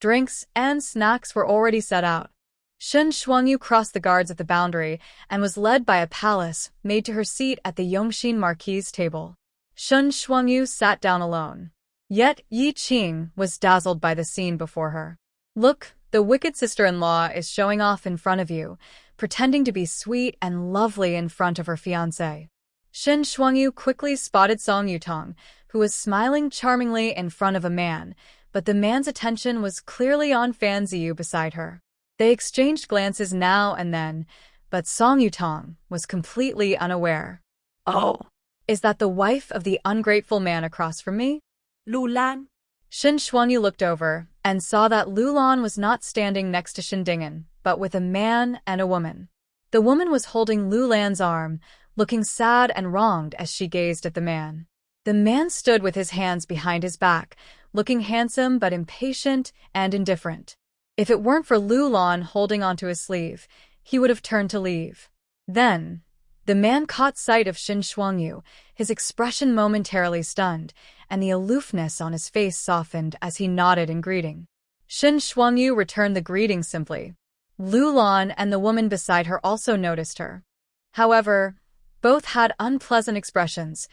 Drinks and snacks were already set out. Shen Shuangyu crossed the guards at the boundary and was led by a palace maid to her seat at the Yongxin Marquis table. Shen Shuangyu sat down alone. Yet Yi Qing was dazzled by the scene before her. Look, the wicked sister-in-law is showing off in front of you, pretending to be sweet and lovely in front of her fiancé. Shen Shuangyu quickly spotted Song Yutong, who was smiling charmingly in front of a man, but the man's attention was clearly on Fan Ziyu beside her. They exchanged glances now and then, but Song Yutong was completely unaware. Oh, Is that the wife of the ungrateful man across from me? Lu Lan. Shen Shuangyu looked over and saw that Lu Lan was not standing next to Shindingen, but with a man and a woman. The woman was holding Lu Lan's arm, looking sad and wronged as she gazed at the man. The man stood with his hands behind his back, looking handsome but impatient and indifferent. If it weren't for Lu Lan holding onto his sleeve, he would have turned to leave. Then, the man caught sight of Shen Shuangyu, his expression momentarily stunned, and the aloofness on his face softened as he nodded in greeting. Shen Shuangyu returned the greeting simply. Lu Lan and the woman beside her also noticed her. However, both had unpleasant expressions.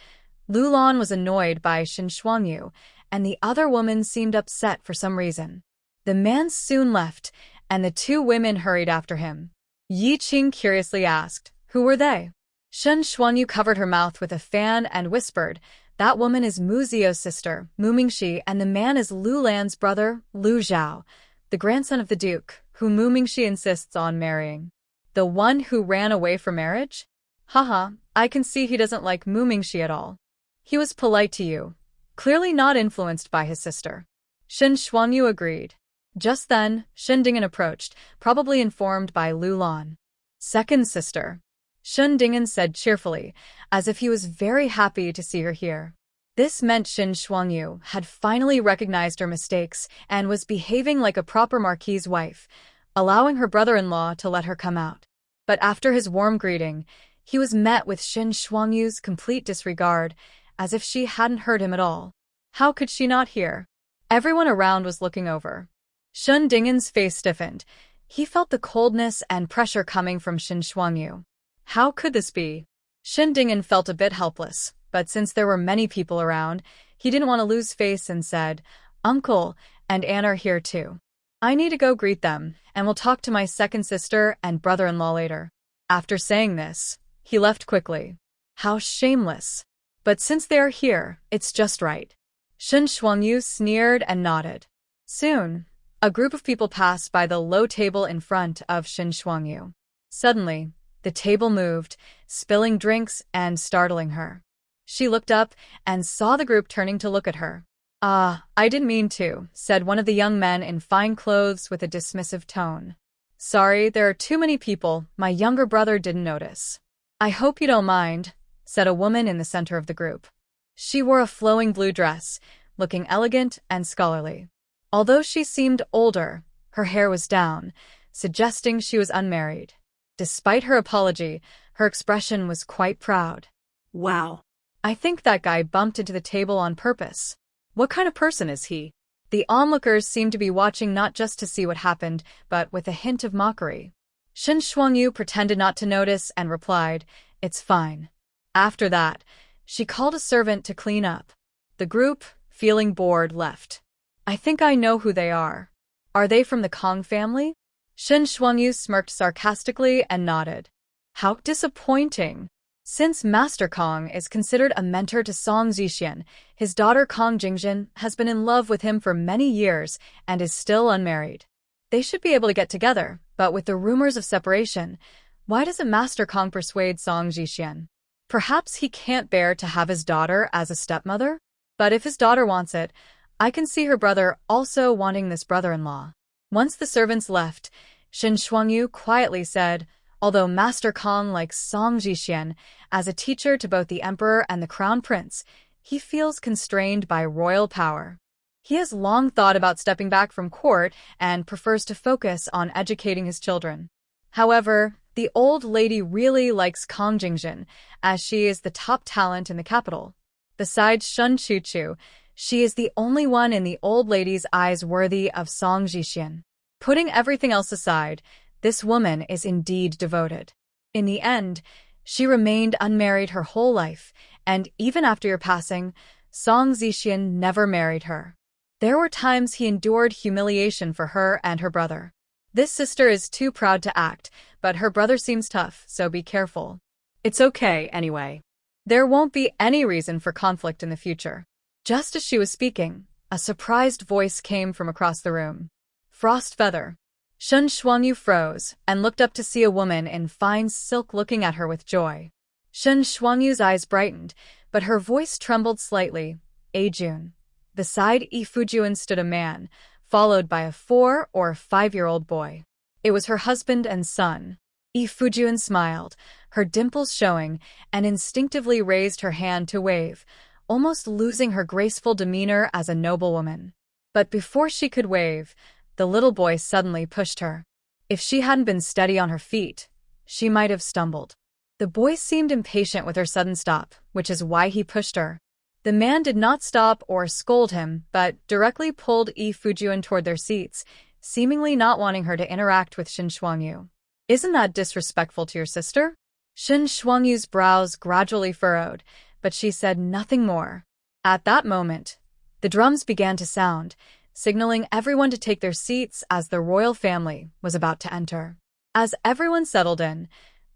Lu Lan was annoyed by Shen Shuangyu, and the other woman seemed upset for some reason. The man soon left, and the two women hurried after him. Yi Qing curiously asked, "Who were they?" Shen Shuangyu covered her mouth with a fan and whispered, "That woman is Mu Zio's sister, Mu Mingxi, and the man is Lu Lan's brother, Lu Zhao, the grandson of the duke, who Mu Mingxi insists on marrying." "The one who ran away for marriage? Haha, I can see he doesn't like Mu Mingxi at all. He was polite to you, clearly not influenced by his sister." Shen Shuangyu agreed. Just then, Shindingen approached, probably informed by Lu Lan. "Second sister," Shindingen said cheerfully, as if he was very happy to see her here. This meant Shen Shuangyu had finally recognized her mistakes and was behaving like a proper marquise wife, allowing her brother-in-law to let her come out. But after his warm greeting, he was met with Shen Shuangyu's complete disregard, as if she hadn't heard him at all. How could she not hear? Everyone around was looking over. Shindingen's face stiffened. He felt the coldness and pressure coming from Shen Shuangyu. How could this be? Shindingen felt a bit helpless, but since there were many people around, he didn't want to lose face and said, "Uncle and Anne are here too. I need to go greet them, and we'll talk to my second sister and brother-in-law later." After saying this, he left quickly. How shameless. But since they are here, it's just right. Shen Shuangyu sneered and nodded. Soon, A group of people passed by the low table in front of Shin Shuangyu. Suddenly, the table moved, spilling drinks and startling her. She looked up and saw the group turning to look at her. "Ah, I didn't mean to," said one of the young men in fine clothes with a dismissive tone. "Sorry, there are too many people. My younger brother didn't notice." "I hope you don't mind," said a woman in the center of the group. She wore a flowing blue dress, looking elegant and scholarly. Although she seemed older, her hair was down, suggesting she was unmarried. Despite her apology, her expression was quite proud. Wow. "I think that guy bumped into the table on purpose. What kind of person is he?" The onlookers seemed to be watching not just to see what happened, but with a hint of mockery. Shin Shuangyu pretended not to notice and replied, "It's fine." After that, she called a servant to clean up. The group, feeling bored, left. "I think I know who they are. Are they from the Kong family?" Shin Shuangyu smirked sarcastically and nodded. "How disappointing." Since Master Kong is considered a mentor to Song Zhixian, his daughter Kong Jingjin has been in love with him for many years and is still unmarried. They should be able to get together, but with the rumors of separation, why doesn't Master Kong persuade Song Zhixian? Perhaps he can't bear to have his daughter as a stepmother? But if his daughter wants it, I can see her brother also wanting this brother-in-law. Once the servants left, Shin Shuangyu quietly said, "Although Master Kong likes Song Zhixian as a teacher to both the emperor and the crown prince, he feels constrained by royal power. He has long thought about stepping back from court and prefers to focus on educating his children. However, the old lady really likes Kong Jingjin, as she is the top talent in the capital. Besides Shun Chuchu, she is the only one in the old lady's eyes worthy of Song Zhixian. Putting everything else aside, this woman is indeed devoted. In the end, she remained unmarried her whole life, and even after your passing, Song Zhixian never married her. There were times he endured humiliation for her and her brother. This sister is too proud to act, but her brother seems tough, so be careful. It's okay, anyway. There won't be any reason for conflict in the future." Just as she was speaking, a surprised voice came from across the room. "Frost Feather." Shin Shuangyu froze and looked up to see a woman in fine silk looking at her with joy. Shin Shuangyu's eyes brightened, but her voice trembled slightly. "Ajun." Beside Yi Fujuan stood a man, followed by a 4- or 5-year-old boy. It was her husband and son. Yi Fujuan smiled, her dimples showing, and instinctively raised her hand to wave, almost losing her graceful demeanor as a noblewoman. But before she could wave, the little boy suddenly pushed her. If she hadn't been steady on her feet, she might have stumbled. The boy seemed impatient with her sudden stop, which is why he pushed her. The man did not stop or scold him, but directly pulled Yi Fujuan toward their seats, seemingly not wanting her to interact with Shin Shuangyu. "Isn't that disrespectful to your sister?" Shin Shuangyu's brows gradually furrowed, but she said nothing more. At that moment, the drums began to sound, signaling everyone to take their seats as the royal family was about to enter. As everyone settled in,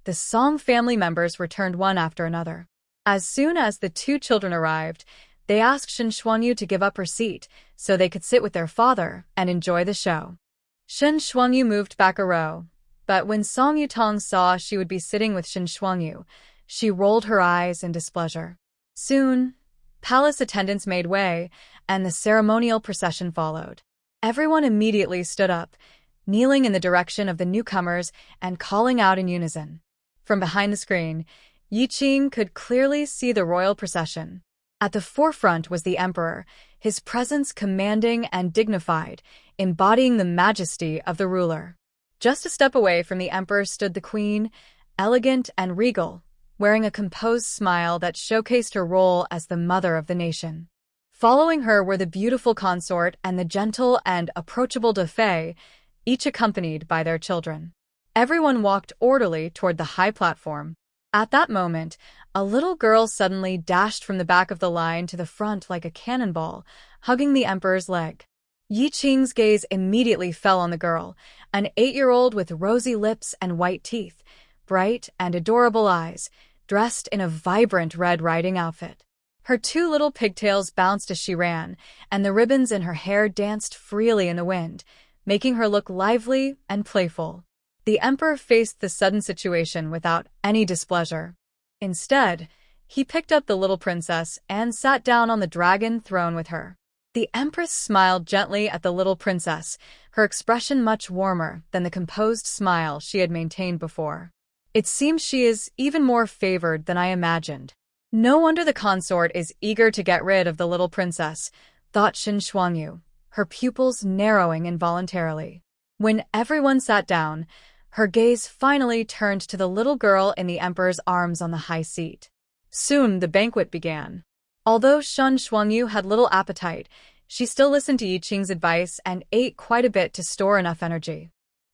the Song family members returned one after another. As soon as the 2 children arrived, they asked Shin Shuangyu to give up her seat so they could sit with their father and enjoy the show. Shin Shuangyu moved back a row, but when Song Yutong saw she would be sitting with Shin Shuangyu, she rolled her eyes in displeasure. Soon, palace attendants made way, and the ceremonial procession followed. Everyone immediately stood up, kneeling in the direction of the newcomers and calling out in unison. From behind the screen, Yi Qing could clearly see the royal procession. At the forefront was the emperor, his presence commanding and dignified, embodying the majesty of the ruler. Just a step away from the emperor stood the queen, elegant and regal, wearing a composed smile that showcased her role as the mother of the nation. Following her were the beautiful consort and the gentle and approachable Defei, each accompanied by their children. Everyone walked orderly toward the high platform. At that moment, a little girl suddenly dashed from the back of the line to the front like a cannonball, hugging the emperor's leg. Yi Qing's gaze immediately fell on the girl, an 8-year-old with rosy lips and white teeth, bright and adorable eyes, dressed in a vibrant red riding outfit. Her 2 little pigtails bounced as she ran, and the ribbons in her hair danced freely in the wind, making her look lively and playful. The emperor faced the sudden situation without any displeasure. Instead, he picked up the little princess and sat down on the dragon throne with her. The empress smiled gently at the little princess, her expression much warmer than the composed smile she had maintained before. It seems she is even more favored than I imagined. No wonder the consort is eager to get rid of the little princess, thought Shen Shuangyu, her pupils narrowing involuntarily. When everyone sat down, her gaze finally turned to the little girl in the emperor's arms on the high seat. Soon the banquet began. Although Shen Shuangyu had little appetite, she still listened to Yi Qing's advice and ate quite a bit to store enough energy.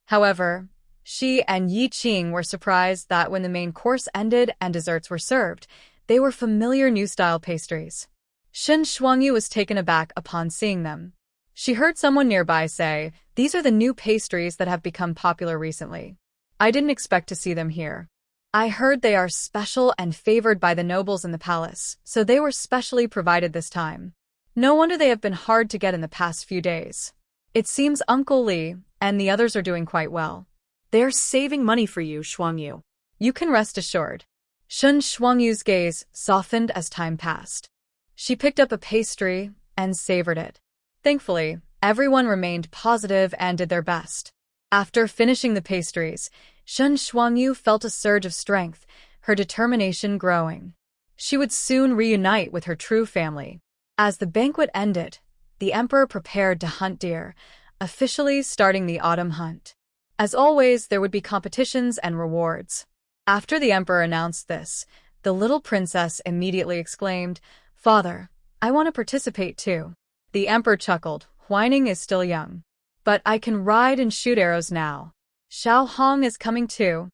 However, she and Yi Qing were surprised that when the main course ended and desserts were served, they were familiar new-style pastries. Shen Shuangyu was taken aback upon seeing them. She heard someone nearby say, "These are the new pastries that have become popular recently. I didn't expect to see them here. I heard they are special and favored by the nobles in the palace, so they were specially provided this time. No wonder they have been hard to get in the past few days. It seems Uncle Li and the others are doing quite well. They're saving money for you, Shuangyu. You can rest assured." Shen Shuangyu's gaze softened as time passed. She picked up a pastry and savored it. Thankfully, everyone remained positive and did their best. After finishing the pastries, Shen Shuangyu felt a surge of strength, her determination growing. She would soon reunite with her true family. As the banquet ended, the emperor prepared to hunt deer, officially starting the autumn hunt. As always, there would be competitions and rewards. After the emperor announced this, the little princess immediately exclaimed, "Father, I want to participate too." The emperor chuckled, "Whining is still young. But I can ride and shoot arrows now. Xiao Hong is coming too."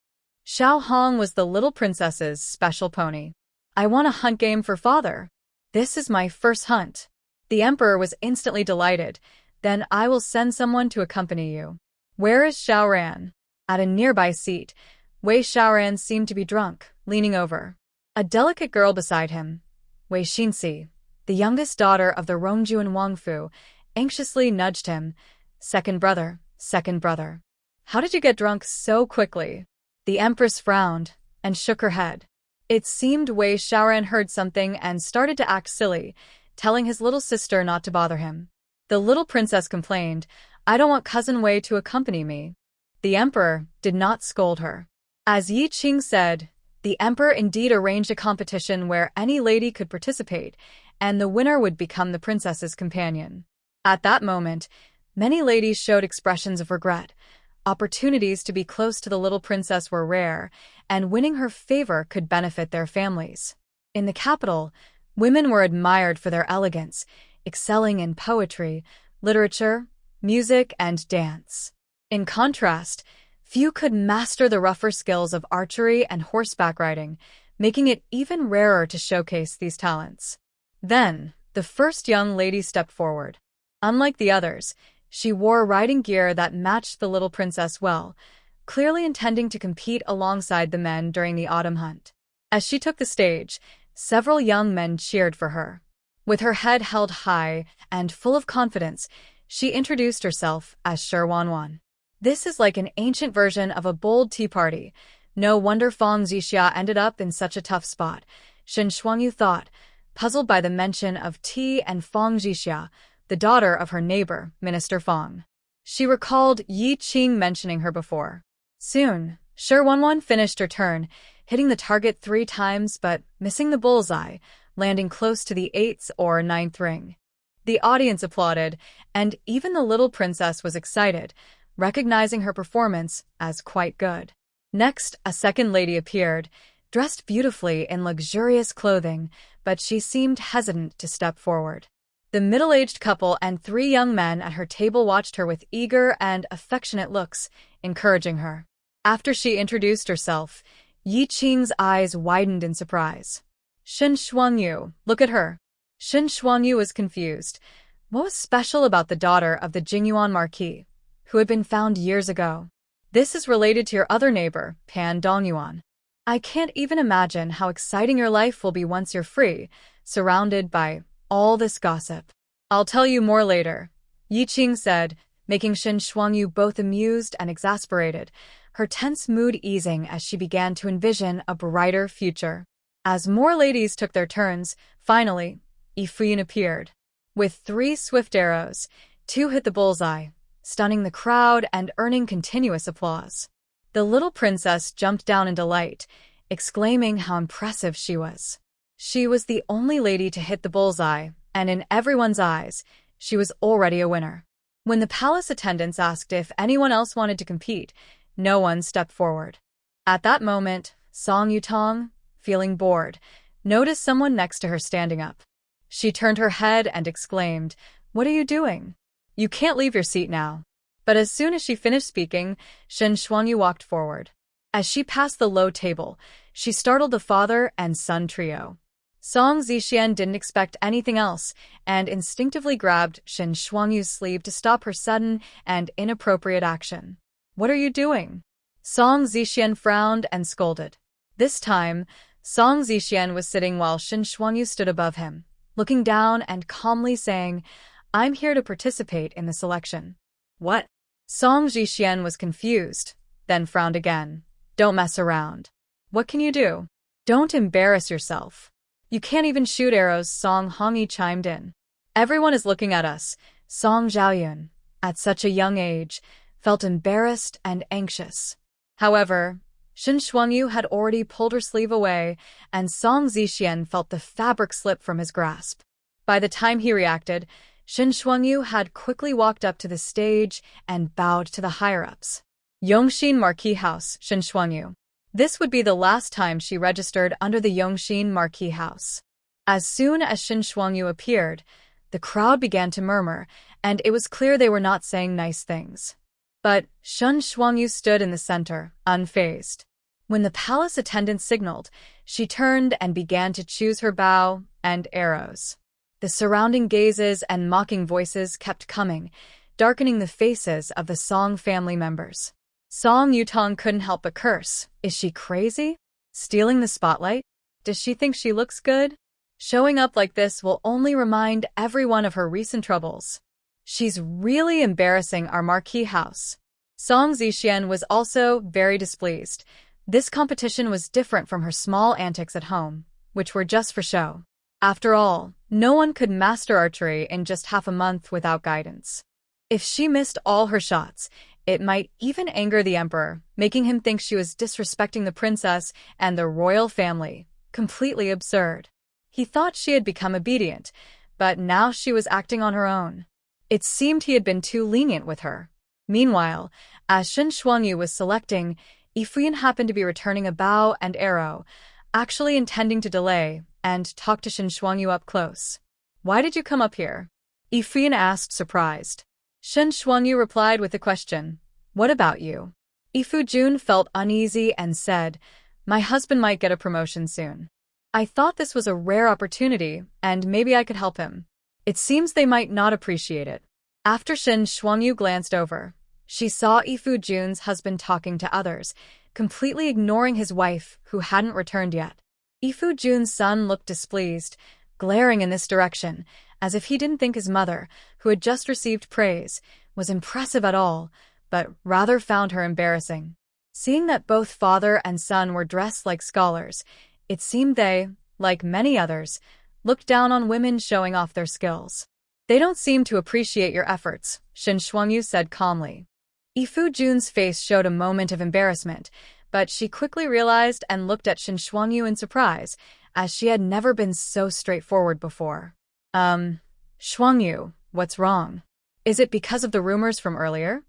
Xiao Hong was the little princess's special pony. "I want a hunt game for father. This is my first hunt." The emperor was instantly delighted. "Then I will send someone to accompany you." "Where is Xiaoran?" At a nearby seat, Wei Xiaoran seemed to be drunk, leaning over. A delicate girl beside him, Wei Xinxi, the youngest daughter of the Rongjuan Wangfu, anxiously nudged him. Second brother, how did you get drunk so quickly?" The empress frowned and shook her head. It seemed Wei Xiaoran heard something and started to act silly, telling his little sister not to bother him. The little princess complained, "I don't want cousin Wei to accompany me." The emperor did not scold her. As Yi Qing said, the emperor indeed arranged a competition where any lady could participate, and the winner would become the princess's companion. At that moment, many ladies showed expressions of regret. Opportunities to be close to the little princess were rare, and winning her favor could benefit their families. In the capital, women were admired for their elegance, excelling in poetry, literature, music, and dance. In contrast, few could master the rougher skills of archery and horseback riding, making it even rarer to showcase these talents. Then, the first young lady stepped forward. Unlike the others, she wore riding gear that matched the little princess well, clearly intending to compete alongside the men during the autumn hunt. As she took the stage, several young men cheered for her. With her head held high and full of confidence, she introduced herself as Shi Wanwan. This is like an ancient version of a bold tea party. No wonder Fang Zixia ended up in such a tough spot, Shen Shuangyu thought, puzzled by the mention of tea and Fang Zixia, the daughter of her neighbor, Minister Fang. She recalled Yi Qing mentioning her before. Soon, Shi Wanwan finished her turn, hitting the target 3 times but missing the bullseye, landing close to the 8th or 9th ring. The audience applauded, and even the little princess was excited, recognizing her performance as quite good. Next, a second lady appeared, dressed beautifully in luxurious clothing, but she seemed hesitant to step forward. The middle-aged couple and 3 young men at her table watched her with eager and affectionate looks, encouraging her. After she introduced herself, Yi Qing's eyes widened in surprise. "Shen Shuangyu, look at her." Shen Shuangyu was confused. What was special about the daughter of the Jingyuan Marquis, who had been found years ago? "This is related to your other neighbor, Pan Dongyuan. I can't even imagine how exciting your life will be once you're free, surrounded by all this gossip." "I'll tell you more later," Yi Qing said, making Shin Shuangyu both amused and exasperated, her tense mood easing as she began to envision a brighter future. As more ladies took their turns, finally, Ifuyun appeared. With 3 swift arrows, 2 hit the bullseye, stunning the crowd and earning continuous applause. The little princess jumped down in delight, exclaiming how impressive she was. She was the only lady to hit the bullseye, and in everyone's eyes, she was already a winner. When the palace attendants asked if anyone else wanted to compete, no one stepped forward. At that moment, Song Yutong, feeling bored, noticed someone next to her standing up. She turned her head and exclaimed, "What are you doing? You can't leave your seat now." But as soon as she finished speaking, Shin Shuangyu walked forward. As she passed the low table, she startled the father and son trio. Song Zixian didn't expect anything else and instinctively grabbed Shin Shuangyu's sleeve to stop her sudden and inappropriate action. "What are you doing?" Song Zixian frowned and scolded. This time, Song Zixian was sitting while Shin Shuangyu stood above him, looking down and calmly saying, "I'm here to participate in the selection." "What?" Song Zixian was confused, then frowned again. "Don't mess around." "What can you do?" "Don't embarrass yourself." "You can't even shoot arrows," Song Hongyi chimed in. "Everyone is looking at us." Song Zhaoyun, at such a young age, felt embarrassed and anxious. However, Shin Shuangyu had already pulled her sleeve away, and Song Zixian felt the fabric slip from his grasp. By the time he reacted, Shin Shuangyu had quickly walked up to the stage and bowed to the higher-ups. Yongxin Marquee House, Shin Shuangyu. This would be the last time she registered under the Yongxin Marquee House. As soon as Shin Shuangyu appeared, the crowd began to murmur, and it was clear they were not saying nice things. But Shin Shuangyu stood in the center, unfazed. When the palace attendant signaled, she turned and began to choose her bow and arrows. The surrounding gazes and mocking voices kept coming, darkening the faces of the Song family members. Song Yutong couldn't help but curse. Is she crazy? Stealing the spotlight? Does she think she looks good? Showing up like this will only remind everyone of her recent troubles. She's really embarrassing our marquee house. Song Zixian was also very displeased. This competition was different from her small antics at home, which were just for show. After all, no one could master archery in just half a month without guidance. If she missed all her shots, it might even anger the emperor, making him think she was disrespecting the princess and the royal family. Completely absurd. He thought she had become obedient, but now she was acting on her own. It seemed he had been too lenient with her. Meanwhile, as Shin Shuangyu was selecting, Ifuyun happened to be returning a bow and arrow, actually intending to delay and talk to Shin Shuangyu up close. "Why did you come up here?" Ifuyun asked, surprised. Shin Shuangyu replied with a question. "What about you?" Ifujun felt uneasy and said, "My husband might get a promotion soon. I thought this was a rare opportunity, and maybe I could help him." It seems they might not appreciate it. After Shin Shuangyu glanced over, she saw Ifujun's husband talking to others, completely ignoring his wife, who hadn't returned yet. Ifujun's son looked displeased, glaring in this direction, as if he didn't think his mother, who had just received praise, was impressive at all, but rather found her embarrassing. Seeing that both father and son were dressed like scholars, it seemed they, like many others, looked down on women showing off their skills. "They don't seem to appreciate your efforts," Shin Shuangyu said calmly. Ifujun's face showed a moment of embarrassment, but she quickly realized and looked at Shin Shuangyu in surprise, as she had never been so straightforward before. Shuangyu, what's wrong? Is it because of the rumors from earlier?"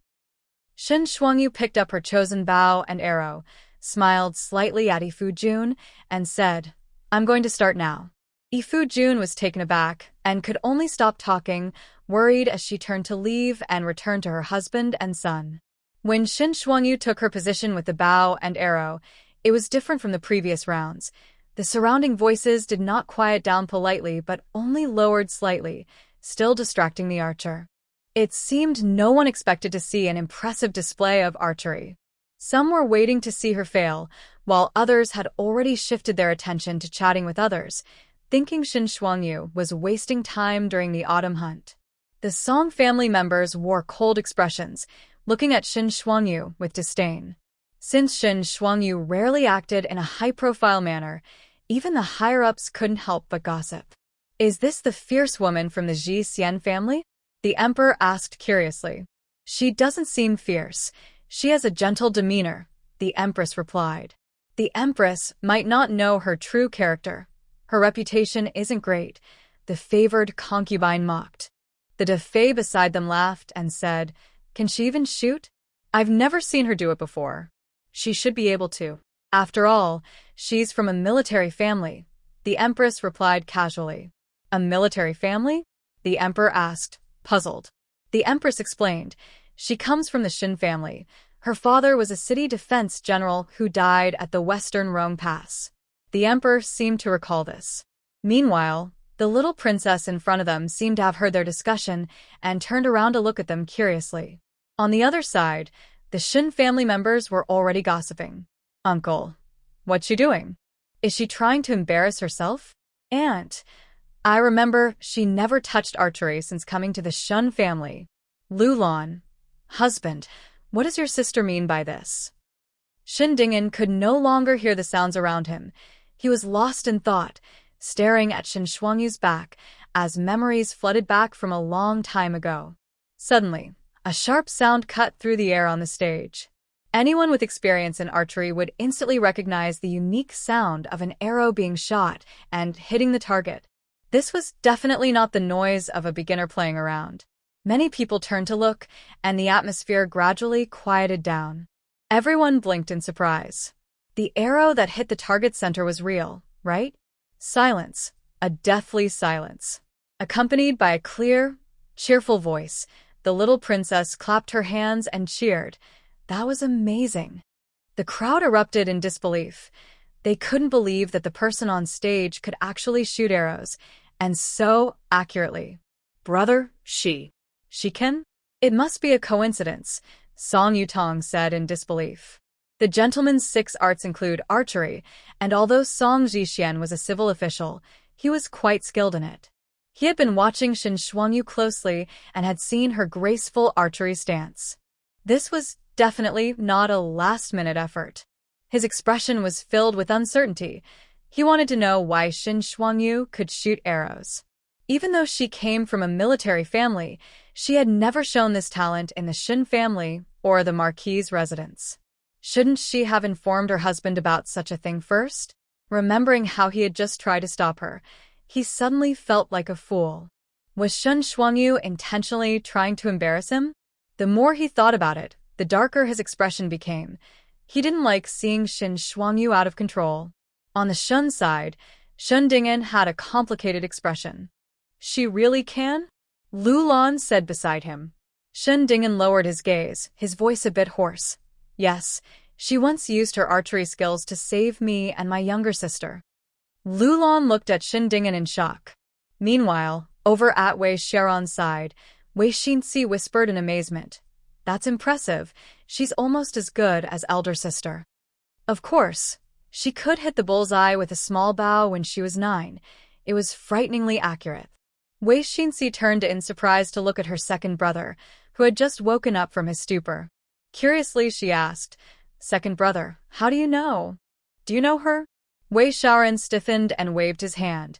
Shin Shuangyu picked up her chosen bow and arrow, smiled slightly at Ifujun, and said, "I'm going to start now." Ifujun was taken aback and could only stop talking, worried as she turned to leave and return to her husband and son. When Shin Shuangyu took her position with the bow and arrow, it was different from the previous rounds. The surrounding voices did not quiet down politely but only lowered slightly, still distracting the archer. It seemed no one expected to see an impressive display of archery. Some were waiting to see her fail, while others had already shifted their attention to chatting with others, thinking Shin Shuangyu was wasting time during the autumn hunt. The Song family members wore cold expressions, looking at Shin Shuangyu with disdain. Since Shin Shuangyu rarely acted in a high-profile manner, even the higher-ups couldn't help but gossip. "Is this the fierce woman from the Ji Xian family?" the emperor asked curiously. "She doesn't seem fierce. She has a gentle demeanor," the empress replied. The empress might not know her true character. Her reputation isn't great, the favored concubine mocked. The Defei beside them laughed and said, "Can she even shoot? I've never seen her do it before." "She should be able to. After all, she's from a military family," the empress replied casually. "A military family?" the emperor asked, puzzled. The empress explained, "She comes from the Shin family. Her father was a city defense general who died at the Western Rome Pass." The emperor seemed to recall this. Meanwhile, the little princess in front of them seemed to have heard their discussion and turned around to look at them curiously. On the other side, the Shin family members were already gossiping. "Uncle, what's she doing? Is she trying to embarrass herself? Aunt, I remember she never touched archery since coming to the Shun family." "Lulan, husband, what does your sister mean by this?" Shin Dingen could no longer hear the sounds around him. He was lost in thought, staring at Shin Shuangyu's back as memories flooded back from a long time ago. Suddenly, a sharp sound cut through the air on the stage. Anyone with experience in archery would instantly recognize the unique sound of an arrow being shot and hitting the target. This was definitely not the noise of a beginner playing around. Many people turned to look, and the atmosphere gradually quieted down. Everyone blinked in surprise. The arrow that hit the target center was real, right? Silence, a deathly silence. Accompanied by a clear, cheerful voice, the little princess clapped her hands and cheered. That was amazing. The crowd erupted in disbelief. They couldn't believe that the person on stage could actually shoot arrows, and so accurately. "Brother, she can? It must be a coincidence," Song Yutong said in disbelief. The gentleman's 6 arts include archery, and although Song Zhixian was a civil official, he was quite skilled in it. He had been watching Shin Shuangyu closely and had seen her graceful archery stance. This was definitely not a last-minute effort. His expression was filled with uncertainty. He wanted to know why Shin Shuangyu could shoot arrows. Even though she came from a military family, she had never shown this talent in the Shin family or the Marquis's residence. Shouldn't she have informed her husband about such a thing first? Remembering how he had just tried to stop her, he suddenly felt like a fool. Was Shin Shuangyu intentionally trying to embarrass him? The more he thought about it, the darker his expression became. He didn't like seeing Shin Shuangyu out of control. On the Shun side, Shun Dingen had a complicated expression. "She really can?" Lulan said beside him. Shun Dingen lowered his gaze, his voice a bit hoarse. "Yes, she once used her archery skills to save me and my younger sister." Lulan looked at Shin Dingen in shock. Meanwhile, over at Wei Sharon's side, Wei Xinxi whispered in amazement. "That's impressive. She's almost as good as elder sister." Of course, she could hit the bullseye with a small bow when she was 9. It was frighteningly accurate. Wei Xinxi turned in surprise to look at her second brother, who had just woken up from his stupor. Curiously, she asked, "Second brother, how do you know? Do you know her?" Wei Shaoran stiffened and waved his hand.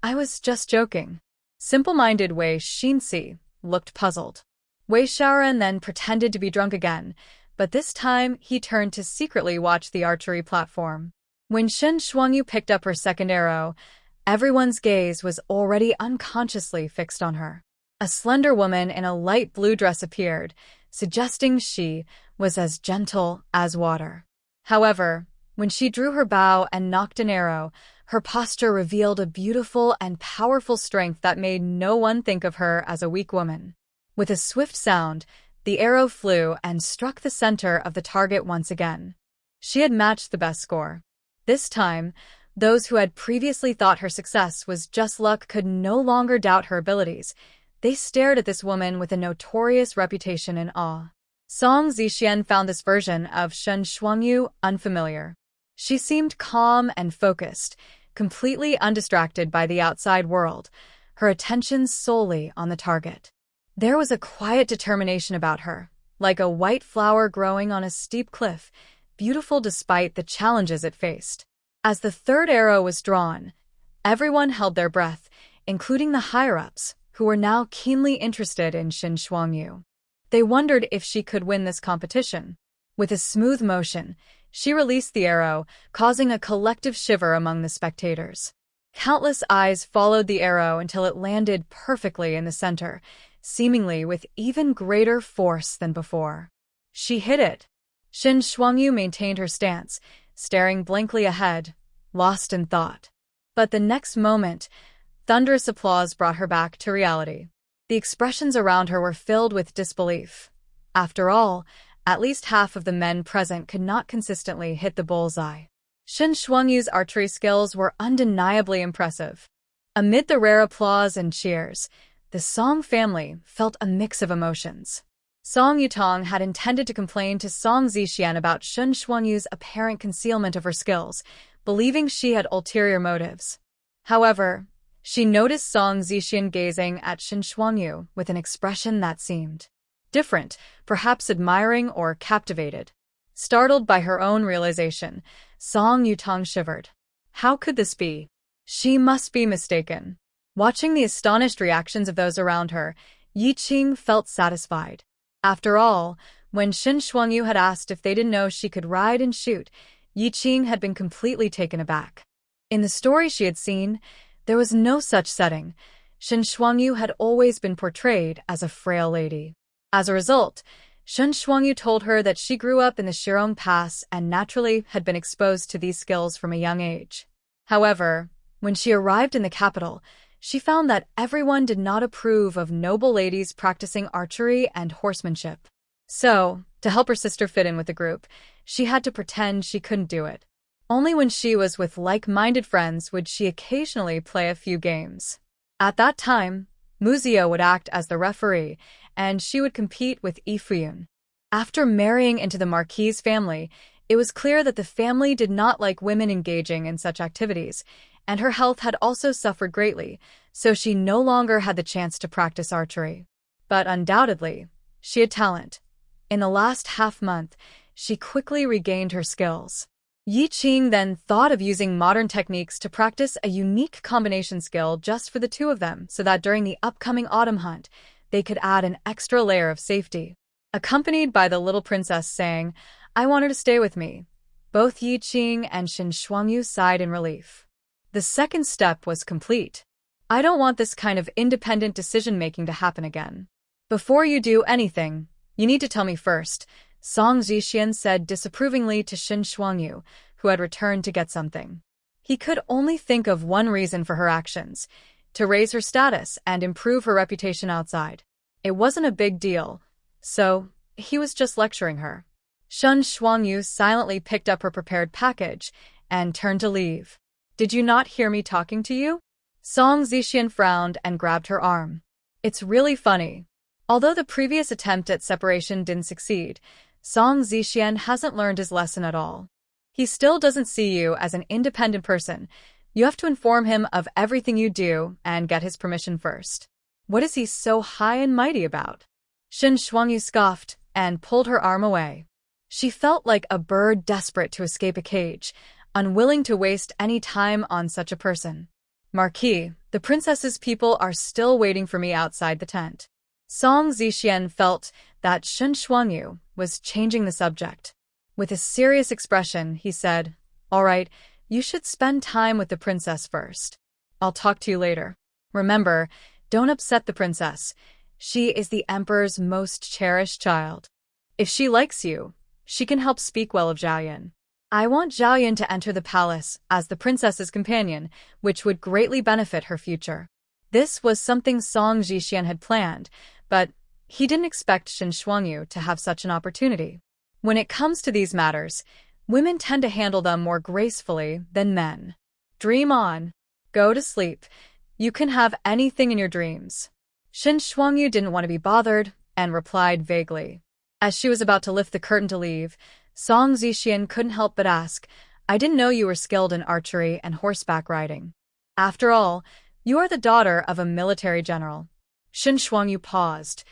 "I was just joking." Simple-minded Wei Xinxi looked puzzled. Wei Shaoran then pretended to be drunk again, but this time he turned to secretly watch the archery platform. When Shin Shuangyu picked up her second arrow, everyone's gaze was already unconsciously fixed on her. A slender woman in a light blue dress appeared, suggesting she was as gentle as water. However, when she drew her bow and nocked an arrow, her posture revealed a beautiful and powerful strength that made no one think of her as a weak woman. With a swift sound, the arrow flew and struck the center of the target once again. She had matched the best score. This time, those who had previously thought her success was just luck could no longer doubt her abilities. They stared at this woman with a notorious reputation in awe. Song Zixian found this version of Shen Shuangyu unfamiliar. She seemed calm and focused, completely undistracted by the outside world, her attention solely on the target. There was a quiet determination about her, like a white flower growing on a steep cliff, beautiful despite the challenges it faced. As the third arrow was drawn, everyone held their breath, including the higher-ups, who were now keenly interested in Shin Shuangyu. They wondered if she could win this competition. With a smooth motion, she released the arrow, causing a collective shiver among the spectators. Countless eyes followed the arrow until it landed perfectly in the center, seemingly with even greater force than before. She hit it. Shin Shuangyu maintained her stance, staring blankly ahead, lost in thought. But the next moment, thunderous applause brought her back to reality. The expressions around her were filled with disbelief. After all, at least half of the men present could not consistently hit the bullseye. Shin Shuangyu's archery skills were undeniably impressive. Amid the rare applause and cheers, the Song family felt a mix of emotions. Song Yutong had intended to complain to Song Zixian about Shin Shuangyu's apparent concealment of her skills, believing she had ulterior motives. However, she noticed Song Zixian gazing at Shin Shuangyu with an expression that seemed different, perhaps admiring or captivated. Startled by her own realization, Song Yutong shivered. How could this be? She must be mistaken. Watching the astonished reactions of those around her, Yi Qing felt satisfied. After all, when Shin Shuangyu had asked if they didn't know she could ride and shoot, Yi Qing had been completely taken aback. In the story she had seen, there was no such setting. Shin Shuangyu had always been portrayed as a frail lady. As a result, Shin Shuangyu told her that she grew up in the Shirong Pass and naturally had been exposed to these skills from a young age. However, when she arrived in the capital, she found that everyone did not approve of noble ladies practicing archery and horsemanship. So, to help her sister fit in with the group, she had to pretend she couldn't do it. Only when she was with like-minded friends would she occasionally play a few games. At that time, Muzio would act as the referee, and she would compete with Ifuyun. After marrying into the Marquis family, it was clear that the family did not like women engaging in such activities, and her health had also suffered greatly, so she no longer had the chance to practice archery. But undoubtedly, she had talent. In the last half-month, she quickly regained her skills. Yi Qing then thought of using modern techniques to practice a unique combination skill just for the two of them so that during the upcoming autumn hunt, they could add an extra layer of safety. Accompanied by the little princess saying, "I want her to stay with me," both Yi Qing and Shin Shuangyu sighed in relief. The second step was complete. I don't want this kind of independent decision-making to happen again. Before you do anything, you need to tell me first, Song Zixian said disapprovingly to Shin Shuangyu, who had returned to get something. He could only think of one reason for her actions, to raise her status and improve her reputation outside. It wasn't a big deal, so he was just lecturing her. Shin Shuangyu silently picked up her prepared package and turned to leave. "Did you not hear me talking to you?" Song Zixian frowned and grabbed her arm. "It's really funny. Although the previous attempt at separation didn't succeed, Song Zixian hasn't learned his lesson at all. He still doesn't see you as an independent person. You have to inform him of everything you do and get his permission first. What is he so high and mighty about?" Shin Shuangyu scoffed and pulled her arm away. She felt like a bird desperate to escape a cage, unwilling to waste any time on such a person. "Marquis, the princess's people are still waiting for me outside the tent." Song Zixian felt that Shin Shuangyu was changing the subject. With a serious expression, he said, "All right, you should spend time with the princess first. I'll talk to you later. Remember, don't upset the princess. She is the emperor's most cherished child. If she likes you, she can help speak well of Zhaoyan. I want Zhaoyan to enter the palace as the princess's companion, which would greatly benefit her future." This was something Song Zixian had planned, but he didn't expect Shin Shuangyu to have such an opportunity. When it comes to these matters, women tend to handle them more gracefully than men. Dream on. Go to sleep. You can have anything in your dreams. Shin Shuangyu didn't want to be bothered and replied vaguely. As she was about to lift the curtain to leave, Song Zixian couldn't help but ask, "I didn't know you were skilled in archery and horseback riding. After all, you are the daughter of a military general. Shen Shuangyu paused.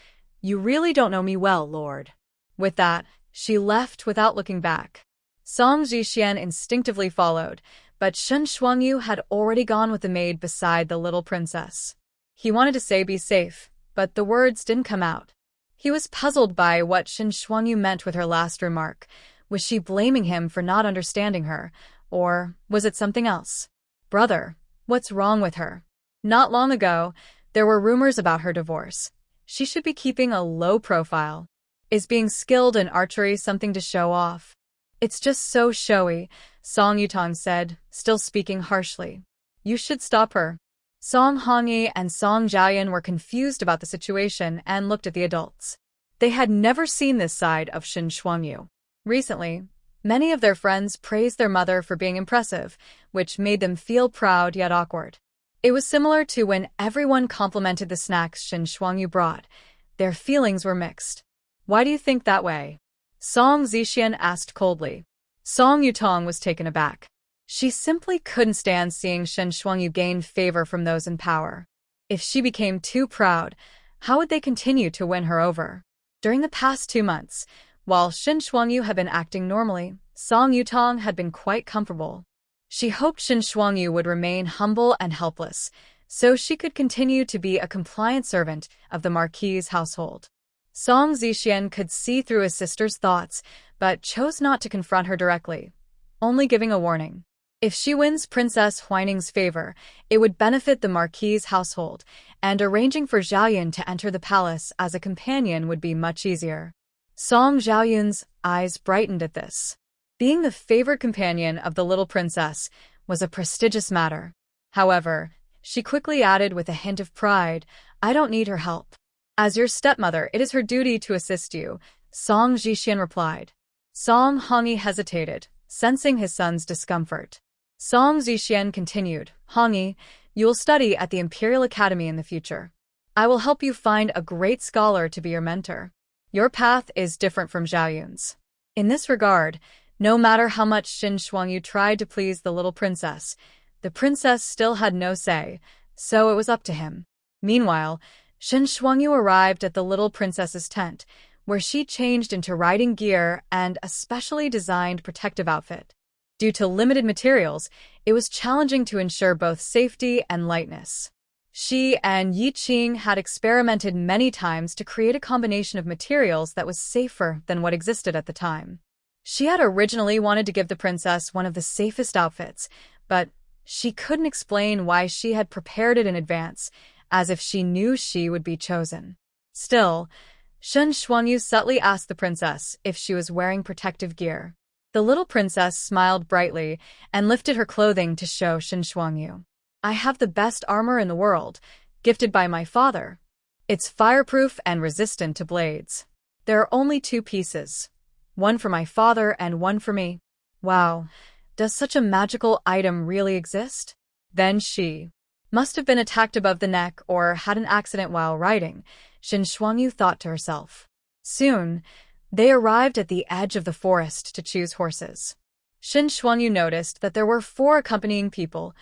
You really don't know me well, Lord. With that, she left without looking back. Song Zhixian instinctively followed, but Shen Shuangyu had already gone with the maid beside the little princess. He wanted to say be safe, but the words didn't come out. He was puzzled by what Shen Shuangyu meant with her last remark. Was she blaming him for not understanding her, or was it something else? Brother, what's wrong with her? Not long ago, there were rumors about her divorce. She should be keeping a low profile. Is being skilled in archery something to show off? It's just so showy, Song Yutong said, still speaking harshly. You should stop her. Song Hongyi and Song Zhaoyan were confused about the situation and looked at the adults. They had never seen this side of Shen Shuangyu. Recently, many of their friends praised their mother for being impressive, which made them feel proud yet awkward. It was similar to when everyone complimented the snacks Shen Shuangyu brought. Their feelings were mixed. Why do you think that way? Song Zhixian asked coldly. Song Yutong was taken aback. She simply couldn't stand seeing Shen Shuangyu gain favor from those in power. If she became too proud, how would they continue to win her over? During the past 2 months, while Shen Shuangyu had been acting normally, Song Yutong had been quite comfortable. She hoped Shen Shuangyu would remain humble and helpless, so she could continue to be a compliant servant of the Marquis's household. Song Zhixian could see through his sister's thoughts, but chose not to confront her directly, only giving a warning. If she wins Princess Huining's favor, it would benefit the Marquis's household, and arranging for Zhaoyun to enter the palace as a companion would be much easier. Song Zhaoyun's eyes brightened at this. Being the favored companion of the little princess was a prestigious matter. However, she quickly added with a hint of pride, I don't need her help. As your stepmother, it is her duty to assist you, Song Zhixian replied. Song Hongyi hesitated, sensing his son's discomfort. Song Zhixian continued, Hongyi, you will study at the Imperial Academy in the future. I will help you find a great scholar to be your mentor. Your path is different from Zhaoyun's. In this regard, no matter how much Shen Shuangyu tried to please the little princess, the princess still had no say, so it was up to him. Meanwhile, Shen Shuangyu arrived at the little princess's tent, where she changed into riding gear and a specially designed protective outfit. Due to limited materials, it was challenging to ensure both safety and lightness. She and Yi Qing had experimented many times to create a combination of materials that was safer than what existed at the time. She had originally wanted to give the princess one of the safest outfits, but she couldn't explain why she had prepared it in advance, as if she knew she would be chosen. Still, Shen Shuangyu subtly asked the princess if she was wearing protective gear. The little princess smiled brightly and lifted her clothing to show Shen Shuangyu. I have the best armor in the world, gifted by my father. It's fireproof and resistant to blades. There are only 2 pieces. One for my father and one for me. Wow, does such a magical item really exist? Then she must have been attacked above the neck or had an accident while riding, Shen Shuangyu thought to herself. Soon, they arrived at the edge of the forest to choose horses. Shen Shuangyu noticed that there were 4 accompanying people,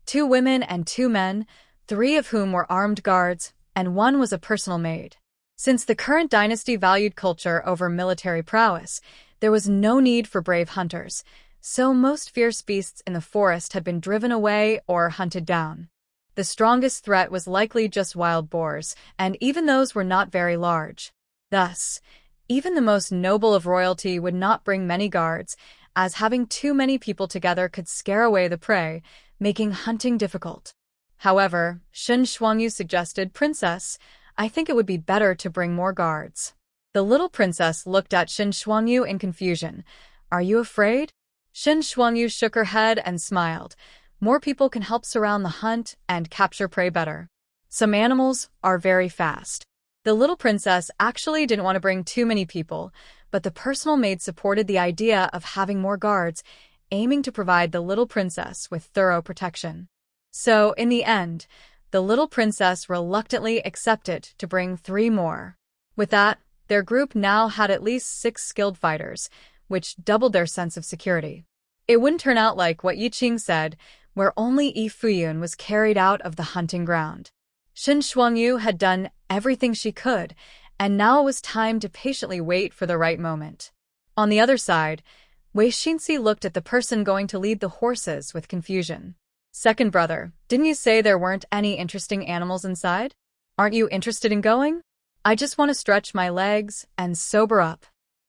2 women and 2 men, 3 of whom were armed guards, and 1 was a personal maid. Since the current dynasty valued culture over military prowess, there was no need for brave hunters, so most fierce beasts in the forest had been driven away or hunted down. The strongest threat was likely just wild boars, and even those were not very large. Thus, even the most noble of royalty would not bring many guards, as having too many people together could scare away the prey, making hunting difficult. However, Shen Shuangyu suggested, Princess, I think it would be better to bring more guards. The little princess looked at Shen Shuangyu in confusion. Are you afraid? Shen Shuangyu shook her head and smiled. More people can help surround the hunt and capture prey better. Some animals are very fast. The little princess actually didn't want to bring too many people, but the personal maid supported the idea of having more guards, aiming to provide the little princess with thorough protection. So, in the end, the little princess reluctantly accepted to bring 3 more. With that, their group now had at least 6 skilled fighters, which doubled their sense of security. It wouldn't turn out like what Yi Qing said, where only Yi Fuyun was carried out of the hunting ground. Shen Shuangyu had done everything she could, and now it was time to patiently wait for the right moment. On the other side, Wei Xinxi looked at the person going to lead the horses with confusion. Second brother, didn't you say there weren't any interesting animals inside? Aren't you interested in going? I just want to stretch my legs and sober up.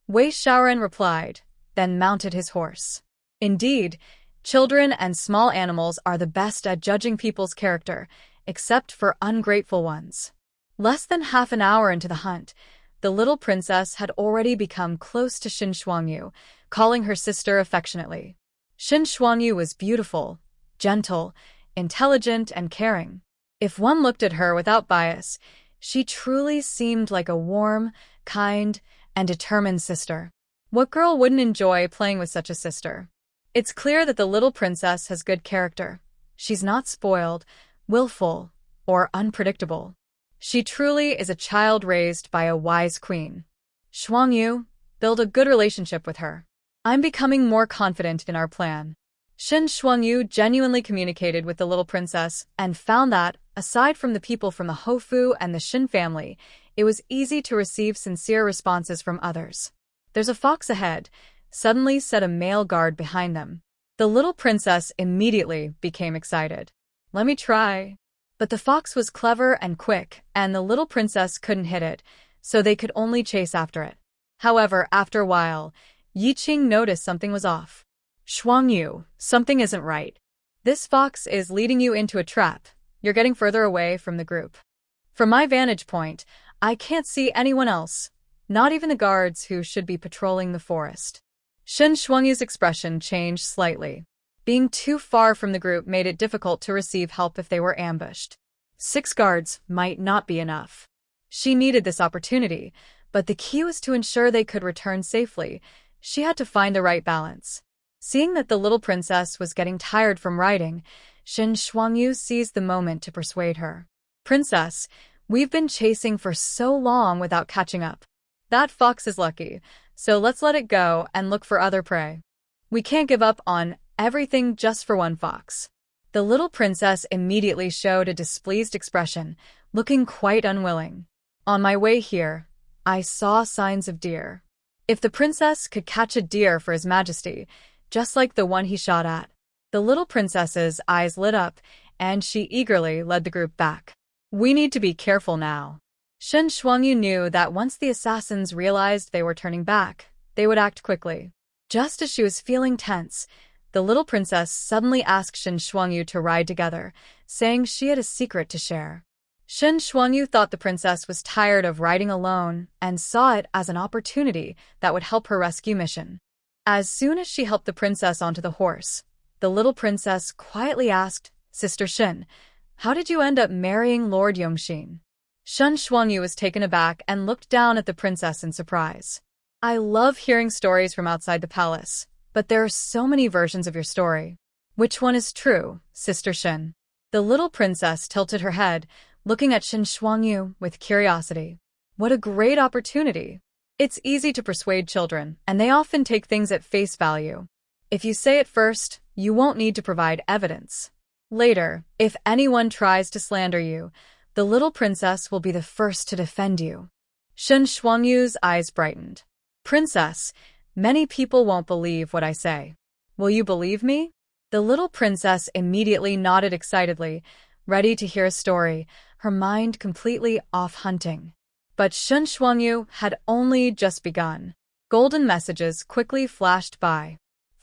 Wei Shaoren replied, then mounted his horse. Indeed, children and small animals are the best at judging people's character, except for ungrateful ones. Less than half an hour into the hunt, the little princess had already become close to Xin Shuangyu, calling her sister affectionately. Xin Shuangyu was beautiful, gentle, intelligent, and caring. If one looked at her without bias, she truly seemed like a warm, kind, and determined sister. What girl wouldn't enjoy playing with such a sister? It's clear that the little princess has good character. She's not spoiled, willful, or unpredictable. She truly is a child raised by a wise queen. Shuangyu, build a good relationship with her. I'm becoming more confident in our plan. Xin Shuangyu genuinely communicated with the little princess and found that, aside from the people from the Hofu and the Xin family, it was easy to receive sincere responses from others. There's a fox ahead, suddenly said a male guard behind them. The little princess immediately became excited. Let me try. But the fox was clever and quick, and the little princess couldn't hit it, so they could only chase after it. However, after a while, Yiqing noticed something was off. Shuangyu, something isn't right. This fox is leading you into a trap. You're getting further away from the group. From my vantage point, I can't see anyone else, not even the guards who should be patrolling the forest. Xin Shuangyu's expression changed slightly. Being too far from the group made it difficult to receive help if they were ambushed. 6 guards might not be enough. She needed this opportunity, but the key was to ensure they could return safely. She had to find the right balance. Seeing that the little princess was getting tired from riding, Xin Shuangyu seized the moment to persuade her. Princess, we've been chasing for so long without catching up. That fox is lucky, so let's let it go and look for other prey. We can't give up on everything just for one fox. The little princess immediately showed a displeased expression, looking quite unwilling. On my way here, I saw signs of deer. If the princess could catch a deer for His Majesty, just like the one he shot at. The little princess's eyes lit up, and she eagerly led the group back. We need to be careful now. Xin Shuangyu knew that once the assassins realized they were turning back, they would act quickly. Just as she was feeling tense, the little princess suddenly asked Xin Shuangyu to ride together, saying she had a secret to share. Xin Shuangyu thought the princess was tired of riding alone and saw it as an opportunity that would help her rescue mission. As soon as she helped the princess onto the horse, the little princess quietly asked, Sister Xin, how did you end up marrying Lord Yongxin? Xin Shuangyu was taken aback and looked down at the princess in surprise. I love hearing stories from outside the palace, but there are so many versions of your story. Which one is true, Sister Xin? The little princess tilted her head, looking at Xin Shuangyu with curiosity. What a great opportunity! It's easy to persuade children, and they often take things at face value. If you say it first, you won't need to provide evidence. Later, if anyone tries to slander you, the little princess will be the first to defend you. Xin Shuangyu's eyes brightened. Princess, many people won't believe what I say. Will you believe me? The little princess immediately nodded excitedly, ready to hear a story, her mind completely off hunting. But Xin Shuangyu had only just begun. Golden messages quickly flashed by.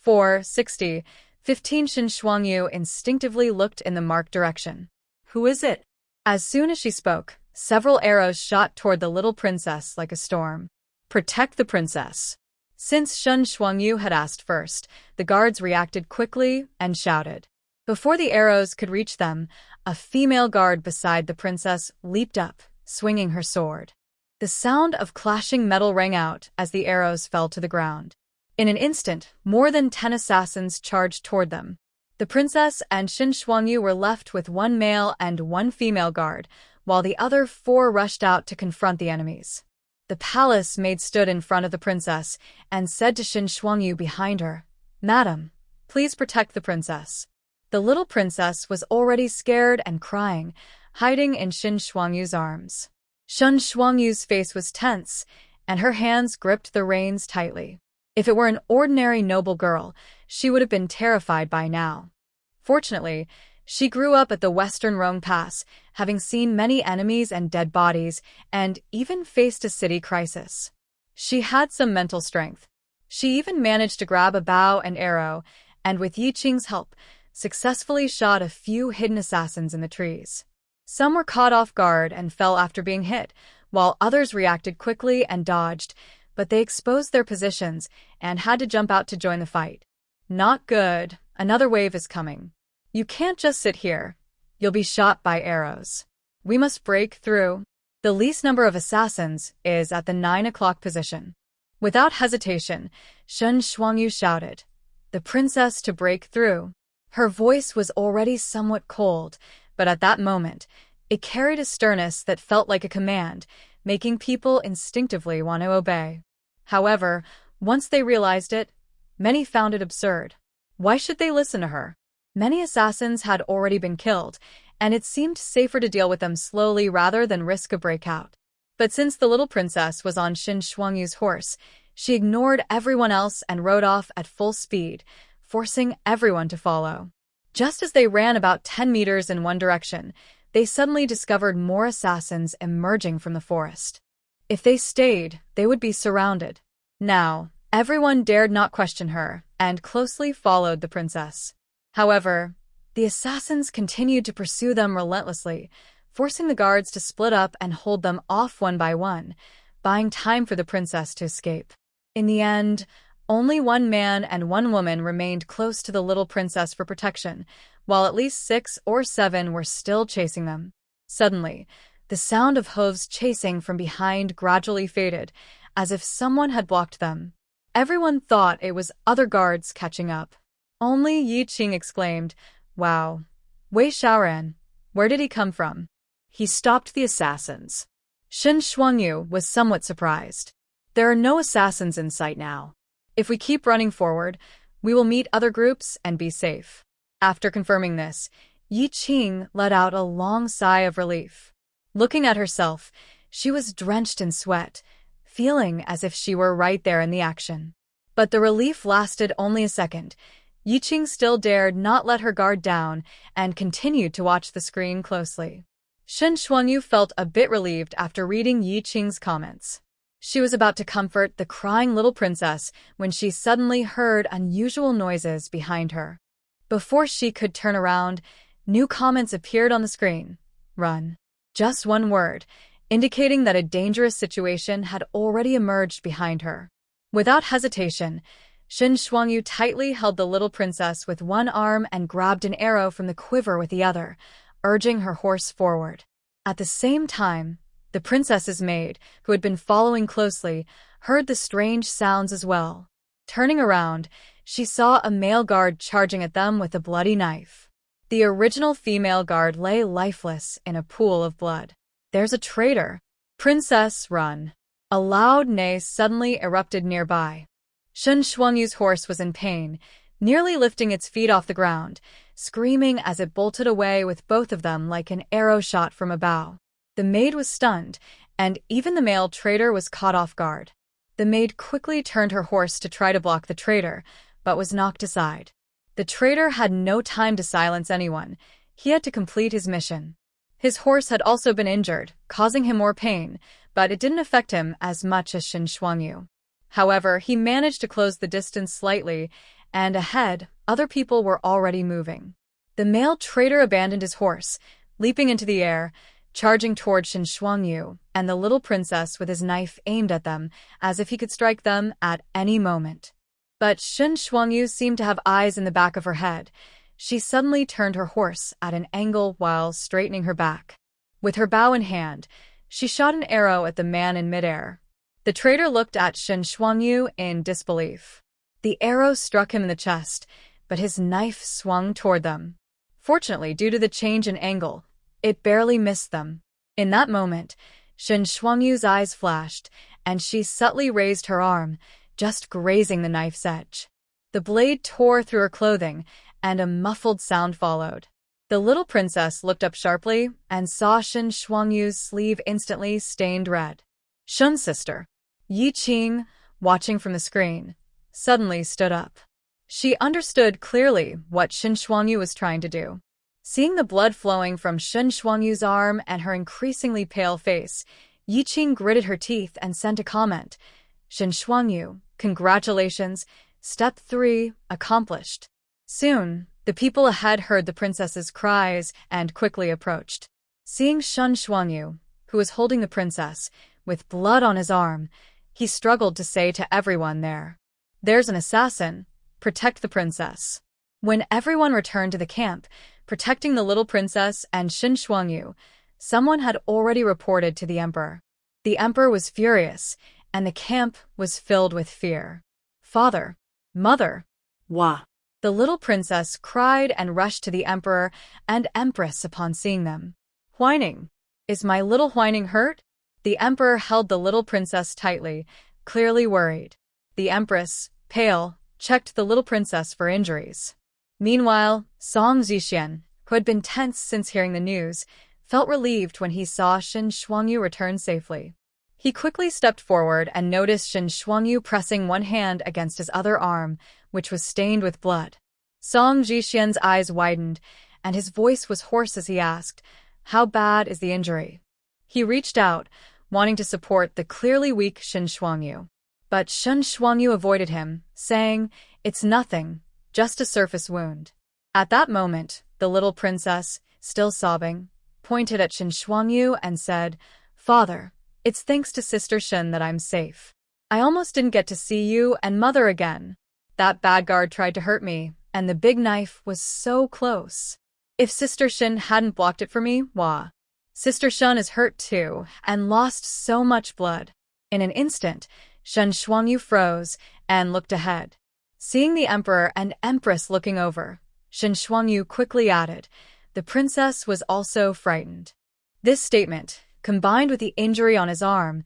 4:60, 15 Xin Shuangyu instinctively looked in the marked direction. Who is it? As soon as she spoke, several arrows shot toward the little princess like a storm. Protect the princess. Since Xin Shuangyu had asked first, the guards reacted quickly and shouted. Before the arrows could reach them, a female guard beside the princess leaped up, swinging her sword. The sound of clashing metal rang out as the arrows fell to the ground. In an instant, more than 10 assassins charged toward them. The princess and Xin Shuangyu were left with 1 male and 1 female guard, while the other 4 rushed out to confront the enemies. The palace maid stood in front of the princess and said to Xin Shuangyu behind her, Madam, please protect the princess. The little princess was already scared and crying, hiding in Xin Shuangyu's arms. Shen Shuangyu's face was tense, and her hands gripped the reins tightly. If it were an ordinary noble girl, she would have been terrified by now. Fortunately, she grew up at the Western Rome Pass, having seen many enemies and dead bodies, and even faced a city crisis. She had some mental strength. She even managed to grab a bow and arrow, and with Yi Qing's help, successfully shot a few hidden assassins in the trees. Some were caught off guard and fell after being hit, while others reacted quickly and dodged, but they exposed their positions and had to jump out to join the fight. Not good. Another wave is coming. You can't just sit here. You'll be shot by arrows. We must break through. The least number of assassins is at the 9 o'clock position. Without hesitation, Shen Shuangyu shouted, "The princess to break through." Her voice was already somewhat cold, but at that moment, it carried a sternness that felt like a command, making people instinctively want to obey. However, once they realized it, many found it absurd. Why should they listen to her? Many assassins had already been killed, and it seemed safer to deal with them slowly rather than risk a breakout. But since the little princess was on Shen Shuangyu's horse, she ignored everyone else and rode off at full speed, forcing everyone to follow. Just as they ran about 10 meters in one direction, they suddenly discovered more assassins emerging from the forest. If they stayed, they would be surrounded. Now, everyone dared not question her and closely followed the princess. However, the assassins continued to pursue them relentlessly, forcing the guards to split up and hold them off one by one, buying time for the princess to escape. In the end, only one man and one woman remained close to the little princess for protection, while at least 6 or 7 were still chasing them. Suddenly, the sound of hooves chasing from behind gradually faded, as if someone had blocked them. Everyone thought it was other guards catching up. Only Yi Qing exclaimed, "Wow! Wei Xiaoran, where did he come from?" He stopped the assassins. Shen Shuangyu was somewhat surprised. There are no assassins in sight now. If we keep running forward, we will meet other groups and be safe. After confirming this, Yi Qing let out a long sigh of relief. Looking at herself, she was drenched in sweat, feeling as if she were right there in the action. But the relief lasted only a second. Yi Qing still dared not let her guard down and continued to watch the screen closely. Shen Shuangyu felt a bit relieved after reading Yi Qing's comments. She was about to comfort the crying little princess when she suddenly heard unusual noises behind her. Before she could turn around, new comments appeared on the screen. "Run." Just one word, indicating that a dangerous situation had already emerged behind her. Without hesitation, Shen Shuangyu tightly held the little princess with one arm and grabbed an arrow from the quiver with the other, urging her horse forward. At the same time, the princess's maid, who had been following closely, heard the strange sounds as well. Turning around, she saw a male guard charging at them with a bloody knife. The original female guard lay lifeless in a pool of blood. "There's a traitor! Princess, run!" A loud neigh suddenly erupted nearby. Shen Shuangyu's horse was in pain, nearly lifting its feet off the ground, screaming as it bolted away with both of them like an arrow shot from a bow. The maid was stunned, and even the male traitor was caught off guard. The maid quickly turned her horse to try to block the traitor, but was knocked aside. The traitor had no time to silence anyone. He had to complete his mission. His horse had also been injured, causing him more pain, but it didn't affect him as much as Shen Shuangyu. However, he managed to close the distance slightly, and ahead, other people were already moving. The male traitor abandoned his horse, leaping into the air, charging toward Shen Shuangyu and the little princess with his knife aimed at them, as if he could strike them at any moment. But Shen Shuangyu seemed to have eyes in the back of her head. She suddenly turned her horse at an angle while straightening her back. With her bow in hand, she shot an arrow at the man in midair. The traitor looked at Shen Shuangyu in disbelief. The arrow struck him in the chest, but his knife swung toward them. Fortunately, due to the change in angle, it barely missed them. In that moment, Shen Shuangyu's eyes flashed, and she subtly raised her arm, just grazing the knife's edge. The blade tore through her clothing, and a muffled sound followed. The little princess looked up sharply and saw Shen Shuangyu's sleeve instantly stained red. Shun's sister, Yi Qing, watching from the screen, suddenly stood up. She understood clearly what Shen Shuangyu was trying to do. Seeing the blood flowing from Shen Shuangyu's arm and her increasingly pale face, Yi Qing gritted her teeth and sent a comment. Shen Shuangyu, congratulations, step 3 accomplished. Soon, the people ahead heard the princess's cries and quickly approached. Seeing Shen Shuangyu, who was holding the princess, with blood on his arm, he struggled to say to everyone there, "There's an assassin. Protect the princess." When everyone returned to the camp, protecting the little princess and Shen Shuangyu, someone had already reported to the emperor. The emperor was furious, and the camp was filled with fear. "Father, mother, Wah. the little princess cried and rushed to the emperor and empress upon seeing them. "Whining. Is my little whining hurt?" The emperor held the little princess tightly, clearly worried. The empress, pale, checked the little princess for injuries. Meanwhile, Song Zixian, who had been tense since hearing the news, felt relieved when he saw Shen Shuangyu return safely. He quickly stepped forward and noticed Shen Shuangyu pressing one hand against his other arm, which was stained with blood. Song Zixian's eyes widened, and his voice was hoarse as he asked, "How bad is the injury?" He reached out, wanting to support the clearly weak Shen Shuangyu. But Shen Shuangyu avoided him, saying, "It's nothing, just a surface wound." At that moment, the little princess, still sobbing, pointed at Shen Shuangyu and said, "Father, it's thanks to Sister Shen that I'm safe. I almost didn't get to see you and Mother again. That bad guard tried to hurt me, and the big knife was so close. If Sister Shen hadn't blocked it for me, wah. Sister Shen is hurt too, and lost so much blood." In an instant, Shen Shuangyu froze and looked ahead. Seeing the emperor and empress looking over, Shen Shuangyu quickly added, "The princess was also frightened." This statement, combined with the injury on his arm,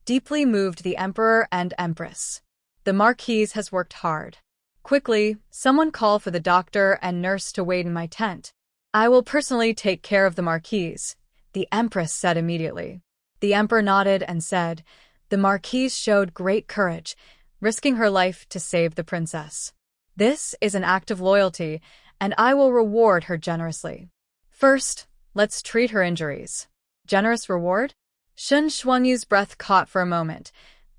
deeply moved the emperor and empress. The marquise has worked hard. Quickly, someone call for the doctor and nurse to wait in my tent. "I will personally take care of the marquise," the empress said immediately. The emperor nodded and said, "The marquise showed great courage, risking her life to save the princess. This is an act of loyalty, and I will reward her generously. First, let's treat her injuries." "Generous reward?" Shen Shuangyu's breath caught for a moment.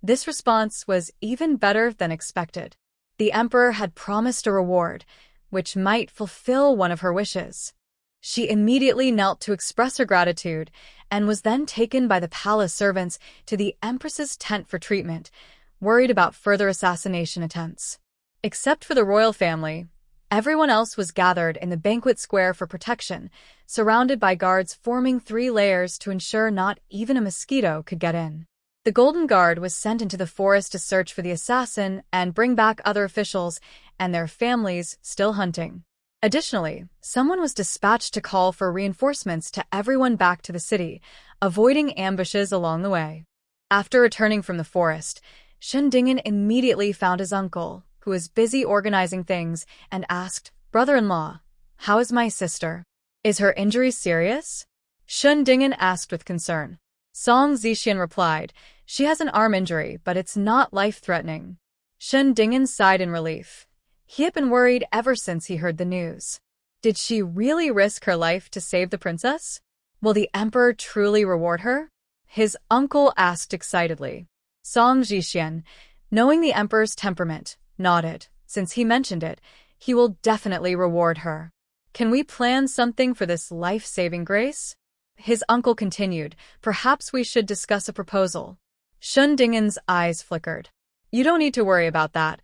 This response was even better than expected. The emperor had promised a reward, which might fulfill one of her wishes. She immediately knelt to express her gratitude and was then taken by the palace servants to the empress's tent for treatment, worried about further assassination attempts. Except for the royal family, everyone else was gathered in the banquet square for protection, surrounded by guards forming 3 layers to ensure not even a mosquito could get in. The Golden Guard was sent into the forest to search for the assassin and bring back other officials and their families still hunting. Additionally, someone was dispatched to call for reinforcements to everyone back to the city, avoiding ambushes along the way. After returning from the forest, Shen Dingen immediately found his uncle, who was busy organizing things, and asked, "Brother-in-law, how is my sister? Is her injury serious?" Shen Dingen asked with concern. Song Zixian replied, "She has an arm injury, but it's not life-threatening." Shen Dingen sighed in relief. He had been worried ever since he heard the news. Did she really risk her life to save the princess? Will the emperor truly reward her? His uncle asked excitedly. Song Zixian, knowing the emperor's temperament, nodded. Since he mentioned it, he will definitely reward her. "Can we plan something for this life-saving grace?" His uncle continued, "Perhaps we should discuss a proposal." Shen Dingen's eyes flickered. "You don't need to worry about that.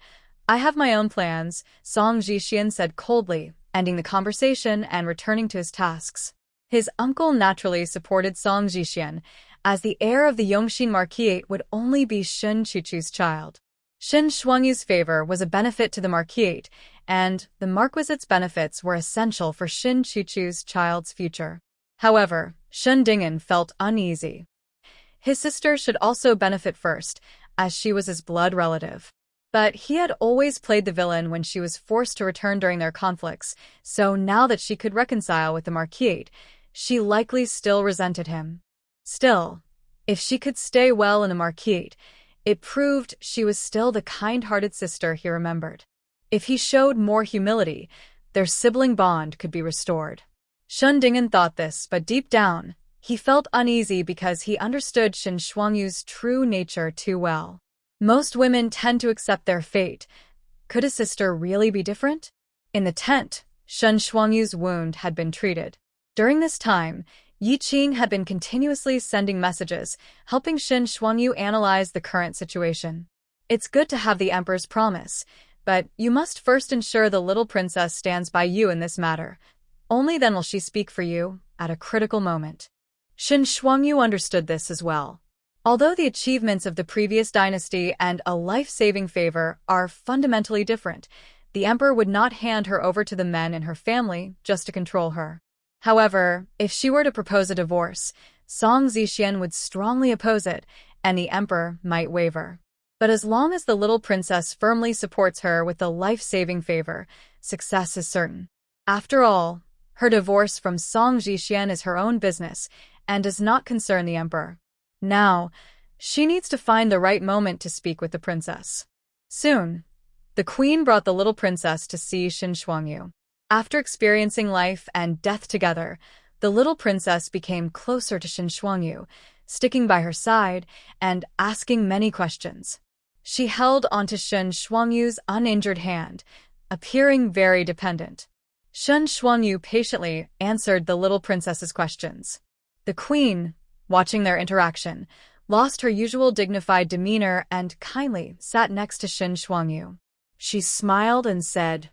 I have my own plans," Song Zixian said coldly, ending the conversation and returning to his tasks. His uncle naturally supported Song Zixian, as the heir of the Yongxin Marquisate would only be Shen Chuchu's child. Shen Shuangyu's favor was a benefit to the Marquisate, and the Marquisate's benefits were essential for Shen Chuchu's child's future. However, Shen Dingen felt uneasy. His sister should also benefit first, as she was his blood relative. But he had always played the villain when she was forced to return during their conflicts, so now that she could reconcile with the Marquise, she likely still resented him. Still, if she could stay well in the Marquise, it proved she was still the kind-hearted sister he remembered. If he showed more humility, their sibling bond could be restored. Shen Ding'an thought this, but deep down, he felt uneasy because he understood Shen Shuangyu's true nature too well. Most women tend to accept their fate. Could his sister really be different? In the tent, Shen Shuangyu's wound had been treated. During this time, Yi Qing had been continuously sending messages, helping Shen Shuangyu analyze the current situation. It's good to have the Emperor's promise, but you must first ensure the little princess stands by you in this matter. Only then will she speak for you, at a critical moment. Shen Shuangyu understood this as well. Although the achievements of the previous dynasty and a life-saving favor are fundamentally different, the Emperor would not hand her over to the men in her family just to control her. However, if she were to propose a divorce, Song Zixian would strongly oppose it, and the Emperor might waver. But as long as the little princess firmly supports her with the life-saving favor, success is certain. After all, her divorce from Song Zixian is her own business and does not concern the Emperor. Now, she needs to find the right moment to speak with the princess. Soon, the queen brought the little princess to see Shen Shuangyu. After experiencing life and death together, the little princess became closer to Shen Shuangyu, sticking by her side and asking many questions. She held onto Shen Shuangyu's uninjured hand, appearing very dependent. Shen Shuangyu patiently answered the little princess's questions. The queen, watching their interaction, lost her usual dignified demeanor and kindly sat next to Shen Shuangyu. She smiled and said,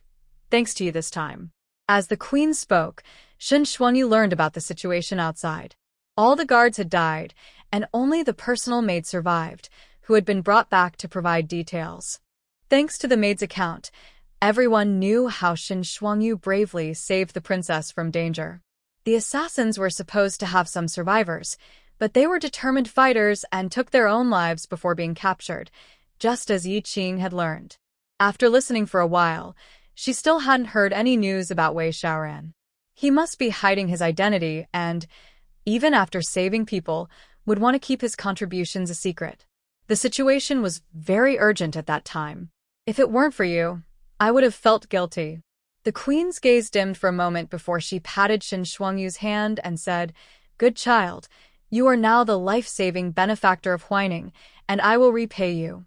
"Thanks to you this time." As the queen spoke, Shen Shuangyu learned about the situation outside. All the guards had died, and only the personal maid survived, who had been brought back to provide details. Thanks to the maid's account, everyone knew how Shen Shuangyu bravely saved the princess from danger. The assassins were supposed to have some survivors, but they were determined fighters and took their own lives before being captured, just as Yi Qing had learned. After listening for a while, she still hadn't heard any news about Wei Xiaoran. He must be hiding his identity and, even after saving people, would want to keep his contributions a secret. The situation was very urgent at that time. If it weren't for you, I would have felt guilty. The queen's gaze dimmed for a moment before she patted Shen Shuangyu's hand and said, "Good child, you are now the life-saving benefactor of Huaining, and I will repay you."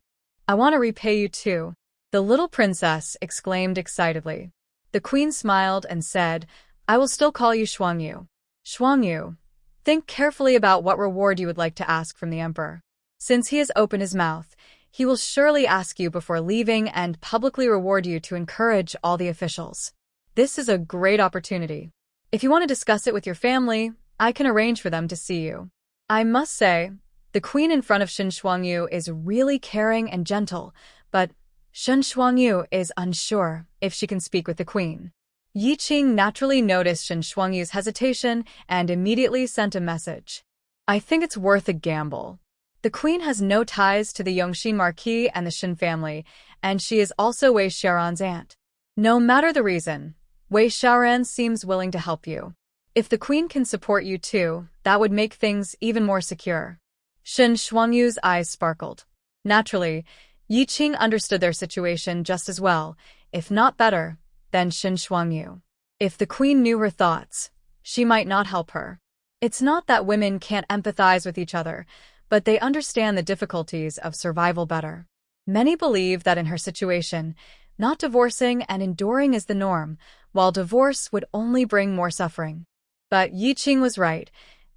"I want to repay you too," the little princess exclaimed excitedly. The queen smiled and said, "I will still call you Shuangyu." "Shuangyu, think carefully about what reward you would like to ask from the Emperor. Since he has opened his mouth, he will surely ask you before leaving and publicly reward you to encourage all the officials. This is a great opportunity. If you want to discuss it with your family, I can arrange for them to see you." I must say, the queen in front of Shen Shuangyu is really caring and gentle, but Shen Shuangyu is unsure if she can speak with the queen. Yi Qing naturally noticed Shen Shuangyu's hesitation and immediately sent a message. "I think it's worth a gamble. The queen has no ties to the Yongxin Marquis and the Shen family, and she is also Wei Xiaoran's aunt. No matter the reason, Wei Xiaoran seems willing to help you. If the queen can support you too, that would make things even more secure." Shen Shuangyu's eyes sparkled. Naturally, Yi Qing understood their situation just as well, if not better, than Shen Shuangyu. If the queen knew her thoughts, she might not help her. It's not that women can't empathize with each other, but they understand the difficulties of survival better. Many believe that in her situation, not divorcing and enduring is the norm, while divorce would only bring more suffering. But Yi Qing was right.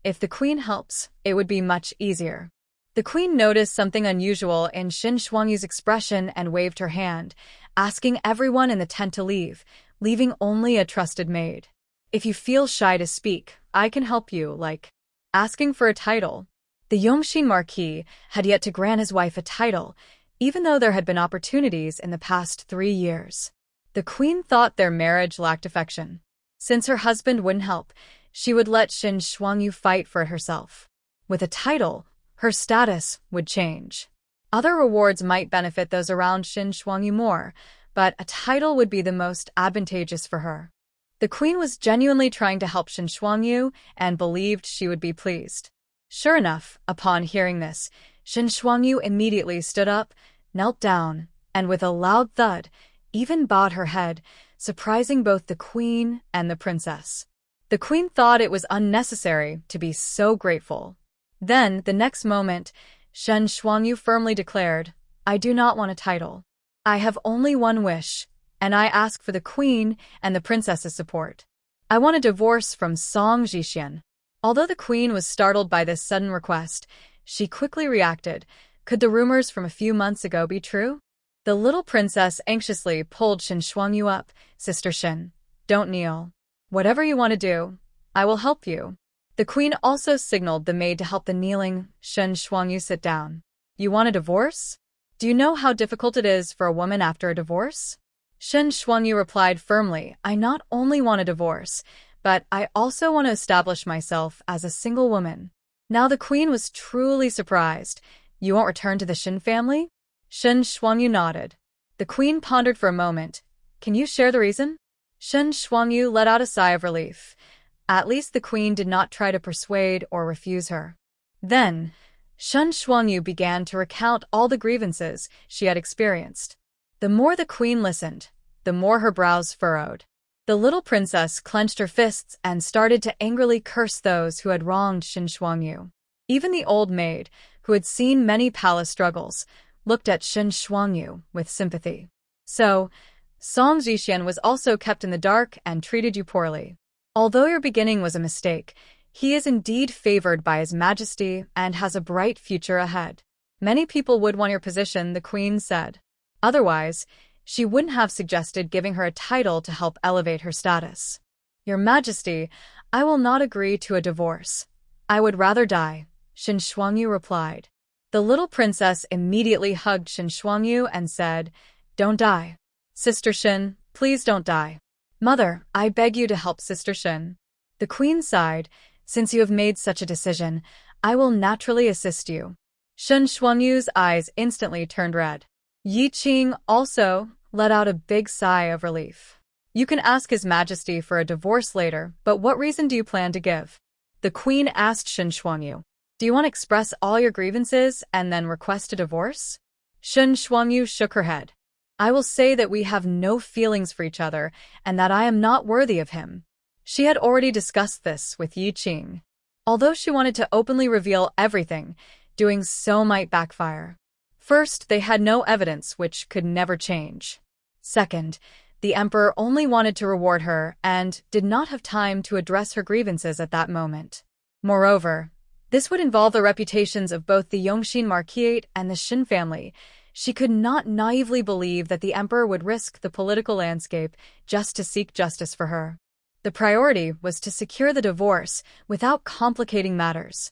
If the queen helps, it would be much easier. The queen noticed something unusual in Shen Shuangyu's expression and waved her hand, asking everyone in the tent to leave, leaving only a trusted maid. "If you feel shy to speak, I can help you, like asking for a title." The Yongxin Marquis had yet to grant his wife a title, even though there had been opportunities in the past 3 years. The queen thought their marriage lacked affection. Since her husband wouldn't help, she would let Shen Shuangyu fight for it herself. With a title, her status would change. Other rewards might benefit those around Shin Shuangyu more, but a title would be the most advantageous for her. The queen was genuinely trying to help Shin Shuangyu and believed she would be pleased. Sure enough, upon hearing this, Shin Shuangyu immediately stood up, knelt down, and with a loud thud, even bowed her head, surprising both the queen and the princess. The queen thought it was unnecessary to be so grateful. Then, the next moment, Shin Shuangyu firmly declared, "I do not want a title. I have only one wish, and I ask for the queen and the princess's support. I want a divorce from Song Jixian." Although the queen was startled by this sudden request, she quickly reacted. Could the rumors from a few months ago be true? The little princess anxiously pulled Shin Shuangyu up. "Sister Shin, don't kneel. Whatever you want to do, I will help you." The queen also signaled the maid to help the kneeling Shin Shuangyu sit down. "You want a divorce? Do you know how difficult it is for a woman after a divorce?" Shin Shuangyu replied firmly, "I not only want a divorce, but I also want to establish myself as a single woman." Now the queen was truly surprised. "You won't return to the Shin family?" Shin Shuangyu nodded. The queen pondered for a moment. "Can you share the reason?" Shin Shuangyu let out a sigh of relief. At least the queen did not try to persuade or refuse her. Then, Shin Shuangyu began to recount all the grievances she had experienced. The more the queen listened, the more her brows furrowed. The little princess clenched her fists and started to angrily curse those who had wronged Shin Shuangyu. Even the old maid, who had seen many palace struggles, looked at Shin Shuangyu with sympathy. "So, Song Jixian was also kept in the dark and treated you poorly. Although your beginning was a mistake, he is indeed favored by His Majesty and has a bright future ahead. Many people would want your position," the queen said. Otherwise, she wouldn't have suggested giving her a title to help elevate her status. "Your Majesty, I will not agree to a divorce. I would rather die," Shin Shuangyu replied. The little princess immediately hugged Shin Shuangyu and said, "Don't die. Sister Shin, please don't die. Mother, I beg you to help Sister Shin." The queen sighed. "Since you have made such a decision, I will naturally assist you." Shin Shuangyu's eyes instantly turned red. Yi Qing also let out a big sigh of relief. "You can ask His Majesty for a divorce later, but what reason do you plan to give?" The queen asked Shin Shuangyu. "Do you want to express all your grievances and then request a divorce?" Shin Shuangyu shook her head. "I will say that we have no feelings for each other and that I am not worthy of him." She had already discussed this with Yi Qing. Although she wanted to openly reveal everything, doing so might backfire. First, they had no evidence, which could never change. Second, the emperor only wanted to reward her and did not have time to address her grievances at that moment. Moreover, this would involve the reputations of both the Yongxin Marquisate and the Shin family. She could not naively believe that the emperor would risk the political landscape just to seek justice for her. The priority was to secure the divorce without complicating matters.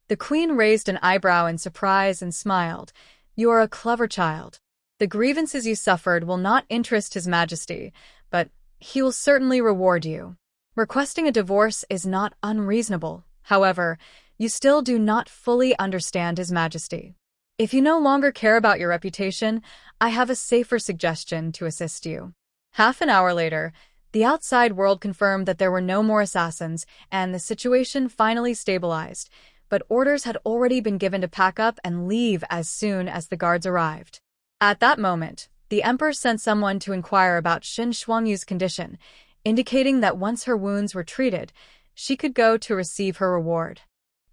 The queen raised an eyebrow in surprise and smiled. "You are a clever child. The grievances you suffered will not interest His Majesty, but he will certainly reward you. Requesting a divorce is not unreasonable. However, you still do not fully understand His Majesty. If you no longer care about your reputation, I have a safer suggestion to assist you." Half an hour later, the outside world confirmed that there were no more assassins, and the situation finally stabilized, but orders had already been given to pack up and leave as soon as the guards arrived. At that moment, the emperor sent someone to inquire about Shin Shuangyu's condition, indicating that once her wounds were treated, she could go to receive her reward.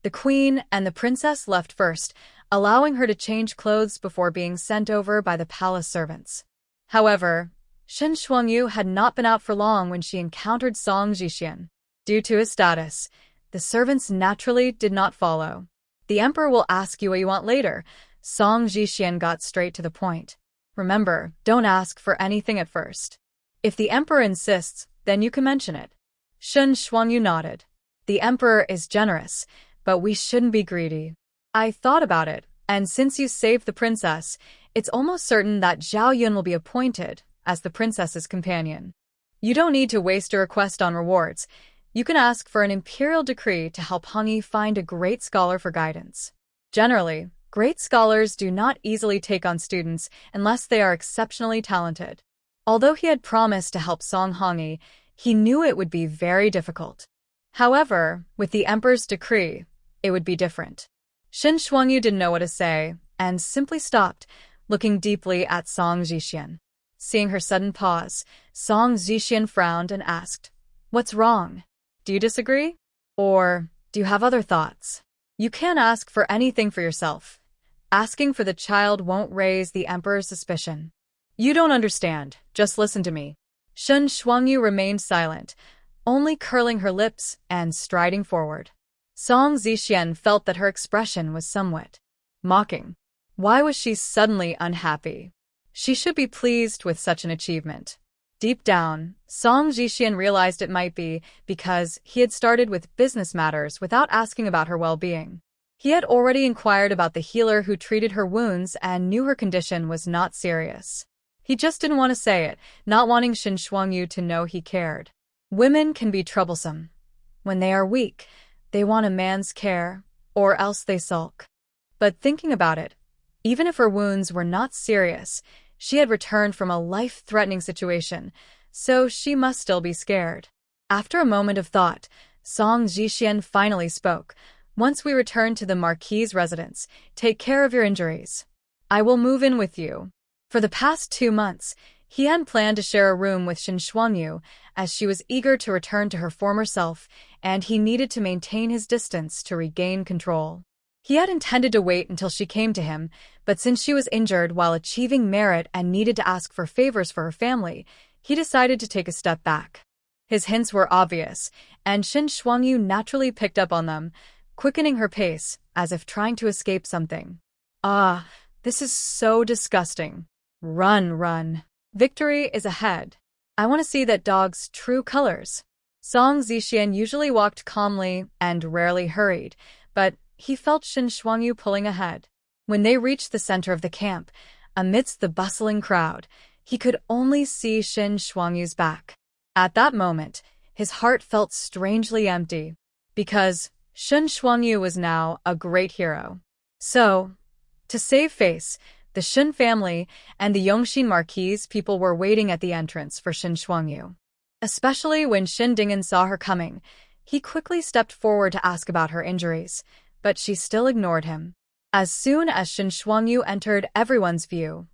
The queen and the princess left first, allowing her to change clothes before being sent over by the palace servants. However, Shin Shuangyu had not been out for long when she encountered Song Jixian. Due to his status, the servants naturally did not follow. "The emperor will ask you what you want later." Song Jixian got straight to the point. "Remember, don't ask for anything at first. If the emperor insists, then you can mention it." Shin Shuangyu nodded. "The emperor is generous, but we shouldn't be greedy. I thought about it, and since you saved the princess, it's almost certain that Zhao Yun will be appointed as the princess's companion. You don't need to waste your request on rewards. You can ask for an imperial decree to help Hongyi find a great scholar for guidance. Generally, Great scholars do not easily take on students unless they are exceptionally talented. Although he had promised to help Song Hongyi, he knew it would be very difficult. However, with the emperor's decree, it would be different. Shin Shuangyu didn't know what to say and simply stopped, looking deeply at Song Zhixian. Seeing her sudden pause, Song Zhixian frowned and asked, "What's wrong? Do you disagree? Or do you have other thoughts? You can't ask for anything for yourself. Asking for the child won't raise the emperor's suspicion." "You don't understand. Just listen to me." Shin Shuangyu remained silent, only curling her lips and striding forward. Song Zhixian felt that her expression was somewhat mocking. Why was she suddenly unhappy? She should be pleased with such an achievement. Deep down, Song Zhixian realized it might be because he had started with business matters without asking about her well-being. He had already inquired about the healer who treated her wounds and knew her condition was not serious. He just didn't want to say it, not wanting Shin Shuangyu to know he cared. Women can be troublesome. When they are weak, they want a man's care, or else they sulk. But thinking about it, even if her wounds were not serious, she had returned from a life-threatening situation, so she must still be scared. After a moment of thought, Song Zhixian finally spoke. "Once we return to the Marquis's residence, take care of your injuries. I will move in with you." For the past 2 months, he hadn't planned to share a room with Shin Shuangyu, as she was eager to return to her former self, and he needed to maintain his distance to regain control. He had intended to wait until she came to him, but since she was injured while achieving merit and needed to ask for favors for her family, he decided to take a step back. His hints were obvious, and Shin Shuangyu naturally picked up on them, quickening her pace, as if trying to escape something. "Ah, this is so disgusting. Run, run. Victory is ahead. I want to see that dog's true colors." Song Zhixian usually walked calmly and rarely hurried, but he felt Shin Shuangyu pulling ahead. When they reached the center of the camp, amidst the bustling crowd, he could only see Shin Shuangyu's back. At that moment, his heart felt strangely empty, because Shin Shuangyu was now a great hero. So, to save face, the Shin family and the Yongxin Marquis people were waiting at the entrance for Shin Shuangyu. Especially when Shin Dingen saw her coming, he quickly stepped forward to ask about her injuries, but she still ignored him. As soon as Shin Shuangyu entered everyone's view,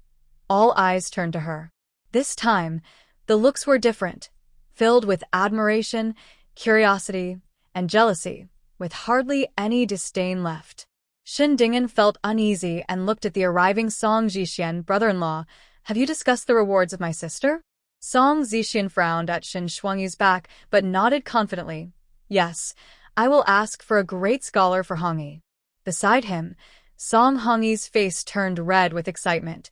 all eyes turned to her. This time, the looks were different, filled with admiration, curiosity, and jealousy, with hardly any disdain left. Shin Dingen felt uneasy and looked at the arriving Song Zhixian, brother-in-law. "Have you discussed the rewards of my sister?" Song Zhixian frowned at Shin Shuangyu's back, but nodded confidently. "Yes, I will ask for a great scholar for Hongyi." Beside him, Song Hongyi's face turned red with excitement.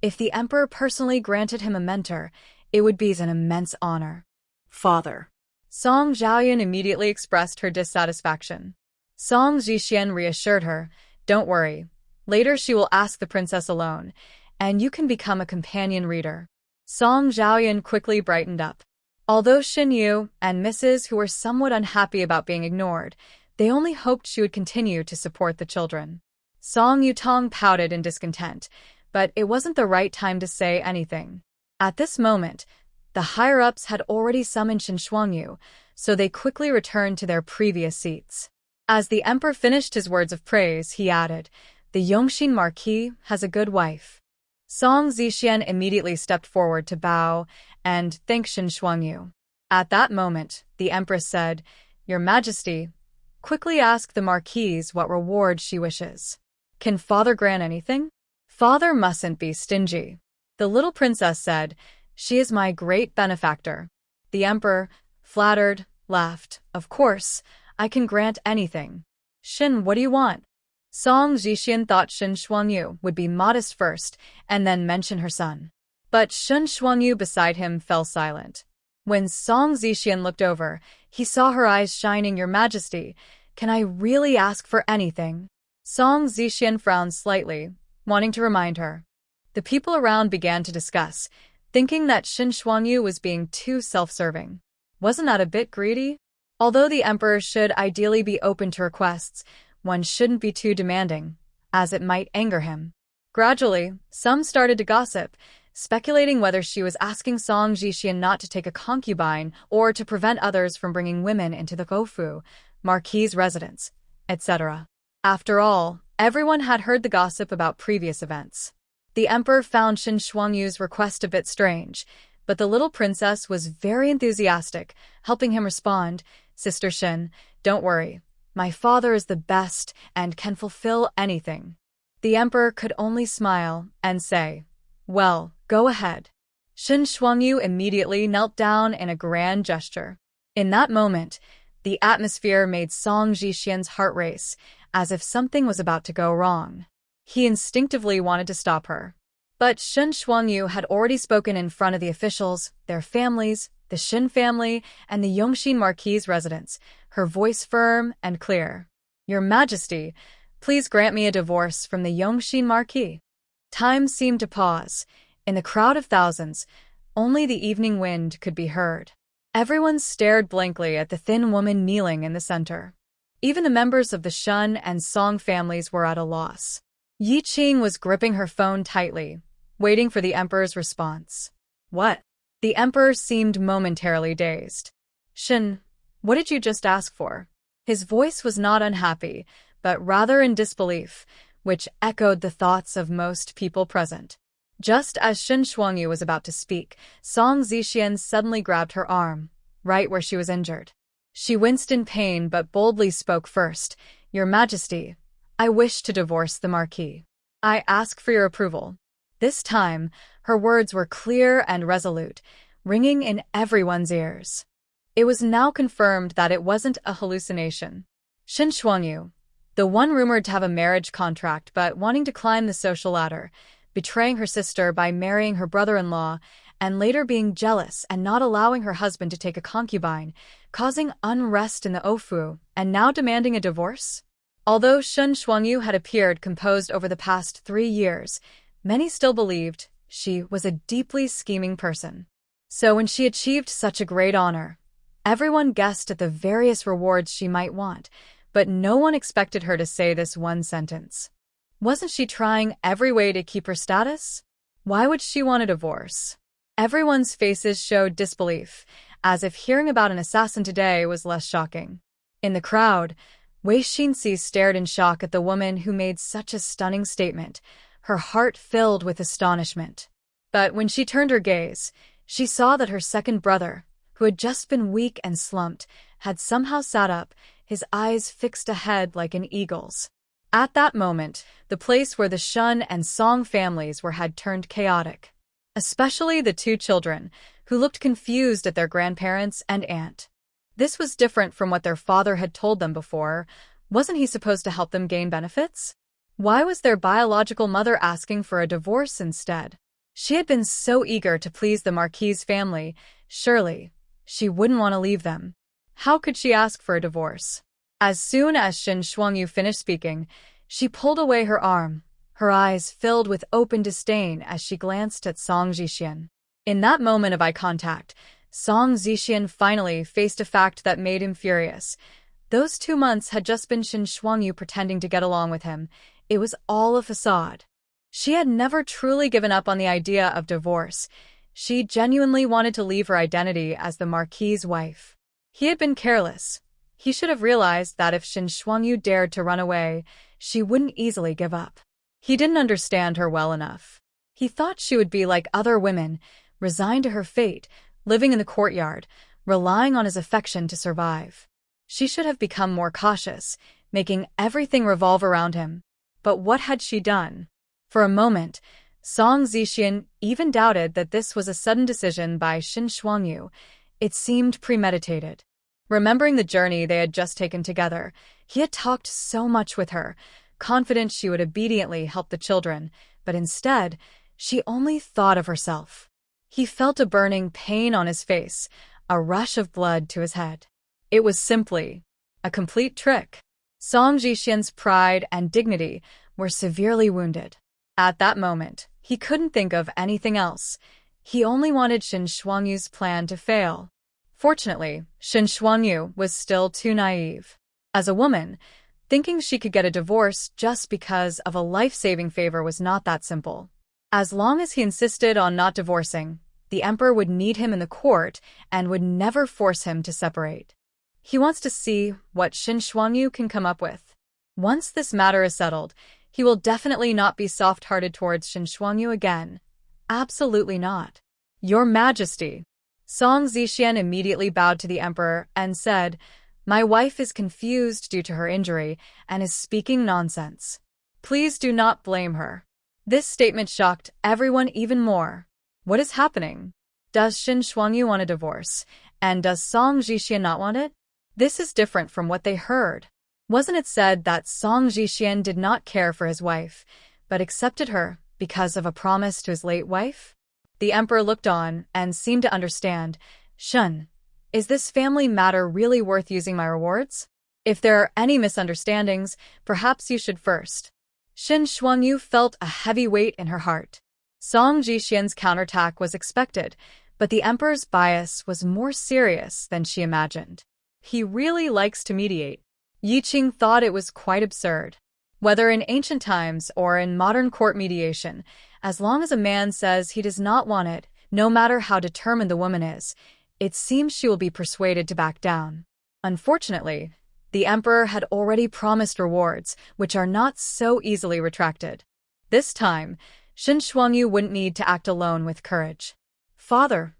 If the emperor personally granted him a mentor, it would be an immense honor. "Father." Song Zhaoyan immediately expressed her dissatisfaction. Song Zhixian reassured her, "Don't worry. Later she will ask the princess alone, and you can become a companion reader." Song Zhaoyan quickly brightened up. Although Xin Yu and Mrs. who were somewhat unhappy about being ignored, they only hoped she would continue to support the children. Song Yutong pouted in discontent, but it wasn't the right time to say anything. At this moment, the higher-ups had already summoned Shin Shuangyu, so they quickly returned to their previous seats. As the emperor finished his words of praise, he added, "The Yongxin Marquis has a good wife." Song Zhixian immediately stepped forward to bow and thank Shin Shuangyu. At that moment, the empress said, "Your Majesty, quickly ask the Marquise what reward she wishes. Can father grant anything?" "Father mustn't be stingy." The little princess said, "She is my great benefactor." The emperor, flattered, laughed. "Of course, I can grant anything." "Shin, what do you want?" Song Zhixian thought Shin Shuangyu would be modest first and then mention her son. But Shin Shuangyu beside him fell silent. When Song Zhixian looked over, he saw her eyes shining. "Your Majesty, can I really ask for anything?" Song Zhixian frowned slightly, wanting to remind her. The people around began to discuss, thinking that Shin Shuangyu was being too self-serving. Wasn't that a bit greedy? Although the emperor should ideally be open to requests, one shouldn't be too demanding. as it might anger him. Gradually, some started to gossip, speculating whether she was asking Song Jixian not to take a concubine or to prevent others from bringing women into the Gofu, Marquis' residence, etc. After all, everyone had heard the gossip about previous events. The emperor found Shen Shuangyu's request a bit strange, but the little princess was very enthusiastic, helping him respond, "Sister Shen, don't worry. My father is the best and can fulfill anything." The emperor could only smile and say, "Well, go ahead." Shen Shuangyu immediately knelt down in a grand gesture. In that moment, the atmosphere made Song Jixian's heart race, as if something was about to go wrong. He instinctively wanted to stop her. But Shen Shuangyu had already spoken in front of the officials, their families, the Shen family, and the Yongxin Marquis' residence, her voice firm and clear. "Your Majesty, please grant me a divorce from the Yongxin Marquis." Time seemed to pause. In the crowd of thousands, only the evening wind could be heard. Everyone stared blankly at the thin woman kneeling in the center. Even the members of the Shun and Song families were at a loss. Yi Qing was gripping her phone tightly, waiting for the emperor's response. "What?" The emperor seemed momentarily dazed. "Shen, what did you just ask for?" His voice was not unhappy, but rather in disbelief, which echoed the thoughts of most people present. Just as Shen Shuangyu was about to speak, Song Zixian suddenly grabbed her arm, right where she was injured. She winced in pain but boldly spoke first. "Your Majesty, I wish to divorce the Marquis. I ask for your approval." This time, her words were clear and resolute, ringing in everyone's ears. It was now confirmed that it wasn't a hallucination. Shen Shuangyu, the one rumored to have a marriage contract but wanting to climb the social ladder, betraying her sister by marrying her brother-in-law, and later being jealous and not allowing her husband to take a concubine, causing unrest in the Ofu, and now demanding a divorce? Although Shen Shuangyu had appeared composed over the past 3 years, many still believed she was a deeply scheming person. So when she achieved such a great honor, everyone guessed at the various rewards she might want, but no one expected her to say this one sentence. Wasn't she trying every way to keep her status? Why would she want a divorce? Everyone's faces showed disbelief, as if hearing about an assassin today was less shocking. In the crowd, Wei Xinxi stared in shock at the woman who made such a stunning statement, her heart filled with astonishment. But when she turned her gaze, she saw that her second brother, who had just been weak and slumped, had somehow sat up, his eyes fixed ahead like an eagle's. At that moment, the place where the Shun and Song families were had turned chaotic. Especially the 2 children, who looked confused at their grandparents and aunt. This was different from what their father had told them before. Wasn't he supposed to help them gain benefits? Why was their biological mother asking for a divorce instead? She had been so eager to please the Marquis' family, surely she wouldn't want to leave them. How could she ask for a divorce? As soon as Shen Shuangyu finished speaking, she pulled away her arm, her eyes filled with open disdain as she glanced at Song Zixian. In that moment of eye contact, Song Zixian finally faced a fact that made him furious. Those 2 months had just been Shen Shuangyu pretending to get along with him. It was all a facade. She had never truly given up on the idea of divorce. She genuinely wanted to leave her identity as the Marquis' wife. He had been careless. He should have realized that if Shen Shuangyu dared to run away, she wouldn't easily give up. He didn't understand her well enough. He thought she would be like other women, resigned to her fate, living in the courtyard, relying on his affection to survive. She should have become more cautious, making everything revolve around him. But what had she done? For a moment, Song Zixian even doubted that this was a sudden decision by Shen Shuangyu. It seemed premeditated. Remembering the journey they had just taken together, he had talked so much with her, confident she would obediently help the children, but instead, she only thought of herself. He felt a burning pain on his face, a rush of blood to his head. It was simply a complete trick. Song Zixian's pride and dignity were severely wounded. At that moment, he couldn't think of anything else. He only wanted Shen Shuangyu's plan to fail. Fortunately, Shen Shuangyu was still too naive. As a woman, Thinking she could get a divorce just because of a life-saving favor was not that simple. As long as he insisted on not divorcing, the emperor would need him in the court and would never force him to separate. He wants to see what Shin Shuangyu can come up with. Once this matter is settled, he will definitely not be soft-hearted towards Shin Shuangyu again. Absolutely not. Your Majesty. Song Zixian immediately bowed to the emperor and said, "My wife is confused due to her injury and is speaking nonsense. Please do not blame her." This statement shocked everyone even more. What is happening? Does Shin Shuangyu want a divorce? And does Song Zixian not want it? This is different from what they heard. Wasn't it said that Song Zixian did not care for his wife, but accepted her because of a promise to his late wife? The emperor looked on and seemed to understand. "Shun, is this family matter really worth using my rewards? If there are any misunderstandings, perhaps you should first." Shin Shuangyu felt a heavy weight in her heart. Song Zixian's counterattack was expected, but the emperor's bias was more serious than she imagined. He really likes to mediate. Yi Qing thought it was quite absurd. Whether in ancient times or in modern court mediation, as long as a man says he does not want it, no matter how determined the woman is, it seems she will be persuaded to back down. Unfortunately, the emperor had already promised rewards, which are not so easily retracted. This time, Shin Shuangyu wouldn't need to act alone with courage. Father,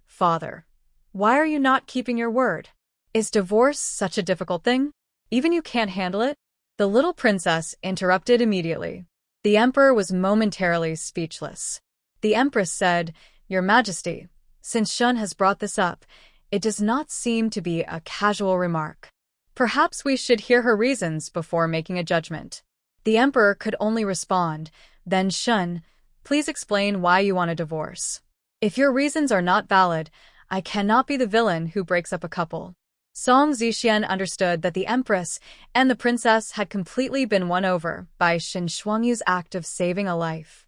why are you not keeping your word? Is divorce such a difficult thing? Even you can't handle it?" The little princess interrupted immediately. The emperor was momentarily speechless. The empress said, "Your Majesty, since Shun has brought this up, it does not seem to be a casual remark. Perhaps we should hear her reasons before making a judgment." The emperor could only respond, "Then Shun, please explain why you want a divorce. If your reasons are not valid, I cannot be the villain who breaks up a couple." Song Zixian understood that the empress and the princess had completely been won over by Shin Shuangyu's act of saving a life.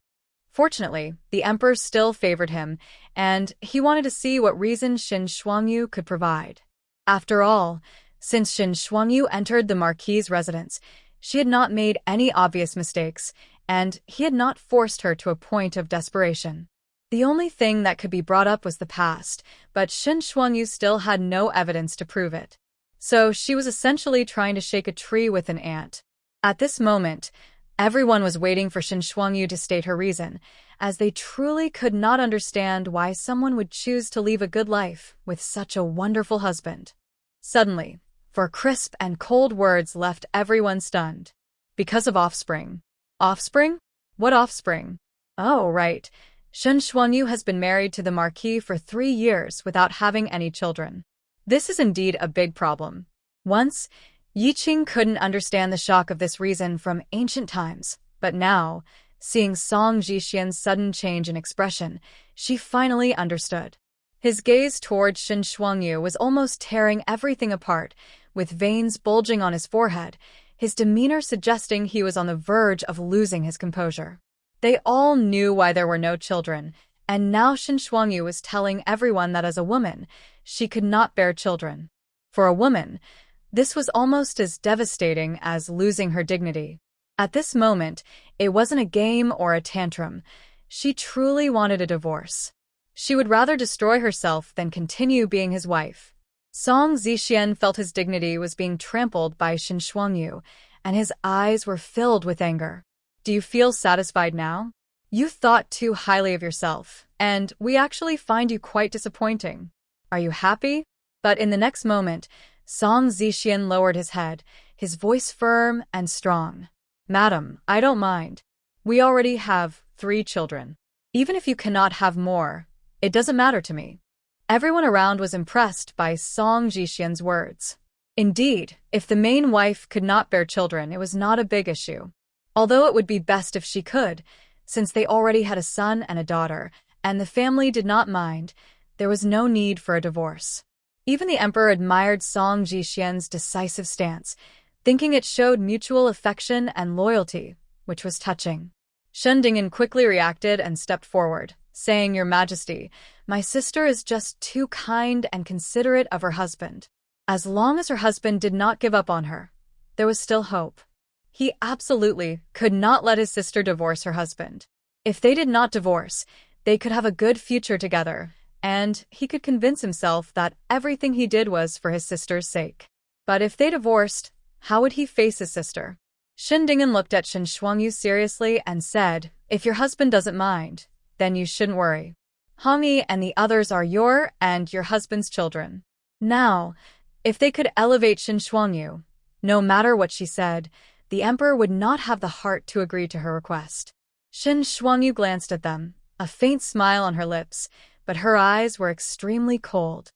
Fortunately, the emperor still favored him, and he wanted to see what reason Shin Shuangyu could provide. After all, since Shin Shuangyu entered the marquis's residence, she had not made any obvious mistakes, and he had not forced her to a point of desperation. The only thing that could be brought up was the past, but Shin Shuangyu still had no evidence to prove it. So she was essentially trying to shake a tree with an ant. At this moment, everyone was waiting for Shin Shuangyu to state her reason, as they truly could not understand why someone would choose to leave a good life with such a wonderful husband. Suddenly, for crisp and cold words left everyone stunned. Because of offspring. Offspring? What offspring? Oh, right. Shin Shuangyu has been married to the Marquis for 3 years without having any children. This is indeed a big problem. Once, Yi Qing couldn't understand the shock of this reason from ancient times, but now, seeing Song Zixian's sudden change in expression, she finally understood. His gaze toward Shin Shuangyu was almost tearing everything apart, with veins bulging on his forehead, his demeanor suggesting he was on the verge of losing his composure. They all knew why there were no children, and now Shin Shuangyu was telling everyone that as a woman, she could not bear children. For a woman, this was almost as devastating as losing her dignity. At this moment, it wasn't a game or a tantrum. She truly wanted a divorce. She would rather destroy herself than continue being his wife. Song Zixian felt his dignity was being trampled by Shin Shuangyu, and his eyes were filled with anger. "Do you feel satisfied now? You thought too highly of yourself, and we actually find you quite disappointing. Are you happy?" But in the next moment, Song Zixian lowered his head, his voice firm and strong. "Madam, I don't mind. We already have 3 children. Even if you cannot have more, it doesn't matter to me." Everyone around was impressed by Song Zixian's words. Indeed, if the main wife could not bear children, it was not a big issue. Although it would be best if she could, since they already had a son and a daughter, and the family did not mind, there was no need for a divorce. Even the emperor admired Song Zixian's decisive stance, thinking it showed mutual affection and loyalty, which was touching. Shen Dingyan quickly reacted and stepped forward, saying, "Your Majesty, my sister is just too kind and considerate of her husband. As long as her husband did not give up on her, there was still hope." He absolutely could not let his sister divorce her husband. If they did not divorce, they could have a good future together, and he could convince himself that everything he did was for his sister's sake. But if they divorced, how would he face his sister? Shin Ding'an looked at Shin Shuangyu seriously and said, "If your husband doesn't mind, then you shouldn't worry. Hongyi and the others are your and your husband's children." Now, if they could elevate Shin Shuangyu, no matter what she said, the emperor would not have the heart to agree to her request. Shin Shuangyu glanced at them, a faint smile on her lips, but her eyes were extremely cold.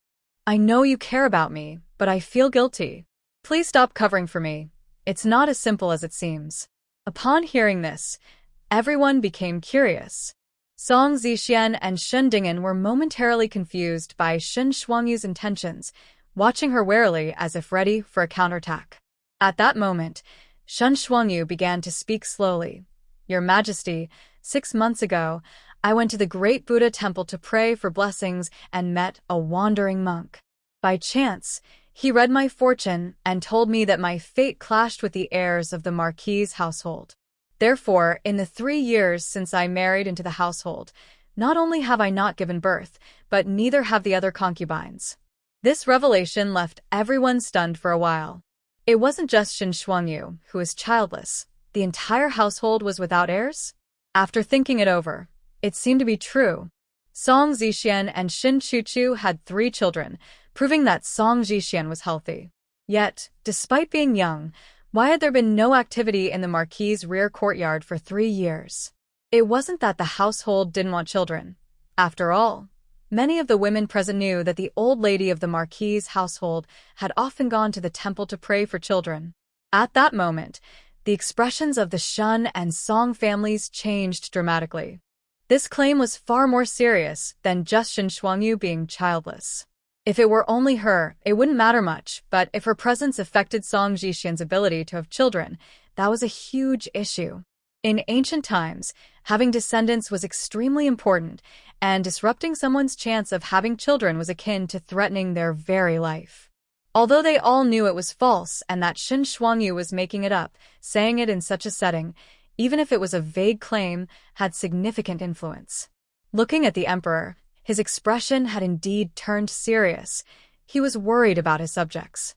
"I know you care about me, but I feel guilty. Please stop covering for me. It's not as simple as it seems." Upon hearing this, everyone became curious. Song Zixian and Shin Ding'an were momentarily confused by Shin Shuangyu's intentions, watching her warily as if ready for a counterattack. At that moment, Shin Shuangyu began to speak slowly. "Your Majesty, 6 months ago, I went to the great Buddha temple to pray for blessings and met a wandering monk. By chance, he read my fortune and told me that my fate clashed with the heirs of the Marquis's household. Therefore, in the 3 years since I married into the household, not only have I not given birth, but neither have the other concubines." This revelation left everyone stunned for a while. It wasn't just Shin Shuangyu, who was childless. The entire household was without heirs? After thinking it over, it seemed to be true. Song Zixian and Shin Chuchu had 3 children, proving that Song Zixian was healthy. Yet, despite being young, why had there been no activity in the Marquis's rear courtyard for 3 years? It wasn't that the household didn't want children. After all, many of the women present knew that the old lady of the Marquis's household had often gone to the temple to pray for children. At that moment, the expressions of the Shun and Song families changed dramatically. This claim was far more serious than just Shin Shuangyu being childless. If it were only her, it wouldn't matter much, but if her presence affected Song Zixian's ability to have children, that was a huge issue. In ancient times, having descendants was extremely important, and disrupting someone's chance of having children was akin to threatening their very life. Although they all knew it was false and that Shin Shuangyu was making it up, saying it in such a setting, even if it was a vague claim, had significant influence. Looking at the emperor, his expression had indeed turned serious. He was worried about his subjects.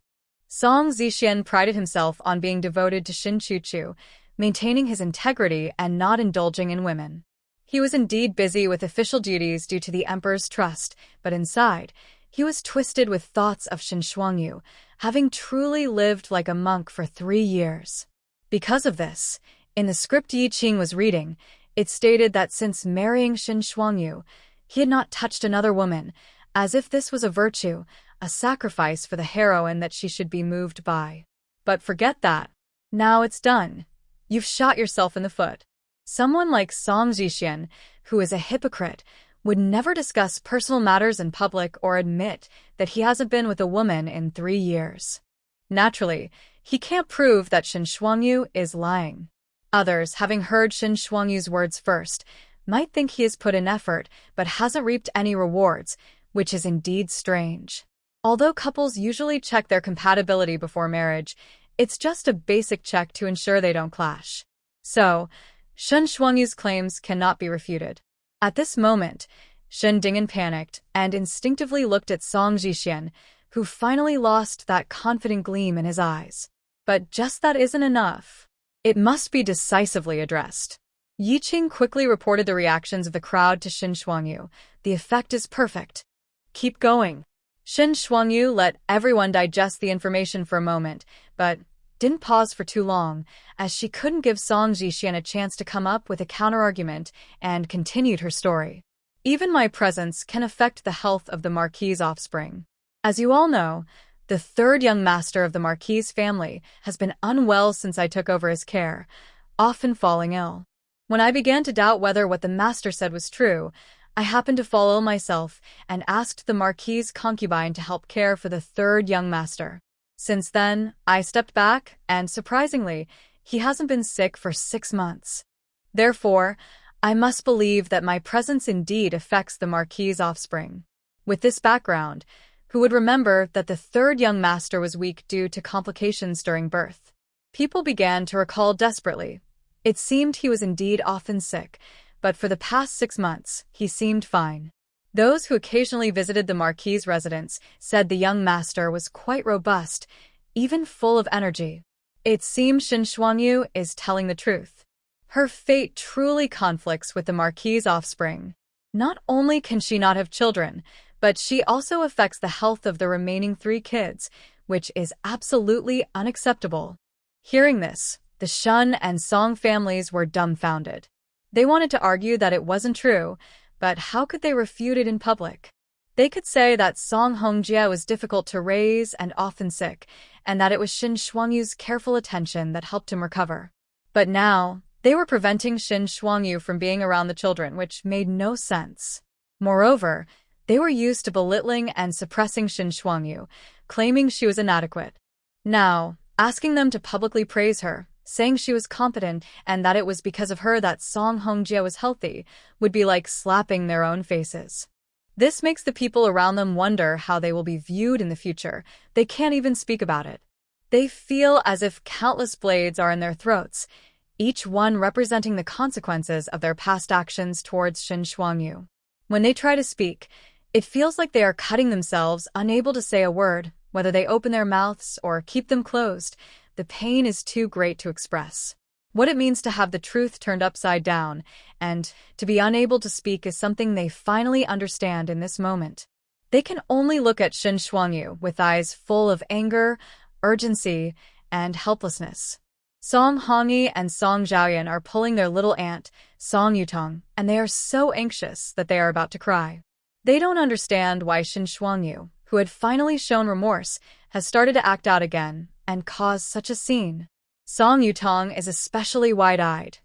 Song Zixian prided himself on being devoted to Shin Chuchu, maintaining his integrity and not indulging in women. He was indeed busy with official duties due to the emperor's trust, but inside, he was twisted with thoughts of Shin Shuangyu, having truly lived like a monk for 3 years. Because of this, in the script Yi Qing was reading, it stated that since marrying Shin Shuangyu, he had not touched another woman, as if this was a virtue, a sacrifice for the heroine that she should be moved by. But forget that. Now it's done. You've shot yourself in the foot. Someone like Song Zixian, who is a hypocrite, would never discuss personal matters in public or admit that he hasn't been with a woman in 3 years. Naturally, he can't prove that Shin Shuangyu is lying. Others, having heard Shin Shuangyu's words first, might think he has put in effort but hasn't reaped any rewards, which is indeed strange. Although couples usually check their compatibility before marriage, it's just a basic check to ensure they don't clash. So, Shin Shuangyu's claims cannot be refuted. At this moment, Shin Ding'an panicked and instinctively looked at Song Zixian, who finally lost that confident gleam in his eyes. But just that isn't enough. It must be decisively addressed. Yi Qing quickly reported the reactions of the crowd to Shin Shuangyu. The effect is perfect. Keep going. Shin Shuangyu let everyone digest the information for a moment, but didn't pause for too long, as she couldn't give Song Zixian a chance to come up with a counterargument, and continued her story. Even my presence can affect the health of the Marquis's offspring. As you all know, the 3rd young master of the Marquis's family has been unwell since I took over his care, often falling ill. When I began to doubt whether what the master said was true, I happened to fall ill myself and asked the Marquis's concubine to help care for the 3rd young master. Since then, I stepped back, and surprisingly, he hasn't been sick for 6 months. Therefore, I must believe that my presence indeed affects the Marquis's offspring. With this background, who would remember that the 3rd young master was weak due to complications during birth? People began to recall desperately. It seemed he was indeed often sick, but for the past 6 months, he seemed fine. Those who occasionally visited the Marquis's residence said the young master was quite robust, even full of energy. It seems Shin Shuangyu is telling the truth. Her fate truly conflicts with the Marquis's offspring. Not only can she not have children, but she also affects the health of the remaining 3 kids, which is absolutely unacceptable. Hearing this, the Shun and Song families were dumbfounded. They wanted to argue that it wasn't true, but how could they refute it in public? They could say that Song Hongjie was difficult to raise and often sick, and that it was Shin Shuangyu's careful attention that helped him recover. But now, they were preventing Shin Shuangyu from being around the children, which made no sense. Moreover, they were used to belittling and suppressing Shin Shuangyu, claiming she was inadequate. Now, asking them to publicly praise her, saying she was competent and that it was because of her that Song Hongjie was healthy, would be like slapping their own faces. This makes the people around them wonder how they will be viewed in the future. They can't even speak about it. They feel as if countless blades are in their throats, each one representing the consequences of their past actions towards Shin Shuangyu. When they try to speak, it feels like they are cutting themselves, unable to say a word, whether they open their mouths or keep them closed. The pain is too great to express. What it means to have the truth turned upside down, and to be unable to speak is something they finally understand in this moment. They can only look at Shin Shuangyu with eyes full of anger, urgency, and helplessness. Song Hongyi and Song Zhaoyan are pulling their little aunt, Song Yutong, and they are so anxious that they are about to cry. They don't understand why Shin Shuangyu, who had finally shown remorse, has started to act out again and cause such a scene. Song Yutong is especially wide-eyed.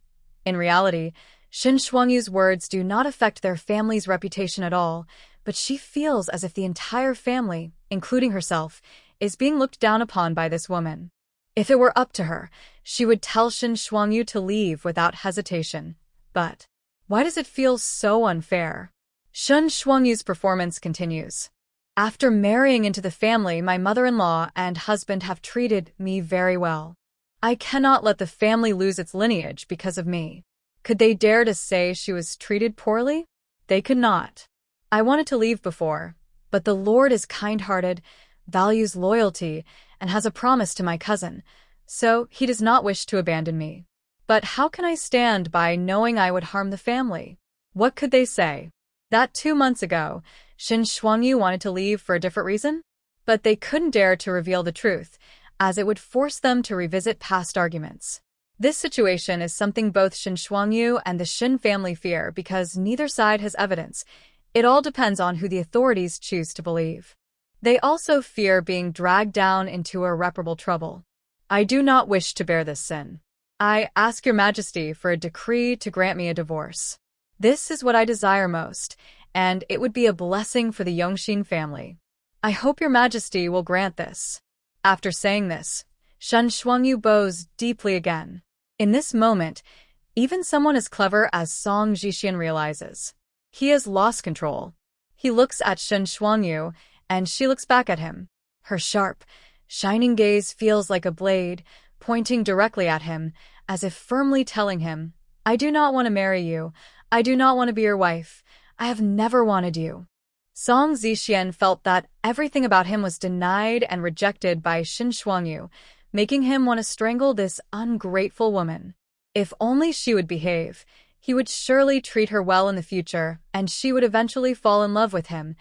In reality, Shin Shuangyu's words do not affect their family's reputation at all, but she feels as if the entire family, including herself, is being looked down upon by this woman. If it were up to her, she would tell Shin Shuangyu to leave without hesitation. But why does it feel so unfair? Shin Shuangyu's performance continues. After marrying into the family, my mother-in-law and husband have treated me very well. I cannot let the family lose its lineage because of me. Could they dare to say she was treated poorly? They could not. I wanted to leave before, but the Lord is kind-hearted, values loyalty, and has a promise to my cousin, so he does not wish to abandon me. But how can I stand by knowing I would harm the family? What could they say? That 2 months ago, Shin Shuangyu wanted to leave for a different reason? But they couldn't dare to reveal the truth, as it would force them to revisit past arguments. This situation is something both Shin Shuangyu and the Shin family fear because neither side has evidence. It all depends on who the authorities choose to believe. They also fear being dragged down into irreparable trouble. I do not wish to bear this sin. I ask your majesty for a decree to grant me a divorce. This is what I desire most, and it would be a blessing for the Yongxin family. I hope your majesty will grant this. After saying this, Shin Shuangyu bows deeply again. In this moment, even someone as clever as Song Zhixian realizes. He has lost control. He looks at Shin Shuangyu, and she looks back at him. Her sharp, shining gaze feels like a blade, pointing directly at him, as if firmly telling him, I do not want to marry you. I do not want to be your wife. I have never wanted you. Song Zhixian felt that everything about him was denied and rejected by Shin Shuangyu, making him want to strangle this ungrateful woman. If only she would behave, he would surely treat her well in the future, and she would eventually fall in love with him.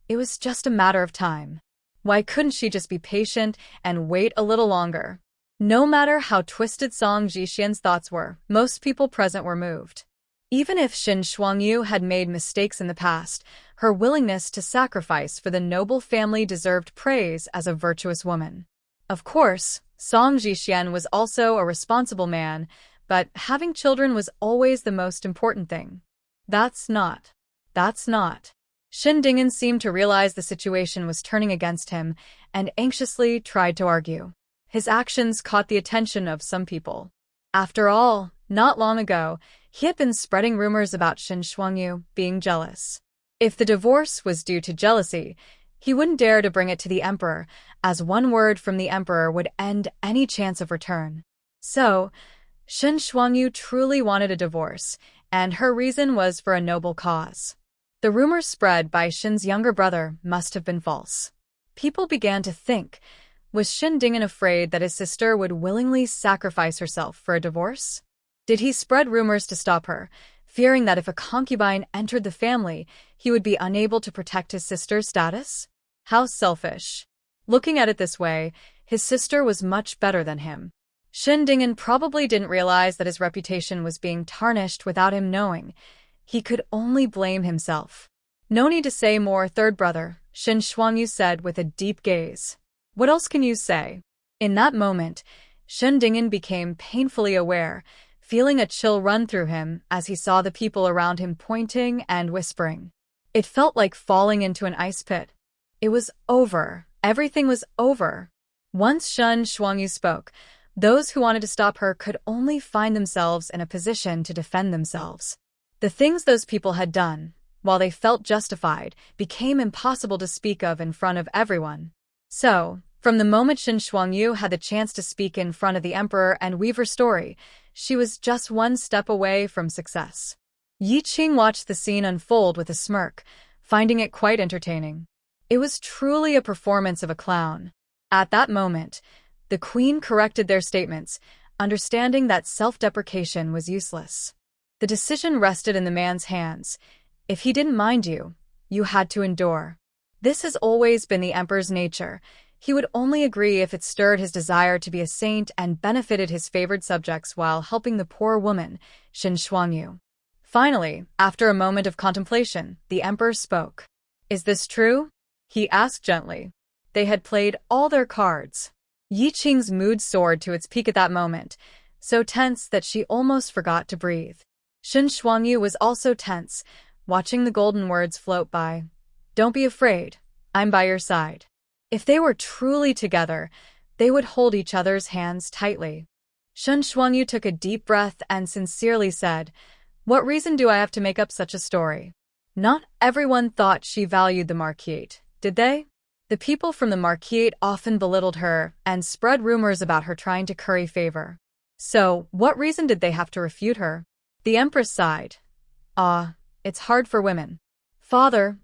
It was just a matter of time. Why couldn't she just be patient and wait a little longer? No matter how twisted Song Zhixian's thoughts were, most people present were moved. Even if Shin Shuangyu had made mistakes in the past, her willingness to sacrifice for the noble family deserved praise as a virtuous woman. Of course, Song Zhixian was also a responsible man, but having children was always the most important thing. That's not. Shin Dingen seemed to realize the situation was turning against him and anxiously tried to argue. His actions caught the attention of some people. After all, not long ago, he had been spreading rumors about Shin Shuangyu being jealous. If the divorce was due to jealousy, he wouldn't dare to bring it to the emperor, as one word from the emperor would end any chance of return. So, Shen Shuangyu truly wanted a divorce, and her reason was for a noble cause. The rumors spread by Shen's younger brother must have been false. People began to think, was Shen Ding'an afraid that his sister would willingly sacrifice herself for a divorce? Did he spread rumors to stop her, fearing that if a concubine entered the family, he would be unable to protect his sister's status? How selfish. Looking at it this way, his sister was much better than him. Shen Ding'an probably didn't realize that his reputation was being tarnished without him knowing. He could only blame himself. No need to say more, third brother, Shen Shuangyu said with a deep gaze. What else can you say? In that moment, Shen Ding'an became painfully aware, feeling a chill run through him as he saw the people around him pointing and whispering. It felt like falling into an ice pit. It was over. Everything was over. Once Shen Shuangyu spoke, those who wanted to stop her could only find themselves in a position to defend themselves. The things those people had done, while they felt justified, became impossible to speak of in front of everyone. So, from the moment Shen Shuangyu had the chance to speak in front of the emperor and weave her story, she was just one step away from success. Yi Qing watched the scene unfold with a smirk, finding it quite entertaining. It was truly a performance of a clown. At that moment, the queen corrected their statements, understanding that self-deprecation was useless. The decision rested in the man's hands. If he didn't mind you, you had to endure. This has always been the emperor's nature. He would only agree if it stirred his desire to be a saint and benefited his favored subjects while helping the poor woman, Shen Shuangyu. Finally, after a moment of contemplation, the emperor spoke. Is this true? He asked gently. They had played all their cards. Yi Qing's mood soared to its peak at that moment, so tense that she almost forgot to breathe. Shen Shuangyu was also tense, watching the golden words float by. Don't be afraid. I'm by your side. If they were truly together, they would hold each other's hands tightly. Shen Shuangyu took a deep breath and sincerely said, What reason do I have to make up such a story? Not everyone thought she valued the marquise, did they? The people from the marquise often belittled her and spread rumors about her trying to curry favor. So, what reason did they have to refute her? The empress sighed. It's hard for women. Father,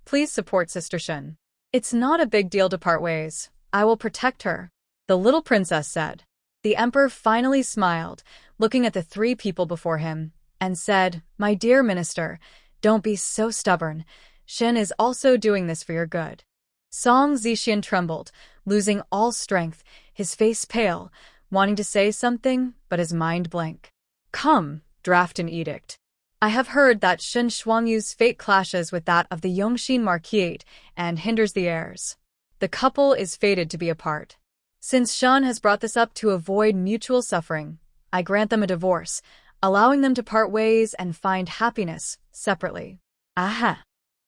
please support Sister Shen. It's not a big deal to part ways. I will protect her, the little princess said. The emperor finally smiled, looking at the three people before him, and said, My dear minister, don't be so stubborn. Shen is also doing this for your good. Song Zixian trembled, losing all strength, his face pale, wanting to say something, but his mind blank. Come, draft an edict. I have heard that Shen Shuangyu's fate clashes with that of the Yongxin marquise and hinders the heirs. The couple is fated to be apart. Since Shen has brought this up to avoid mutual suffering, I grant them a divorce, allowing them to part ways and find happiness separately. Aha!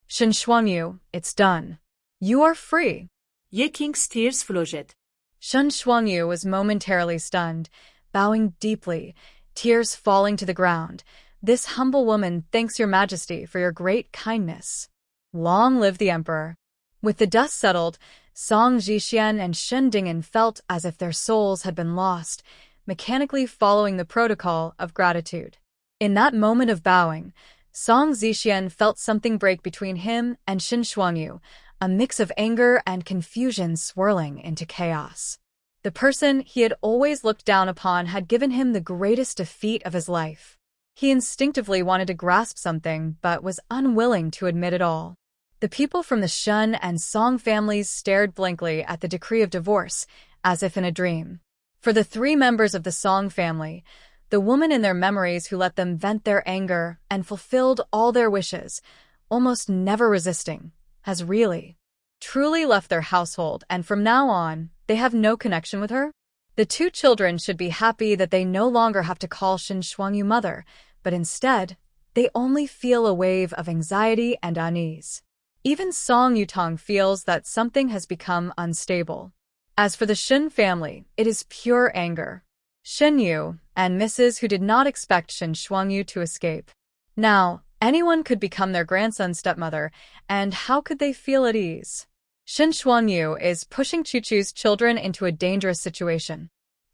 Shen Shuangyu, it's done. You are free. Ye King's tears flowed. Shen Shuangyu was momentarily stunned, bowing deeply, tears falling to the ground. This humble woman thanks your majesty for your great kindness. Long live the emperor. With the dust settled, Song Zixian and Shen Ding'an felt as if their souls had been lost, mechanically following the protocol of gratitude. In that moment of bowing, Song Zixian felt something break between him and Shen Shuangyu, a mix of anger and confusion swirling into chaos. The person he had always looked down upon had given him the greatest defeat of his life. He instinctively wanted to grasp something but was unwilling to admit it all. The people from the Shen and Song families stared blankly at the decree of divorce, as if in a dream. For the three members of the Song family, the woman in their memories who let them vent their anger and fulfilled all their wishes, almost never resisting, has really, truly left their household, and from now on, they have no connection with her? The two children should be happy that they no longer have to call Shen Shuangyu mother, but instead, they only feel a wave of anxiety and unease. Even Song Yutong feels that something has become unstable. As for the Shen family, it is pure anger. Shen Yu and Mrs. who did not expect Shen Shuangyu to escape. Now, anyone could become their grandson's stepmother, and how could they feel at ease? Shen Shuangyu is pushing Chuchu's children into a dangerous situation.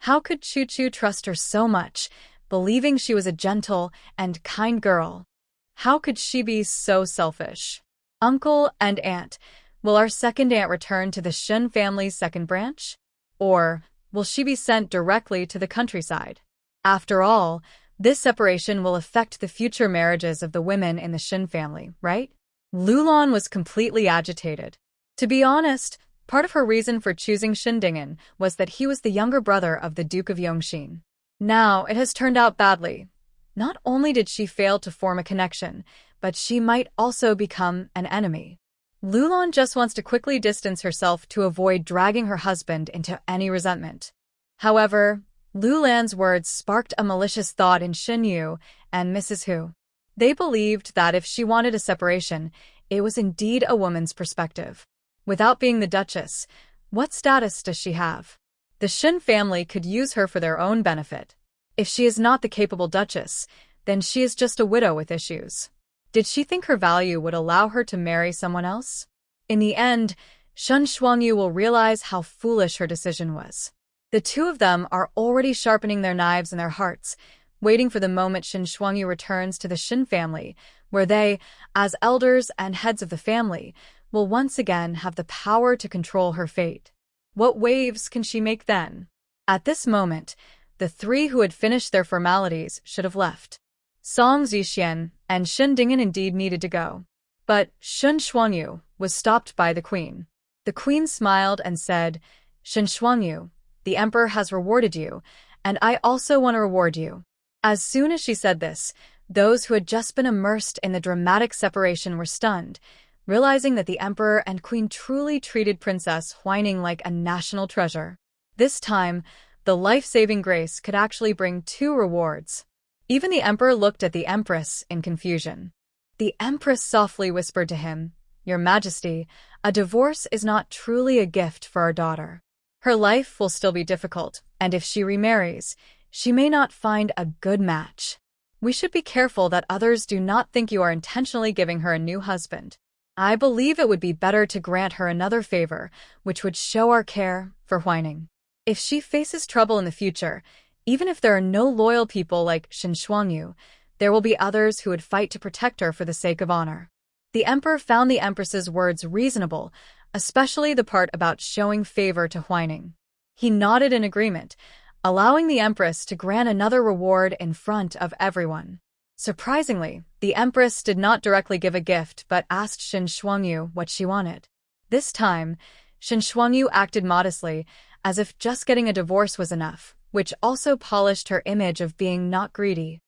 How could Chu-Chu trust her so much, believing she was a gentle and kind girl? How could she be so selfish? Uncle and aunt, will our second aunt return to the Shun family's second branch? Or will she be sent directly to the countryside? After all, this separation will affect the future marriages of the women in the Shin family, right? Lulan was completely agitated. To be honest, part of her reason for choosing Shindingen was that he was the younger brother of the Duke of Yongxin. Now, it has turned out badly. Not only did she fail to form a connection, but she might also become an enemy. Lulan just wants to quickly distance herself to avoid dragging her husband into any resentment. However, Lulan's words sparked a malicious thought in Shin Yu and Mrs. Hu. They believed that if she wanted a separation, it was indeed a woman's perspective. Without being the Duchess, what status does she have? The Shin family could use her for their own benefit. If she is not the capable Duchess, then she is just a widow with issues. Did she think her value would allow her to marry someone else? In the end, Shun Shuangyu will realize how foolish her decision was. The two of them are already sharpening their knives in their hearts, waiting for the moment Shin Shuangyu returns to the Shin family, where they, as elders and heads of the family, will once again have the power to control her fate. What waves can she make then? At this moment, the three who had finished their formalities should have left. Song Zixian and Shin Dingen indeed needed to go. But Shun Shuangyu was stopped by the queen. The queen smiled and said, "Shin Shuangyu, the emperor has rewarded you, and I also want to reward you." As soon as she said this, those who had just been immersed in the dramatic separation were stunned, realizing that the emperor and queen truly treated Princess Huining like a national treasure. This time, the life-saving grace could actually bring two rewards. Even the emperor looked at the empress in confusion. The empress softly whispered to him, "Your Majesty, a divorce is not truly a gift for our daughter. Her life will still be difficult, and if she remarries, she may not find a good match. We should be careful that others do not think you are intentionally giving her a new husband. I believe it would be better to grant her another favor, which would show our care for Huining. If she faces trouble in the future, even if there are no loyal people like Shin Shuangyu, there will be others who would fight to protect her for the sake of honor." The emperor found the empress's words reasonable, especially the part about showing favor to Huining. He nodded in agreement, allowing the empress to grant another reward in front of everyone. Surprisingly, the empress did not directly give a gift but asked Shin Shuangyu what she wanted. This time, Shin Shuangyu acted modestly, as if just getting a divorce was enough, which also polished her image of being not greedy.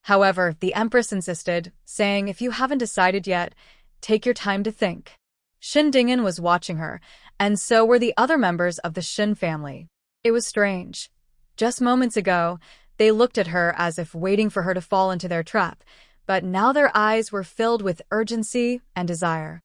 However, the empress insisted, saying, "If you haven't decided yet, take your time to think." Shin Dingen was watching her, and so were the other members of the Shin family. It was strange. Just moments ago, they looked at her as if waiting for her to fall into their trap, but now their eyes were filled with urgency and desire.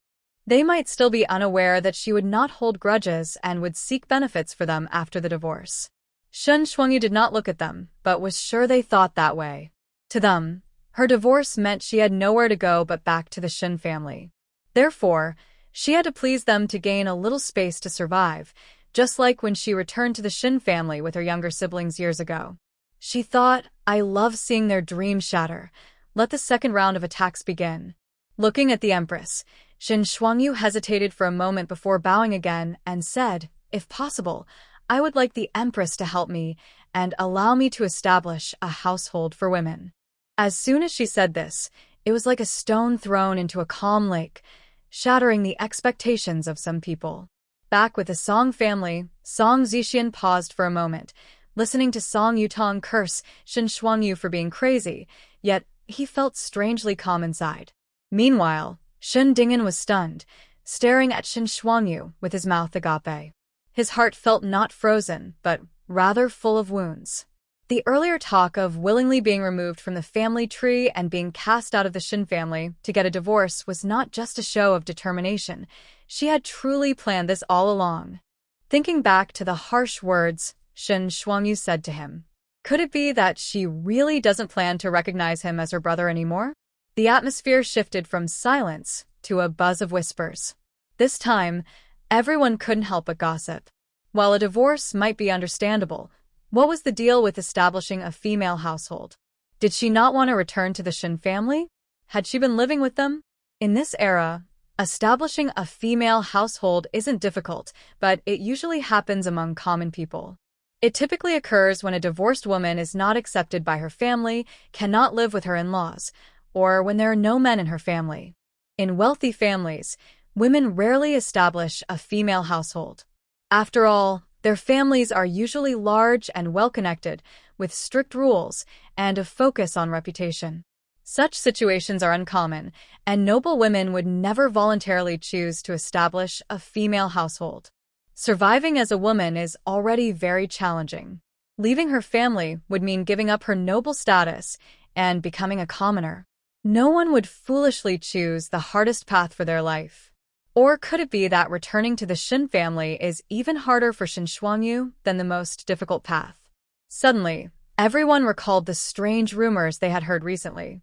They might still be unaware that she would not hold grudges and would seek benefits for them after the divorce. Shun Shuangyu did not look at them, but was sure they thought that way. To them, her divorce meant she had nowhere to go but back to the Shin family. Therefore, she had to please them to gain a little space to survive, just like when she returned to the Shin family with her younger siblings years ago. She thought, "I love seeing their dreams shatter. Let the second round of attacks begin." Looking at the empress, Shin Shuangyu hesitated for a moment before bowing again and said, "If possible, I would like the empress to help me and allow me to establish a household for women." As soon as she said this, it was like a stone thrown into a calm lake, shattering the expectations of some people. Back with the Song family, Song Zixian paused for a moment, listening to Song Yutong curse Shin Shuangyu for being crazy, yet he felt strangely calm inside. Meanwhile, Shin Dingen was stunned, staring at Shin Shuangyu with his mouth agape. His heart felt not frozen, but rather full of wounds. The earlier talk of willingly being removed from the family tree and being cast out of the Shin family to get a divorce was not just a show of determination. She had truly planned this all along. Thinking back to the harsh words Shin Shuangyu said to him, could it be that she really doesn't plan to recognize him as her brother anymore? The atmosphere shifted from silence to a buzz of whispers. This time, everyone couldn't help but gossip. While a divorce might be understandable, What was the deal with establishing a female household? Did she not want to return to the Shin family? Had she been living with them? In this era, establishing a female household isn't difficult, but it usually happens among common people. It typically occurs when a divorced woman is not accepted by her family, cannot live with her in-laws, or when there are no men in her family. In wealthy families, women rarely establish a female household. After all, their families are usually large and well-connected, with strict rules and a focus on reputation. Such situations are uncommon, and noble women would never voluntarily choose to establish a female household. Surviving as a woman is already very challenging. Leaving her family would mean giving up her noble status and becoming a commoner. No one would foolishly choose the hardest path for their life. Or could it be that returning to the Shin family is even harder for Shin Shuangyu than the most difficult path? Suddenly, everyone recalled the strange rumors they had heard recently.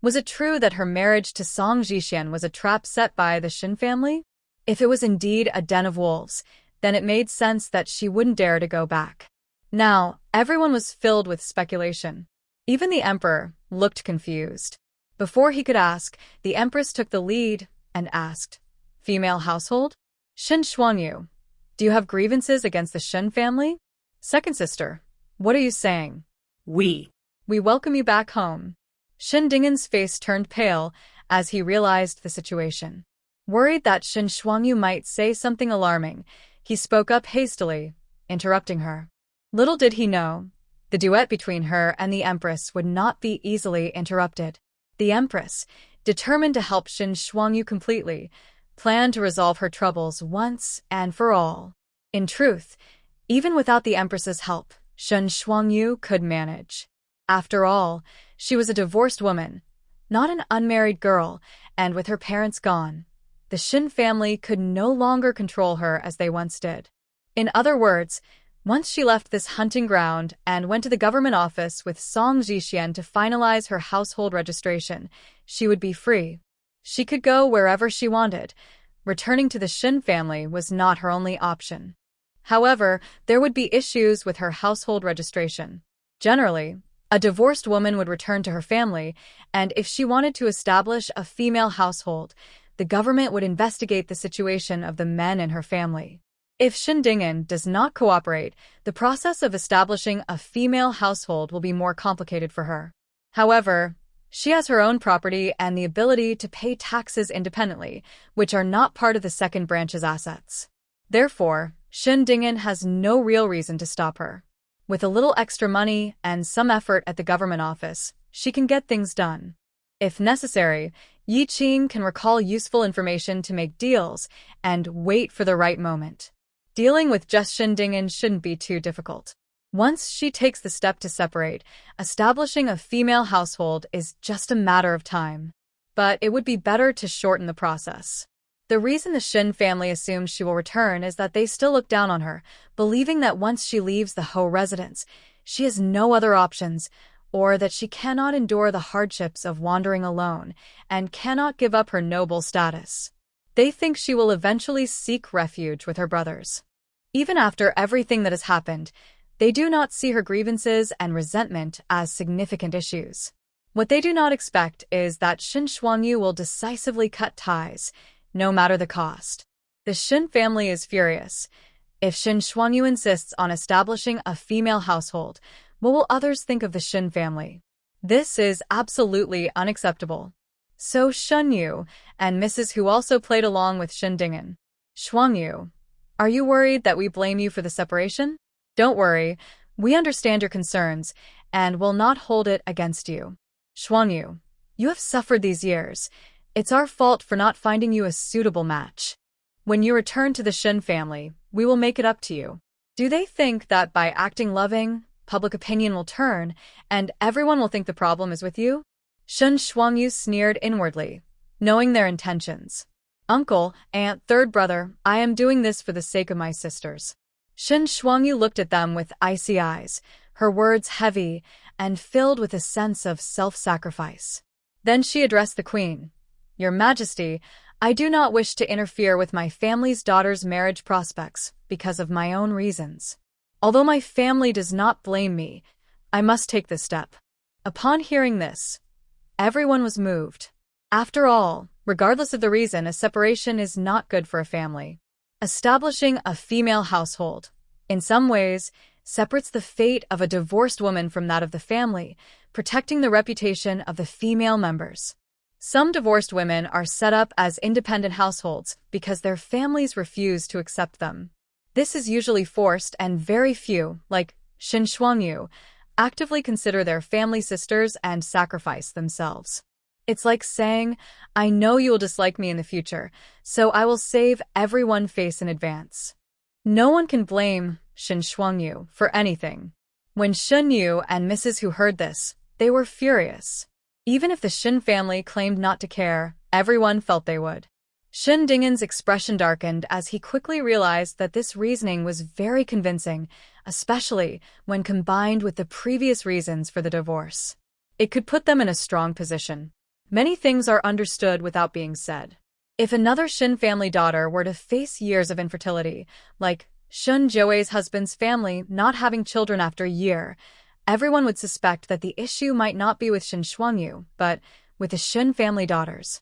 Was it true that her marriage to Song Jixian was a trap set by the Shin family? If it was indeed a den of wolves, then it made sense that she wouldn't dare to go back. Now, everyone was filled with speculation. Even the emperor looked confused. Before he could ask, the empress took the lead and asked, "Female household? Shin Shuangyu, do you have grievances against the Shin family?" "Second sister, what are you saying?" We welcome you back home." Shin Dingen's face turned pale as he realized the situation. Worried that Shin Shuangyu might say something alarming, he spoke up hastily, interrupting her. Little did he know, the duet between her and the empress would not be easily interrupted. The empress, determined to help Shin Shuangyu completely, planned to resolve her troubles once and for all. In truth, even without the empress's help, Shin Shuangyu could manage. After all, she was a divorced woman, not an unmarried girl, and with her parents gone, the Shin family could no longer control her as they once did. In other words, once she left this hunting ground and went to the government office with Song Jixian to finalize her household registration, she would be free. She could go wherever she wanted. Returning to the Shin family was not her only option. However, there would be issues with her household registration. Generally, a divorced woman would return to her family, and if she wanted to establish a female household, the government would investigate the situation of the men in her family. If Shin Dingen does not cooperate, the process of establishing a female household will be more complicated for her. However, she has her own property and the ability to pay taxes independently, which are not part of the second branch's assets. Therefore, Shin Dingen has no real reason to stop her. With a little extra money and some effort at the government office, she can get things done. If necessary, Yi Qing can recall useful information to make deals and wait for the right moment. Dealing with just Shin Dingen shouldn't be too difficult. Once she takes the step to separate, establishing a female household is just a matter of time. But it would be better to shorten the process. The reason the Shin family assumes she will return is that they still look down on her, believing that once she leaves the Ho residence, she has no other options, or that she cannot endure the hardships of wandering alone and cannot give up her noble status. They think she will eventually seek refuge with her brothers. Even after everything that has happened, they do not see her grievances and resentment as significant issues. What they do not expect is that Shin Shuangyu will decisively cut ties, no matter the cost. The Shin family is furious. If Shin Shuangyu insists on establishing a female household, what will others think of the Shin family? This is absolutely unacceptable. So Shunyu and Mrs. Hu also played along with Shin Dingen. "Shuangyu, are you worried that we blame you for the separation? Don't worry, we understand your concerns and will not hold it against you. Shuangyu, you have suffered these years. It's our fault for not finding you a suitable match. When you return to the Shin family, we will make it up to you." Do they think that by acting loving, public opinion will turn, and everyone will think the problem is with you? Shin Shuangyu sneered inwardly, knowing their intentions. "Uncle, aunt, third brother, I am doing this for the sake of my sisters." Shin Shuangyu looked at them with icy eyes, her words heavy and filled with a sense of self-sacrifice. Then she addressed the queen. "Your Majesty, I do not wish to interfere with my family's daughter's marriage prospects because of my own reasons. Although my family does not blame me, I must take this step." Upon hearing this, everyone was moved. After all, regardless of the reason, a separation is not good for a family. Establishing a female household, in some ways, separates the fate of a divorced woman from that of the family, protecting the reputation of the female members. Some divorced women are set up as independent households because their families refuse to accept them. This is usually forced, and very few, like Shin Shuangyu, actively consider their family sisters and sacrifice themselves. It's like saying, "I know you will dislike me in the future, so I will save everyone's face in advance." No one can blame Shin Shuangyu for anything. When Shun Yu and Mrs. Hu heard this, they were furious. Even if the Shin family claimed not to care, everyone felt they would. Shin Dingen's expression darkened as he quickly realized that this reasoning was very convincing, especially when combined with the previous reasons for the divorce. It could put them in a strong position. Many things are understood without being said. If another Shin family daughter were to face years of infertility, like Shun Joe's husband's family not having children after a year, everyone would suspect that the issue might not be with Shin Shuangyu, but with the Shin family daughters.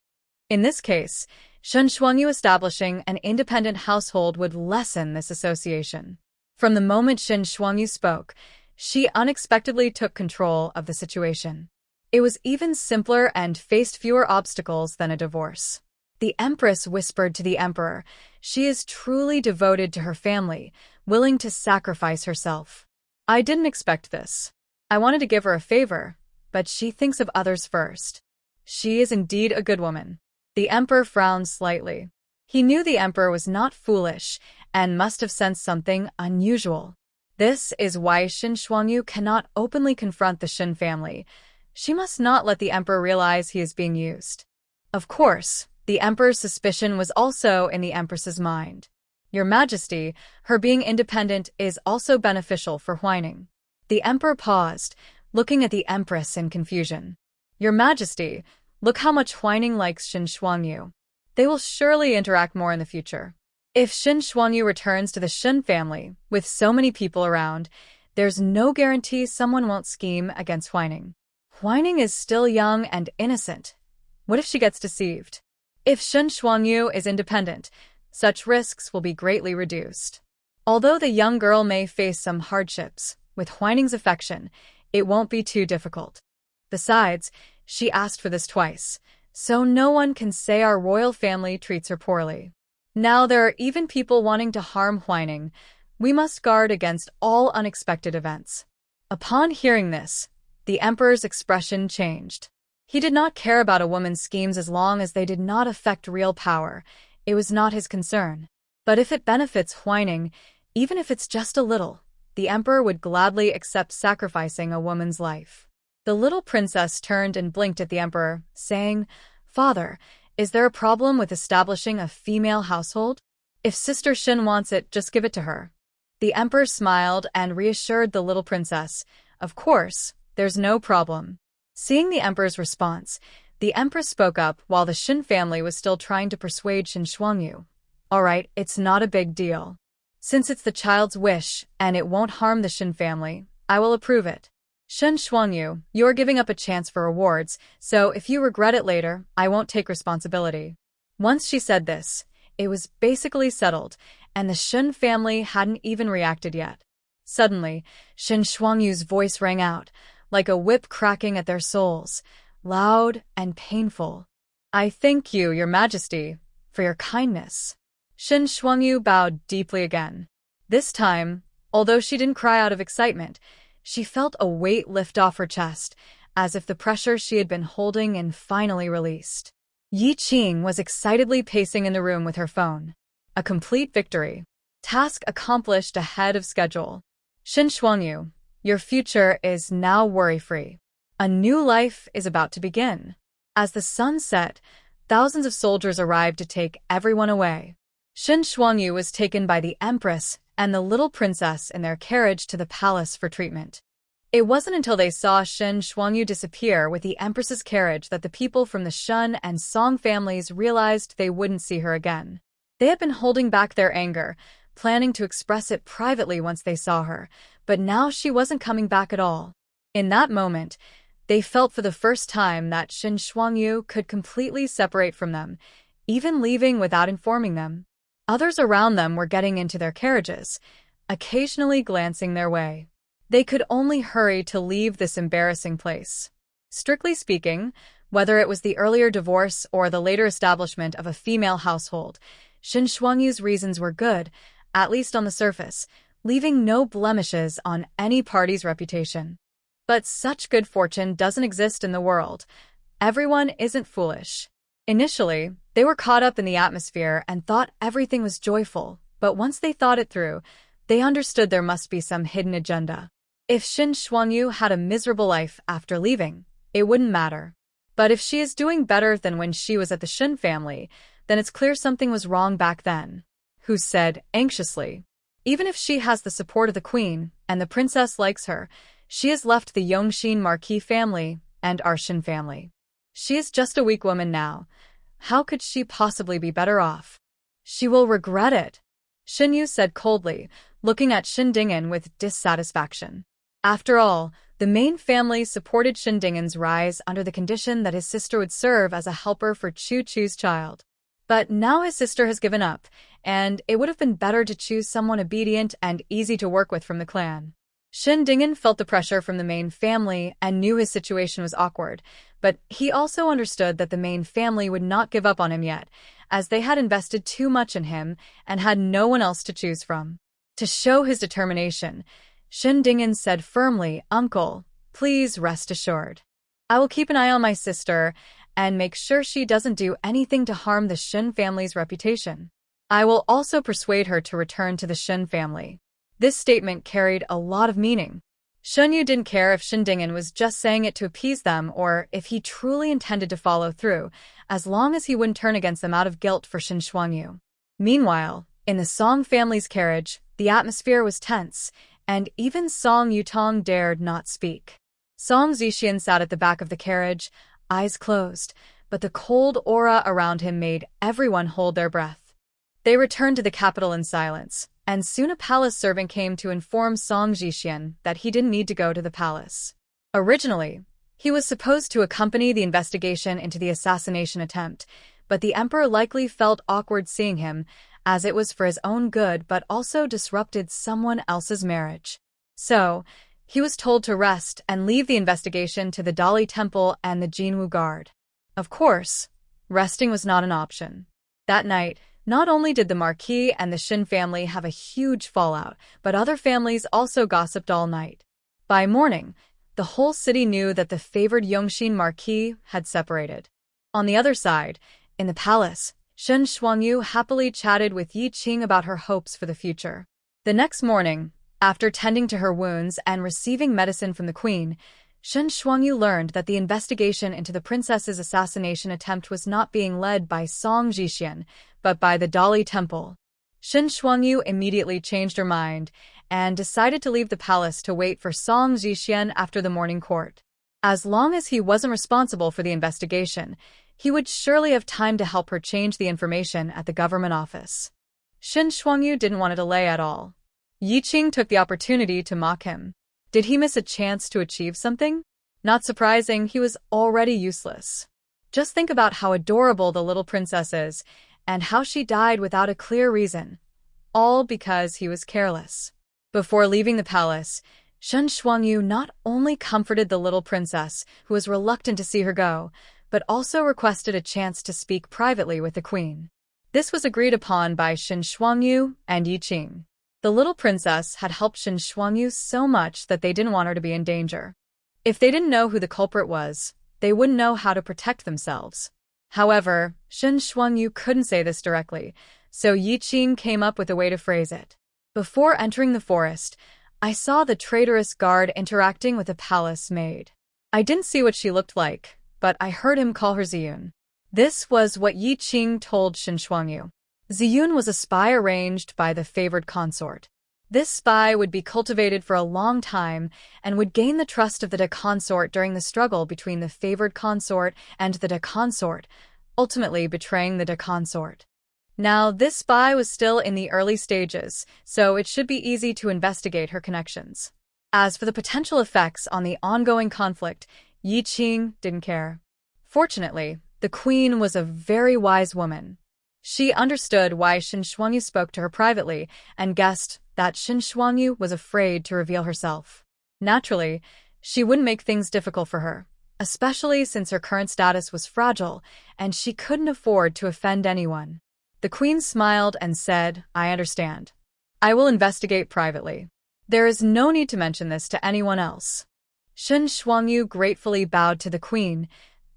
In this case, Shin Shuangyu establishing an independent household would lessen this association. From the moment Shin Shuangyu spoke, she unexpectedly took control of the situation. It was even simpler and faced fewer obstacles than a divorce. The Empress whispered to the Emperor, "She is truly devoted to her family, willing to sacrifice herself. I didn't expect this. I wanted to give her a favor, but she thinks of others first. She is indeed a good woman." The Emperor frowned slightly. He knew the Emperor was not foolish and must have sensed something unusual. This is why Shin Shuangyu cannot openly confront the Shin family. She must not let the Emperor realize he is being used. Of course, the Emperor's suspicion was also in the Empress's mind. "Your Majesty, her being independent is also beneficial for Huaining." The Emperor paused, looking at the Empress in confusion. "Your Majesty, look how much Huaining likes Shin Shuangyu. They will surely interact more in the future. If Shin Shuangyu returns to the Shin family, with so many people around, there's no guarantee someone won't scheme against Huaining. Huaining is still young and innocent. What if she gets deceived? If Shin Shuangyu is independent, such risks will be greatly reduced. Although the young girl may face some hardships, with Huaining's affection, it won't be too difficult. Besides, she asked for this twice, so no one can say our royal family treats her poorly. Now there are even people wanting to harm Huaining. We must guard against all unexpected events." Upon hearing this, the Emperor's expression changed. He did not care about a woman's schemes as long as they did not affect real power. It was not his concern. But if it benefits Huaining, even if it's just a little, the Emperor would gladly accept sacrificing a woman's life. The little princess turned and blinked at the Emperor, saying, "Father, is there a problem with establishing a female household? If Sister Shin wants it, just give it to her." The Emperor smiled and reassured the little princess, "Of course, there's no problem." Seeing the Emperor's response, the Empress spoke up while the Shin family was still trying to persuade Shin Shuangyu. "All right, it's not a big deal. Since it's the child's wish and it won't harm the Shin family, I will approve it. Shin Shuangyu, you're giving up a chance for rewards, so if you regret it later, I won't take responsibility." Once she said this, it was basically settled, and the Shin family hadn't even reacted yet. Suddenly, Shin Shuangyu's voice rang out, like a whip cracking at their souls, loud and painful. "I thank you, Your Majesty, for your kindness." Shin Shuangyu bowed deeply again. This time, although she didn't cry out of excitement, she felt a weight lift off her chest, as if the pressure she had been holding in finally released. Yi Qing was excitedly pacing in the room with her phone. A complete victory. Task accomplished ahead of schedule. Shin Shuangyu, your future is now worry-free. A new life is about to begin. As the sun set, thousands of soldiers arrived to take everyone away. Shin Shuangyu was taken by the Empress and the little princess in their carriage to the palace for treatment. It wasn't until they saw Shin Shuangyu disappear with the Empress's carriage that the people from the Shun and Song families realized they wouldn't see her again. They had been holding back their anger, planning to express it privately once they saw her, but now she wasn't coming back at all. In that moment, they felt for the first time that Shin Shuangyu could completely separate from them, even leaving without informing them. Others around them were getting into their carriages, occasionally glancing their way. They could only hurry to leave this embarrassing place. Strictly speaking, whether it was the earlier divorce or the later establishment of a female household, Shin Shuangyu's reasons were good, at least on the surface, leaving no blemishes on any party's reputation. But such good fortune doesn't exist in the world. Everyone isn't foolish. Initially, they were caught up in the atmosphere and thought everything was joyful, but once they thought it through, they understood there must be some hidden agenda. If Shin Shuangyu had a miserable life after leaving, it wouldn't matter. But if she is doing better than when she was at the Shin family, then it's clear something was wrong back then. Hu said anxiously. Even if she has the support of the queen, and the princess likes her, she has left the Yongxin Marquis family and our Shin family. She is just a weak woman now. How could she possibly be better off? She will regret it, Shin Yu said coldly, looking at Shin Dingen with dissatisfaction. After all, the main family supported Shin Dingen's rise under the condition that his sister would serve as a helper for Chu Chu's child. But now his sister has given up, and it would have been better to choose someone obedient and easy to work with from the clan. Shin Dingen felt the pressure from the main family and knew his situation was awkward, but he also understood that the main family would not give up on him yet, as they had invested too much in him and had no one else to choose from. To show his determination, Shin Dingen said firmly, "Uncle, please rest assured. I will keep an eye on my sister and make sure she doesn't do anything to harm the Shin family's reputation. I will also persuade her to return to the Shin family." This statement carried a lot of meaning. Shin Yu didn't care if Shin Dingen was just saying it to appease them or if he truly intended to follow through, as long as he wouldn't turn against them out of guilt for Shin Shuangyu. Meanwhile, in the Song family's carriage, the atmosphere was tense, and even Song Yutong dared not speak. Song Zixian sat at the back of the carriage, eyes closed, but the cold aura around him made everyone hold their breath. They returned to the capital in silence, and soon a palace servant came to inform Song Zixian that he didn't need to go to the palace. Originally, he was supposed to accompany the investigation into the assassination attempt, but the emperor likely felt awkward seeing him, as it was for his own good but also disrupted someone else's marriage. So, he was told to rest and leave the investigation to the Dali Temple and the Jinwu Guard. Of course, resting was not an option. That night, not only did the Marquis and the Shin family have a huge fallout, but other families also gossiped all night. By morning, the whole city knew that the favored Yongxin Marquis had separated. On the other side, in the palace, Shin Shuangyu happily chatted with Yi Qing about her hopes for the future. The next morning, after tending to her wounds and receiving medicine from the queen, Shin Shuangyu learned that the investigation into the princess's assassination attempt was not being led by Song Zixian, but by the Dali Temple. Shin Shuangyu immediately changed her mind and decided to leave the palace to wait for Song Zixian after the morning court. As long as he wasn't responsible for the investigation, he would surely have time to help her change the information at the government office. Shin Shuangyu didn't want to delay at all. Yi Qing took the opportunity to mock him. Did he miss a chance to achieve something? Not surprising, he was already useless. Just think about how adorable the little princess is, and how she died without a clear reason, all because he was careless. Before leaving the palace, Shin Shuangyu not only comforted the little princess, who was reluctant to see her go, but also requested a chance to speak privately with the queen. This was agreed upon by Shin Shuangyu and Yi Qing. The little princess had helped Shin Shuangyu so much that they didn't want her to be in danger. If they didn't know who the culprit was, they wouldn't know how to protect themselves. However, Shin Shuangyu couldn't say this directly, so Yi Qing came up with a way to phrase it. Before entering the forest, I saw the traitorous guard interacting with a palace maid. I didn't see what she looked like, but I heard him call her Ziyun. This was what Yi Qing told Shin Shuangyu. Ziyun was a spy arranged by the favored consort. This spy would be cultivated for a long time and would gain the trust of the de consort during the struggle between the favored consort and the de consort, ultimately betraying the de consort. Now, this spy was still in the early stages, so it should be easy to investigate her connections. As for the potential effects on the ongoing conflict, Yi Qing didn't care. Fortunately, the queen was a very wise woman. She understood why Shen Shuangyu spoke to her privately and guessed that Shen Shuangyu was afraid to reveal herself. Naturally, she wouldn't make things difficult for her, especially since her current status was fragile and she couldn't afford to offend anyone. The queen smiled and said, "I understand. I will investigate privately. There is no need to mention this to anyone else." Shen Shuangyu gratefully bowed to the queen,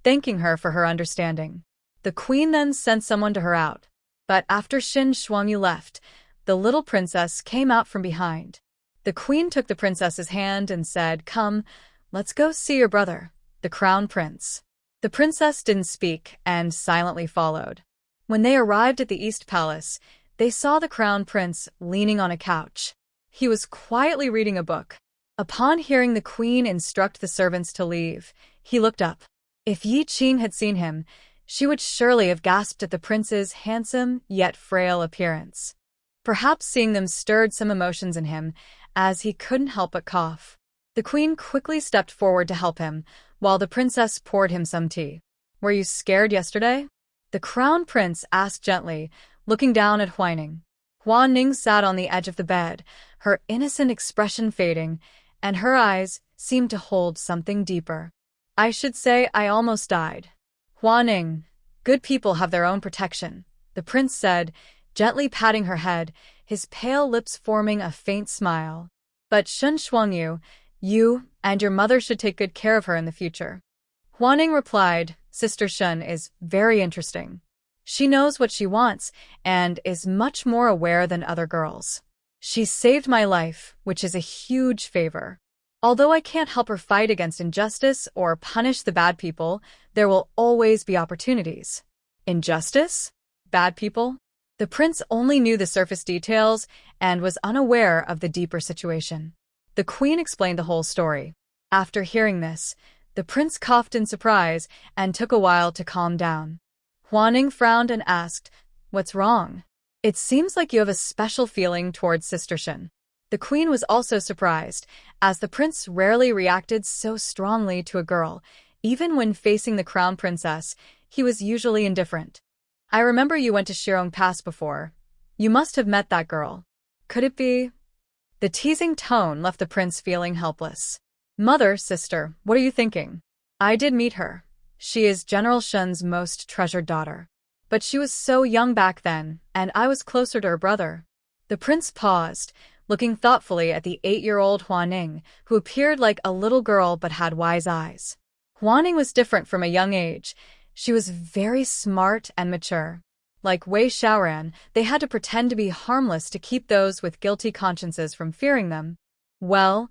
thanking her for her understanding. The queen then sent someone to her out. But after Shen Shuangyu left, the little princess came out from behind. The queen took the princess's hand and said, "Come, let's go see your brother, the crown prince." The princess didn't speak and silently followed. When they arrived at the East Palace, they saw the crown prince leaning on a couch. He was quietly reading a book. Upon hearing the queen instruct the servants to leave, he looked up. If Yi Qing had seen him, she would surely have gasped at the prince's handsome yet frail appearance. Perhaps seeing them stirred some emotions in him, as he couldn't help but cough. The queen quickly stepped forward to help him, while the princess poured him some tea. "Were you scared yesterday?" the crown prince asked gently, looking down at Huaining. Huaining sat on the edge of the bed, her innocent expression fading, and her eyes seemed to hold something deeper. "I should say I almost died." "Huaining, good people have their own protection," the prince said, gently patting her head, his pale lips forming a faint smile. "But Shen Shuangyu, you and your mother should take good care of her in the future." Huaining replied, "Sister Shen is very interesting. She knows what she wants and is much more aware than other girls. She saved my life, which is a huge favor. Although I can't help her fight against injustice or punish the bad people, there will always be opportunities." Injustice? Bad people? The prince only knew the surface details and was unaware of the deeper situation. The queen explained the whole story. After hearing this, the prince coughed in surprise and took a while to calm down. Huaining frowned and asked, "What's wrong? It seems like you have a special feeling towards Sister Shen." The queen was also surprised, as the prince rarely reacted so strongly to a girl. Even when facing the crown princess, he was usually indifferent. "I remember you went to Shirong Pass before. You must have met that girl. Could it be?" The teasing tone left the prince feeling helpless. "Mother, sister, what are you thinking? I did meet her. She is General Shen's most treasured daughter. But she was so young back then, and I was closer to her brother." The prince paused, looking thoughtfully at the 8-year-old Huaining, who appeared like a little girl but had wise eyes. Huaining was different from a young age. She was very smart and mature. Like Wei Xiaoran, they had to pretend to be harmless to keep those with guilty consciences from fearing them. "Well,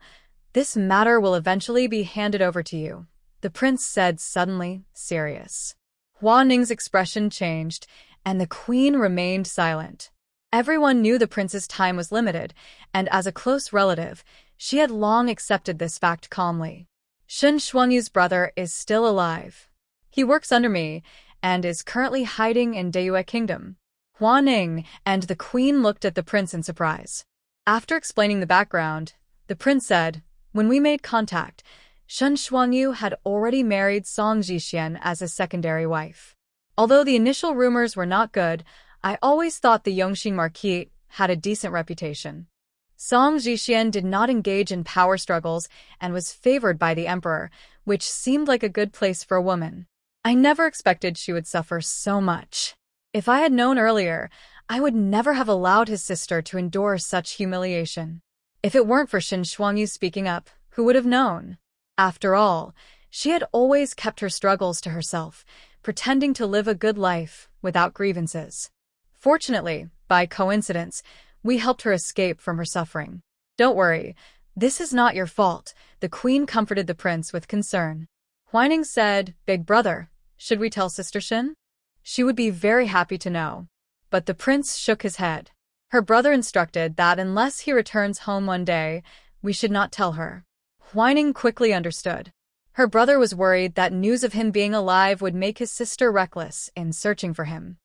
this matter will eventually be handed over to you," the prince said suddenly, serious. Huaning's expression changed, and the queen remained silent. Everyone knew the prince's time was limited, and as a close relative, she had long accepted this fact calmly. "Shen Shuangyu's brother is still alive. He works under me, and is currently hiding in Deyue Kingdom." Huaining and the queen looked at the prince in surprise. After explaining the background, the prince said, "When we made contact, Shen Shuangyu had already married Song Zhixian as a secondary wife. Although the initial rumors were not good, I always thought the Yongxin Marquis had a decent reputation. Song Zhixian did not engage in power struggles and was favored by the emperor, which seemed like a good place for a woman. I never expected she would suffer so much. If I had known earlier, I would never have allowed his sister to endure such humiliation. If it weren't for Shen Shuangyu speaking up, who would have known? After all, she had always kept her struggles to herself, pretending to live a good life without grievances. Fortunately, by coincidence, we helped her escape from her suffering. Don't worry, this is not your fault," the queen comforted the prince with concern. Huaining said, "Big brother, should we tell Sister Shen? She would be very happy to know." But the prince shook his head. Her brother instructed that unless he returns home one day, we should not tell her. Huaining quickly understood. Her brother was worried that news of him being alive would make his sister reckless in searching for him.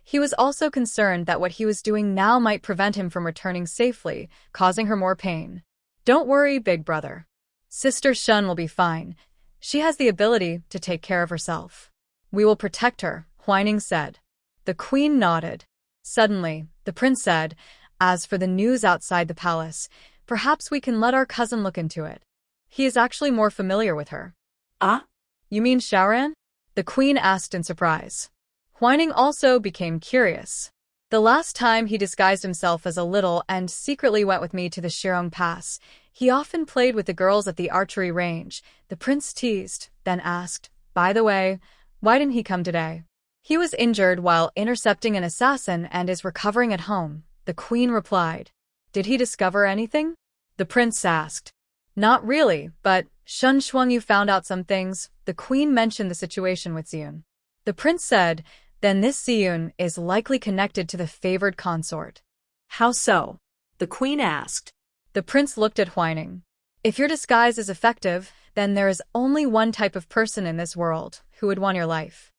He was also concerned that what he was doing now might prevent him from returning safely, causing her more pain. Don't worry, big brother. Sister Shun will be fine. She has the ability to take care of herself. We will protect her, Huining said. The queen nodded. Suddenly, the prince said, as for the news outside the palace, perhaps we can let our cousin look into it. He is actually more familiar with her. Ah? You mean Shaoran? The queen asked in surprise. Huining also became curious. The last time he disguised himself as a little and secretly went with me to the Shirong Pass, he often played with the girls at the archery range. The prince teased, then asked, by the way, why didn't he come today? He was injured while intercepting an assassin and is recovering at home, the queen replied. Did he discover anything? The prince asked. Not really, but Shun Shuangyu found out some things. The queen mentioned the situation with Ziyun. The prince said, then this Ziyun is likely connected to the favored consort. How so? The queen asked. The prince looked at Huining. If your disguise is effective, then there is only one type of person in this world who would want your life.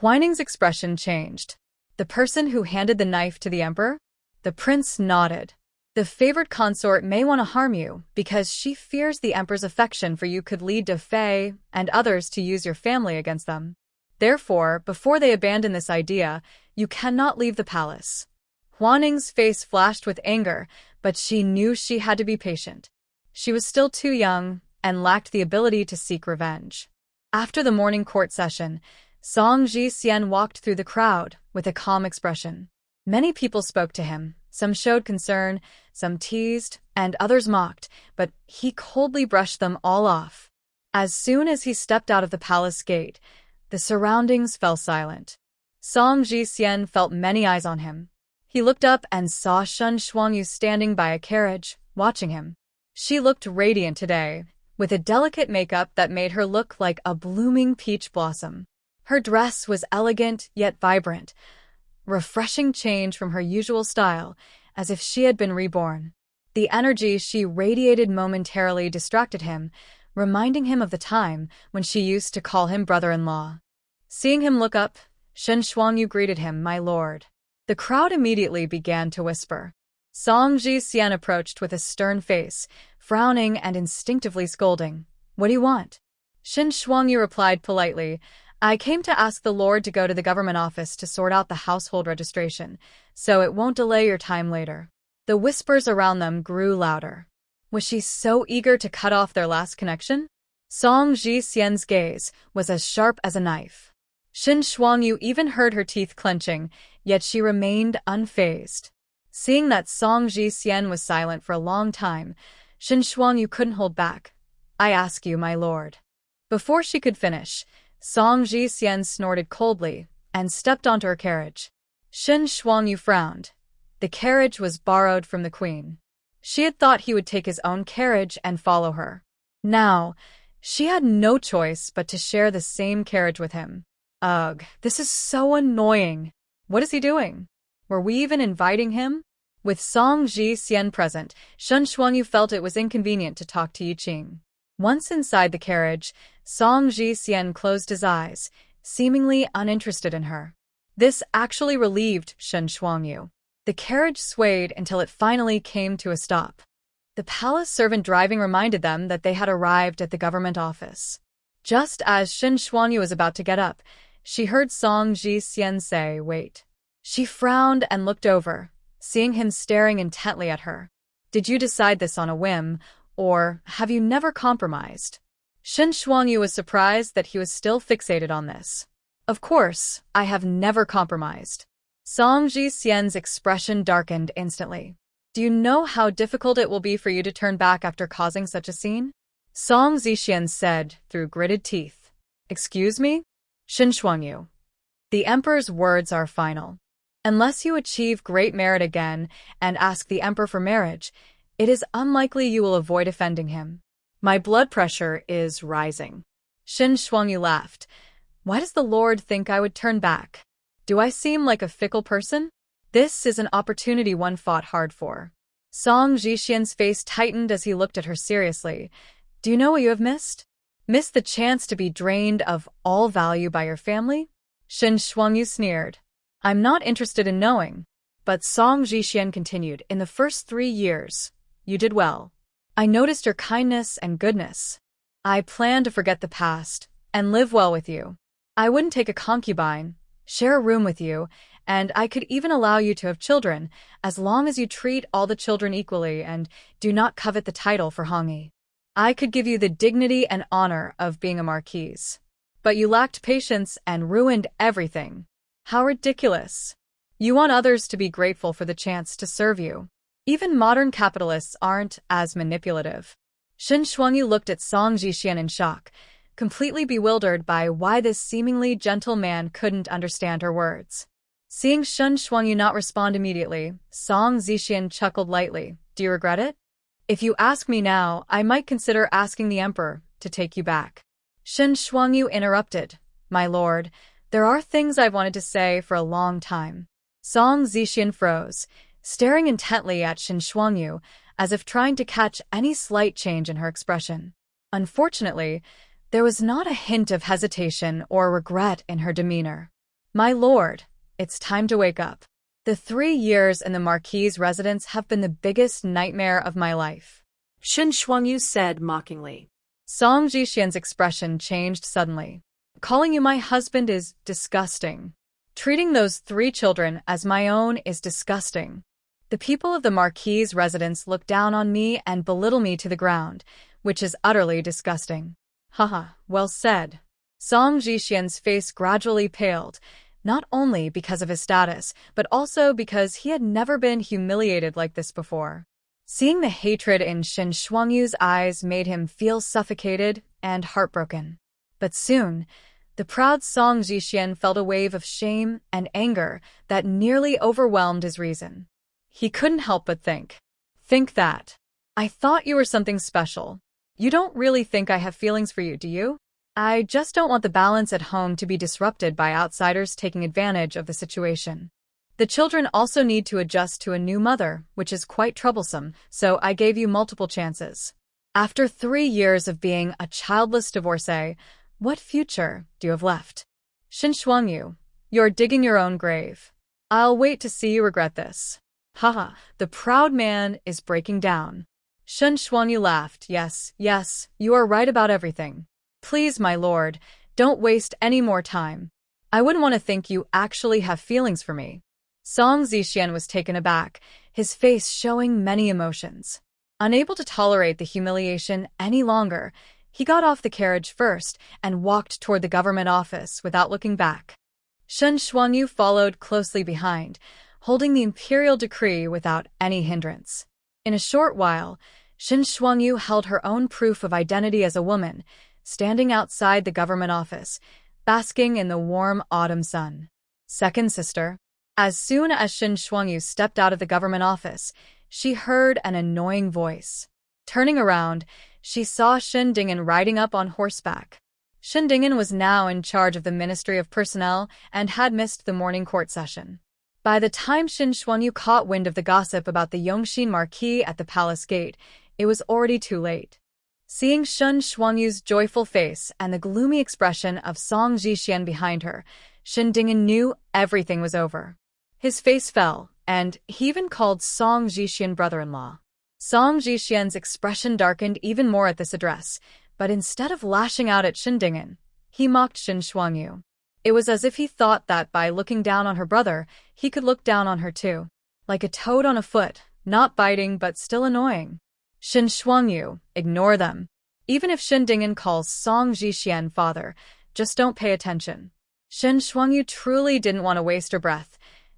Huining's expression changed. The person who handed the knife to the emperor? The prince nodded. The favored consort may want to harm you because she fears the emperor's affection for you could lead to Fei and others to use your family against them. Therefore, before they abandon this idea, you cannot leave the palace. Huaning's face flashed with anger, but she knew she had to be patient. She was still too young and lacked the ability to seek revenge. After the morning court session, Song Ji-hsien walked through the crowd with a calm expression. Many people spoke to him. Some showed concern, some teased, and others mocked, but he coldly brushed them all off. As soon as he stepped out of the palace gate, the surroundings fell silent. Song Ji-hsien felt many eyes on him. He looked up and saw Shun Shuangyu standing by a carriage, watching him. She looked radiant today, with a delicate makeup that made her look like a blooming peach blossom. Her dress was elegant yet vibrant, refreshing change from her usual style, as if she had been reborn. The energy she radiated momentarily distracted him, reminding him of the time when she used to call him brother-in-law. Seeing him look up, Shen Shuangyu greeted him, my lord. The crowd immediately began to whisper. Song Ji-hsien approached with a stern face, frowning and instinctively scolding. What do you want? Shen Shuangyu replied politely, I came to ask the Lord to go to the government office to sort out the household registration, so it won't delay your time later. The whispers around them grew louder. Was she so eager to cut off their last connection? Song Ji-hsien's gaze was as sharp as a knife. Shen Shuangyu even heard her teeth clenching, yet she remained unfazed. Seeing that Song Ji-hsien was silent for a long time, Shen Shuangyu couldn't hold back. I ask you, my lord. Before she could finish, Song Ji-hsien snorted coldly and stepped onto her carriage. Shen Shuangyu frowned. The carriage was borrowed from the queen. She had thought he would take his own carriage and follow her. Now, she had no choice but to share the same carriage with him. Ugh, this is so annoying. What is he doing? Were we even inviting him? With Song Ji-hsien present, Shen Shuangyu felt it was inconvenient to talk to Yiqing. Once inside the carriage, Song Ji-hsien closed his eyes, seemingly uninterested in her. This actually relieved Shen Shuangyu. The carriage swayed until it finally came to a stop. The palace servant driving reminded them that they had arrived at the government office. Just as Shen Shuangyu was about to get up, she heard Song Ji-hsien say, wait. She frowned and looked over, seeing him staring intently at her. Did you decide this on a whim, or have you never compromised? Shen Shuangyu was surprised that he was still fixated on this. Of course, I have never compromised. Song Ji-hsien's expression darkened instantly. Do you know how difficult it will be for you to turn back after causing such a scene? Song Ji-hsien said through gritted teeth. Excuse me? Shen Shuangyu. The emperor's words are final. Unless you achieve great merit again and ask the emperor for marriage, it is unlikely you will avoid offending him. My blood pressure is rising. Shen Shuangyu laughed. Why does the Lord think I would turn back? Do I seem like a fickle person? This is an opportunity one fought hard for. Song Ji-hsien's face tightened as he looked at her seriously. Do you know what you have missed? Missed the chance to be drained of all value by your family? Shen Shuangyu sneered. I'm not interested in knowing. But Song Jixian continued, in the first 3 years, you did well. I noticed your kindness and goodness. I plan to forget the past and live well with you. I wouldn't take a concubine, share a room with you, and I could even allow you to have children, as long as you treat all the children equally and do not covet the title for Hongyi. I could give you the dignity and honor of being a marquise. But you lacked patience and ruined everything. How ridiculous. You want others to be grateful for the chance to serve you. Even modern capitalists aren't as manipulative. Shen Shuangyu looked at Song Jixian in shock, completely bewildered by why this seemingly gentle man couldn't understand her words. Seeing Shen Shuangyu not respond immediately, Song Jixian chuckled lightly. Do you regret it? If you ask me now, I might consider asking the emperor to take you back. Shen Shuangyu interrupted. My lord, there are things I've wanted to say for a long time. Song Jixian froze, staring intently at Shen Shuangyu, as if trying to catch any slight change in her expression. Unfortunately, there was not a hint of hesitation or regret in her demeanor. My lord, it's time to wake up. The 3 years in the Marquis's residence have been the biggest nightmare of my life. Shen Shuangyu said mockingly. Song Jixian's expression changed suddenly. Calling you my husband is disgusting. Treating those 3 children as my own is disgusting. The people of the Marquis's residence look down on me and belittle me to the ground, which is utterly disgusting. Haha, well said. Song Jixian's face gradually paled, not only because of his status, but also because he had never been humiliated like this before. Seeing the hatred in Shen Shuangyu's eyes made him feel suffocated and heartbroken. But soon, the proud Song Jixian felt a wave of shame and anger that nearly overwhelmed his reason. He couldn't help but think. Think that. I thought you were something special. You don't really think I have feelings for you, do you? I just don't want the balance at home to be disrupted by outsiders taking advantage of the situation. The children also need to adjust to a new mother, which is quite troublesome, so I gave you multiple chances. After 3 years of being a childless divorcee, what future do you have left? Shen Shuangyu, you're digging your own grave. I'll wait to see you regret this. Haha, the proud man is breaking down. Shen Shuangyu laughed. Yes, you are right about everything. Please, my lord, don't waste any more time. I wouldn't want to think you actually have feelings for me. Song Jixian was taken aback, his face showing many emotions. Unable to tolerate the humiliation any longer, he got off the carriage first and walked toward the government office without looking back. Shen Shuangyu followed closely behind, holding the imperial decree without any hindrance. In a short while, Shen Shuangyu held her own proof of identity as a woman, standing outside the government office, basking in the warm autumn sun. Second sister. As soon as Shen Shuangyu stepped out of the government office, she heard an annoying voice. Turning around, she saw Shen Dingen riding up on horseback. Shen Dingen was now in charge of the Ministry of Personnel and had missed the morning court session. By the time Shen Shuangyu caught wind of the gossip about the Yongxin Marquis at the palace gate, it was already too late. Seeing Shen Shuangyu's joyful face and the gloomy expression of Song Jixian behind her, Shen Dingen knew everything was over. His face fell, and he even called Song Jixian brother-in-law. Song Jixian's expression darkened even more at this address, but instead of lashing out at Shen Dingen, he mocked Shen Shuangyu. It was as if he thought that by looking down on her brother, he could look down on her too. Like a toad on a foot, not biting but still annoying. Shen Shuangyu, ignore them. Even if Shen Dingen calls Song Jixian father, just don't pay attention. Shen Shuangyu truly didn't want to waste her breath.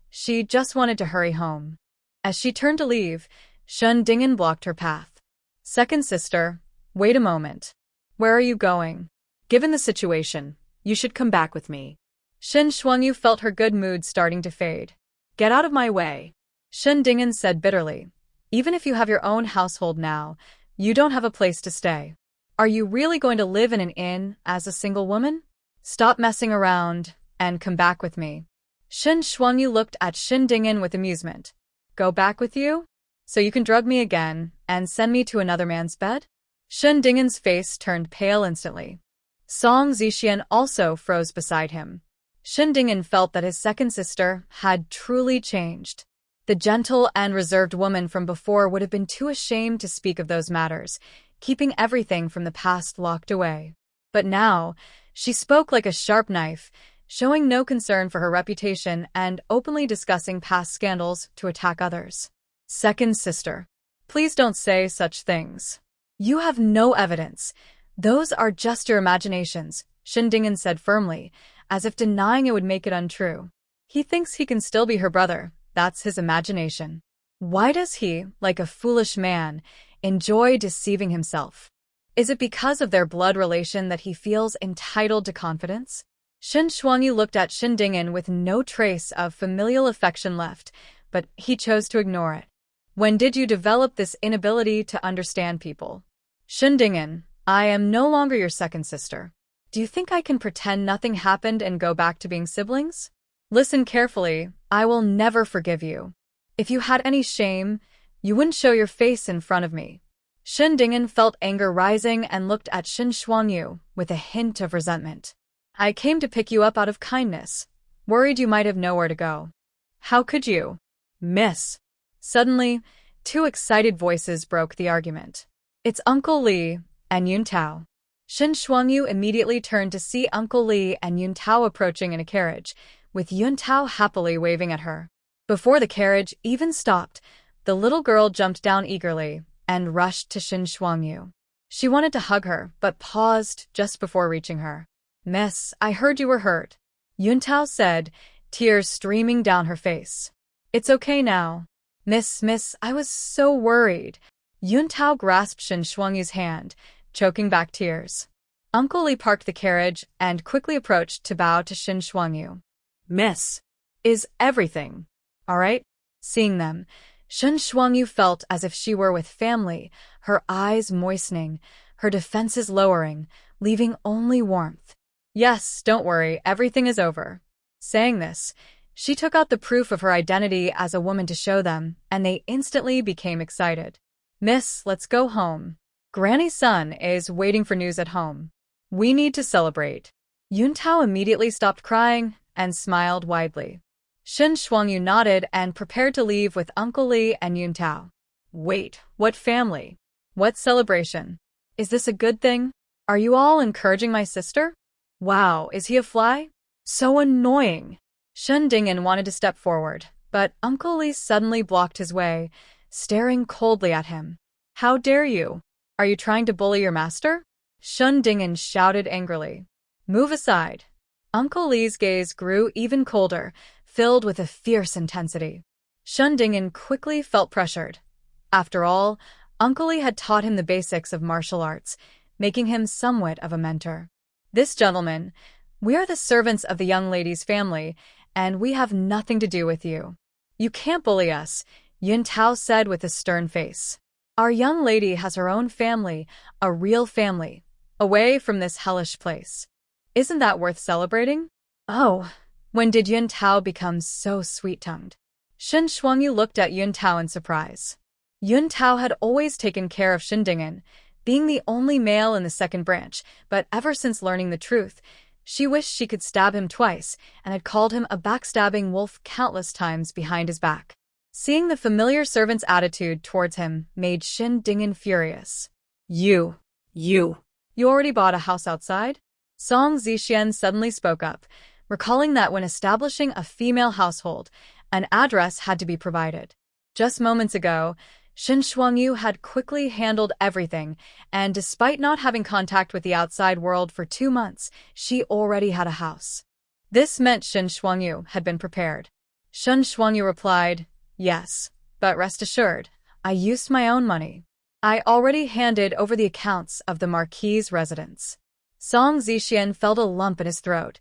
She just wanted to hurry home. As she turned to leave, Shen Dingen blocked her path. Second sister, wait a moment. Where are you going? Given the situation, you should come back with me. Shen Shuangyu felt her good mood starting to fade. Get out of my way. Shen Dingen said bitterly. Even if you have your own household now, you don't have a place to stay. Are you really going to live in an inn as a single woman? Stop messing around and come back with me. Shen Shuangyu looked at Shen Dingen with amusement. Go back with you? So you can drug me again and send me to another man's bed? Shen Dingen's face turned pale instantly. Song Jixian also froze beside him. Shin Dingin felt that his second sister had truly changed. The gentle and reserved woman from before would have been too ashamed to speak of those matters, keeping everything from the past locked away. But now, she spoke like a sharp knife, showing no concern for her reputation and openly discussing past scandals to attack others. Second sister. Please don't say such things. You have no evidence. Those are just your imaginations, Shin Dingin said firmly, as if denying it would make it untrue. He thinks he can still be her brother. That's his imagination. Why does he, like a foolish man, enjoy deceiving himself? Is it because of their blood relation that he feels entitled to confidence? Shin Shuangyu looked at Shin Dingin with no trace of familial affection left, but he chose to ignore it. When did you develop this inability to understand people? Shin Dingin, I am no longer your second sister. Do you think I can pretend nothing happened and go back to being siblings? Listen carefully, I will never forgive you. If you had any shame, you wouldn't show your face in front of me. Shin Dingin felt anger rising and looked at Shin Shuangyu with a hint of resentment. I came to pick you up out of kindness, worried you might have nowhere to go. How could you? Miss. Suddenly, two excited voices broke the argument. It's Uncle Lee and Yun Tao. Shin Shuangyu immediately turned to see Uncle Lee and Yun Tao approaching in a carriage, with Yun Tao happily waving at her. Before the carriage even stopped, the little girl jumped down eagerly and rushed to Shin Shuangyu. She wanted to hug her, but paused just before reaching her. Miss, I heard you were hurt, Yun Tao said, tears streaming down her face. It's okay now. Miss, I was so worried. Yun Tao grasped Shin Shuangyu's hand, choking back tears. Uncle Lee parked the carriage and quickly approached to bow to Shin Shuangyu. Miss, is everything all right? Seeing them, Shin Shuangyu felt as if she were with family, her eyes moistening, her defenses lowering, leaving only warmth. Yes, don't worry, everything is over. Saying this, she took out the proof of her identity as a woman to show them, and they instantly became excited. Miss, let's go home. Granny's son is waiting for news at home. We need to celebrate. Yun Tao immediately stopped crying and smiled widely. Shin Shuangyu nodded and prepared to leave with Uncle Lee and Yun Tao. Wait, what family? What celebration? Is this a good thing? Are you all encouraging my sister? Wow, is he a fly? So annoying. Shin Dingin wanted to step forward, but Uncle Lee suddenly blocked his way, staring coldly at him. How dare you? Are you trying to bully your master? Shin Dingin shouted angrily. Move aside. Uncle Lee's gaze grew even colder, filled with a fierce intensity. Shin Dingin quickly felt pressured. After all, Uncle Lee had taught him the basics of martial arts, making him somewhat of a mentor. This gentleman, we are the servants of the young lady's family, and we have nothing to do with you. You can't bully us, Yun Tao said with a stern face. Our young lady has her own family, a real family, away from this hellish place. Isn't that worth celebrating? Oh, when did Yun Tao become so sweet-tongued? Shin Shuangyu looked at Yun Tao in surprise. Yun Tao had always taken care of Shin Dingin, being the only male in the second branch, but ever since learning the truth, she wished she could stab him twice and had called him a backstabbing wolf countless times behind his back. Seeing the familiar servant's attitude towards him made Shin Dingin furious. You already bought a house outside? Song Zixian suddenly spoke up, recalling that when establishing a female household, an address had to be provided. Just moments ago, Shin Shuangyu had quickly handled everything, and despite not having contact with the outside world for 2 months, she already had a house. This meant Shin Shuangyu had been prepared. Shin Shuangyu replied, Yes, but rest assured, I used my own money. I already handed over the accounts of the Marquis's residence. Song Zixian felt a lump in his throat.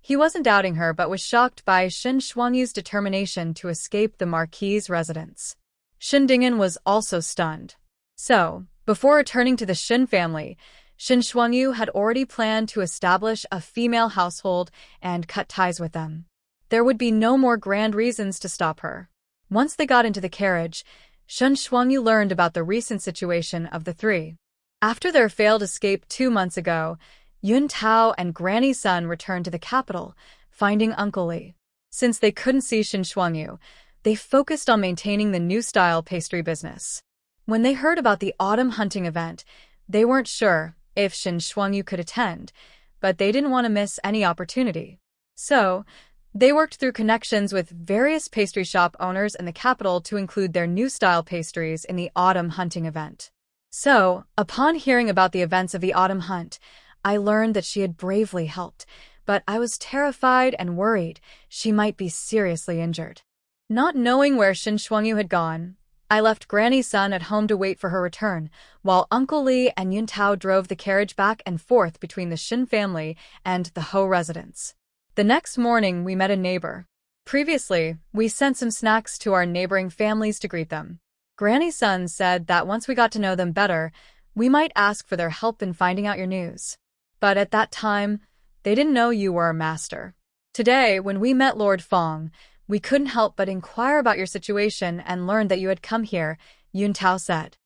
He wasn't doubting her but was shocked by Shin Shuangyu's determination to escape the Marquis's residence. Shin Dingin was also stunned. So, before returning to the Shin family, Shin Shuangyu had already planned to establish a female household and cut ties with them. There would be no more grand reasons to stop her. Once they got into the carriage, Shin Shuangyu learned about the recent situation of the three. After their failed escape 2 months ago, Yun Tao and Granny's son returned to the capital, finding Uncle Lee. Since they couldn't see Shin Shuangyu, they focused on maintaining the new-style pastry business. When they heard about the autumn hunting event, they weren't sure if Shin Shuangyu could attend, but they didn't want to miss any opportunity. So, they worked through connections with various pastry shop owners in the capital to include their new-style pastries in the autumn hunting event. So, upon hearing about the events of the autumn hunt, I learned that she had bravely helped, but I was terrified and worried she might be seriously injured. Not knowing where Shin Shuangyu had gone, I left Granny Sun at home to wait for her return, while Uncle Lee and Yun Tao drove the carriage back and forth between the Shin family and the Ho residence. The next morning, we met a neighbor. Previously, we sent some snacks to our neighboring families to greet them. Granny Sun said that once we got to know them better, we might ask for their help in finding out your news. But at that time, they didn't know you were a master. Today, when we met Lord Fong, we couldn't help but inquire about your situation and learned that you had come here, Yun Tao said.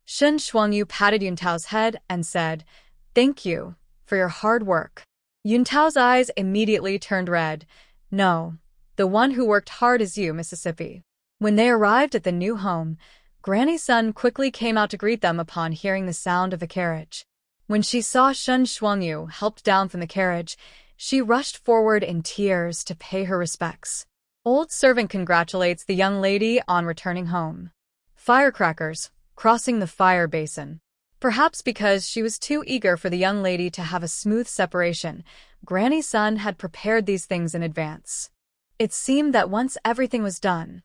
Shin Shuangyu patted Yun Tao's head and said, "Thank you for your hard work." Yun Tao's eyes immediately turned red. "No, the one who worked hard is you, Mississippi." When they arrived at the new home, Granny Sun quickly came out to greet them upon hearing the sound of the carriage. When she saw Shin Shuangyu helped down from the carriage, she rushed forward in tears to pay her respects. Old servant congratulates the young lady on returning home. Firecrackers, crossing the fire basin. Perhaps because she was too eager for the young lady to have a smooth separation, Granny Sun had prepared these things in advance. It seemed that once everything was done,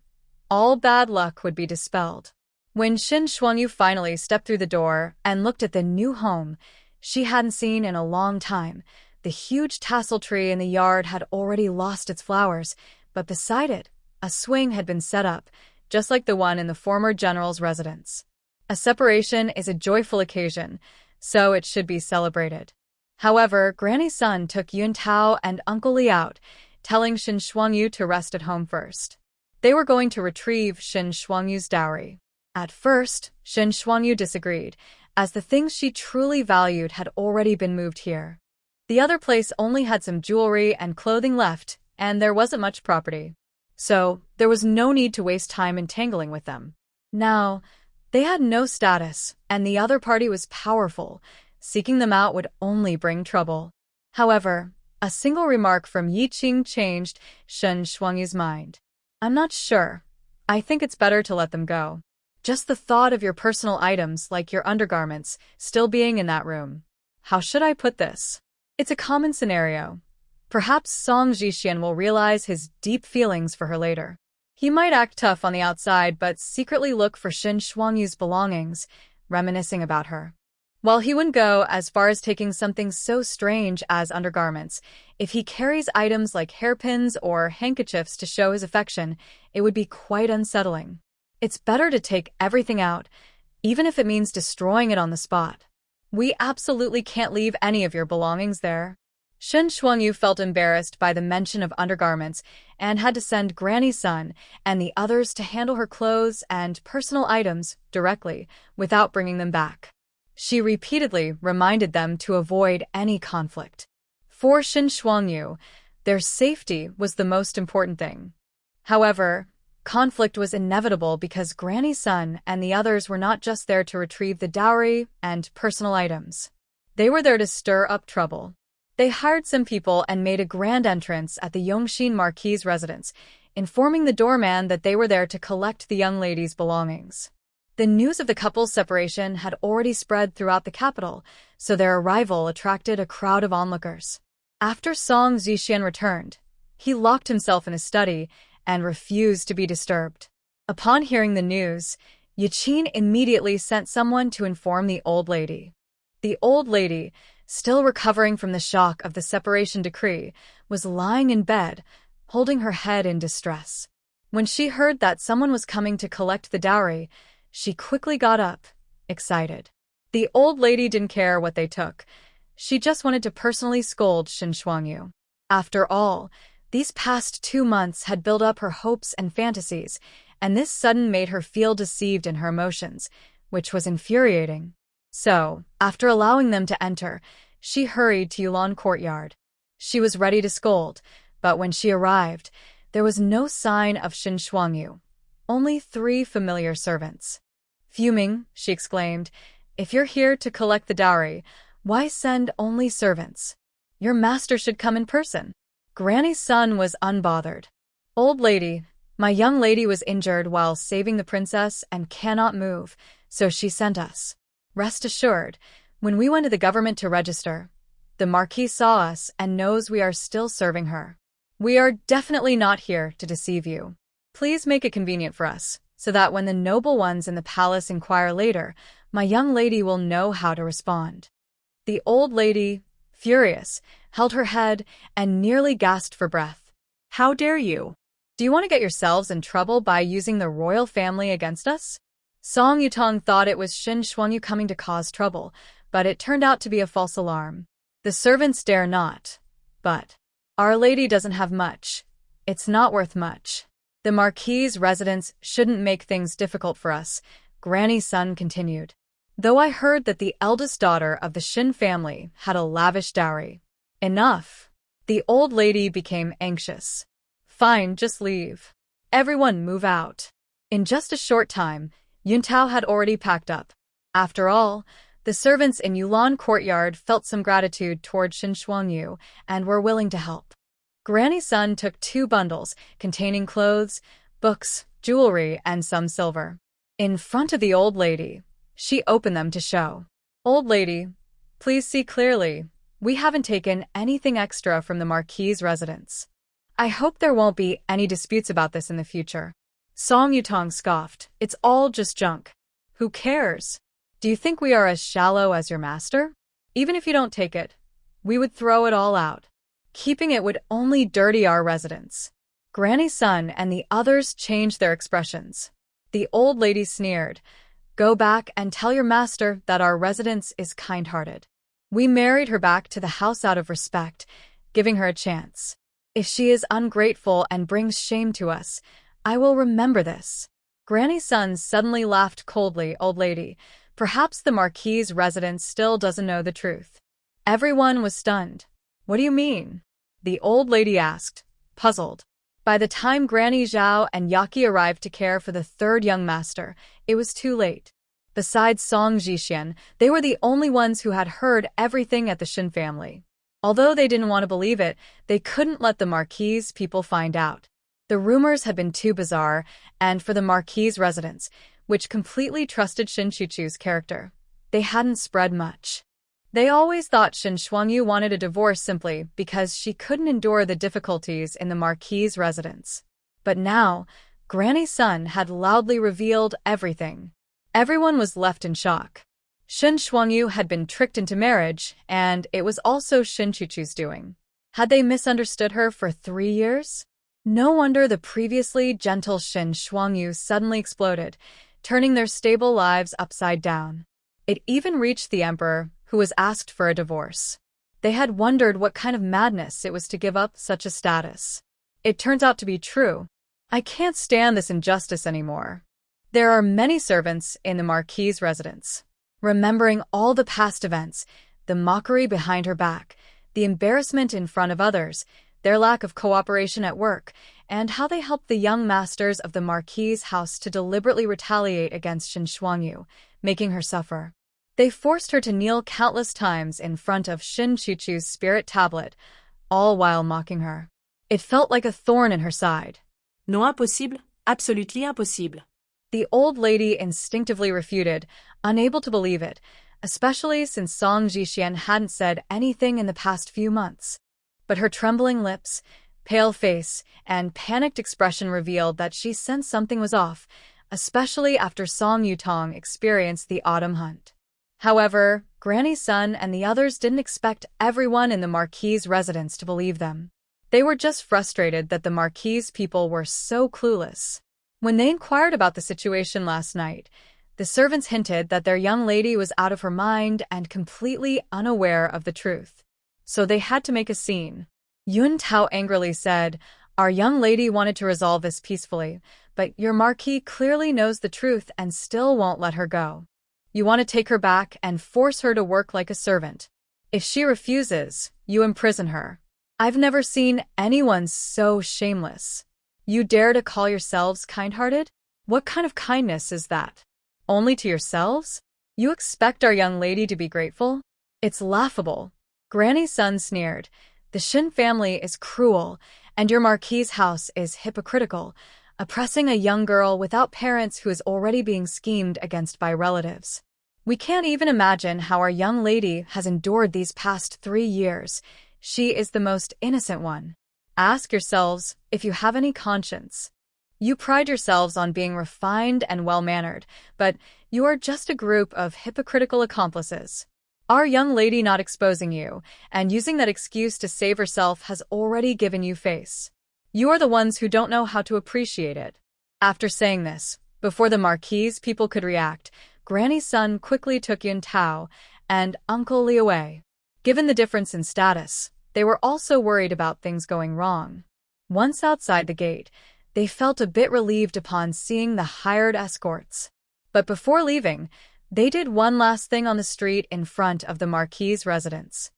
all bad luck would be dispelled. When Shin Shuangyu finally stepped through the door and looked at the new home she hadn't seen in a long time, the huge tassel tree in the yard had already lost its flowers, but beside it, a swing had been set up, just like the one in the former general's residence. A separation is a joyful occasion, so it should be celebrated. However, Granny Sun took Yun Tao and Uncle Lee out, telling Shin Shuangyu to rest at home first. They were going to retrieve Shin Shuangyu's dowry. At first, Shin Shuangyu disagreed, as the things she truly valued had already been moved here. The other place only had some jewelry and clothing left, and there wasn't much property. So, there was no need to waste time entangling with them. Now, they had no status, and the other party was powerful. Seeking them out would only bring trouble. However, a single remark from Yi Qing changed Shin Shuangyu's mind. "I'm not sure. I think it's better to let them go. Just the thought of your personal items, like your undergarments, still being in that room. How should I put this? It's a common scenario. Perhaps Song Jixian will realize his deep feelings for her later. He might act tough on the outside but secretly look for Shin Shuangyu's belongings, reminiscing about her. While he wouldn't go as far as taking something so strange as undergarments, if he carries items like hairpins or handkerchiefs to show his affection, it would be quite unsettling. It's better to take everything out, even if it means destroying it on the spot. We absolutely can't leave any of your belongings there." Shin Shuangyu felt embarrassed by the mention of undergarments and had to send Granny Sun and the others to handle her clothes and personal items directly without bringing them back. She repeatedly reminded them to avoid any conflict. For Shin Shuangyu, their safety was the most important thing. However, conflict was inevitable because Granny Sun and the others were not just there to retrieve the dowry and personal items. They were there to stir up trouble. They hired some people and made a grand entrance at the Yongxin Marquis's residence, informing the doorman that they were there to collect the young lady's belongings. The news of the couple's separation had already spread throughout the capital, so their arrival attracted a crowd of onlookers. After Song Zixian returned, he locked himself in his study and refused to be disturbed. Upon hearing the news, Yaqin immediately sent someone to inform the old lady. The old lady, still recovering from the shock of the separation decree, was lying in bed, holding her head in distress. When she heard that someone was coming to collect the dowry, she quickly got up, excited. The old lady didn't care what they took. She just wanted to personally scold Shin Shuangyu. After all, these past 2 months had built up her hopes and fantasies, and this sudden made her feel deceived in her emotions, which was infuriating. So, after allowing them to enter, she hurried to Yulan Courtyard. She was ready to scold, But when she arrived, there was no sign of Shin Shuangyu, only 3 familiar servants. Fuming, she exclaimed, "If you're here to collect the dowry, why send only servants? Your master should come in person." Granny's son was unbothered. "Old lady, my young lady was injured while saving the princess and cannot move, so she sent us. Rest assured, when we went to the government to register, the Marquis saw us and knows we are still serving her. We are definitely not here to deceive you. Please make it convenient for us, so that when the noble ones in the palace inquire later, my young lady will know how to respond." The old lady, furious, held her head and nearly gasped for breath. "How dare you? "Do you want to get yourselves in trouble by using the royal family against us?" Song Yutong thought it was Shin Shuangyu coming to cause trouble, but it turned out to be a false alarm. "The servants dare not. But Our Lady doesn't have much. It's not worth much. The Marquis's residence shouldn't make things difficult for us," Granny's son continued. "Though I heard that the eldest daughter of the Shin family had a lavish dowry." "Enough." The old lady became anxious. "Fine, just leave. Everyone move out." In just a short time, Yuntao had already packed up. After all, the servants in Yulan courtyard felt some gratitude toward Shin Shuangyu and were willing to help. Granny's son took 2 bundles containing clothes, books, jewelry, and some silver. In front of the old lady, she opened them to show. "Old lady, please see clearly. We haven't taken anything extra from the Marquis's residence. I hope there won't be any disputes about this in the future." Song Yutong scoffed. "It's all just junk. Who cares? Do you think we are as shallow as your master? Even if you don't take it, we would throw it all out. Keeping it would only dirty our residence." Granny's son and the others changed their expressions. The old lady sneered. "Go back and tell your master that our residence is kind-hearted. We married her back to the house out of respect, giving her a chance. If she is ungrateful and brings shame to us, I will remember this." Granny's son suddenly laughed coldly. "Old lady, perhaps the Marquis's residence still doesn't know the truth." Everyone was stunned. "What do you mean?" the old lady asked, puzzled. By the time Granny Zhao and Yaki arrived to care for the 3rd young master, it was too late. Besides Song Jixian, they were the only ones who had heard everything at the Shin family. Although they didn't want to believe it, they couldn't let the Marquis's people find out. The rumors had been too bizarre, and for the Marquis's residence, which completely trusted Shin Chuchu's character, they hadn't spread much. They always thought Shin Shuangyu wanted a divorce simply because she couldn't endure the difficulties in the Marquis's residence. But now, Granny's son had loudly revealed everything. Everyone was left in shock. Shin Shuangyu had been tricked into marriage, and it was also Shin Chuchu's doing. Had they misunderstood her for 3 years? No wonder the previously gentle Shin Shuangyu suddenly exploded, turning their stable lives upside down. It even reached the emperor, who was asked for a divorce. They had wondered what kind of madness it was to give up such a status. It turns out to be true. "I can't stand this injustice anymore." There are many servants in the Marquis's residence. Remembering all the past events, the mockery behind her back, the embarrassment in front of others, their lack of cooperation at work, and how they helped the young masters of the Marquis's house to deliberately retaliate against Shin Shuangyu, making her suffer. They forced her to kneel countless times in front of Shin Chuchu's spirit tablet, all while mocking her. It felt like a thorn in her side. "Non, impossible, absolutely impossible." The old lady instinctively refuted, unable to believe it, especially since Song Jixian hadn't said anything in the past few months. But her trembling lips, pale face, and panicked expression revealed that she sensed something was off, especially after Song Yutong experienced the autumn hunt. However, Granny's son and the others didn't expect everyone in the Marquis's residence to believe them. They were just frustrated that the Marquis's people were so clueless. When they inquired about the situation last night, the servants hinted that their young lady was out of her mind and completely unaware of the truth. So they had to make a scene. Yun Tao angrily said, "Our young lady wanted to resolve this peacefully, but your Marquis clearly knows the truth and still won't let her go. You want to take her back and force her to work like a servant. If she refuses, you imprison her. I've never seen anyone so shameless. You dare to call yourselves kind-hearted? What kind of kindness is that? Only to yourselves? You expect our young lady to be grateful? It's laughable. Granny's son sneered. The Shin family is cruel, and your marquis's house is hypocritical, oppressing a young girl without parents who is already being schemed against by relatives. We can't even imagine how our young lady has endured these past 3 years. She is the most innocent one. Ask yourselves if you have any conscience. You pride yourselves on being refined and well-mannered, but you are just a group of hypocritical accomplices. Our young lady not exposing you and using that excuse to save herself has already given you face. You are the ones who don't know how to appreciate it. After saying this, before the marquise people could react, Granny's son quickly took Yun Tao and Uncle Li away. Given the difference in status, they were also worried about things going wrong. Once outside the gate, they felt a bit relieved upon seeing the hired escorts. But before leaving, they did one last thing on the street in front of the marquis's residence.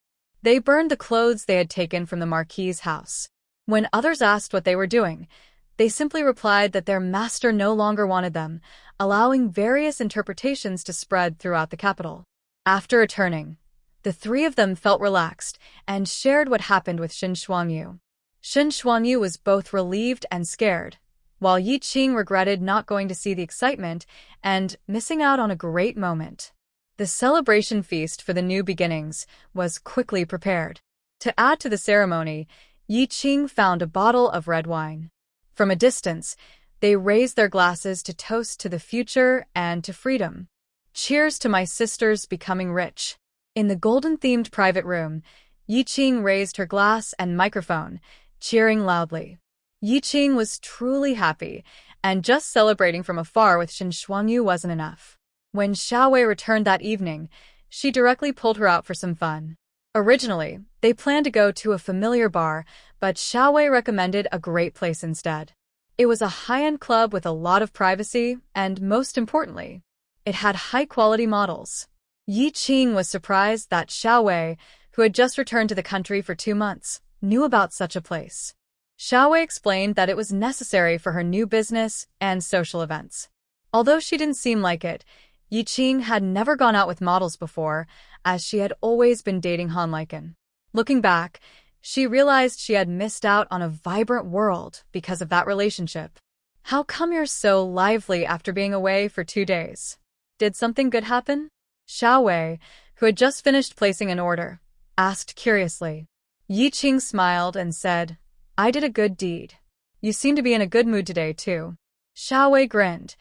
They burned the clothes they had taken from the marquis's house. When others asked what they were doing, they simply replied that their master no longer wanted them, allowing various interpretations to spread throughout the capital. After returning, the 3 of them felt relaxed and shared what happened with Shin Shuangyu. Shin Shuangyu was both relieved and scared, while Yi Qing regretted not going to see the excitement and missing out on a great moment. The celebration feast for the new beginnings was quickly prepared. To add to the ceremony, Yi Qing found a bottle of red wine. From a distance, they raised their glasses to toast to the future and to freedom. Cheers to my sisters becoming rich. In the golden-themed private room, Yi Qing raised her glass and microphone, cheering loudly. Yi Qing was truly happy, and just celebrating from afar with Shin Shuangyu wasn't enough. When Xiaowei returned that evening, she directly pulled her out for some fun. Originally, they planned to go to a familiar bar, but Xiaowei recommended a great place instead. It was a high-end club with a lot of privacy, and most importantly, it had high-quality models. Yi Qing was surprised that Xiaowei, who had just returned to the country for 2 months, knew about such a place. Xiaowei explained that it was necessary for her new business and social events. Although she didn't seem like it, Yi Qing had never gone out with models before, as she had always been dating Han Lichen. Looking back, she realized she had missed out on a vibrant world because of that relationship. How come you're so lively after being away for 2 days? Did something good happen? Xiaowei, who had just finished placing an order, asked curiously. Yi Qing smiled and said, I did a good deed. You seem to be in a good mood today, too. Xiaowei grinned.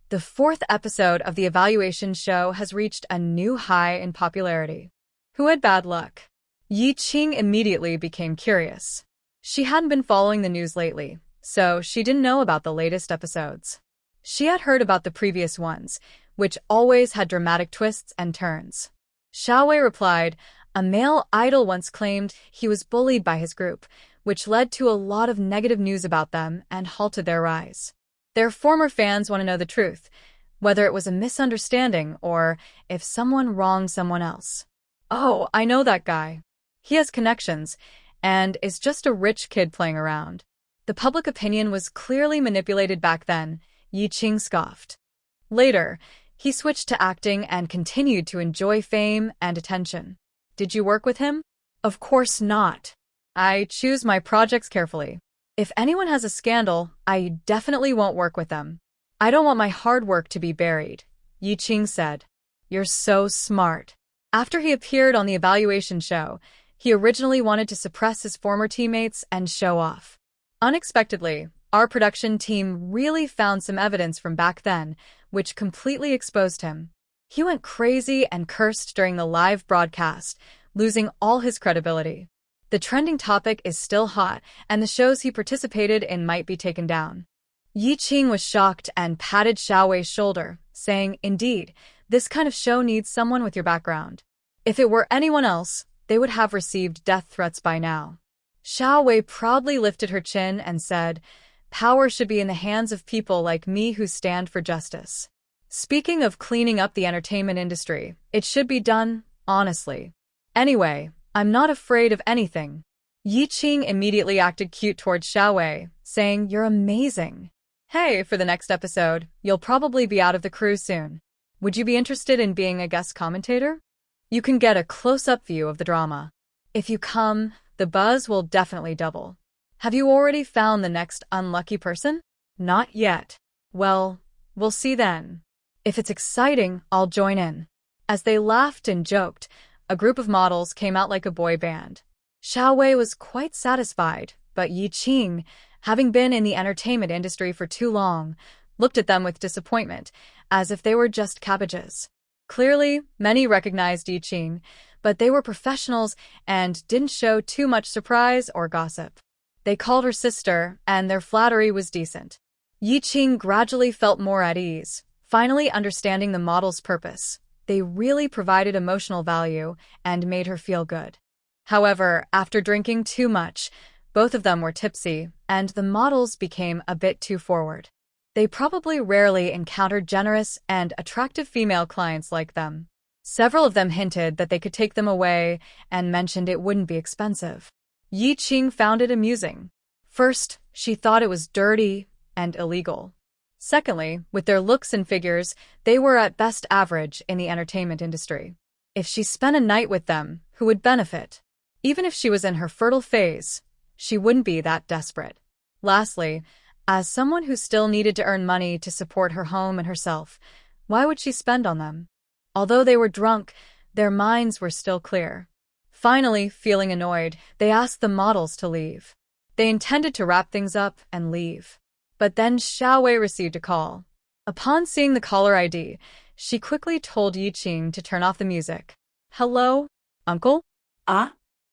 The 4th episode of the evaluation show has reached a new high in popularity. Who had bad luck? Yi Qing immediately became curious. She hadn't been following the news lately, so she didn't know about the latest episodes. She had heard about the previous ones, which always had dramatic twists and turns. Xiaowei replied, a male idol once claimed he was bullied by his group, which led to a lot of negative news about them and halted their rise. Their former fans want to know the truth, whether it was a misunderstanding or if someone wronged someone else. Oh, I know that guy. He has connections and is just a rich kid playing around. The public opinion was clearly manipulated back then, Yi Qing scoffed. Later, he switched to acting and continued to enjoy fame and attention. Did you work with him? Of course not. I choose my projects carefully. If anyone has a scandal, I definitely won't work with them. I don't want my hard work to be buried, Yi Qing said. You're so smart. After he appeared on the evaluation show, he originally wanted to suppress his former teammates and show off. Unexpectedly, our production team really found some evidence from back then, which completely exposed him. He went crazy and cursed during the live broadcast, losing all his credibility. The trending topic is still hot, and the shows he participated in might be taken down. Yi Qing was shocked and patted Xiaowei's shoulder, saying, indeed, this kind of show needs someone with your background. If it were anyone else, they would have received death threats by now. Xiaowei proudly lifted her chin and said, power should be in the hands of people like me who stand for justice. Speaking of cleaning up the entertainment industry, it should be done, honestly. Anyway, I'm not afraid of anything. Yi Qing immediately acted cute towards Xiaowei, saying, "You're amazing. Hey, for the next episode, you'll probably be out of the crew soon. Would you be interested in being a guest commentator? You can get a close-up view of the drama. If you come, the buzz will definitely double. Have you already found the next unlucky person? Not yet. Well, we'll see then. If it's exciting, I'll join in." As they laughed and joked, a group of models came out like a boy band. Xiaowei was quite satisfied, but Yi Qing, having been in the entertainment industry for too long, looked at them with disappointment, as if they were just cabbages. Clearly, many recognized Yi Qing, but they were professionals and didn't show too much surprise or gossip. They called her sister, and their flattery was decent. Yi Qing gradually felt more at ease, finally understanding the model's purpose. They really provided emotional value and made her feel good. However, after drinking too much, both of them were tipsy, and the models became a bit too forward. They probably rarely encountered generous and attractive female clients like them. Several of them hinted that they could take them away and mentioned it wouldn't be expensive. Yi Qing found it amusing. First, she thought it was dirty and illegal. Secondly, with their looks and figures, they were at best average in the entertainment industry. If she spent a night with them, who would benefit? Even if she was in her fertile phase, she wouldn't be that desperate. Lastly, as someone who still needed to earn money to support her home and herself, why would she spend on them? Although they were drunk, their minds were still clear. Finally, feeling annoyed, they asked the models to leave. They intended to wrap things up and leave. But then Xiaowei received a call. Upon seeing the caller ID, she quickly told Yi Qing to turn off the music. "Hello, uncle?"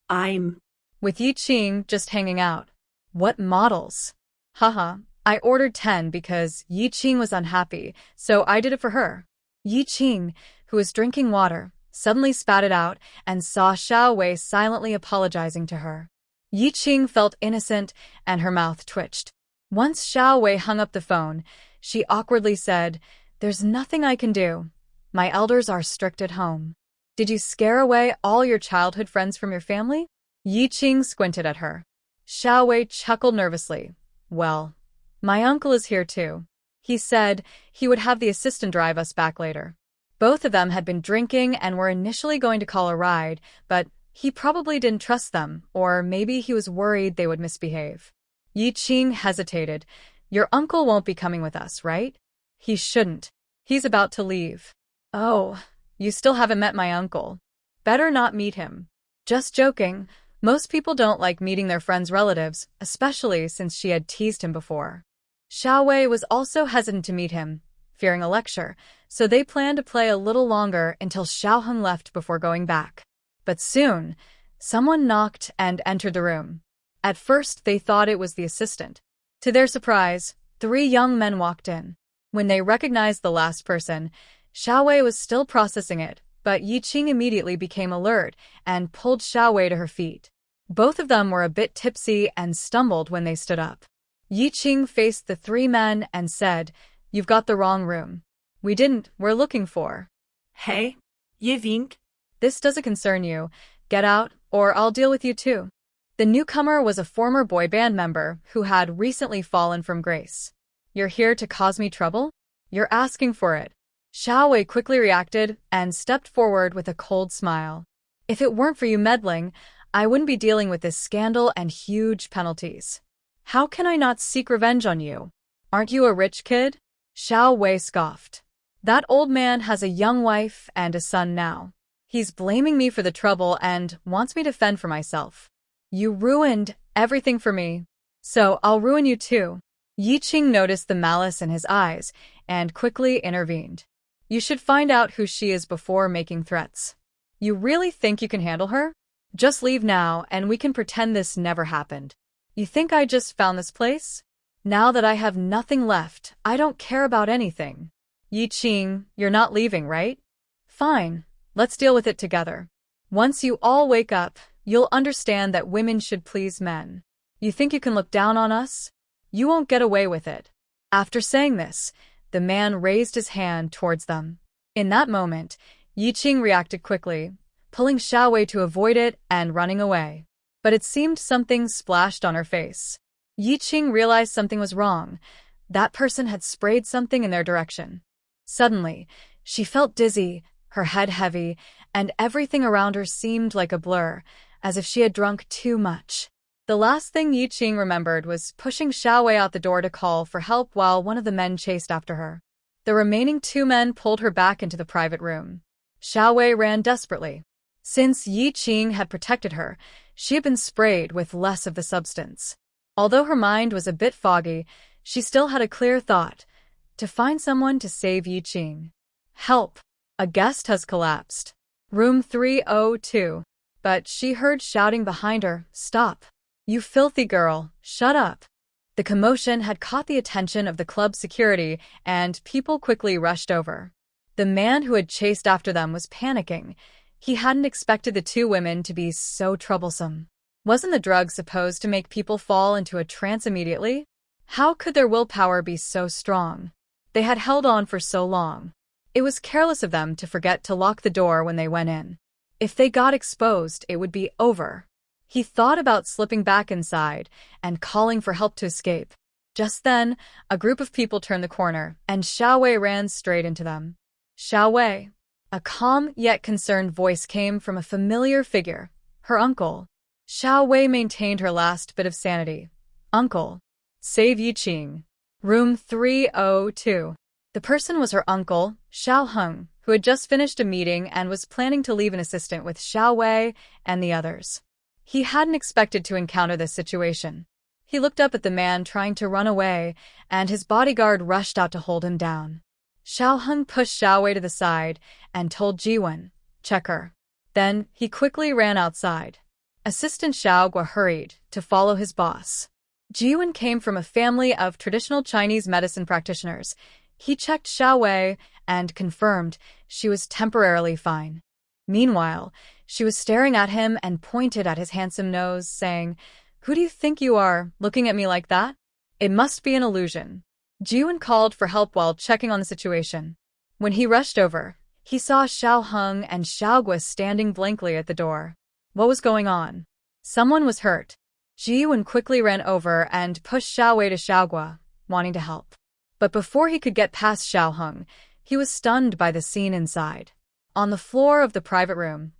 I'm... With Yi Qing just hanging out. "What models?" "Haha, I ordered 10 because Yi Qing was unhappy, so I did it for her." Yi Qing, who was drinking water, suddenly spat it out and saw Xiaowei silently apologizing to her. Yi Qing felt innocent and her mouth twitched. Once Xiaowei hung up the phone, she awkwardly said, "There's nothing I can do. My elders are strict at home." "Did you scare away all your childhood friends from your family?" Yi Qing squinted at her. Xiaowei chuckled nervously. "Well, my uncle is here too. He said he would have the assistant drive us back later." Both of them had been drinking and were initially going to call a ride, but he probably didn't trust them, or maybe he was worried they would misbehave. Yi Qing hesitated. "Your uncle won't be coming with us, right?" "He shouldn't. He's about to leave." "Oh, you still haven't met my uncle. Better not meet him." "Just joking. Most people don't like meeting their friends' relatives, especially since she had teased him before." Xiaowei was also hesitant to meet him, fearing a lecture, so they planned to play a little longer until Xiaoheng left before going back. But soon, someone knocked and entered the room. At first, they thought it was the assistant. To their surprise, 3 young men walked in. When they recognized the last person, Xiaowei was still processing it, but Yi Qing immediately became alert and pulled Xiaowei to her feet. Both of them were a bit tipsy and stumbled when they stood up. Yi Qing faced the 3 men and said, "You've got the wrong room." "We didn't, we're looking for." Hey, je vindt. "This doesn't concern you. Get out, or I'll deal with you too." The newcomer was a former boy band member who had recently fallen from grace. "You're here to cause me trouble? You're asking for it." Xiaowei quickly reacted and stepped forward with a cold smile. "If it weren't for you meddling, I wouldn't be dealing with this scandal and huge penalties." "How can I not seek revenge on you? Aren't you a rich kid?" Xiaowei scoffed. "That old man has a young wife and a son now. He's blaming me for the trouble and wants me to fend for myself. You ruined everything for me, so I'll ruin you too." Yi Qing noticed the malice in his eyes and quickly intervened. "You should find out who she is before making threats. You really think you can handle her? Just leave now and we can pretend this never happened. You think I just found this place? Now that I have nothing left, I don't care about anything." "Yi Qing, you're not leaving, right? Fine, let's deal with it together. Once you all wake up, you'll understand that women should please men. You think you can look down on us? You won't get away with it." After saying this, the man raised his hand towards them. In that moment, Yi Qing reacted quickly, pulling Xiaowei to avoid it and running away. but it seemed something splashed on her face. Yi Qing realized something was wrong. That person had sprayed something in their direction. Suddenly, she felt dizzy, her head heavy, and everything around her seemed like a blur, as if she had drunk too much. The last thing Yi Qing remembered was pushing Xiao Wei out the door to call for help while one of the men chased after her. The remaining two men pulled her back into the private room. Xiao Wei ran desperately. Since Yi Qing had protected her, she had been sprayed with less of the substance. Although her mind was a bit foggy, she still had a clear thought: to find someone to save Yi Qing. Help! A guest has collapsed. Room 302. But she heard shouting behind her, "Stop! You filthy girl, shut up!" The commotion had caught the attention of the club security, and people quickly rushed over. The man who had chased after them was panicking. He hadn't expected the two women to be so troublesome. Wasn't the drug supposed to make people fall into a trance immediately? How could their willpower be so strong? They had held on for so long. It was careless of them to forget to lock the door when they went in. If they got exposed, it would be over. He thought about slipping back inside and calling for help to escape. Just then, a group of people turned the corner, and Xiao Wei ran straight into them. "Xiao Wei." A calm yet concerned voice came from a familiar figure, her uncle. Xiao Wei maintained her last bit of sanity. "Uncle, save Yi Qing." Room 302. The person was her uncle, Xiao Heng, who had just finished a meeting and was planning to leave an assistant with Xiao Wei and the others. He hadn't expected to encounter this situation. He looked up at the man trying to run away, and his bodyguard rushed out to hold him down. Xiao Heng pushed Xiao Wei to the side and told Jiwen, "Check her." Then he quickly ran outside. Assistant Xiao Gua hurried to follow his boss. Jiwen came from a family of traditional Chinese medicine practitioners. He checked Xiao Wei and confirmed she was temporarily fine. Meanwhile, she was staring at him and pointed at his handsome nose, saying, "Who do you think you are, looking at me like that? It must be an illusion." Jiwen called for help while checking on the situation. When he rushed over, he saw Xiao Heng and Xiao Gua standing blankly at the door. What was going on? Someone was hurt. Jiwen quickly ran over and pushed Xiao Wei to Xiao Gua, wanting to help. But before he could get past Xiao Heng, he was stunned by the scene inside. On the floor of the private room,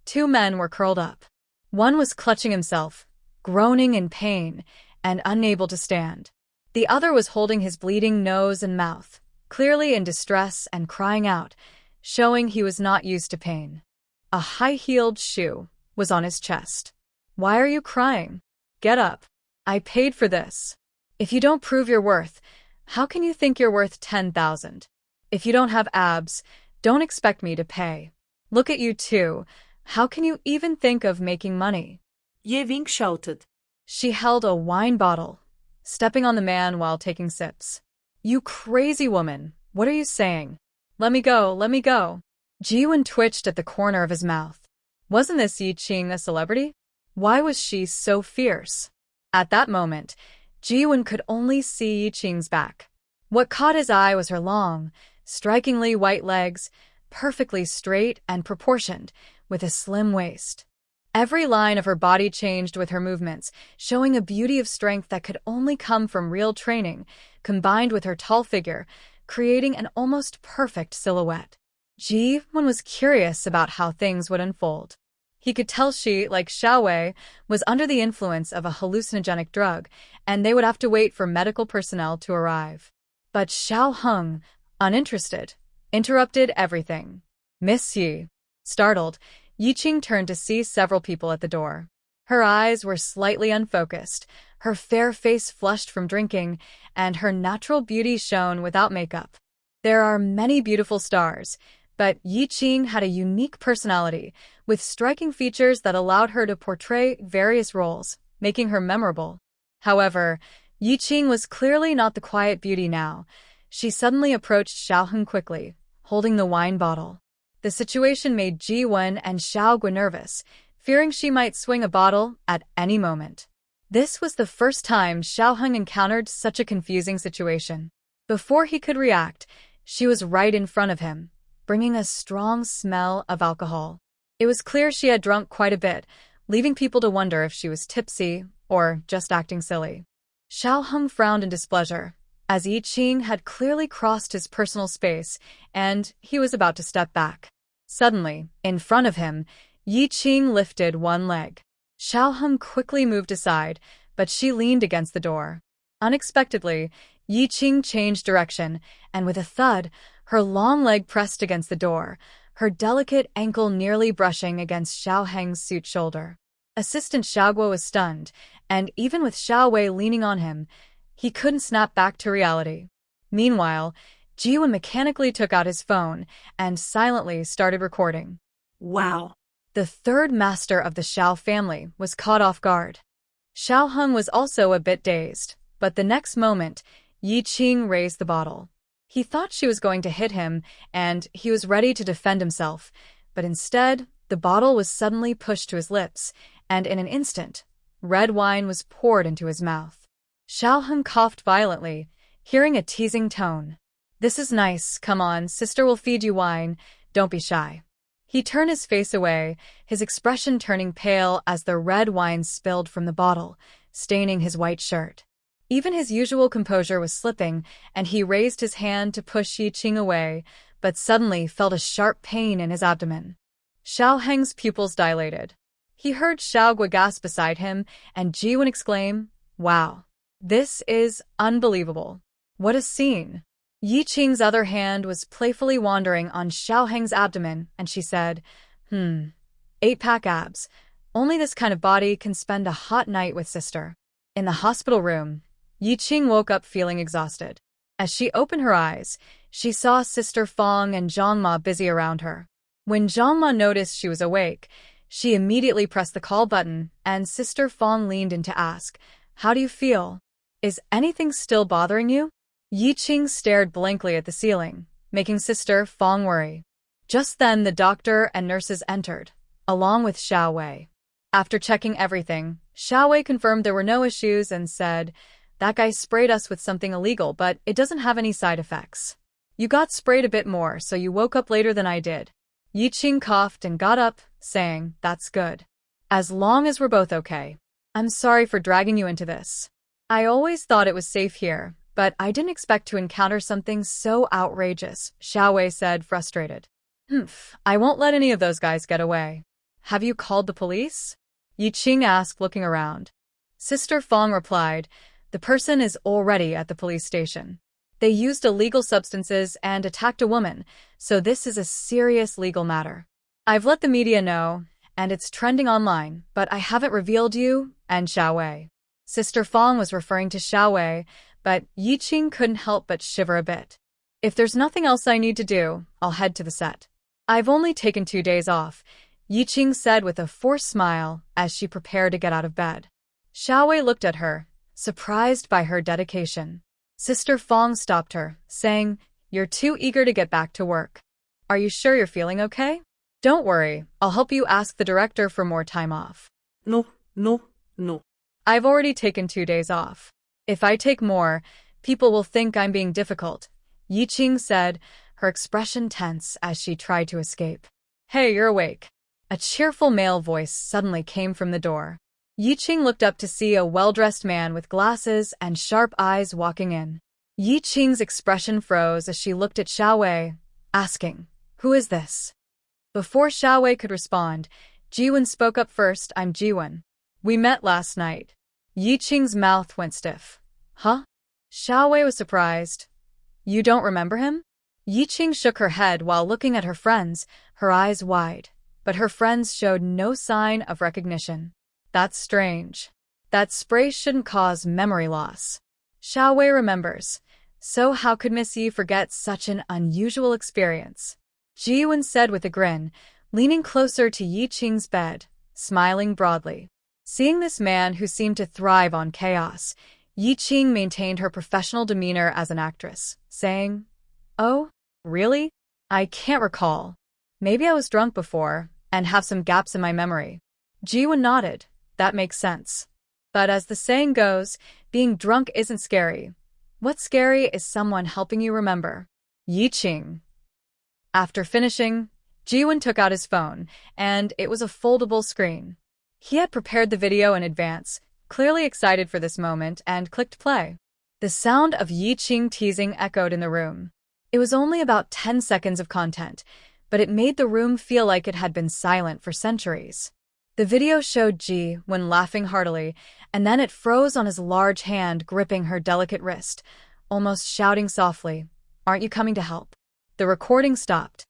two men were curled up. One was clutching himself, groaning in pain, and unable to stand. The other was holding his bleeding nose and mouth, clearly in distress and crying out, showing he was not used to pain. A high-heeled shoe was on his chest. "Why are you crying? Get up. I paid for this. If you don't prove your worth, how can you think you're worth 10,000? If you don't have abs, don't expect me to pay. Look at you two. How can you even think of making money?" Ye Wing shouted. She held a wine bottle, stepping on the man while taking sips. "You crazy woman, what are you saying? Let me go, let me go." Jiwen twitched at the corner of his mouth. Wasn't this Yi Qing a celebrity? Why was she so fierce? At that moment, Jiwen could only see Yi Qing's back. What caught his eye was her long, strikingly white legs, perfectly straight and proportioned, with a slim waist. Every line of her body changed with her movements, showing a beauty of strength that could only come from real training, combined with her tall figure, creating an almost perfect silhouette. Ji-Wen was curious about how things would unfold. He could tell she, like Xiao Wei, was under the influence of a hallucinogenic drug, and they would have to wait for medical personnel to arrive. But Xiao Heng, uninterested, interrupted everything. "Miss Yi." Startled, Yi Qing turned to see several people at the door. Her eyes were slightly unfocused, her fair face flushed from drinking, and her natural beauty shone without makeup. There are many beautiful stars, but Yi Qing had a unique personality, with striking features that allowed her to portray various roles, making her memorable. However, Yi Qing was clearly not the quiet beauty now. She suddenly approached Xiao Heng quickly, holding the wine bottle. The situation made Ji-Wen and Xiao Gua nervous, fearing she might swing a bottle at any moment. This was the first time Xiao Heng encountered such a confusing situation. Before he could react, she was right in front of him, bringing a strong smell of alcohol. It was clear she had drunk quite a bit, leaving people to wonder if she was tipsy or just acting silly. Xiao Heng frowned in displeasure, as Yi Qing had clearly crossed his personal space and he was about to step back. Suddenly, in front of him, Yi Qing lifted one leg. Xiao Heng quickly moved aside, but she leaned against the door. Unexpectedly, Yi Qing changed direction, and with a thud, her long leg pressed against the door, her delicate ankle nearly brushing against Xiao Heng's suit shoulder. Assistant Xiaoguo was stunned, and even with Xiao Wei leaning on him, he couldn't snap back to reality. Meanwhile, Jiwen mechanically took out his phone and silently started recording. Wow. The third master of the Xiao family was caught off guard. Xiao Heng was also a bit dazed, but the next moment, Yi Qing raised the bottle. He thought she was going to hit him, and he was ready to defend himself, but instead, the bottle was suddenly pushed to his lips, and in an instant, red wine was poured into his mouth. Xiao Heng coughed violently, hearing a teasing tone. "This is nice, come on, sister will feed you wine, don't be shy." He turned his face away, his expression turning pale as the red wine spilled from the bottle, staining his white shirt. Even his usual composure was slipping, and he raised his hand to push Yi Qing away, but suddenly felt a sharp pain in his abdomen. Xiao Heng's pupils dilated. He heard Xiao Gui gasp beside him, and Jiwen exclaim, "Wow! This is unbelievable. What a scene." Yi Qing's other hand was playfully wandering on Xiao Heng's abdomen, and she said, 8-pack abs. Only this kind of body can spend a hot night with sister." In the hospital room, Yi Qing woke up feeling exhausted. As she opened her eyes, she saw Sister Fong and Zhangma busy around her. When Zhangma noticed she was awake, she immediately pressed the call button, and Sister Fong leaned in to ask, "How do you feel? Is anything still bothering you?" Yi Qing stared blankly at the ceiling, making Sister Fong worry. Just then the doctor and nurses entered, along with Xiao Wei. After checking everything, Xiao Wei confirmed there were no issues and said, "That guy sprayed us with something illegal, but it doesn't have any side effects. You got sprayed a bit more, so you woke up later than I did." Yi Qing coughed and got up, saying, "That's good. As long as we're both okay. I'm sorry for dragging you into this. I always thought it was safe here, but I didn't expect to encounter something so outrageous," Xiao Wei said, frustrated. I won't let any of those guys get away." "Have you called the police?" Yi Qing asked, looking around. Sister Fong replied, "The person is already at the police station. They used illegal substances and attacked a woman, so this is a serious legal matter. I've let the media know, and it's trending online, but I haven't revealed you and Xiao Wei." Sister Fong was referring to Xiao Wei, but Yi Qing couldn't help but shiver a bit. "If there's nothing else I need to do, I'll head to the set. I've only taken 2 days off," Yi Qing said with a forced smile as she prepared to get out of bed. Xiao Wei looked at her, surprised by her dedication. Sister Fong stopped her, saying, "You're too eager to get back to work. Are you sure you're feeling okay? Don't worry, I'll help you ask the director for more time off." No. "I've already taken 2 days off. If I take more, people will think I'm being difficult," Yi Qing said, her expression tense as she tried to escape. "Hey, you're awake." A cheerful male voice suddenly came from the door. Yi Qing looked up to see a well-dressed man with glasses and sharp eyes walking in. Yi Qing's expression froze as she looked at Xiao Wei, asking, "Who is this?" Before Xiao Wei could respond, Jiwen spoke up first. "I'm Jiwen. We met last night." Yi Qing's mouth went stiff. "Huh?" Xiao Wei was surprised. "You don't remember him?" Yi Qing shook her head while looking at her friends, her eyes wide, but her friends showed no sign of recognition. "That's strange. That spray shouldn't cause memory loss." Xiao Wei remembers. So how could Miss Yi forget such an unusual experience? Jiwen said with a grin, leaning closer to Yi Qing's bed, smiling broadly. Seeing this man who seemed to thrive on chaos, Yi Qing maintained her professional demeanor as an actress, saying, "Oh, really? I can't recall. Maybe I was drunk before, and have some gaps in my memory." Jiwen nodded. "That makes sense. But as the saying goes, being drunk isn't scary. What's scary is someone helping you remember." Yi Qing. After finishing, Jiwen took out his phone, and it was a foldable screen. He had prepared the video in advance, clearly excited for this moment, and clicked play. The sound of Yi Qing teasing echoed in the room. It was only about 10 seconds of content, but it made the room feel like it had been silent for centuries. The video showed Ji Wen laughing heartily, and then it froze on his large hand gripping her delicate wrist, almost shouting softly, "Aren't you coming to help?" The recording stopped.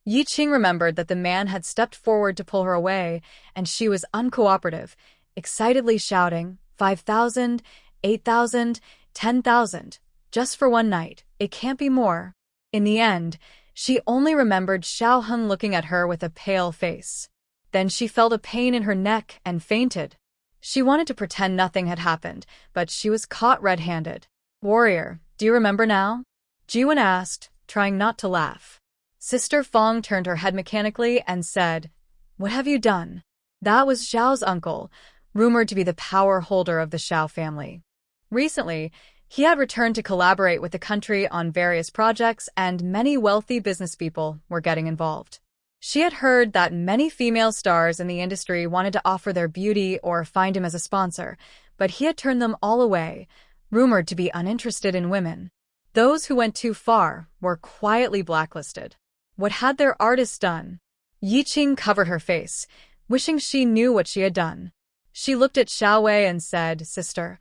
Yi Qing remembered that the man had stepped forward to pull her away, and she was uncooperative, excitedly shouting, 5,000, 8,000, 10,000, just for one night, it can't be more. In the end, she only remembered Xiaoheng looking at her with a pale face. Then she felt a pain in her neck and fainted. She wanted to pretend nothing had happened, but she was caught red-handed. "Warrior, do you remember now?" Ji Wen asked, trying not to laugh. Sister Fong turned her head mechanically and said, "What have you done?" That was Xiao's uncle, rumored to be the power holder of the Xiao family. Recently, he had returned to collaborate with the country on various projects, and many wealthy businesspeople were getting involved. She had heard that many female stars in the industry wanted to offer their beauty or find him as a sponsor, but he had turned them all away, rumored to be uninterested in women. Those who went too far were quietly blacklisted. What had their artists done? Yi Qing covered her face, wishing she knew what she had done. She looked at Xiao Wei and said, "Sister,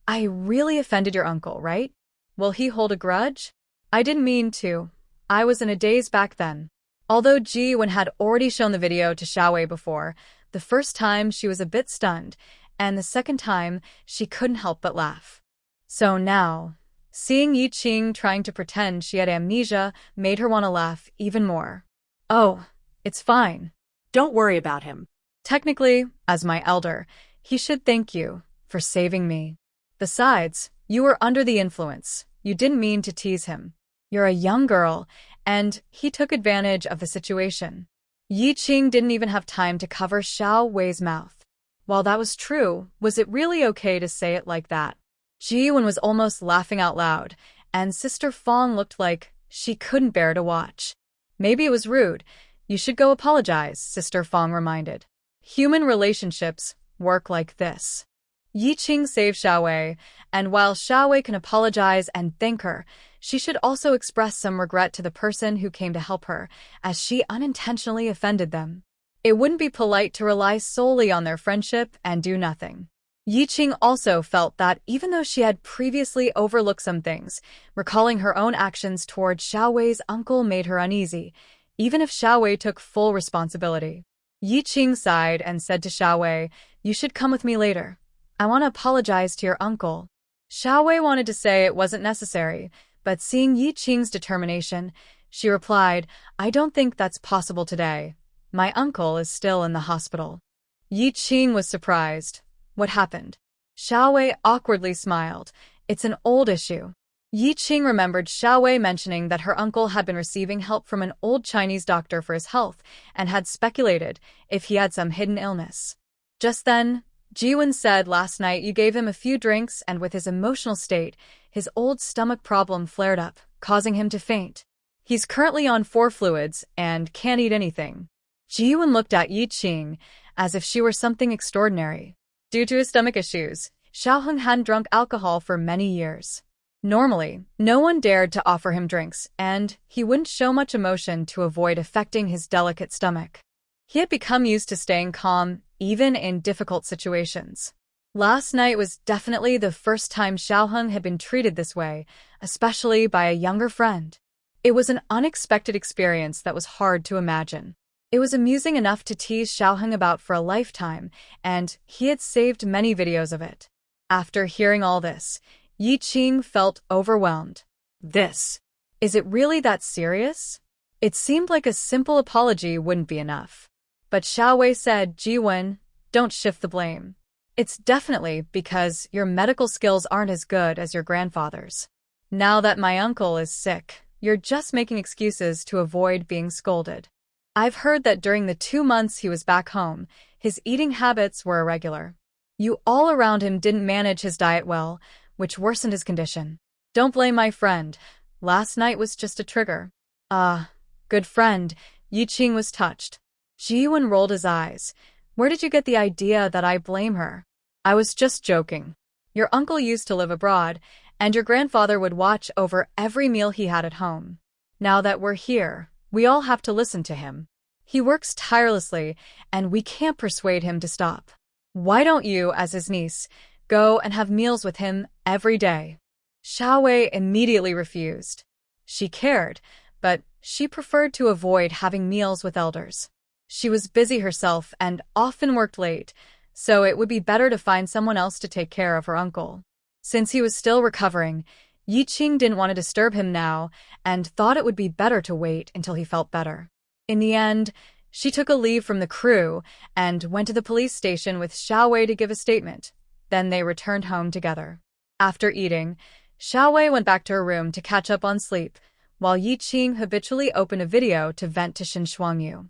I really offended your uncle, right? Will he hold a grudge?" "I didn't mean to. I was in a daze back then." Although Ji Wen had already shown the video to Xiao Wei before, the first time she was a bit stunned, and the second time she couldn't help but laugh. So now, seeing Yi Qing trying to pretend she had amnesia made her want to laugh even more. "Oh, it's fine. Don't worry about him. Technically, as my elder, he should thank you for saving me. Besides, you were under the influence. You didn't mean to tease him. You're a young girl, and he took advantage of the situation." Yi Qing didn't even have time to cover Xiao Wei's mouth. While that was true, was it really okay to say it like that? Ji Wen was almost laughing out loud, and Sister Fong looked like she couldn't bear to watch. "Maybe it was rude. You should go apologize," Sister Fong reminded. "Human relationships work like this." Yi Qing saved Xiao Wei, and while Xiao Wei can apologize and thank her, she should also express some regret to the person who came to help her, as she unintentionally offended them. It wouldn't be polite to rely solely on their friendship and do nothing. Yi Qing also felt that even though she had previously overlooked some things, recalling her own actions toward Xiao Wei's uncle made her uneasy, even if Xiao Wei took full responsibility. Yi Qing sighed and said to Xiao Wei, "You should come with me later. I want to apologize to your uncle." Xiao Wei wanted to say it wasn't necessary, but seeing Yi Qing's determination, she replied, "I don't think that's possible today. My uncle is still in the hospital." Yi Qing was surprised. "What happened?" Xiao Wei awkwardly smiled. "It's an old issue." Yi Qing remembered Xiao Wei mentioning that her uncle had been receiving help from an old Chinese doctor for his health and had speculated if he had some hidden illness. Just then, Ji Wen said last night you gave him a few drinks, and with his emotional state, his old stomach problem flared up, causing him to faint. He's currently on 4 fluids and can't eat anything. Ji Wen looked at Yi Qing as if she were something extraordinary. Due to his stomach issues, Xiaoheng hadn't drunk alcohol for many years. Normally, no one dared to offer him drinks, and he wouldn't show much emotion to avoid affecting his delicate stomach. He had become used to staying calm, even in difficult situations. Last night was definitely the first time Xiaoheng had been treated this way, especially by a younger friend. It was an unexpected experience that was hard to imagine. It was amusing enough to tease Xiaoheng about for a lifetime, and he had saved many videos of it. After hearing all this, Yi Qing felt overwhelmed. Is it really that serious? It seemed like a simple apology wouldn't be enough. But Xiao Wei said, "Ji Wen, don't shift the blame. It's definitely because your medical skills aren't as good as your grandfather's. Now that my uncle is sick, you're just making excuses to avoid being scolded. I've heard that during the 2 months he was back home, his eating habits were irregular. You all around him didn't manage his diet well, which worsened his condition. Don't blame my friend. Last night was just a trigger." "Ah, good friend," Yi Qing was touched. Ji Wen rolled his eyes. Where did you get the idea that I blame her? I was just joking. Your uncle used to live abroad, and your grandfather would watch over every meal he had at home. Now that we're here, we all have to listen to him. He works tirelessly, and we can't persuade him to stop. Why don't you, as his niece, go and have meals with him every day? Xiao Wei immediately refused. She cared, but she preferred to avoid having meals with elders. She was busy herself and often worked late, so it would be better to find someone else to take care of her uncle. Since he was still recovering, Yi Qing didn't want to disturb him now and thought it would be better to wait until he felt better. In the end, she took a leave from the crew and went to the police station with Xiao Wei to give a statement. Then they returned home together. After eating, Xiao Wei went back to her room to catch up on sleep, while Yi Qing habitually opened a video to vent to Shen Shuangyu.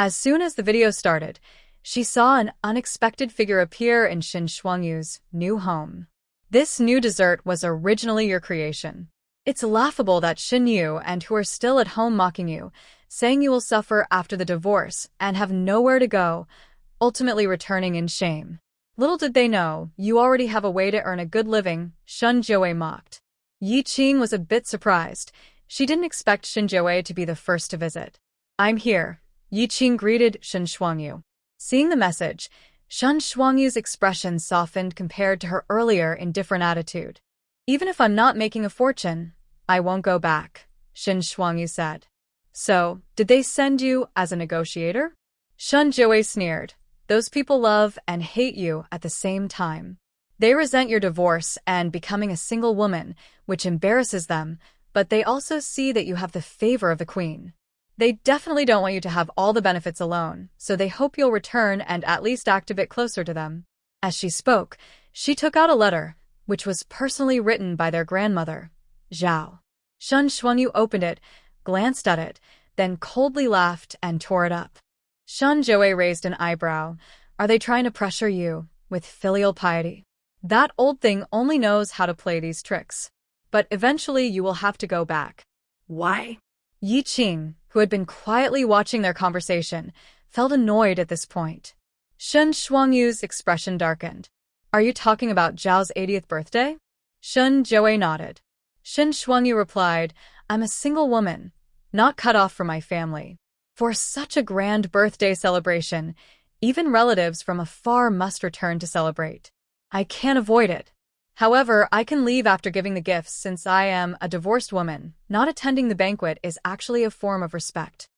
As soon as the video started, she saw an unexpected figure appear in Shen Shuangyu's new home. This new dessert was originally your creation. It's laughable that Shen Yu and who are still at home mocking you, saying you will suffer after the divorce and have nowhere to go, ultimately returning in shame. Little did they know, you already have a way to earn a good living, Shen Jiawei mocked. Yi Qing was a bit surprised. She didn't expect Shen Jiawei to be the first to visit. I'm here, Yi Qing greeted Shen Shuangyu. Seeing the message, Shen Shuangyu's expression softened compared to her earlier indifferent attitude. Even if I'm not making a fortune, I won't go back, Shen Shuangyu said. So, did they send you as a negotiator? Shen Jiawei sneered. Those people love and hate you at the same time. They resent your divorce and becoming a single woman, which embarrasses them, but they also see that you have the favor of the queen. They definitely don't want you to have all the benefits alone, so they hope you'll return and at least act a bit closer to them. As she spoke, she took out a letter, which was personally written by their grandmother, Zhao. Shen Shuangyu opened it, glanced at it, then coldly laughed and tore it up. Shen Jiawei raised an eyebrow. Are they trying to pressure you with filial piety? That old thing only knows how to play these tricks. But eventually you will have to go back. Why? Yi Qing, who had been quietly watching their conversation, felt annoyed at this point. Shen Shuangyu's expression darkened. Are you talking about Zhao's 80th birthday? Shen Jiawei nodded. Shen Shuangyu replied, I'm a single woman, not cut off from my family. For such a grand birthday celebration, even relatives from afar must return to celebrate. I can't avoid it. However, I can leave after giving the gifts since I am a divorced woman. Not attending the banquet is actually a form of respect.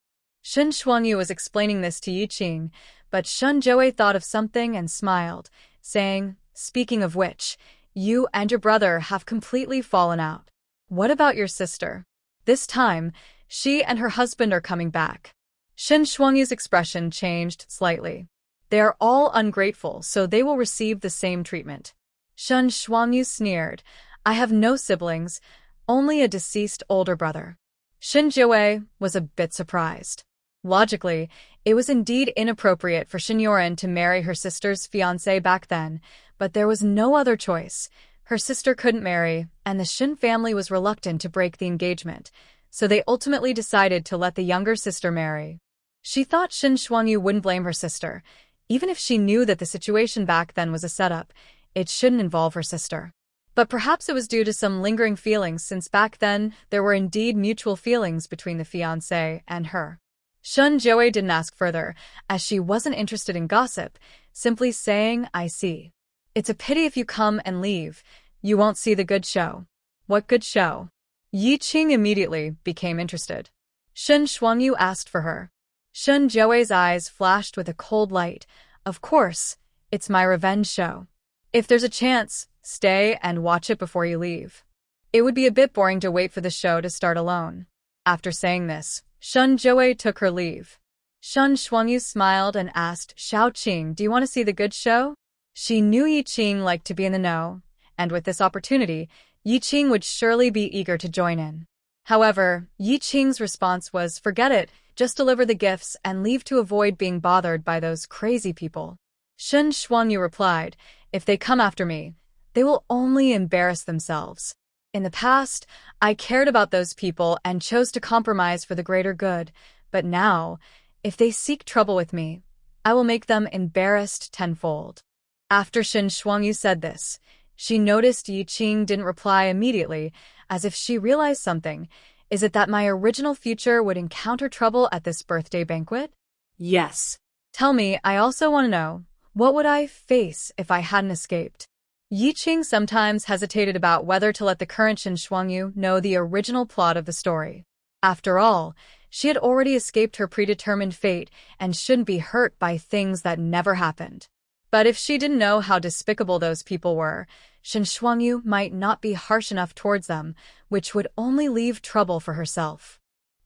Shen Shuangyu was explaining this to Yi Qing, but Shen Jiawei thought of something and smiled, saying, speaking of which, you and your brother have completely fallen out. What about your sister? This time, she and her husband are coming back. Shen Shuangyu's expression changed slightly. They are all ungrateful, so they will receive the same treatment. Shen Shuangyu sneered. I have no siblings, only a deceased older brother. Shen Jiawei was a bit surprised. Logically, it was indeed inappropriate for Shen Yoren to marry her sister's fiancé back then, but there was no other choice. Her sister couldn't marry, and the Shen family was reluctant to break the engagement, so they ultimately decided to let the younger sister marry. She thought Shen Shuangyu wouldn't blame her sister. Even if she knew that the situation back then was a setup, it shouldn't involve her sister. But perhaps it was due to some lingering feelings since back then there were indeed mutual feelings between the fiancé and her. Shen Jiawei didn't ask further, as she wasn't interested in gossip, simply saying, I see. It's a pity if you come and leave, you won't see the good show. What good show? Yi Qing immediately became interested. Shen Shuangyu asked for her. Shen Jiawei's eyes flashed with a cold light. Of course, it's my revenge show. If there's a chance, stay and watch it before you leave. It would be a bit boring to wait for the show to start alone. After saying this, Shen Jiawei took her leave. Shen Shuangyu smiled and asked, Xiao Qing, do you want to see the good show? She knew Yi Qing liked to be in the know, and with this opportunity, Yi Qing would surely be eager to join in. However, Yi Qing's response was, forget it, just deliver the gifts and leave to avoid being bothered by those crazy people. Shen Shuangyu replied, if they come after me, they will only embarrass themselves. In the past, I cared about those people and chose to compromise for the greater good, but now, if they seek trouble with me, I will make them embarrassed tenfold." After Shen Shuangyu said this, she noticed Yi Qing didn't reply immediately, as if she realized something. Is it that my original future would encounter trouble at this birthday banquet? Yes. Tell me, I also want to know, what would I face if I hadn't escaped? Yi Qing sometimes hesitated about whether to let the current Shen Shuangyu know the original plot of the story. After all, she had already escaped her predetermined fate and shouldn't be hurt by things that never happened. But if she didn't know how despicable those people were, Shen Shuangyu might not be harsh enough towards them, which would only leave trouble for herself.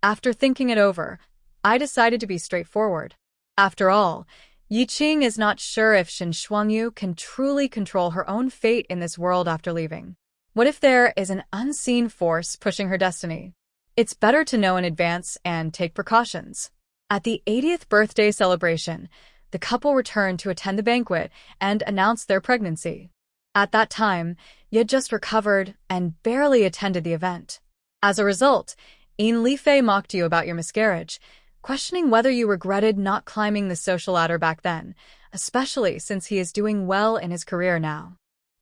After thinking it over, I decided to be straightforward. After all, Yi Qing is not sure if Shen Shuangyu can truly control her own fate in this world after leaving. What if there is an unseen force pushing her destiny? It's better to know in advance and take precautions. At the 80th birthday celebration, the couple returned to attend the banquet and announced their pregnancy. At that time, you had just recovered and barely attended the event. As a result, Yin Lifei mocked you about your miscarriage, questioning whether you regretted not climbing the social ladder back then, especially since he is doing well in his career now.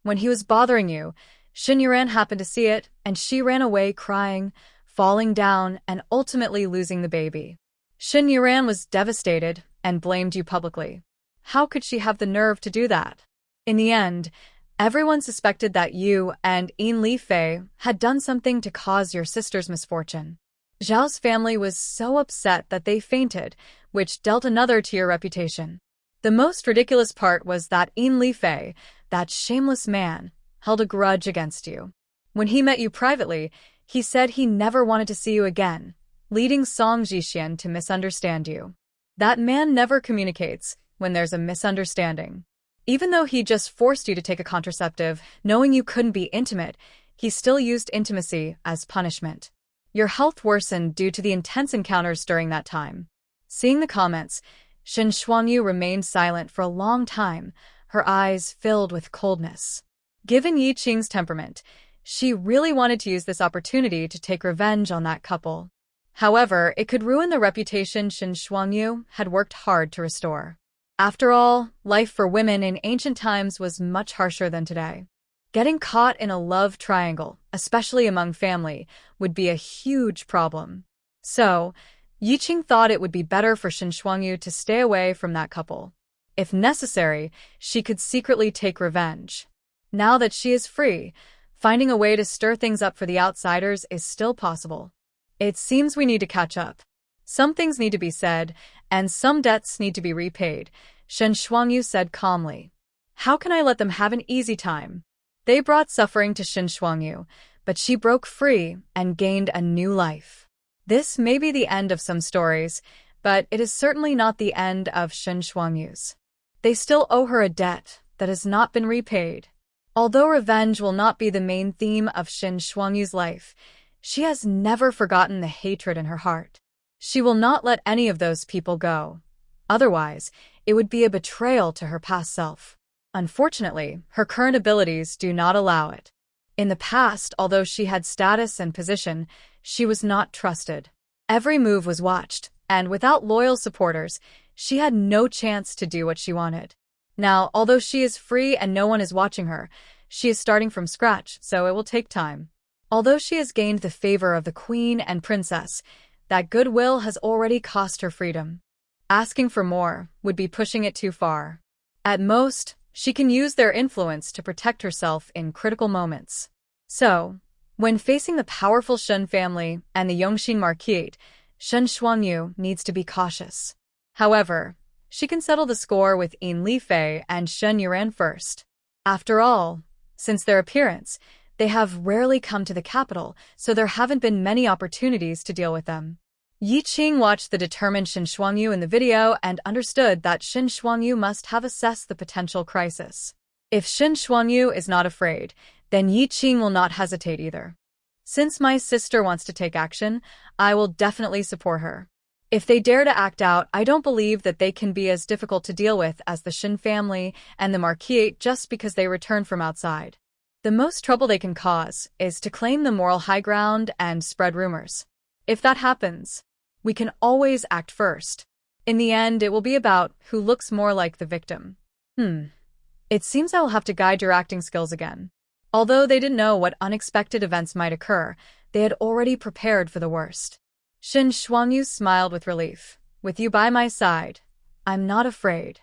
When he was bothering you, Shen Yuran happened to see it, and she ran away crying, falling down, and ultimately losing the baby. Shen Yuran was devastated and blamed you publicly. How could she have the nerve to do that? In the end, everyone suspected that you and Yin Lifei had done something to cause your sister's misfortune. Zhao's family was so upset that they fainted, which dealt another to your reputation. The most ridiculous part was that Yin Lifei, that shameless man, held a grudge against you. When he met you privately, he said he never wanted to see you again, leading Song Jixian to misunderstand you. That man never communicates when there's a misunderstanding. Even though he just forced you to take a contraceptive, knowing you couldn't be intimate, he still used intimacy as punishment. Your health worsened due to the intense encounters during that time. Seeing the comments, Shen Shuangyu remained silent for a long time, her eyes filled with coldness. Given Yi Qing's temperament, she really wanted to use this opportunity to take revenge on that couple. However, it could ruin the reputation Shen Shuangyu had worked hard to restore. After all, life for women in ancient times was much harsher than today. Getting caught in a love triangle, especially among family, would be a huge problem. So, Yi Qing thought it would be better for Shen Shuangyu to stay away from that couple. If necessary, she could secretly take revenge. Now that she is free, finding a way to stir things up for the outsiders is still possible. It seems we need to catch up. Some things need to be said, and some debts need to be repaid, Shen Shuangyu said calmly. How can I let them have an easy time? They brought suffering to Shen Shuangyu, but she broke free and gained a new life. This may be the end of some stories, but it is certainly not the end of Shen Shuangyu's. They still owe her a debt that has not been repaid. Although revenge will not be the main theme of Shen Shuangyu's life, she has never forgotten the hatred in her heart. She will not let any of those people go. Otherwise, it would be a betrayal to her past self. Unfortunately, her current abilities do not allow it. In the past, although she had status and position, she was not trusted. Every move was watched, and without loyal supporters, she had no chance to do what she wanted. Now, although she is free and no one is watching her, she is starting from scratch, so it will take time. Although she has gained the favor of the queen and princess, that goodwill has already cost her freedom. Asking for more would be pushing it too far. At most, she can use their influence to protect herself in critical moments. So, when facing the powerful Shen family and the Yongxin Marquise, Shen Shuangyu needs to be cautious. However, she can settle the score with Yin Lifei and Shen Yuran first. After all, since their appearance, they have rarely come to the capital, so there haven't been many opportunities to deal with them. Yi Qing watched the determined Shen Shuangyu in the video and understood that Shen Shuangyu must have assessed the potential crisis. If Shen Shuangyu is not afraid, then Yi Qing will not hesitate either. Since my sister wants to take action, I will definitely support her. If they dare to act out, I don't believe that they can be as difficult to deal with as the Shen family and the Marquise just because they return from outside. The most trouble they can cause is to claim the moral high ground and spread rumors. If that happens, we can always act first. In the end, it will be about who looks more like the victim. It seems I will have to guide your acting skills again. Although they didn't know what unexpected events might occur, they had already prepared for the worst. Shin Shuangyu smiled with relief. With you by my side, I'm not afraid.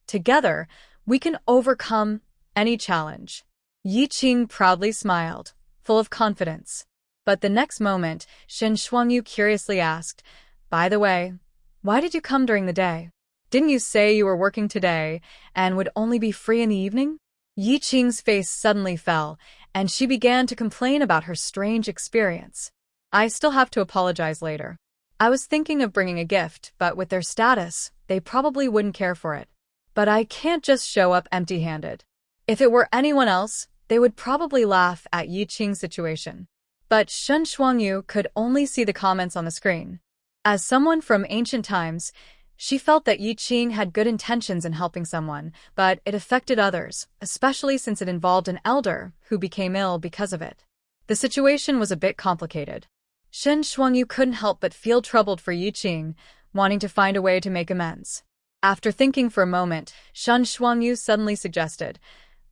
Together, we can overcome any challenge. Yi Qing proudly smiled, full of confidence. But the next moment, Shin Shuangyu curiously asked, by the way, why did you come during the day? Didn't you say you were working today and would only be free in the evening? Yi Qing's face suddenly fell, and she began to complain about her strange experience. I still have to apologize later. I was thinking of bringing a gift, but with their status, they probably wouldn't care for it. But I can't just show up empty-handed. If it were anyone else, they would probably laugh at Yi Qing's situation. But Shen Shuangyu could only see the comments on the screen. As someone from ancient times, she felt that Yi Qing had good intentions in helping someone, but it affected others, especially since it involved an elder who became ill because of it. The situation was a bit complicated. Shen Shuangyu couldn't help but feel troubled for Yi Qing, wanting to find a way to make amends. After thinking for a moment, Shen Shuangyu suddenly suggested,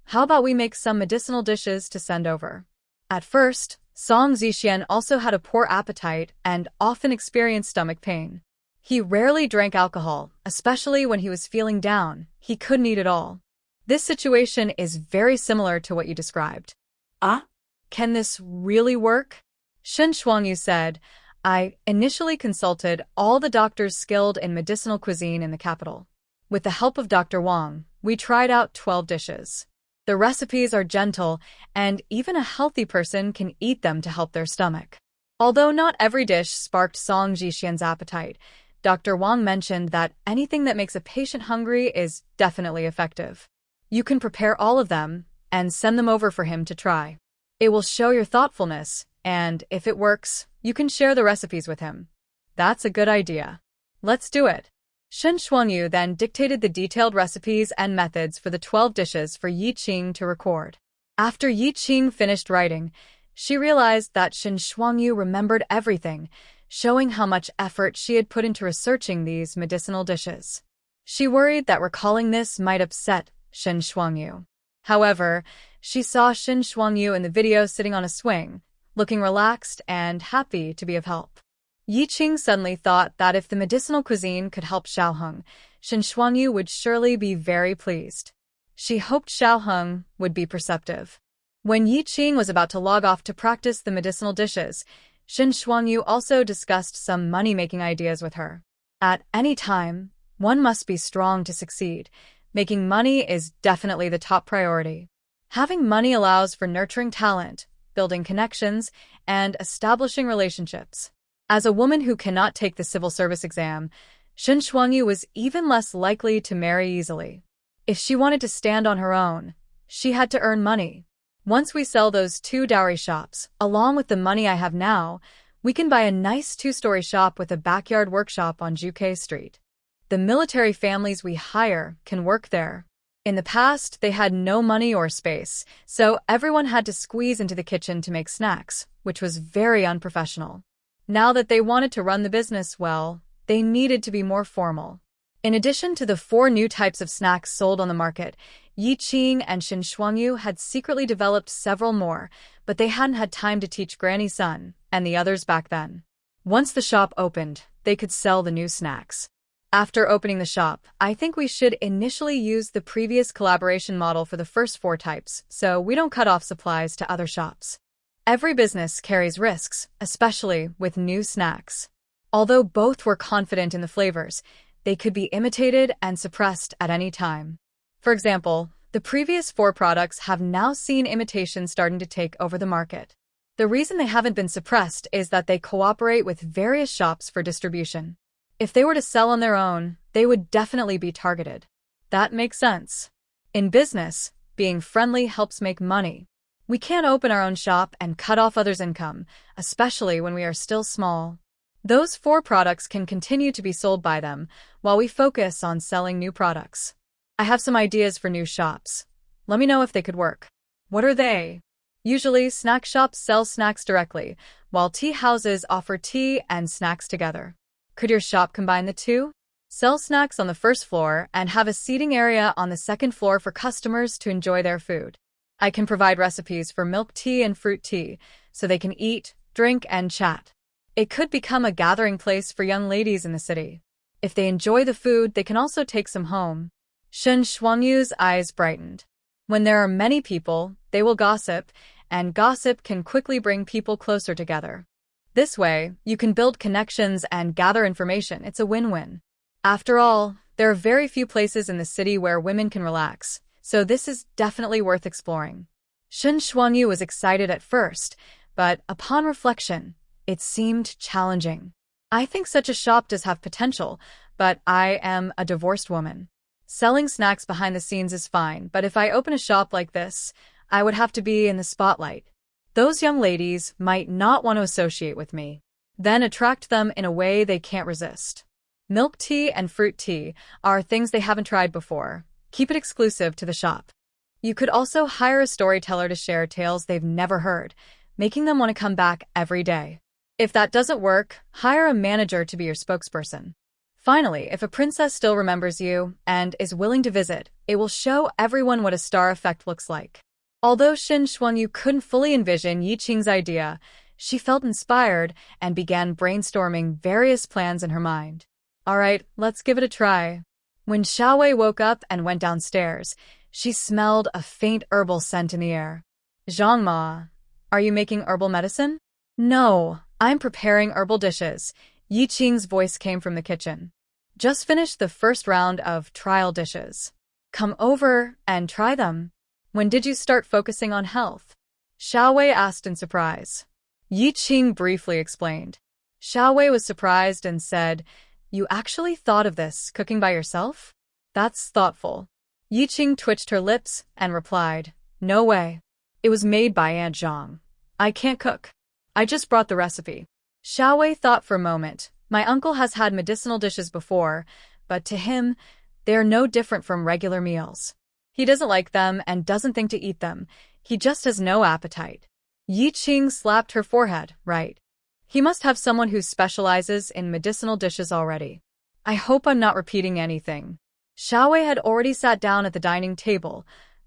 how about we make some medicinal dishes to send over? At first, Song Zixian also had a poor appetite and often experienced stomach pain. He rarely drank alcohol, especially when he was feeling down. He couldn't eat at all. This situation is very similar to what you described. Can this really work? Shen Shuangyu said, I initially consulted all the doctors skilled in medicinal cuisine in the capital. With the help of Dr. Wang, we tried out 12 dishes. The recipes are gentle, and even a healthy person can eat them to help their stomach. Although not every dish sparked Song Zixian's appetite, Dr. Wang mentioned that anything that makes a patient hungry is definitely effective. You can prepare all of them and send them over for him to try. It will show your thoughtfulness, and if it works, you can share the recipes with him. That's a good idea. Let's do it. Shen Shuangyu then dictated the detailed recipes and methods for the 12 dishes for Yi Qing to record. After Yi Qing finished writing, she realized that Shen Shuangyu remembered everything, showing how much effort she had put into researching these medicinal dishes. She worried that recalling this might upset Shen Shuangyu. However, she saw Shen Shuangyu in the video sitting on a swing, looking relaxed and happy to be of help. Yi Qing suddenly thought that if the medicinal cuisine could help Xiaoheng, Shen Shuangyu would surely be very pleased. She hoped Xiaoheng would be perceptive. When Yi Qing was about to log off to practice the medicinal dishes, Shen Shuangyu also discussed some money-making ideas with her. At any time, one must be strong to succeed. Making money is definitely the top priority. Having money allows for nurturing talent, building connections, and establishing relationships. As a woman who cannot take the civil service exam, Shen Shuangyu was even less likely to marry easily. If she wanted to stand on her own, she had to earn money. Once we sell those 2 dowry shops, along with the money I have now, we can buy a nice 2-story shop with a backyard workshop on Juke Street. The military families we hire can work there. In the past, they had no money or space, so everyone had to squeeze into the kitchen to make snacks, which was very unprofessional. Now that they wanted to run the business well, they needed to be more formal. In addition to the 4 new types of snacks sold on the market, Yi Qing and Shen Shuangyu had secretly developed several more, but they hadn't had time to teach Granny Sun and the others back then. Once the shop opened, they could sell the new snacks. After opening the shop, I think we should initially use the previous collaboration model for the first 4 types, so we don't cut off supplies to other shops. Every business carries risks, especially with new snacks. Although both were confident in the flavors, they could be imitated and suppressed at any time. For example, the previous 4 products have now seen imitations starting to take over the market. The reason they haven't been suppressed is that they cooperate with various shops for distribution. If they were to sell on their own, they would definitely be targeted. That makes sense. In business, being friendly helps make money. We can't open our own shop and cut off others' income, especially when we are still small. Those 4 products can continue to be sold by them, while we focus on selling new products. I have some ideas for new shops. Let me know if they could work. What are they? Usually, snack shops sell snacks directly, while tea houses offer tea and snacks together. Could your shop combine the 2? Sell snacks on the first floor and have a seating area on the second floor for customers to enjoy their food. I can provide recipes for milk tea and fruit tea so they can eat, drink, and chat. It could become a gathering place for young ladies in the city. If they enjoy the food, they can also take some home. Shen Shuangyu's eyes brightened. When there are many people, they will gossip, and gossip can quickly bring people closer together. This way, you can build connections and gather information. It's a win-win. After all, there are very few places in the city where women can relax, so this is definitely worth exploring. Shen Shuangyu was excited at first, but upon reflection, it seemed challenging. I think such a shop does have potential, but I am a divorced woman. Selling snacks behind the scenes is fine, but if I open a shop like this, I would have to be in the spotlight. Those young ladies might not want to associate with me. Then attract them in a way they can't resist. Milk tea and fruit tea are things they haven't tried before. Keep it exclusive to the shop. You could also hire a storyteller to share tales they've never heard, making them want to come back every day. If that doesn't work, hire a manager to be your spokesperson. Finally, if a princess still remembers you and is willing to visit, it will show everyone what a star effect looks like. Although Shen Shuangyu couldn't fully envision Yi Qing's idea, she felt inspired and began brainstorming various plans in her mind. All right, let's give it a try. When Xiaowei woke up and went downstairs, she smelled a faint herbal scent in the air. Zhangma, are you making herbal medicine? No, I'm preparing herbal dishes. Yi Qing's voice came from the kitchen. Just finished the first round of trial dishes. Come over and try them. When did you start focusing on health? Xiaowei asked in surprise. Yi Qing briefly explained. Xiaowei was surprised and said, "You actually thought of this, cooking by yourself? That's thoughtful." Yi Qing twitched her lips and replied, "No way. It was made by Aunt Zhang. I can't cook. I just brought the recipe." Xiaowei thought for a moment. My uncle has had medicinal dishes before, but to him, they are no different from regular meals. He doesn't like them and doesn't think to eat them. He just has no appetite. Yi Qing slapped her forehead, right. He must have someone who specializes in medicinal dishes already. I hope I'm not repeating anything. Xiaowei had already sat down at the dining table.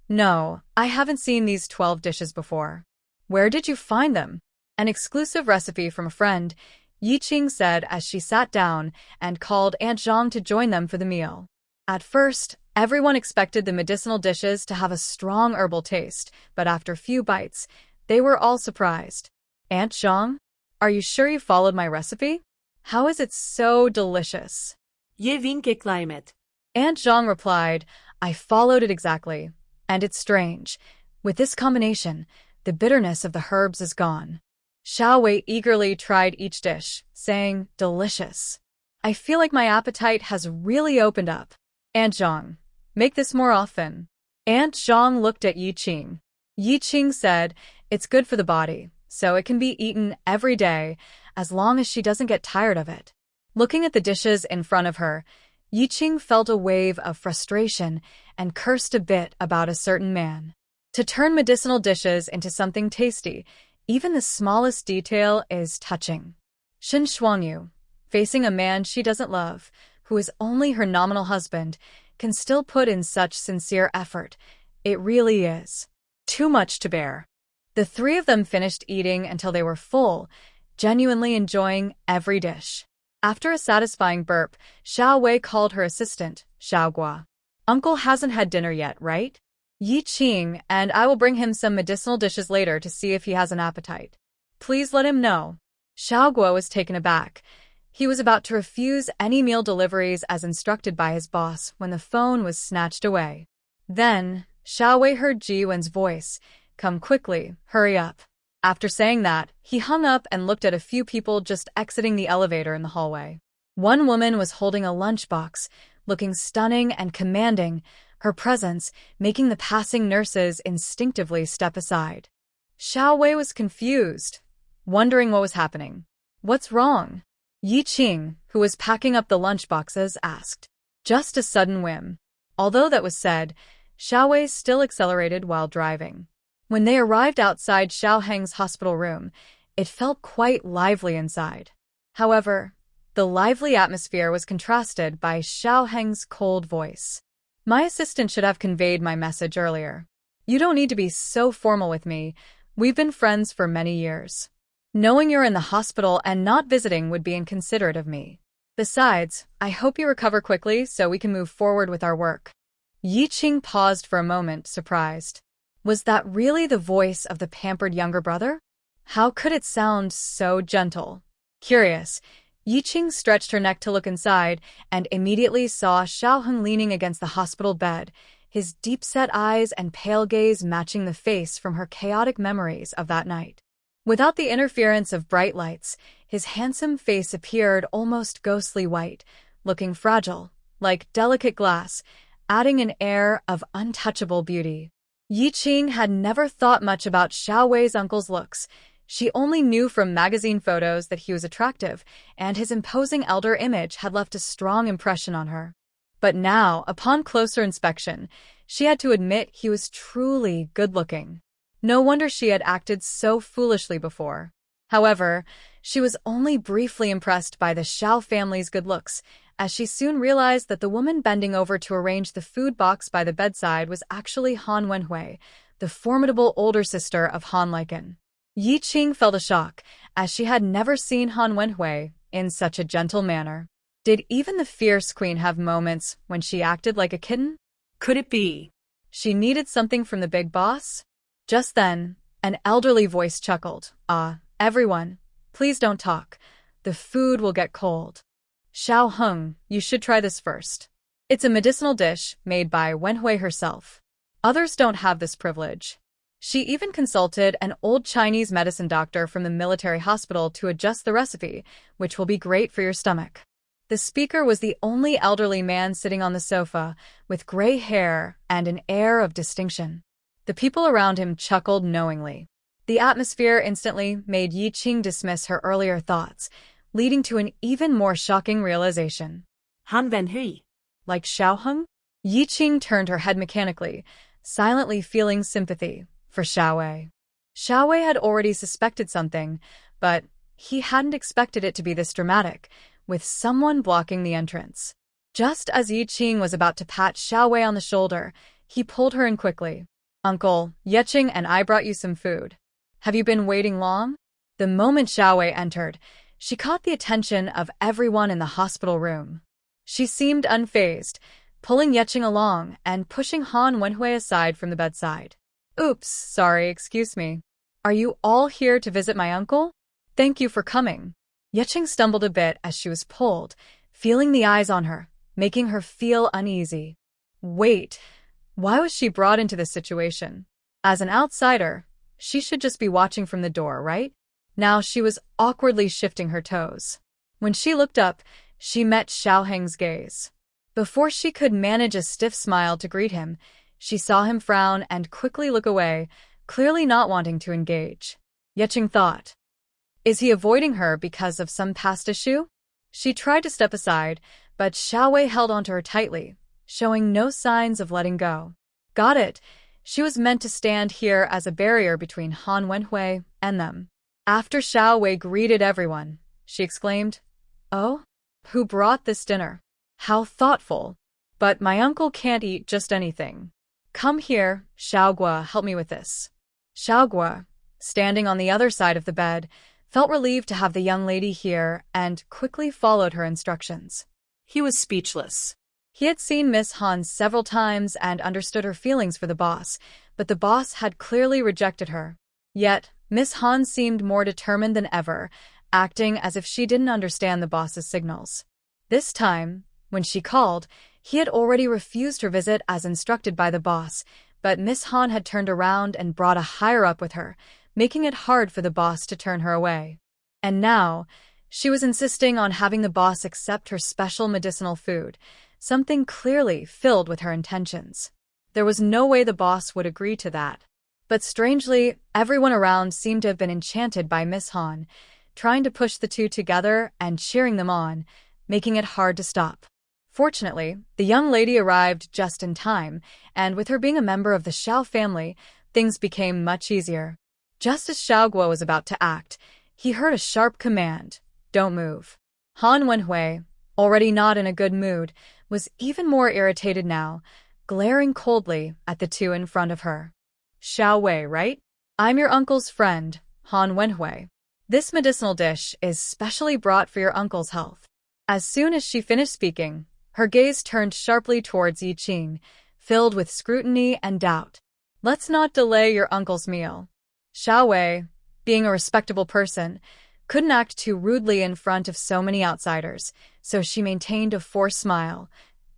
No, I haven't seen these 12 dishes before. Where did you find them? An exclusive recipe from a friend, Yi Qing said as she sat down and called Aunt Zhang to join them for the meal. At first, everyone expected the medicinal dishes to have a strong herbal taste, but after a few bites, they were all surprised. Aunt Zhang, are you sure you followed my recipe? How is it so delicious? Je vin que climate. Aunt Zhang replied, I followed it exactly. And it's strange. With this combination, the bitterness of the herbs is gone. Xiaowei eagerly tried each dish, saying, delicious. I feel like my appetite has really opened up. Aunt Zhang, make this more often. Aunt Zhang looked at Yi Qing. Yi Qing said, it's good for the body, so it can be eaten every day, as long as she doesn't get tired of it. Looking at the dishes in front of her, Yi Qing felt a wave of frustration and cursed a bit about a certain man. To turn medicinal dishes into something tasty, even the smallest detail is touching. Shen Shuangyu, facing a man she doesn't love, who is only her nominal husband, can still put in such sincere effort. It really is too much to bear. The three of them finished eating until they were full, genuinely enjoying every dish. After a satisfying burp, Xiaowei called her assistant, Xiaogua. Uncle hasn't had dinner yet, right? Yi Qing and I will bring him some medicinal dishes later to see if he has an appetite. Please let him know. Xiaogua was taken aback. He was about to refuse any meal deliveries as instructed by his boss when the phone was snatched away. Then, Xiaowei heard Ji Wen's voice, come quickly, hurry up. After saying that, he hung up and looked at a few people just exiting the elevator in the hallway. One woman was holding a lunchbox, looking stunning and commanding, her presence making the passing nurses instinctively step aside. Xiaowei was confused, wondering what was happening. What's wrong? Yi Qing, who was packing up the lunchboxes, asked. Just a sudden whim. Although that was said, Xiaowei still accelerated while driving. When they arrived outside Xiao Heng's hospital room, it felt quite lively inside. However, The lively atmosphere was contrasted by Xiao Heng's cold voice. My assistant should have conveyed my message earlier. You don't need to be so formal with me. We've been friends for many years. Knowing you're in the hospital and not visiting would be inconsiderate of me. Besides, I hope you recover quickly so we can move forward with our work. Yi Qing paused for a moment, surprised. Was that really the voice of the pampered younger brother? How could it sound so gentle? Curious, Yi Qing stretched her neck to look inside and immediately saw Xiao Heng leaning against the hospital bed, his deep-set eyes and pale gaze matching the face from her chaotic memories of that night. Without the interference of bright lights, his handsome face appeared almost ghostly white, looking fragile, like delicate glass, adding an air of untouchable beauty. Yi Qing had never thought much about Xiao Wei's uncle's looks. She only knew from magazine photos that he was attractive, and his imposing elder image had left a strong impression on her. But now, upon closer inspection, she had to admit he was truly good-looking. No wonder she had acted so foolishly before. However, she was only briefly impressed by the Xiao family's good looks, as she soon realized that the woman bending over to arrange the food box by the bedside was actually Han Wenhui, the formidable older sister of Han Liken. Yi Qing felt a shock, as she had never seen Han Wenhui in such a gentle manner. Did even the fierce queen have moments when she acted like a kitten? Could it be she needed something from the big boss? Just then, an elderly voice chuckled. Everyone, please don't talk. The food will get cold. Xiao Heng, you should try this first. It's a medicinal dish made by Wenhui herself. Others don't have this privilege. She even consulted an old Chinese medicine doctor from the military hospital to adjust the recipe, which will be great for your stomach. The speaker was the only elderly man sitting on the sofa, with gray hair and an air of distinction. The people around him chuckled knowingly. The atmosphere instantly made Yi Qing dismiss her earlier thoughts, leading to an even more shocking realization. Han Wenhui? Like Xiao Heng? Yi Qing turned her head mechanically, silently feeling sympathy for Xiao Wei. Xiao Wei had already suspected something, but he hadn't expected it to be this dramatic, with someone blocking the entrance. Just as Yi Qing was about to pat Xiao Wei on the shoulder, he pulled her in quickly. Uncle, Yeqing and I brought you some food. Have you been waiting long? The moment Xiao Wei entered, she caught the attention of everyone in the hospital room. She seemed unfazed, pulling Yeqing along and pushing Han Wenhui aside from the bedside. Oops, sorry, excuse me. Are you all here to visit my uncle? Thank you for coming. Yeqing stumbled a bit as she was pulled, feeling the eyes on her, making her feel uneasy. Wait, why was she brought into this situation? As an outsider, she should just be watching from the door, right? Now she was awkwardly shifting her toes. When she looked up, she met Xiao Heng's gaze. Before she could manage a stiff smile to greet him, she saw him frown and quickly look away, clearly not wanting to engage. Yeqing thought, is he avoiding her because of some past issue? She tried to step aside, but Xiao Wei held onto her tightly, showing no signs of letting go. Got it. She was meant to stand here as a barrier between Han Wenhui and them. After Xiao Wei greeted everyone, she exclaimed, Oh? Who brought this dinner? How thoughtful. But my uncle can't eat just anything. Come here, Xiaogua, help me with this. Xiaogua, standing on the other side of the bed, felt relieved to have the young lady here and quickly followed her instructions. He was speechless. He had seen Miss Han several times and understood her feelings for the boss, but the boss had clearly rejected her. Yet, Miss Han seemed more determined than ever, acting as if she didn't understand the boss's signals. This time, when she called, he had already refused her visit as instructed by the boss, but Miss Han had turned around and brought a higher-up with her, making it hard for the boss to turn her away. And now, she was insisting on having the boss accept her special medicinal food, something clearly filled with her intentions. There was no way the boss would agree to that. But strangely, everyone around seemed to have been enchanted by Miss Han, trying to push the two together and cheering them on, making it hard to stop. Fortunately, the young lady arrived just in time, and with her being a member of the Xiao family, things became much easier. Just as Xiao Guo was about to act, he heard a sharp command, Don't move. Han Wenhui, already not in a good mood, was even more irritated now, glaring coldly at the two in front of her. Xiao Wei, right? I'm your uncle's friend, Han Wenhui. This medicinal dish is specially brought for your uncle's health. As soon as she finished speaking, her gaze turned sharply towards Yi Qing, filled with scrutiny and doubt. Let's not delay your uncle's meal. Xiao Wei, being a respectable person, couldn't act too rudely in front of so many outsiders, so she maintained a forced smile.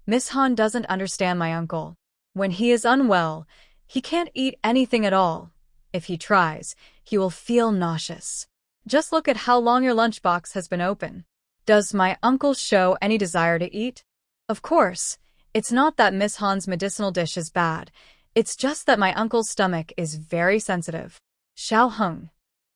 Miss Han doesn't understand my uncle. When he is unwell, he can't eat anything at all. If he tries, he will feel nauseous. Just look at how long your lunchbox has been open. Does my uncle show any desire to eat? Of course, it's not that Miss Han's medicinal dish is bad. It's just that my uncle's stomach is very sensitive. Xiao Heng.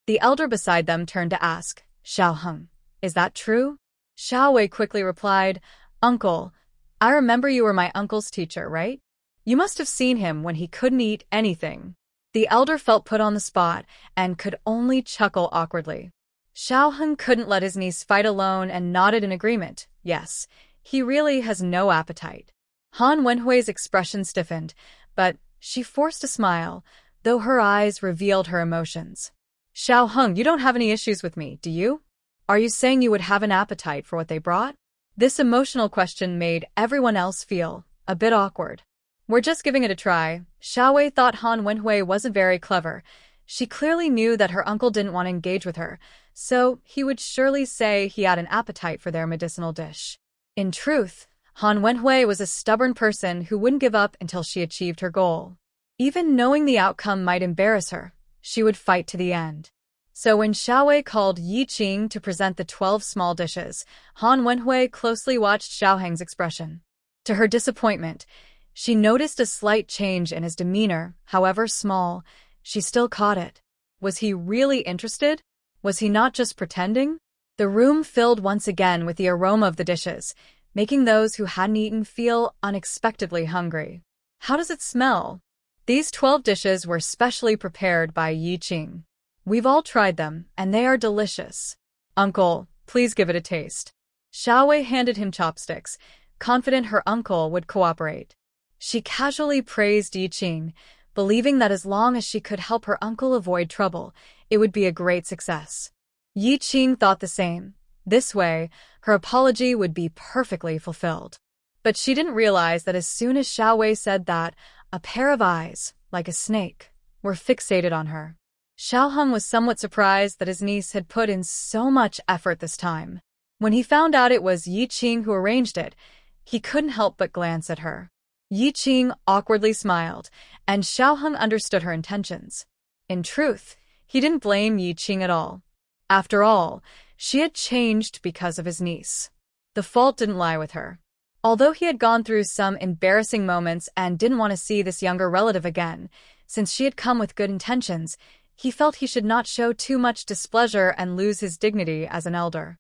The elder beside them turned to ask, Xiao Heng, is that true? Xiao Wei quickly replied, Uncle, I remember you were my uncle's teacher, right? You must have seen him when he couldn't eat anything. The elder felt put on the spot and could only chuckle awkwardly. Xiao Heng couldn't let his niece fight alone and nodded in agreement. Yes, he really has no appetite. Han Wenhui's expression stiffened, but she forced a smile, though her eyes revealed her emotions. Xiao Heng, you don't have any issues with me, do you? Are you saying you would have an appetite for what they brought? This emotional question made everyone else feel a bit awkward. We're just giving it a try. Xiao Wei thought Han Wenhui wasn't very clever. She clearly knew that her uncle didn't want to engage with her, so he would surely say he had an appetite for their medicinal dish. In truth, Han Wenhui was a stubborn person who wouldn't give up until she achieved her goal. Even knowing the outcome might embarrass her, she would fight to the end. So when Xiao Wei called Yi Qing to present the 12 small dishes, Han Wenhui closely watched Xiao Heng's expression. To her disappointment, she noticed a slight change in his demeanor, however small. She still caught it. Was he really interested? Was he not just pretending? The room filled once again with the aroma of the dishes, making those who hadn't eaten feel unexpectedly hungry. How does it smell? These 12 dishes were specially prepared by Yi Qing. We've all tried them, and they are delicious. Uncle, please give it a taste. Xiao Wei handed him chopsticks, confident her uncle would cooperate. She casually praised Yi Qing, believing that as long as she could help her uncle avoid trouble, it would be a great success. Yi Qing thought the same. This way, her apology would be perfectly fulfilled. But she didn't realize that as soon as Xiao Wei said that, a pair of eyes, like a snake, were fixated on her. Xiao Heng was somewhat surprised that his niece had put in so much effort this time. When he found out it was Yi Qing who arranged it, he couldn't help but glance at her. Yi Qing awkwardly smiled, and Xiao Heng understood her intentions. In truth, he didn't blame Yi Qing at all. After all, she had changed because of his niece. The fault didn't lie with her. Although he had gone through some embarrassing moments and didn't want to see this younger relative again, since she had come with good intentions, he felt he should not show too much displeasure and lose his dignity as an elder.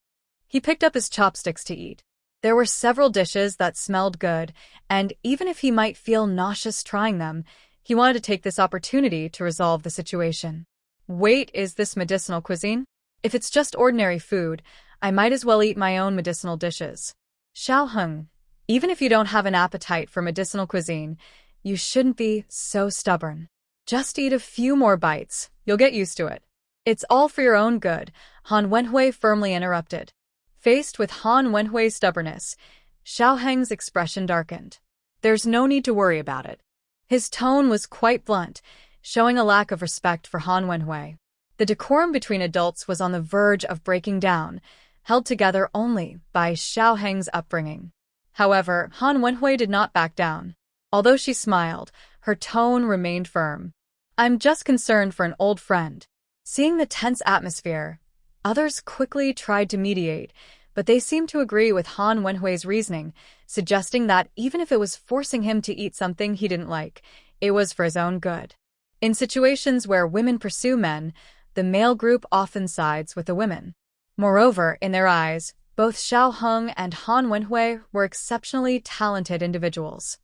He picked up his chopsticks to eat. There were several dishes that smelled good, and even if he might feel nauseous trying them, he wanted to take this opportunity to resolve the situation. Wait, is this medicinal cuisine? If it's just ordinary food, I might as well eat my own medicinal dishes. Xiao Heng, even if you don't have an appetite for medicinal cuisine, you shouldn't be so stubborn. Just eat a few more bites, you'll get used to it. It's all for your own good, Han Wenhui firmly interrupted. Faced with Han Wenhui's stubbornness, Xiao Heng's expression darkened. There's no need to worry about it. His tone was quite blunt, showing a lack of respect for Han Wenhui. The decorum between adults was on the verge of breaking down, held together only by Xiao Heng's upbringing. However, Han Wenhui did not back down. Although she smiled, her tone remained firm. I'm just concerned for an old friend. Seeing the tense atmosphere, others quickly tried to mediate, but they seemed to agree with Han Wenhui's reasoning, suggesting that even if it was forcing him to eat something he didn't like, it was for his own good. In situations where women pursue men, the male group often sides with the women. Moreover, in their eyes, both Xiao Heng and Han Wenhui were exceptionally talented individuals.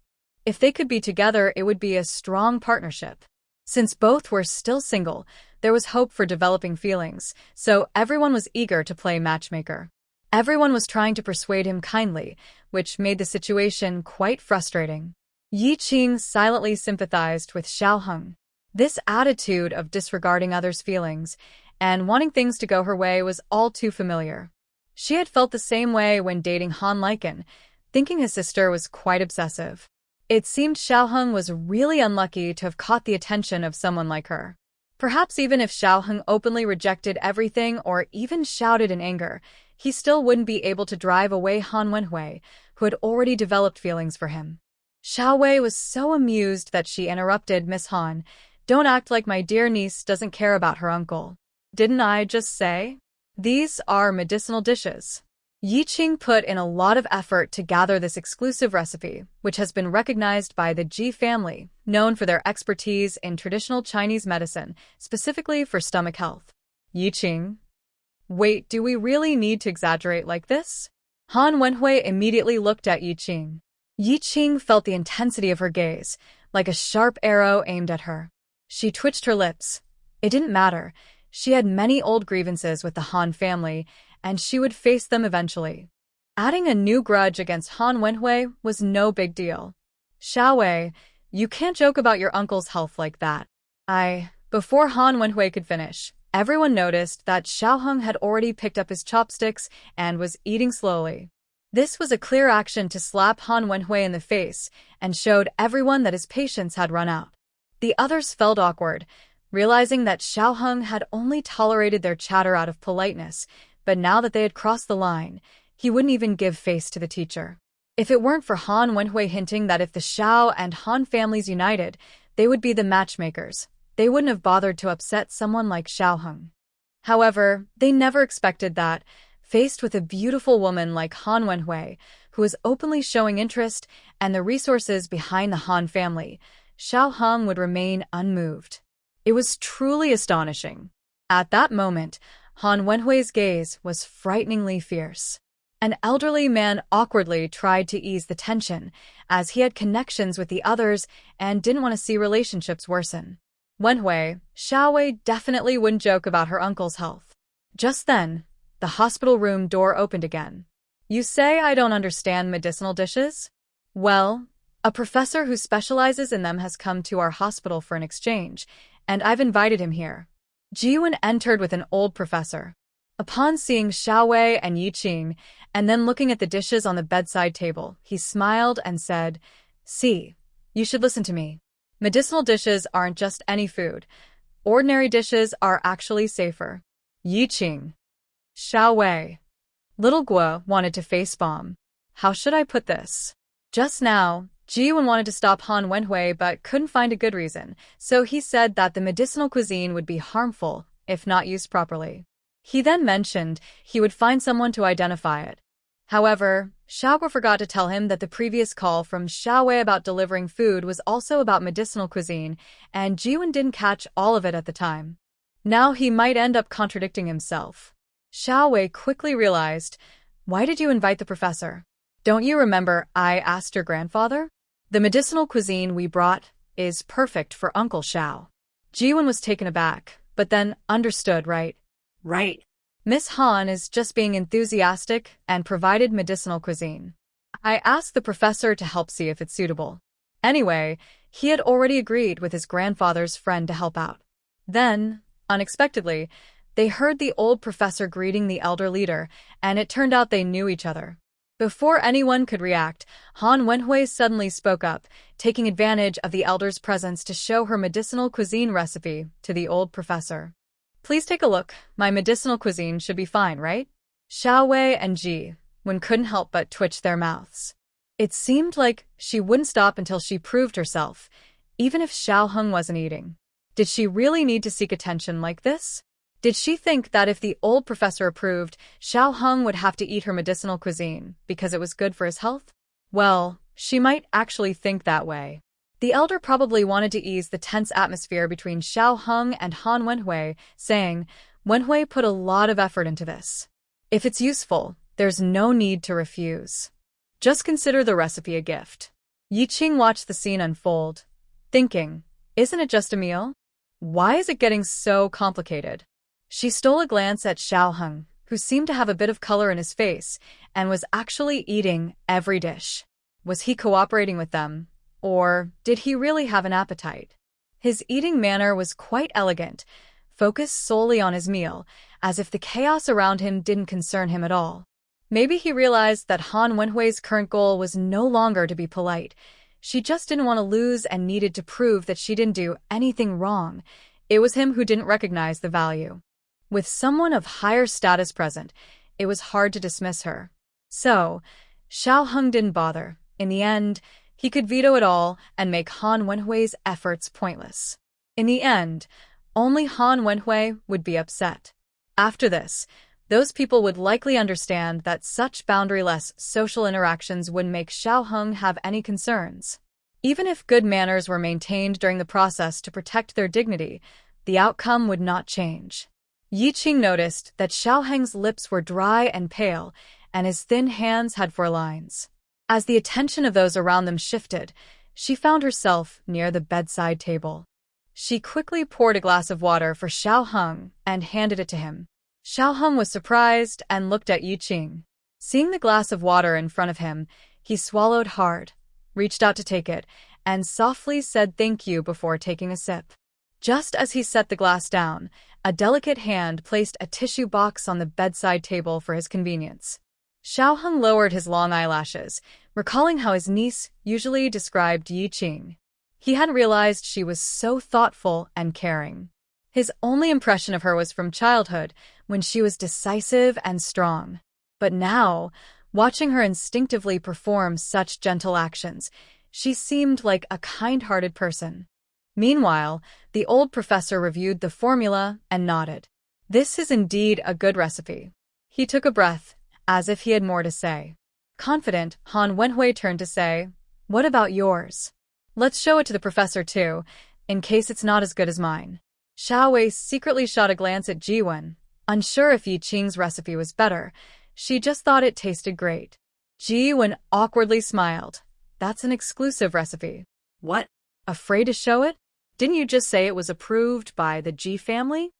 If they could be together, it would be a strong partnership. Since both were still single, there was hope for developing feelings, so everyone was eager to play matchmaker. Everyone was trying to persuade him kindly, which made the situation quite frustrating. Yi Qing silently sympathized with Xiao Heng. This attitude of disregarding others' feelings and wanting things to go her way was all too familiar. She had felt the same way when dating Han Lichen, thinking his sister was quite obsessive. It seemed Xiao Heng was really unlucky to have caught the attention of someone like her. Perhaps even if Xiao Heng openly rejected everything or even shouted in anger, he still wouldn't be able to drive away Han Wenhui, who had already developed feelings for him. Xiao Wei was so amused that she interrupted Miss Han. "Don't act like my dear niece doesn't care about her uncle. Didn't I just say? These are medicinal dishes." Yi Qing put in a lot of effort to gather this exclusive recipe, which has been recognized by the Ji family, known for their expertise in traditional Chinese medicine, specifically for stomach health. Yi Qing? Wait, do we really need to exaggerate like this? Han Wenhui immediately looked at Yi Qing. Yi Qing felt the intensity of her gaze, like a sharp arrow aimed at her. She twitched her lips. It didn't matter. She had many old grievances with the Han family, and she would face them eventually. Adding a new grudge against Han Wenhui was no big deal. "Xiao Wei, you can't joke about your uncle's health like that." Before Han Wenhui could finish, everyone noticed that Xiao Heng had already picked up his chopsticks and was eating slowly. This was a clear action to slap Han Wenhui in the face and showed everyone that his patience had run out. The others felt awkward, realizing that Xiao Heng had only tolerated their chatter out of politeness, but now that they had crossed the line, he wouldn't even give face to the teacher. If it weren't for Han Wenhui hinting that if the Xiao and Han families united, they would be the matchmakers, they wouldn't have bothered to upset someone like Xiao Heng. However, they never expected that, faced with a beautiful woman like Han Wenhui, who was openly showing interest and the resources behind the Han family, Xiao Heng would remain unmoved. It was truly astonishing. At that moment, Han Wenhui's gaze was frighteningly fierce. An elderly man awkwardly tried to ease the tension, as he had connections with the others and didn't want to see relationships worsen. Wenhui, Xiao Wei definitely wouldn't joke about her uncle's health. Just then, the hospital room door opened again. "You say I don't understand medicinal dishes? Well, a professor who specializes in them has come to our hospital for an exchange, and I've invited him here." Jiwen entered with an old professor. Upon seeing Xiao Wei and Yi Qing, and then looking at the dishes on the bedside table, he smiled and said, "See, you should listen to me. Medicinal dishes aren't just any food. Ordinary dishes are actually safer." Yi Qing. Xiao Wei. Little Guo wanted to facepalm. How should I put this? Just now, Jiwen wanted to stop Han Wenhui but couldn't find a good reason, so he said that the medicinal cuisine would be harmful if not used properly. He then mentioned he would find someone to identify it. However, Xiaoguo forgot to tell him that the previous call from Xiao Wei about delivering food was also about medicinal cuisine, and Jiwen didn't catch all of it at the time. Now he might end up contradicting himself. Xiao Wei quickly realized, "Why did you invite the professor? Don't you remember I asked your grandfather? The medicinal cuisine we brought is perfect for Uncle Xiao." Jiwen was taken aback, but then understood, right? Right. Miss Han is just being enthusiastic and provided medicinal cuisine. I asked the professor to help see if it's suitable. Anyway, he had already agreed with his grandfather's friend to help out. Then, unexpectedly, they heard the old professor greeting the elder leader, and it turned out they knew each other. Before anyone could react, Han Wenhui suddenly spoke up, taking advantage of the elder's presence to show her medicinal cuisine recipe to the old professor. "Please take a look. My medicinal cuisine should be fine, right?" Xiao Wei and Ji Wen couldn't help but twitch their mouths. It seemed like she wouldn't stop until she proved herself, even if Xiao Heng wasn't eating. Did she really need to seek attention like this? Did she think that if the old professor approved, Xiao Heng would have to eat her medicinal cuisine because it was good for his health? Well, she might actually think that way. The elder probably wanted to ease the tense atmosphere between Xiao Heng and Han Wenhui, saying, "Wenhui put a lot of effort into this. If it's useful, there's no need to refuse. Just consider the recipe a gift." Yi Qing watched the scene unfold, thinking, isn't it just a meal? Why is it getting so complicated? She stole a glance at Xiao Heng, who seemed to have a bit of color in his face and was actually eating every dish. Was he cooperating with them, or did he really have an appetite? His eating manner was quite elegant, focused solely on his meal, as if the chaos around him didn't concern him at all. Maybe he realized that Han Wenhui's current goal was no longer to be polite. She just didn't want to lose and needed to prove that she didn't do anything wrong. It was him who didn't recognize the value. With someone of higher status present, it was hard to dismiss her. So, Xiao Heng didn't bother. In the end, he could veto it all and make Han Wenhui's efforts pointless. In the end, only Han Wenhui would be upset. After this, those people would likely understand that such boundaryless social interactions wouldn't make Xiao Heng have any concerns. Even if good manners were maintained during the process to protect their dignity, the outcome would not change. Yi Qing noticed that Xiao Heng's lips were dry and pale, and his thin hands had 4 lines. As the attention of those around them shifted, she found herself near the bedside table. She quickly poured a glass of water for Xiao Heng and handed it to him. Xiao Heng was surprised and looked at Yi Qing. Seeing the glass of water in front of him, he swallowed hard, reached out to take it, and softly said thank you before taking a sip. Just as he set the glass down, a delicate hand placed a tissue box on the bedside table for his convenience. Xiao Heng lowered his long eyelashes, recalling how his niece usually described Yi Qing. He hadn't realized she was so thoughtful and caring. His only impression of her was from childhood, when she was decisive and strong. But now, watching her instinctively perform such gentle actions, she seemed like a kind-hearted person. Meanwhile, the old professor reviewed the formula and nodded. This is indeed a good recipe. He took a breath, as if he had more to say. Confident, Han Wenhui turned to say, "What about yours? Let's show it to the professor too, in case it's not as good as mine." Xiao Wei secretly shot a glance at Jiwen. Unsure if Yi Qing's recipe was better, she just thought it tasted great. Jiwen awkwardly smiled. "That's an exclusive recipe." What? Afraid to show it? Didn't you just say it was approved by the Ji family?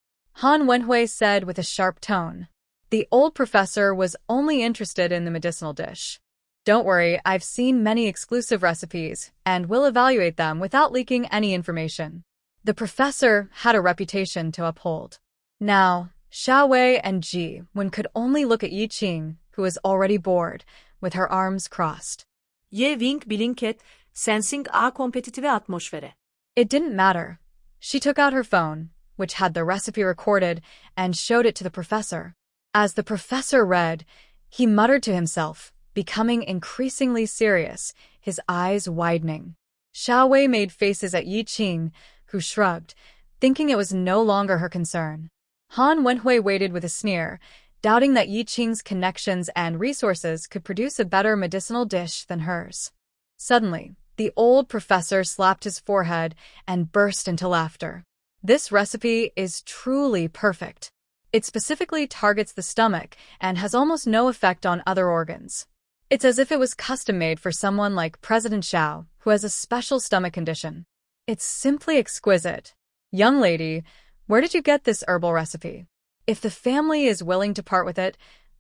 Han Wenhui said with a sharp tone. The old professor was only interested in the medicinal dish. "Don't worry, I've seen many exclusive recipes, and will evaluate them without leaking any information." The professor had a reputation to uphold. Now, Xiao Wei and Ji Wen could only look at Yi Qing, who was already bored, with her arms crossed. Ye Wing Bilinket, Sensing A Kompetitive Atmosfere. It didn't matter. She took out her phone, which had the recipe recorded, and showed it to the professor. As the professor read, he muttered to himself, becoming increasingly serious, his eyes widening. Xiao Wei made faces at Yi Qing, who shrugged, thinking it was no longer her concern. Han Wenhui waited with a sneer, doubting that Yi Qing's connections and resources could produce a better medicinal dish than hers. Suddenly, the old professor slapped his forehead and burst into laughter. "This recipe is truly perfect. It specifically targets the stomach and has almost no effect on other organs. It's as if it was custom-made for someone like President Xiao, who has a special stomach condition. It's simply exquisite. Young lady, where did you get this herbal recipe? If the family is willing to part with it,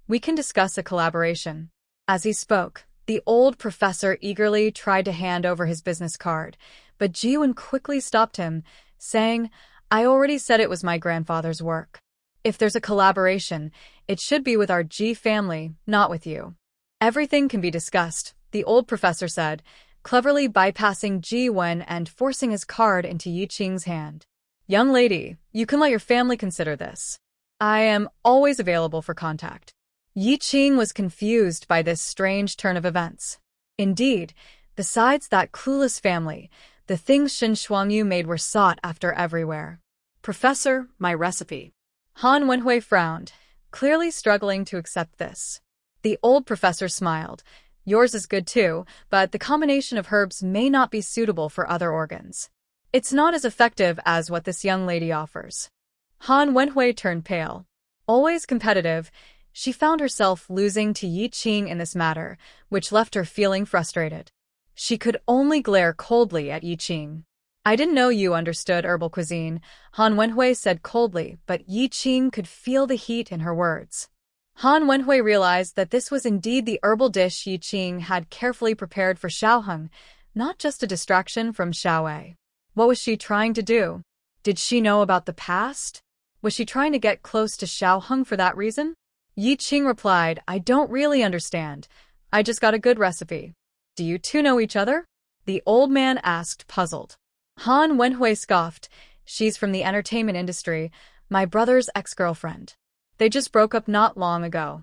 we can discuss a collaboration." As he spoke, the old professor eagerly tried to hand over his business card, but Jiwen quickly stopped him, saying, "I already said it was my grandfather's work. If there's a collaboration, it should be with our Ji family, not with you." "Everything can be discussed," the old professor said, cleverly bypassing Ji Wen and forcing his card into Yi Qing's hand. "Young lady, you can let your family consider this. I am always available for contact." Yi Qing was confused by this strange turn of events. Indeed, besides that clueless family, the things Shen Shuangyu made were sought after everywhere. "Professor, my recipe." Han Wenhui frowned, clearly struggling to accept this. The old professor smiled. "Yours is good too, but the combination of herbs may not be suitable for other organs. It's not as effective as what this young lady offers." Han Wenhui turned pale. Always competitive, she found herself losing to Yi Qing in this matter, which left her feeling frustrated. She could only glare coldly at Yi Qing. "I didn't know you understood herbal cuisine," Han Wenhui said coldly, but Yi Qing could feel the heat in her words. Han Wenhui realized that this was indeed the herbal dish Yi Qing had carefully prepared for Xiaoheng, not just a distraction from Xiaowei. What was she trying to do? Did she know about the past? Was she trying to get close to Xiaoheng for that reason? Yi Qing replied, I don't really understand. I just got a good recipe. Do you two know each other? The old man asked, puzzled. Han Wenhui scoffed. She's from the entertainment industry, my brother's ex-girlfriend. They just broke up not long ago.